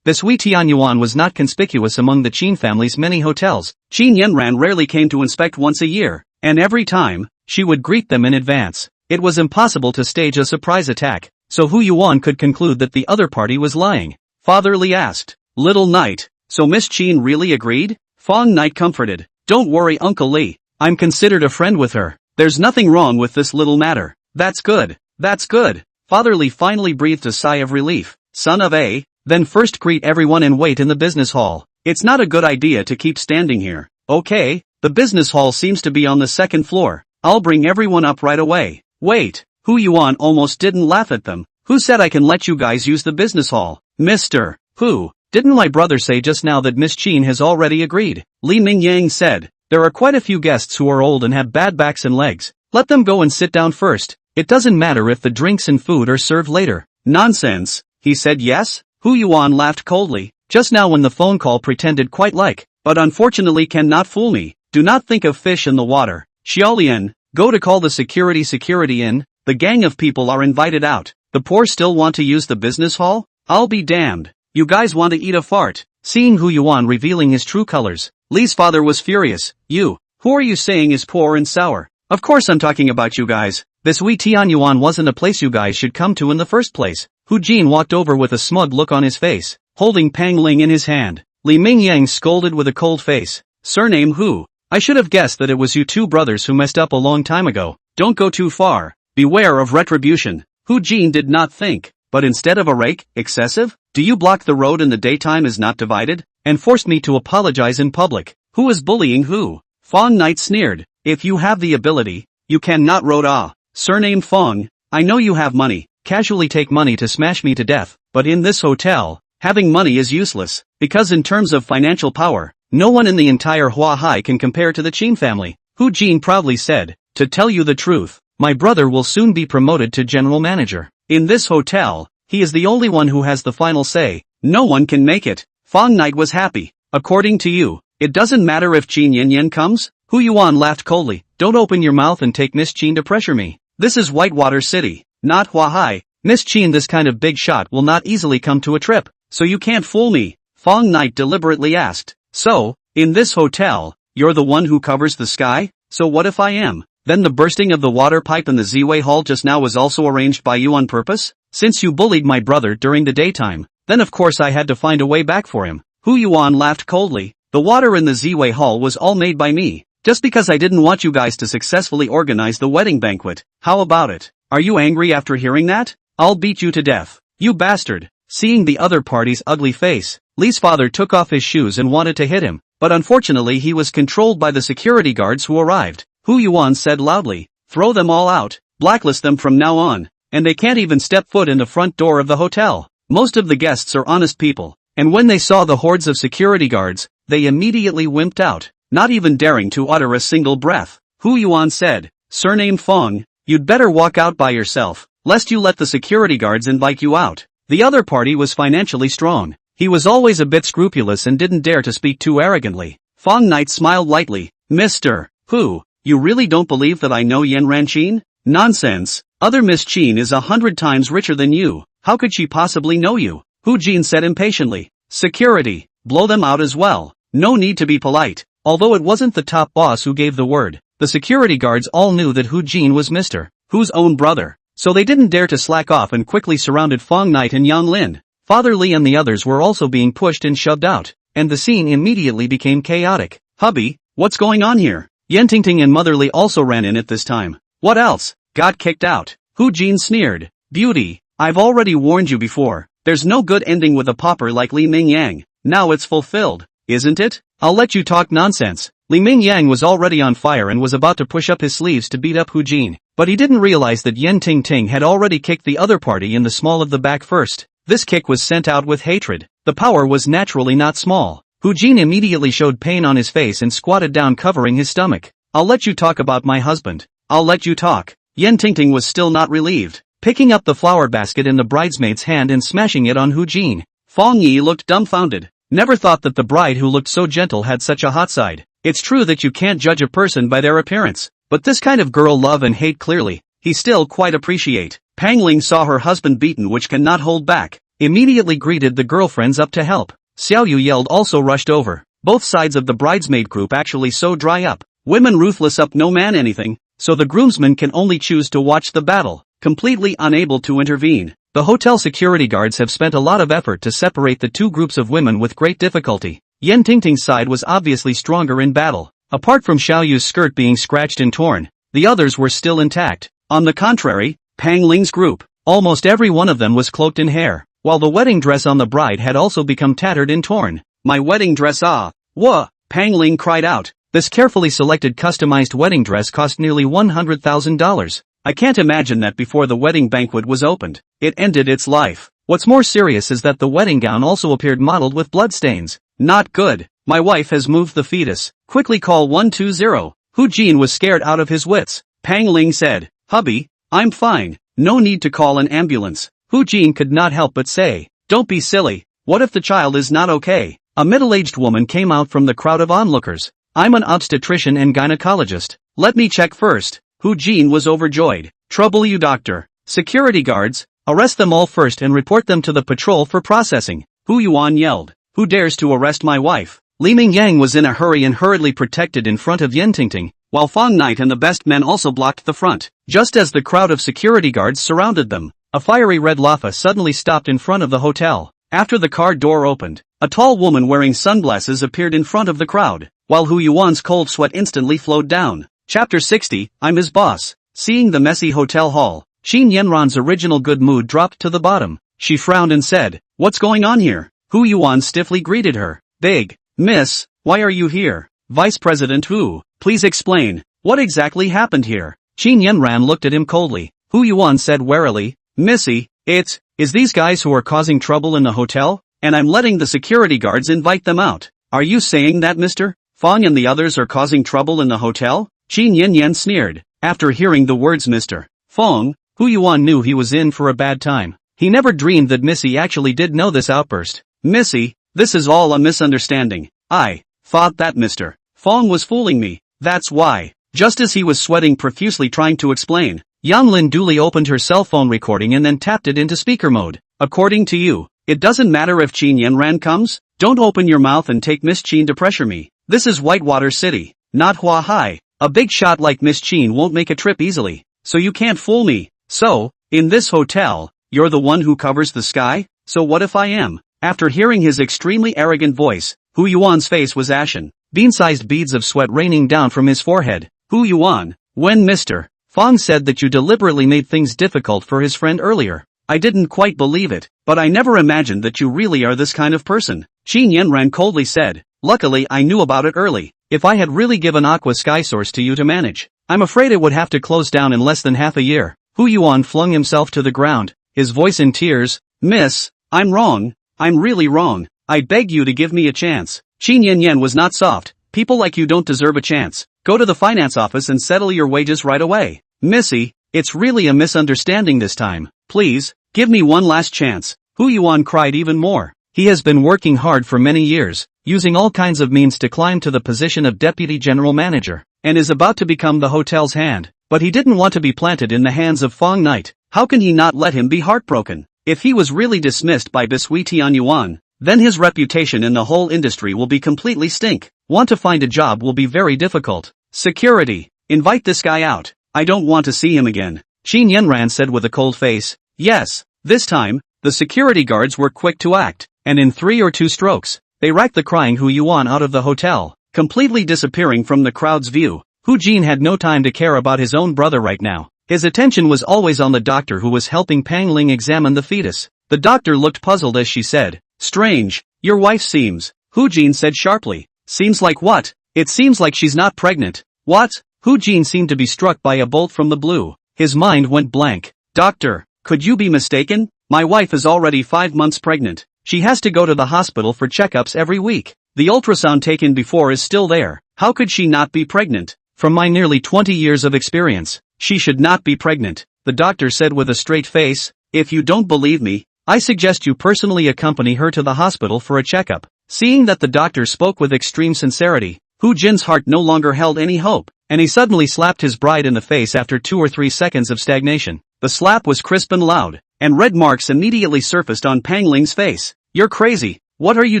Bisui Tianyuan was not conspicuous among the Qin family's many hotels. Qin Yanran rarely came to inspect once a year, and every time, she would greet them in advance. It was impossible to stage a surprise attack, so Hu Yuan could conclude that the other party was lying. Father Li asked, Little Knight, so Miss Qin really agreed? Fang Knight comforted, Don't worry Uncle Li, I'm considered a friend with her. There's nothing wrong with this little matter. That's good. That's good. Father Li finally breathed a sigh of relief. Son of A, then first greet everyone and wait in the business hall. It's not a good idea to keep standing here. Okay, the business hall seems to be on the second floor. I'll bring everyone up right away. Wait, Hu Yuan almost didn't laugh at them. Who said I can let you guys use the business hall? Mr. Who? Didn't my brother say just now that Miss Qin has already agreed? Li Mingyang said, there are quite a few guests who are old and have bad backs and legs. Let them go and sit down first. It doesn't matter if the drinks and food are served later. Nonsense. He said yes? Hu Yuan laughed coldly. Just now when the phone call pretended quite like, but unfortunately cannot fool me. Do not think of fish in the water. Xiaolian, go to call the security in. The gang of people are invited out. The poor still want to use the business hall? I'll be damned. You guys want to eat a fart. Seeing Hu Yuan revealing his true colors, Li's father was furious. Who are you saying is poor and sour? Of course I'm talking about you guys. Bisui Tianyuan wasn't a place you guys should come to in the first place. Hu Jin walked over with a smug look on his face, holding Pang Ling in his hand. Li Mingyang scolded with a cold face. Surname Hu. I should have guessed that it was you two brothers who messed up a long time ago. Don't go too far. Beware of retribution. Hu Jin did not think, but instead of a rake, excessive? Do you block the road in the daytime is not divided? And forced me to apologize in public. Who is bullying who? Fang Knight sneered. If you have the ability, you cannot road Surname Fang, I know you have money, casually take money to smash me to death, but in this hotel, having money is useless, because in terms of financial power, no one in the entire Hua Hai can compare to the Qin family. Hu Jin proudly said, to tell you the truth, my brother will soon be promoted to general manager. In this hotel, he is the only one who has the final say, no one can make it. Fang Knight was happy. According to you, it doesn't matter if Qin Yanyan comes? Hu Yuan laughed coldly, don't open your mouth and take Miss Qin to pressure me. This is Whitewater City, not Hua Hai. Miss Qin, this kind of big shot will not easily come to a trip, so you can't fool me. Fang Knight deliberately asked, so, in this hotel, you're the one who covers the sky? So what if I am? Then the bursting of the water pipe in the Z-Way Hall just now was also arranged by you on purpose? Since you bullied my brother during the daytime, then of course I had to find a way back for him. Hu Yuan laughed coldly. The water in the Z-Way Hall was all made by me. Just because I didn't want you guys to successfully organize the wedding banquet. How about it? Are you angry after hearing that? I'll beat you to death. You bastard. Seeing the other party's ugly face, Li's father took off his shoes and wanted to hit him, but unfortunately he was controlled by the security guards who arrived. Hu Yuan said loudly, throw them all out, blacklist them from now on, and they can't even step foot in the front door of the hotel. Most of the guests are honest people. and when they saw the hordes of security guards, they immediately wimped out, not even daring to utter a single breath. Hu Yuan said, "Surname Fang, you'd better walk out by yourself, lest you let the security guards invite you out." The other party was financially strong. He was always a bit scrupulous and didn't dare to speak too arrogantly. Fang Knight smiled lightly. "Mr. Hu, you really don't believe that I know Yen Ranqin? Nonsense. Other Miss Qin is 100 times richer than you. How could she possibly know you?" Hu Jin said impatiently. "Security, blow them out as well. No need to be polite." Although it wasn't the top boss who gave the word, the security guards all knew that Hu Jin was Mr. Hu's own brother, so they didn't dare to slack off and quickly surrounded Fang Knight and Yang Lin. Father Li and the others were also being pushed and shoved out, and the scene immediately became chaotic. "Hubby, what's going on here?" Yan Tingting and Mother Li also ran in at this time. "What else? Got kicked out?" Hu Jin sneered. "Beauty, I've already warned you before. There's no good ending with a pauper like Li Mingyang. Now it's fulfilled, isn't it? I'll let you talk nonsense." Li Mingyang was already on fire and was about to push up his sleeves to beat up Hu Jin, but he didn't realize that Yan Tingting had already kicked the other party in the small of the back first. This kick was sent out with hatred. The power was naturally not small. Hu Jin immediately showed pain on his face and squatted down covering his stomach. "I'll let you talk about my husband. I'll let you talk." Yan Tingting was still not relieved, picking up the flower basket in the bridesmaid's hand and smashing it on Hu Jin. Fang Ye looked dumbfounded. Never thought that the bride who looked so gentle had such a hot side. It's true that you can't judge a person by their appearance, but this kind of girl love and hate clearly, he still quite appreciate. Pang Ling saw her husband beaten which cannot hold back, immediately greeted the girlfriends up to help. Xiao Yu yelled also rushed over. Both sides of the bridesmaid group actually so dry up. Women ruthless up no man anything, so the groomsmen can only choose to watch the battle, completely unable to intervene. The hotel security guards have spent a lot of effort to separate the two groups of women with great difficulty. Yan Tingting's side was obviously stronger in battle. Apart from Xiao Yu's skirt being scratched and torn, the others were still intact. On the contrary, Pang Ling's group, almost every one of them was cloaked in hair, while the wedding dress on the bride had also become tattered and torn. "My wedding dress ah! Wah!" Pang Ling cried out. This carefully selected customized wedding dress cost nearly $100,000. I can't imagine that before the wedding banquet was opened, it ended its life. What's more serious is that the wedding gown also appeared mottled with bloodstains. Not good. "My wife has moved the fetus. Quickly call 120. Hu Jin was scared out of his wits. Pang Ling said, "Hubby, I'm fine. No need to call an ambulance." Hu Jin could not help but say, "Don't be silly. What if the child is not okay?" A middle-aged woman came out from the crowd of onlookers. "I'm an obstetrician and gynecologist. Let me check first." Hu Jin was overjoyed. "Trouble you, doctor. Security guards, arrest them all first and report them to the patrol for processing." Hu Yuan yelled, "Who dares to arrest my wife?" Li Mingyang was in a hurry and hurriedly protected in front of Yan Tingting, while Fang Knight and the best men also blocked the front. Just as the crowd of security guards surrounded them, a fiery red lava suddenly stopped in front of the hotel. After the car door opened, a tall woman wearing sunglasses appeared in front of the crowd, while Hu Yuan's cold sweat instantly flowed down. Chapter 60, I'm his boss. Seeing the messy hotel hall, Qin Yanran's original good mood dropped to the bottom. She frowned and said, "What's going on here?" Hu Yuan stiffly greeted her. "Big Miss, why are you here?" "Vice President Hu, please explain. What exactly happened here?" Qin Yanran looked at him coldly. Hu Yuan said warily, "Missy, is these guys who are causing trouble in the hotel, and I'm letting the security guards invite them out." "Are you saying that, Mr. Fang and the others are causing trouble in the hotel?" Qin Yanyan sneered. After hearing the words Mr. Fang, Hu Yuan knew he was in for a bad time. He never dreamed that Missy actually did know this outburst. "Missy, this is all a misunderstanding. I thought that Mr. Fang was fooling me. That's why." Just as he was sweating profusely trying to explain, Yang Lin duly opened her cell phone recording and then tapped it into speaker mode. "According to you, it doesn't matter if Qin Yanran comes? Don't open your mouth and take Miss Qin to pressure me. This is Whitewater City, not Hua Hai. A big shot like Miss Qin won't make a trip easily, so you can't fool me. So, in this hotel, you're the one who covers the sky? So what if I am?" After hearing his extremely arrogant voice, Hu Yuan's face was ashen, bean-sized beads of sweat raining down from his forehead. "Hu Yuan, when Mr. Fang said that you deliberately made things difficult for his friend earlier, I didn't quite believe it, but I never imagined that you really are this kind of person." Qin Yanran coldly said, "Luckily I knew about it early. If I had really given Aqua Sky Source to you to manage, I'm afraid it would have to close down in less than half a year." Hu Yuan flung himself to the ground, his voice in tears. "Miss, I'm wrong. I'm really wrong. I beg you to give me a chance. Qin Yan was not soft. People like you don't deserve a chance. Go to the finance office and settle your wages right away. Missy, it's really a misunderstanding this time. Please, give me one last chance. Hu Yuan cried even more. He has been working hard for many years, using all kinds of means to climb to the position of deputy general manager, and is about to become the hotel's hand. But he didn't want to be planted in the hands of Fang Knight. How can he not let him be heartbroken? If he was really dismissed by Bisui Tianyuan, then his reputation in the whole industry will be completely stink. Want to find a job will be very difficult. Security, invite this guy out. I don't want to see him again. Qin Yanran said with a cold face. Yes, this time, the security guards were quick to act, and in 3 or 2 strokes, they racked the crying Hu Yuan out of the hotel, completely disappearing from the crowd's view. Hu Jin had no time to care about his own brother right now. His attention was always on the doctor who was helping Pang Ling examine the fetus. The doctor looked puzzled as she said, strange, your wife seems. Hu Jin said sharply. Seems like what? It seems like she's not pregnant. What? Hu Jin seemed to be struck by a bolt from the blue. His mind went blank. Doctor, could you be mistaken? My wife is already 5 months pregnant. She has to go to the hospital for checkups every week. The ultrasound taken before is still there. How could she not be pregnant? From my nearly 20 years of experience, she should not be pregnant, the doctor said with a straight face. If you don't believe me, I suggest you personally accompany her to the hospital for a checkup. Seeing that the doctor spoke with extreme sincerity, Hu Jin's heart no longer held any hope, and he suddenly slapped his bride in the face after 2 or 3 seconds of stagnation. The slap was crisp and loud, and red marks immediately surfaced on Pang Ling's face. You're crazy. What are you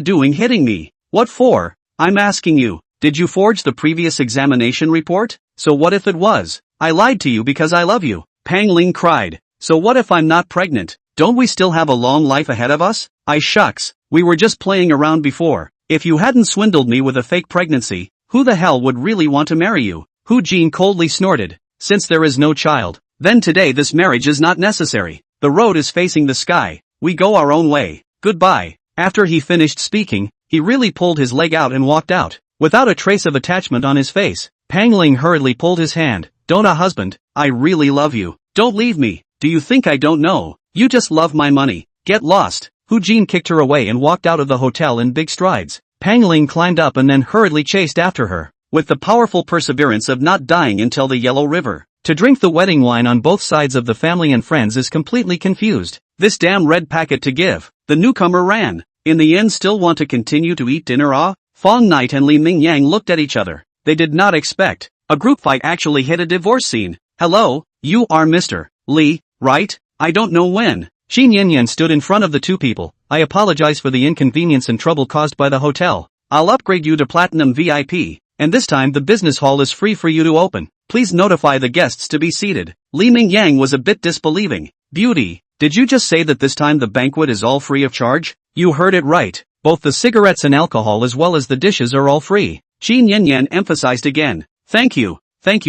doing hitting me? What for? I'm asking you, did you forge the previous examination report? So what if it was? I lied to you because I love you. Pang Ling cried. So what if I'm not pregnant? Don't we still have a long life ahead of us? Shucks, we were just playing around before. If you hadn't swindled me with a fake pregnancy, who the hell would really want to marry you? Hu Jin coldly snorted. Since there is no child, then today this marriage is not necessary. The road is facing the sky. We go our own way. Goodbye. After he finished speaking, he really pulled his leg out and walked out, without a trace of attachment on his face. Pang Ling hurriedly pulled his hand. Don't husband, I really love you. Don't leave me. Do you think I don't know? You just love my money. Get lost. Hu Jin kicked her away and walked out of the hotel in big strides. Pang Ling climbed up and then hurriedly chased after her, with the powerful perseverance of not dying until the Yellow River. To drink the wedding wine on both sides of the family and friends is completely confused. This damn red packet to give. The newcomer ran. In the end still want to continue to eat dinner? Fang Knight and Li Mingyang looked at each other. They did not expect. A group fight actually hit a divorce scene. Hello, you are Mr. Li, right? I don't know when. Qin Yanyan stood in front of the 2 people. I apologize for the inconvenience and trouble caused by the hotel. I'll upgrade you to Platinum VIP, and this time the business hall is free for you to open. Please notify the guests to be seated. Li Mingyang was a bit disbelieving. Beauty, did you just say that this time the banquet is all free of charge? You heard it right. Both the cigarettes and alcohol as well as the dishes are all free. Qin Yanyan emphasized again. Thank you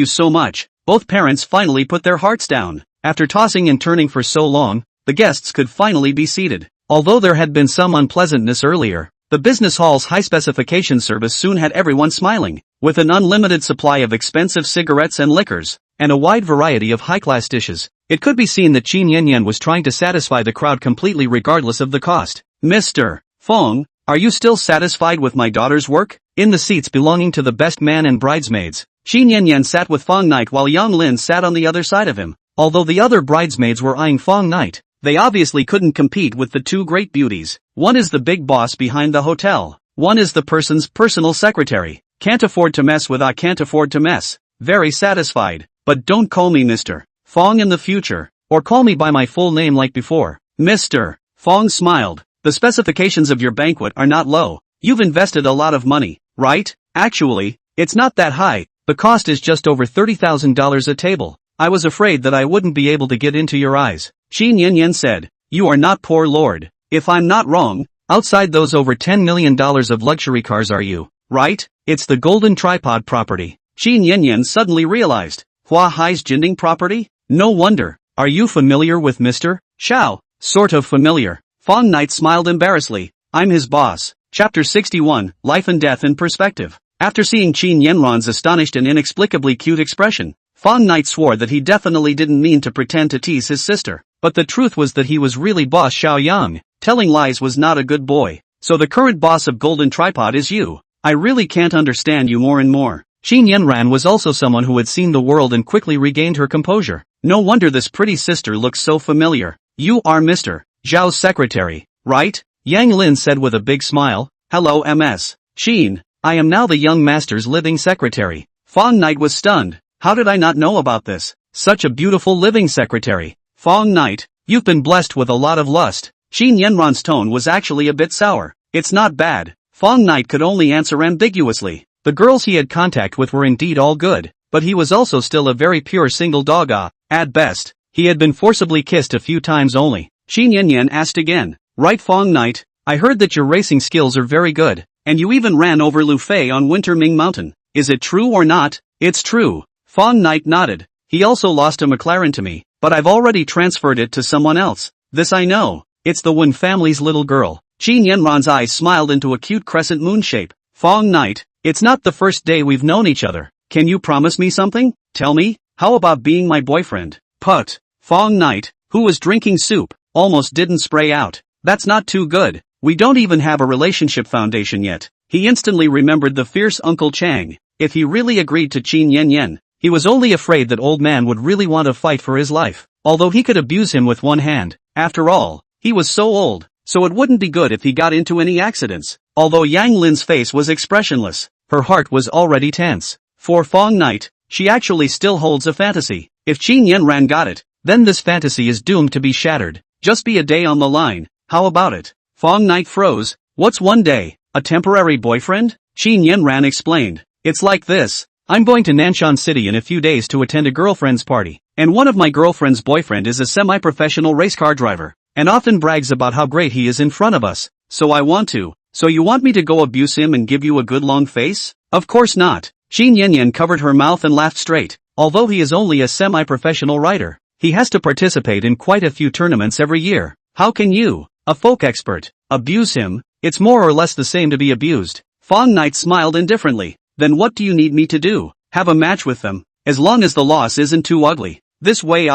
so much. Both parents finally put their hearts down. After tossing and turning for so long, the guests could finally be seated. Although there had been some unpleasantness earlier, the business hall's high-specification service soon had everyone smiling. With an unlimited supply of expensive cigarettes and liquors, and a wide variety of high-class dishes, it could be seen that Qin Yanyan was trying to satisfy the crowd completely regardless of the cost. Mr. Feng, are you still satisfied with my daughter's work? In the seats belonging to the best man and bridesmaids, Qin Yanyan sat with Fang Knight while Yang Lin sat on the other side of him. Although the other bridesmaids were eyeing Fang Knight, they obviously couldn't compete with the 2 great beauties. One is the big boss behind the hotel. One is the person's personal secretary. Can't afford to mess with. I can't afford to mess. Very satisfied. But don't call me Mr. Fang in the future, or call me by my full name like before. Mr. Fang smiled. The specifications of your banquet are not low. You've invested a lot of money, right? Actually, it's not that high. The cost is just over $30,000 a table. I was afraid that I wouldn't be able to get into your eyes. Qin Yanyan said. You are not poor lord. If I'm not wrong, outside those over $10 million of luxury cars are you, right? It's the golden tripod property. Qin Yanyan suddenly realized. Hua Hai's Jinding property? No wonder. Are you familiar with Mr. Xiao? Sort of familiar. Fang Knight smiled embarrassedly. I'm his boss. Chapter 61, Life and Death in Perspective. After seeing Qin Yanran's astonished and inexplicably cute expression, Fang Knight swore that he definitely didn't mean to pretend to tease his sister. But the truth was that he was really boss Xiao Yang. Telling lies was not a good boy. So the current boss of Golden Tripod is you. I really can't understand you more and more. Qin Yanran was also someone who had seen the world and quickly regained her composure. No wonder this pretty sister looks so familiar. You are Mr. Zhao's secretary, right? Yang Lin said with a big smile. Hello MS. Qin, I am now the young master's living secretary. Fang Knight was stunned. How did I not know about this? Such a beautiful living secretary. Fang Knight, you've been blessed with a lot of lust. Qin Yanran's tone was actually a bit sour. It's not bad. Fang Knight could only answer ambiguously. The girls he had contact with were indeed all good, but he was also still a very pure single dog. At best, he had been forcibly kissed a few times only. Qin Yanyan asked again. Right Fang Knight, I heard that your racing skills are very good, and you even ran over Lu Fei on Winter Ming Mountain. Is it true or not? It's true. Fang Knight nodded. He also lost a McLaren to me, but I've already transferred it to someone else. This I know. It's the Wen family's little girl. Qin Yanran's eyes smiled into a cute crescent moon shape. Fang Knight, it's not the first day we've known each other. Can you promise me something? Tell me, how about being my boyfriend? Put. Fang Knight, who was drinking soup, almost didn't spray out. That's not too good. We don't even have a relationship foundation yet. He instantly remembered the fierce Uncle Chang. If he really agreed to Qin Yanyan, he was only afraid that old man would really want to fight for his life. Although he could abuse him with one hand. After all, he was so old, so it wouldn't be good if he got into any accidents. Although Yang Lin's face was expressionless, her heart was already tense. For Fang Knight, she actually still holds a fantasy. If Qin Yanran got it, then this fantasy is doomed to be shattered. Just be a day on the line. How about it? Fang Knight froze. What's one day? A temporary boyfriend? Qin Yanran explained. It's like this. I'm going to Nanshan City in a few days to attend a girlfriend's party. And one of my girlfriend's boyfriend is a semi-professional race car driver, and often brags about how great he is in front of us. So I want to. So you want me to go abuse him and give you a good long face? Of course not. Qin Yanyan covered her mouth and laughed straight. Although he is only a semi-professional rider, he has to participate in quite a few tournaments every year. How can you, a folk expert, abuse him? It's more or less the same to be abused. Fang Knight smiled indifferently. Then what do you need me to do? Have a match with them, as long as the loss isn't too ugly. This way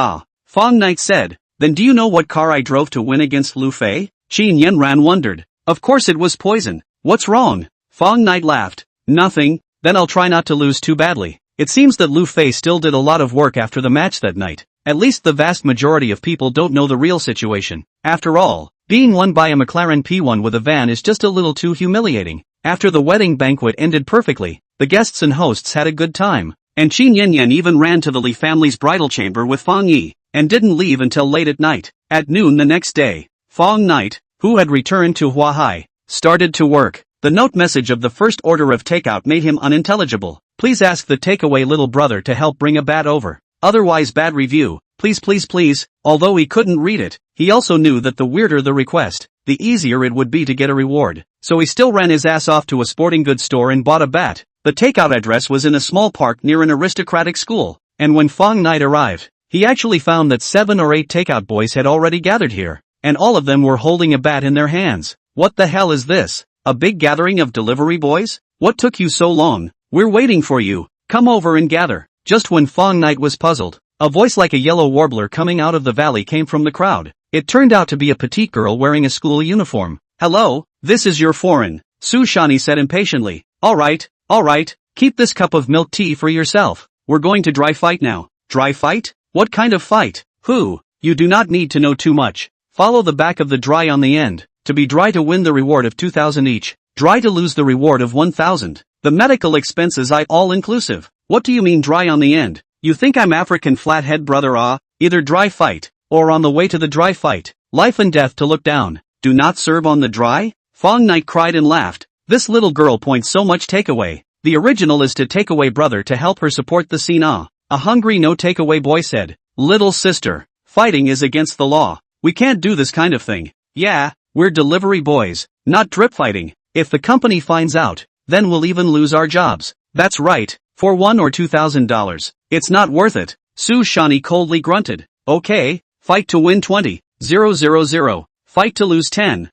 Fang Knight said. Then do you know what car I drove to win against Lu Fei? Qin Yanran wondered. Of course it was poison. What's wrong? Fang Knight laughed. Nothing. Then I'll try not to lose too badly. It seems that Lu Fei still did a lot of work after the match that night. At least the vast majority of people don't know the real situation. After all, being won by a McLaren P1 with a van is just a little too humiliating. After the wedding banquet ended perfectly, the guests and hosts had a good time. And Qin Yanyan even ran to the Li family's bridal chamber with Fang Ye, and didn't leave until late at night. At noon the next day, Fang Knight, who had returned to Huahai, started to work. The note message of the first order of takeout made him unintelligible. Please ask the takeaway little brother to help bring a bat over. Otherwise bad review. Please please please. Although he couldn't read it, he also knew that the weirder the request, the easier it would be to get a reward. So he still ran his ass off to a sporting goods store and bought a bat. The takeout address was in a small park near an aristocratic school, and when Fang Knight arrived, he actually found that 7 or 8 takeout boys had already gathered here, and all of them were holding a bat in their hands. What the hell is this? A big gathering of delivery boys? What took you so long? We're waiting for you. Come over and gather. Just when Fang Knight was puzzled, a voice like a yellow warbler coming out of the valley came from the crowd. It turned out to be a petite girl wearing a school uniform. Hello, this is your foreign, Su Shani said impatiently. Alright, keep this cup of milk tea for yourself. We're going to dry fight now. Dry fight? What kind of fight? Who? You do not need to know too much. Follow the back of the dry on the end. To be dry to win the reward of 2,000 each. Dry to lose the reward of 1,000. The medical expenses all inclusive. What do you mean dry on the end? You think I'm African flathead brother Either dry fight, or on the way to the dry fight. Life and death to look down. Do not serve on the dry? Fang Knight cried and laughed. This little girl points so much takeaway. The original is to takeaway brother to help her support the scene A hungry no takeaway boy said. Little sister, fighting is against the law. We can't do this kind of thing. Yeah, we're delivery boys, not drip fighting. If the company finds out, then we'll even lose our jobs. That's right, for $1 or $2,000. It's not worth it. Su Shani coldly grunted. Okay, fight to win 20,000. Fight to lose 10,000.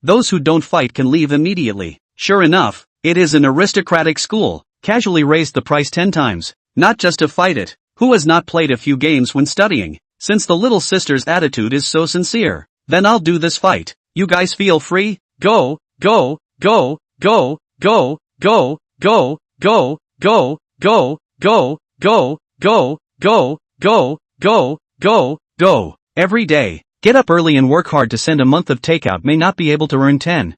Those who don't fight can leave immediately. Sure enough, it is an aristocratic school. Casually raised the price 10 times. Not just to fight it. Who has not played a few games when studying? Since the little sister's attitude is so sincere, then I'll do this fight. You guys feel free? go, go, go, go, go, go, go, go, go, go, go, go, go, go, go, go, go, go, every day. Get up early and work hard to send a month of takeout may not be able to earn 10,000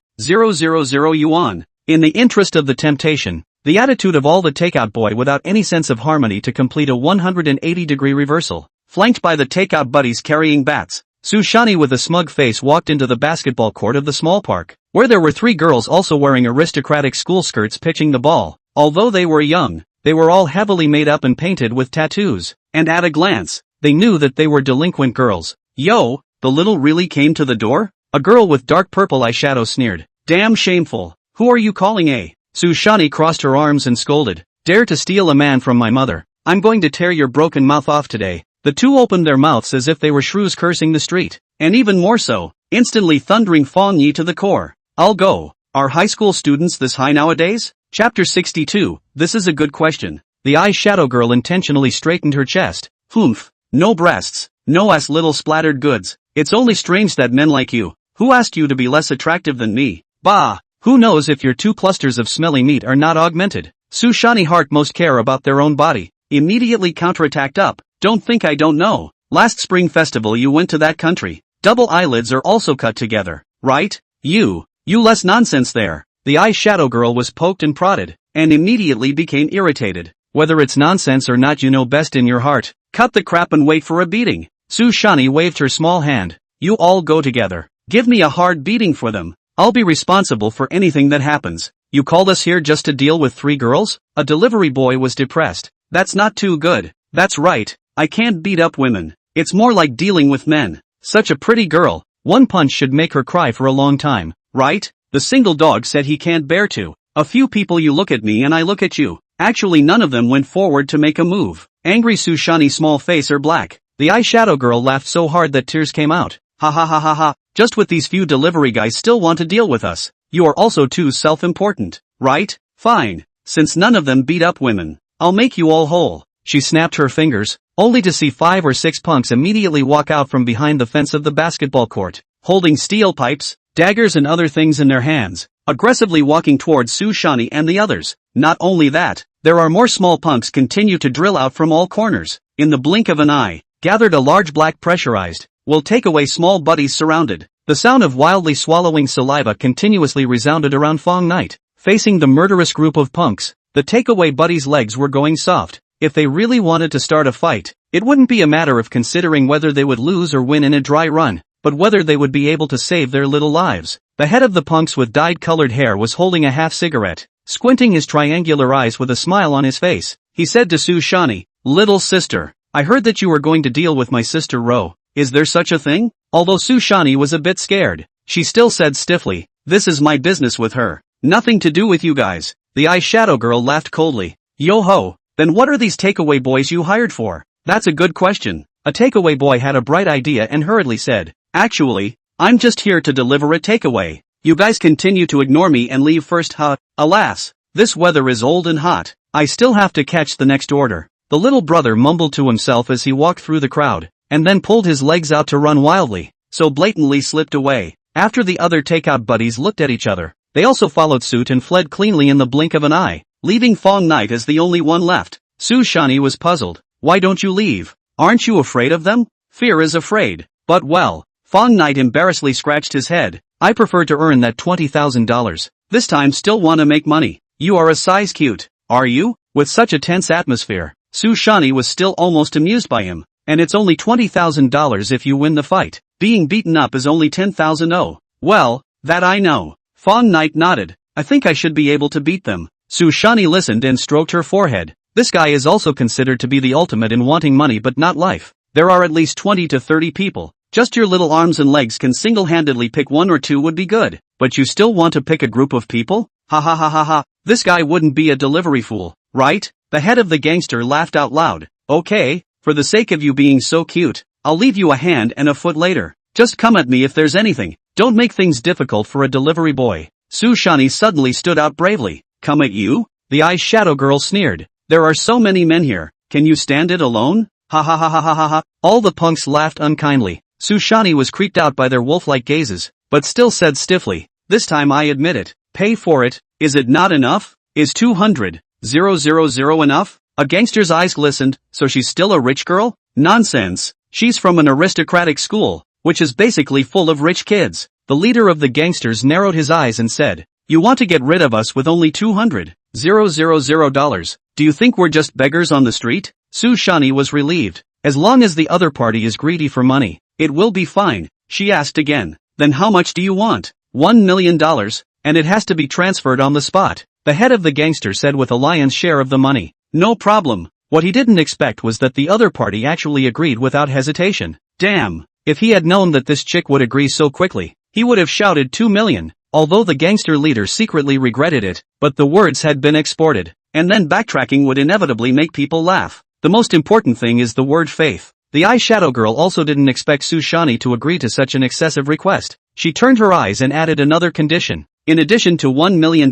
yuan. In the interest of the temptation, the attitude of all the takeout boy without any sense of harmony to complete a 180-degree reversal. Flanked by the takeout buddies carrying bats, Su Shani with a smug face walked into the basketball court of the small park, where there were 3 girls also wearing aristocratic school skirts pitching the ball. Although they were young, they were all heavily made up and painted with tattoos, and at a glance, they knew that they were delinquent girls. Yo, the little really came to the door? A girl with dark purple eyeshadow sneered. Damn shameful. Who are you calling a? Su Shani crossed her arms and scolded. Dare to steal a man from my mother. I'm going to tear your broken mouth off today. The two opened their mouths as if they were shrews cursing the street, and even more so, instantly thundering Fang Ye to the core. I'll go. Are high school students this high nowadays? Chapter 62, this is a good question. The eyeshadow girl intentionally straightened her chest. Humph. No breasts, no ass little splattered goods. It's only strange that men like you, who asked you to be less attractive than me? Bah! Who knows if your 2 clusters of smelly meat are not augmented? Su Shani heart most care about their own body. Immediately counterattacked up. Don't think I don't know. Last spring festival you went to that country. Double eyelids are also cut together, right? You less nonsense there. The eyeshadow girl was poked and prodded, and immediately became irritated. Whether it's nonsense or not you know best in your heart. Cut the crap and wait for a beating. Su Shani waved her small hand. You all go together. Give me a hard beating for them. I'll be responsible for anything that happens. You called us here just to deal with 3 girls? A delivery boy was depressed. That's not too good. That's right. I can't beat up women. It's more like dealing with men. Such a pretty girl. 1 punch should make her cry for a long time, right? The single dog said he can't bear to. A few people you look at me and I look at you. Actually none of them went forward to make a move. Angry Su Shani's small face are black. The eyeshadow girl laughed so hard that tears came out. Ha ha ha ha ha. Just with these few delivery guys still want to deal with us. You are also too self-important, right? Fine. Since none of them beat up women, I'll make you all whole. She snapped her fingers, only to see 5 or 6 punks immediately walk out from behind the fence of the basketball court, holding steel pipes, daggers and other things in their hands, aggressively walking towards Su Shani and the others. Not only that, there are more small punks continue to drill out from all corners. In the blink of an eye, gathered a large black pressurized, will take away small buddies surrounded. The sound of wildly swallowing saliva continuously resounded around Fang Night. Facing the murderous group of punks, the takeaway buddies' legs were going soft. If they really wanted to start a fight, it wouldn't be a matter of considering whether they would lose or win in a dry run, but whether they would be able to save their little lives. The head of the punks with dyed-colored hair was holding a half-cigarette, squinting his triangular eyes with a smile on his face. He said to Su Shani, "Little sister, I heard that you were going to deal with my sister Ro. Is there such a thing?" Although Su Shani was a bit scared, she still said stiffly, "This is my business with her. Nothing to do with you guys." The eyeshadow girl laughed coldly. "Yo ho, then what are these takeaway boys you hired for?" "That's a good question." A takeaway boy had a bright idea and hurriedly said, "Actually, I'm just here to deliver a takeaway. You guys continue to ignore me and leave first huh? Alas, this weather is old and hot. I still have to catch the next order." The little brother mumbled to himself as he walked through the crowd, and then pulled his legs out to run wildly, so blatantly slipped away. After the other takeout buddies looked at each other, they also followed suit and fled cleanly in the blink of an eye, leaving Fang Night as the only one left. Su Shani was puzzled. "Why don't you leave? Aren't you afraid of them?" "Fear is afraid. But well." Fang Night embarrassedly scratched his head. "I prefer to earn that $20,000. This time still wanna make money. You are a size cute, are you?" With such a tense atmosphere, Su Shani was still almost amused by him. "And it's only $20,000 if you win the fight. Being beaten up is only 10,000. Oh, well, that I know." Fang Night nodded. "I think I should be able to beat them." Su Shani listened and stroked her forehead. This guy is also considered to be the ultimate in wanting money but not life. There are at least 20 to 30 people. Just your little arms and legs can single-handedly pick 1 or 2 would be good. But you still want to pick a group of people? Ha ha ha ha ha. This guy wouldn't be a delivery fool, right? The head of the gangster laughed out loud. "Okay, for the sake of you being so cute, I'll leave you a hand and a foot later. Just come at me if there's anything. Don't make things difficult for a delivery boy." Su Shani suddenly stood out bravely. "Come at you?" The eyeshadow girl sneered. "There are so many men here, can you stand it alone?" Ha ha ha ha ha ha ha. All the punks laughed unkindly. Su Shani was creeped out by their wolf-like gazes, but still said stiffly, this time I admit it. Pay for it. Is it not enough? Is 200,000 enough? A gangster's eyes glistened. So she's still a rich girl? Nonsense. She's from an aristocratic school, which is basically full of rich kids. The leader of the gangsters narrowed his eyes and said, you want to get rid of us with only $200,000? Do you think we're just beggars on the street? Su Shani was relieved. As long as the other party is greedy for money, it will be fine. She asked again. Then how much do you want? $1 million, and it has to be transferred on the spot. The head of the gangster said with a lion's share of the money. No problem. What he didn't expect was that the other party actually agreed without hesitation. Damn. If he had known that this chick would agree so quickly, he would have shouted 2 million. Although the gangster leader secretly regretted it, but the words had been exported. And then backtracking would inevitably make people laugh. The most important thing is the word faith. The eyeshadow girl also didn't expect Su Shani to agree to such an excessive request. She turned her eyes and added another condition. In addition to $1 million,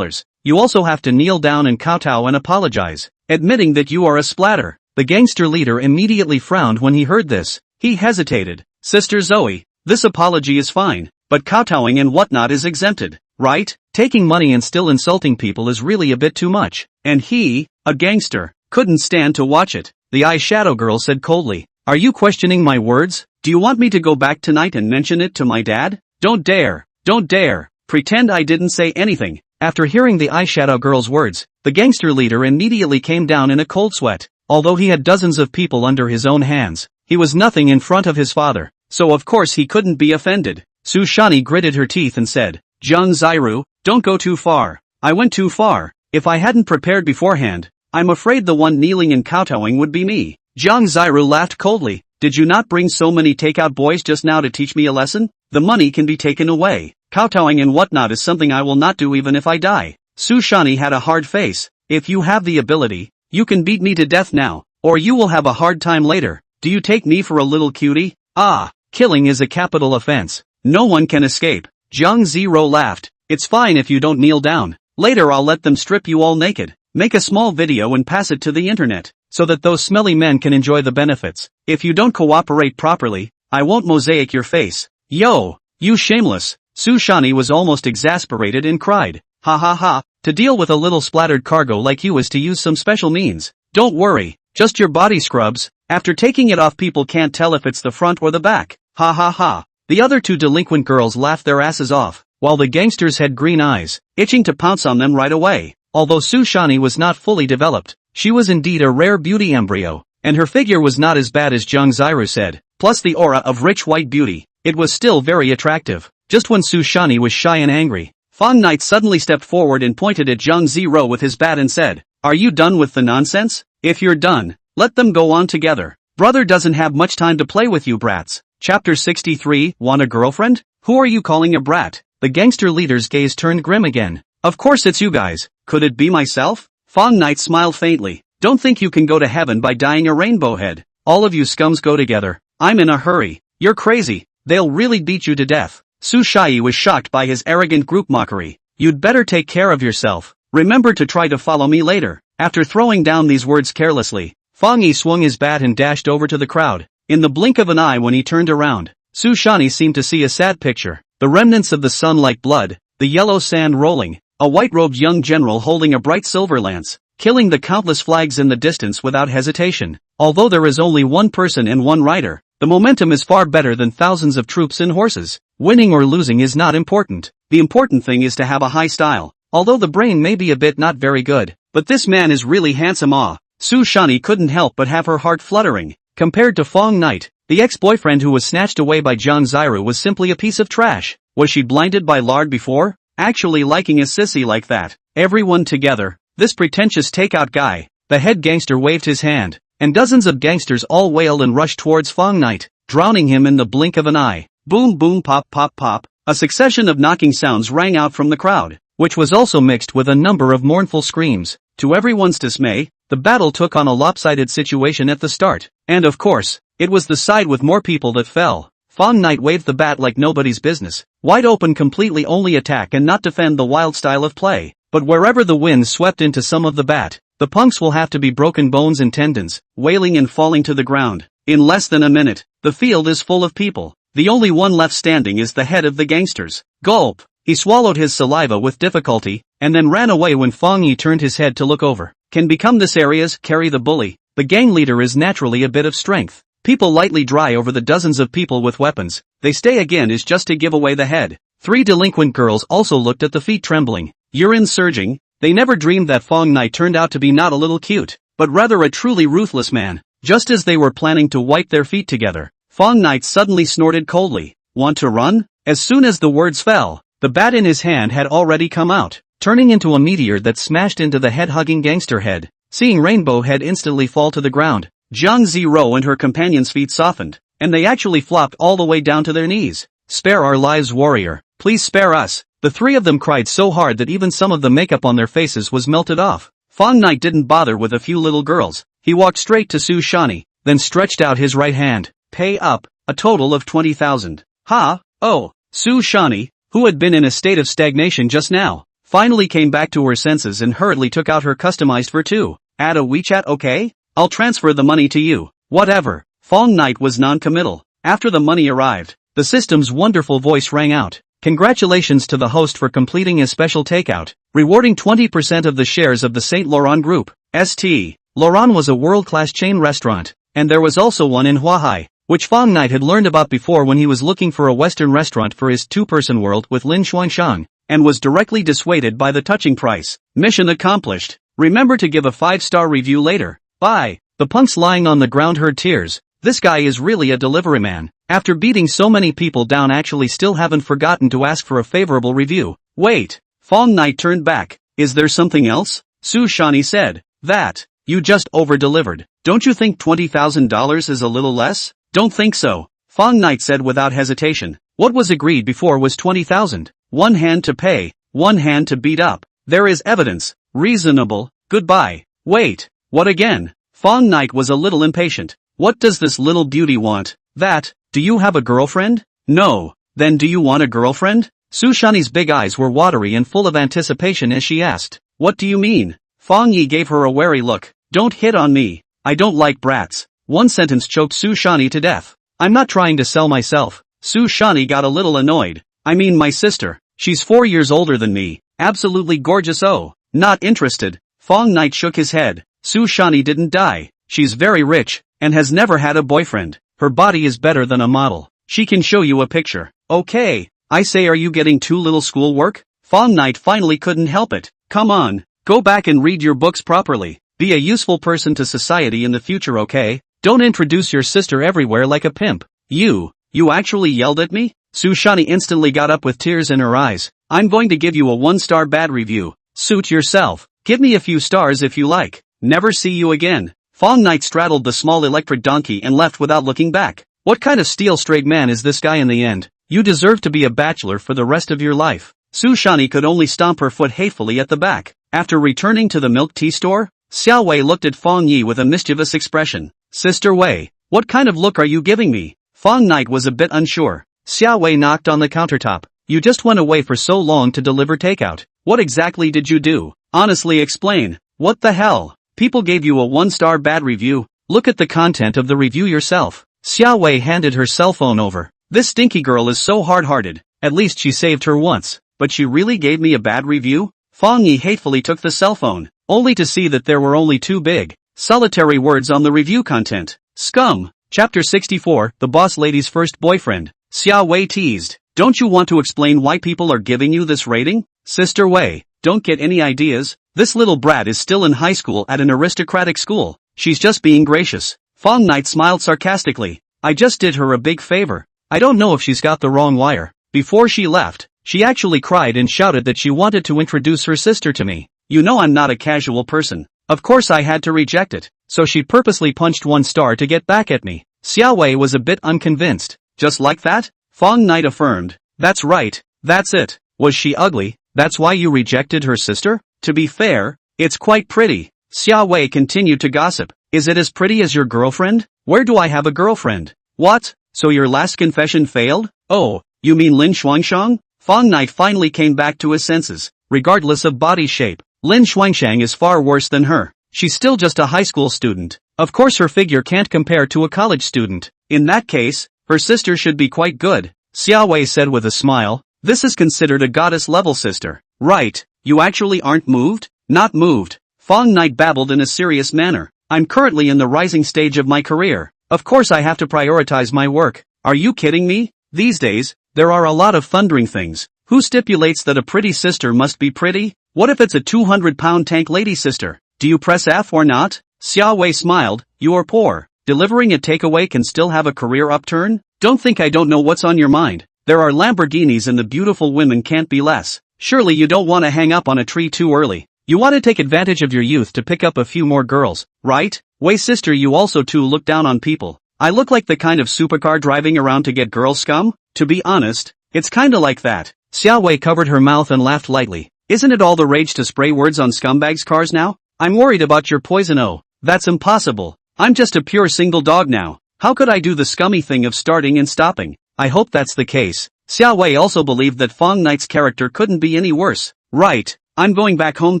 you also have to kneel down and kowtow and apologize, admitting that you are a splatter. The gangster leader immediately frowned when he heard this. He hesitated. Sister Zoe, this apology is fine, but kowtowing and whatnot is exempted, right? Taking money and still insulting people is really a bit too much. And he, a gangster, couldn't stand to watch it. The eyeshadow girl said coldly, are you questioning my words? Do you want me to go back tonight and mention it to my dad? Don't dare. Don't dare. Pretend I didn't say anything. After hearing the eyeshadow girl's words, the gangster leader immediately came down in a cold sweat. Although he had dozens of people under his own hands, he was nothing in front of his father, so of course he couldn't be offended. Su Shani gritted her teeth and said, Jung Zairu, don't go too far. I went too far. If I hadn't prepared beforehand, I'm afraid the one kneeling and kowtowing would be me. Jung Zairu laughed coldly. Did you not bring so many takeout boys just now to teach me a lesson? The money can be taken away. Kowtowing and whatnot is something I will not do even if I die. Su Shani had a hard face. If you have the ability, you can beat me to death now, or you will have a hard time later. Do you take me for a little cutie? Ah, killing is a capital offense. No one can escape. Jung Zero laughed. It's fine if you don't kneel down. Later I'll let them strip you all naked. Make a small video and pass it to the internet, so that those smelly men can enjoy the benefits. If you don't cooperate properly, I won't mosaic your face. Yo, you shameless. Su Shani was almost exasperated and cried. Ha ha ha, to deal with a little splattered cargo like you is to use some special means. Don't worry, just your body scrubs. After taking it off people can't tell if it's the front or the back. Ha ha ha. The other two delinquent girls laughed their asses off, while the gangsters had green eyes, itching to pounce on them right away. Although Su Shani was not fully developed, she was indeed a rare beauty embryo, and her figure was not as bad as Jung Zairu said, plus the aura of rich white beauty, it was still very attractive. Just when Su Shani was shy and angry, Fang Knight suddenly stepped forward and pointed at Jung Zero with his bat and said, are you done with the nonsense? If you're done, let them go on together. Brother doesn't have much time to play with you brats. Chapter 63, Want a girlfriend? Who are you calling a brat? The gangster leader's gaze turned grim again. Of course it's you guys. Could it be myself? Fang Knight smiled faintly. Don't think you can go to heaven by dyeing a rainbow head. All of you scums go together. I'm in a hurry. You're crazy. They'll really beat you to death. Su Shai was shocked by his arrogant group mockery. You'd better take care of yourself. Remember to try to follow me later. After throwing down these words carelessly, Fang Ye swung his bat and dashed over to the crowd. In the blink of an eye when he turned around, Su Shani seemed to see a sad picture. The remnants of the sun like blood, the yellow sand rolling, a white-robed young general holding a bright silver lance, killing the countless flags in the distance without hesitation. Although there is only one person and one rider, the momentum is far better than thousands of troops and horses. Winning or losing is not important. The important thing is to have a high style. Although the brain may be a bit not very good, but this man is really handsome. Su Shani couldn't help but have her heart fluttering. Compared to Fang Knight, the ex-boyfriend who was snatched away by Jung Zairu was simply a piece of trash. Was she blinded by lard before? Actually liking a sissy like that. Everyone together. This pretentious takeout guy. The head gangster waved his hand, and dozens of gangsters all wailed and rushed towards Fang Knight, drowning him in the blink of an eye. Boom boom pop pop pop. A succession of knocking sounds rang out from the crowd, which was also mixed with a number of mournful screams. To everyone's dismay, the battle took on a lopsided situation at the start, and of course, it was the side with more people that fell. Fang Knight waved the bat like nobody's business, wide open, completely only attack and not defend, the wild style of play. But wherever the wind swept into some of the bat, the punks will have to be broken bones and tendons, wailing and falling to the ground. In less than a minute, the field is full of people. The only one left standing is the head of the gangsters. Gulp! He swallowed his saliva with difficulty, and then ran away when Fang Ye turned his head to look over. Can become this area's carry the bully. The gang leader is naturally a bit of strength. People lightly dry over the dozens of people with weapons. They stay again is just to give away the head. 3 delinquent girls also looked at the feet trembling, urine surging. They never dreamed that Fang Ye turned out to be not a little cute, but rather a truly ruthless man. Just as they were planning to wipe their feet together, Fang Ye suddenly snorted coldly. Want to run? As soon as the words fell, the bat in his hand had already come out, turning into a meteor that smashed into the head-hugging gangster head. Seeing Rainbow Head instantly fall to the ground, Jiang Zero and her companion's feet softened, and they actually flopped all the way down to their knees. Spare our lives, warrior. Please spare us. The 3 of them cried so hard that even some of the makeup on their faces was melted off. Fang Ye didn't bother with a few little girls. He walked straight to Su Shani, then stretched out his right hand. Pay up, a total of 20,000. Ha, oh, Su Shani, who had been in a state of stagnation just now, finally came back to her senses and hurriedly took out her customized for 2. Add a WeChat, okay? I'll transfer the money to you. Whatever. Fang Ye was non-committal. After the money arrived, the system's wonderful voice rang out. Congratulations to the host for completing a special takeout, rewarding 20% of the shares of the Saint Laurent Group. St. Laurent was a world-class chain restaurant, and there was also one in Huahai, which Fang Ye had learned about before when he was looking for a Western restaurant for his 2-person world with Lin Xuanshang, and was directly dissuaded by the touching price. Mission accomplished. Remember to give a 5-star review later. Bye. The punks lying on the ground heard tears. This guy is really a delivery man. After beating so many people down, actually still haven't forgotten to ask for a favorable review. Wait. Fang Ye turned back. Is there something else? Su Shani said. That. You just over-delivered. Don't you think $20,000 is a little less? Don't think so. Fang Ye said without hesitation. What was agreed before was 20,000. 1 hand to pay, 1 hand to beat up. There is evidence. Reasonable. Goodbye. Wait. What again? Fang Ye was a little impatient. What does this little beauty want? That. Do you have a girlfriend? No. Then do you want a girlfriend? Su Shani's big eyes were watery and full of anticipation as she asked. What do you mean? Fang Ye gave her a wary look. Don't hit on me. I don't like brats. One sentence choked Su Shani to death. I'm not trying to sell myself. Su Shani got a little annoyed. I mean my sister. She's 4 years older than me. Absolutely gorgeous. Oh. Not interested. Fang Ye shook his head. Su Shani didn't die. She's very rich, and has never had a boyfriend. Her body is better than a model. She can show you a picture. Okay. I say, are you getting too little schoolwork? Fang Ye finally couldn't help it. Come on. Go back and read your books properly. Be a useful person to society in the future, okay? Don't introduce your sister everywhere like a pimp. You actually yelled at me? Su Shani instantly got up with tears in her eyes. I'm going to give you a 1-star bad review. Suit yourself. Give me a few stars if you like. Never see you again. Fang Ye straddled the small electric donkey and left without looking back. What kind of steel-straight man is this guy in the end? You deserve to be a bachelor for the rest of your life. Su Shani could only stomp her foot hatefully at the back. After returning to the milk tea store, Xiao Wei looked at Fang Ye with a mischievous expression. Sister Wei, what kind of look are you giving me? Fang Ye was a bit unsure. Xiao Wei knocked on the countertop. You just went away for so long to deliver takeout. What exactly did you do? Honestly explain. What the hell? People gave you a 1-star bad review. Look at the content of the review yourself. Xiao Wei handed her cell phone over. This stinky girl is so hard-hearted. At least she saved her once. But she really gave me a bad review? Fang Ye hatefully took the cell phone, only to see that there were only 2 big, solitary words on the review content. Scum. Chapter 64, The Boss Lady's First Boyfriend. Xiao Wei teased. Don't you want to explain why people are giving you this rating? Sister Wei, don't get any ideas. This little brat is still in high school at an aristocratic school. She's just being gracious. Fang Ye smiled sarcastically. I just did her a big favor. I don't know if she's got the wrong wire. Before she left, she actually cried and shouted that she wanted to introduce her sister to me. You know I'm not a casual person. Of course I had to reject it. So she purposely punched 1 star to get back at me. Xiao Wei was a bit unconvinced. Just like that? Fang Ye affirmed. That's right. That's it. Was she ugly? That's why you rejected her sister? To be fair, it's quite pretty. Xiao Wei continued to gossip. Is it as pretty as your girlfriend? Where do I have a girlfriend? What? So your last confession failed? Oh, you mean Lin Xuanshang? Fang Ye finally came back to his senses. Regardless of body shape, Lin Xuanshang is far worse than her. She's still just a high school student. Of course her figure can't compare to a college student. In that case, her sister should be quite good, Xiao Wei said with a smile. This is considered a goddess-level sister. Right, you actually aren't moved? Not moved. Fang Ye babbled in a serious manner. I'm currently in the rising stage of my career. Of course I have to prioritize my work. Are you kidding me? These days, there are a lot of thundering things. Who stipulates that a pretty sister must be pretty? What if it's a 200-pound tank lady sister? Do you press F or not? Xia Wei smiled. You are poor. Delivering a takeaway can still have a career upturn? Don't think I don't know what's on your mind. There are Lamborghinis and the beautiful women can't be less. Surely you don't want to hang up on a tree too early. You want to take advantage of your youth to pick up a few more girls, right? Wei sister, you also too look down on people. I look like the kind of supercar driving around to get girl scum? To be honest, it's kinda like that. Xia Wei covered her mouth and laughed lightly. Isn't it all the rage to spray words on scumbags' cars now? I'm worried about your poison. Oh, that's impossible. I'm just a pure single dog now. How could I do the scummy thing of starting and stopping? I hope that's the case. Xia Wei also believed that Fang Ye's character couldn't be any worse. Right, I'm going back home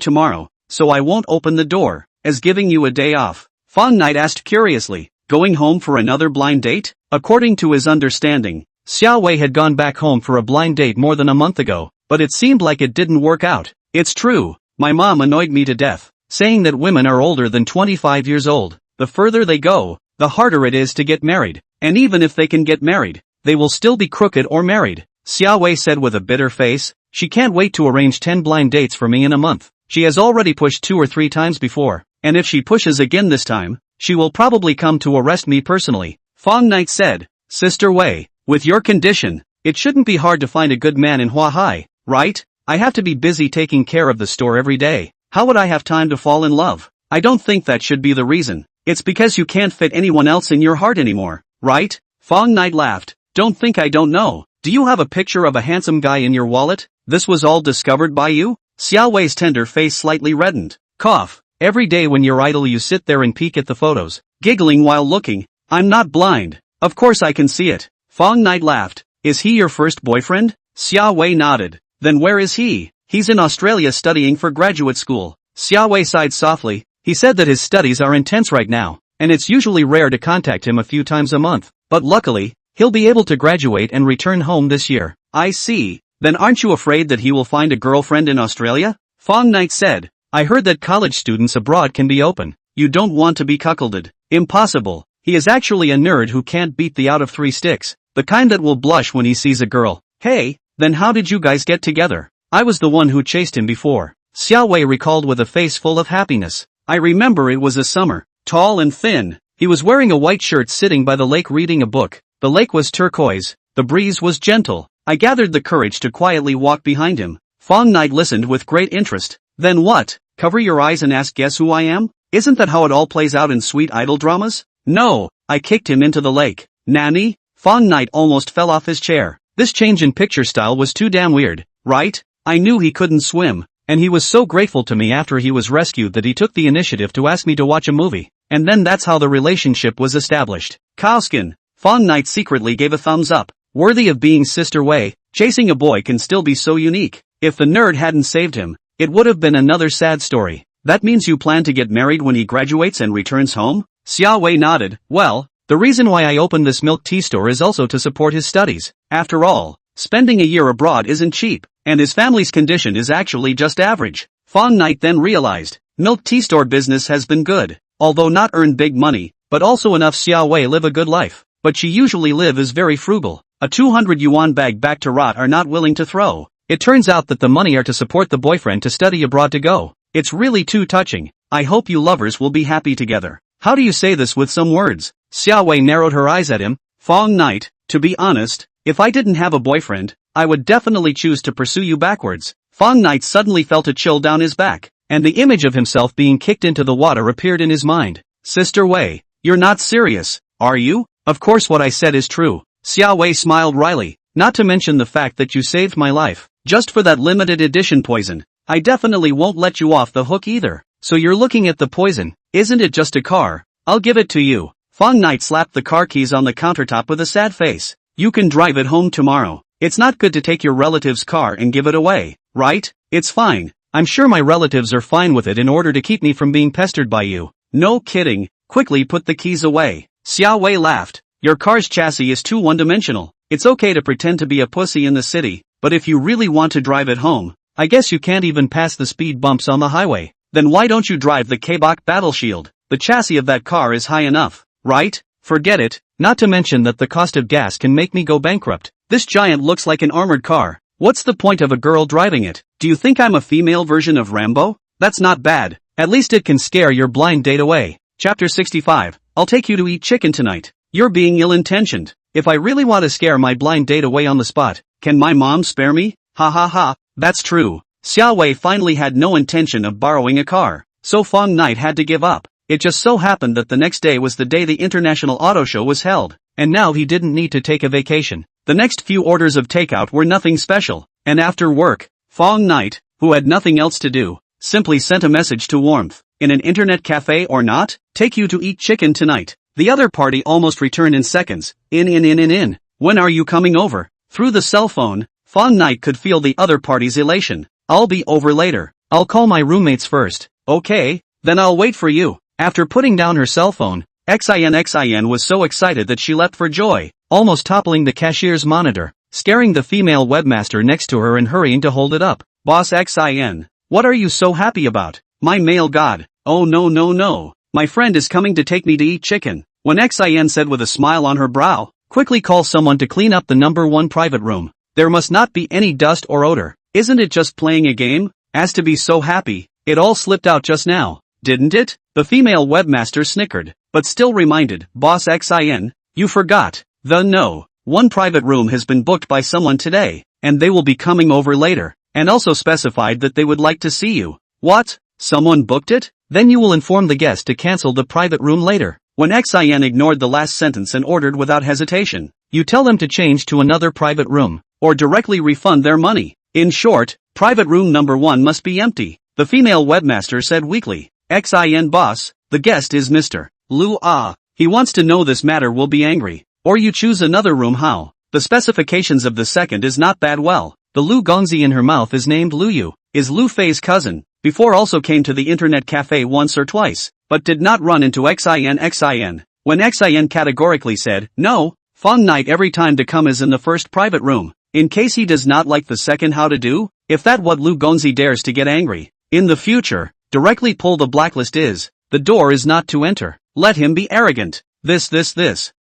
tomorrow, so I won't open the door, as giving you a day off. Fang Ye asked curiously, going home for another blind date? According to his understanding, Xia Wei had gone back home for a blind date more than a month ago, but it seemed like it didn't work out. It's true, my mom annoyed me to death, saying that women are older than 25 years old. The further they go, the harder it is to get married, and even if they can get married, they will still be crooked or married. Xia Wei said with a bitter face. She can't wait to arrange 10 blind dates for me in a month. She has already pushed 2 or 3 times before, and if she pushes again this time, she will probably come to arrest me personally. Fang Ye said, Sister Wei, with your condition, it shouldn't be hard to find a good man in Huahai, right? I have to be busy taking care of the store every day. How would I have time to fall in love? I don't think that should be the reason. It's because you can't fit anyone else in your heart anymore, right? Fang Ye laughed. Don't think I don't know. Do you have a picture of a handsome guy in your wallet? This was all discovered by you? Xia Wei's tender face slightly reddened. Cough. Every day when you're idle you sit there and peek at the photos, giggling while looking. I'm not blind. Of course I can see it. Fang Ye laughed. Is he your first boyfriend? Xia Wei nodded. Then where is he? He's in Australia studying for graduate school. Xia Wei sighed softly. He said that his studies are intense right now, and it's usually rare to contact him a few times a month. But luckily, he'll be able to graduate and return home this year. I see. Then aren't you afraid that he will find a girlfriend in Australia? Fang Ye said. I heard that college students abroad can be open. You don't want to be cuckolded. Impossible. He is actually a nerd who can't beat the out of 3 sticks. The kind that will blush when he sees a girl. Hey, then how did you guys get together? I was the one who chased him before. Xia Wei recalled with a face full of happiness. I remember it was a summer. Tall and thin. He was wearing a white shirt sitting by the lake reading a book. The lake was turquoise. The breeze was gentle. I gathered the courage to quietly walk behind him. Fang Ye listened with great interest. Then what? Cover your eyes and ask guess who I am? Isn't that how it all plays out in sweet idol dramas? No, I kicked him into the lake. Nanny? Fang Ye almost fell off his chair. This change in picture style was too damn weird, right? I knew he couldn't swim, and he was so grateful to me after he was rescued that he took the initiative to ask me to watch a movie. And then that's how the relationship was established. Cowskin. Fang Ye secretly gave a thumbs up. Worthy of being Sister Wei, chasing a boy can still be so unique. If the nerd hadn't saved him, it would have been another sad story. That means you plan to get married when he graduates and returns home? Xia Wei nodded. Well, the reason why I opened this milk tea store is also to support his studies. After all, spending a year abroad isn't cheap, and his family's condition is actually just average. Fang Ye then realized, milk tea store business has been good, although not earn big money, but also enough Xia Wei live a good life. But she usually live is very frugal. A 200 yuan bag back to rot are not willing to throw. It turns out that the money are to support the boyfriend to study abroad to go. It's really too touching. I hope you lovers will be happy together. How do you say this with some words? Xia Wei narrowed her eyes at him. Fang Ye, to be honest, if I didn't have a boyfriend, I would definitely choose to pursue you backwards. Fang Ye suddenly felt a chill down his back, and the image of himself being kicked into the water appeared in his mind. Sister Wei, you're not serious, are you? Of course what I said is true. Xia Wei smiled wryly, not to mention the fact that you saved my life. Just for that limited edition poison, I definitely won't let you off the hook either. So you're looking at the poison, isn't it just a car? I'll give it to you. Fang Ye slapped the car keys on the countertop with a sad face. You can drive it home tomorrow. It's not good to take your relative's car and give it away, right? It's fine. I'm sure my relatives are fine with it in order to keep me from being pestered by you. No kidding. Quickly put the keys away. Xia Wei laughed. Your car's chassis is too one-dimensional. It's okay to pretend to be a pussy in the city, but if you really want to drive it home, I guess you can't even pass the speed bumps on the highway. Then why don't you drive the K-bok Battle Shield? The chassis of that car is high enough, right? Forget it, not to mention that the cost of gas can make me go bankrupt. This giant looks like an armored car. What's the point of a girl driving it? Do you think I'm a female version of Rambo? That's not bad. At least it can scare your blind date away. Chapter 65. I'll take you to eat chicken tonight. You're being ill-intentioned. If I really want to scare my blind date away on the spot, can my mom spare me? Ha ha ha. That's true. Xiao Wei finally had no intention of borrowing a car, so Fang Night had to give up. It just so happened that the next day was the day the International Auto Show was held, and now he didn't need to take a vacation. The next few orders of takeout were nothing special, and after work, Fang Night, who had nothing else to do, simply sent a message to Warmth. In an internet cafe or not? Take you to eat chicken tonight. The other party almost returned in seconds. In. When are you coming over? Through the cell phone, Fang Night could feel the other party's elation. I'll be over later. I'll call my roommates first. Okay, then I'll wait for you. After putting down her cell phone, Xin was so excited that she leapt for joy, almost toppling the cashier's monitor, scaring the female webmaster next to her and hurrying to hold it up. Boss Xin, what are you so happy about? My male god. Oh no. My friend is coming to take me to eat chicken. When Xin said with a smile on her brow, quickly call someone to clean up the number 1 private room. There must not be any dust or odor. Isn't it just playing a game? As to be so happy, it all slipped out just now, didn't it? The female webmaster snickered, but still reminded Boss Xin, you forgot. No. 1 private room has been booked by someone today, and they will be coming over later, and also specified that they would like to see you. What? Someone booked it? Then you will inform the guest to cancel the private room later. When Xin ignored the last sentence and ordered without hesitation, you tell them to change to another private room, or directly refund their money. In short, private room number 1 must be empty, the female webmaster said weakly. Xin boss, the guest is Mr. Lu Ah. He wants to know this matter will be angry. Or you choose another room how? The specifications of the second is not bad well. The Lu Gongzi in her mouth is named Lu Yu, is Lu Fei's cousin, before also came to the internet cafe once or twice, but did not run into Xin. When Xin categorically said, no, Fang Night every time to come is in the first private room. In case he does not like the second how to do? If that what Lu Gongzi dares to get angry. In the future, directly pull the blacklist is, the door is not to enter. Let him be arrogant. This.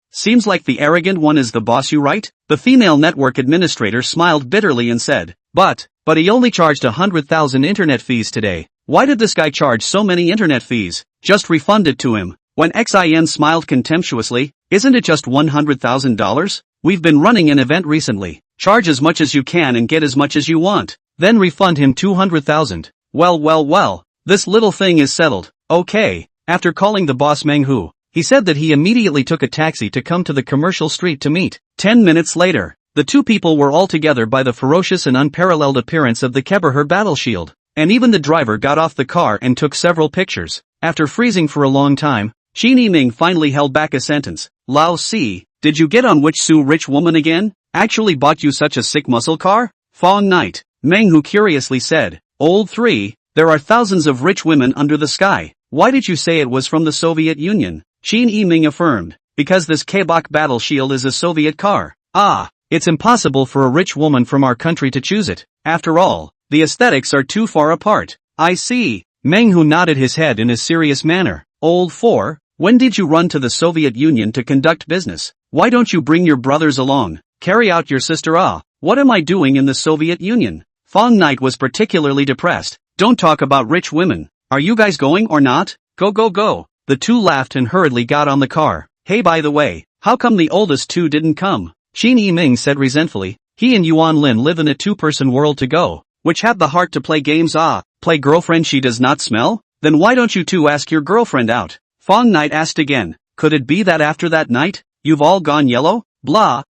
Seems like the arrogant one is the boss, you right? The female network administrator smiled bitterly and said, but he only charged 100,000 internet fees today. Why did this guy charge so many internet fees? Just refund it to him. When Xin smiled contemptuously, isn't it just $100,000? We've been running an event recently. Charge as much as you can and get as much as you want. Then refund him 200,000. Well, this little thing is settled. Okay. After calling the boss Menghu, he said that he immediately took a taxi to come to the commercial street to meet. 10 minutes later, the two people were all together by the ferocious and unparalleled appearance of the Keberher battle shield, and even the driver got off the car and took several pictures. After freezing for a long time, Xin Yiming finally held back a sentence. Lao Si, did you get on which Su rich woman again? Actually bought you such a sick muscle car? Fang Night, Menghu curiously said. Old 3, there are thousands of rich women under the sky. Why did you say it was from the Soviet Union? Xin Yiming affirmed. Because this K-bok battle shield is a Soviet car. Ah, it's impossible for a rich woman from our country to choose it. After all, the aesthetics are too far apart. I see. Menghu nodded his head in a serious manner. Old 4, when did you run to the Soviet Union to conduct business? Why don't you bring your brothers along? Carry out your sister. What am I doing in the Soviet Union? Fang Night was particularly depressed. Don't talk about rich women. Are you guys going or not? Go. The two laughed and hurriedly got on the car. Hey, by the way, how come the oldest two didn't come? Xin Yiming said resentfully. He and Yuan Lin live in a two-person world to go, which have the heart to play games. Play girlfriend she does not smell? Then why don't you two ask your girlfriend out? Fang Night asked again. Could it be that after that night, you've all gone yellow? Blah.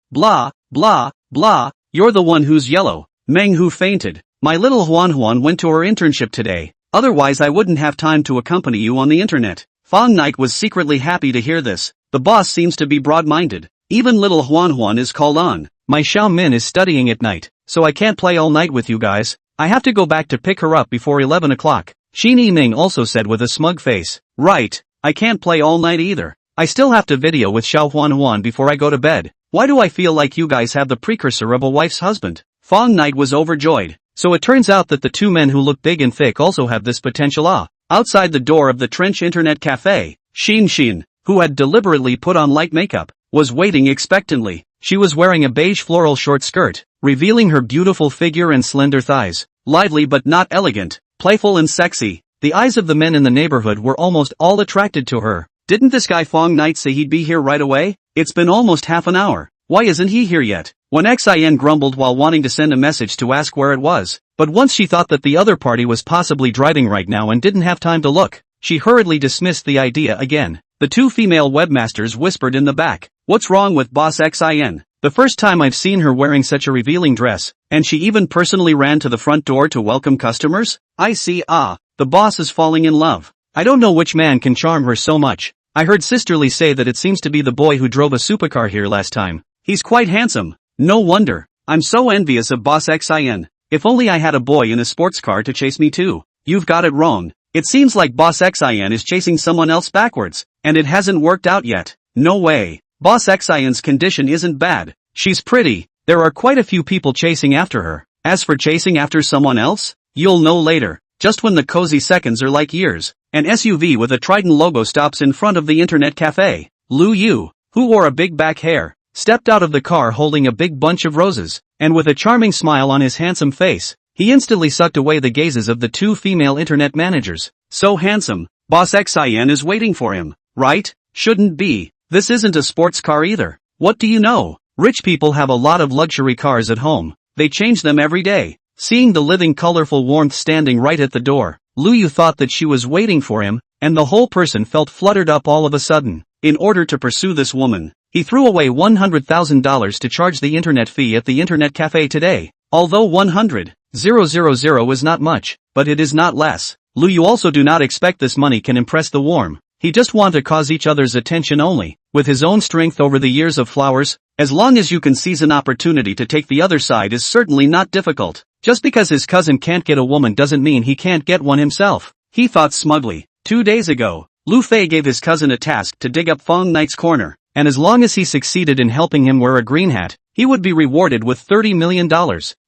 You're the one who's yellow. Menghu fainted. My little Huan went to her internship today. Otherwise I wouldn't have time to accompany you on the internet. Fang Night was secretly happy to hear this. The boss seems to be broad-minded. Even little Huan is called on. My Xiao Min is studying at night, so I can't play all night with you guys. I have to go back to pick her up before 11 o'clock. Xin Yiming also said with a smug face. Right, I can't play all night either. I still have to video with Xiao Huan before I go to bed. Why do I feel like you guys have the precursor of a wife's husband? Fang Knight was overjoyed. So it turns out that the two men who look big and thick also have this potential. Outside the door of the Trench Internet Cafe, Xin, who had deliberately put on light makeup, was waiting expectantly. She was wearing a beige floral short skirt, revealing her beautiful figure and slender thighs. Lively but not elegant, playful and sexy, the eyes of the men in the neighborhood were almost all attracted to her. Didn't this guy Fang Knight say he'd be here right away? It's been almost half an hour. Why isn't he here yet? When Xin grumbled while wanting to send a message to ask where it was. But once she thought that the other party was possibly driving right now and didn't have time to look, she hurriedly dismissed the idea again. The two female webmasters whispered in the back. What's wrong with Boss Xin? The first time I've seen her wearing such a revealing dress, and she even personally ran to the front door to welcome customers? I see. The boss is falling in love. I don't know which man can charm her so much. I heard Sisterly say that it seems to be the boy who drove a supercar here last time. He's quite handsome. No wonder. I'm so envious of Boss Xin. If only I had a boy in a sports car to chase me too. You've got it wrong. It seems like Boss Xin is chasing someone else backwards, and it hasn't worked out yet. No way. Boss Xion's condition isn't bad. She's pretty. There are quite a few people chasing after her. As for chasing after someone else, you'll know later. Just when the cozy seconds are like years, an SUV with a Trident logo stops in front of the internet cafe. Lu Yu, who wore a big back hair, stepped out of the car holding a big bunch of roses, and with a charming smile on his handsome face, he instantly sucked away the gazes of the two female internet managers. So handsome, Boss Xin is waiting for him, right? Shouldn't be. This isn't a sports car either. What do you know? Rich people have a lot of luxury cars at home. They change them every day. Seeing the living colorful warmth standing right at the door, Lu Yu thought that she was waiting for him, and the whole person felt fluttered up all of a sudden. In order to pursue this woman, he threw away $100,000 to charge the internet fee at the internet cafe today. Although 100,000 is not much, but it is not less. Lu Yu also do not expect this money can impress the warm. He just want to cause each other's attention only. With his own strength over the years of flowers, as long as you can seize an opportunity to take the other side is certainly not difficult. Just because his cousin can't get a woman doesn't mean he can't get one himself. He thought smugly. 2 days ago, Lu Fei gave his cousin a task to dig up Fang Knight's corner, and as long as he succeeded in helping him wear a green hat, he would be rewarded with $30 million.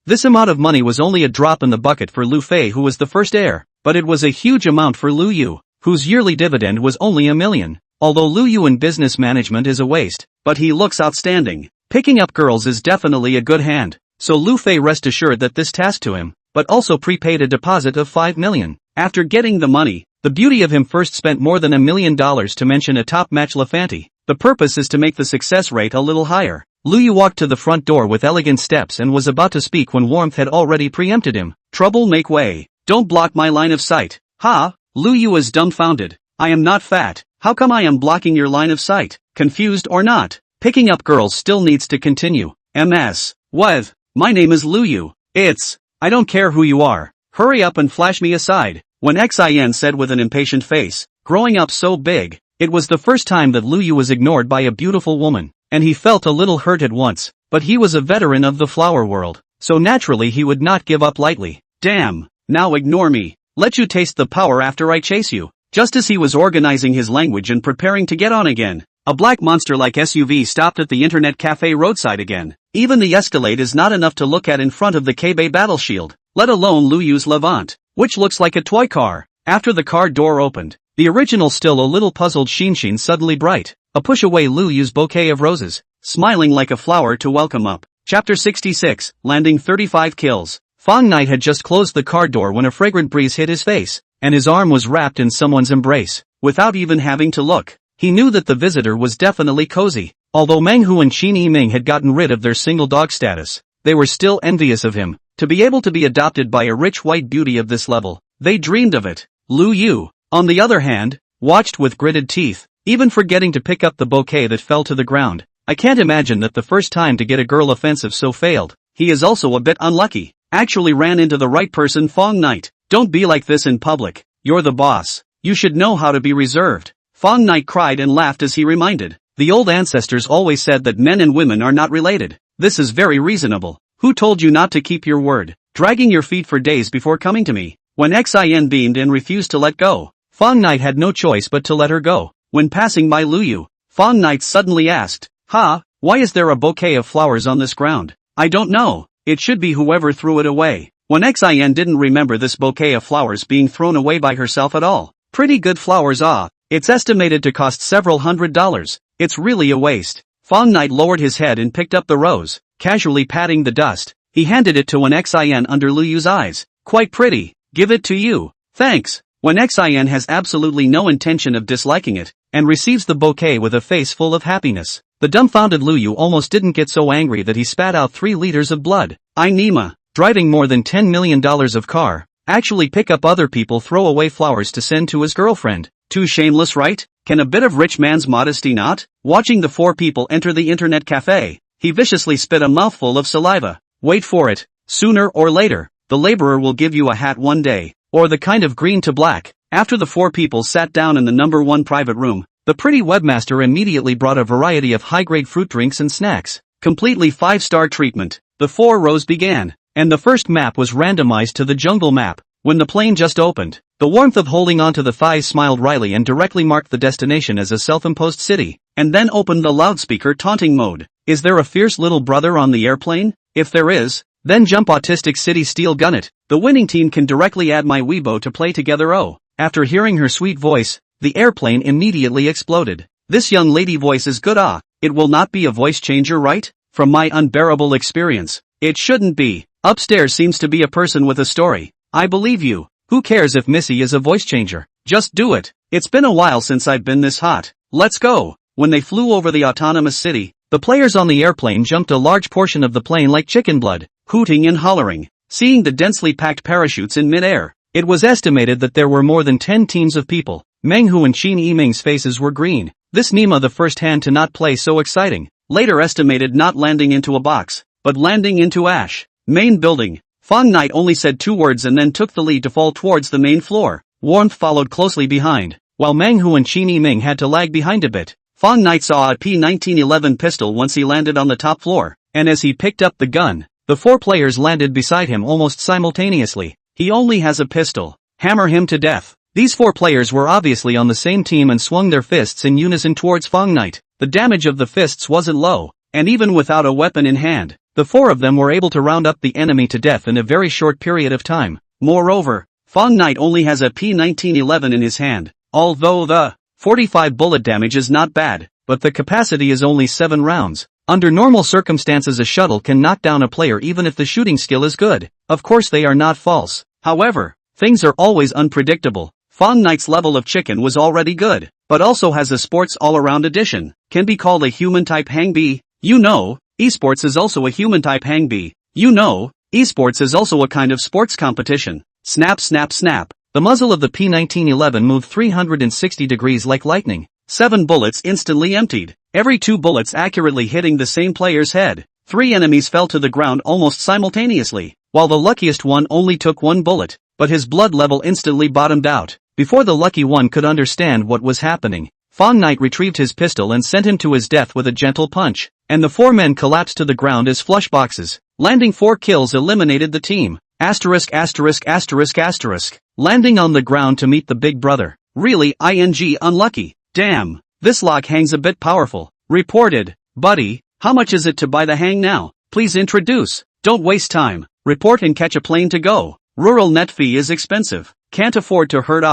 This amount of money was only a drop in the bucket for Lu Fei, who was the first heir, but it was a huge amount for Lu Yu, whose yearly dividend was only $1 million. Although Lu Yu in business management is a waste, but he looks outstanding. Picking up girls is definitely a good hand. So Lu Fei rest assured that this task to him, but also prepaid a deposit of $5 million. After getting the money, the beauty of him first spent more than $1 million to mention a top-match Lafanti. The purpose is to make the success rate a little higher. Lu Yu walked to the front door with elegant steps and was about to speak when warmth had already preempted him. Trouble, make way. Don't block my line of sight. Ha! Lu Yu is dumbfounded. I am not fat. How come I am blocking your line of sight? Confused or not? Picking up girls still needs to continue. MS. What? My name is Lu Yu. I don't care who you are. Hurry up and flash me aside. When Xin said with an impatient face, growing up so big, it was the first time that Lu Yu was ignored by a beautiful woman, and he felt a little hurt at once, but he was a veteran of the flower world, so naturally he would not give up lightly. Damn, now ignore me. Let you taste the power after I chase you. Just as he was organizing his language and preparing to get on again, a black monster-like SUV stopped at the internet cafe roadside again. Even the Escalade is not enough to look at in front of the Kebe battle shield, let alone Lu Yu's Levant, which looks like a toy car. After the car door opened, the original still a little puzzled Xin suddenly bright, a push away Lu Yu's bouquet of roses, smiling like a flower to welcome up. Chapter 66, landing 35 kills. Fang Knight had just closed the car door when a fragrant breeze hit his face, and his arm was wrapped in someone's embrace. Without even having to look, he knew that the visitor was definitely cozy. Although Menghu and Qin Yiming had gotten rid of their single dog status, they were still envious of him. To be able to be adopted by a rich white beauty of this level, they dreamed of it. Lu Yu, on the other hand, watched with gritted teeth, even forgetting to pick up the bouquet that fell to the ground. I can't imagine that the first time to get a girl offensive so failed. He is also a bit unlucky. Actually ran into the right person. Fang Knight, don't be like this in public. You're the boss. You should know how to be reserved. Fang Knight cried and laughed as he reminded. The old ancestors always said that men and women are not related. This is very reasonable. Who told you not to keep your word? Dragging your feet for days before coming to me. When Xin beamed and refused to let go, Fang Knight had no choice but to let her go. When passing by Lu Yu, Fang Knight suddenly asked, Ha, Why is there a bouquet of flowers on this ground? I don't know. It should be whoever threw it away. When Xin didn't remember this bouquet of flowers being thrown away by herself at all. Pretty good flowers it's estimated to cost several $100s. It's really a waste. Fang Ye lowered his head and picked up the rose, casually patting the dust. He handed it to Wen Xin under Lu Yu's eyes. Quite pretty. Give it to you. Thanks. Wen Xin has absolutely no intention of disliking it, and receives the bouquet with a face full of happiness. The dumbfounded Lu Yu almost didn't get so angry that he spat out 3 liters of blood. Nima, driving more than $10 million of car, actually pick up other people throw away flowers to send to his girlfriend. Too shameless, right? Can a bit of rich man's modesty not? Watching the 4 people enter the internet cafe, he viciously spit a mouthful of saliva. Wait for it. Sooner or later, the laborer will give you a hat one day, or the kind of green to black. After the 4 people sat down in the number 1 private room, the pretty webmaster immediately brought a variety of high-grade fruit drinks and snacks. Completely 5-star treatment. The 4 rows began, and the first map was randomized to the jungle map. When the plane just opened, the warmth of holding onto the thighs smiled wryly and directly marked the destination as a self-imposed city, and then opened the loudspeaker taunting mode. Is there a fierce little brother on the airplane? If there is, then jump autistic city steel gun it. The winning team can directly add my Weibo to play together. After hearing her sweet voice, the airplane immediately exploded. This young lady voice is good. It will not be a voice changer, right? From my unbearable experience, it shouldn't be. Upstairs seems to be a person with a story. I believe you. Who cares if Missy is a voice changer? Just do it. It's been a while since I've been this hot. Let's go. When they flew over the autonomous city, the players on the airplane jumped a large portion of the plane like chicken blood, hooting and hollering. Seeing the densely packed parachutes in mid-air, it was estimated that there were more than 10 teams of people. Menghu and Qin Yiming's faces were green. This Nima the first hand to not play so exciting. Later estimated not landing into a box, but landing into ash. Main building. Fang Ye only said 2 words and then took the lead to fall towards the main floor. Warmth followed closely behind, while Menghu and Qin Yiming had to lag behind a bit. Fang Ye saw a P1911 pistol once he landed on the top floor, and as he picked up the gun, the 4 players landed beside him almost simultaneously. He only has a pistol. Hammer him to death. These 4 players were obviously on the same team and swung their fists in unison towards Fang Ye. The damage of the fists wasn't low, and even without a weapon in hand, the 4 of them were able to round up the enemy to death in a very short period of time. Moreover, Fang Ye only has a P1911 in his hand. Although the 45 bullet damage is not bad, but the capacity is only 7 rounds. Under normal circumstances a shuttle can knock down a player even if the shooting skill is good. Of course they are not false. However, things are always unpredictable. Fang Ye's level of chicken was already good, but also has a sports all-around edition. Can be called a human-type hangbi. You know, esports is also a human-type hangbi. You know, esports is also a kind of sports competition. Snap snap snap. The muzzle of the P1911 moved 360 degrees like lightning. 7 bullets instantly emptied, every 2 bullets accurately hitting the same player's head. 3 enemies fell to the ground almost simultaneously, while the luckiest one only took 1 bullet, but his blood level instantly bottomed out. Before the lucky one could understand what was happening, Fang Ye retrieved his pistol and sent him to his death with a gentle punch, and the 4 men collapsed to the ground as flush boxes. Landing 4 kills eliminated the team. Asterisk asterisk asterisk asterisk. Landing on the ground to meet the big brother. Really unlucky. Damn, this lock hangs a bit powerful. Reported. Buddy, how much is it to buy the hang now? Please introduce. Don't waste time. Report and catch a plane to go. Rural net fee is expensive. Can't afford to hurt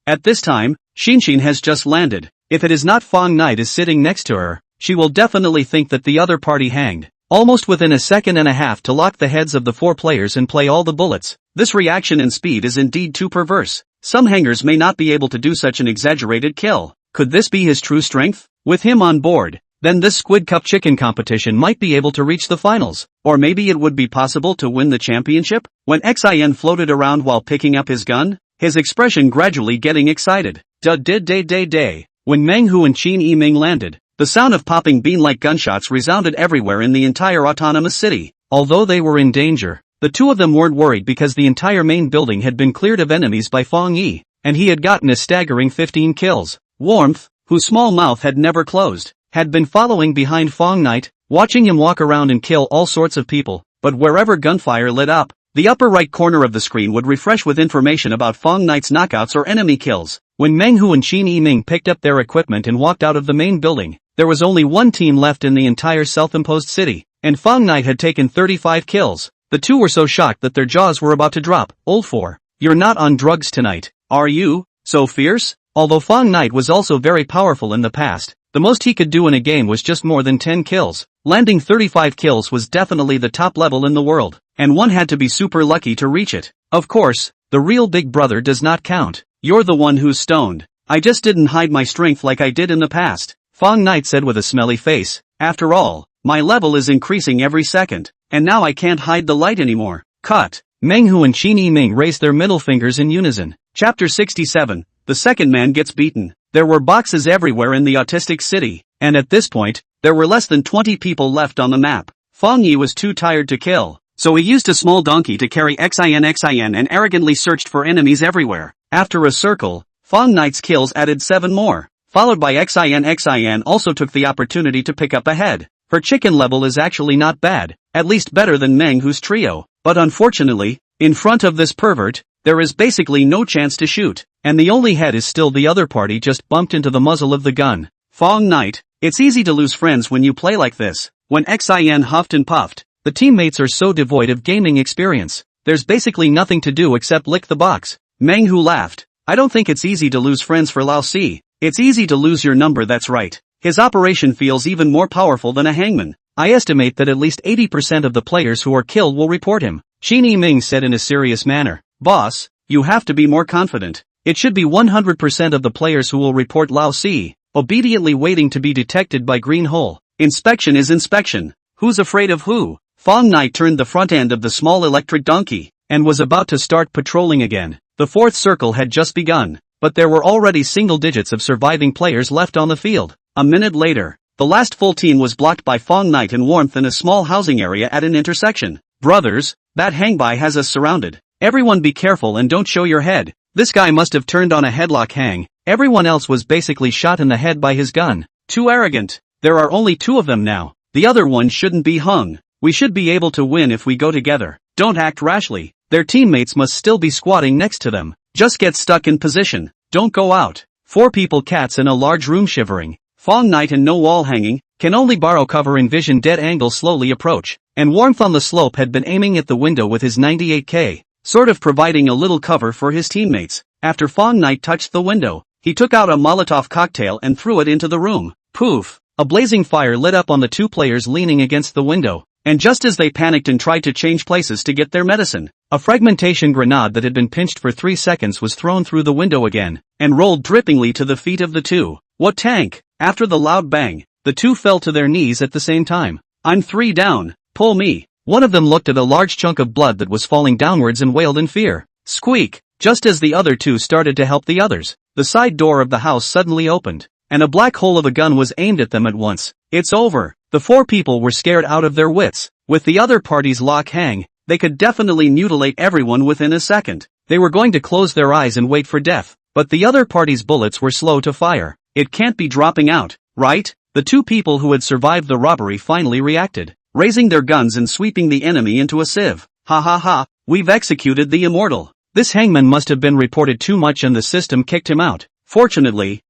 At this time, Xinshin has just landed. If it is not Fang Ye is sitting next to her, she will definitely think that the other party hanged. Almost within a second and a half to lock the heads of the 4 players and play all the bullets. This reaction and speed is indeed too perverse. Some hangers may not be able to do such an exaggerated kill. Could this be his true strength? With him on board, then this Squid Cup chicken competition might be able to reach the finals. Or maybe it would be possible to win the championship? When Xin floated around while picking up his gun, his expression gradually getting excited. Day. When Menghu and Qin Yiming landed, the sound of popping bean-like gunshots resounded everywhere in the entire autonomous city. Although they were in danger, the 2 of them weren't worried because the entire main building had been cleared of enemies by Fang Ye, and he had gotten a staggering 15 kills. Warmth, whose small mouth had never closed, had been following behind Fang Ye, watching him walk around and kill all sorts of people, but wherever gunfire lit up, the upper right corner of the screen would refresh with information about Fang Ye's knockouts or enemy kills. When Menghu and Qin Yiming picked up their equipment and walked out of the main building, there was only one team left in the entire self-imposed city, and Fang Knight had taken 35 kills. The two were so shocked that their jaws were about to drop. Old 4. You're not on drugs tonight, are you? So fierce? Although Fang Knight was also very powerful in the past, the most he could do in a game was just more than 10 kills. Landing 35 kills was definitely the top level in the world, and one had to be super lucky to reach it. Of course, the real big brother does not count. You're the one who's stoned. I just didn't hide my strength like I did in the past, Fang Knight said with a smelly face. After all, my level is increasing every second, and now I can't hide the light anymore. Cut. Menghu and Qin Yiming raised their middle fingers in unison. Chapter 67. The second man gets beaten. There were boxes everywhere in the autistic city, and at this point, there were less than 20 people left on the map. Fang Ye was too tired to kill, so he used a small donkey to carry Xin and arrogantly searched for enemies everywhere. After a circle, Fang Knight's kills added 7 more, followed by Xin also took the opportunity to pick up a head. Her chicken level is actually not bad, at least better than Menghu's trio, but unfortunately, in front of this pervert, there is basically no chance to shoot, and the only head is still the other party just bumped into the muzzle of the gun. Fang Knight, it's easy to lose friends when you play like this. When Xin huffed and puffed, the teammates are so devoid of gaming experience, there's basically nothing to do except lick the box. Menghu laughed. I don't think it's easy to lose friends for Lao Si. It's easy to lose your number, that's right. His operation feels even more powerful than a hangman. I estimate that at least 80% of the players who are killed will report him. Qin Yiming said in a serious manner. Boss, you have to be more confident. It should be 100% of the players who will report Lao Si, obediently waiting to be detected by Green Hole. Inspection is inspection. Who's afraid of who? Fang Knight turned the front end of the small electric donkey, and was about to start patrolling again. The fourth circle had just begun, but there were already single digits of surviving players left on the field. A minute later, the last full team was blocked by Fang Knight and Warmth in a small housing area at an intersection. Brothers, that hangby has us surrounded. Everyone be careful and don't show your head. This guy must have turned on a headlock hang. Everyone else was basically shot in the head by his gun. Too arrogant. There are only 2 of them now. The other one shouldn't be hung. We should be able to win if we go together. Don't act rashly. Their teammates must still be squatting next to them. Just get stuck in position. Don't go out. 4 people cats in a large room shivering. Fang Knight and no wall hanging, can only borrow cover in vision dead angle slowly approach. And Warmth on the slope had been aiming at the window with his 98K, sort of providing a little cover for his teammates. After Fang Knight touched the window, he took out a Molotov cocktail and threw it into the room. Poof! A blazing fire lit up on the 2 players leaning against the window. And just as they panicked and tried to change places to get their medicine, a fragmentation grenade that had been pinched for 3 seconds was thrown through the window again, and rolled drippingly to the feet of the 2. What tank? After the loud bang, the 2 fell to their knees at the same time. I'm 3 down, pull me. One of them looked at a large chunk of blood that was falling downwards and wailed in fear. Squeak! Just as the other 2 started to help the others, the side door of the house suddenly opened, and a black hole of a gun was aimed at them at once. It's over. The 4 people were scared out of their wits. With the other party's lock hang, they could definitely mutilate everyone within a second. They were going to close their eyes and wait for death, but the other party's bullets were slow to fire. It can't be dropping out, right? The 2 people who had survived the robbery finally reacted, raising their guns and sweeping the enemy into a sieve. Ha ha ha, we've executed the immortal. This hangman must have been reported too much and the system kicked him out. Fortunately,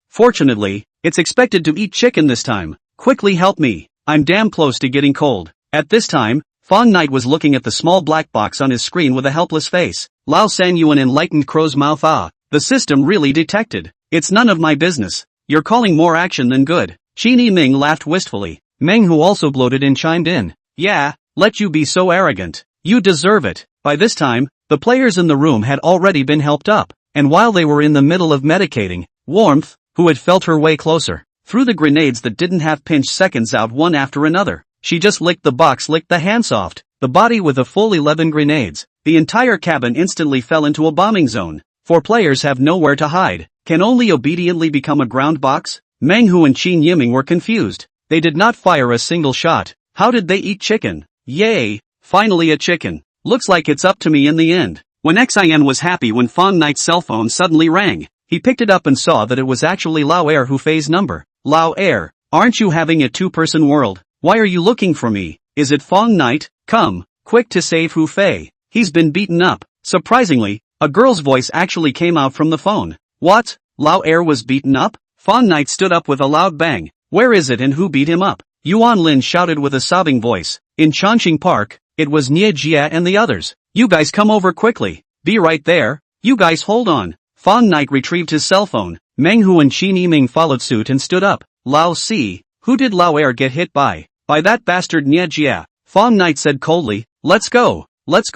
it's expected to eat chicken this time. Quickly help me. I'm damn close to getting cold. At this time, Fang Knight was looking at the small black box on his screen with a helpless face. Lao San Yuan enlightened crow's mouth. The system really detected. It's none of my business. You're calling more action than good. Qin Yiming laughed wistfully. Meng, who also bloated in, chimed in. Yeah, let you be so arrogant. You deserve it. By this time, the players in the room had already been helped up, and while they were in the middle of medicating, Warmth, who had felt her way closer, threw the grenades that didn't have pinch seconds out one after another. She just licked the box, licked the handsoft, the body with a full 11 grenades. The entire cabin instantly fell into a bombing zone. 4 players have nowhere to hide, can only obediently become a ground box? Menghu and Qin Yiming were confused. They did not fire a single shot. How did they eat chicken? Yay! Finally a chicken. Looks like it's up to me in the end. When Xin was happy when Fang Knight's cell phone suddenly rang. He picked it up and saw that it was actually Lao Air Hu Fei's number. Lao Air, aren't you having a 2-person world? Why are you looking for me? Is it Fang Knight? Come, quick to save Hu Fei. He's been beaten up. Surprisingly, a girl's voice actually came out from the phone. What? Lao Air was beaten up? Fang Knight stood up with a loud bang. Where is it and who beat him up? Yuan Lin shouted with a sobbing voice. In Changqing Park, it was Nie Jia and the others. You guys come over quickly. Be right there. You guys hold on. Fang Knight retrieved his cell phone. Meng Hu and Qin Yiming followed suit and stood up. Lao Si, who did Lao Er get hit by? By that bastard Nie Jia. Fang Knight said coldly. Let's go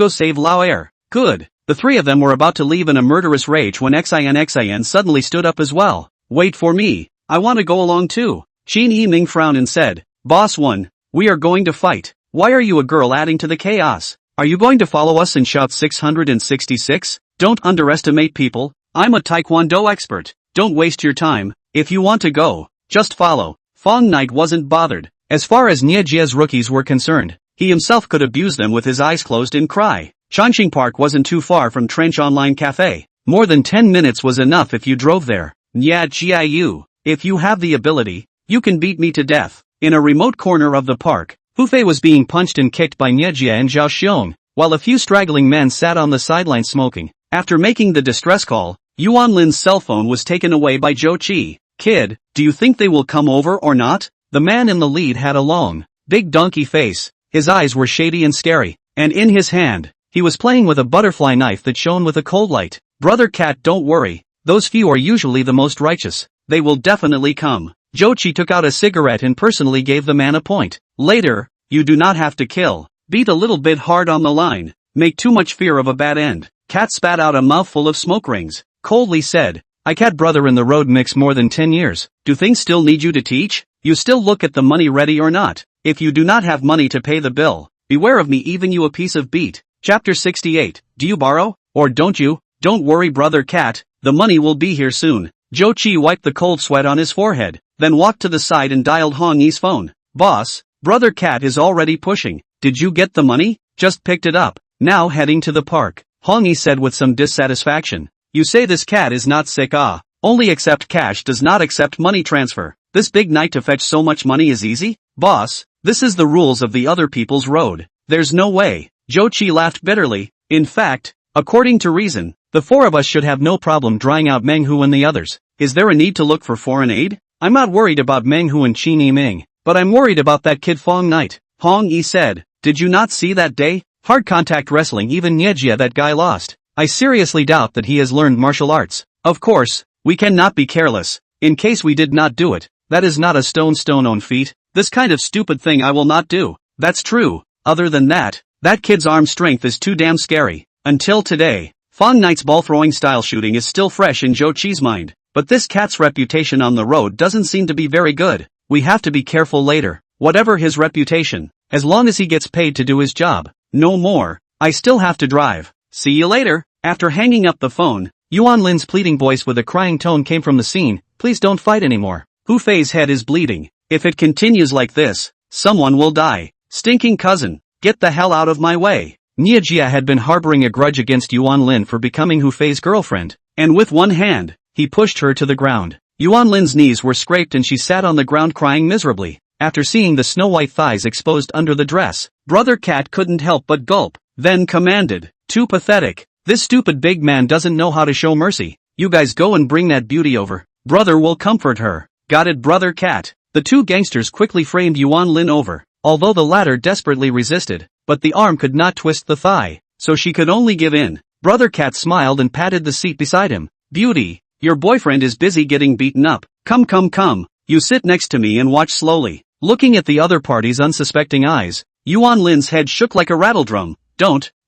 save Lao Er. Good. The three of them were about to leave in a murderous rage when Xin suddenly stood up as well. Wait for me. I want to go along too. Qin Yiming frowned and said, Boss 1, we are going to fight. Why are you a girl adding to the chaos? Are you going to follow us and shout 666? Don't underestimate people. I'm a taekwondo expert. Don't waste your time. If you want to go, just follow. Fang Knight wasn't bothered. As far as Nie Jia's rookies were concerned, he himself could abuse them with his eyes closed and cry. Changqing Park wasn't too far from Trench Online Cafe. More than 10 minutes was enough if you drove there. Nie Jia, if you have the ability, you can beat me to death. In a remote corner of the park, Hu Fei was being punched and kicked by Nie Jia and Zhao Xiong, while a few straggling men sat on the sideline smoking. After making the distress call, Yuan Lin's cell phone was taken away by Zhou Qi. Kid, do you think they will come over or not? The man in the lead had a long, big donkey face. His eyes were shady and scary, and in his hand, he was playing with a butterfly knife that shone with a cold light. Brother Cat, don't worry. Those few are usually the most righteous. They will definitely come. Zhou Qi took out a cigarette and personally gave the man a point. Later, you do not have to kill. Beat a little bit hard on the line. Make too much fear of a bad end. Cat spat out a mouthful of smoke rings. Coldly said, I cat brother in the road mix more than 10 years. Do things still need you to teach? You still look at the money ready or not? If you do not have money to pay the bill, beware of me even you a piece of beat. Chapter 68. Do you borrow? Or don't you? Don't worry brother Cat, the money will be here soon. Zhou Qi wiped the cold sweat on his forehead, then walked to the side and dialed Hong Yi's phone. Boss, brother Cat is already pushing. Did you get the money? Just picked it up. Now heading to the park. Hong Yi said with some dissatisfaction. You say this cat is not sick only accept cash does not accept money transfer. This big night to fetch so much money is easy? Boss, this is the rules of the other people's road. There's no way. Zhou Qi laughed bitterly. In fact, according to reason, the four of us should have no problem drying out Meng Hu and the others. Is there a need to look for foreign aid? I'm not worried about Meng Hu and Qin Yiming, but I'm worried about that kid Fang Knight. Hong Yi said, did you not see that day? Hard contact wrestling, even Nie Jia that guy lost. I seriously doubt that he has learned martial arts. Of course, we cannot be careless. In case we did not do it, that is not a stone on feet. This kind of stupid thing I will not do. That's true. Other than that, that kid's arm strength is too damn scary. Until today, Fang Knight's ball-throwing style shooting is still fresh in Zhou Qi's mind, but this cat's reputation on the road doesn't seem to be very good. We have to be careful later. Whatever his reputation, as long as he gets paid to do his job. No more. I still have to drive. See you later. After hanging up the phone, Yuan Lin's pleading voice with a crying tone came from the scene. Please don't fight anymore. Hu Fei's head is bleeding. If it continues like this, someone will die. Stinking cousin, get the hell out of my way. Nie Jia had been harboring a grudge against Yuan Lin for becoming Hu Fei's girlfriend, and with one hand, he pushed her to the ground. Yuan Lin's knees were scraped and she sat on the ground crying miserably. After seeing the snow-white thighs exposed under the dress, Brother Cat couldn't help but gulp, then commanded, too pathetic. This stupid big man doesn't know how to show mercy. You guys go and bring that beauty over. Brother will comfort her. Got it, Brother Cat. The two gangsters quickly framed Yuan Lin over, although the latter desperately resisted, but the arm could not twist the thigh, so she could only give in. Brother Cat smiled and patted the seat beside him. Beauty, your boyfriend is busy getting beaten up. Come. You sit next to me and watch slowly. Looking at the other party's unsuspecting eyes, Yuan Lin's head shook like a rattledrum.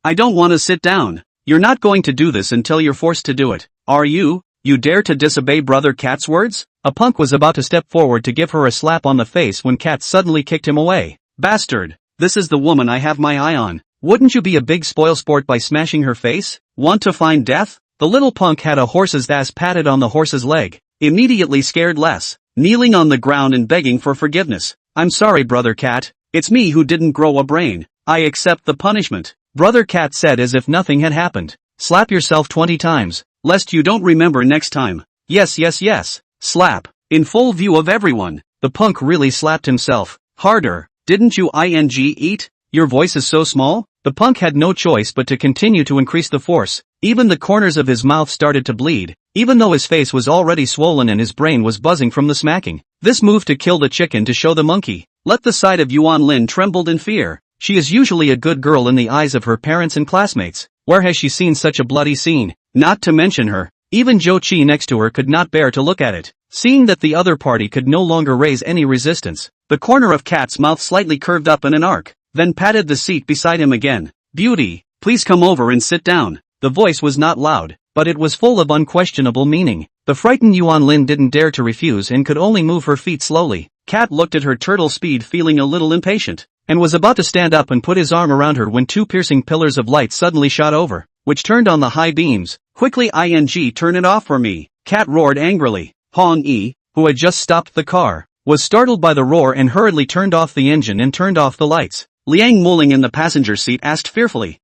I don't want to sit down. You're not going to do this until you're forced to do it. Are you? You dare to disobey Brother Cat's words? A punk was about to step forward to give her a slap on the face when Cat suddenly kicked him away. Bastard! This is the woman I have my eye on. Wouldn't you be a big spoilsport by smashing her face? Want to find death? The little punk had a horse's ass patted on the horse's leg. Immediately scared less, kneeling on the ground and begging for forgiveness. I'm sorry Brother Cat. It's me who didn't grow a brain. I accept the punishment. Brother Cat said as if nothing had happened. Slap yourself 20 times, lest you don't remember next time. Yes. Slap. In full view of everyone. The punk really slapped himself. Harder. Didn't you eat? Your voice is so small? The punk had no choice but to continue to increase the force. Even the corners of his mouth started to bleed, even though his face was already swollen and his brain was buzzing from the smacking. This move to kill the chicken to show the monkey. Let the side of Yuan Lin trembled in fear. She is usually a good girl in the eyes of her parents and classmates. Where has she seen such a bloody scene? Not to mention her. Even Zhou Qi next to her could not bear to look at it. Seeing that the other party could no longer raise any resistance, the corner of Cat's mouth slightly curved up in an arc, then patted the seat beside him again. Beauty, please come over and sit down. The voice was not loud, but it was full of unquestionable meaning. The frightened Yuan Lin didn't dare to refuse and could only move her feet slowly. Cat looked at her turtle speed feeling a little impatient, and was about to stand up and put his arm around her when two piercing pillars of light suddenly shot over, which turned on the high beams. Quickly turn it off for me. Cat roared angrily. Fang Ye, who had just stopped the car, was startled by the roar and hurriedly turned off the engine and turned off the lights. Liang Muling in the passenger seat asked fearfully,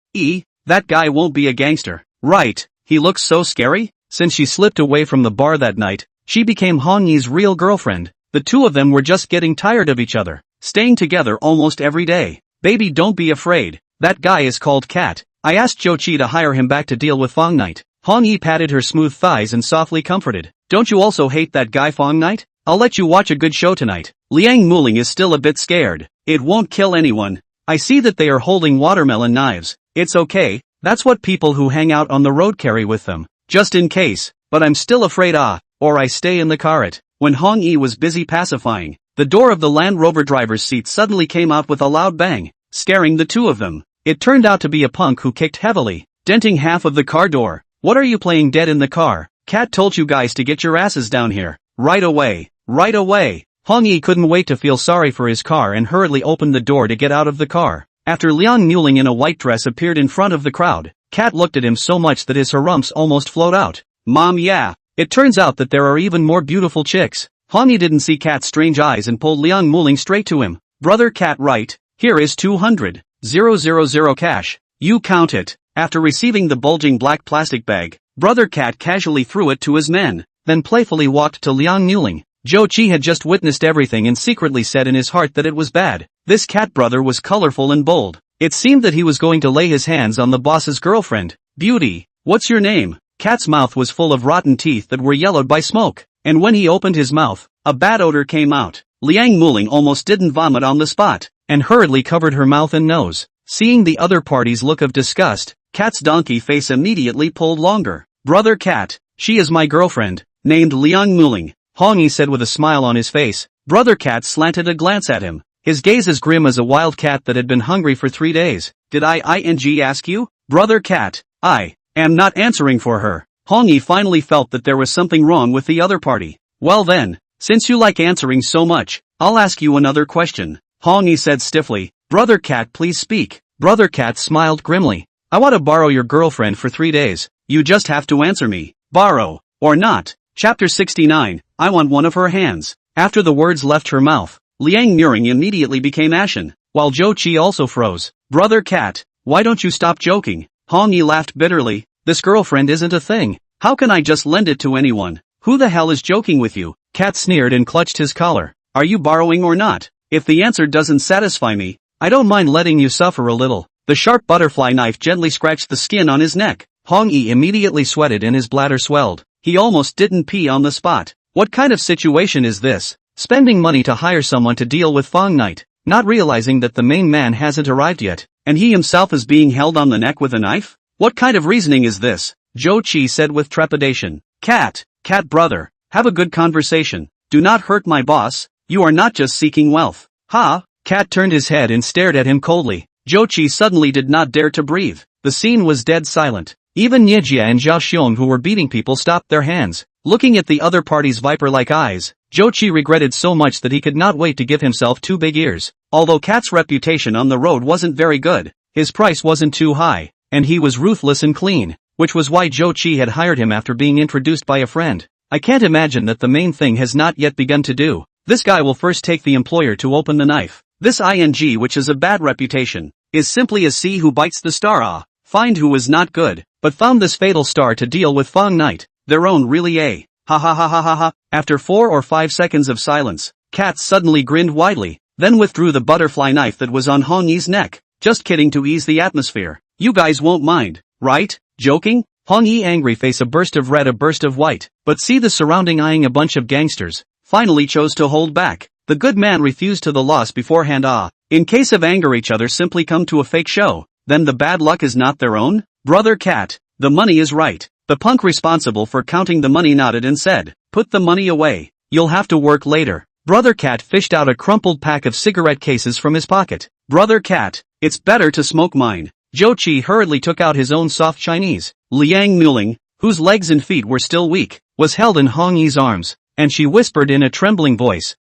that guy won't be a gangster, right? He looks so scary? Since she slipped away from the bar that night, she became Fang Ye's real girlfriend. The two of them were just getting tired of each other, staying together almost every day. Baby, don't be afraid. That guy is called Cat. I asked Zhou Qi to hire him back to deal with Fang Night. Fang Ye patted her smooth thighs and softly comforted. Don't you also hate that guy Fang Night? I'll let you watch a good show tonight. Liang Muling is still a bit scared. It won't kill anyone. I see that they are holding watermelon knives. It's okay, that's what people who hang out on the road carry with them. Just in case, but I'm still afraid or I stay in the car. When Fang Ye was busy pacifying, the door of the Land Rover driver's seat suddenly came out with a loud bang, scaring the two of them. It turned out to be a punk who kicked heavily, denting half of the car door. What are you playing dead in the car? Cat told you guys to get your asses down here. Right away. Right away. Fang Ye couldn't wait to feel sorry for his car and hurriedly opened the door to get out of the car. After Liang Muling in a white dress appeared in front of the crowd, Cat looked at him so much that his harumps almost flowed out. Mom, yeah. It turns out that there are even more beautiful chicks. Fang Ye didn't see Cat's strange eyes and pulled Liang Muling straight to him. Brother Cat, right, here is 200,000 cash. You count it. After receiving the bulging black plastic bag, Brother Cat casually threw it to his men, then playfully walked to Liang Muling. Zhou Qi had just witnessed everything and secretly said in his heart that it was bad. This cat brother was colorful and bold. It seemed that he was going to lay his hands on the boss's girlfriend. Beauty, what's your name? Cat's mouth was full of rotten teeth that were yellowed by smoke, and when he opened his mouth, a bad odor came out. Liang Muling almost didn't vomit on the spot, and hurriedly covered her mouth and nose. Seeing the other party's look of disgust, Cat's donkey face immediately pulled longer. Brother Cat, she is my girlfriend, named Liang Muling, Fang Ye said with a smile on his face. Brother Cat slanted a glance at him, his gaze as grim as a wild cat that had been hungry for 3 days. Did I ask you? Brother Cat, I am not answering for her. Fang Ye finally felt that there was something wrong with the other party. Well then, since you like answering so much, I'll ask you another question, Fang Ye said stiffly. Brother Cat, please speak. Brother Cat smiled grimly. I want to borrow your girlfriend for 3 days. You just have to answer me. Borrow, or not. Chapter 69, I want one of her hands. After the words left her mouth, Liang Muling immediately became ashen, while Zhou Qi also froze. Brother Cat, why don't you stop joking? Fang Ye laughed bitterly. This girlfriend isn't a thing. How can I just lend it to anyone? Who the hell is joking with you? Cat sneered and clutched his collar. Are you borrowing or not? If the answer doesn't satisfy me, I don't mind letting you suffer a little. The sharp butterfly knife gently scratched the skin on his neck. Fang Ye immediately sweated and his bladder swelled. He almost didn't pee on the spot. What kind of situation is this? Spending money to hire someone to deal with Fang Night, not realizing that the main man hasn't arrived yet, and he himself is being held on the neck with a knife? What kind of reasoning is this? Zhou Qi said with trepidation. Cat brother, have a good conversation. Do not hurt my boss. You are not just seeking wealth. Ha? Cat turned his head and stared at him coldly. Zhou Qi suddenly did not dare to breathe. The scene was dead silent. Even Niejia and Zhao Xiong who were beating people stopped their hands. Looking at the other party's viper-like eyes, Zhou Qi regretted so much that he could not wait to give himself 2 big ears. Although Cat's reputation on the road wasn't very good, his price wasn't too high, and he was ruthless and clean, which was why Zhou Qi had hired him after being introduced by a friend. I can't imagine that the main thing has not yet begun to do. This guy will first take the employer to open the knife. This ing, which is a bad reputation, is simply a C who bites the star. Find who was not good, but found this fatal star to deal with Fang Night. Their own really a. Ha ha ha ha ha ha. After 4 or 5 seconds of silence, Cat suddenly grinned widely, then withdrew the butterfly knife that was on Fang Ye's neck. just kidding to ease the atmosphere. You guys won't mind, right? Joking? Fang Ye angry face a burst of red, a burst of white, but see the surrounding eyeing a bunch of gangsters, finally chose to hold back. The good man refused to the loss beforehand. In case of anger each other simply come to a fake show, then the bad luck is not their own? Brother Cat, the money is right. The punk responsible for counting the money nodded and said, put the money away, you'll have to work later. Brother Cat fished out a crumpled pack of cigarette cases from his pocket. Brother Cat, it's better to smoke mine. Zhou Qi hurriedly took out his own soft Chinese. Liang Muling, whose legs and feet were still weak, was held in Fang Ye's arms, and she whispered in a trembling voice,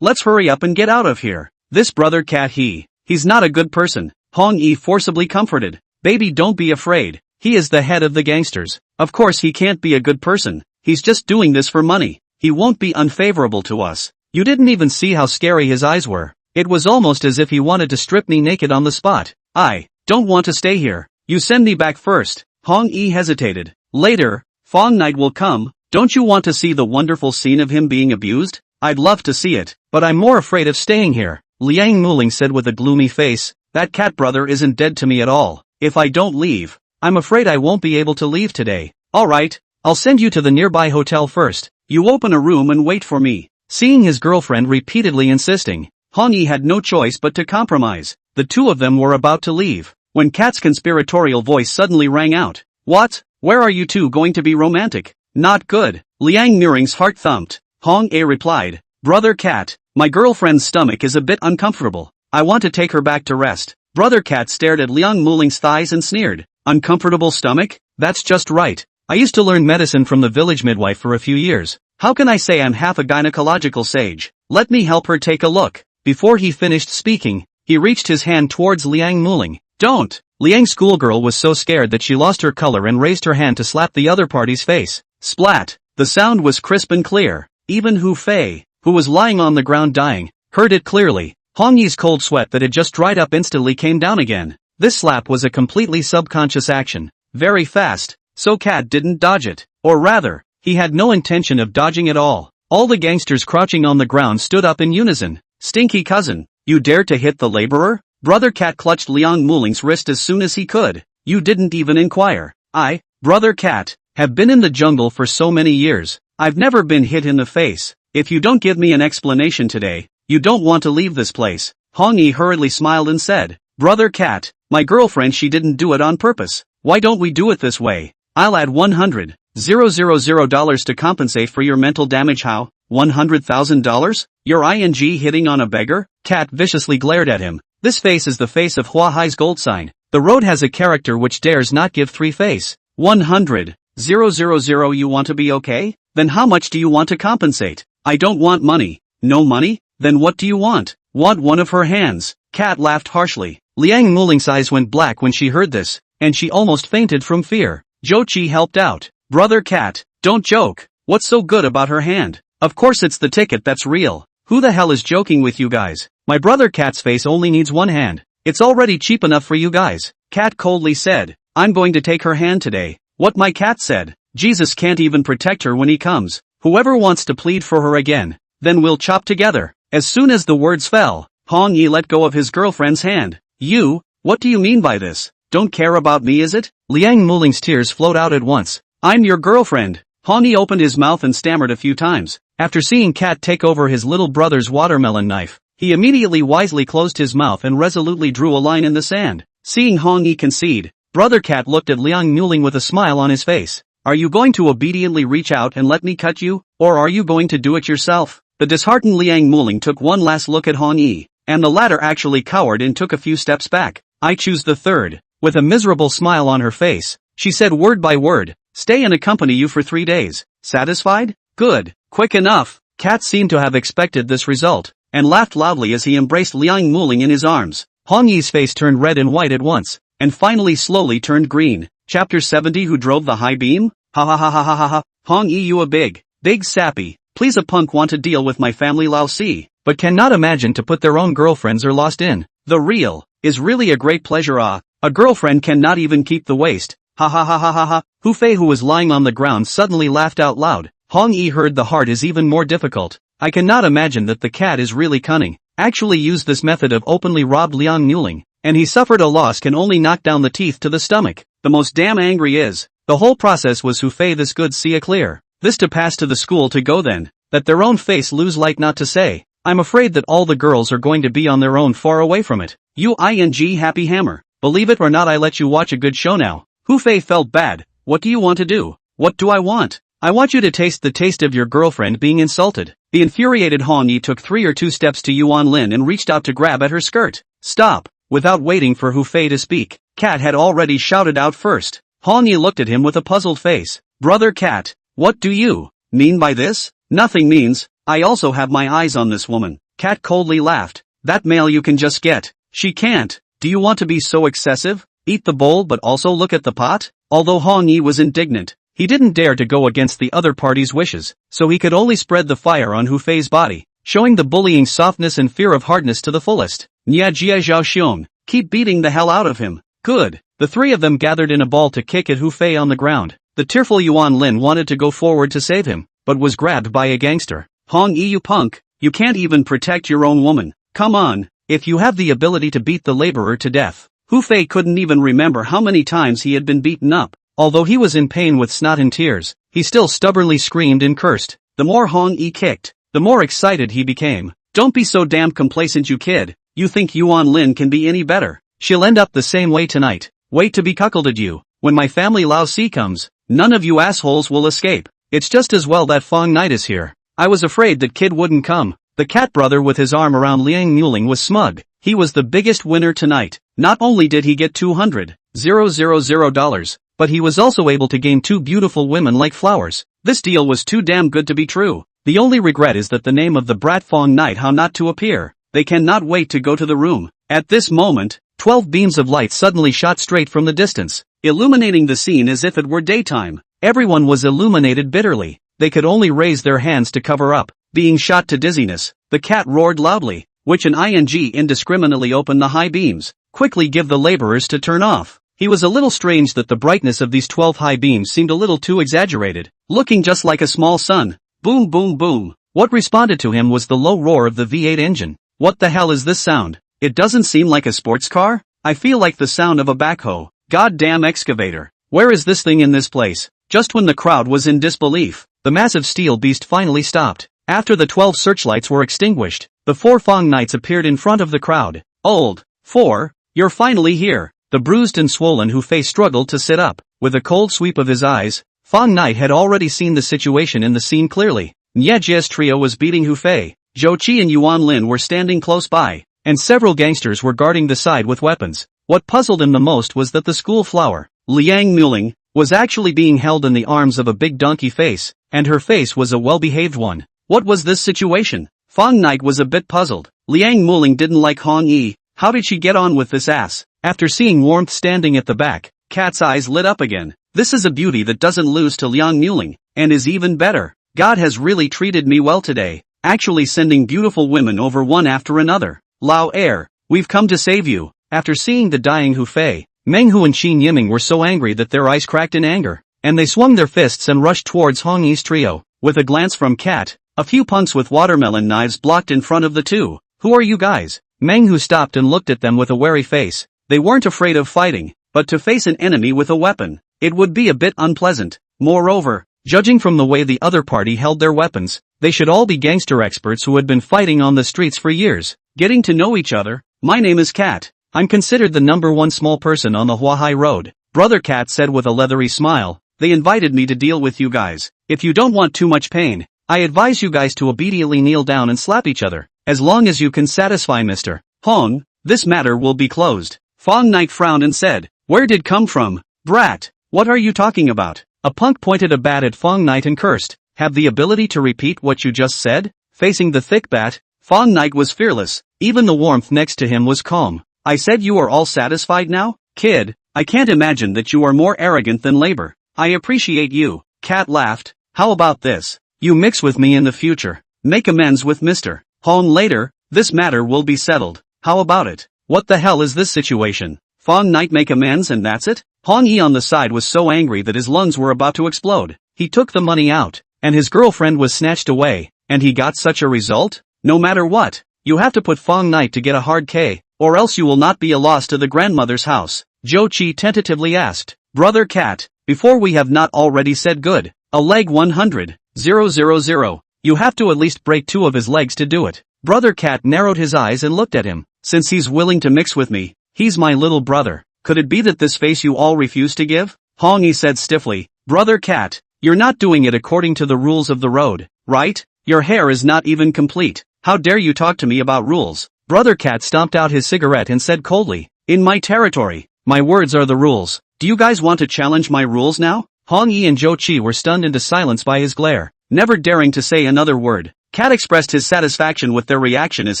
let's hurry up and get out of here. This Brother Cat he's not a good person. Fang Ye forcibly comforted. Baby, don't be afraid. He is the head of the gangsters. Of course he can't be a good person. He's just doing this for money. He won't be unfavorable to us. You didn't even see how scary his eyes were. It was almost as if he wanted to strip me naked on the spot. I don't want to stay here. You send me back first. Fang Ye hesitated. Later, Fang Night will come. Don't you want to see the wonderful scene of him being abused? I'd love to see it, but I'm more afraid of staying here. Liang Muling said with a gloomy face, that cat brother isn't dead to me at all. If I don't leave, I'm afraid I won't be able to leave today. Alright, I'll send you to the nearby hotel first. You open a room and wait for me. Seeing his girlfriend repeatedly insisting, Fang Ye had no choice but to compromise. The two of them were about to leave, when Cat's conspiratorial voice suddenly rang out. What? Where are you two going to be romantic? Not good. Liang Muling's heart thumped. Fang Ye replied, Brother Cat, my girlfriend's stomach is a bit uncomfortable. I want to take her back to rest. Brother Cat stared at Liang Muling's thighs and sneered. Uncomfortable stomach? That's just right. I used to learn medicine from the village midwife for a few years. How can I say I'm half a gynecological sage? Let me help her take a look. Before he finished speaking, he reached his hand towards Liang Muling. Don't! Liang's schoolgirl was so scared that she lost her color and raised her hand to slap the other party's face. Splat! The sound was crisp and clear. Even Hu Fei, who was lying on the ground dying, heard it clearly. Fang Ye's cold sweat that had just dried up instantly came down again. This slap was a completely subconscious action. Very fast, so Cat didn't dodge it. Or rather, he had no intention of dodging at all. All the gangsters crouching on the ground stood up in unison. Stinky cousin, you dared to hit the laborer? Brother Cat clutched Liang Muling's wrist as soon as he could. You didn't even inquire. I, Brother Cat, have been in the jungle for so many years. I've never been hit in the face. If you don't give me an explanation today, you don't want to leave this place. Fang Ye hurriedly smiled and said, Brother Cat, my girlfriend, she didn't do it on purpose. Why don't we do it this way? I'll add $100,000 to compensate for your mental damage. How? $100,000? You're ing hitting on a beggar? Cat viciously glared at him. This face is the face of Hua Hai's gold sign. The road has a character which dares not give three face. 100,000. You want to be okay? Then how much do you want to compensate? I don't want money. No money? Then what do you want? Want one of her hands? Cat laughed harshly. Liang Muling's eyes went black when she heard this, and she almost fainted from fear. Zhou Qi helped out. Brother Cat, don't joke. What's so good about her hand? Of course it's the ticket that's real. Who the hell is joking with you guys? My brother Cat's face only needs one hand. It's already cheap enough for you guys. Cat coldly said, I'm going to take her hand today. What my cat said. Jesus can't even protect her when he comes. Whoever wants to plead for her again, then we'll chop together. As soon as the words fell, Fang Ye let go of his girlfriend's hand. You? What do you mean by this? Don't care about me, is it? Liang Muling's tears flowed out at once. I'm your girlfriend. Fang Ye opened his mouth and stammered a few times. After seeing Cat take over his little brother's watermelon knife, he immediately wisely closed his mouth and resolutely drew a line in the sand. Seeing Fang Ye concede, Brother Cat looked at Liang Muling with a smile on his face. Are you going to obediently reach out and let me cut you, or are you going to do it yourself? The disheartened Liang Muling took one last look at Fang Ye, and the latter actually cowered and took a few steps back. I choose the third. With a miserable smile on her face, she said word by word, stay and accompany you for 3 days. Satisfied? Good. Quick enough. Cat seemed to have expected this result, and laughed loudly as he embraced Liang Muling in his arms. Fang Ye's face turned red and white at once, and finally slowly turned green. Chapter 70. Who drove the high beam? Ha ha ha ha ha ha ha. Fang Ye, you a big sappy. Please, a punk want to deal with my family Lao Si, but cannot imagine to put their own girlfriends or lost in. The real is really a great pleasure. A girlfriend cannot even keep the waist. Ha ha ha ha ha ha. Hu Fei, who was lying on the ground, suddenly laughed out loud. Fang Ye heard the heart is even more difficult. I cannot imagine that the cat is really cunning. Actually used this method of openly robbed Liang Muling. and he suffered a loss can only knock down the teeth to the stomach. The most damn angry is, the whole process was who Fei this good see a clear. This to pass to the school to go then, that their own face lose like not to say. I'm afraid that all the girls are going to be on their own far away from it. Happy hammer. Believe it or not I let you watch a good show now. Hu Fei felt bad. What do you want to do? What do I want? I want you to taste the taste of your girlfriend being insulted. The infuriated Fang Ye took 3 or 2 steps to Yuan Lin and reached out to grab at her skirt. Stop! Without waiting for Hu Fei to speak, Cat had already shouted out first. Fang Ye looked at him with a puzzled face. Brother Cat, what do you mean by this? Nothing means. I also have my eyes on this woman. Cat coldly laughed. That male you can just get. She can't. Do you want to be so excessive? Eat the bowl but also look at the pot? Although Fang Ye was indignant, he didn't dare to go against the other party's wishes, so he could only spread the fire on Hu Fei's body, showing the bullying softness and fear of hardness to the fullest. Nya Jia Zhao Xiong, keep beating the hell out of him. Good. The 3 of them gathered in a ball to kick at Hu Fei on the ground. The tearful Yuan Lin wanted to go forward to save him, but was grabbed by a gangster. Fang Ye, you punk, you can't even protect your own woman. Come on, if you have the ability to beat the laborer to death. Hu Fei couldn't even remember how many times he had been beaten up. Although he was in pain with snot and tears, he still stubbornly screamed and cursed. The more Fang Ye kicked, the more excited he became. Don't be so damn complacent you kid. You think Yuan Lin can be any better? She'll end up the same way tonight. Wait to be cuckolded you. When my family Lao Si comes, none of you assholes will escape. It's just as well that Fang Knight is here. I was afraid that kid wouldn't come. The cat brother with his arm around Liang Muling was smug. He was the biggest winner tonight. Not only did he get $200,000, but he was also able to gain 2 beautiful women like flowers. This deal was too damn good to be true. The only regret is that the name of the brat Fang Knight how not to appear. They cannot wait to go to the room. At this moment, 12 beams of light suddenly shot straight from the distance, illuminating the scene as if it were daytime. Everyone was illuminated bitterly. They could only raise their hands to cover up. Being shot to dizziness, the cat roared loudly, which an ing indiscriminately opened the high beams. Quickly give the laborers to turn off. He was a little strange that the brightness of these 12 high beams seemed a little too exaggerated, looking just like a small sun. Boom boom boom. What responded to him was the low roar of the V8 engine. What the hell is this sound? It doesn't seem like a sports car? I feel like the sound of a backhoe. Goddamn excavator. Where is this thing in this place? Just when the crowd was in disbelief, the massive steel beast finally stopped. After the 12 searchlights were extinguished, the 4 Fang Knights appeared in front of the crowd. Old 4, you're finally here. The bruised and swollen Hu Fei struggled to sit up. With a cold sweep of his eyes, Fang Knight had already seen the situation in the scene clearly. Nye Jie's trio was beating Hu Fei. Zhou Qi and Yuan Lin were standing close by, and several gangsters were guarding the side with weapons. What puzzled him the most was that the school flower, Liang Muling, was actually being held in the arms of a big donkey face, and her face was a well-behaved one. What was this situation? Fang Knight was a bit puzzled. Liang Muling didn't like Fang Ye. How did she get on with this ass? After seeing Warmth standing at the back, Cat's eyes lit up again. This is a beauty that doesn't lose to Liang Muling, and is even better. God has really treated me well today, actually sending beautiful women over one after another. Lao Air, we've come to save you. After seeing the dying Hu Fei, Meng Hu and Qin Yiming were so angry that their eyes cracked in anger, and they swung their fists and rushed towards Fang Ye's trio. With a glance from Cat, a few punks with watermelon knives blocked in front of the two. Who are you guys? Meng Hu stopped and looked at them with a wary face. They weren't afraid of fighting, but to face an enemy with a weapon, it would be a bit unpleasant. Moreover, judging from the way the other party held their weapons, they should all be gangster experts who had been fighting on the streets for years, getting to know each other. My name is Cat. I'm considered the #1 small person on the Huahai Road, Brother Cat said with a leathery smile. They invited me to deal with you guys. If you don't want too much pain, I advise you guys to obediently kneel down and slap each other. As long as you can satisfy Mr. Hong, this matter will be closed. Fang Knight frowned and said, where did come from? Brat, what are you talking about? A punk pointed a bat at Fang Knight and cursed. Have the ability to repeat what you just said? Facing the thick bat, Fang Knight was fearless. Even the Warmth next to him was calm. I said you are all satisfied now? Kid, I can't imagine that you are more arrogant than labor. I appreciate you. Cat laughed. How about this? You mix with me in the future. Make amends with Mr. Hong later. This matter will be settled. How about it? What the hell is this situation? Fang Knight make amends and that's it? Fang Ye on the side was so angry that his lungs were about to explode. He took the money out, and his girlfriend was snatched away, and he got such a result? No matter what, you have to put Fang Knight to get a hard K. or else you will not be a loss to the grandmother's house? Zhou Qi tentatively asked. Brother Cat, before we have not already said good. A leg 100,000. You have to at least break 2 of his legs to do it. Brother Cat narrowed his eyes and looked at him. Since he's willing to mix with me, he's my little brother. Could it be that this face you all refuse to give? Fang Ye said stiffly. Brother Cat, you're not doing it according to the rules of the road, right? Your hair is not even complete. How dare you talk to me about rules? Brother Cat stomped out his cigarette and said coldly. In my territory, my words are the rules. Do you guys want to challenge my rules now? Fang Ye and Zhou Qi were stunned into silence by his glare, never daring to say another word. Cat expressed his satisfaction with their reaction as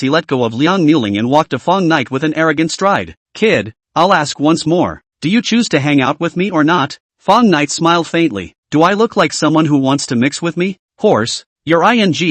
he let go of Liang Muling and walked to Fang Knight with an arrogant stride. Kid, I'll ask once more. Do you choose to hang out with me or not? Fang Knight smiled faintly. Do I look like someone who wants to mix with me? Horse, you're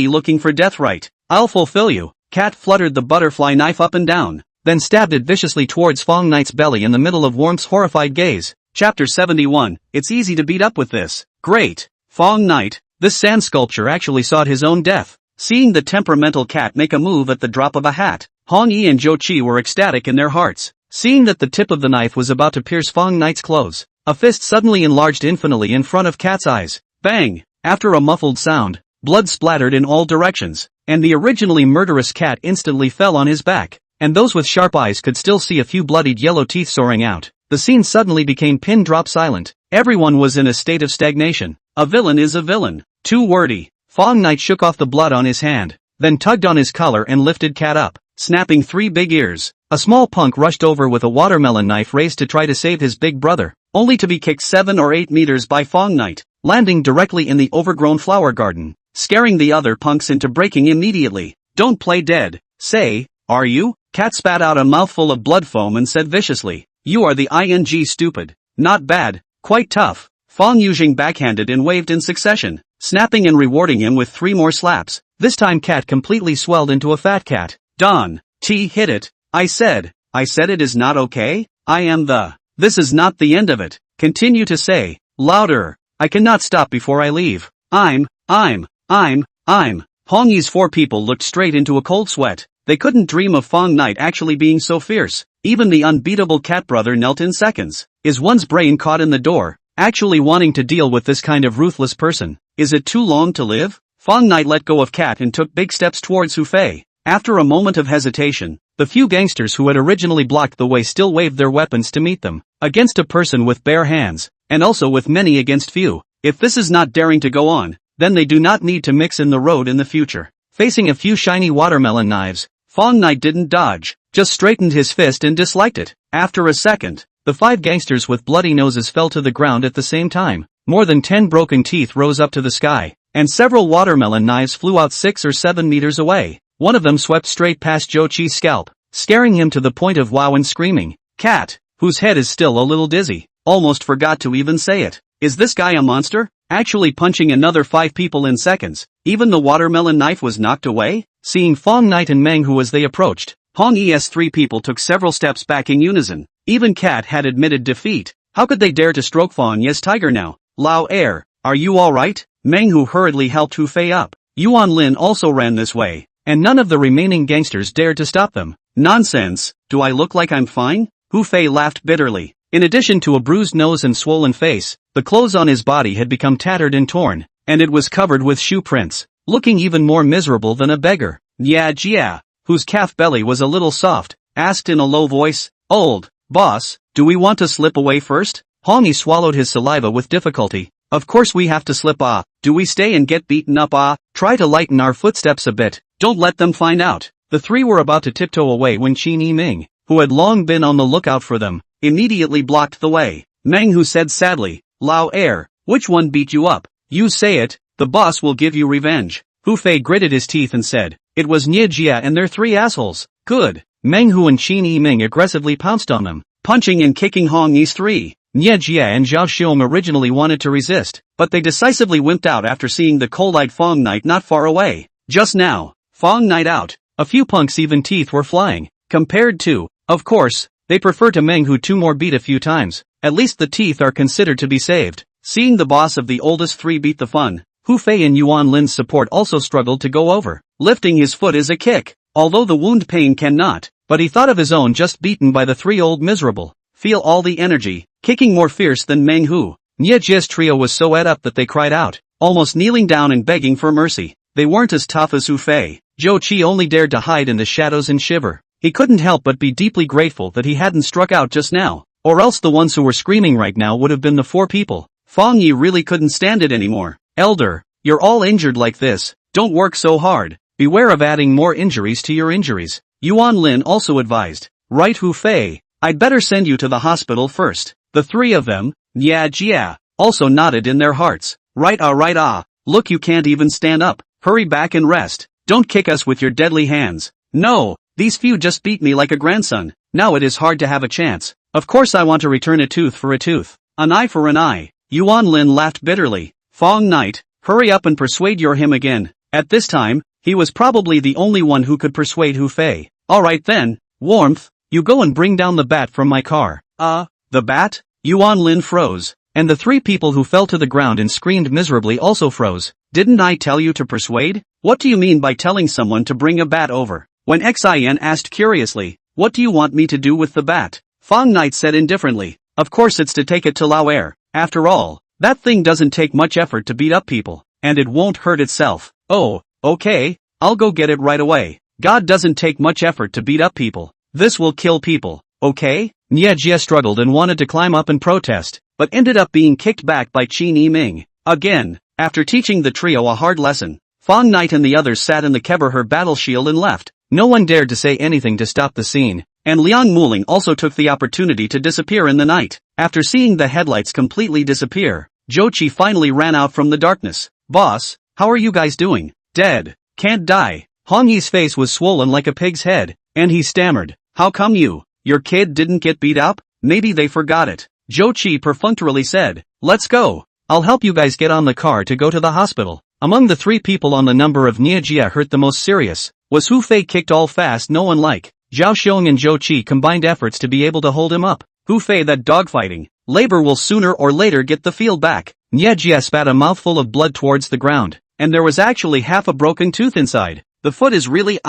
looking for death, right? I'll fulfill you. Cat fluttered the butterfly knife up and down, then stabbed it viciously towards Fang Knight's belly in the middle of Worm's horrified gaze. Chapter 71, It's easy to beat up with this. Great. Fang Knight, this sand sculpture actually sought his own death. Seeing the temperamental cat make a move at the drop of a hat, Fang Ye and Zhou Qi were ecstatic in their hearts. Seeing that the tip of the knife was about to pierce Fang Knight's clothes, a fist suddenly enlarged infinitely in front of Cat's eyes. Bang! After a muffled sound, blood splattered in all directions, and the originally murderous cat instantly fell on his back, and those with sharp eyes could still see a few bloodied yellow teeth soaring out. The scene suddenly became pin-drop silent. Everyone was in a state of stagnation. A villain is a villain. Too wordy. Fang Knight shook off the blood on his hand, then tugged on his collar and lifted Cat up, snapping 3 big ears. A small punk rushed over with a watermelon knife raised to try to save his big brother, only to be kicked 7 or 8 meters by Fang Knight, landing directly in the overgrown flower garden, scaring the other punks into breaking immediately. Don't play dead. Say, are you? Cat spat out a mouthful of blood foam and said viciously. You are the stupid. Not bad, quite tough. Fang Yujing backhanded and waved in succession, snapping and rewarding him with 3 more slaps. This time Cat completely swelled into a fat cat. Don T hit it. I said it is not okay? I am the. This is not the end of it. Continue to say, louder. I cannot stop before I leave. I'm. Fang Ye's 4 people looked straight into a cold sweat. They couldn't dream of Fang Knight actually being so fierce. Even the unbeatable cat brother knelt in seconds. Is one's brain caught in the door, actually wanting to deal with this kind of ruthless person? Is it too long to live? Fang Knight let go of Cat and took big steps towards Hu Fei. After a moment of hesitation, the few gangsters who had originally blocked the way still waved their weapons to meet them. Against a person with bare hands, and also with many against few. If this is not daring to go on, then they do not need to mix in the road in the future. Facing a few shiny watermelon knives, Fang Knight didn't dodge, just straightened his fist and disliked it. After a second, the 5 gangsters with bloody noses fell to the ground at the same time. More than 10 broken teeth rose up to the sky, and several watermelon knives flew out 6 or 7 meters away. One of them swept straight past Zhou Qi's scalp, scaring him to the point of wow and screaming. Cat, whose head is still a little dizzy, almost forgot to even say it. Is this guy a monster? Actually punching another 5 people in seconds. Even the watermelon knife was knocked away? Seeing Fang Knight and Meng Hu as they approached, Fang Ye's 3 people took several steps back in unison. Even Cat had admitted defeat. How could they dare to stroke Fang Ye's tiger now? Lao Air, are you alright? Meng Hu hurriedly helped Hu Fei up. Yuan Lin also ran this way, and none of the remaining gangsters dared to stop them. Nonsense, do I look like I'm fine? Hu Fei laughed bitterly. In addition to a bruised nose and swollen face, the clothes on his body had become tattered and torn, and it was covered with shoe prints, looking even more miserable than a beggar. Yeah Jia, whose calf belly was a little soft, asked in a low voice, Old boss, do we want to slip away first? Fang Ye swallowed his saliva with difficulty. Of course we have to slip. Do we stay and get beaten up? Try to lighten our footsteps a bit, don't let them find out. The 3 were about to tiptoe away when Qin Yiming, who had long been on the lookout for them, immediately blocked the way. Meng Hu said sadly, Lao Air, which one beat you up? You say it, the boss will give you revenge. Hu Fei gritted his teeth and said, it was Nie Jia and their 3 assholes. Good. Meng Hu and Qin Yiming aggressively pounced on them, punching and kicking Fang Ye's 3. Nie Jia and Zhao Xiong originally wanted to resist, but they decisively wimped out after seeing the cold-eyed Fang Knight not far away. Just now, Fang Knight out. A few punks even teeth were flying. Compared to, of course, they prefer to Meng Hu 2 more beat a few times. At least the teeth are considered to be saved. Seeing the boss of the oldest 3 beat the fun, Hu Fei and Yuan Lin's support also struggled to go over. Lifting his foot is a kick. Although the wound pain cannot but he thought of his own just beaten by the three old miserable. Feel all the energy, kicking more fierce than manhwa. Niejia's trio was so ed up that they cried out, almost kneeling down and begging for mercy. They weren't as tough as Hu Fei. Zhou Qi only dared to hide in the shadows and shiver. He couldn't help but be deeply grateful that he hadn't struck out just now, or else the ones who were screaming right now would have been the four people. Fang Ye really couldn't stand it anymore. Elder, you're all injured like this, don't work so hard. Beware of adding more injuries to your injuries. Yuan Lin also advised. Right, Hu Fei, I'd better send you to the hospital first. The three of them, Jia, also nodded in their hearts. Right, look, you can't even stand up. Hurry back and rest. Don't kick us with your deadly hands. No, these few just beat me like a grandson. Now it is hard to have a chance. Of course I want to return a tooth for a tooth. An eye for an eye. Yuan Lin laughed bitterly. Fang Knight, hurry up and persuade him again. At this time, he was probably the only one who could persuade Hu Fei. Alright then, Warmth, you go and bring down the bat from my car. The bat? Yuan Lin froze, and the three people who fell to the ground and screamed miserably also froze. Didn't I tell you to persuade? What do you mean by telling someone to bring a bat over? When Xin asked curiously, what do you want me to do with the bat? Fang Knight said indifferently, of course it's to take it to Lao Air. After all, that thing doesn't take much effort to beat up people, and it won't hurt itself. Oh, okay, I'll go get it right away. God doesn't take much effort to beat up people. This will kill people, okay? Jia struggled and wanted to climb up and protest, but ended up being kicked back by Qin Yiming. Again, after teaching the trio a hard lesson, Fang Knight and the others sat in the Keber battle shield and left. No one dared to say anything to stop the scene, and Liang Muling also took the opportunity to disappear in the night. After seeing the headlights completely disappear, Zhou Qi finally ran out from the darkness. Boss, how are you guys doing? Dead. Can't die. Hong Yi's face was swollen like a pig's head, and he stammered. How come your kid didn't get beat up? Maybe they forgot it. Zhou Qi perfunctorily said, let's go. I'll help you guys get on the car to go to the hospital. Among the three people on the number of Jia hurt the most serious, was Hu Fei kicked all fast no one like. Zhao Xiong and Zhou Qi combined efforts to be able to hold him up. Hu Fei, that dogfighting labor will sooner or later get the field back. Jia spat a mouthful of blood towards the ground, and there was actually half a broken tooth inside. The foot is really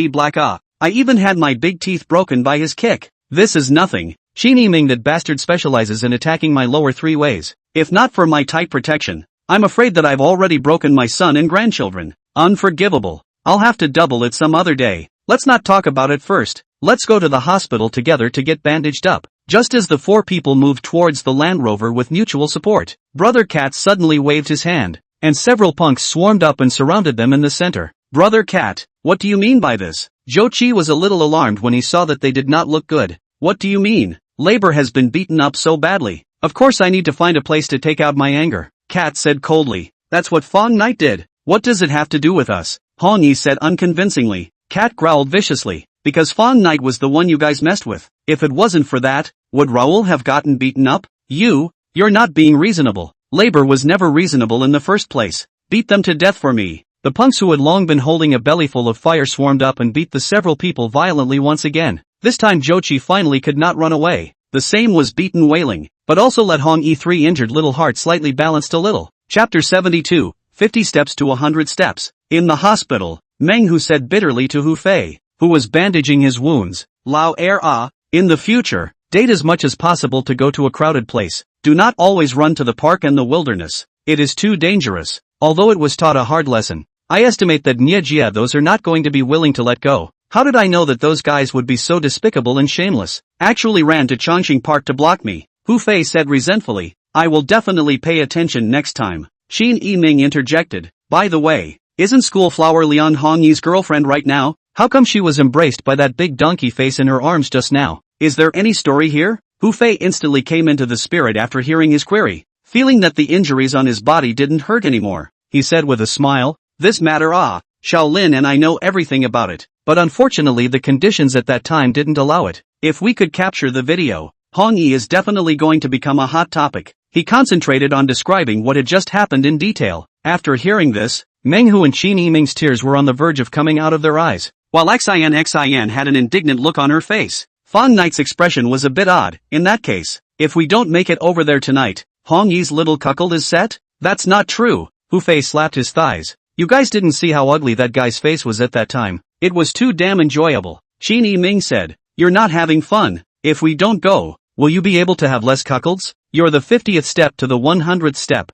black. I even had my big teeth broken by his kick. This is nothing. Qin Yiming, that bastard specializes in attacking my lower three ways. If not for my tight protection, I'm afraid that I've already broken my son and grandchildren. Unforgivable. I'll have to double it some other day. Let's not talk about it first. Let's go to the hospital together to get bandaged up. Just as the four people moved towards the Land Rover with mutual support, Brother Cat suddenly waved his hand, and several punks swarmed up and surrounded them in the center. Brother Cat, what do you mean by this? Zhou Qi was a little alarmed when he saw that they did not look good. What do you mean? Labor has been beaten up so badly. Of course I need to find a place to take out my anger. Cat said coldly. That's what Fang Knight did. What does it have to do with us? Hong Yi said unconvincingly. Cat growled viciously. Because Fang Knight was the one you guys messed with. If it wasn't for that, would Raoul have gotten beaten up? You're not being reasonable. Labor was never reasonable in the first place. Beat them to death for me. The punks who had long been holding a bellyful of fire swarmed up and beat the several people violently once again. This time Zhou Qi finally could not run away. The same was beaten wailing, but also let Hong Yi 3 injured little heart slightly balanced a little. Chapter 72, 50 Steps to 100 Steps. In the hospital, Meng Hu said bitterly to Hu Fei, who was bandaging his wounds, Lao Air in the future, date as much as possible to go to a crowded place. Do not always run to the park and the wilderness. It is too dangerous. Although it was taught a hard lesson, I estimate that Jia those are not going to be willing to let go. How did I know that those guys would be so despicable and shameless? Actually ran to Chongqing Park to block me, Hu Fei said resentfully. I will definitely pay attention next time. Qin Yiming interjected. By the way, isn't Schoolflower Lian Hong Yi's girlfriend right now? How come she was embraced by that big donkey face in her arms just now? Is there any story here? Hu Fei instantly came into the spirit after hearing his query, feeling that the injuries on his body didn't hurt anymore. He said with a smile, this matter Shaolin and I know everything about it, but unfortunately the conditions at that time didn't allow it. If we could capture the video, Hong Yi is definitely going to become a hot topic. He concentrated on describing what had just happened in detail. After hearing this, Meng Hu and Qin Yiming's tears were on the verge of coming out of their eyes, while Xin had an indignant look on her face. Fang Knight's expression was a bit odd. In that case, if we don't make it over there tonight, Hong Yi's little cuckold is set? That's not true. Hu Fei slapped his thighs. You guys didn't see how ugly that guy's face was at that time. It was too damn enjoyable. Qin Yiming said. You're not having fun. If we don't go, will you be able to have less cuckolds? You're the 50th step to the 100th step.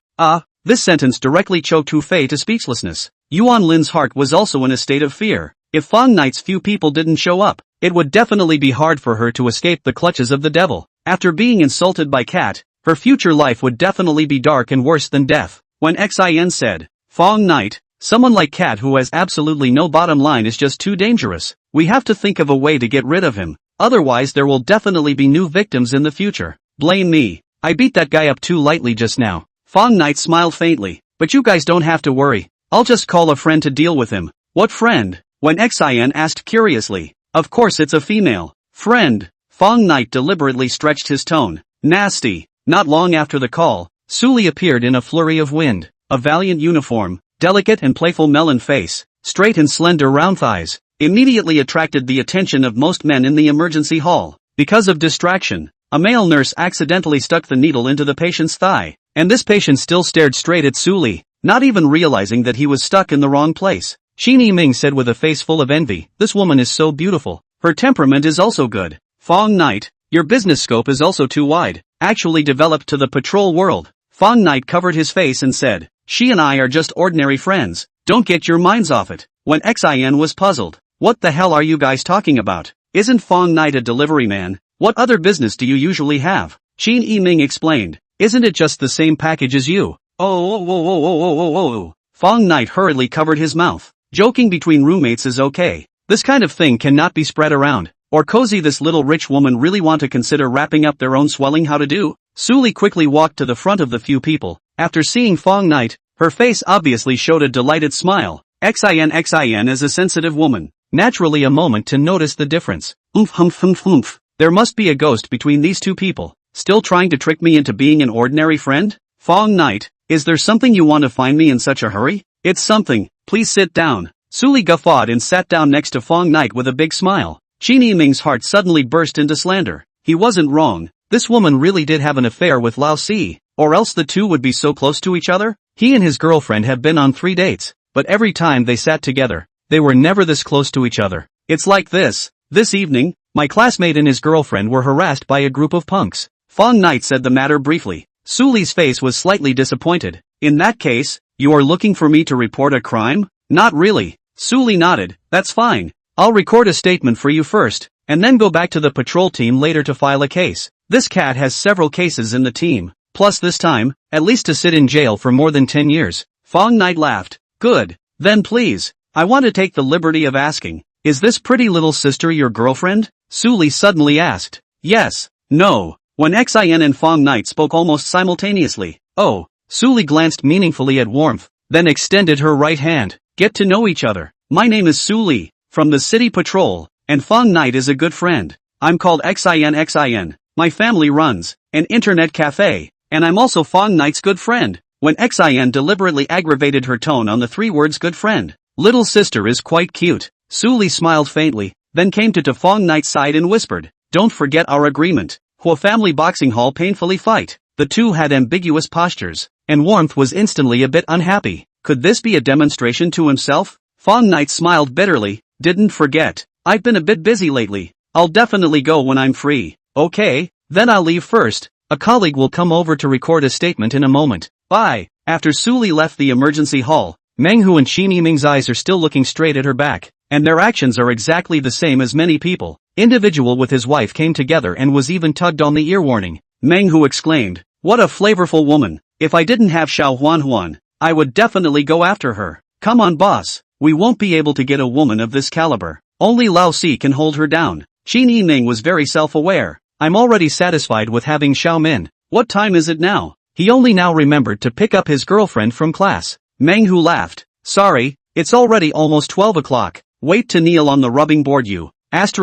This sentence directly choked Hu Fei to speechlessness. Yuan Lin's heart was also in a state of fear. If Fang Night's few people didn't show up, it would definitely be hard for her to escape the clutches of the devil. After being insulted by Cat, her future life would definitely be dark and worse than death. When Xin said, Fang Night, someone like Cat who has absolutely no bottom line is just too dangerous. We have to think of a way to get rid of him. Otherwise there will definitely be new victims in the future. Blame me. I beat that guy up too lightly just now. Fang Night smiled faintly. But you guys don't have to worry. I'll just call a friend to deal with him. What friend? When Xin asked curiously. Of course it's a female. Friend. Fang Night deliberately stretched his tone. Nasty. Not long after the call, Suli appeared in a flurry of wind. A valiant uniform, delicate and playful melon face, straight and slender round thighs, immediately attracted the attention of most men in the emergency hall. Because of distraction, a male nurse accidentally stuck the needle into the patient's thigh, and this patient still stared straight at Suli, not even realizing that he was stuck in the wrong place. Qin Yiming said with a face full of envy, this woman is so beautiful. Her temperament is also good. Fang Night, your business scope is also too wide, actually developed to the patrol world. Fang Night covered his face and said, she and I are just ordinary friends, don't get your minds off it. When Xin was puzzled, what the hell are you guys talking about? Isn't Fang Night a delivery man? What other business do you usually have? Qin Yiming explained, isn't it just the same package as you? Oh. Fang Night hurriedly covered his mouth. Joking between roommates is okay. This kind of thing cannot be spread around. Or cozy this little rich woman really want to consider wrapping up their own swelling how to do? Suli quickly walked to the front of the few people. After seeing Fang Night, her face obviously showed a delighted smile. Xin is a sensitive woman. Naturally a moment to notice the difference. Oomph. There must be a ghost between these two people. Still trying to trick me into being an ordinary friend? Fang Night, is there something you want to find me in such a hurry? It's something. Please sit down. Suli guffawed and sat down next to Fang Night with a big smile. Qin Yiming's heart suddenly burst into slander. He wasn't wrong. This woman really did have an affair with Lao Si, or else the two would be so close to each other. He and his girlfriend have been on 3 dates, but every time they sat together, they were never this close to each other. It's like this. This evening, my classmate and his girlfriend were harassed by a group of punks. Fang Night said the matter briefly. Suli's face was slightly disappointed. In that case, you are looking for me to report a crime? Not really. Suli nodded. That's fine. I'll record a statement for you first, and then go back to the patrol team later to file a case. This cat has several cases in the team, plus this time, at least to sit in jail for more than 10 years. Fang Night laughed. Good. Then please, I want to take the liberty of asking, is this pretty little sister your girlfriend? Suli suddenly asked. Yes. No. When Xin and Fang Night spoke almost simultaneously. Oh. Suli glanced meaningfully at Warmth, then extended her right hand. Get to know each other. My name is Suli, from the city patrol, and Fang Night is a good friend. I'm called Xin. My family runs an internet cafe, and I'm also Fang Night's good friend. When Xin deliberately aggravated her tone on the 3 words good friend. Little sister is quite cute. Suli smiled faintly, then came to Fang Night's side and whispered, don't forget our agreement. Hua family boxing hall painfully fight. The two had ambiguous postures, and Warmth was instantly a bit unhappy. Could this be a demonstration to himself? Fang Night smiled bitterly. Didn't forget. I've been a bit busy lately. I'll definitely go when I'm free. Okay, then I'll leave first. A colleague will come over to record a statement in a moment. Bye. After Suli left the emergency hall, Menghu and Qin Yiming's eyes are still looking straight at her back, and their actions are exactly the same as many people. Individual with his wife came together and was even tugged on the ear warning. Menghu exclaimed, what a flavorful woman. If I didn't have Xiao Huan, I would definitely go after her. Come on boss. We won't be able to get a woman of this caliber. Only Lao Si can hold her down. Qin Yiming was very self-aware. I'm already satisfied with having Xiao Min. What time is it now? He only now remembered to pick up his girlfriend from class. Menghu laughed. Sorry, it's already almost 12 o'clock. Wait to kneel on the rubbing board you. It's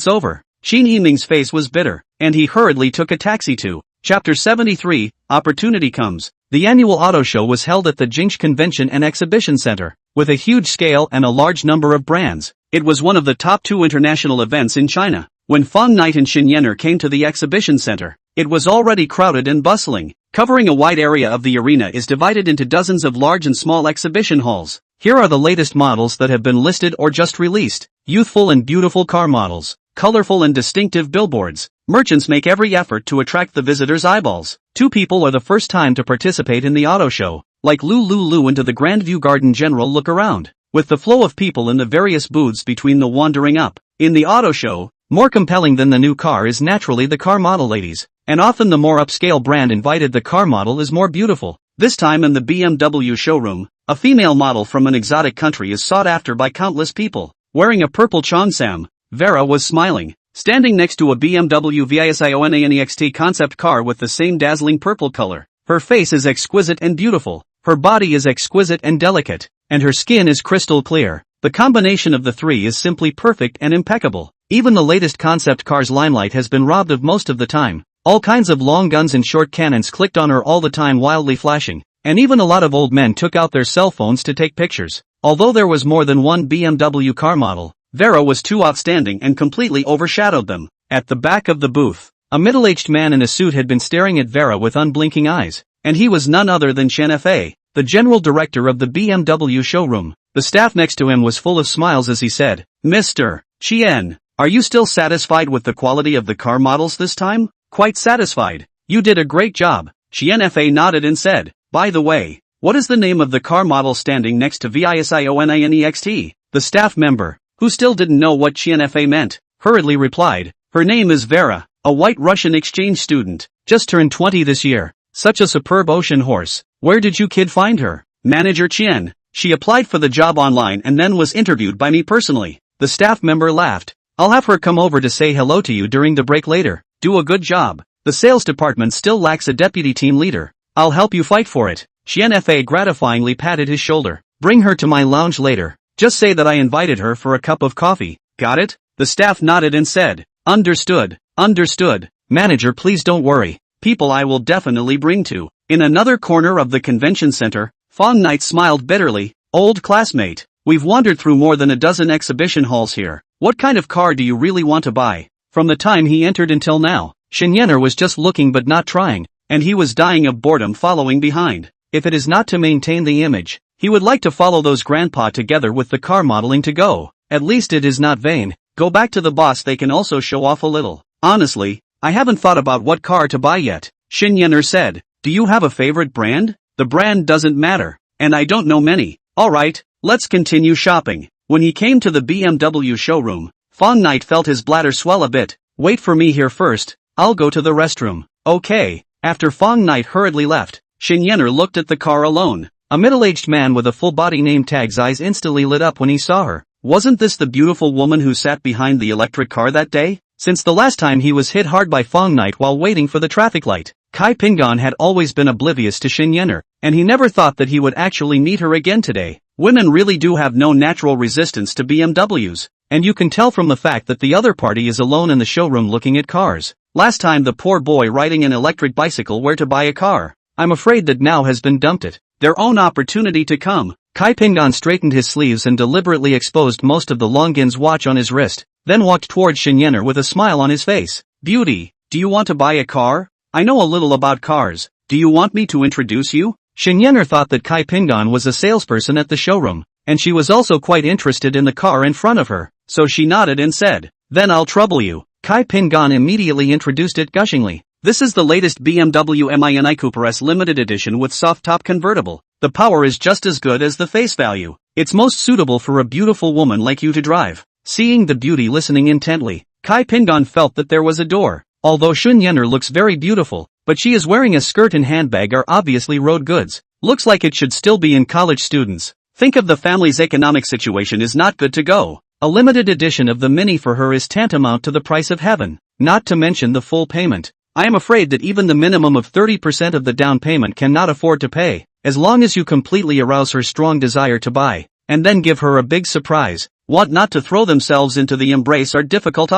over. Qin Yiming's face was bitter, and he hurriedly took a taxi to Chapter 73, Opportunity Comes. The annual auto show was held at the Jingsh Convention and Exhibition Center. With a huge scale and a large number of brands, it was one of the top 2 international events in China. When Fang Night and Xin Yener came to the exhibition center, it was already crowded and bustling. Covering a wide area of the arena is divided into dozens of large and small exhibition halls. Here are the latest models that have been listed or just released. Youthful and beautiful car models. Colorful and distinctive billboards. Merchants make every effort to attract the visitors' eyeballs. Two people are the first time to participate in the auto show. Like Lulu into the Grandview Garden general look around. With the flow of people in the various booths between the wandering up. In the auto show, more compelling than the new car is naturally the car model ladies. And often the more upscale brand invited the car model is more beautiful. This time in the BMW showroom, a female model from an exotic country is sought after by countless people. Wearing a purple cheongsam, Vera was smiling, standing next to a BMW Visionext concept car with the same dazzling purple color. Her face is exquisite and beautiful, her body is exquisite and delicate, and her skin is crystal clear. The combination of the three is simply perfect and impeccable. Even the latest concept car's limelight has been robbed of most of the time. All kinds of long guns and short cannons clicked on her all the time, wildly flashing, and even a lot of old men took out their cell phones to take pictures. Although there was more than one BMW car model, Vera was too outstanding and completely overshadowed them. At the back of the booth, a middle-aged man in a suit had been staring at Vera with unblinking eyes, and he was none other than Chen Fa, the general director of the BMW showroom. The staff next to him was full of smiles as he said, "Mr. Chen, are you still satisfied with the quality of the car models this time?" "Quite satisfied. You did a great job." Chen Fa nodded and said, "By the way, what is the name of the car model standing next to Visionext?" The staff member, who still didn't know what Chen Fa meant, hurriedly replied, "Her name is Vera, a white Russian exchange student, just turned 20 this year. Such a superb ocean horse. Where did you kid find her?" "Manager Chen. She applied for the job online and then was interviewed by me personally." The staff member laughed. "I'll have her come over to say hello to you during the break later. Do a good job. The sales department still lacks a deputy team leader. I'll help you fight for it." Chen Fa gratifyingly patted his shoulder. "Bring her to my lounge later. Just say that I invited her for a cup of coffee. Got it?" The staff nodded and said, "Understood, understood. Manager, please don't worry. People I will definitely bring to." In another corner of the convention center, Fang Ye smiled bitterly. "Old classmate, we've wandered through more than a dozen exhibition halls here. What kind of car do you really want to buy?" From the time he entered until now, Shen was just looking but not trying, and he was dying of boredom following behind. If it is not to maintain the image, he would like to follow those grandpa together with the car modeling to go. At least it is not vain. Go back to the boss, they can also show off a little. "Honestly, I haven't thought about what car to buy yet," Shen said. "Do you have a favorite brand?" "The brand doesn't matter, and I don't know many." "Alright, let's continue shopping." When he came to the BMW showroom, Fang Ye felt his bladder swell a bit. "Wait for me here first, I'll go to the restroom." "Okay." After Fang Ye hurriedly left, Shen looked at the car alone. A middle-aged man with a full-body name tag's eyes instantly lit up when he saw her. Wasn't this the beautiful woman who sat behind the electric car that day? Since the last time he was hit hard by Fang Ye while waiting for the traffic light, Kai Pingan had always been oblivious to Shen and he never thought that he would actually meet her again today. Women really do have no natural resistance to BMWs, and you can tell from the fact that the other party is alone in the showroom looking at cars. Last time the poor boy riding an electric bicycle where to buy a car. I'm afraid that now has been dumped it. Their own opportunity to come. Kai Pingan straightened his sleeves and deliberately exposed most of the Longines watch on his wrist, then walked towards Shen with a smile on his face. "Beauty, do you want to buy a car? I know a little about cars. Do you want me to introduce you?" Shen thought that Kai Pingan was a salesperson at the showroom, and she was also quite interested in the car in front of her, so she nodded and said, "Then I'll trouble you." Kai Pingan immediately introduced it gushingly. "This is the latest BMW Mini Cooper S limited edition with soft-top convertible. The power is just as good as the face value. It's most suitable for a beautiful woman like you to drive." Seeing the beauty listening intently, Kai Pingan felt that there was a door. Although Shen looks very beautiful, but she is wearing a skirt and handbag are obviously road goods. Looks like it should still be in college students. Think of the family's economic situation is not good to go. A limited edition of the Mini for her is tantamount to the price of heaven, not to mention the full payment. I am afraid that even the minimum of 30% of the down payment cannot afford to pay, as long as you completely arouse her strong desire to buy, and then give her a big surprise. Want not to throw themselves into the embrace are difficult.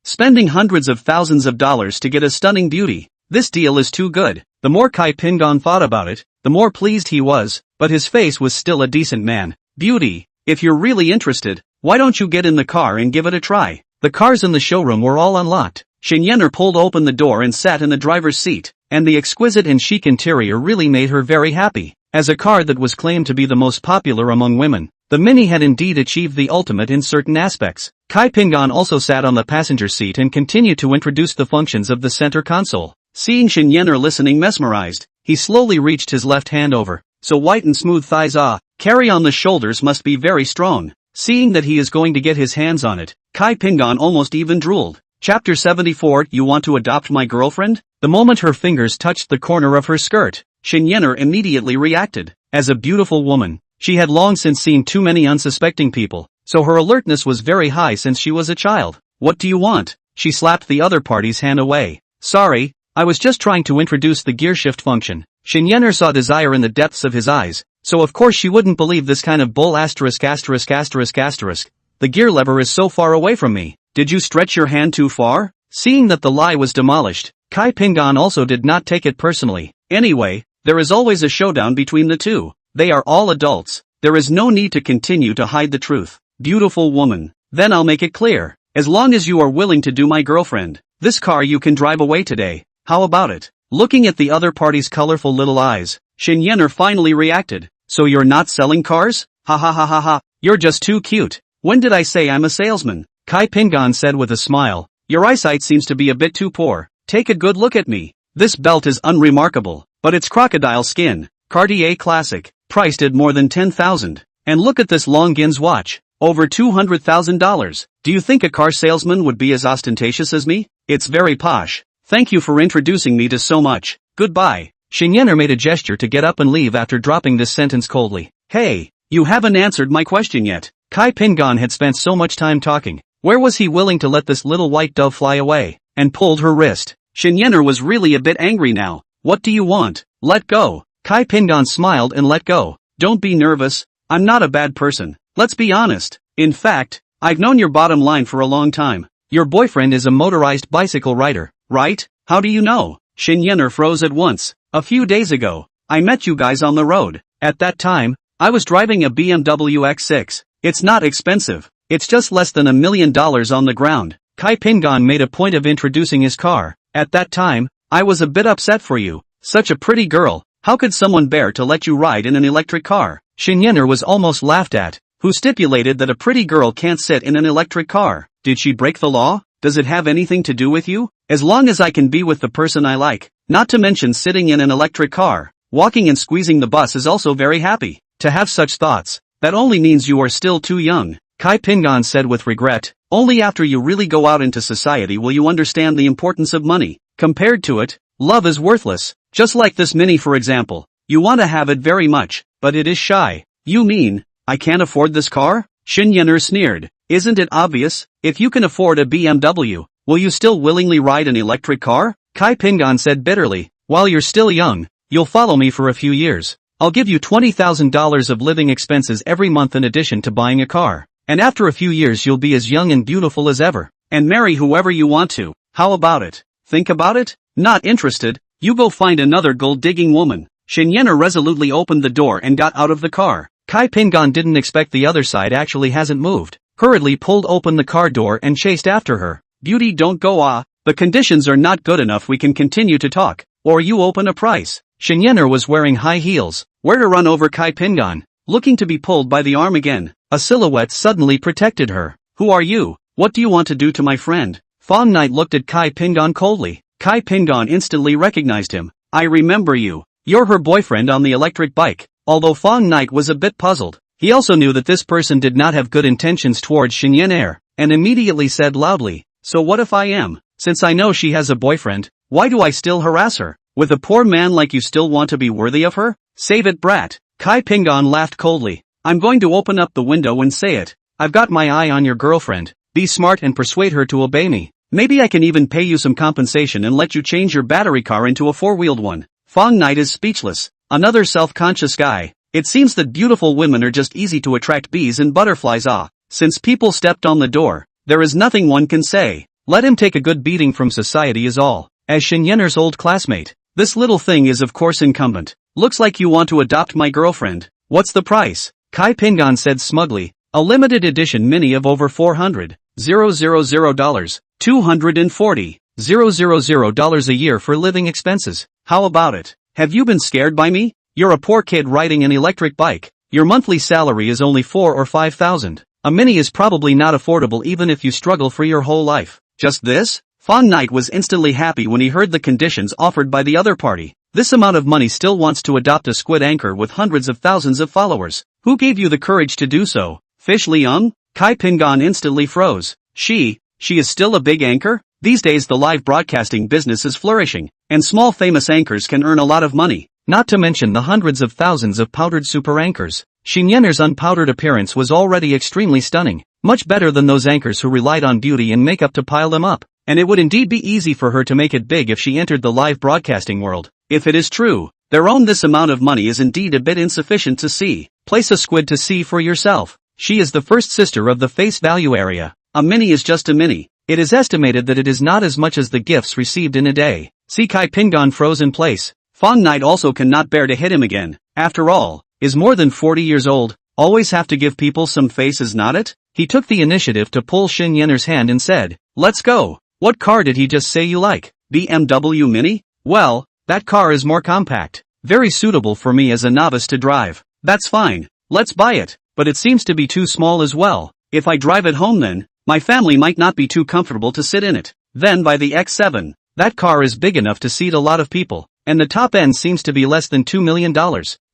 Spending hundreds of thousands of dollars to get a stunning beauty. This deal is too good. The more Kai Pingan thought about it, the more pleased he was, but his face was still a decent man. "Beauty, if you're really interested, why don't you get in the car and give it a try?" The cars in the showroom were all unlocked. Shen pulled open the door and sat in the driver's seat, and the exquisite and chic interior really made her very happy. As a car that was claimed to be the most popular among women, The Mini had indeed achieved the ultimate in certain aspects. Kai Pingan also sat on the passenger seat and continued to introduce the functions of the center console. Seeing Shen Yener listening mesmerized, he slowly reached his left hand over. So white and smooth thighs, carry on the shoulders must be very strong. Seeing that he is going to get his hands on it, Kai Pingan almost even drooled. Chapter 74. You want to adopt my girlfriend? The moment her fingers touched the corner of her skirt, Shen Yener immediately reacted. As a beautiful woman, she had long since seen too many unsuspecting people, so her alertness was very high since she was a child. What do you want? She slapped the other party's hand away. Sorry, I was just trying to introduce the gear shift function. Shen Yener saw desire in the depths of his eyes, so of course she wouldn't believe this kind of bull. The gear lever is so far away from me. Did you stretch your hand too far? Seeing that the lie was demolished, Kai Pingan also did not take it personally. Anyway, there is always a showdown between the two. They are all adults. There is no need to continue to hide the truth. Beautiful woman. Then I'll make it clear. As long as you are willing to do my girlfriend, this car you can drive away today. How about it? Looking at the other party's colorful little eyes, Shen Yener finally reacted. So you're not selling cars? Ha ha ha ha ha. You're just too cute. When did I say I'm a salesman? Kai Pingan said with a smile. Your eyesight seems to be a bit too poor. Take a good look at me. This belt is unremarkable, but it's crocodile skin. Cartier classic. Priced at more than 10,000. And look at this Longines watch. Over $200,000. Do you think a car salesman would be as ostentatious as me? It's very posh. Thank you for introducing me to so much. Goodbye. Shen Yener made a gesture to get up and leave after dropping this sentence coldly. Hey, you haven't answered my question yet. Kai Pingan had spent so much time talking. Where was he willing to let this little white dove fly away? And pulled her wrist. Shen Yener was really a bit angry now. What do you want? Let go. Kai Pingan smiled and let go. Don't be nervous. I'm not a bad person. Let's be honest. In fact, I've known your bottom line for a long time. Your boyfriend is a motorized bicycle rider, right? How do you know? Shen Yener froze at once. A few days ago, I met you guys on the road. At that time, I was driving a BMW X6. It's not expensive. It's just less than $1 million on the ground. Kai Pingan made a point of introducing his car. At that time, I was a bit upset for you. Such a pretty girl. How could someone bear to let you ride in an electric car? Shen Yener was almost laughed at. Who stipulated that a pretty girl can't sit in an electric car? Did she break the law? Does it have anything to do with you? As long as I can be with the person I like, not to mention sitting in an electric car, walking and squeezing the bus is also very happy. To have such thoughts, that only means you are still too young. Kai Pingan said with regret. Only after you really go out into society will you understand the importance of money. Compared to it, love is worthless. Just like this Mini for example. You want to have it very much, but it is shy. You mean, I can't afford this car? Shen Yener sneered. Isn't it obvious? If you can afford a BMW, will you still willingly ride an electric car? Kai Pingan said bitterly. While you're still young, you'll follow me for a few years. I'll give you $20,000 of living expenses every month in addition to buying a car. And after a few years you'll be as young and beautiful as ever. And marry whoever you want to. How about it? Think about it? Not interested? You go find another gold-digging woman. Shen Yener resolutely opened the door and got out of the car. Kai Pingan didn't expect the other side actually hasn't moved. Hurriedly pulled open the car door and chased after her. Beauty, don't go. The conditions are not good enough. We can continue to talk. Or you open a price. Shen Yener was wearing high heels. Where to run over Kai Pingan? Looking to be pulled by the arm again. A silhouette suddenly protected her. Who are you? What do you want to do to my friend? Fang Ye looked at Kai Pingan coldly. Kai Pingan instantly recognized him. I remember you. You're her boyfriend on the electric bike. Although Fang Ye was a bit puzzled, he also knew that this person did not have good intentions towards Shen Yener, and immediately said loudly, so what if I am? Since I know she has a boyfriend, why do I still harass her? With a poor man like you still want to be worthy of her? Save it, brat. Kai Pingan laughed coldly. I'm going to open up the window and say it. I've got my eye on your girlfriend. Be smart and persuade her to obey me. Maybe I can even pay you some compensation and let you change your battery car into a four-wheeled one. Fang Ye is speechless. Another self-conscious guy. It seems that beautiful women are just easy to attract bees and butterflies. Since people stepped on the door, there is nothing one can say. Let him take a good beating from society is all. As Shen Yener's old classmate, this little thing is of course incumbent. Looks like you want to adopt my girlfriend. What's the price? Kai Pingan said smugly. A limited edition Mini of over $400,000, $240,000 a year for living expenses. How about it? Have you been scared by me? You're a poor kid riding an electric bike. Your monthly salary is only 4 or 5,000. A mini is probably not affordable even if you struggle for your whole life. Just this? Fang Ye was instantly happy when he heard the conditions offered by the other party. This amount of money still wants to adopt a squid anchor with hundreds of thousands of followers. Who gave you the courage to do so? Fish Liang? Kai Pingan instantly froze. She is still a big anchor? These days the live broadcasting business is flourishing, and small famous anchors can earn a lot of money. Not to mention the hundreds of thousands of powdered super anchors. Xinyanner's unpowdered appearance was already extremely stunning, much better than those anchors who relied on beauty and makeup to pile them up, and it would indeed be easy for her to make it big if she entered the live broadcasting world. If it is true, their own this amount of money is indeed a bit insufficient to see. Place a squid to see for yourself. She is the first sister of the face value area. A mini is just a mini. It is estimated that it is not as much as the gifts received in a day. See Kai Pingan froze in place. Fang Ye also cannot bear to hit him again. After all, is more than 40 years old, always have to give people some face is not it? He took the initiative to pull Xinyanner's hand and said, "Let's go." What car did he just say you like? BMW Mini? Well, that car is more compact. Very suitable for me as a novice to drive. That's fine. Let's buy it. But it seems to be too small as well. If I drive it home then, my family might not be too comfortable to sit in it. Then buy the X7. That car is big enough to seat a lot of people, and the top end seems to be less than $2 million.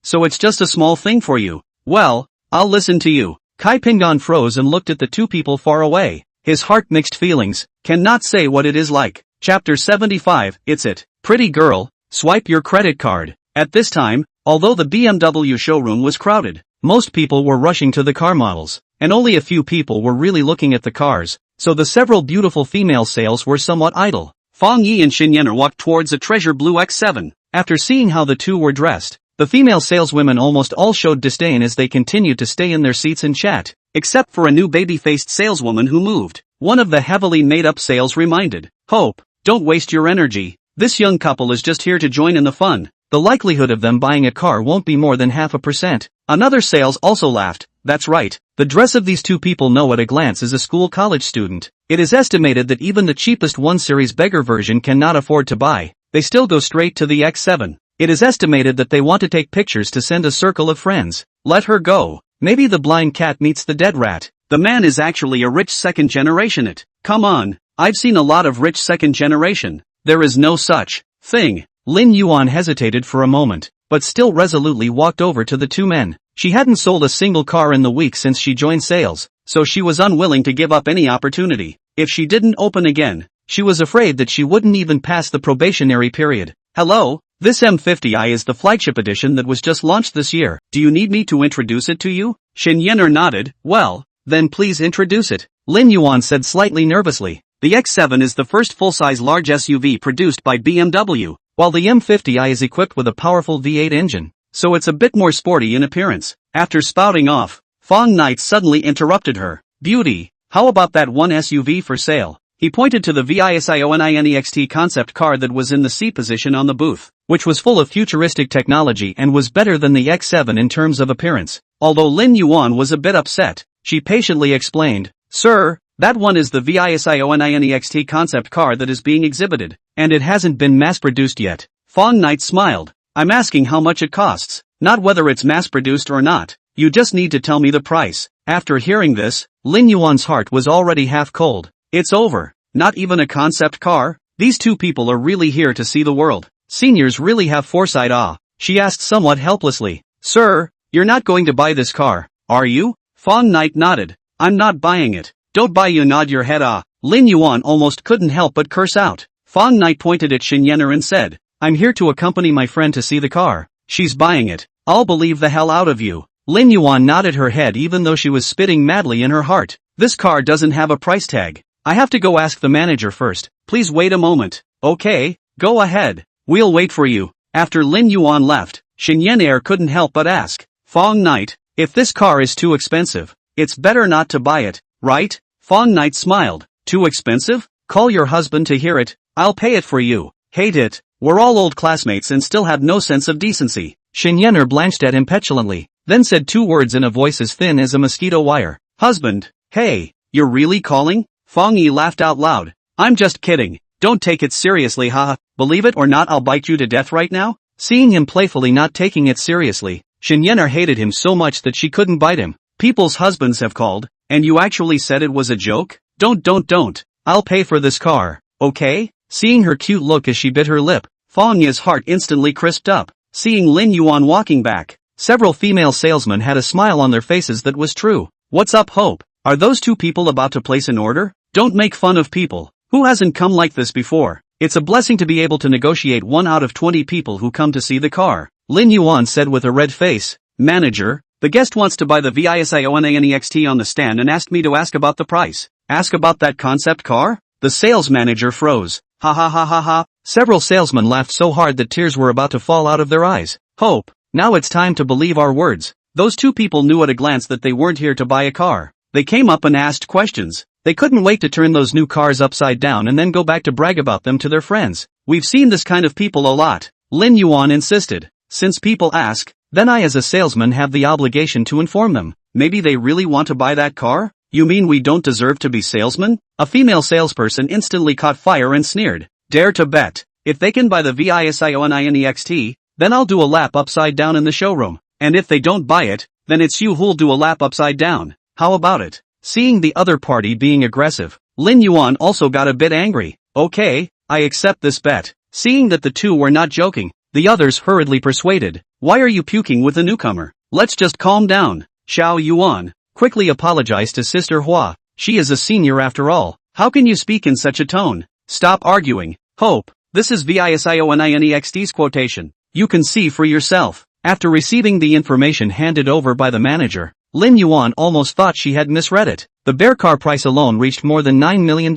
So it's just a small thing for you. Well, I'll listen to you. Kai Pingan froze and looked at the two people far away. His heart mixed feelings, cannot say what it is like. Chapter 75, It's It. Pretty girl, swipe your credit card. At this time, although the BMW showroom was crowded, most people were rushing to the car models, and only a few people were really looking at the cars, so the several beautiful female sales were somewhat idle. Fang Ye and Xinyanner walked towards a treasure blue X7. After seeing how the two were dressed, the female saleswomen almost all showed disdain as they continued to stay in their seats and chat, except for a new baby-faced saleswoman who moved. One of the heavily made-up sales reminded, "Hope, don't waste your energy. This young couple is just here to join in the fun. The likelihood of them buying a car won't be more than 0.5%. Another sales also laughed. That's right, the dress of these two people know at a glance is a school college student. It is estimated that even the cheapest 1-series beggar version cannot afford to buy. They still go straight to the X7. It is estimated that they want to take pictures to send a circle of friends. Let her go. Maybe the blind cat meets the dead rat. The man is actually a rich second generation it. Come on, I've seen a lot of rich second generation. There is no such thing." Lin Yuan hesitated for a moment, but still resolutely walked over to the two men. She hadn't sold a single car in the week since she joined sales, so she was unwilling to give up any opportunity. If she didn't open again, she was afraid that she wouldn't even pass the probationary period. "Hello, this M50i is the flagship edition that was just launched this year. Do you need me to introduce it to you?" Xinyanner nodded. "Well, then please introduce it," Lin Yuan said slightly nervously. The X7 is the first full-size large SUV produced by BMW, while the M50i is equipped with a powerful V8 engine, so it's a bit more sporty in appearance. After spouting off, Fang Ye suddenly interrupted her. "Beauty, how about that one SUV for sale?" He pointed to the VISIONINEXT concept car that was in the C position on the booth, which was full of futuristic technology and was better than the X7 in terms of appearance. Although Lin Yuan was a bit upset, she patiently explained, "Sir, that one is the VISIONINEXT concept car that is being exhibited, and it hasn't been mass-produced yet." Fang Ye smiled. "I'm asking how much it costs, not whether it's mass-produced or not. You just need to tell me the price." After hearing this, Lin Yuan's heart was already half cold. It's over. Not even a concept car? These two people are really here to see the world. Seniors really have foresight. She asked somewhat helplessly. "Sir, you're not going to buy this car, are you?" Fang Ye nodded. "I'm not buying it." "Don't buy you nod your head Lin Yuan almost couldn't help but curse out. Fang Ye pointed at Xinyanner and said, "I'm here to accompany my friend to see the car. She's buying it. I'll believe the hell out of you." Lin Yuan nodded her head even though she was spitting madly in her heart. "This car doesn't have a price tag. I have to go ask the manager first. Please wait a moment." "Okay, go ahead. We'll wait for you." After Lin Yuan left, Xinyanner couldn't help but ask, "Fang Ye, if this car is too expensive, it's better not to buy it, right?" Fang Ye smiled. "Too expensive? Call your husband to hear it. I'll pay it for you." "Hate it. We're all old classmates and still have no sense of decency." Xinyanner blanched at him petulantly, then said two words in a voice as thin as a mosquito wire. "Husband. Hey, you're really calling?" Fang Ye laughed out loud. "I'm just kidding. Don't take it seriously, haha. Believe it or not, I'll bite you to death right now." Seeing him playfully not taking it seriously, Shinyener hated him so much that she couldn't bite him. People's husbands have called, and you actually said it was a joke? Don't. I'll pay for this car, okay? Seeing her cute look as she bit her lip, Fang Ye's heart instantly crisped up. Seeing Lin Yuan walking back, several female salesmen had a smile on their faces that was true. What's up, Hope? Are those two people about to place an order? Don't make fun of people. Who hasn't come like this before? It's a blessing to be able to negotiate 1 out of 20 people who come to see the car. Lin Yuan said with a red face. Manager, the guest wants to buy the VISIONANEXT on the stand and asked me to ask about the price. Ask about that concept car? The sales manager froze. Ha ha ha ha ha. Several salesmen laughed so hard that tears were about to fall out of their eyes. Hope, now it's time to believe our words. Those two people knew at a glance that they weren't here to buy a car. They came up and asked questions. They couldn't wait to turn those new cars upside down and then go back to brag about them to their friends. We've seen this kind of people a lot. Lin Yuan insisted. Since people ask, then I as a salesman have the obligation to inform them. Maybe they really want to buy that car? You mean we don't deserve to be salesmen? A female salesperson instantly caught fire and sneered. Dare to bet. If they can buy the VISIONANEXT, then I'll do a lap upside down in the showroom. And if they don't buy it, then it's you who'll do a lap upside down. How about it? Seeing the other party being aggressive, Lin Yuan also got a bit angry. Okay, I accept this bet. Seeing that the two were not joking, the others hurriedly persuaded. Why are you puking with the newcomer? Let's just calm down. Xiao Yuan quickly apologized to Sister Hua. She is a senior after all. How can you speak in such a tone? Stop arguing. Hope, this is VISIONANEXT's quotation. You can see for yourself. After receiving the information handed over by the manager, Lin Yuan almost thought she had misread it. The bear car price alone reached more than $9 million.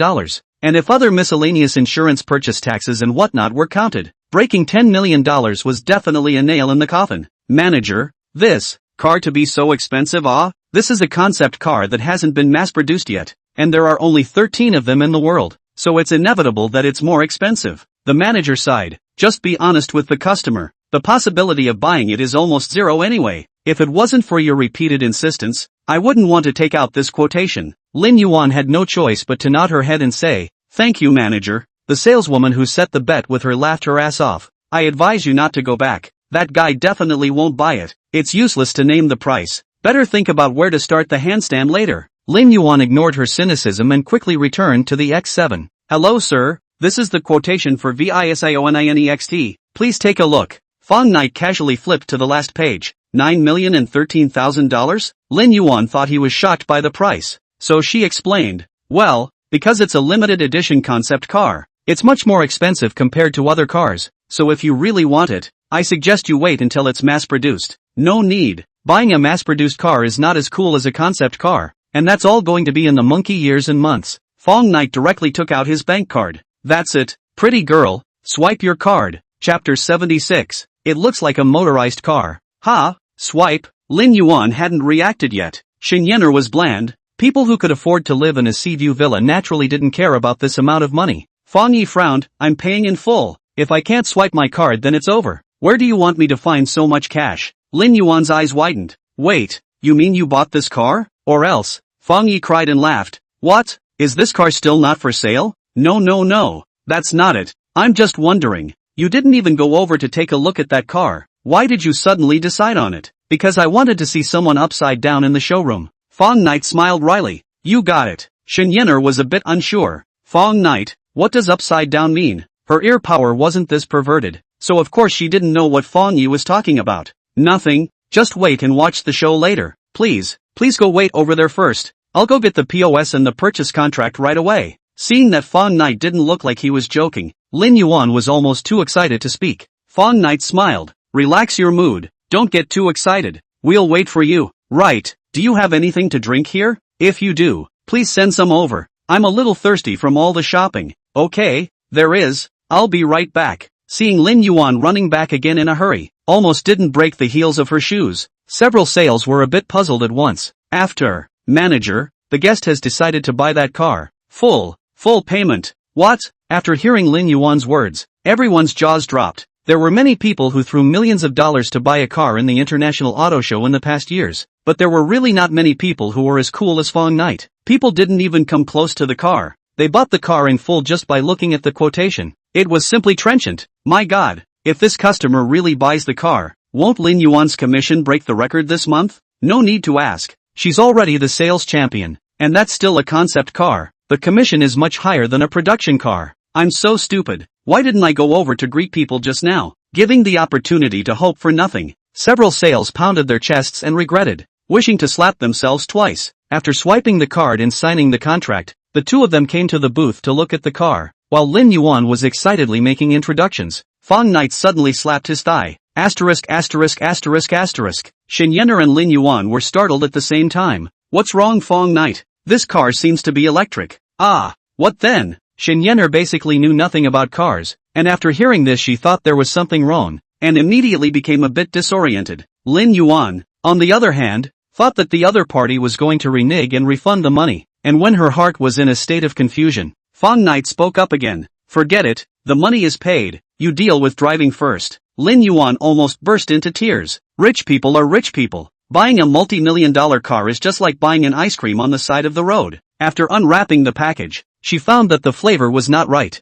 And if other miscellaneous insurance purchase taxes and whatnot were counted, breaking $10 million was definitely a nail in the coffin. Manager, this car to be so expensive? This is a concept car that hasn't been mass-produced yet, and there are only 13 of them in the world, so it's inevitable that it's more expensive. The manager sighed. Just be honest with the customer. The possibility of buying it is almost zero anyway. If it wasn't for your repeated insistence, I wouldn't want to take out this quotation. Lin Yuan had no choice but to nod her head and say, thank you, manager. The saleswoman who set the bet with her laughed her ass off. I advise you not to go back. That guy definitely won't buy it. It's useless to name the price. Better think about where to start the handstand later. Lin Yuan ignored her cynicism and quickly returned to the X7. Hello, sir. This is the quotation for VISIONANEXT. Please take a look. Fang Ye casually flipped to the last page. $9,013,000? Lin Yuan thought he was shocked by the price. So she explained. Well, because it's a limited edition concept car. It's much more expensive compared to other cars. So if you really want it, I suggest you wait until it's mass-produced. No need. Buying a mass-produced car is not as cool as a concept car. And that's all going to be in the monkey years and months. Fang Ye directly took out his bank card. That's it. Pretty girl, swipe your card. Chapter 76. It looks like a motorized car. Ha, swipe. Lin Yuan hadn't reacted yet. Shinyener was bland. People who could afford to live in a sea view villa naturally didn't care about this amount of money. Fang Ye frowned. I'm paying in full. If I can't swipe my card then it's over. Where do you want me to find so much cash? Lin Yuan's eyes widened. Wait, you mean you bought this car? Or else? Fang Ye cried and laughed. What? Is this car still not for sale? No. That's not it. I'm just wondering. You didn't even go over to take a look at that car. Why did you suddenly decide on it? Because I wanted to see someone upside down in the showroom. Fang Ye smiled wryly. You got it. Shinyener was a bit unsure. Fang Ye, what does upside down mean? Her ear power wasn't this perverted, so of course she didn't know what Fang Ye was talking about. Nothing, just wait and watch the show later. Please go wait over there first. I'll go get the POS and the purchase contract right away. Seeing that Fang Ye didn't look like he was joking, Lin Yuan was almost too excited to speak. Fang Ye smiled. Relax your mood. Don't get too excited. We'll wait for you. Right, do you have anything to drink here? If you do, please send some over. I'm a little thirsty from all the shopping. Okay, there is. I'll be right back. Seeing Lin Yuan running back again in a hurry, almost didn't break the heels of her shoes. Several sales were a bit puzzled at once. After, manager, the guest has decided to buy that car. Full payment. What? After hearing Lin Yuan's words, everyone's jaws dropped. There were many people who threw millions of dollars to buy a car in the International Auto Show in the past years, but there were really not many people who were as cool as Fang Ye. People didn't even come close to the car. They bought the car in full just by looking at the quotation. It was simply trenchant. My God, if this customer really buys the car, Won't Lin Yuan's commission break the record this month? No need to ask. She's already the sales champion. And that's still a concept car. The commission is much higher than a production car. I'm so stupid. Why didn't I go over to greet people just now? Giving the opportunity to hope for nothing. Several sales pounded their chests and regretted, wishing to slap themselves twice. After swiping the card and signing the contract, the two of them came to the booth to look at the car. While Lin Yuan was excitedly making introductions, Fang Ye suddenly slapped his thigh. Asterisk. Xin Yener and Lin Yuan were startled at the same time. What's wrong, Fang Ye? This car seems to be electric. Ah, what then? Xin Yener basically knew nothing about cars, and after hearing this she thought there was something wrong, and immediately became a bit disoriented. Lin Yuan, on the other hand, thought that the other party was going to renege and refund the money, and when her heart was in a state of confusion, Fang Ye spoke up again. Forget it, the money is paid, you deal with driving first. Lin Yuan almost burst into tears. Rich people are rich people. Buying a multi-million-dollar car is just like buying an ice cream on the side of the road. After unwrapping the package, she found that the flavor was not right.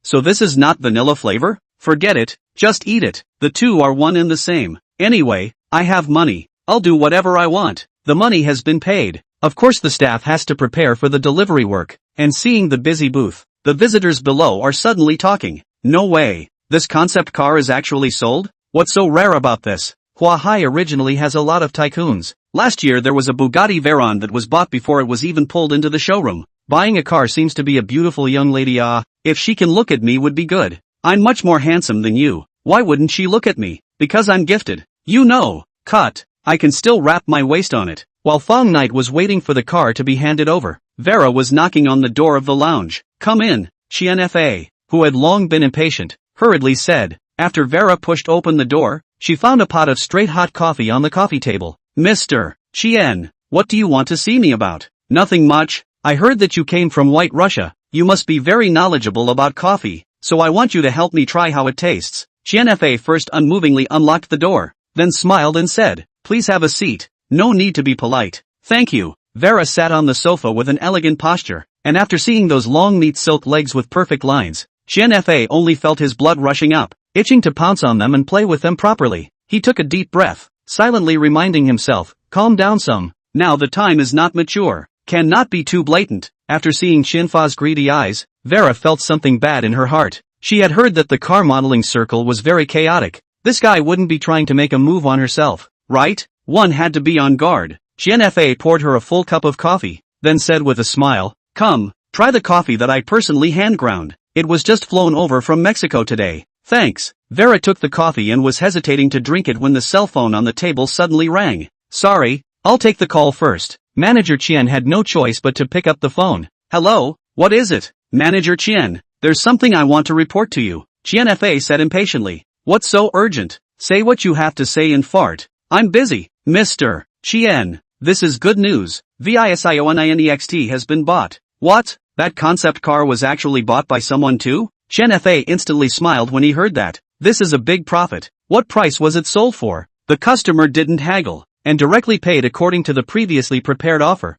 So this is not vanilla flavor? Forget it, just eat it. The two are one and the same. Anyway, I have money. I'll do whatever I want. The money has been paid. Of course the staff has to prepare for the delivery work. And seeing the busy booth, the visitors below are suddenly talking. No way. This concept car is actually sold? What's so rare about this? Huahai originally has a lot of tycoons. Last year there was a Bugatti Veyron that was bought before it was even pulled into the showroom. Buying a car seems to be a beautiful young lady. If she can look at me would be good. I'm much more handsome than you. Why wouldn't she look at me? Because I'm gifted. You know. Cut. I can still wrap my waist on it. While Fang Ye was waiting for the car to be handed over, Vera was knocking on the door of the lounge. Come in, Qianfa, who had long been impatient, hurriedly said. After Vera pushed open the door, she found a pot of straight hot coffee on the coffee table. Mr. Qian, what do you want to see me about? Nothing much. I heard that you came from White Russia. You must be very knowledgeable about coffee, so I want you to help me try how it tastes. Qianfa first unmovingly unlocked the door, then smiled and said, please have a seat. No need to be polite. Thank you. Vera sat on the sofa with an elegant posture, and after seeing those long neat silk legs with perfect lines, Qianfa only felt his blood rushing up, itching to pounce on them and play with them properly. He took a deep breath, silently reminding himself, calm down some. Now the time is not mature. Cannot be too blatant. After seeing Qianfa's greedy eyes, Vera felt something bad in her heart. She had heard that the car modeling circle was very chaotic. This guy wouldn't be trying to make a move on herself, right? One had to be on guard. Qianfa poured her a full cup of coffee, then said with a smile, come, try the coffee that I personally hand ground. It was just flown over from Mexico today. Thanks. Vera took the coffee and was hesitating to drink it when the cell phone on the table suddenly rang. Sorry, I'll take the call first. Manager Qian had no choice but to pick up the phone. Hello, what is it? Manager Qian, there's something I want to report to you. Qianfa said impatiently. What's so urgent? Say what you have to say and fart. I'm busy. Mr. Qian, this is good news. Visionext has been bought. What? That concept car was actually bought by someone too? Qianfa instantly smiled when he heard that. This is a big profit. What price was it sold for? The customer didn't haggle, and directly paid according to the previously prepared offer.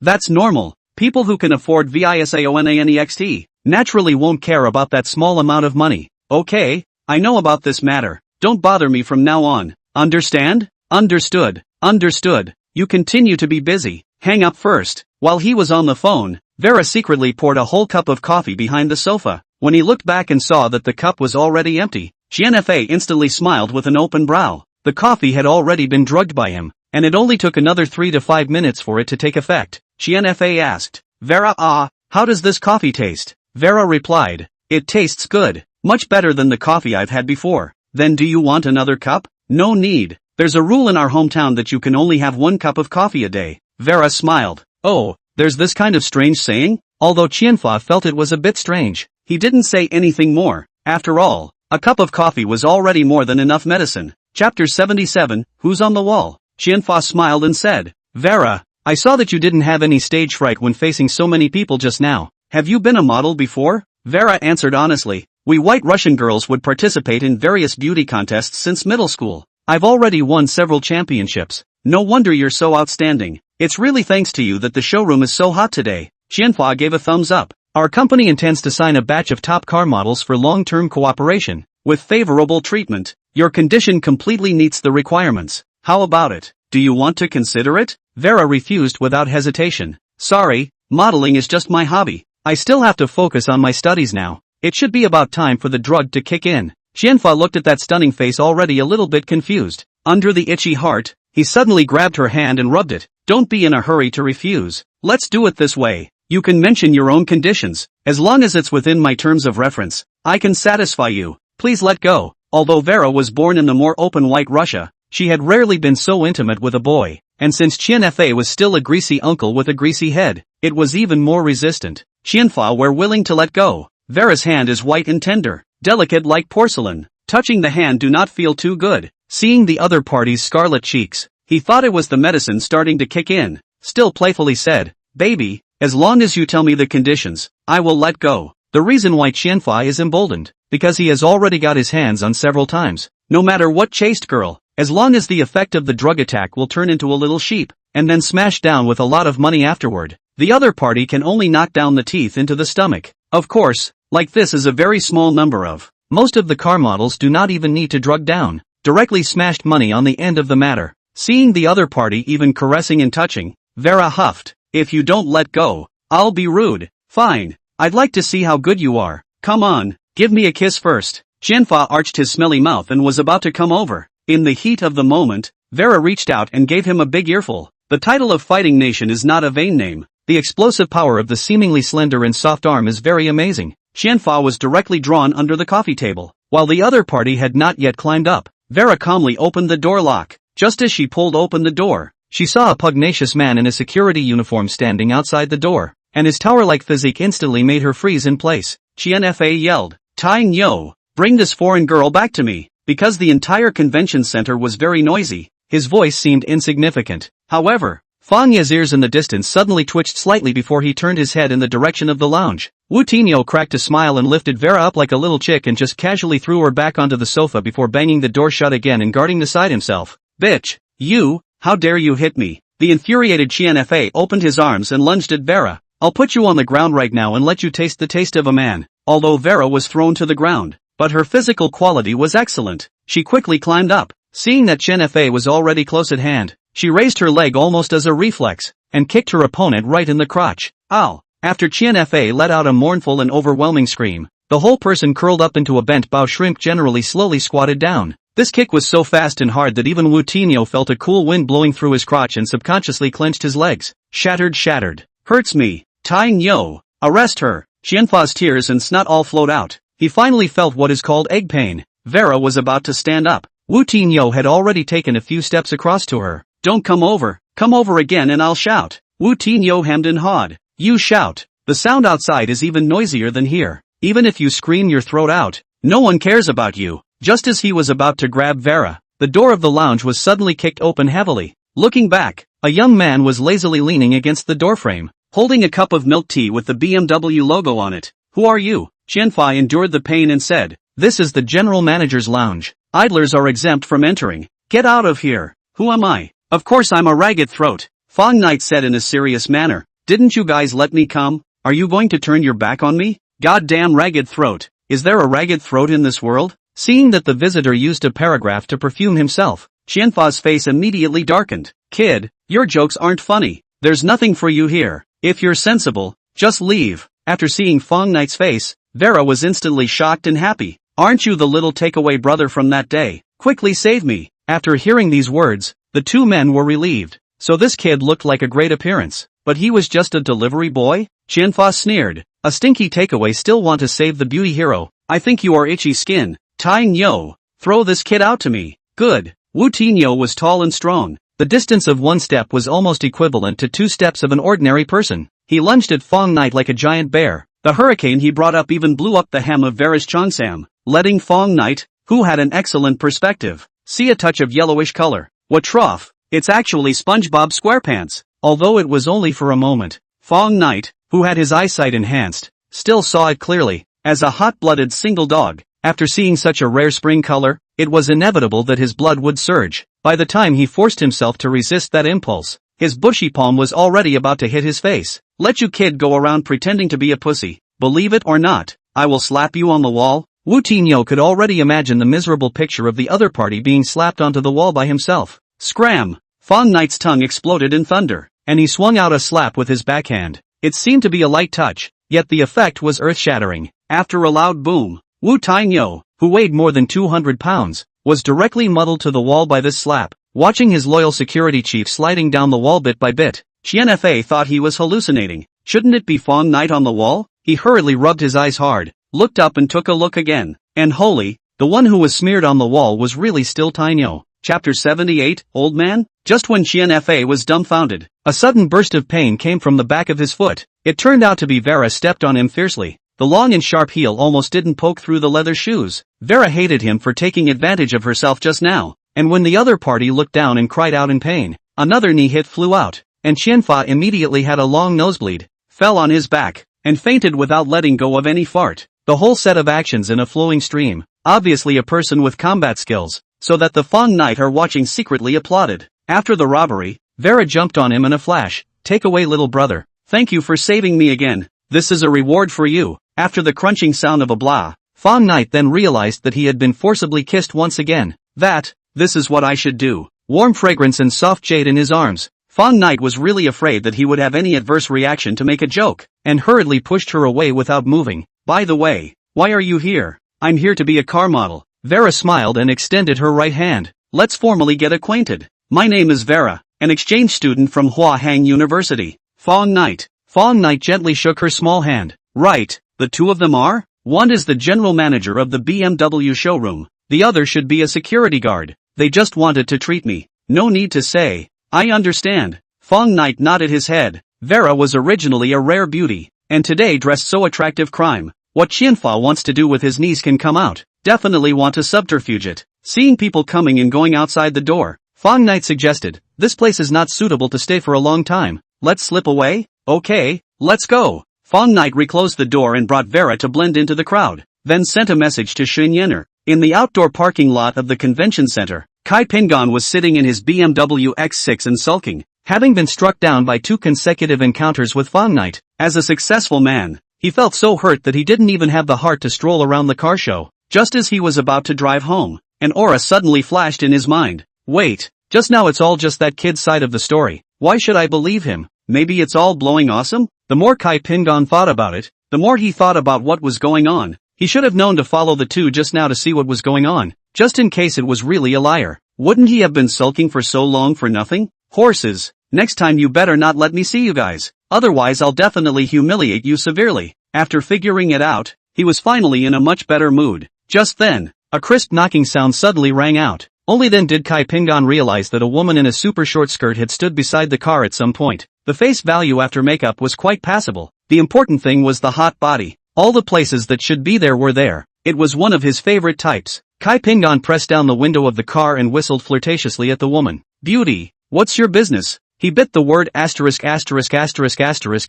That's normal. People who can afford Visionext naturally won't care about that small amount of money. Okay, I know about this matter. Don't bother me from now on. Understand? Understood. Understood. You continue to be busy. Hang up first. While he was on the phone, Vera secretly poured a whole cup of coffee behind the sofa. When he looked back and saw that the cup was already empty, Qianfa instantly smiled with an open brow. The coffee had already been drugged by him, and it only took another 3 to 5 minutes for it to take effect. Qianfa asked, Vera, how does this coffee taste? Vera replied, it tastes good, much better than the coffee I've had before. Then do you want another cup? No need. There's a rule in our hometown that you can only have 1 cup of coffee a day. Vera smiled. Oh, there's this kind of strange saying? Although Qianfa felt it was a bit strange, he didn't say anything more. After all, a cup of coffee was already more than enough medicine. Chapter 77, Who's on the Wall? Qianfa smiled and said, Vera, I saw that you didn't have any stage fright when facing so many people just now. Have you been a model before? Vera answered honestly, we White Russian girls would participate in various beauty contests since middle school. I've already won several championships. No wonder you're so outstanding. It's really thanks to you that the showroom is so hot today. Qianfa gave a thumbs up. Our company intends to sign a batch of top car models for long-term cooperation, with favorable treatment. Your condition completely meets the requirements. How about it? Do you want to consider it? Vera refused without hesitation. Sorry, modeling is just my hobby. I still have to focus on my studies now. It should be about time for the drug to kick in. Qianfa looked at that stunning face already a little bit confused. Under the itchy heart, he suddenly grabbed her hand and rubbed it. Don't be in a hurry to refuse. Let's do it this way. You can mention your own conditions. As long as it's within my terms of reference, I can satisfy you. Please let go. Although Vera was born in the more open white Russia, she had rarely been so intimate with a boy, and since Qianfa was still a greasy uncle with a greasy head, it was even more resistant. Qianfa were willing to let go. Vera's hand is white and tender, delicate like porcelain. Touching the hand do not feel too good. Seeing the other party's scarlet cheeks, he thought it was the medicine starting to kick in. Still playfully said, "Baby, as long as you tell me the conditions, I will let go." The reason why Qianfa is emboldened, because he has already got his hands on several times. No matter what chaste girl, as long as the effect of the drug attack will turn into a little sheep, and then smash down with a lot of money afterward, the other party can only knock down the teeth into the stomach. Of course, like this is a very small number of. Most of the car models do not even need to drug down, directly smashed money on the end of the matter. Seeing the other party even caressing and touching, Vera huffed, "If you don't let go, I'll be rude." "Fine, I'd like to see how good you are. Come on, give me a kiss first." Qianfa arched his smelly mouth and was about to come over. In the heat of the moment, Vera reached out and gave him a big earful. The title of Fighting Nation is not a vain name. The explosive power of the seemingly slender and soft arm is very amazing. Qianfa was directly drawn under the coffee table. While the other party had not yet climbed up, Vera calmly opened the door lock. Just as she pulled open the door, she saw a pugnacious man in a security uniform standing outside the door, and his tower-like physique instantly made her freeze in place. Qianfa yelled, "Fang Ye, bring this foreign girl back to me." Because the entire convention center was very noisy, his voice seemed insignificant. However, Fang Ye's ears in the distance suddenly twitched slightly before he turned his head in the direction of the lounge. Wu Tinyo cracked a smile and lifted Vera up like a little chick and just casually threw her back onto the sofa before banging the door shut again and guarding the side himself. "Bitch, you, how dare you hit me?" The infuriated Qianfa opened his arms and lunged at Vera. "I'll put you on the ground right now and let you taste the taste of a man." Although Vera was thrown to the ground, but her physical quality was excellent. She quickly climbed up. Seeing that Qianfa was already close at hand, she raised her leg almost as a reflex, and kicked her opponent right in the crotch. Ow! After Qianfa let out a mournful and overwhelming scream, the whole person curled up into a bent bow shrimp generally slowly squatted down. This kick was so fast and hard that even Wu Tinyo felt a cool wind blowing through his crotch and subconsciously clenched his legs. Shattered. "Hurts me. Fang Ye, arrest her." Qianfa's tears and snot all flowed out. He finally felt what is called egg pain. Vera was about to stand up. Wu Tinyo had already taken a few steps across to her. "Don't come over again and I'll shout." Wu Tinyo hemmed and hawed. "You shout. The sound outside is even noisier than here. Even if you scream your throat out, no one cares about you." Just as he was about to grab Vera, the door of the lounge was suddenly kicked open heavily. Looking back, a young man was lazily leaning against the doorframe, holding a cup of milk tea with the BMW logo on it. "Who are you?" Qianfa endured the pain and said, "This is the general manager's lounge. Idlers are exempt from entering. Get out of here." "Who am I?" "Of course I'm a ragged throat," Fang Knight said in a serious manner. "Didn't you guys let me come? Are you going to turn your back on me? Goddamn ragged throat. Is there a ragged throat in this world?" Seeing that the visitor used a paragraph to perfume himself, Qianfa's face immediately darkened. "Kid, your jokes aren't funny. There's nothing for you here. If you're sensible, just leave." After seeing Fang Knight's face, Vera was instantly shocked and happy. "Aren't you the little takeaway brother from that day? Quickly save me." After hearing these words, the two men were relieved. So this kid looked like a great appearance, but he was just a delivery boy? Qianfa sneered. "A stinky takeaway still want to save the beauty hero? I think you are itchy skin. Fang Ye, throw this kid out to me." "Good." Wu Tinyo was tall and strong. The distance of one step was almost equivalent to 2 steps of an ordinary person. He lunged at Fang Knight like a giant bear. The hurricane he brought up even blew up the hem of Vera's cheongsam, letting Fang Knight, who had an excellent perspective, see a touch of yellowish color. "What trough? It's actually SpongeBob SquarePants." Although it was only for a moment, Fang Knight, who had his eyesight enhanced, still saw it clearly. As a hot-blooded single dog, after seeing such a rare spring color, it was inevitable that his blood would surge. By the time he forced himself to resist that impulse, his bushy palm was already about to hit his face. "Let you kid go around pretending to be a pussy. Believe it or not, I will slap you on the wall." Wu Tinyo could already imagine the miserable picture of the other party being slapped onto the wall by himself. Scram! Fang Knight's tongue exploded in thunder, and he swung out a slap with his backhand. It seemed to be a light touch, yet the effect was earth-shattering. After a loud boom, Wu Tinyo, who weighed more than 200 pounds, was directly muddled to the wall by this slap. Watching his loyal security chief sliding down the wall bit by bit, Xianfa thought he was hallucinating. Shouldn't it be Fang Knight on the wall? He hurriedly rubbed his eyes hard, looked up and took a look again. And holy, the one who was smeared on the wall was really still Tinyo. Chapter 78, Old Man? Just when Xianfa was dumbfounded, a sudden burst of pain came from the back of his foot. It turned out to be Vera stepped on him fiercely. The long and sharp heel almost didn't poke through the leather shoes. Vera hated him for taking advantage of herself just now, and when the other party looked down and cried out in pain, another knee hit flew out, and Xianfa immediately had a long nosebleed, fell on his back, and fainted without letting go of any fart. The whole set of actions in a flowing stream, obviously a person with combat skills, so that the Fang Knight are watching secretly applauded. After the robbery, Vera jumped on him in a flash. Take away little brother. Thank you for saving me again. This is a reward for you. After the crunching sound of a blah, Fang Knight then realized that he had been forcibly kissed once again. This is what I should do. Warm fragrance and soft jade in his arms. Fang Knight was really afraid that he would have any adverse reaction to make a joke, and hurriedly pushed her away without moving. By the way, why are you here? I'm here to be a car model. Vera smiled and extended her right hand. Let's formally get acquainted. My name is Vera, an exchange student from Hua-Hang University. Fang Knight. Fang Knight gently shook her small hand. Right, the two of them are? One is the general manager of the BMW showroom. The other should be a security guard. They just wanted to treat me. No need to say. I understand. Fang Knight nodded his head. Vera was originally a rare beauty, and today dressed so attractive. Crime. What Xianfa wants to do with his niece can come out. Definitely want to subterfuge it. Seeing people coming and going outside the door, Fang Knight suggested, this place is not suitable to stay for a long time. Let's slip away? Okay, let's go. Fang Knight reclosed the door and brought Vera to blend into the crowd, then sent a message to Xinyener. In the outdoor parking lot of the convention center, Kai Pingon was sitting in his BMW X6 and sulking, having been struck down by 2 consecutive encounters with Fang Knight. As a successful man, he felt so hurt that he didn't even have the heart to stroll around the car show. Just as he was about to drive home, an aura suddenly flashed in his mind. Wait, just now it's all just that kid's side of the story. Why should I believe him? Maybe it's all blowing awesome? The more Kai Pingon thought about it, the more he thought about what was going on. He should have known to follow the two just now to see what was going on, just in case it was really a liar. Wouldn't he have been sulking for so long for nothing? Horses, next time you better not let me see you guys, otherwise I'll definitely humiliate you severely. After figuring it out, he was finally in a much better mood. Just then, a crisp knocking sound suddenly rang out. Only then did Kai Pingon realize that a woman in a super short skirt had stood beside the car at some point. The face value after makeup was quite passable. The important thing was the hot body. All the places that should be there were there. It was one of his favorite types. Kai Pingon pressed down the window of the car and whistled flirtatiously at the woman. Beauty, what's your business? He bit the word asterisk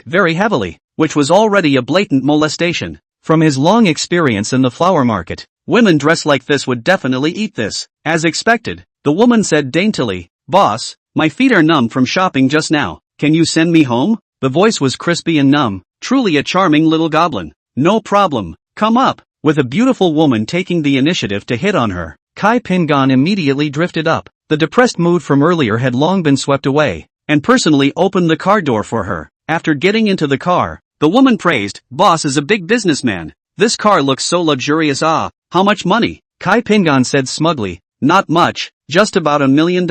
very heavily, which was already a blatant molestation. From his long experience in the flower market, women dressed like this would definitely eat this. As expected, the woman said daintily, Boss, my feet are numb from shopping just now. Can you send me home? The voice was crispy and numb. Truly a charming little goblin. No problem. Come up. With a beautiful woman taking the initiative to hit on her, Kai Pingon immediately drifted up. The depressed mood from earlier had long been swept away, and personally opened the car door for her. After getting into the car, the woman praised, Boss is a big businessman. This car looks so luxurious. Ah, how much money? Kai Pingon said smugly, not much, just about $1 million.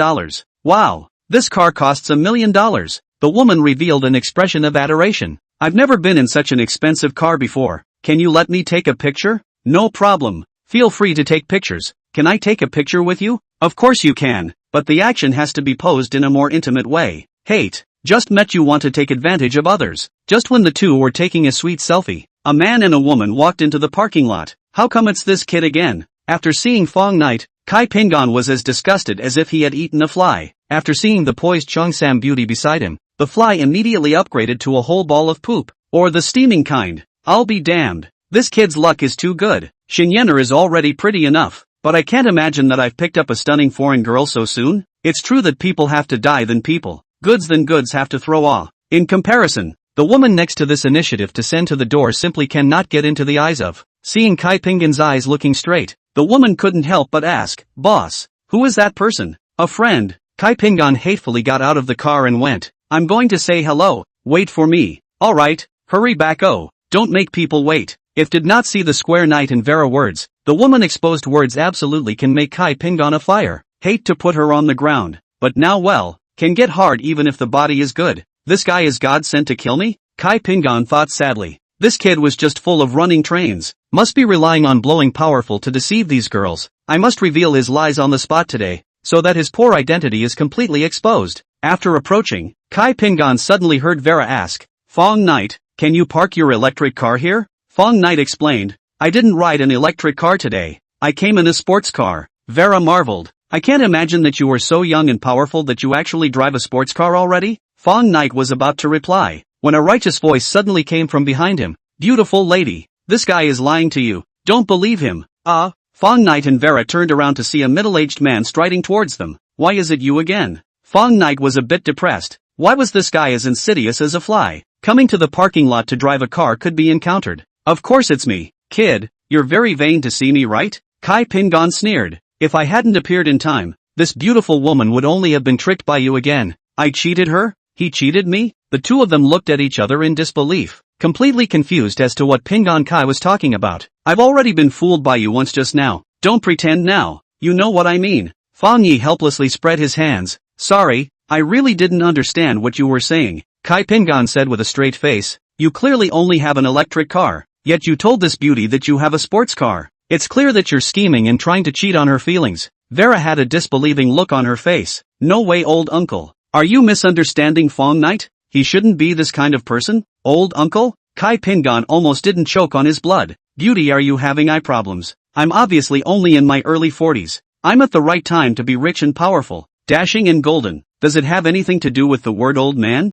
Wow, this car costs $1 million. The woman revealed an expression of adoration. I've never been in such an expensive car before. Can you let me take a picture? No problem. Feel free to take pictures. Can I take a picture with you? Of course you can, but the action has to be posed in a more intimate way. Hate, just met you want to take advantage of others. Just when the two were taking a sweet selfie, a man and a woman walked into the parking lot. How come it's this kid again? After seeing Fang Knight, Kai Pingon was as disgusted as if he had eaten a fly. After seeing the poised Cheongsam beauty beside him, the fly immediately upgraded to a whole ball of poop. Or the steaming kind. I'll be damned. This kid's luck is too good. Xinyener is already pretty enough, but I can't imagine that I've picked up a stunning foreign girl so soon. It's true that people have to die than people. Goods than goods have to throw off. In comparison, the woman next to this initiative to send to the door simply cannot get into the eyes of. Seeing Kai Pingan's eyes looking straight, the woman couldn't help but ask, "Boss, who is that person?" "A friend." Kai Pingan hatefully got out of the car and went. "I'm going to say hello, wait for me." "Alright, hurry back, oh, don't make people wait." If did not see the square Knight and Vera words, the woman exposed words absolutely can make Kai Pingan a fire. Hate to put her on the ground, but now well, can get hard even if the body is good. This guy is God sent to kill me? Kai Pingan thought sadly. This kid was just full of running trains. Must be relying on blowing powerful to deceive these girls. I must reveal his lies on the spot today, so that his poor identity is completely exposed. After approaching, Kai Pingan suddenly heard Vera ask, "Fang Knight, can you park your electric car here?" Fang Knight explained, "I didn't ride an electric car today. I came in a sports car." Vera marveled. "I can't imagine that you are so young and powerful that you actually drive a sports car already?" Fang Knight was about to reply, when a righteous voice suddenly came from behind him. "Beautiful lady, this guy is lying to you. Don't believe him." Fang Knight and Vera turned around to see a middle-aged man striding towards them. "Why is it you again?" Fang Knight was a bit depressed. Why was this guy as insidious as a fly? Coming to the parking lot to drive a car could be encountered. "Of course it's me, kid, you're very vain to see me, right?" Kai Pingan sneered. "If I hadn't appeared in time, this beautiful woman would only have been tricked by you again." "I cheated her? He cheated me?" The two of them looked at each other in disbelief, completely confused as to what Pingan Kai was talking about. "I've already been fooled by you once just now. Don't pretend now. You know what I mean." Fang Ye helplessly spread his hands. "Sorry, I really didn't understand what you were saying," Kai Pingan said with a straight face. "You clearly only have an electric car, yet you told this beauty that you have a sports car. It's clear that you're scheming and trying to cheat on her feelings." Vera had a disbelieving look on her face. "No way, old uncle. Are you misunderstanding Fang Knight? He shouldn't be this kind of person." "Old uncle?" Kai Pingan almost didn't choke on his blood. "Beauty, are you having eye problems? I'm obviously only in my early 40s. I'm at the right time to be rich and powerful, dashing and golden. Does it have anything to do with the word old man?"